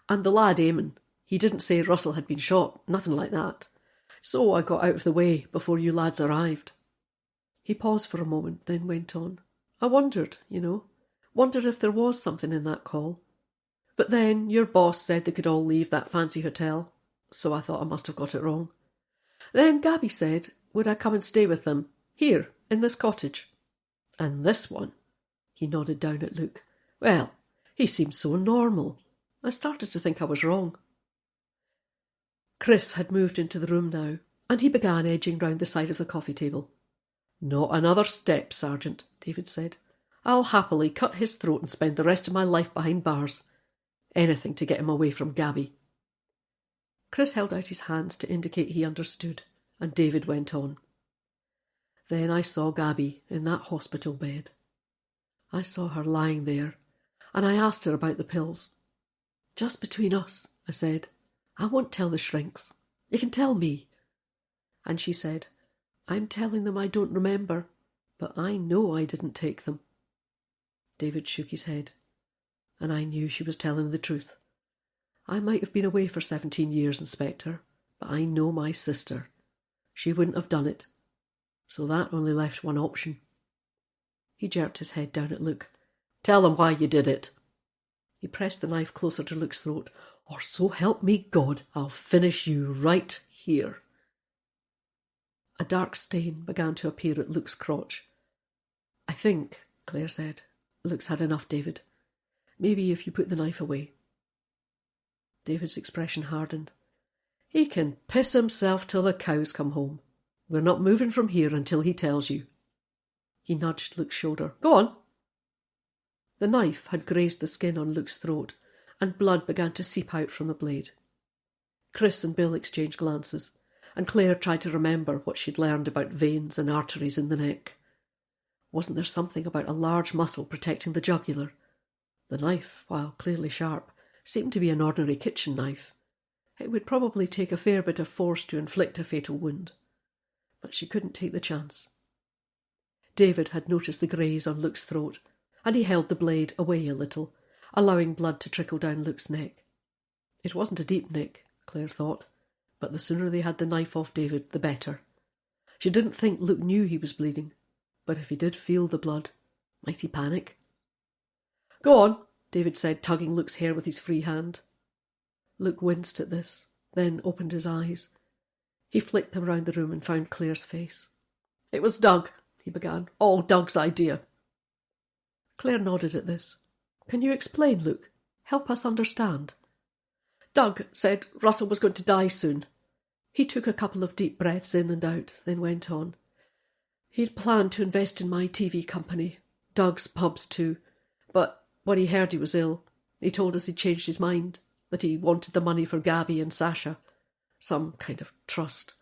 And the lad aiming, he didn't say Russell had been shot, nothing like that. So I got out of the way before you lads arrived." He paused for a moment, then went on. "I wondered, wondered if there was something in that call. But then your boss said they could all leave that fancy hotel, so I thought I must have got it wrong. Then Gabby said, would I come and stay with them, here, in this cottage? And this one," he nodded down at Luke, "well, he seemed so normal. I started to think I was wrong." Chris had moved into the room now, and he began edging round the side of the coffee table. "Not another step, Sergeant," David said. "I'll happily cut his throat and spend the rest of my life behind bars. Anything to get him away from Gabby." Chris held out his hands to indicate he understood, and David went on. "Then I saw Gabby in that hospital bed. I saw her lying there, and I asked her about the pills. 'Just between us,' I said. 'I won't tell the shrinks. You can tell me.' And she said, 'I'm telling them I don't remember, but I know I didn't take them.'" David shook his head, and I knew she was telling the truth. I might have been away for 17 years, Inspector, but I know my sister. She wouldn't have done it. So that only left one option. He jerked his head down at Luke. "Tell them why you did it." He pressed the knife closer to Luke's throat. "Or so help me God, I'll finish you right here." A dark stain began to appear at Luke's crotch. "I think," Claire said, "Luke's had enough, David. Maybe if you put the knife away." David's expression hardened. "He can piss himself till the cows come home. We're not moving from here until he tells you." He nudged Luke's shoulder. "Go on." The knife had grazed the skin on Luke's throat, and blood began to seep out from the blade. Chris and Bill exchanged glances, and Claire tried to remember what she'd learned about veins and arteries in the neck. Wasn't there something about a large muscle protecting the jugular? The knife, while clearly sharp, seemed to be an ordinary kitchen knife. It would probably take a fair bit of force to inflict a fatal wound. But she couldn't take the chance. David had noticed the graze on Luke's throat, and he held the blade away a little, allowing blood to trickle down Luke's neck. It wasn't a deep nick, Claire thought, but the sooner they had the knife off David, the better. She didn't think Luke knew he was bleeding, but if he did feel the blood, might he panic? "Go on," David said, tugging Luke's hair with his free hand. Luke winced at this, then opened his eyes. He flicked them round the room and found Claire's face. "It was Doug," he began. "All Doug's idea." Claire nodded at this. "Can you explain, Luke? Help us understand." "Doug said Russell was going to die soon." He took a couple of deep breaths in and out, then went on. "He'd planned to invest in my TV company, Doug's pubs too, but when he heard he was ill, he told us he'd changed his mind, that he wanted the money for Gabby and Sasha. Some kind of trust."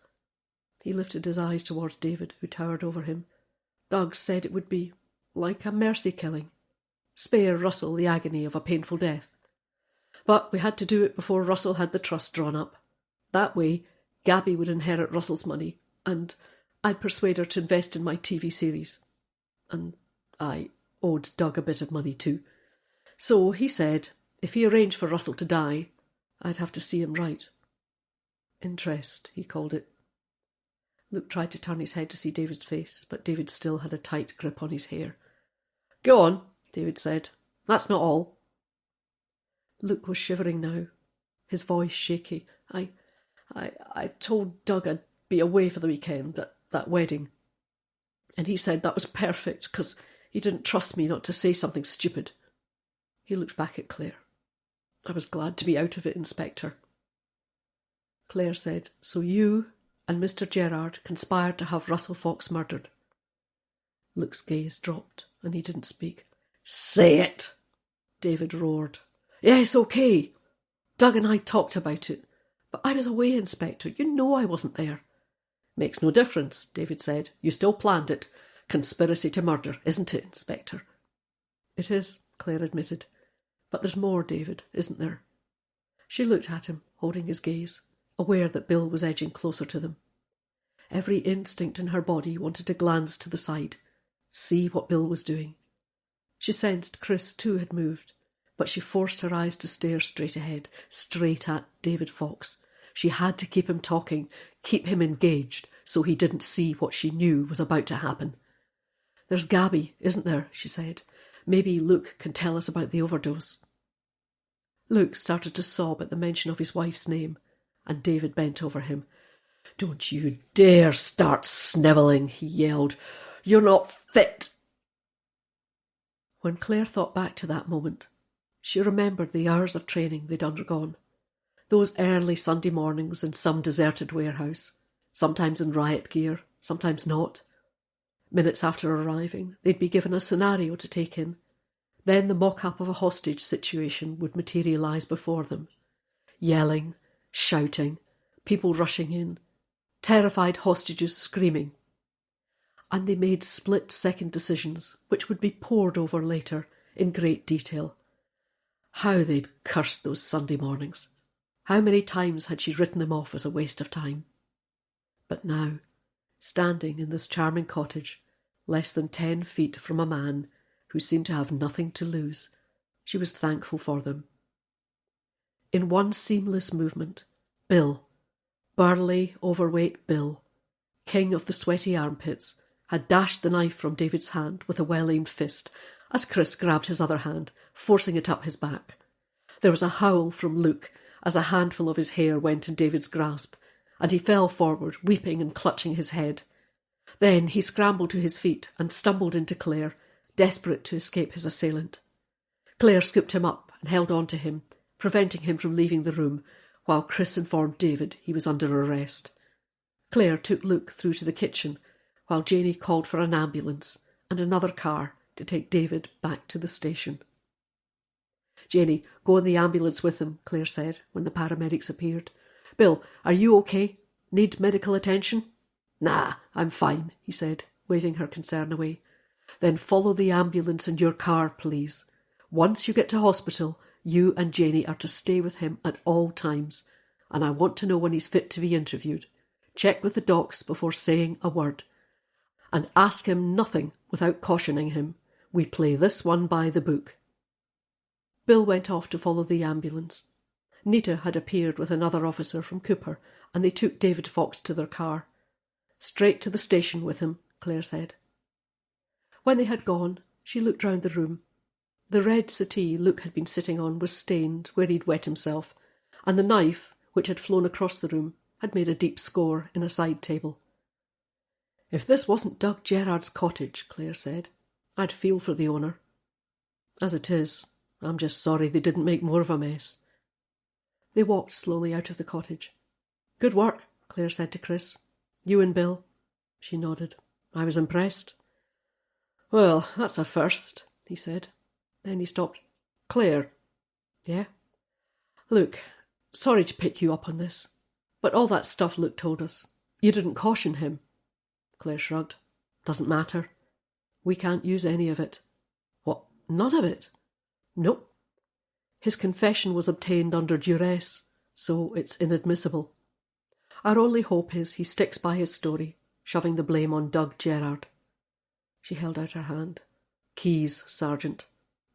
He lifted his eyes towards David, who towered over him. "Doug said it would be like a mercy killing. Spare Russell the agony of a painful death. But we had to do it before Russell had the trust drawn up. That way, Gabby would inherit Russell's money, and I'd persuade her to invest in my TV series. And I owed Doug a bit of money too. So he said, if he arranged for Russell to die, I'd have to see him right. Interest, he called it." Luke tried to turn his head to see David's face, but David still had a tight grip on his hair. "Go on," David said. "That's not all." Luke was shivering now, his voice shaky. I told Doug I'd be away for the weekend at that wedding. And he said that was perfect, because he didn't trust me not to say something stupid." He looked back at Claire. "I was glad to be out of it, Inspector." Claire said, "So you and Mr. Gerard conspired to have Russell Fox murdered?" Luke's gaze dropped, and he didn't speak. "Say it!" David roared. "Yes, okay. Doug and I talked about it, but I was away, Inspector. You know I wasn't there." "Makes no difference," David said. "You still planned it. Conspiracy to murder, isn't it, Inspector?" "It is," Claire admitted. "But there's more, David, isn't there?" She looked at him, holding his gaze, aware that Bill was edging closer to them. Every instinct in her body wanted to glance to the side, see what Bill was doing. She sensed Chris too had moved, but she forced her eyes to stare straight ahead, straight at David Fox. She had to keep him talking, keep him engaged, so he didn't see what she knew was about to happen. "There's Gabby, isn't there?" she said. "Maybe Luke can tell us about the overdose." Luke started to sob at the mention of his wife's name, and David bent over him. "Don't you dare start snivelling," he yelled. "You're not fit." When Claire thought back to that moment, she remembered the hours of training they'd undergone. Those early Sunday mornings in some deserted warehouse, sometimes in riot gear, sometimes not. Minutes after arriving, they'd be given a scenario to take in. Then the mock-up of a hostage situation would materialise before them. Yelling, shouting, people rushing in, terrified hostages screaming. And they made split-second decisions, which would be pored over later in great detail. How they'd cursed those Sunday mornings. How many times had she written them off as a waste of time? But now, standing in this charming cottage, less than 10 feet from a man who seemed to have nothing to lose, she was thankful for them. In one seamless movement, Bill, burly, overweight Bill, king of the sweaty armpits, had dashed the knife from David's hand with a well-aimed fist as Chris grabbed his other hand, forcing it up his back. There was a howl from Luke as a handful of his hair went in David's grasp, and he fell forward, weeping and clutching his head. Then he scrambled to his feet and stumbled into Clare, desperate to escape his assailant. Clare scooped him up and held on to him, preventing him from leaving the room, while Chris informed David he was under arrest. Clare took Luke through to the kitchen, while Janey called for an ambulance and another car to take David back to the station. "Janey, go in the ambulance with him," Clare said when the paramedics appeared. "Bill, are you okay? Need medical attention?" "Nah, I'm fine," he said, waving her concern away. "Then follow the ambulance in your car, please. Once you get to hospital, you and Janey are to stay with him at all times, and I want to know when he's fit to be interviewed. Check with the docs before saying a word. And ask him nothing without cautioning him. We play this one by the book." Bill went off to follow the ambulance. Nita had appeared with another officer from Cooper, and they took David Fox to their car. "Straight to the station with him," Clare said. When they had gone, she looked round the room. The red settee Luke had been sitting on was stained where he'd wet himself, and the knife, which had flown across the room, had made a deep score in a side table. "If this wasn't Doug Gerard's cottage," Clare said, "I'd feel for the owner. As it is, I'm just sorry they didn't make more of a mess." They walked slowly out of the cottage. "Good work," Clare said to Chris. "You and Bill?" She nodded. "I was impressed." "Well, that's a first," he said. Then he stopped. "Clare." "Yeah?" "Look, sorry to pick you up on this, but all that stuff Luke told us, you didn't caution him." Clare shrugged. "Doesn't matter. We can't use any of it." "What, none of it?" "Nope. His confession was obtained under duress, so it's inadmissible. Our only hope is he sticks by his story, shoving the blame on Doug Gerard." She held out her hand. "Keys, Sergeant.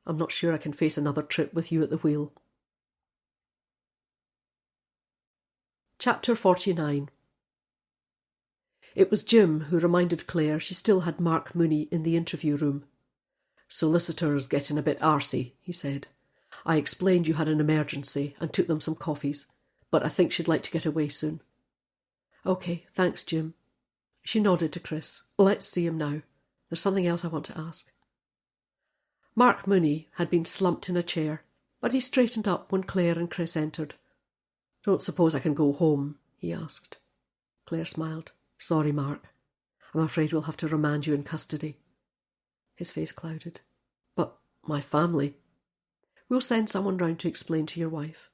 I'm not sure I can face another trip with you at the wheel." Chapter 49. It was Jim who reminded Clare she still had Mark Mooney in the interview room. "Solicitor's getting a bit arsey," he said. "I explained you had an emergency and took them some coffees, but I think she'd like to get away soon." "Okay, thanks, Jim." She nodded to Chris. "Let's see him now. There's something else I want to ask." Mark Mooney had been slumped in a chair, but he straightened up when Clare and Chris entered. "Don't suppose I can go home?" he asked. Clare smiled. "Sorry, Mark. I'm afraid we'll have to remand you in custody." His face clouded. "But my family?" "We'll send someone round to explain to your wife."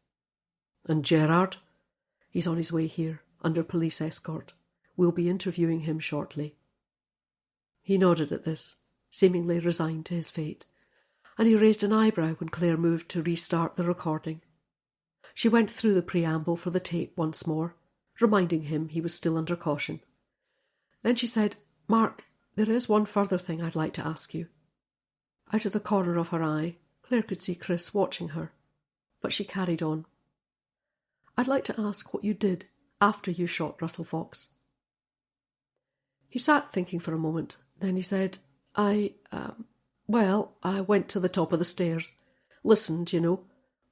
"And Gerard?" "He's on his way here, under police escort. We'll be interviewing him shortly." He nodded at this, seemingly resigned to his fate, and he raised an eyebrow when Clare moved to restart the recording. She went through the preamble for the tape once more, reminding him he was still under caution. Then she said, "Mark, there is one further thing I'd like to ask you." Out of the corner of her eye, Clare could see Chris watching her, but she carried on. "I'd like to ask what you did after you shot Russell Fox." He sat thinking for a moment. Then he said, I went to the top of the stairs. Listened, you know.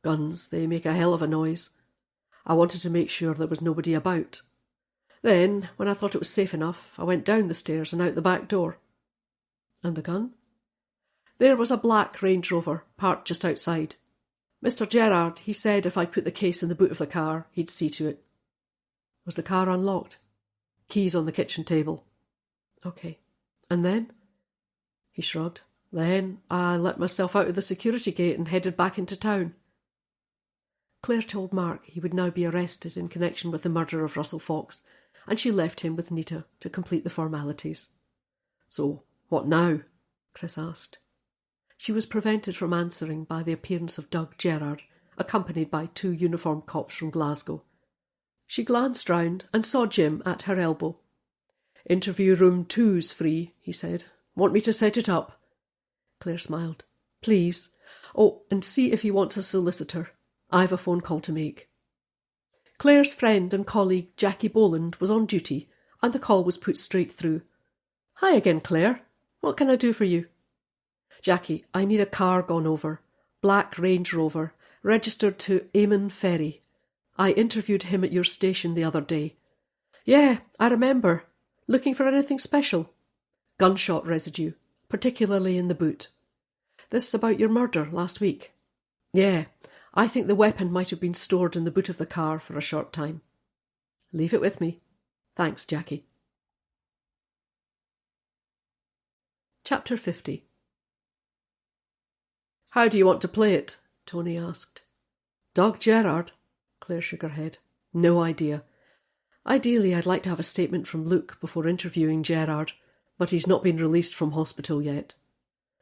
Guns, they make a hell of a noise. I wanted to make sure there was nobody about. Then, when I thought it was safe enough, I went down the stairs and out the back door." "And the gun?" "There was a black Range Rover parked just outside. Mr. Gerard, he said if I put the case in the boot of the car, he'd see to it." "Was the car unlocked?" "Keys on the kitchen table." "Okay. And then?" He shrugged. "Then I let myself out of the security gate and headed back into town." Clare told Mark he would now be arrested in connection with the murder of Russell Fox, and she left him with Nita to complete the formalities. "So, what now?" Chris asked. She was prevented from answering by the appearance of Doug Gerard, accompanied by 2 uniformed cops from Glasgow. She glanced round and saw Jim at her elbow. "Interview room 2's free," he said. "Want me to set it up?" Clare smiled. "Please. Oh, and see if he wants a solicitor. I've a phone call to make." Clare's friend and colleague Jackie Boland was on duty, and the call was put straight through. "Hi again, Claire. What can I do for you?" "Jackie, I need a car gone over. Black Range Rover, registered to Amon Ferry. I interviewed him at your station the other day." "Yeah, I remember. Looking for anything special?" "Gunshot residue, particularly in the boot." "This about your murder last week?" "Yeah, I think the weapon might have been stored in the boot of the car for a short time." "Leave it with me. Thanks, Jackie." Chapter 50. "How do you want to play it?" Tony asked. "Doug Gerard?" Claire shook her head. "No idea. Ideally, I'd like to have a statement from Luke before interviewing Gerard, but he's not been released from hospital yet."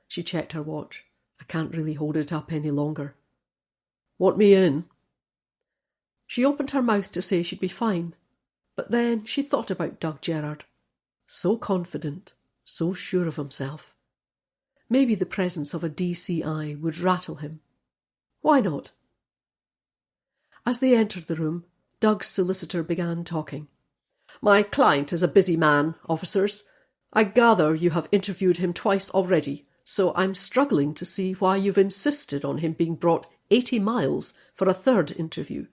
She checked her watch. "I can't really hold it up any longer." "Want me in?" She opened her mouth to say she'd be fine, but then she thought about Doug Gerard. So confident, so sure of himself. Maybe the presence of a DCI would rattle him. Why not? As they entered the room, Doug's solicitor began talking. "My client is a busy man, officers. I gather you have interviewed him twice already, so I'm struggling to see why you've insisted on him being brought 80 miles for a third interview."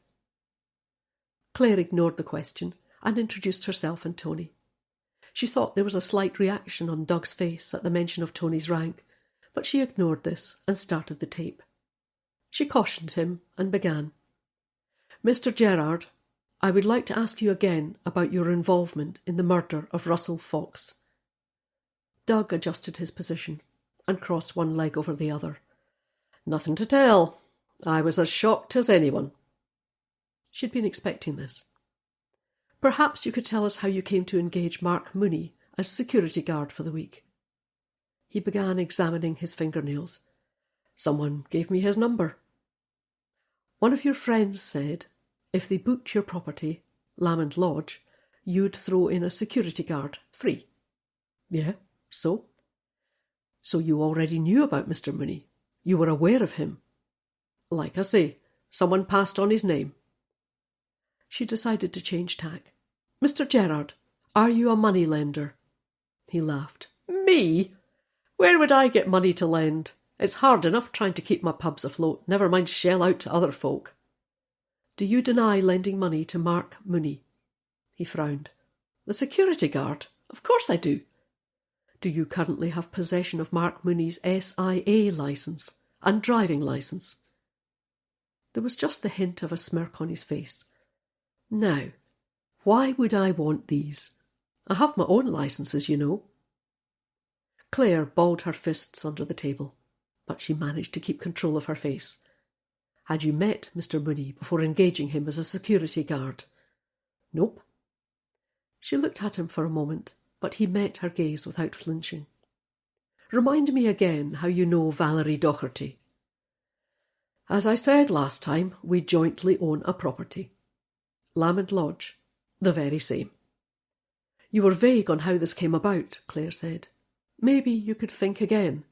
Claire ignored the question and introduced herself and Tony. She thought there was a slight reaction on Doug's face at the mention of Tony's rank, but she ignored this and started the tape. She cautioned him and began. "Mr. Gerard, I would like to ask you again about your involvement in the murder of Russell Fox." Doug adjusted his position and crossed one leg over the other. "Nothing to tell. I was as shocked as anyone." She'd been expecting this. "Perhaps you could tell us how you came to engage Mark Mooney as security guard for the week." He began examining his fingernails. "Someone gave me his number." "One of your friends said if they booked your property, Lamond Lodge, you'd throw in a security guard, free." "Yeah, so?" "So you already knew about Mr. Mooney? You were aware of him?" "Like I say, someone passed on his name." She decided to change tack. "Mr. Gerard, are you a money lender?" He laughed. "Me? Where would I get money to lend? It's hard enough trying to keep my pubs afloat, never mind shell out to other folk." "Do you deny lending money to Mark Mooney?" He frowned. "The security guard? Of course I do." "Do you currently have possession of Mark Mooney's SIA licence and driving licence?" There was just the hint of a smirk on his face. "Now, why would I want these? I have my own licences, you know." Claire balled her fists under the table, but she managed to keep control of her face. "Had you met Mr. Mooney before engaging him as a security guard?" "Nope." She looked at him for a moment, but he met her gaze without flinching. "Remind me again how you know Valerie Docherty." "As I said last time, we jointly own a property." "Lamond Lodge?" "The very same." "You were vague on how this came about," Claire said. "Maybe you could think again."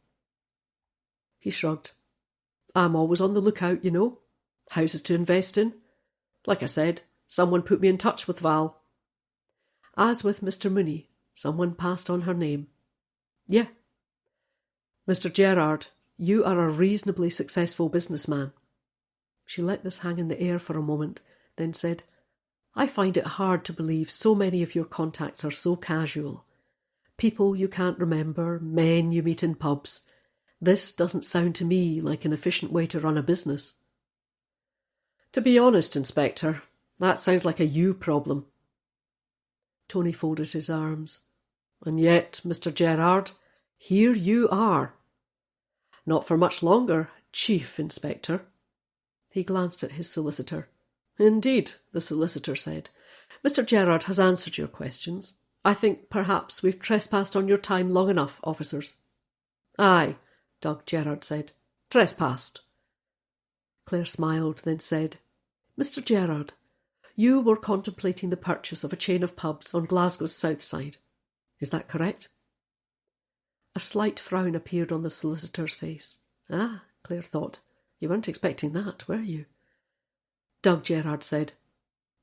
He shrugged. "I'm always on the lookout, you know. Houses to invest in. Like I said, someone put me in touch with Val." "As with Mr. Mooney, someone passed on her name." "Yeah." "Mr. Gerard, you are a reasonably successful businessman." She let this hang in the air for a moment, then said, "I find it hard to believe so many of your contacts are so casual. People you can't remember, men you meet in pubs. This doesn't sound to me like an efficient way to run a business." "To be honest, Inspector, that sounds like a you problem." Tony folded his arms. "And yet, Mr. Gerard, here you are." "Not for much longer, Chief Inspector." He glanced at his solicitor. "Indeed," the solicitor said. "Mr. Gerard has answered your questions. I think perhaps we've trespassed on your time long enough, officers." "Aye," Doug Gerard said. "Trespassed." Claire smiled, then said, "Mr. Gerard, you were contemplating the purchase of a chain of pubs on Glasgow's south side. Is that correct?" A slight frown appeared on the solicitor's face. "Ah," Claire thought, "you weren't expecting that, were you?" Doug Gerard said,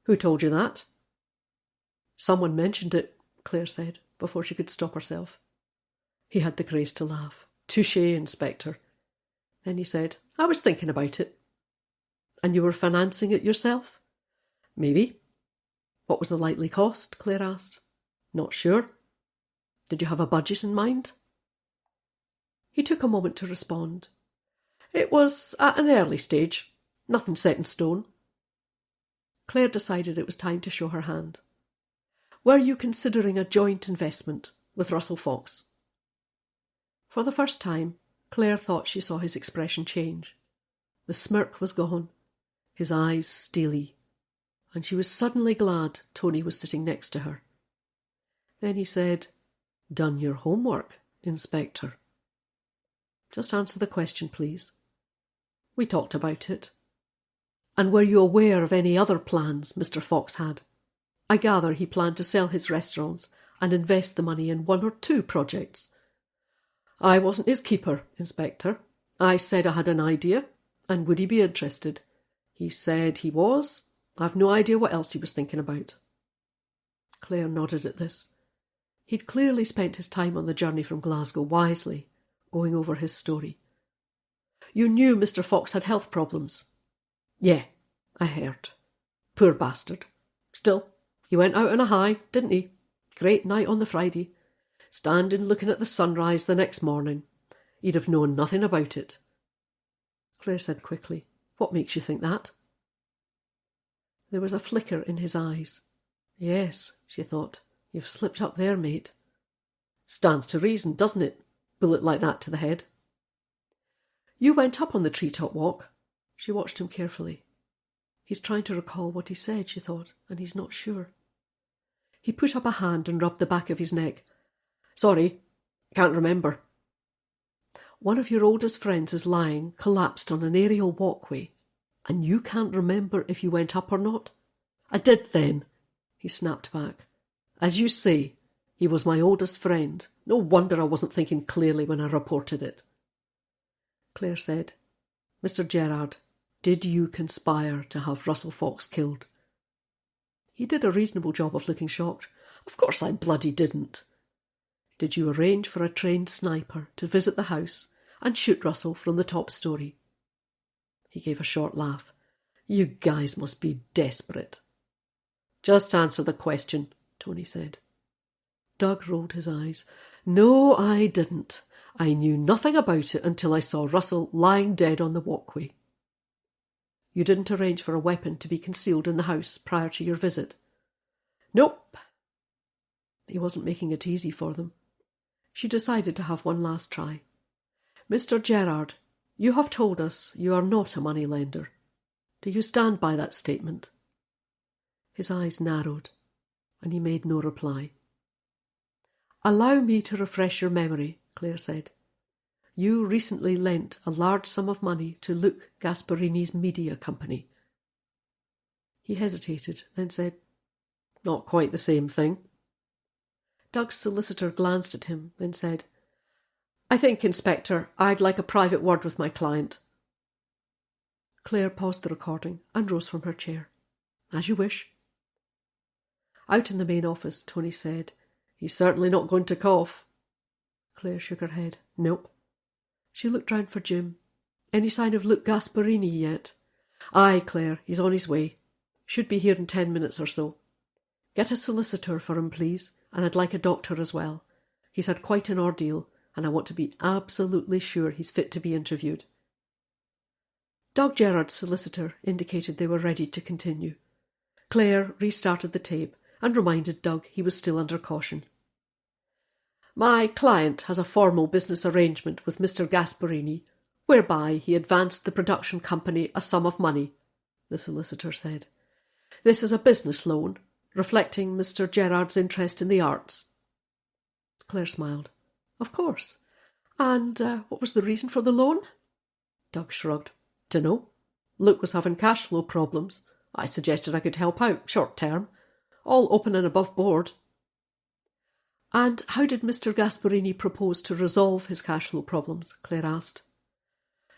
"Who told you that?" "Someone mentioned it. Clare said, before she could stop herself. He had the grace to laugh. Touché, Inspector. Then he said, I was thinking about it. And you were financing it yourself? Maybe. What was the likely cost? Clare asked. Not sure. Did you have a budget in mind? He took a moment to respond. It was at an early stage. Nothing set in stone. Clare decided it was time to show her hand. Were you considering a joint investment with Russell Fox? For the first time, Clare thought she saw his expression change. The smirk was gone, his eyes steely, and she was suddenly glad Tony was sitting next to her. Then he said, Done your homework, Inspector? Just answer the question, please. We talked about it. And were you aware of any other plans Mr. Fox had? I gather he planned to sell his restaurants and invest the money in 1 or 2 projects. I wasn't his keeper, Inspector. I said I had an idea, and would he be interested? He said he was. I've no idea what else he was thinking about. Clare nodded at this. He'd clearly spent his time on the journey from Glasgow wisely, going over his story. You knew Mr. Fox had health problems? Yeah, I heard. Poor bastard. Still, he went out on a high, didn't he? Great night on the Friday. Standing looking at the sunrise the next morning. He'd have known nothing about it. Clare said quickly, What makes you think that? There was a flicker in his eyes. Yes, she thought, you've slipped up there, mate. Stands to reason, doesn't it? Bullet like that to the head. You went up on the treetop walk. She watched him carefully. He's trying to recall what he said, she thought, and he's not sure. He put up a hand and rubbed the back of his neck. Sorry, can't remember. One of your oldest friends is lying, collapsed on an aerial walkway, and you can't remember if you went up or not? I did then, he snapped back. As you say, he was my oldest friend. No wonder I wasn't thinking clearly when I reported it. Clare said, Mr. Gerard, did you conspire to have Russell Fox killed? He did a reasonable job of looking shocked. Of course I bloody didn't. Did you arrange for a trained sniper to visit the house and shoot Russell from the top story? He gave a short laugh. You guys must be desperate. Just answer the question, Tony said. Doug rolled his eyes. No, I didn't. I knew nothing about it until I saw Russell lying dead on the walkway. You didn't arrange for a weapon to be concealed in the house prior to your visit? Nope. He wasn't making it easy for them. She decided to have one last try. Mr. Gerard, you have told us you are not a moneylender. Do you stand by that statement? His eyes narrowed, and he made no reply. Allow me to refresh your memory, Clare said. You recently lent a large sum of money to Luke Gasparini's media company. He hesitated, then said, Not quite the same thing. Doug's solicitor glanced at him, then said, I think, Inspector, I'd like a private word with my client. Clare paused the recording and rose from her chair. As you wish. Out in the main office, Tony said, He's certainly not going to cough. Clare shook her head. Nope. She looked round for Jim. Any sign of Luke Gasparini yet? Aye, Clare, he's on his way. Should be here in 10 minutes or so. Get a solicitor for him, please, and I'd like a doctor as well. He's had quite an ordeal, and I want to be absolutely sure he's fit to be interviewed. Doug Gerard's solicitor indicated they were ready to continue. Clare restarted the tape and reminded Doug he was still under caution. My client has a formal business arrangement with Mr. Gasparini, whereby he advanced the production company a sum of money, the solicitor said. This is a business loan, reflecting Mr. Gerard's interest in the arts. Clare smiled. Of course. And what was the reason for the loan? Doug shrugged. Dunno. Luke was having cash flow problems. I suggested I could help out, short term. All open and above board. And how did Mr. Gasparini propose to resolve his cash flow problems? Clare asked.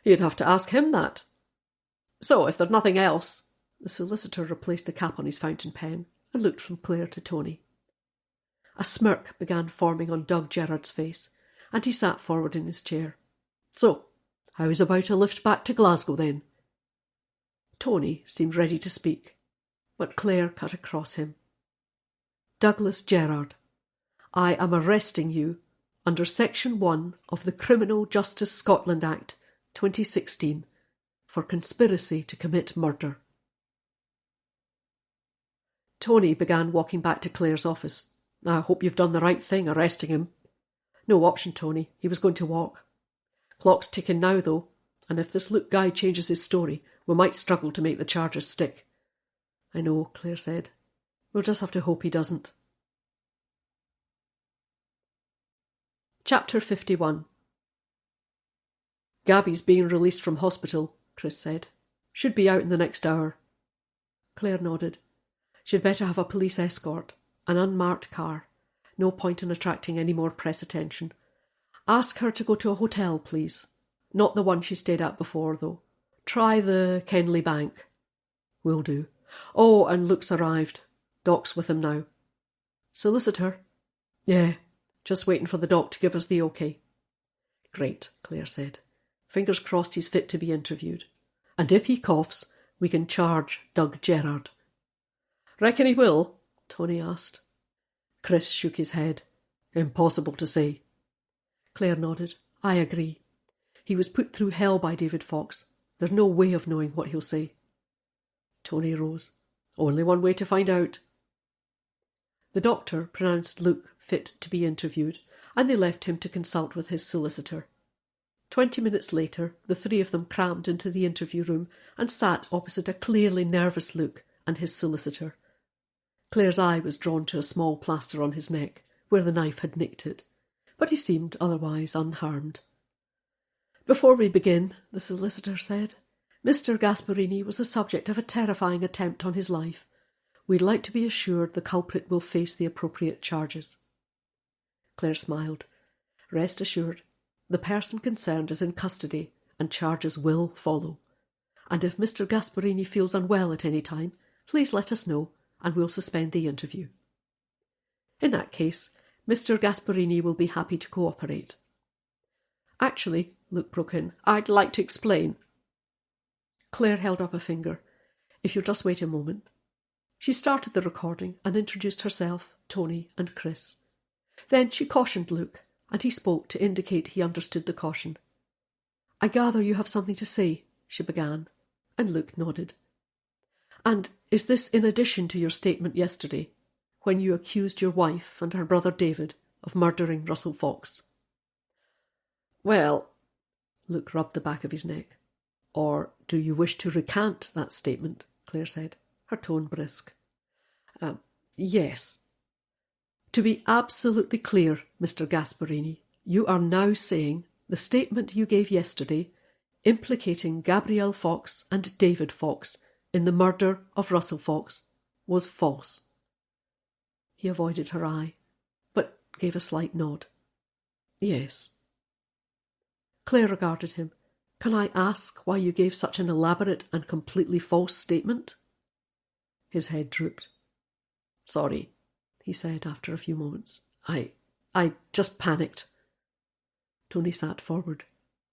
You'd have to ask him that. So, if there's nothing else... The solicitor replaced the cap on his fountain pen and looked from Clare to Tony. A smirk began forming on Doug Gerrard's face, and he sat forward in his chair. "So, how's about a lift back to Glasgow, then?" Tony seemed ready to speak, but Clare cut across him. "Douglas Gerrard, I am arresting you under Section 1 of the Criminal Justice Scotland Act 2016 for conspiracy to commit murder." Tony began walking back to Clare's office. "I hope you've done the right thing, arresting him." "No option, Tony. He was going to walk. Clock's ticking now, though, and if this Luke guy changes his story, we might struggle to make the charges stick." "I know," Clare said. "We'll just have to hope he doesn't." Chapter 51. "Gabby's being released from hospital," Chris said. "Should be out in the next hour." Clare nodded. "She'd better have a police escort, an unmarked car. No point in attracting any more press attention. Ask her to go to a hotel, please. Not the one she stayed at before, though. Try the Kenley Bank." "Will do. Oh, and Luke's arrived. Doc's with him now." "Solicitor?" "Yeah, just waiting for the doc to give us the okay." "Great," Clare said. "Fingers crossed he's fit to be interviewed. And if he coughs, we can charge Doug Gerrard." "Reckon he will?" Tony asked. Chris shook his head. "Impossible to say." Clare nodded. "I agree. He was put through hell by David Fox. There's no way of knowing what he'll say." Tony rose. "Only one way to find out." The doctor pronounced Luke fit to be interviewed, and they left him to consult with his solicitor. 20 minutes later, the three of them crammed into the interview room and sat opposite a clearly nervous Luke and his solicitor. Clare's eye was drawn to a small plaster on his neck, where the knife had nicked it, but he seemed otherwise unharmed. "Before we begin," the solicitor said, "Mr. Gasparini was the subject of a terrifying attempt on his life. We'd like to be assured the culprit will face the appropriate charges." Clare smiled. "Rest assured, the person concerned is in custody and charges will follow. And if Mr. Gasparini feels unwell at any time, please let us know and we'll suspend the interview." "In that case, Mr. Gasparini will be happy to cooperate." "Actually," Luke broke in, "I'd like to explain." Clare held up a finger. "If you'll just wait a moment." She started the recording and introduced herself, Tony and Chris. Then she cautioned Luke, and he spoke to indicate he understood the caution. "I gather you have something to say," she began, and Luke nodded. "And is this in addition to your statement yesterday, when you accused your wife and her brother David of murdering Russell Fox?" "Well," Luke rubbed the back of his neck. "Or do you wish to recant that statement?" Clare said, her tone brisk. "Yes. To be absolutely clear, Mr. Gasparini, you are now saying the statement you gave yesterday, implicating Gabrielle Fox and David Fox in the murder of Russell Fox, was false." He avoided her eye, but gave a slight nod. "Yes." Clare regarded him. "Can I ask why you gave such an elaborate and completely false statement?" His head drooped. "Sorry," he said after a few moments. I just panicked." Tony sat forward.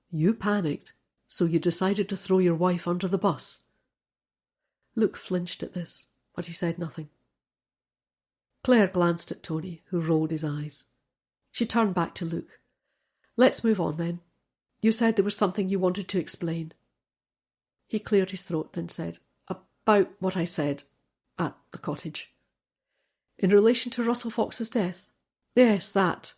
"You panicked, so you decided to throw your wife under the bus?" Luke flinched at this, but he said nothing. Clare glanced at Tony, who rolled his eyes. She turned back to Luke. "Let's move on, then. You said there was something you wanted to explain." He cleared his throat, then said, "About what I said at the cottage." "In relation to Russell Fox's death?" "Yes, that.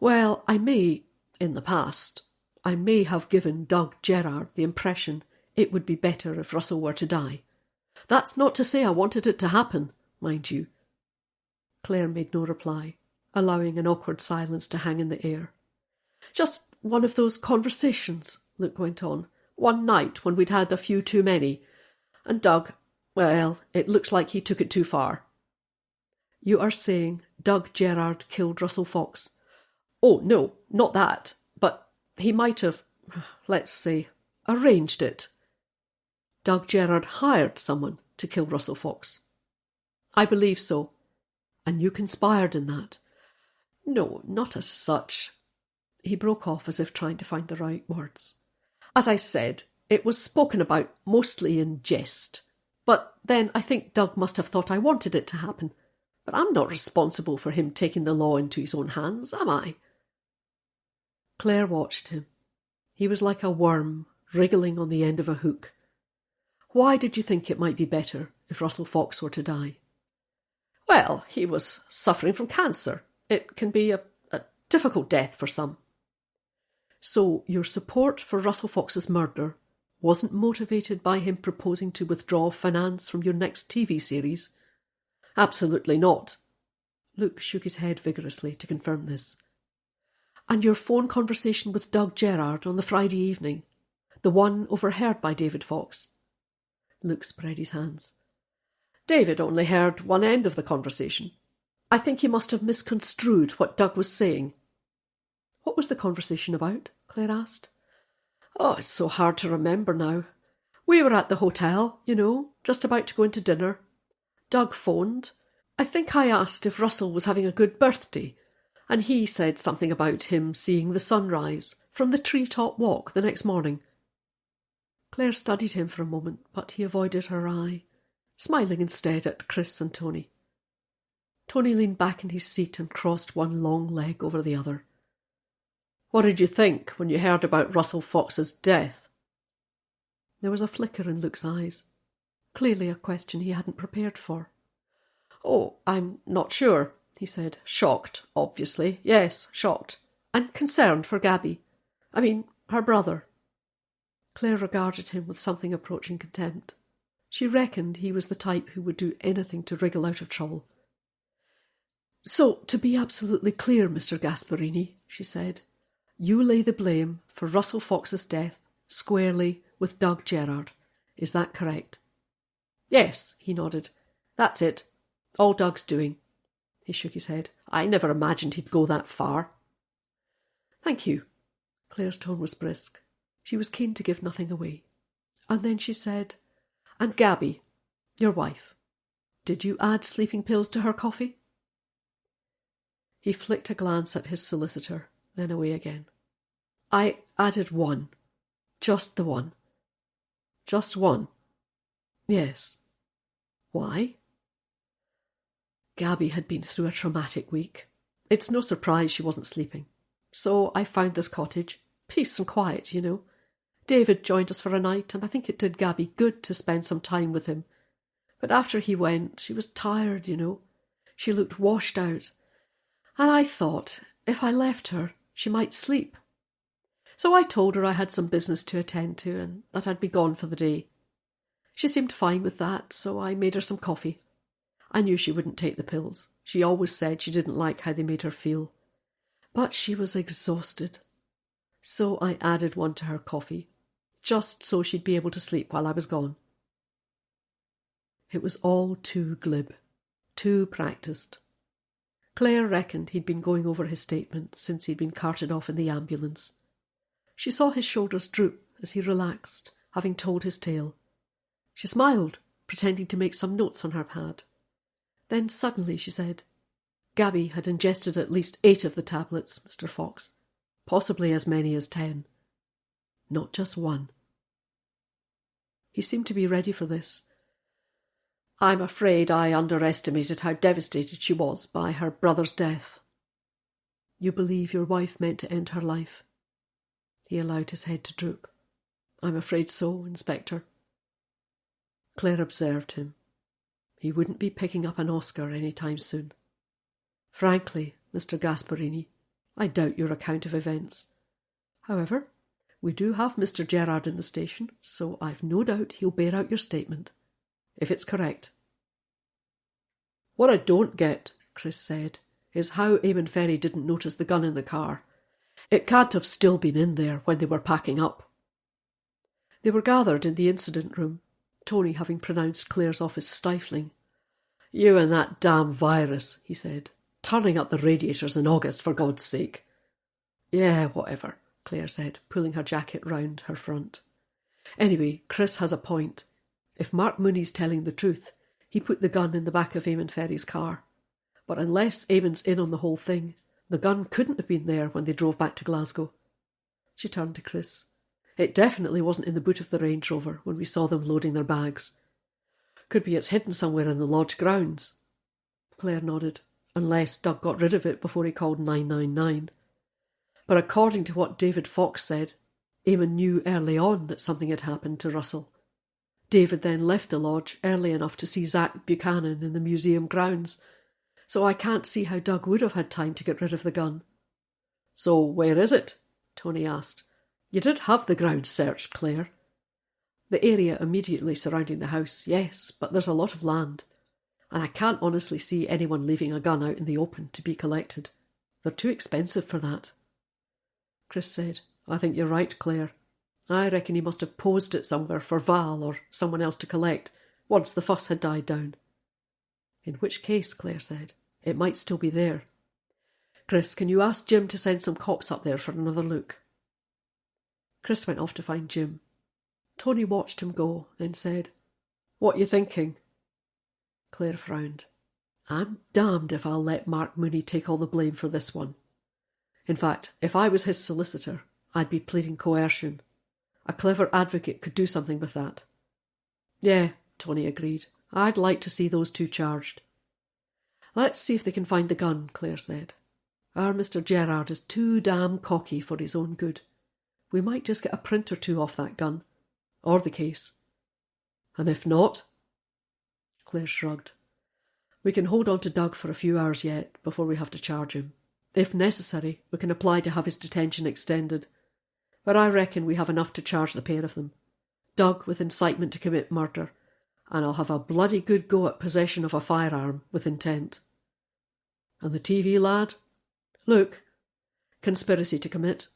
Well, in the past, I may have given Doug Gerrard the impression it would be better if Russell were to die. That's not to say I wanted it to happen, mind you." Clare made no reply, allowing an awkward silence to hang in the air. "Just one of those conversations," Luke went on, "one night when we'd had a few too many. And Doug, well, it looks like he took it too far." "You are saying Doug Gerrard killed Russell Fox?" "Oh, no, not that. But he might have, let's say, arranged it." "Doug Gerrard hired someone to kill Russell Fox?" "I believe so." "And you conspired in that? No, not as such. He broke off as if trying to find the right words. As I said, it was spoken about mostly in jest. But then I think Doug must have thought I wanted it to happen. But I'm not responsible for him taking the law into his own hands, am I? Claire watched him. He was like a worm wriggling on the end of a hook. Why did you think it might be better if Russell Fox were to die? Well, he was suffering from cancer. It can be a difficult death for some. So your support for Russell Fox's murder wasn't motivated by him proposing to withdraw finance from your next TV series? Absolutely not. Luke shook his head vigorously to confirm this. And your phone conversation with Doug Gerard on the Friday evening, the one overheard by David Fox? Luke spread his hands. David only heard one end of the conversation. I think he must have misconstrued what Doug was saying. What was the conversation about? Claire asked. Oh, it's so hard to remember now. We were at the hotel, just about to go into dinner. Doug phoned. I think I asked if Russell was having a good birthday, and he said something about him seeing the sunrise from the treetop walk the next morning. Claire studied him for a moment, but he avoided her eye, smiling instead at Chris and Tony. Tony leaned back in his seat and crossed one long leg over the other. What did you think when you heard about Russell Fox's death? There was a flicker in Luke's eyes, clearly a question he hadn't prepared for. Oh, I'm not sure, he said. Shocked, obviously. Yes, shocked. And concerned for Gabby. I mean, her brother. Claire regarded him with something approaching contempt. She reckoned he was the type who would do anything to wriggle out of trouble. So, to be absolutely clear, Mr. Gasparini, she said, you lay the blame for Russell Fox's death squarely with Doug Gerard. Is that correct? Yes, he nodded. That's it. All Doug's doing. He shook his head. I never imagined he'd go that far. Thank you. Claire's tone was brisk. She was keen to give nothing away. And then she said, And Gabby, your wife, did you add sleeping pills to her coffee? He flicked a glance at his solicitor, then away again. I added one. Just the one. Just one? Yes. Why? Gabby had been through a traumatic week. It's no surprise she wasn't sleeping. So I found this cottage. Peace and quiet, David joined us for a night, and I think it did Gabby good to spend some time with him. But after he went, she was tired, She looked washed out. And I thought, if I left her, she might sleep. So I told her I had some business to attend to and that I'd be gone for the day. She seemed fine with that, so I made her some coffee. I knew she wouldn't take the pills. She always said she didn't like how they made her feel. But she was exhausted. So I added one to her coffee, just so she'd be able to sleep while I was gone. It was all too glib, too practised. Claire reckoned he'd been going over his statement since he'd been carted off in the ambulance. She saw his shoulders droop as he relaxed, having told his tale. She smiled, pretending to make some notes on her pad. Then suddenly she said, Gabby had ingested at least 8 of the tablets, Mr. Fox. Possibly as many as 10. Not just one. He seemed to be ready for this. I'm afraid I underestimated how devastated she was by her brother's death. You believe your wife meant to end her life? He allowed his head to droop. I'm afraid so, Inspector. Claire observed him. He wouldn't be picking up an Oscar any time soon. Frankly, Mr. Gasparini, I doubt your account of events. However, we do have Mr. Gerard in the station, so I've no doubt he'll bear out your statement, if it's correct. What I don't get, Chris said, is how Eamon Ferry didn't notice the gun in the car. It can't have still been in there when they were packing up. They were gathered in the incident room, Tony having pronounced Claire's office stifling. You and that damn virus, he said. Turning up the radiators in August, for God's sake. Yeah, whatever, Claire said, pulling her jacket round her front. Anyway, Chris has a point. If Mark Mooney's telling the truth, he put the gun in the back of Eamon Ferry's car. But unless Eamon's in on the whole thing, The gun couldn't have been there when they drove back to Glasgow. She turned to Chris. It definitely wasn't in the boot of the Range Rover when we saw them loading their bags. Could be it's hidden somewhere in the lodge grounds. Claire nodded, unless Doug got rid of it before he called 999. But according to what David Fox said, Eamon knew early on that something had happened to Russell. David then left the lodge early enough to see Zack Buchanan in the museum grounds, so I can't see how Doug would have had time to get rid of the gun. So where is it? Tony asked. You did have the grounds searched, Claire. The area immediately surrounding the house, yes, but there's a lot of land, and I can't honestly see anyone leaving a gun out in the open to be collected. They're too expensive for that. Chris said, I think you're right, Claire. I reckon he must have posed it somewhere for Val or someone else to collect once the fuss had died down. In which case, Claire said, it might still be there. Chris, can you ask Jim to send some cops up there for another look? Chris went off to find Jim. Tony watched him go, then said, What you thinking? Claire frowned. I'm damned if I'll let Mark Mooney take all the blame for this one. In fact, if I was his solicitor, I'd be pleading coercion. A clever advocate could do something with that. Yeah, Tony agreed. I'd like to see those two charged. Let's see if they can find the gun, Claire said. Our Mr. Gerard is too damn cocky for his own good. We might just get a print or two off that gun, or the case. And if not? Claire shrugged. We can hold on to Doug for a few hours yet before we have to charge him. If necessary, we can apply to have his detention extended. But I reckon we have enough to charge the pair of them. Doug with incitement to commit murder, and I'll have a bloody good go at possession of a firearm with intent. And the TV lad? Look, conspiracy to commit.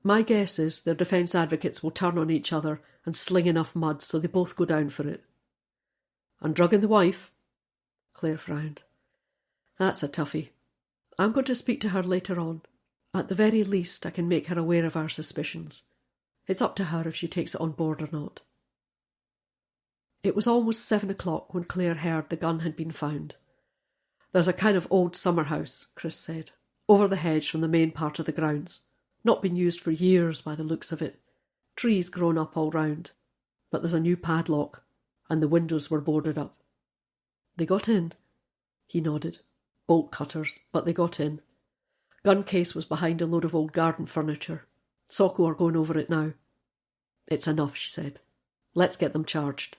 My guess is their defence advocates will turn on each other and sling enough mud so they both go down for it. And drugging the wife? Claire frowned. That's a toughie. I'm going to speak to her later on. At the very least, I can make her aware of our suspicions. It's up to her if she takes it on board or not. It was almost 7 o'clock when Claire heard the gun had been found. There's a kind of old summer house, Chris said, over the hedge from the main part of the grounds. Not been used for years by the looks of it. Trees grown up all round. But there's a new padlock, and the windows were boarded up. They got in. He nodded. Bolt cutters, but they got in. Gun case was behind a load of old garden furniture. Socko are going over it now. It's enough, she said. Let's get them charged.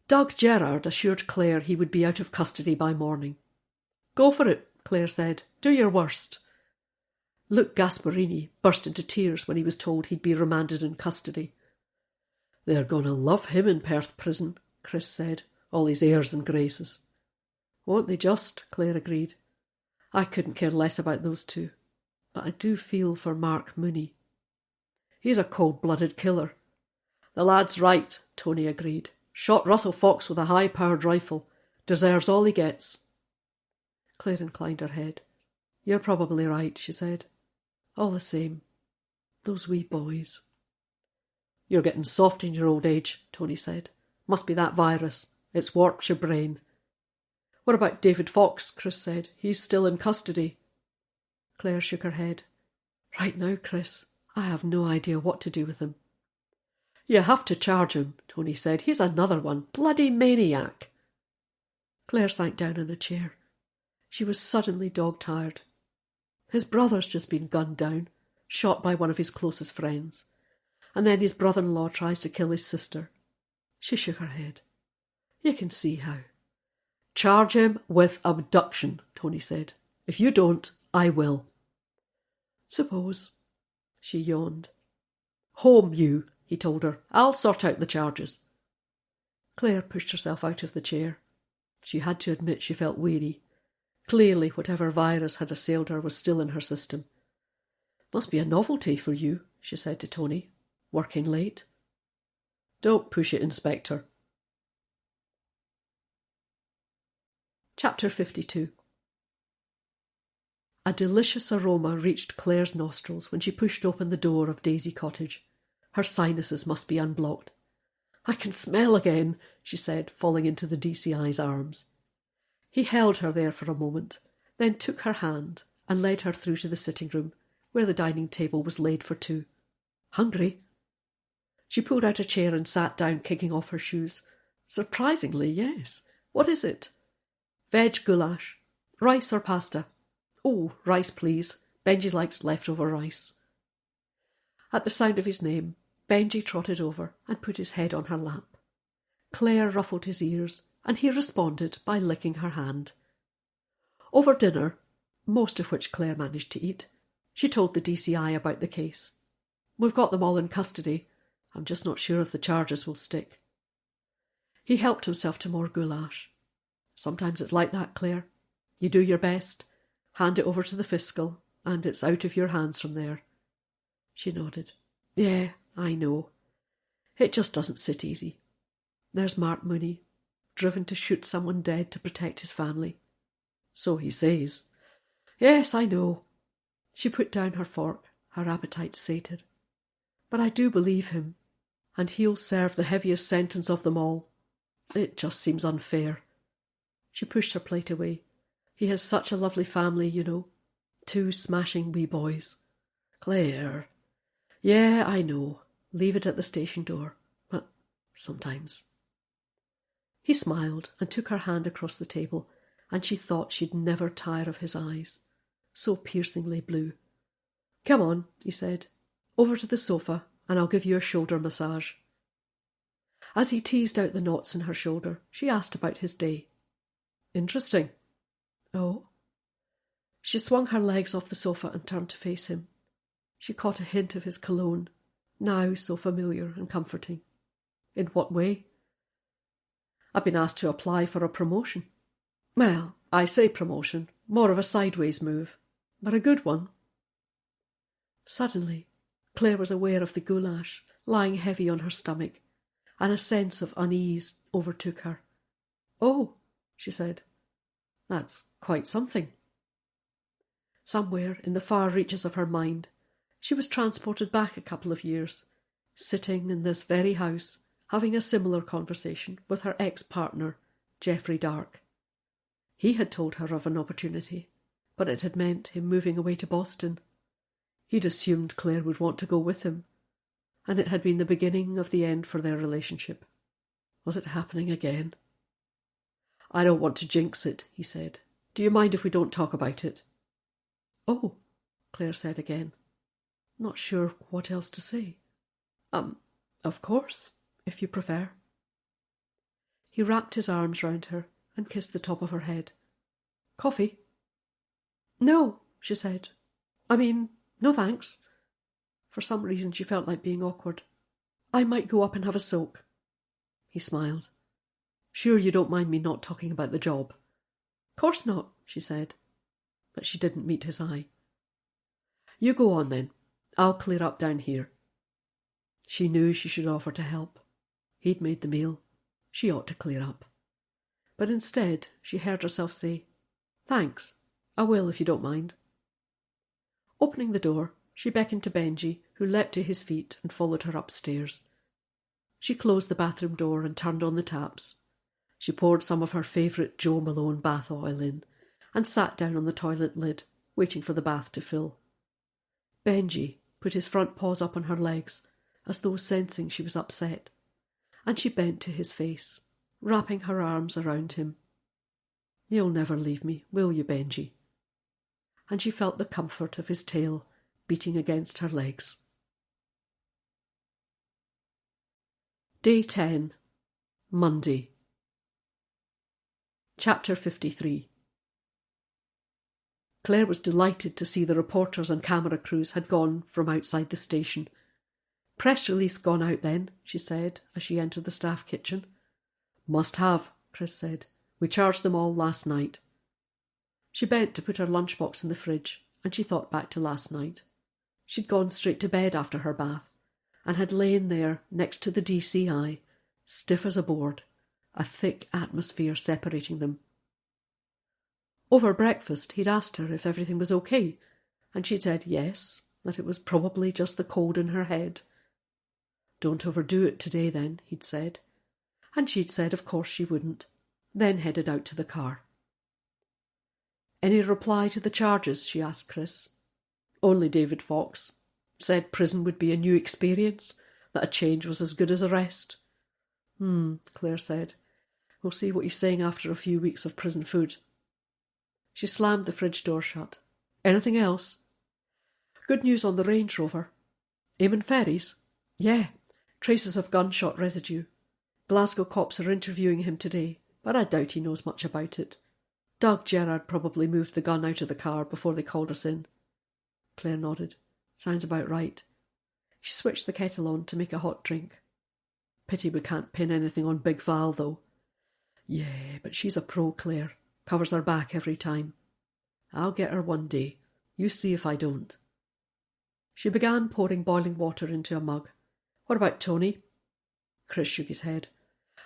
Doug Gerard assured Claire he would be out of custody by morning. Go for it, Claire said. Do your worst. Luke Gasparini burst into tears when he was told he'd be remanded in custody. They're going to love him in Perth prison, Chris said, all his airs and graces. Won't they just? Claire agreed. I couldn't care less about those two, but I do feel for Mark Mooney. He's a cold-blooded killer. The lad's right, Tony agreed. Shot Russell Fox with a high-powered rifle. Deserves all he gets. Claire inclined her head. You're probably right, she said. All the same, those wee boys. You're getting soft in your old age, Tony said. Must be that virus. It's warped your brain. What about David Fox? Chris said. He's still in custody. Claire shook her head. Right now, Chris, I have no idea what to do with him. You have to charge him, Tony said. He's another one. Bloody maniac. Claire sank down in a chair. She was suddenly dog-tired. His brother's just been gunned down, shot by one of his closest friends. And then his brother-in-law tries to kill his sister. She shook her head. You can see how. Charge him with abduction, Tony said. If you don't, I will. Suppose. She yawned. Home, you, he told her. I'll sort out the charges. Claire pushed herself out of the chair. She had to admit she felt weary. Clearly, whatever virus had assailed her was still in her system. Must be a novelty for you, she said to Tony. Working late? Don't push it, Inspector. Chapter 52. A delicious aroma reached Claire's nostrils when she pushed open the door of Daisy Cottage. Her sinuses must be unblocked. I can smell again, she said, falling into the DCI's arms. He held her there for a moment, then took her hand and led her through to the sitting room, where the dining table was laid for two. Hungry? She pulled out a chair and sat down, kicking off her shoes. Surprisingly, yes. What is it? Veg goulash. Rice or pasta? Oh, rice, please. Benji likes leftover rice. At the sound of his name, Benji trotted over and put his head on her lap. Clare ruffled his ears, and he responded by licking her hand. Over dinner, most of which Clare managed to eat, she told the DCI about the case. We've got them all in custody. I'm just not sure if the charges will stick. He helped himself to more goulash. Sometimes it's like that, Clare. You do your best, hand it over to the fiscal, and it's out of your hands from there. She nodded. Yeah, I know. It just doesn't sit easy. There's Mark Mooney, driven to shoot someone dead to protect his family. So he says. Yes, I know. She put down her fork, her appetite sated. But I do believe him, and he'll serve the heaviest sentence of them all. It just seems unfair. She pushed her plate away. He has such a lovely family, you know. 2 smashing wee boys. Clare. Yeah, I know. Leave it at the station door. But sometimes. He smiled and took her hand across the table, and she thought she'd never tire of his eyes, so piercingly blue. Come on, he said. Over to the sofa, and I'll give you a shoulder massage. As he teased out the knots in her shoulder, she asked about his day. Interesting. Oh? She swung her legs off the sofa and turned to face him. She caught a hint of his cologne, now so familiar and comforting. In what way? I've been asked to apply for a promotion. Well, I say promotion, more of a sideways move, but a good one. Suddenly, Clare was aware of the goulash lying heavy on her stomach, and a sense of unease overtook her. Oh, she said, that's quite something. Somewhere in the far reaches of her mind, she was transported back a couple of years, sitting in this very house, having a similar conversation with her ex-partner, Geoffrey Dark. He had told her of an opportunity, but it had meant him moving away to Boston. He'd assumed Clare would want to go with him, and it had been the beginning of the end for their relationship. Was it happening again? I don't want to jinx it, he said. Do you mind if we don't talk about it? Oh, Clare said again, not sure what else to say. Of course, if you prefer. He wrapped his arms round her and kissed the top of her head. Coffee? No, she said. No thanks. For some reason she felt like being awkward. I might go up and have a soak. He smiled. Sure you don't mind me not talking about the job? Course not, she said. But she didn't meet his eye. You go on then. I'll clear up down here. She knew she should offer to help. He'd made the meal. She ought to clear up. But instead she heard herself say, Thanks, I will if you don't mind. Opening the door, she beckoned to Benji, who leapt to his feet and followed her upstairs. She closed the bathroom door and turned on the taps. She poured some of her favourite Joe Malone bath oil in and sat down on the toilet lid, waiting for the bath to fill. Benji put his front paws up on her legs, as though sensing she was upset, and she bent to his face, wrapping her arms around him. You'll never leave me, will you, Benji? And she felt the comfort of his tail beating against her legs. Day 10. Monday. Chapter 53. Clare was delighted to see the reporters and camera crews had gone from outside the station. Press release gone out then, she said as she entered the staff kitchen. Must have, Chris said. We charged them all last night. She bent to put her lunchbox in the fridge, and she thought back to last night. She'd gone straight to bed after her bath, and had lain there next to the DCI, stiff as a board, a thick atmosphere separating them. Over breakfast he'd asked her if everything was okay, and she'd said yes, that it was probably just the cold in her head. Don't overdo it today then, he'd said, and she'd said of course she wouldn't, then headed out to the car. Any reply to the charges? She asked Chris. Only David Fox. Said prison would be a new experience, that a change was as good as a rest. Claire said. We'll see what he's saying after a few weeks of prison food. She slammed the fridge door shut. Anything else? Good news on the Range Rover. Eamon Ferries? Yeah. Traces of gunshot residue. Glasgow cops are interviewing him today, but I doubt he knows much about it. Doug Gerrard probably moved the gun out of the car before they called us in. Claire nodded. Sounds about right. She switched the kettle on to make a hot drink. Pity we can't pin anything on Big Val, though. Yeah, but she's a pro, Claire. Covers her back every time. I'll get her one day. You see if I don't. She began pouring boiling water into a mug. What about Tony? Chris shook his head.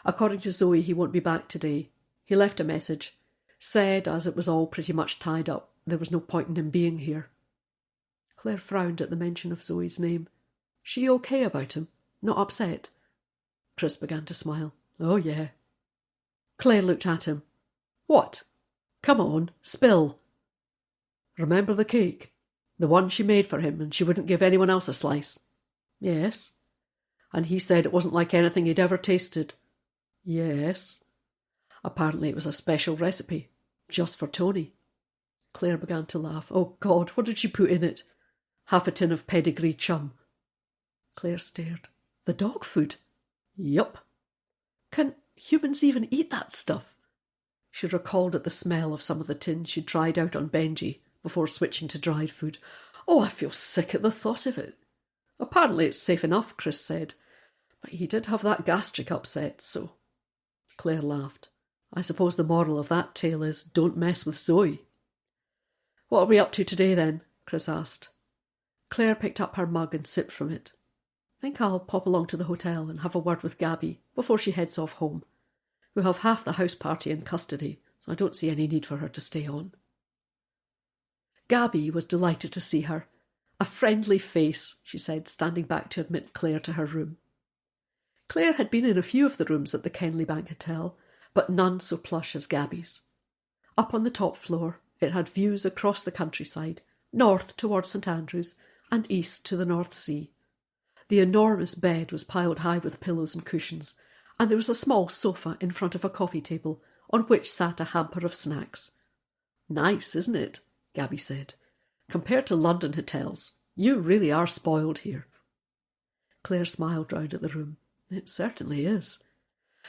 According to Zoe, he won't be back today. He left a message. Said, as it was all pretty much tied up, there was no point in him being here. Claire frowned at the mention of Zoe's name. She okay about him? Not upset? Chris began to smile. Oh, yeah. Claire looked at him. What? Come on, spill. Remember the cake? The one she made for him and she wouldn't give anyone else a slice? Yes. And he said it wasn't like anything he'd ever tasted? Yes. Apparently it was a special recipe, just for Tony. Claire began to laugh. Oh, God, what did she put in it? Half a tin of pedigree chum. Claire stared. The dog food? Yup. Can humans even eat that stuff? She recalled at the smell of some of the tins she'd tried out on Benji before switching to dried food. Oh, I feel sick at the thought of it. Apparently it's safe enough, Chris said, but he did have that gastric upset, so... Claire laughed. I suppose the moral of that tale is don't mess with Zoe. What are we up to today, then? Chris asked. Claire picked up her mug and sipped from it. Think I'll pop along to the hotel and have a word with Gabby before she heads off home. We'll have half the house party in custody, so I don't see any need for her to stay on. Gabby was delighted to see her. A friendly face, she said, standing back to admit Claire to her room. Claire had been in a few of the rooms at the Kenleybank Hotel, but none so plush as Gabby's. Up on the top floor, it had views across the countryside, north towards St Andrews and east to the North Sea. The enormous bed was piled high with pillows and cushions, and there was a small sofa in front of a coffee table on which sat a hamper of snacks. Nice, isn't it? Gabby said. Compared to London hotels, you really are spoiled here. Claire smiled round at the room. It certainly is.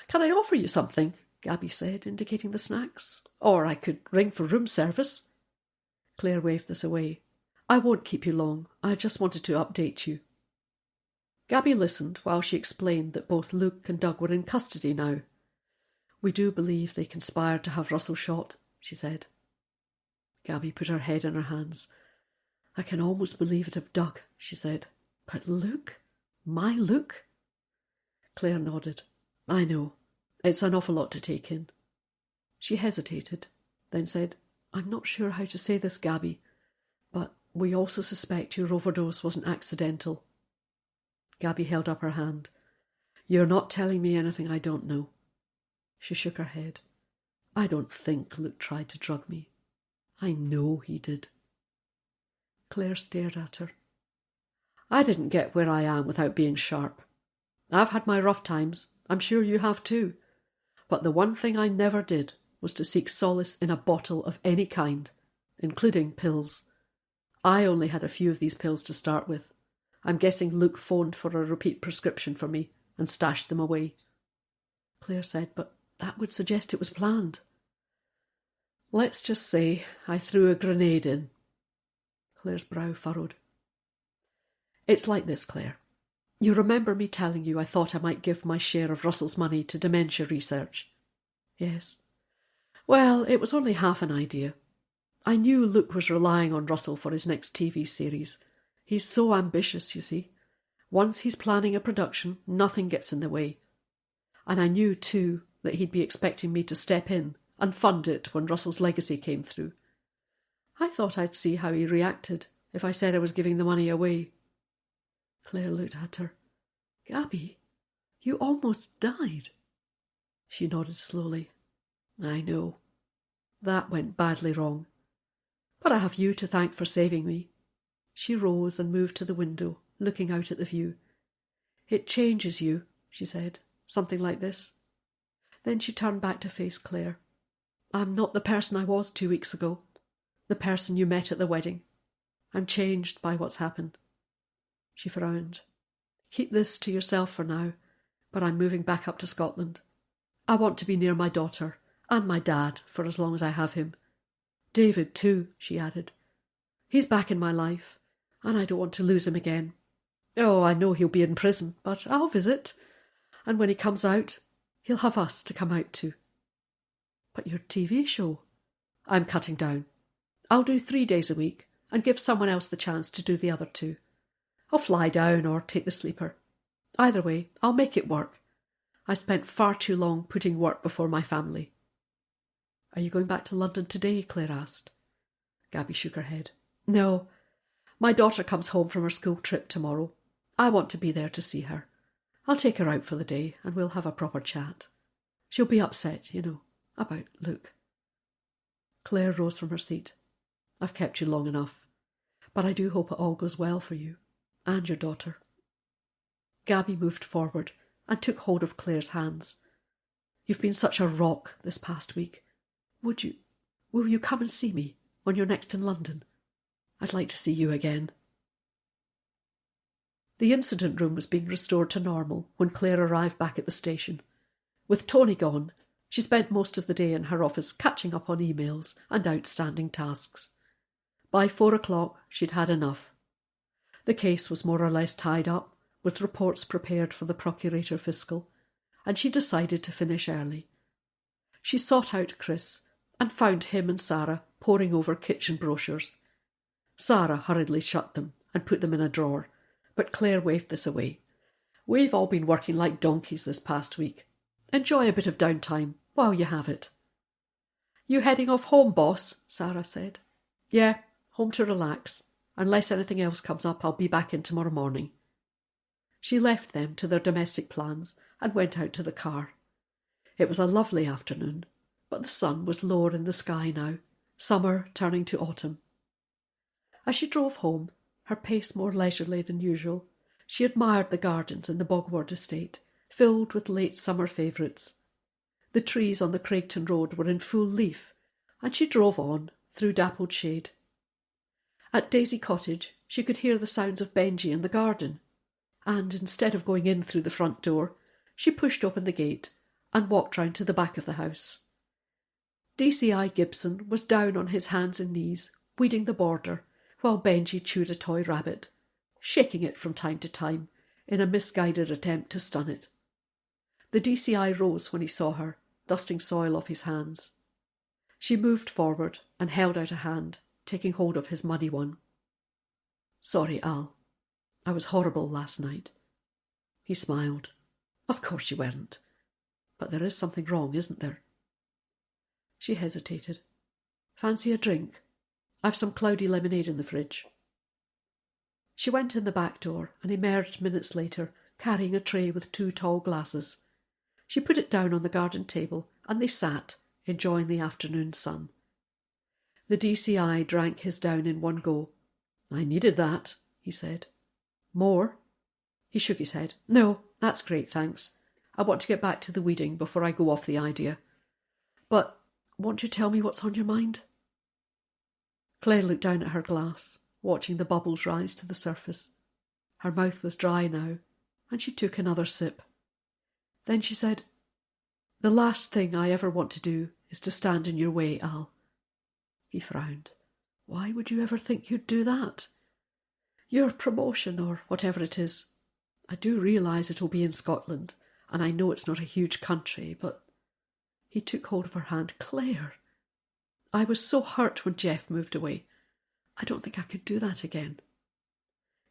Can I offer you something? Gabby said, indicating the snacks. Or I could ring for room service. Claire waved this away. I won't keep you long. I just wanted to update you. Gabby listened while she explained that both Luke and Doug were in custody now. We do believe they conspired to have Russell shot, she said. Gabby put her head in her hands. I can almost believe it of Doug, she said. But Luke? My Luke? Claire nodded. I know. It's an awful lot to take in. She hesitated, then said, I'm not sure how to say this, Gabby, but we also suspect your overdose wasn't accidental. Gabby held up her hand. You're not telling me anything I don't know. She shook her head. I don't think Luke tried to drug me. I know he did. Claire stared at her. I didn't get where I am without being sharp. I've had my rough times. I'm sure you have too. But the one thing I never did was to seek solace in a bottle of any kind, including pills. I only had a few of these pills to start with. I'm guessing Luke phoned for a repeat prescription for me and stashed them away. Claire said, but that would suggest it was planned. Let's just say I threw a grenade in. Claire's brow furrowed. It's like this, Claire. You remember me telling you I thought I might give my share of Russell's money to dementia research? Yes. Well, it was only half an idea. I knew Luke was relying on Russell for his next TV series. He's so ambitious, you see. Once he's planning a production, nothing gets in the way. And I knew, too, that he'd be expecting me to step in and fund it when Russell's legacy came through. I thought I'd see how he reacted if I said I was giving the money away. Claire looked at her. Gabby, you almost died. She nodded slowly. I know. That went badly wrong. But I have you to thank for saving me. She rose and moved to the window, looking out at the view. It changes you, she said, something like this. Then she turned back to face Clare. I'm not the person I was 2 weeks ago, the person you met at the wedding. I'm changed by what's happened. She frowned. Keep this to yourself for now, but I'm moving back up to Scotland. I want to be near my daughter and my dad for as long as I have him. David, too, she added. He's back in my life, and I don't want to lose him again. Oh, I know he'll be in prison, but I'll visit, and when he comes out, he'll have us to come out to. But your TV show? I'm cutting down. I'll do 3 days a week and give someone else the chance to do the other 2. I'll fly down or take the sleeper. Either way, I'll make it work. I spent far too long putting work before my family. Are you going back to London today? Clare asked. Gabby shook her head. No, my daughter comes home from her school trip tomorrow. I want to be there to see her. I'll take her out for the day and we'll have a proper chat. She'll be upset, about Luke. Clare rose from her seat. I've kept you long enough, but I do hope it all goes well for you and your daughter. Gabby moved forward and took hold of Clare's hands. You've been such a rock this past week. Will you come and see me when you're next in London? I'd like to see you again. The incident room was being restored to normal when Clare arrived back at the station. With Tony gone, she spent most of the day in her office catching up on emails and outstanding tasks. By 4 o'clock, she'd had enough. The case was more or less tied up, with reports prepared for the Procurator Fiscal, and she decided to finish early. She sought out Chris and found him and Sarah poring over kitchen brochures. Sarah hurriedly shut them and put them in a drawer, but Clare waved this away. We've all been working like donkeys this past week. Enjoy a bit of downtime while you have it. You heading off home, boss? Sarah said. Yeah, home to relax. Unless anything else comes up, I'll be back in tomorrow morning. She left them to their domestic plans and went out to the car. It was a lovely afternoon, but the sun was lower in the sky now, summer turning to autumn. As she drove home, her pace more leisurely than usual, she admired the gardens in the Bogward estate, filled with late summer favourites. The trees on the Craigton Road were in full leaf, and she drove on through dappled shade. At Daisy Cottage she could hear the sounds of Benji in the garden, and instead of going in through the front door, she pushed open the gate and walked round to the back of the house. DCI Gibson was down on his hands and knees, weeding the border, while Benji chewed a toy rabbit, shaking it from time to time in a misguided attempt to stun it. The DCI rose when he saw her, dusting soil off his hands. She moved forward and held out a hand, taking hold of his muddy one. Sorry, Al. I was horrible last night. He smiled. Of course you weren't. But there is something wrong, isn't there? She hesitated. Fancy a drink? I've some cloudy lemonade in the fridge. She went in the back door and emerged minutes later, carrying a tray with 2 tall glasses. She put it down on the garden table and they sat, enjoying the afternoon sun. The DCI drank his down in one go. I needed that, he said. More? He shook his head. No, that's great, thanks. I want to get back to the weeding before I go off the idea. But won't you tell me what's on your mind? Clare looked down at her glass, watching the bubbles rise to the surface. Her mouth was dry now, and she took another sip. Then she said, The last thing I ever want to do is to stand in your way, Al. He frowned. Why would you ever think you'd do that? Your promotion, or whatever it is. I do realise it'll be in Scotland, and I know it's not a huge country, but... He took hold of her hand. Clare! I was so hurt when Jeff moved away. I don't think I could do that again.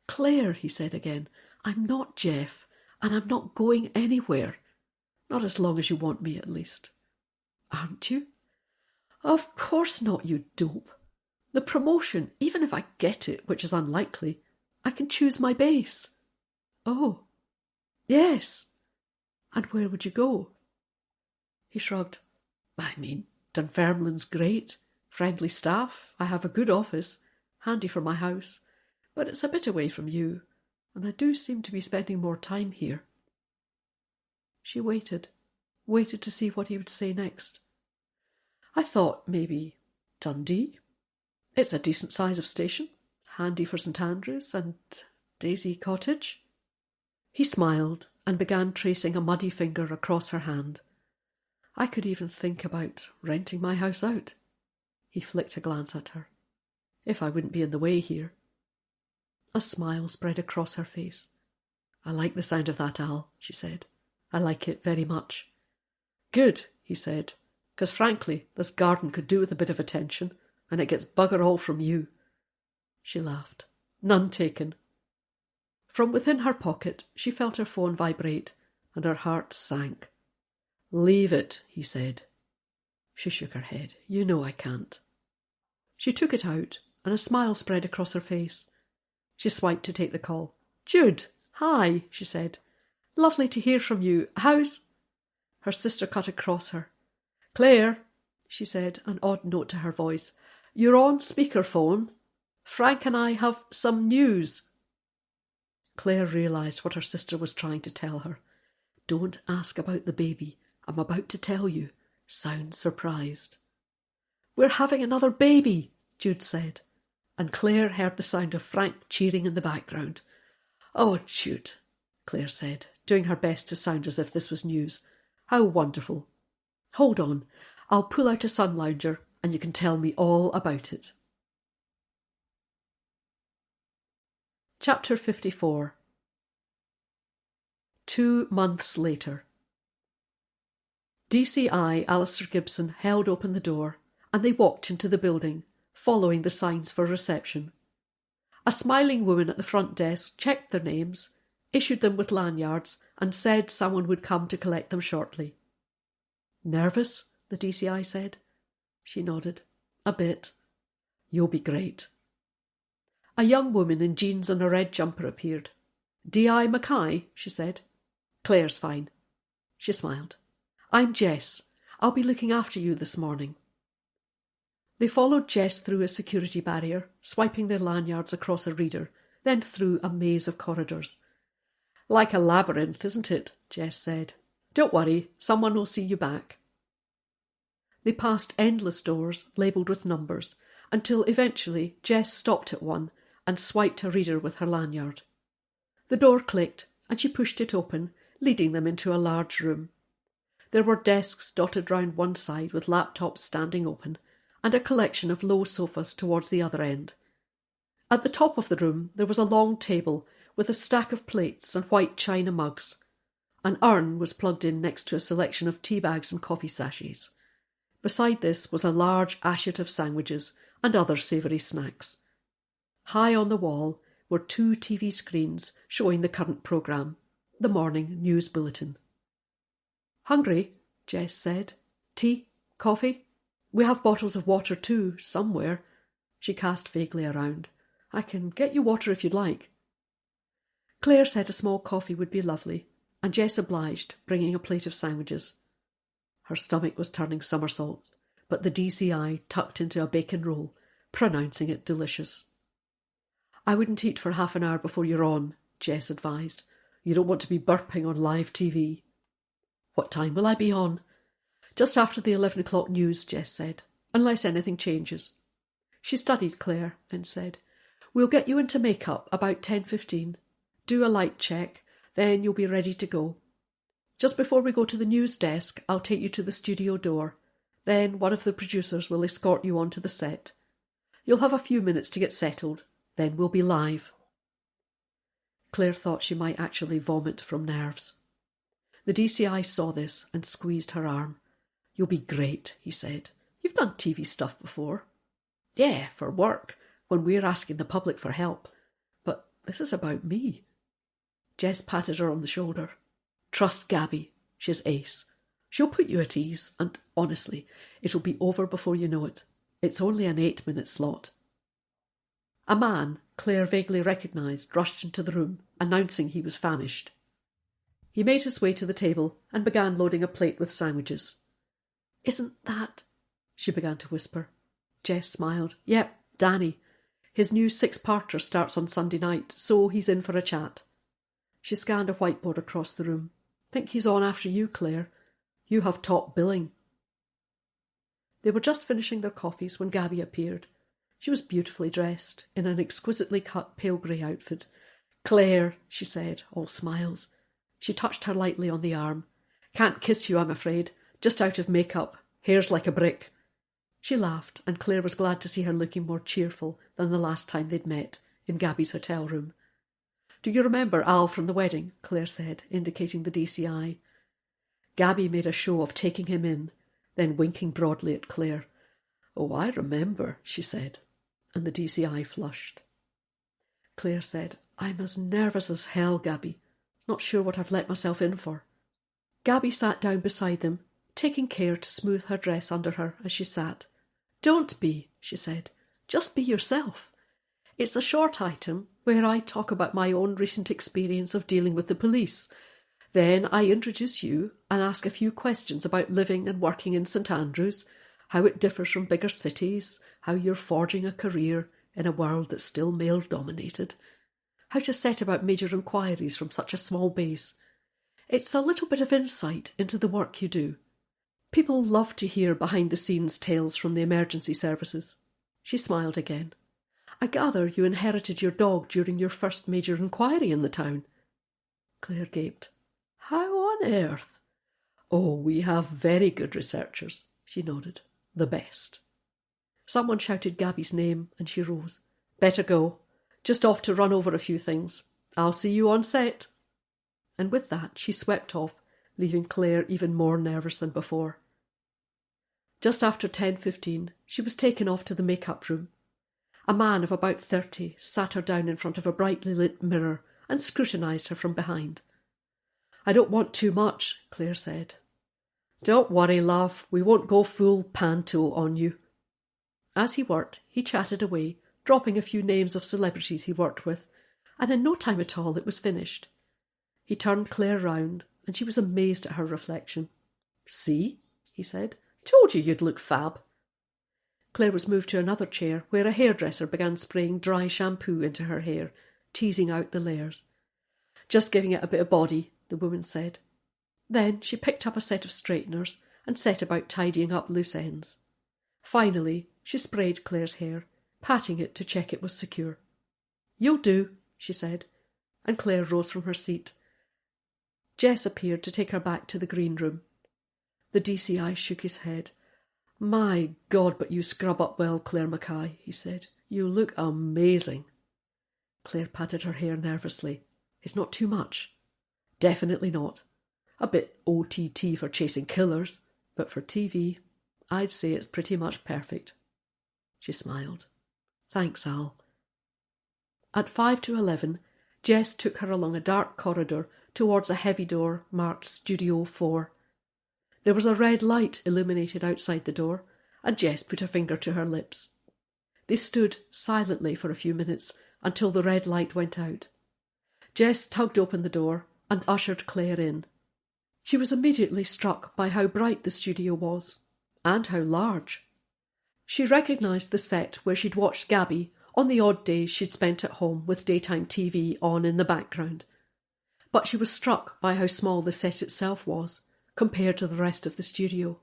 Clare, he said again, I'm not Jeff, and I'm not going anywhere. Not as long as you want me, at least. Aren't you? Of course not, you dope. The promotion, even if I get it, which is unlikely, I can choose my base. Oh, yes. And where would you go? He shrugged. I mean, Dunfermline's great. Friendly staff, I have a good office, handy for my house, but it's a bit away from you, and I do seem to be spending more time here. She waited to see what he would say next. I thought maybe Dundee. It's a decent size of station, handy for St Andrews and Daisy Cottage. He smiled and began tracing a muddy finger across her hand. I could even think about renting my house out. He flicked a glance at her. If I wouldn't be in the way here. A smile spread across her face. I like the sound of that, Al, she said. I like it very much. Good, he said, because frankly, this garden could do with a bit of attention, and it gets bugger all from you. She laughed. None taken. From within her pocket, she felt her phone vibrate, and her heart sank. Leave it, he said. She shook her head. You know I can't. She took it out, and a smile spread across her face. She swiped to take the call. Jude, hi, she said. Lovely to hear from you. How's... Her sister cut across her. Claire, she said, an odd note to her voice. You're on speakerphone. Frank and I have some news. Claire realised what her sister was trying to tell her. Don't ask about the baby. I'm about to tell you. Sound surprised. We're having another baby, Jude said, and Claire heard the sound of Frank cheering in the background. Oh, Jude, Claire said, doing her best to sound as if this was news. How wonderful. Hold on, I'll pull out a sun lounger and you can tell me all about it. Chapter 54. 2 months later. DCI Alistair Gibson held open the door, and they walked into the building, following the signs for reception. A smiling woman at the front desk checked their names, issued them with lanyards, and said someone would come to collect them shortly. Nervous? The DCI said. She nodded. A bit. You'll be great. A young woman in jeans and a red jumper appeared. D.I. Mackay, she said. Claire's fine. She smiled. I'm Jess. I'll be looking after you this morning. They followed Jess through a security barrier, swiping their lanyards across a reader, then through a maze of corridors. Like a labyrinth, isn't it? Jess said. Don't worry, someone will see you back. They passed endless doors, labelled with numbers, until eventually Jess stopped at one and swiped her reader with her lanyard. The door clicked, and she pushed it open, leading them into a large room. There were desks dotted round one side with laptops standing open, and a collection of low sofas towards the other end. At the top of the room there was a long table with a stack of plates and white china mugs. An urn was plugged in next to a selection of tea bags and coffee sachets. Beside this was a large ashet of sandwiches and other savoury snacks. High on the wall were 2 TV screens showing the current programme, the morning news bulletin. Hungry? Jess said. Tea? Coffee? We have bottles of water too, somewhere. She cast vaguely around. I can get you water if you'd like. Claire said a small coffee would be lovely, and Jess obliged, bringing a plate of sandwiches. Her stomach was turning somersaults, but the DCI tucked into a bacon roll, pronouncing it delicious. I wouldn't eat for half an hour before you're on, Jess advised. You don't want to be burping on live TV. What time will I be on? Just after the 11 o'clock news, Jess said, unless anything changes. She studied Claire, then said, We'll get you into make-up about 10:15. Do a light check, then you'll be ready to go. Just before we go to the news desk, I'll take you to the studio door. Then one of the producers will escort you onto the set. You'll have a few minutes to get settled, then we'll be live. Claire thought she might actually vomit from nerves. The DCI saw this and squeezed her arm. You'll be great, he said. You've done TV stuff before. Yeah, for work, when we're asking the public for help. But this is about me. Jess patted her on the shoulder. Trust Gabby. She's ace. She'll put you at ease, and honestly, it'll be over before you know it. It's only an 8-minute slot. A man, Claire vaguely recognised, rushed into the room, announcing he was famished. He made his way to the table and began loading a plate with sandwiches. Isn't that... she began to whisper. Jess smiled. Yep, Danny. His new six-parter starts on Sunday night, so he's in for a chat. She scanned a whiteboard across the room. Think he's on after you, Claire. You have top billing. They were just finishing their coffees when Gabby appeared. She was beautifully dressed, in an exquisitely cut pale grey outfit. Claire, she said, all smiles. She touched her lightly on the arm. Can't kiss you, I'm afraid. Just out of makeup. Hair's like a brick. She laughed, and Claire was glad to see her looking more cheerful than the last time they'd met, in Gabby's hotel room. Do you remember Al from the wedding? Claire said, indicating the DCI. Gabby made a show of taking him in, then winking broadly at Claire. Oh, I remember, she said, and the DCI flushed. Claire said, I'm as nervous as hell, Gabby. Not sure what I've let myself in for. Gabby sat down beside them, taking care to smooth her dress under her as she sat. Don't be, she said. Just be yourself. It's a short item where I talk about my own recent experience of dealing with the police. Then I introduce you and ask a few questions about living and working in St Andrews, how it differs from bigger cities, how you're forging a career in a world that's still male-dominated, how to set about major inquiries from such a small base. It's a little bit of insight into the work you do. People love to hear behind-the-scenes tales from the emergency services. She smiled again. I gather you inherited your dog during your first major inquiry in the town. Claire gaped. How on earth? Oh, we have very good researchers, she nodded. The best. Someone shouted Gabby's name, and she rose. Better go. Just off to run over a few things. I'll see you on set. And with that she swept off, leaving Claire even more nervous than before. Just after 10:15, she was taken off to the make-up room. A man of about 30 sat her down in front of a brightly lit mirror and scrutinised her from behind. I don't want too much, Claire said. Don't worry, love, we won't go full panto on you. As he worked, he chatted away, dropping a few names of celebrities he worked with, and in no time at all it was finished. He turned Claire round, and she was amazed at her reflection. See, he said, told you you'd look fab. Claire was moved to another chair, where a hairdresser began spraying dry shampoo into her hair, teasing out the layers. Just giving it a bit of body, the woman said. Then she picked up a set of straighteners and set about tidying up loose ends. Finally, she sprayed Claire's hair, patting it to check it was secure. You'll do, she said, and Claire rose from her seat. Jess appeared to take her back to the green room. The DCI shook his head. My God, but you scrub up well, Clare Mackay, he said. You look amazing. Claire patted her hair nervously. It's not too much. Definitely not. A bit OTT for chasing killers, but for TV, I'd say it's pretty much perfect. She smiled. Thanks, Al. At 5 to 11, Jess took her along a dark corridor towards a heavy door marked Studio 4. There was a red light illuminated outside the door, and Jess put a finger to her lips. They stood silently for a few minutes until the red light went out. Jess tugged open the door and ushered Claire in. She was immediately struck by how bright the studio was, and how large. She recognised the set where she'd watched Gabby on the odd days she'd spent at home with daytime TV on in the background. But she was struck by how small the set itself was, compared to the rest of the studio.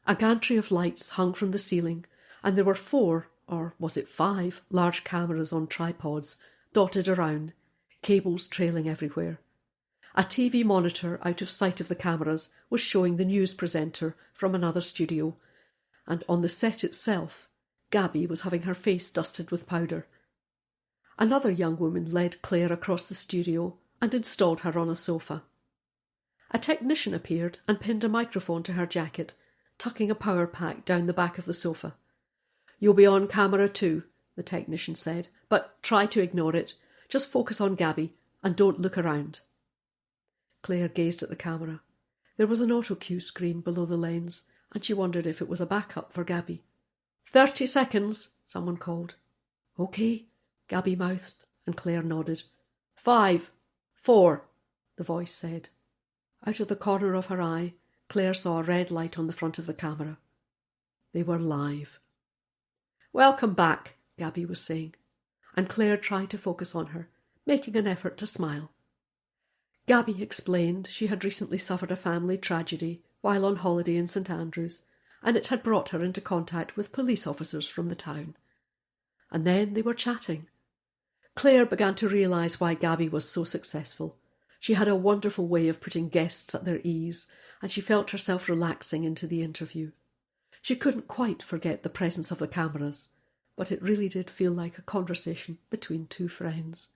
A gantry of lights hung from the ceiling, and there were 4, or was it 5, large cameras on tripods, dotted around, cables trailing everywhere. A TV monitor out of sight of the cameras was showing the news presenter from another studio, and on the set itself, Gabby was having her face dusted with powder. Another young woman led Claire across the studio and installed her on a sofa. A technician appeared and pinned a microphone to her jacket, tucking a power pack down the back of the sofa. You'll be on camera too, the technician said, but try to ignore it. Just focus on Gabby and don't look around. Claire gazed at the camera. There was an auto-cue screen below the lens, and she wondered if it was a backup for Gabby. 30 seconds, someone called. OK, Gabby mouthed, and Claire nodded. 5, 4, the voice said. Out of the corner of her eye, Claire saw a red light on the front of the camera. They were live. "Welcome back," Gabby was saying, and Claire tried to focus on her, making an effort to smile. Gabby explained she had recently suffered a family tragedy while on holiday in St Andrews, and it had brought her into contact with police officers from the town. And then they were chatting. Claire began to realise why Gabby was so successful. She had a wonderful way of putting guests at their ease, and she felt herself relaxing into the interview. She couldn't quite forget the presence of the cameras, but it really did feel like a conversation between two friends.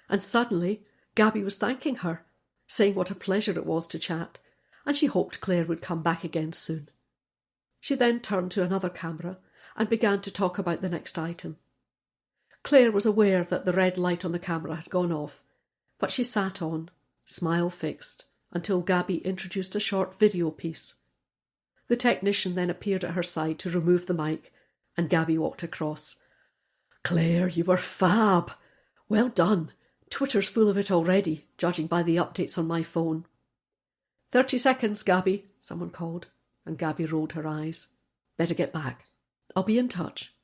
And suddenly, Gabby was thanking her, saying what a pleasure it was to chat, and she hoped Claire would come back again soon. She then turned to another camera and began to talk about the next item. Claire was aware that the red light on the camera had gone off, but she sat on, smile fixed, until Gabby introduced a short video piece. The technician then appeared at her side to remove the mic, and Gabby walked across. "Claire, you were fab! Well done! Twitter's full of it already, judging by the updates on my phone." 30 seconds, Gabby," someone called, and Gabby rolled her eyes. "Better get back. I'll be in touch."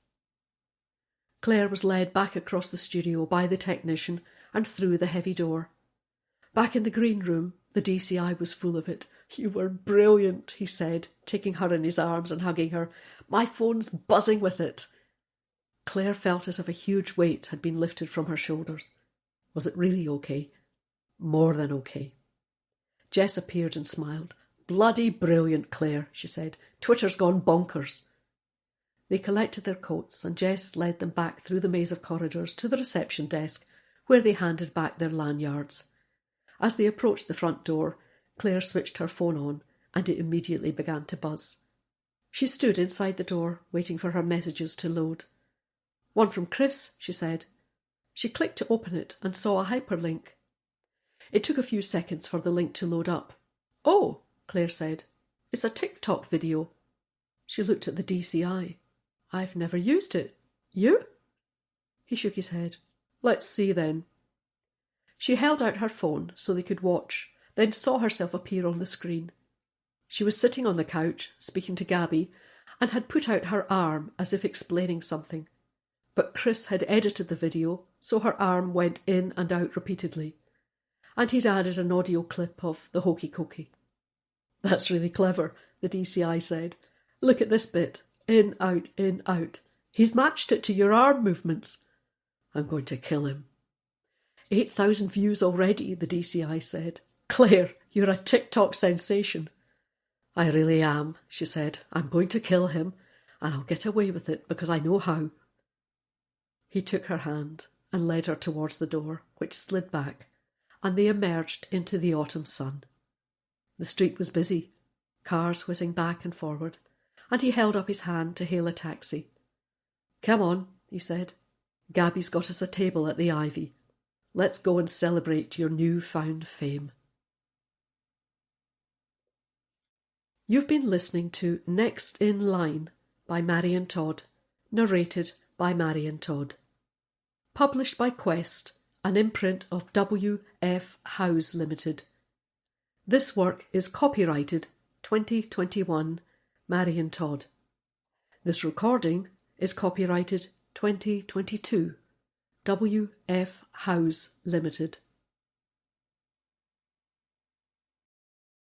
Claire was led back across the studio by the technician and through the heavy door. Back in the green room, the DCI was full of it. "You were brilliant," he said, taking her in his arms and hugging her. "My phone's buzzing with it." Claire felt as if a huge weight had been lifted from her shoulders. Was it really okay? More than okay. Jess appeared and smiled. "Bloody brilliant, Claire," she said. "Twitter's gone bonkers." They collected their coats, and Jess led them back through the maze of corridors to the reception desk, where they handed back their lanyards. As they approached the front door, Claire switched her phone on, and it immediately began to buzz. She stood inside the door, waiting for her messages to load. "One from Chris," she said. She clicked to open it and saw a hyperlink. It took a few seconds for the link to load up. "Oh," Claire said, "it's a TikTok video." She looked at the DCI. "I've never used it. You?" He shook his head. "Let's see then." She held out her phone so they could watch, then saw herself appear on the screen. She was sitting on the couch, speaking to Gabby, and had put out her arm as if explaining something. But Chris had edited the video, so her arm went in and out repeatedly. And he'd added an audio clip of the hokey cokey. "That's really clever," the DCI said. "Look at this bit. In, out, in, out. He's matched it to your arm movements." "I'm going to kill him." 8,000 views already, the DCI said. "Claire, you're a TikTok sensation." "I really am," she said. "I'm going to kill him, and I'll get away with it because I know how." He took her hand and led her towards the door, which slid back, and they emerged into the autumn sun. The street was busy, cars whizzing back and forward, and he held up his hand to hail a taxi. "Come on," he said. "Gabby's got us a table at the Ivy. Let's go and celebrate your new-found fame." You've been listening to Next in Line by Marion Todd, narrated by Marion Todd. Published by Quest, an imprint of W.F. Howes Limited. This work is copyrighted 2021 Marion Todd. This recording is copyrighted 2022 W.F. Howes Limited.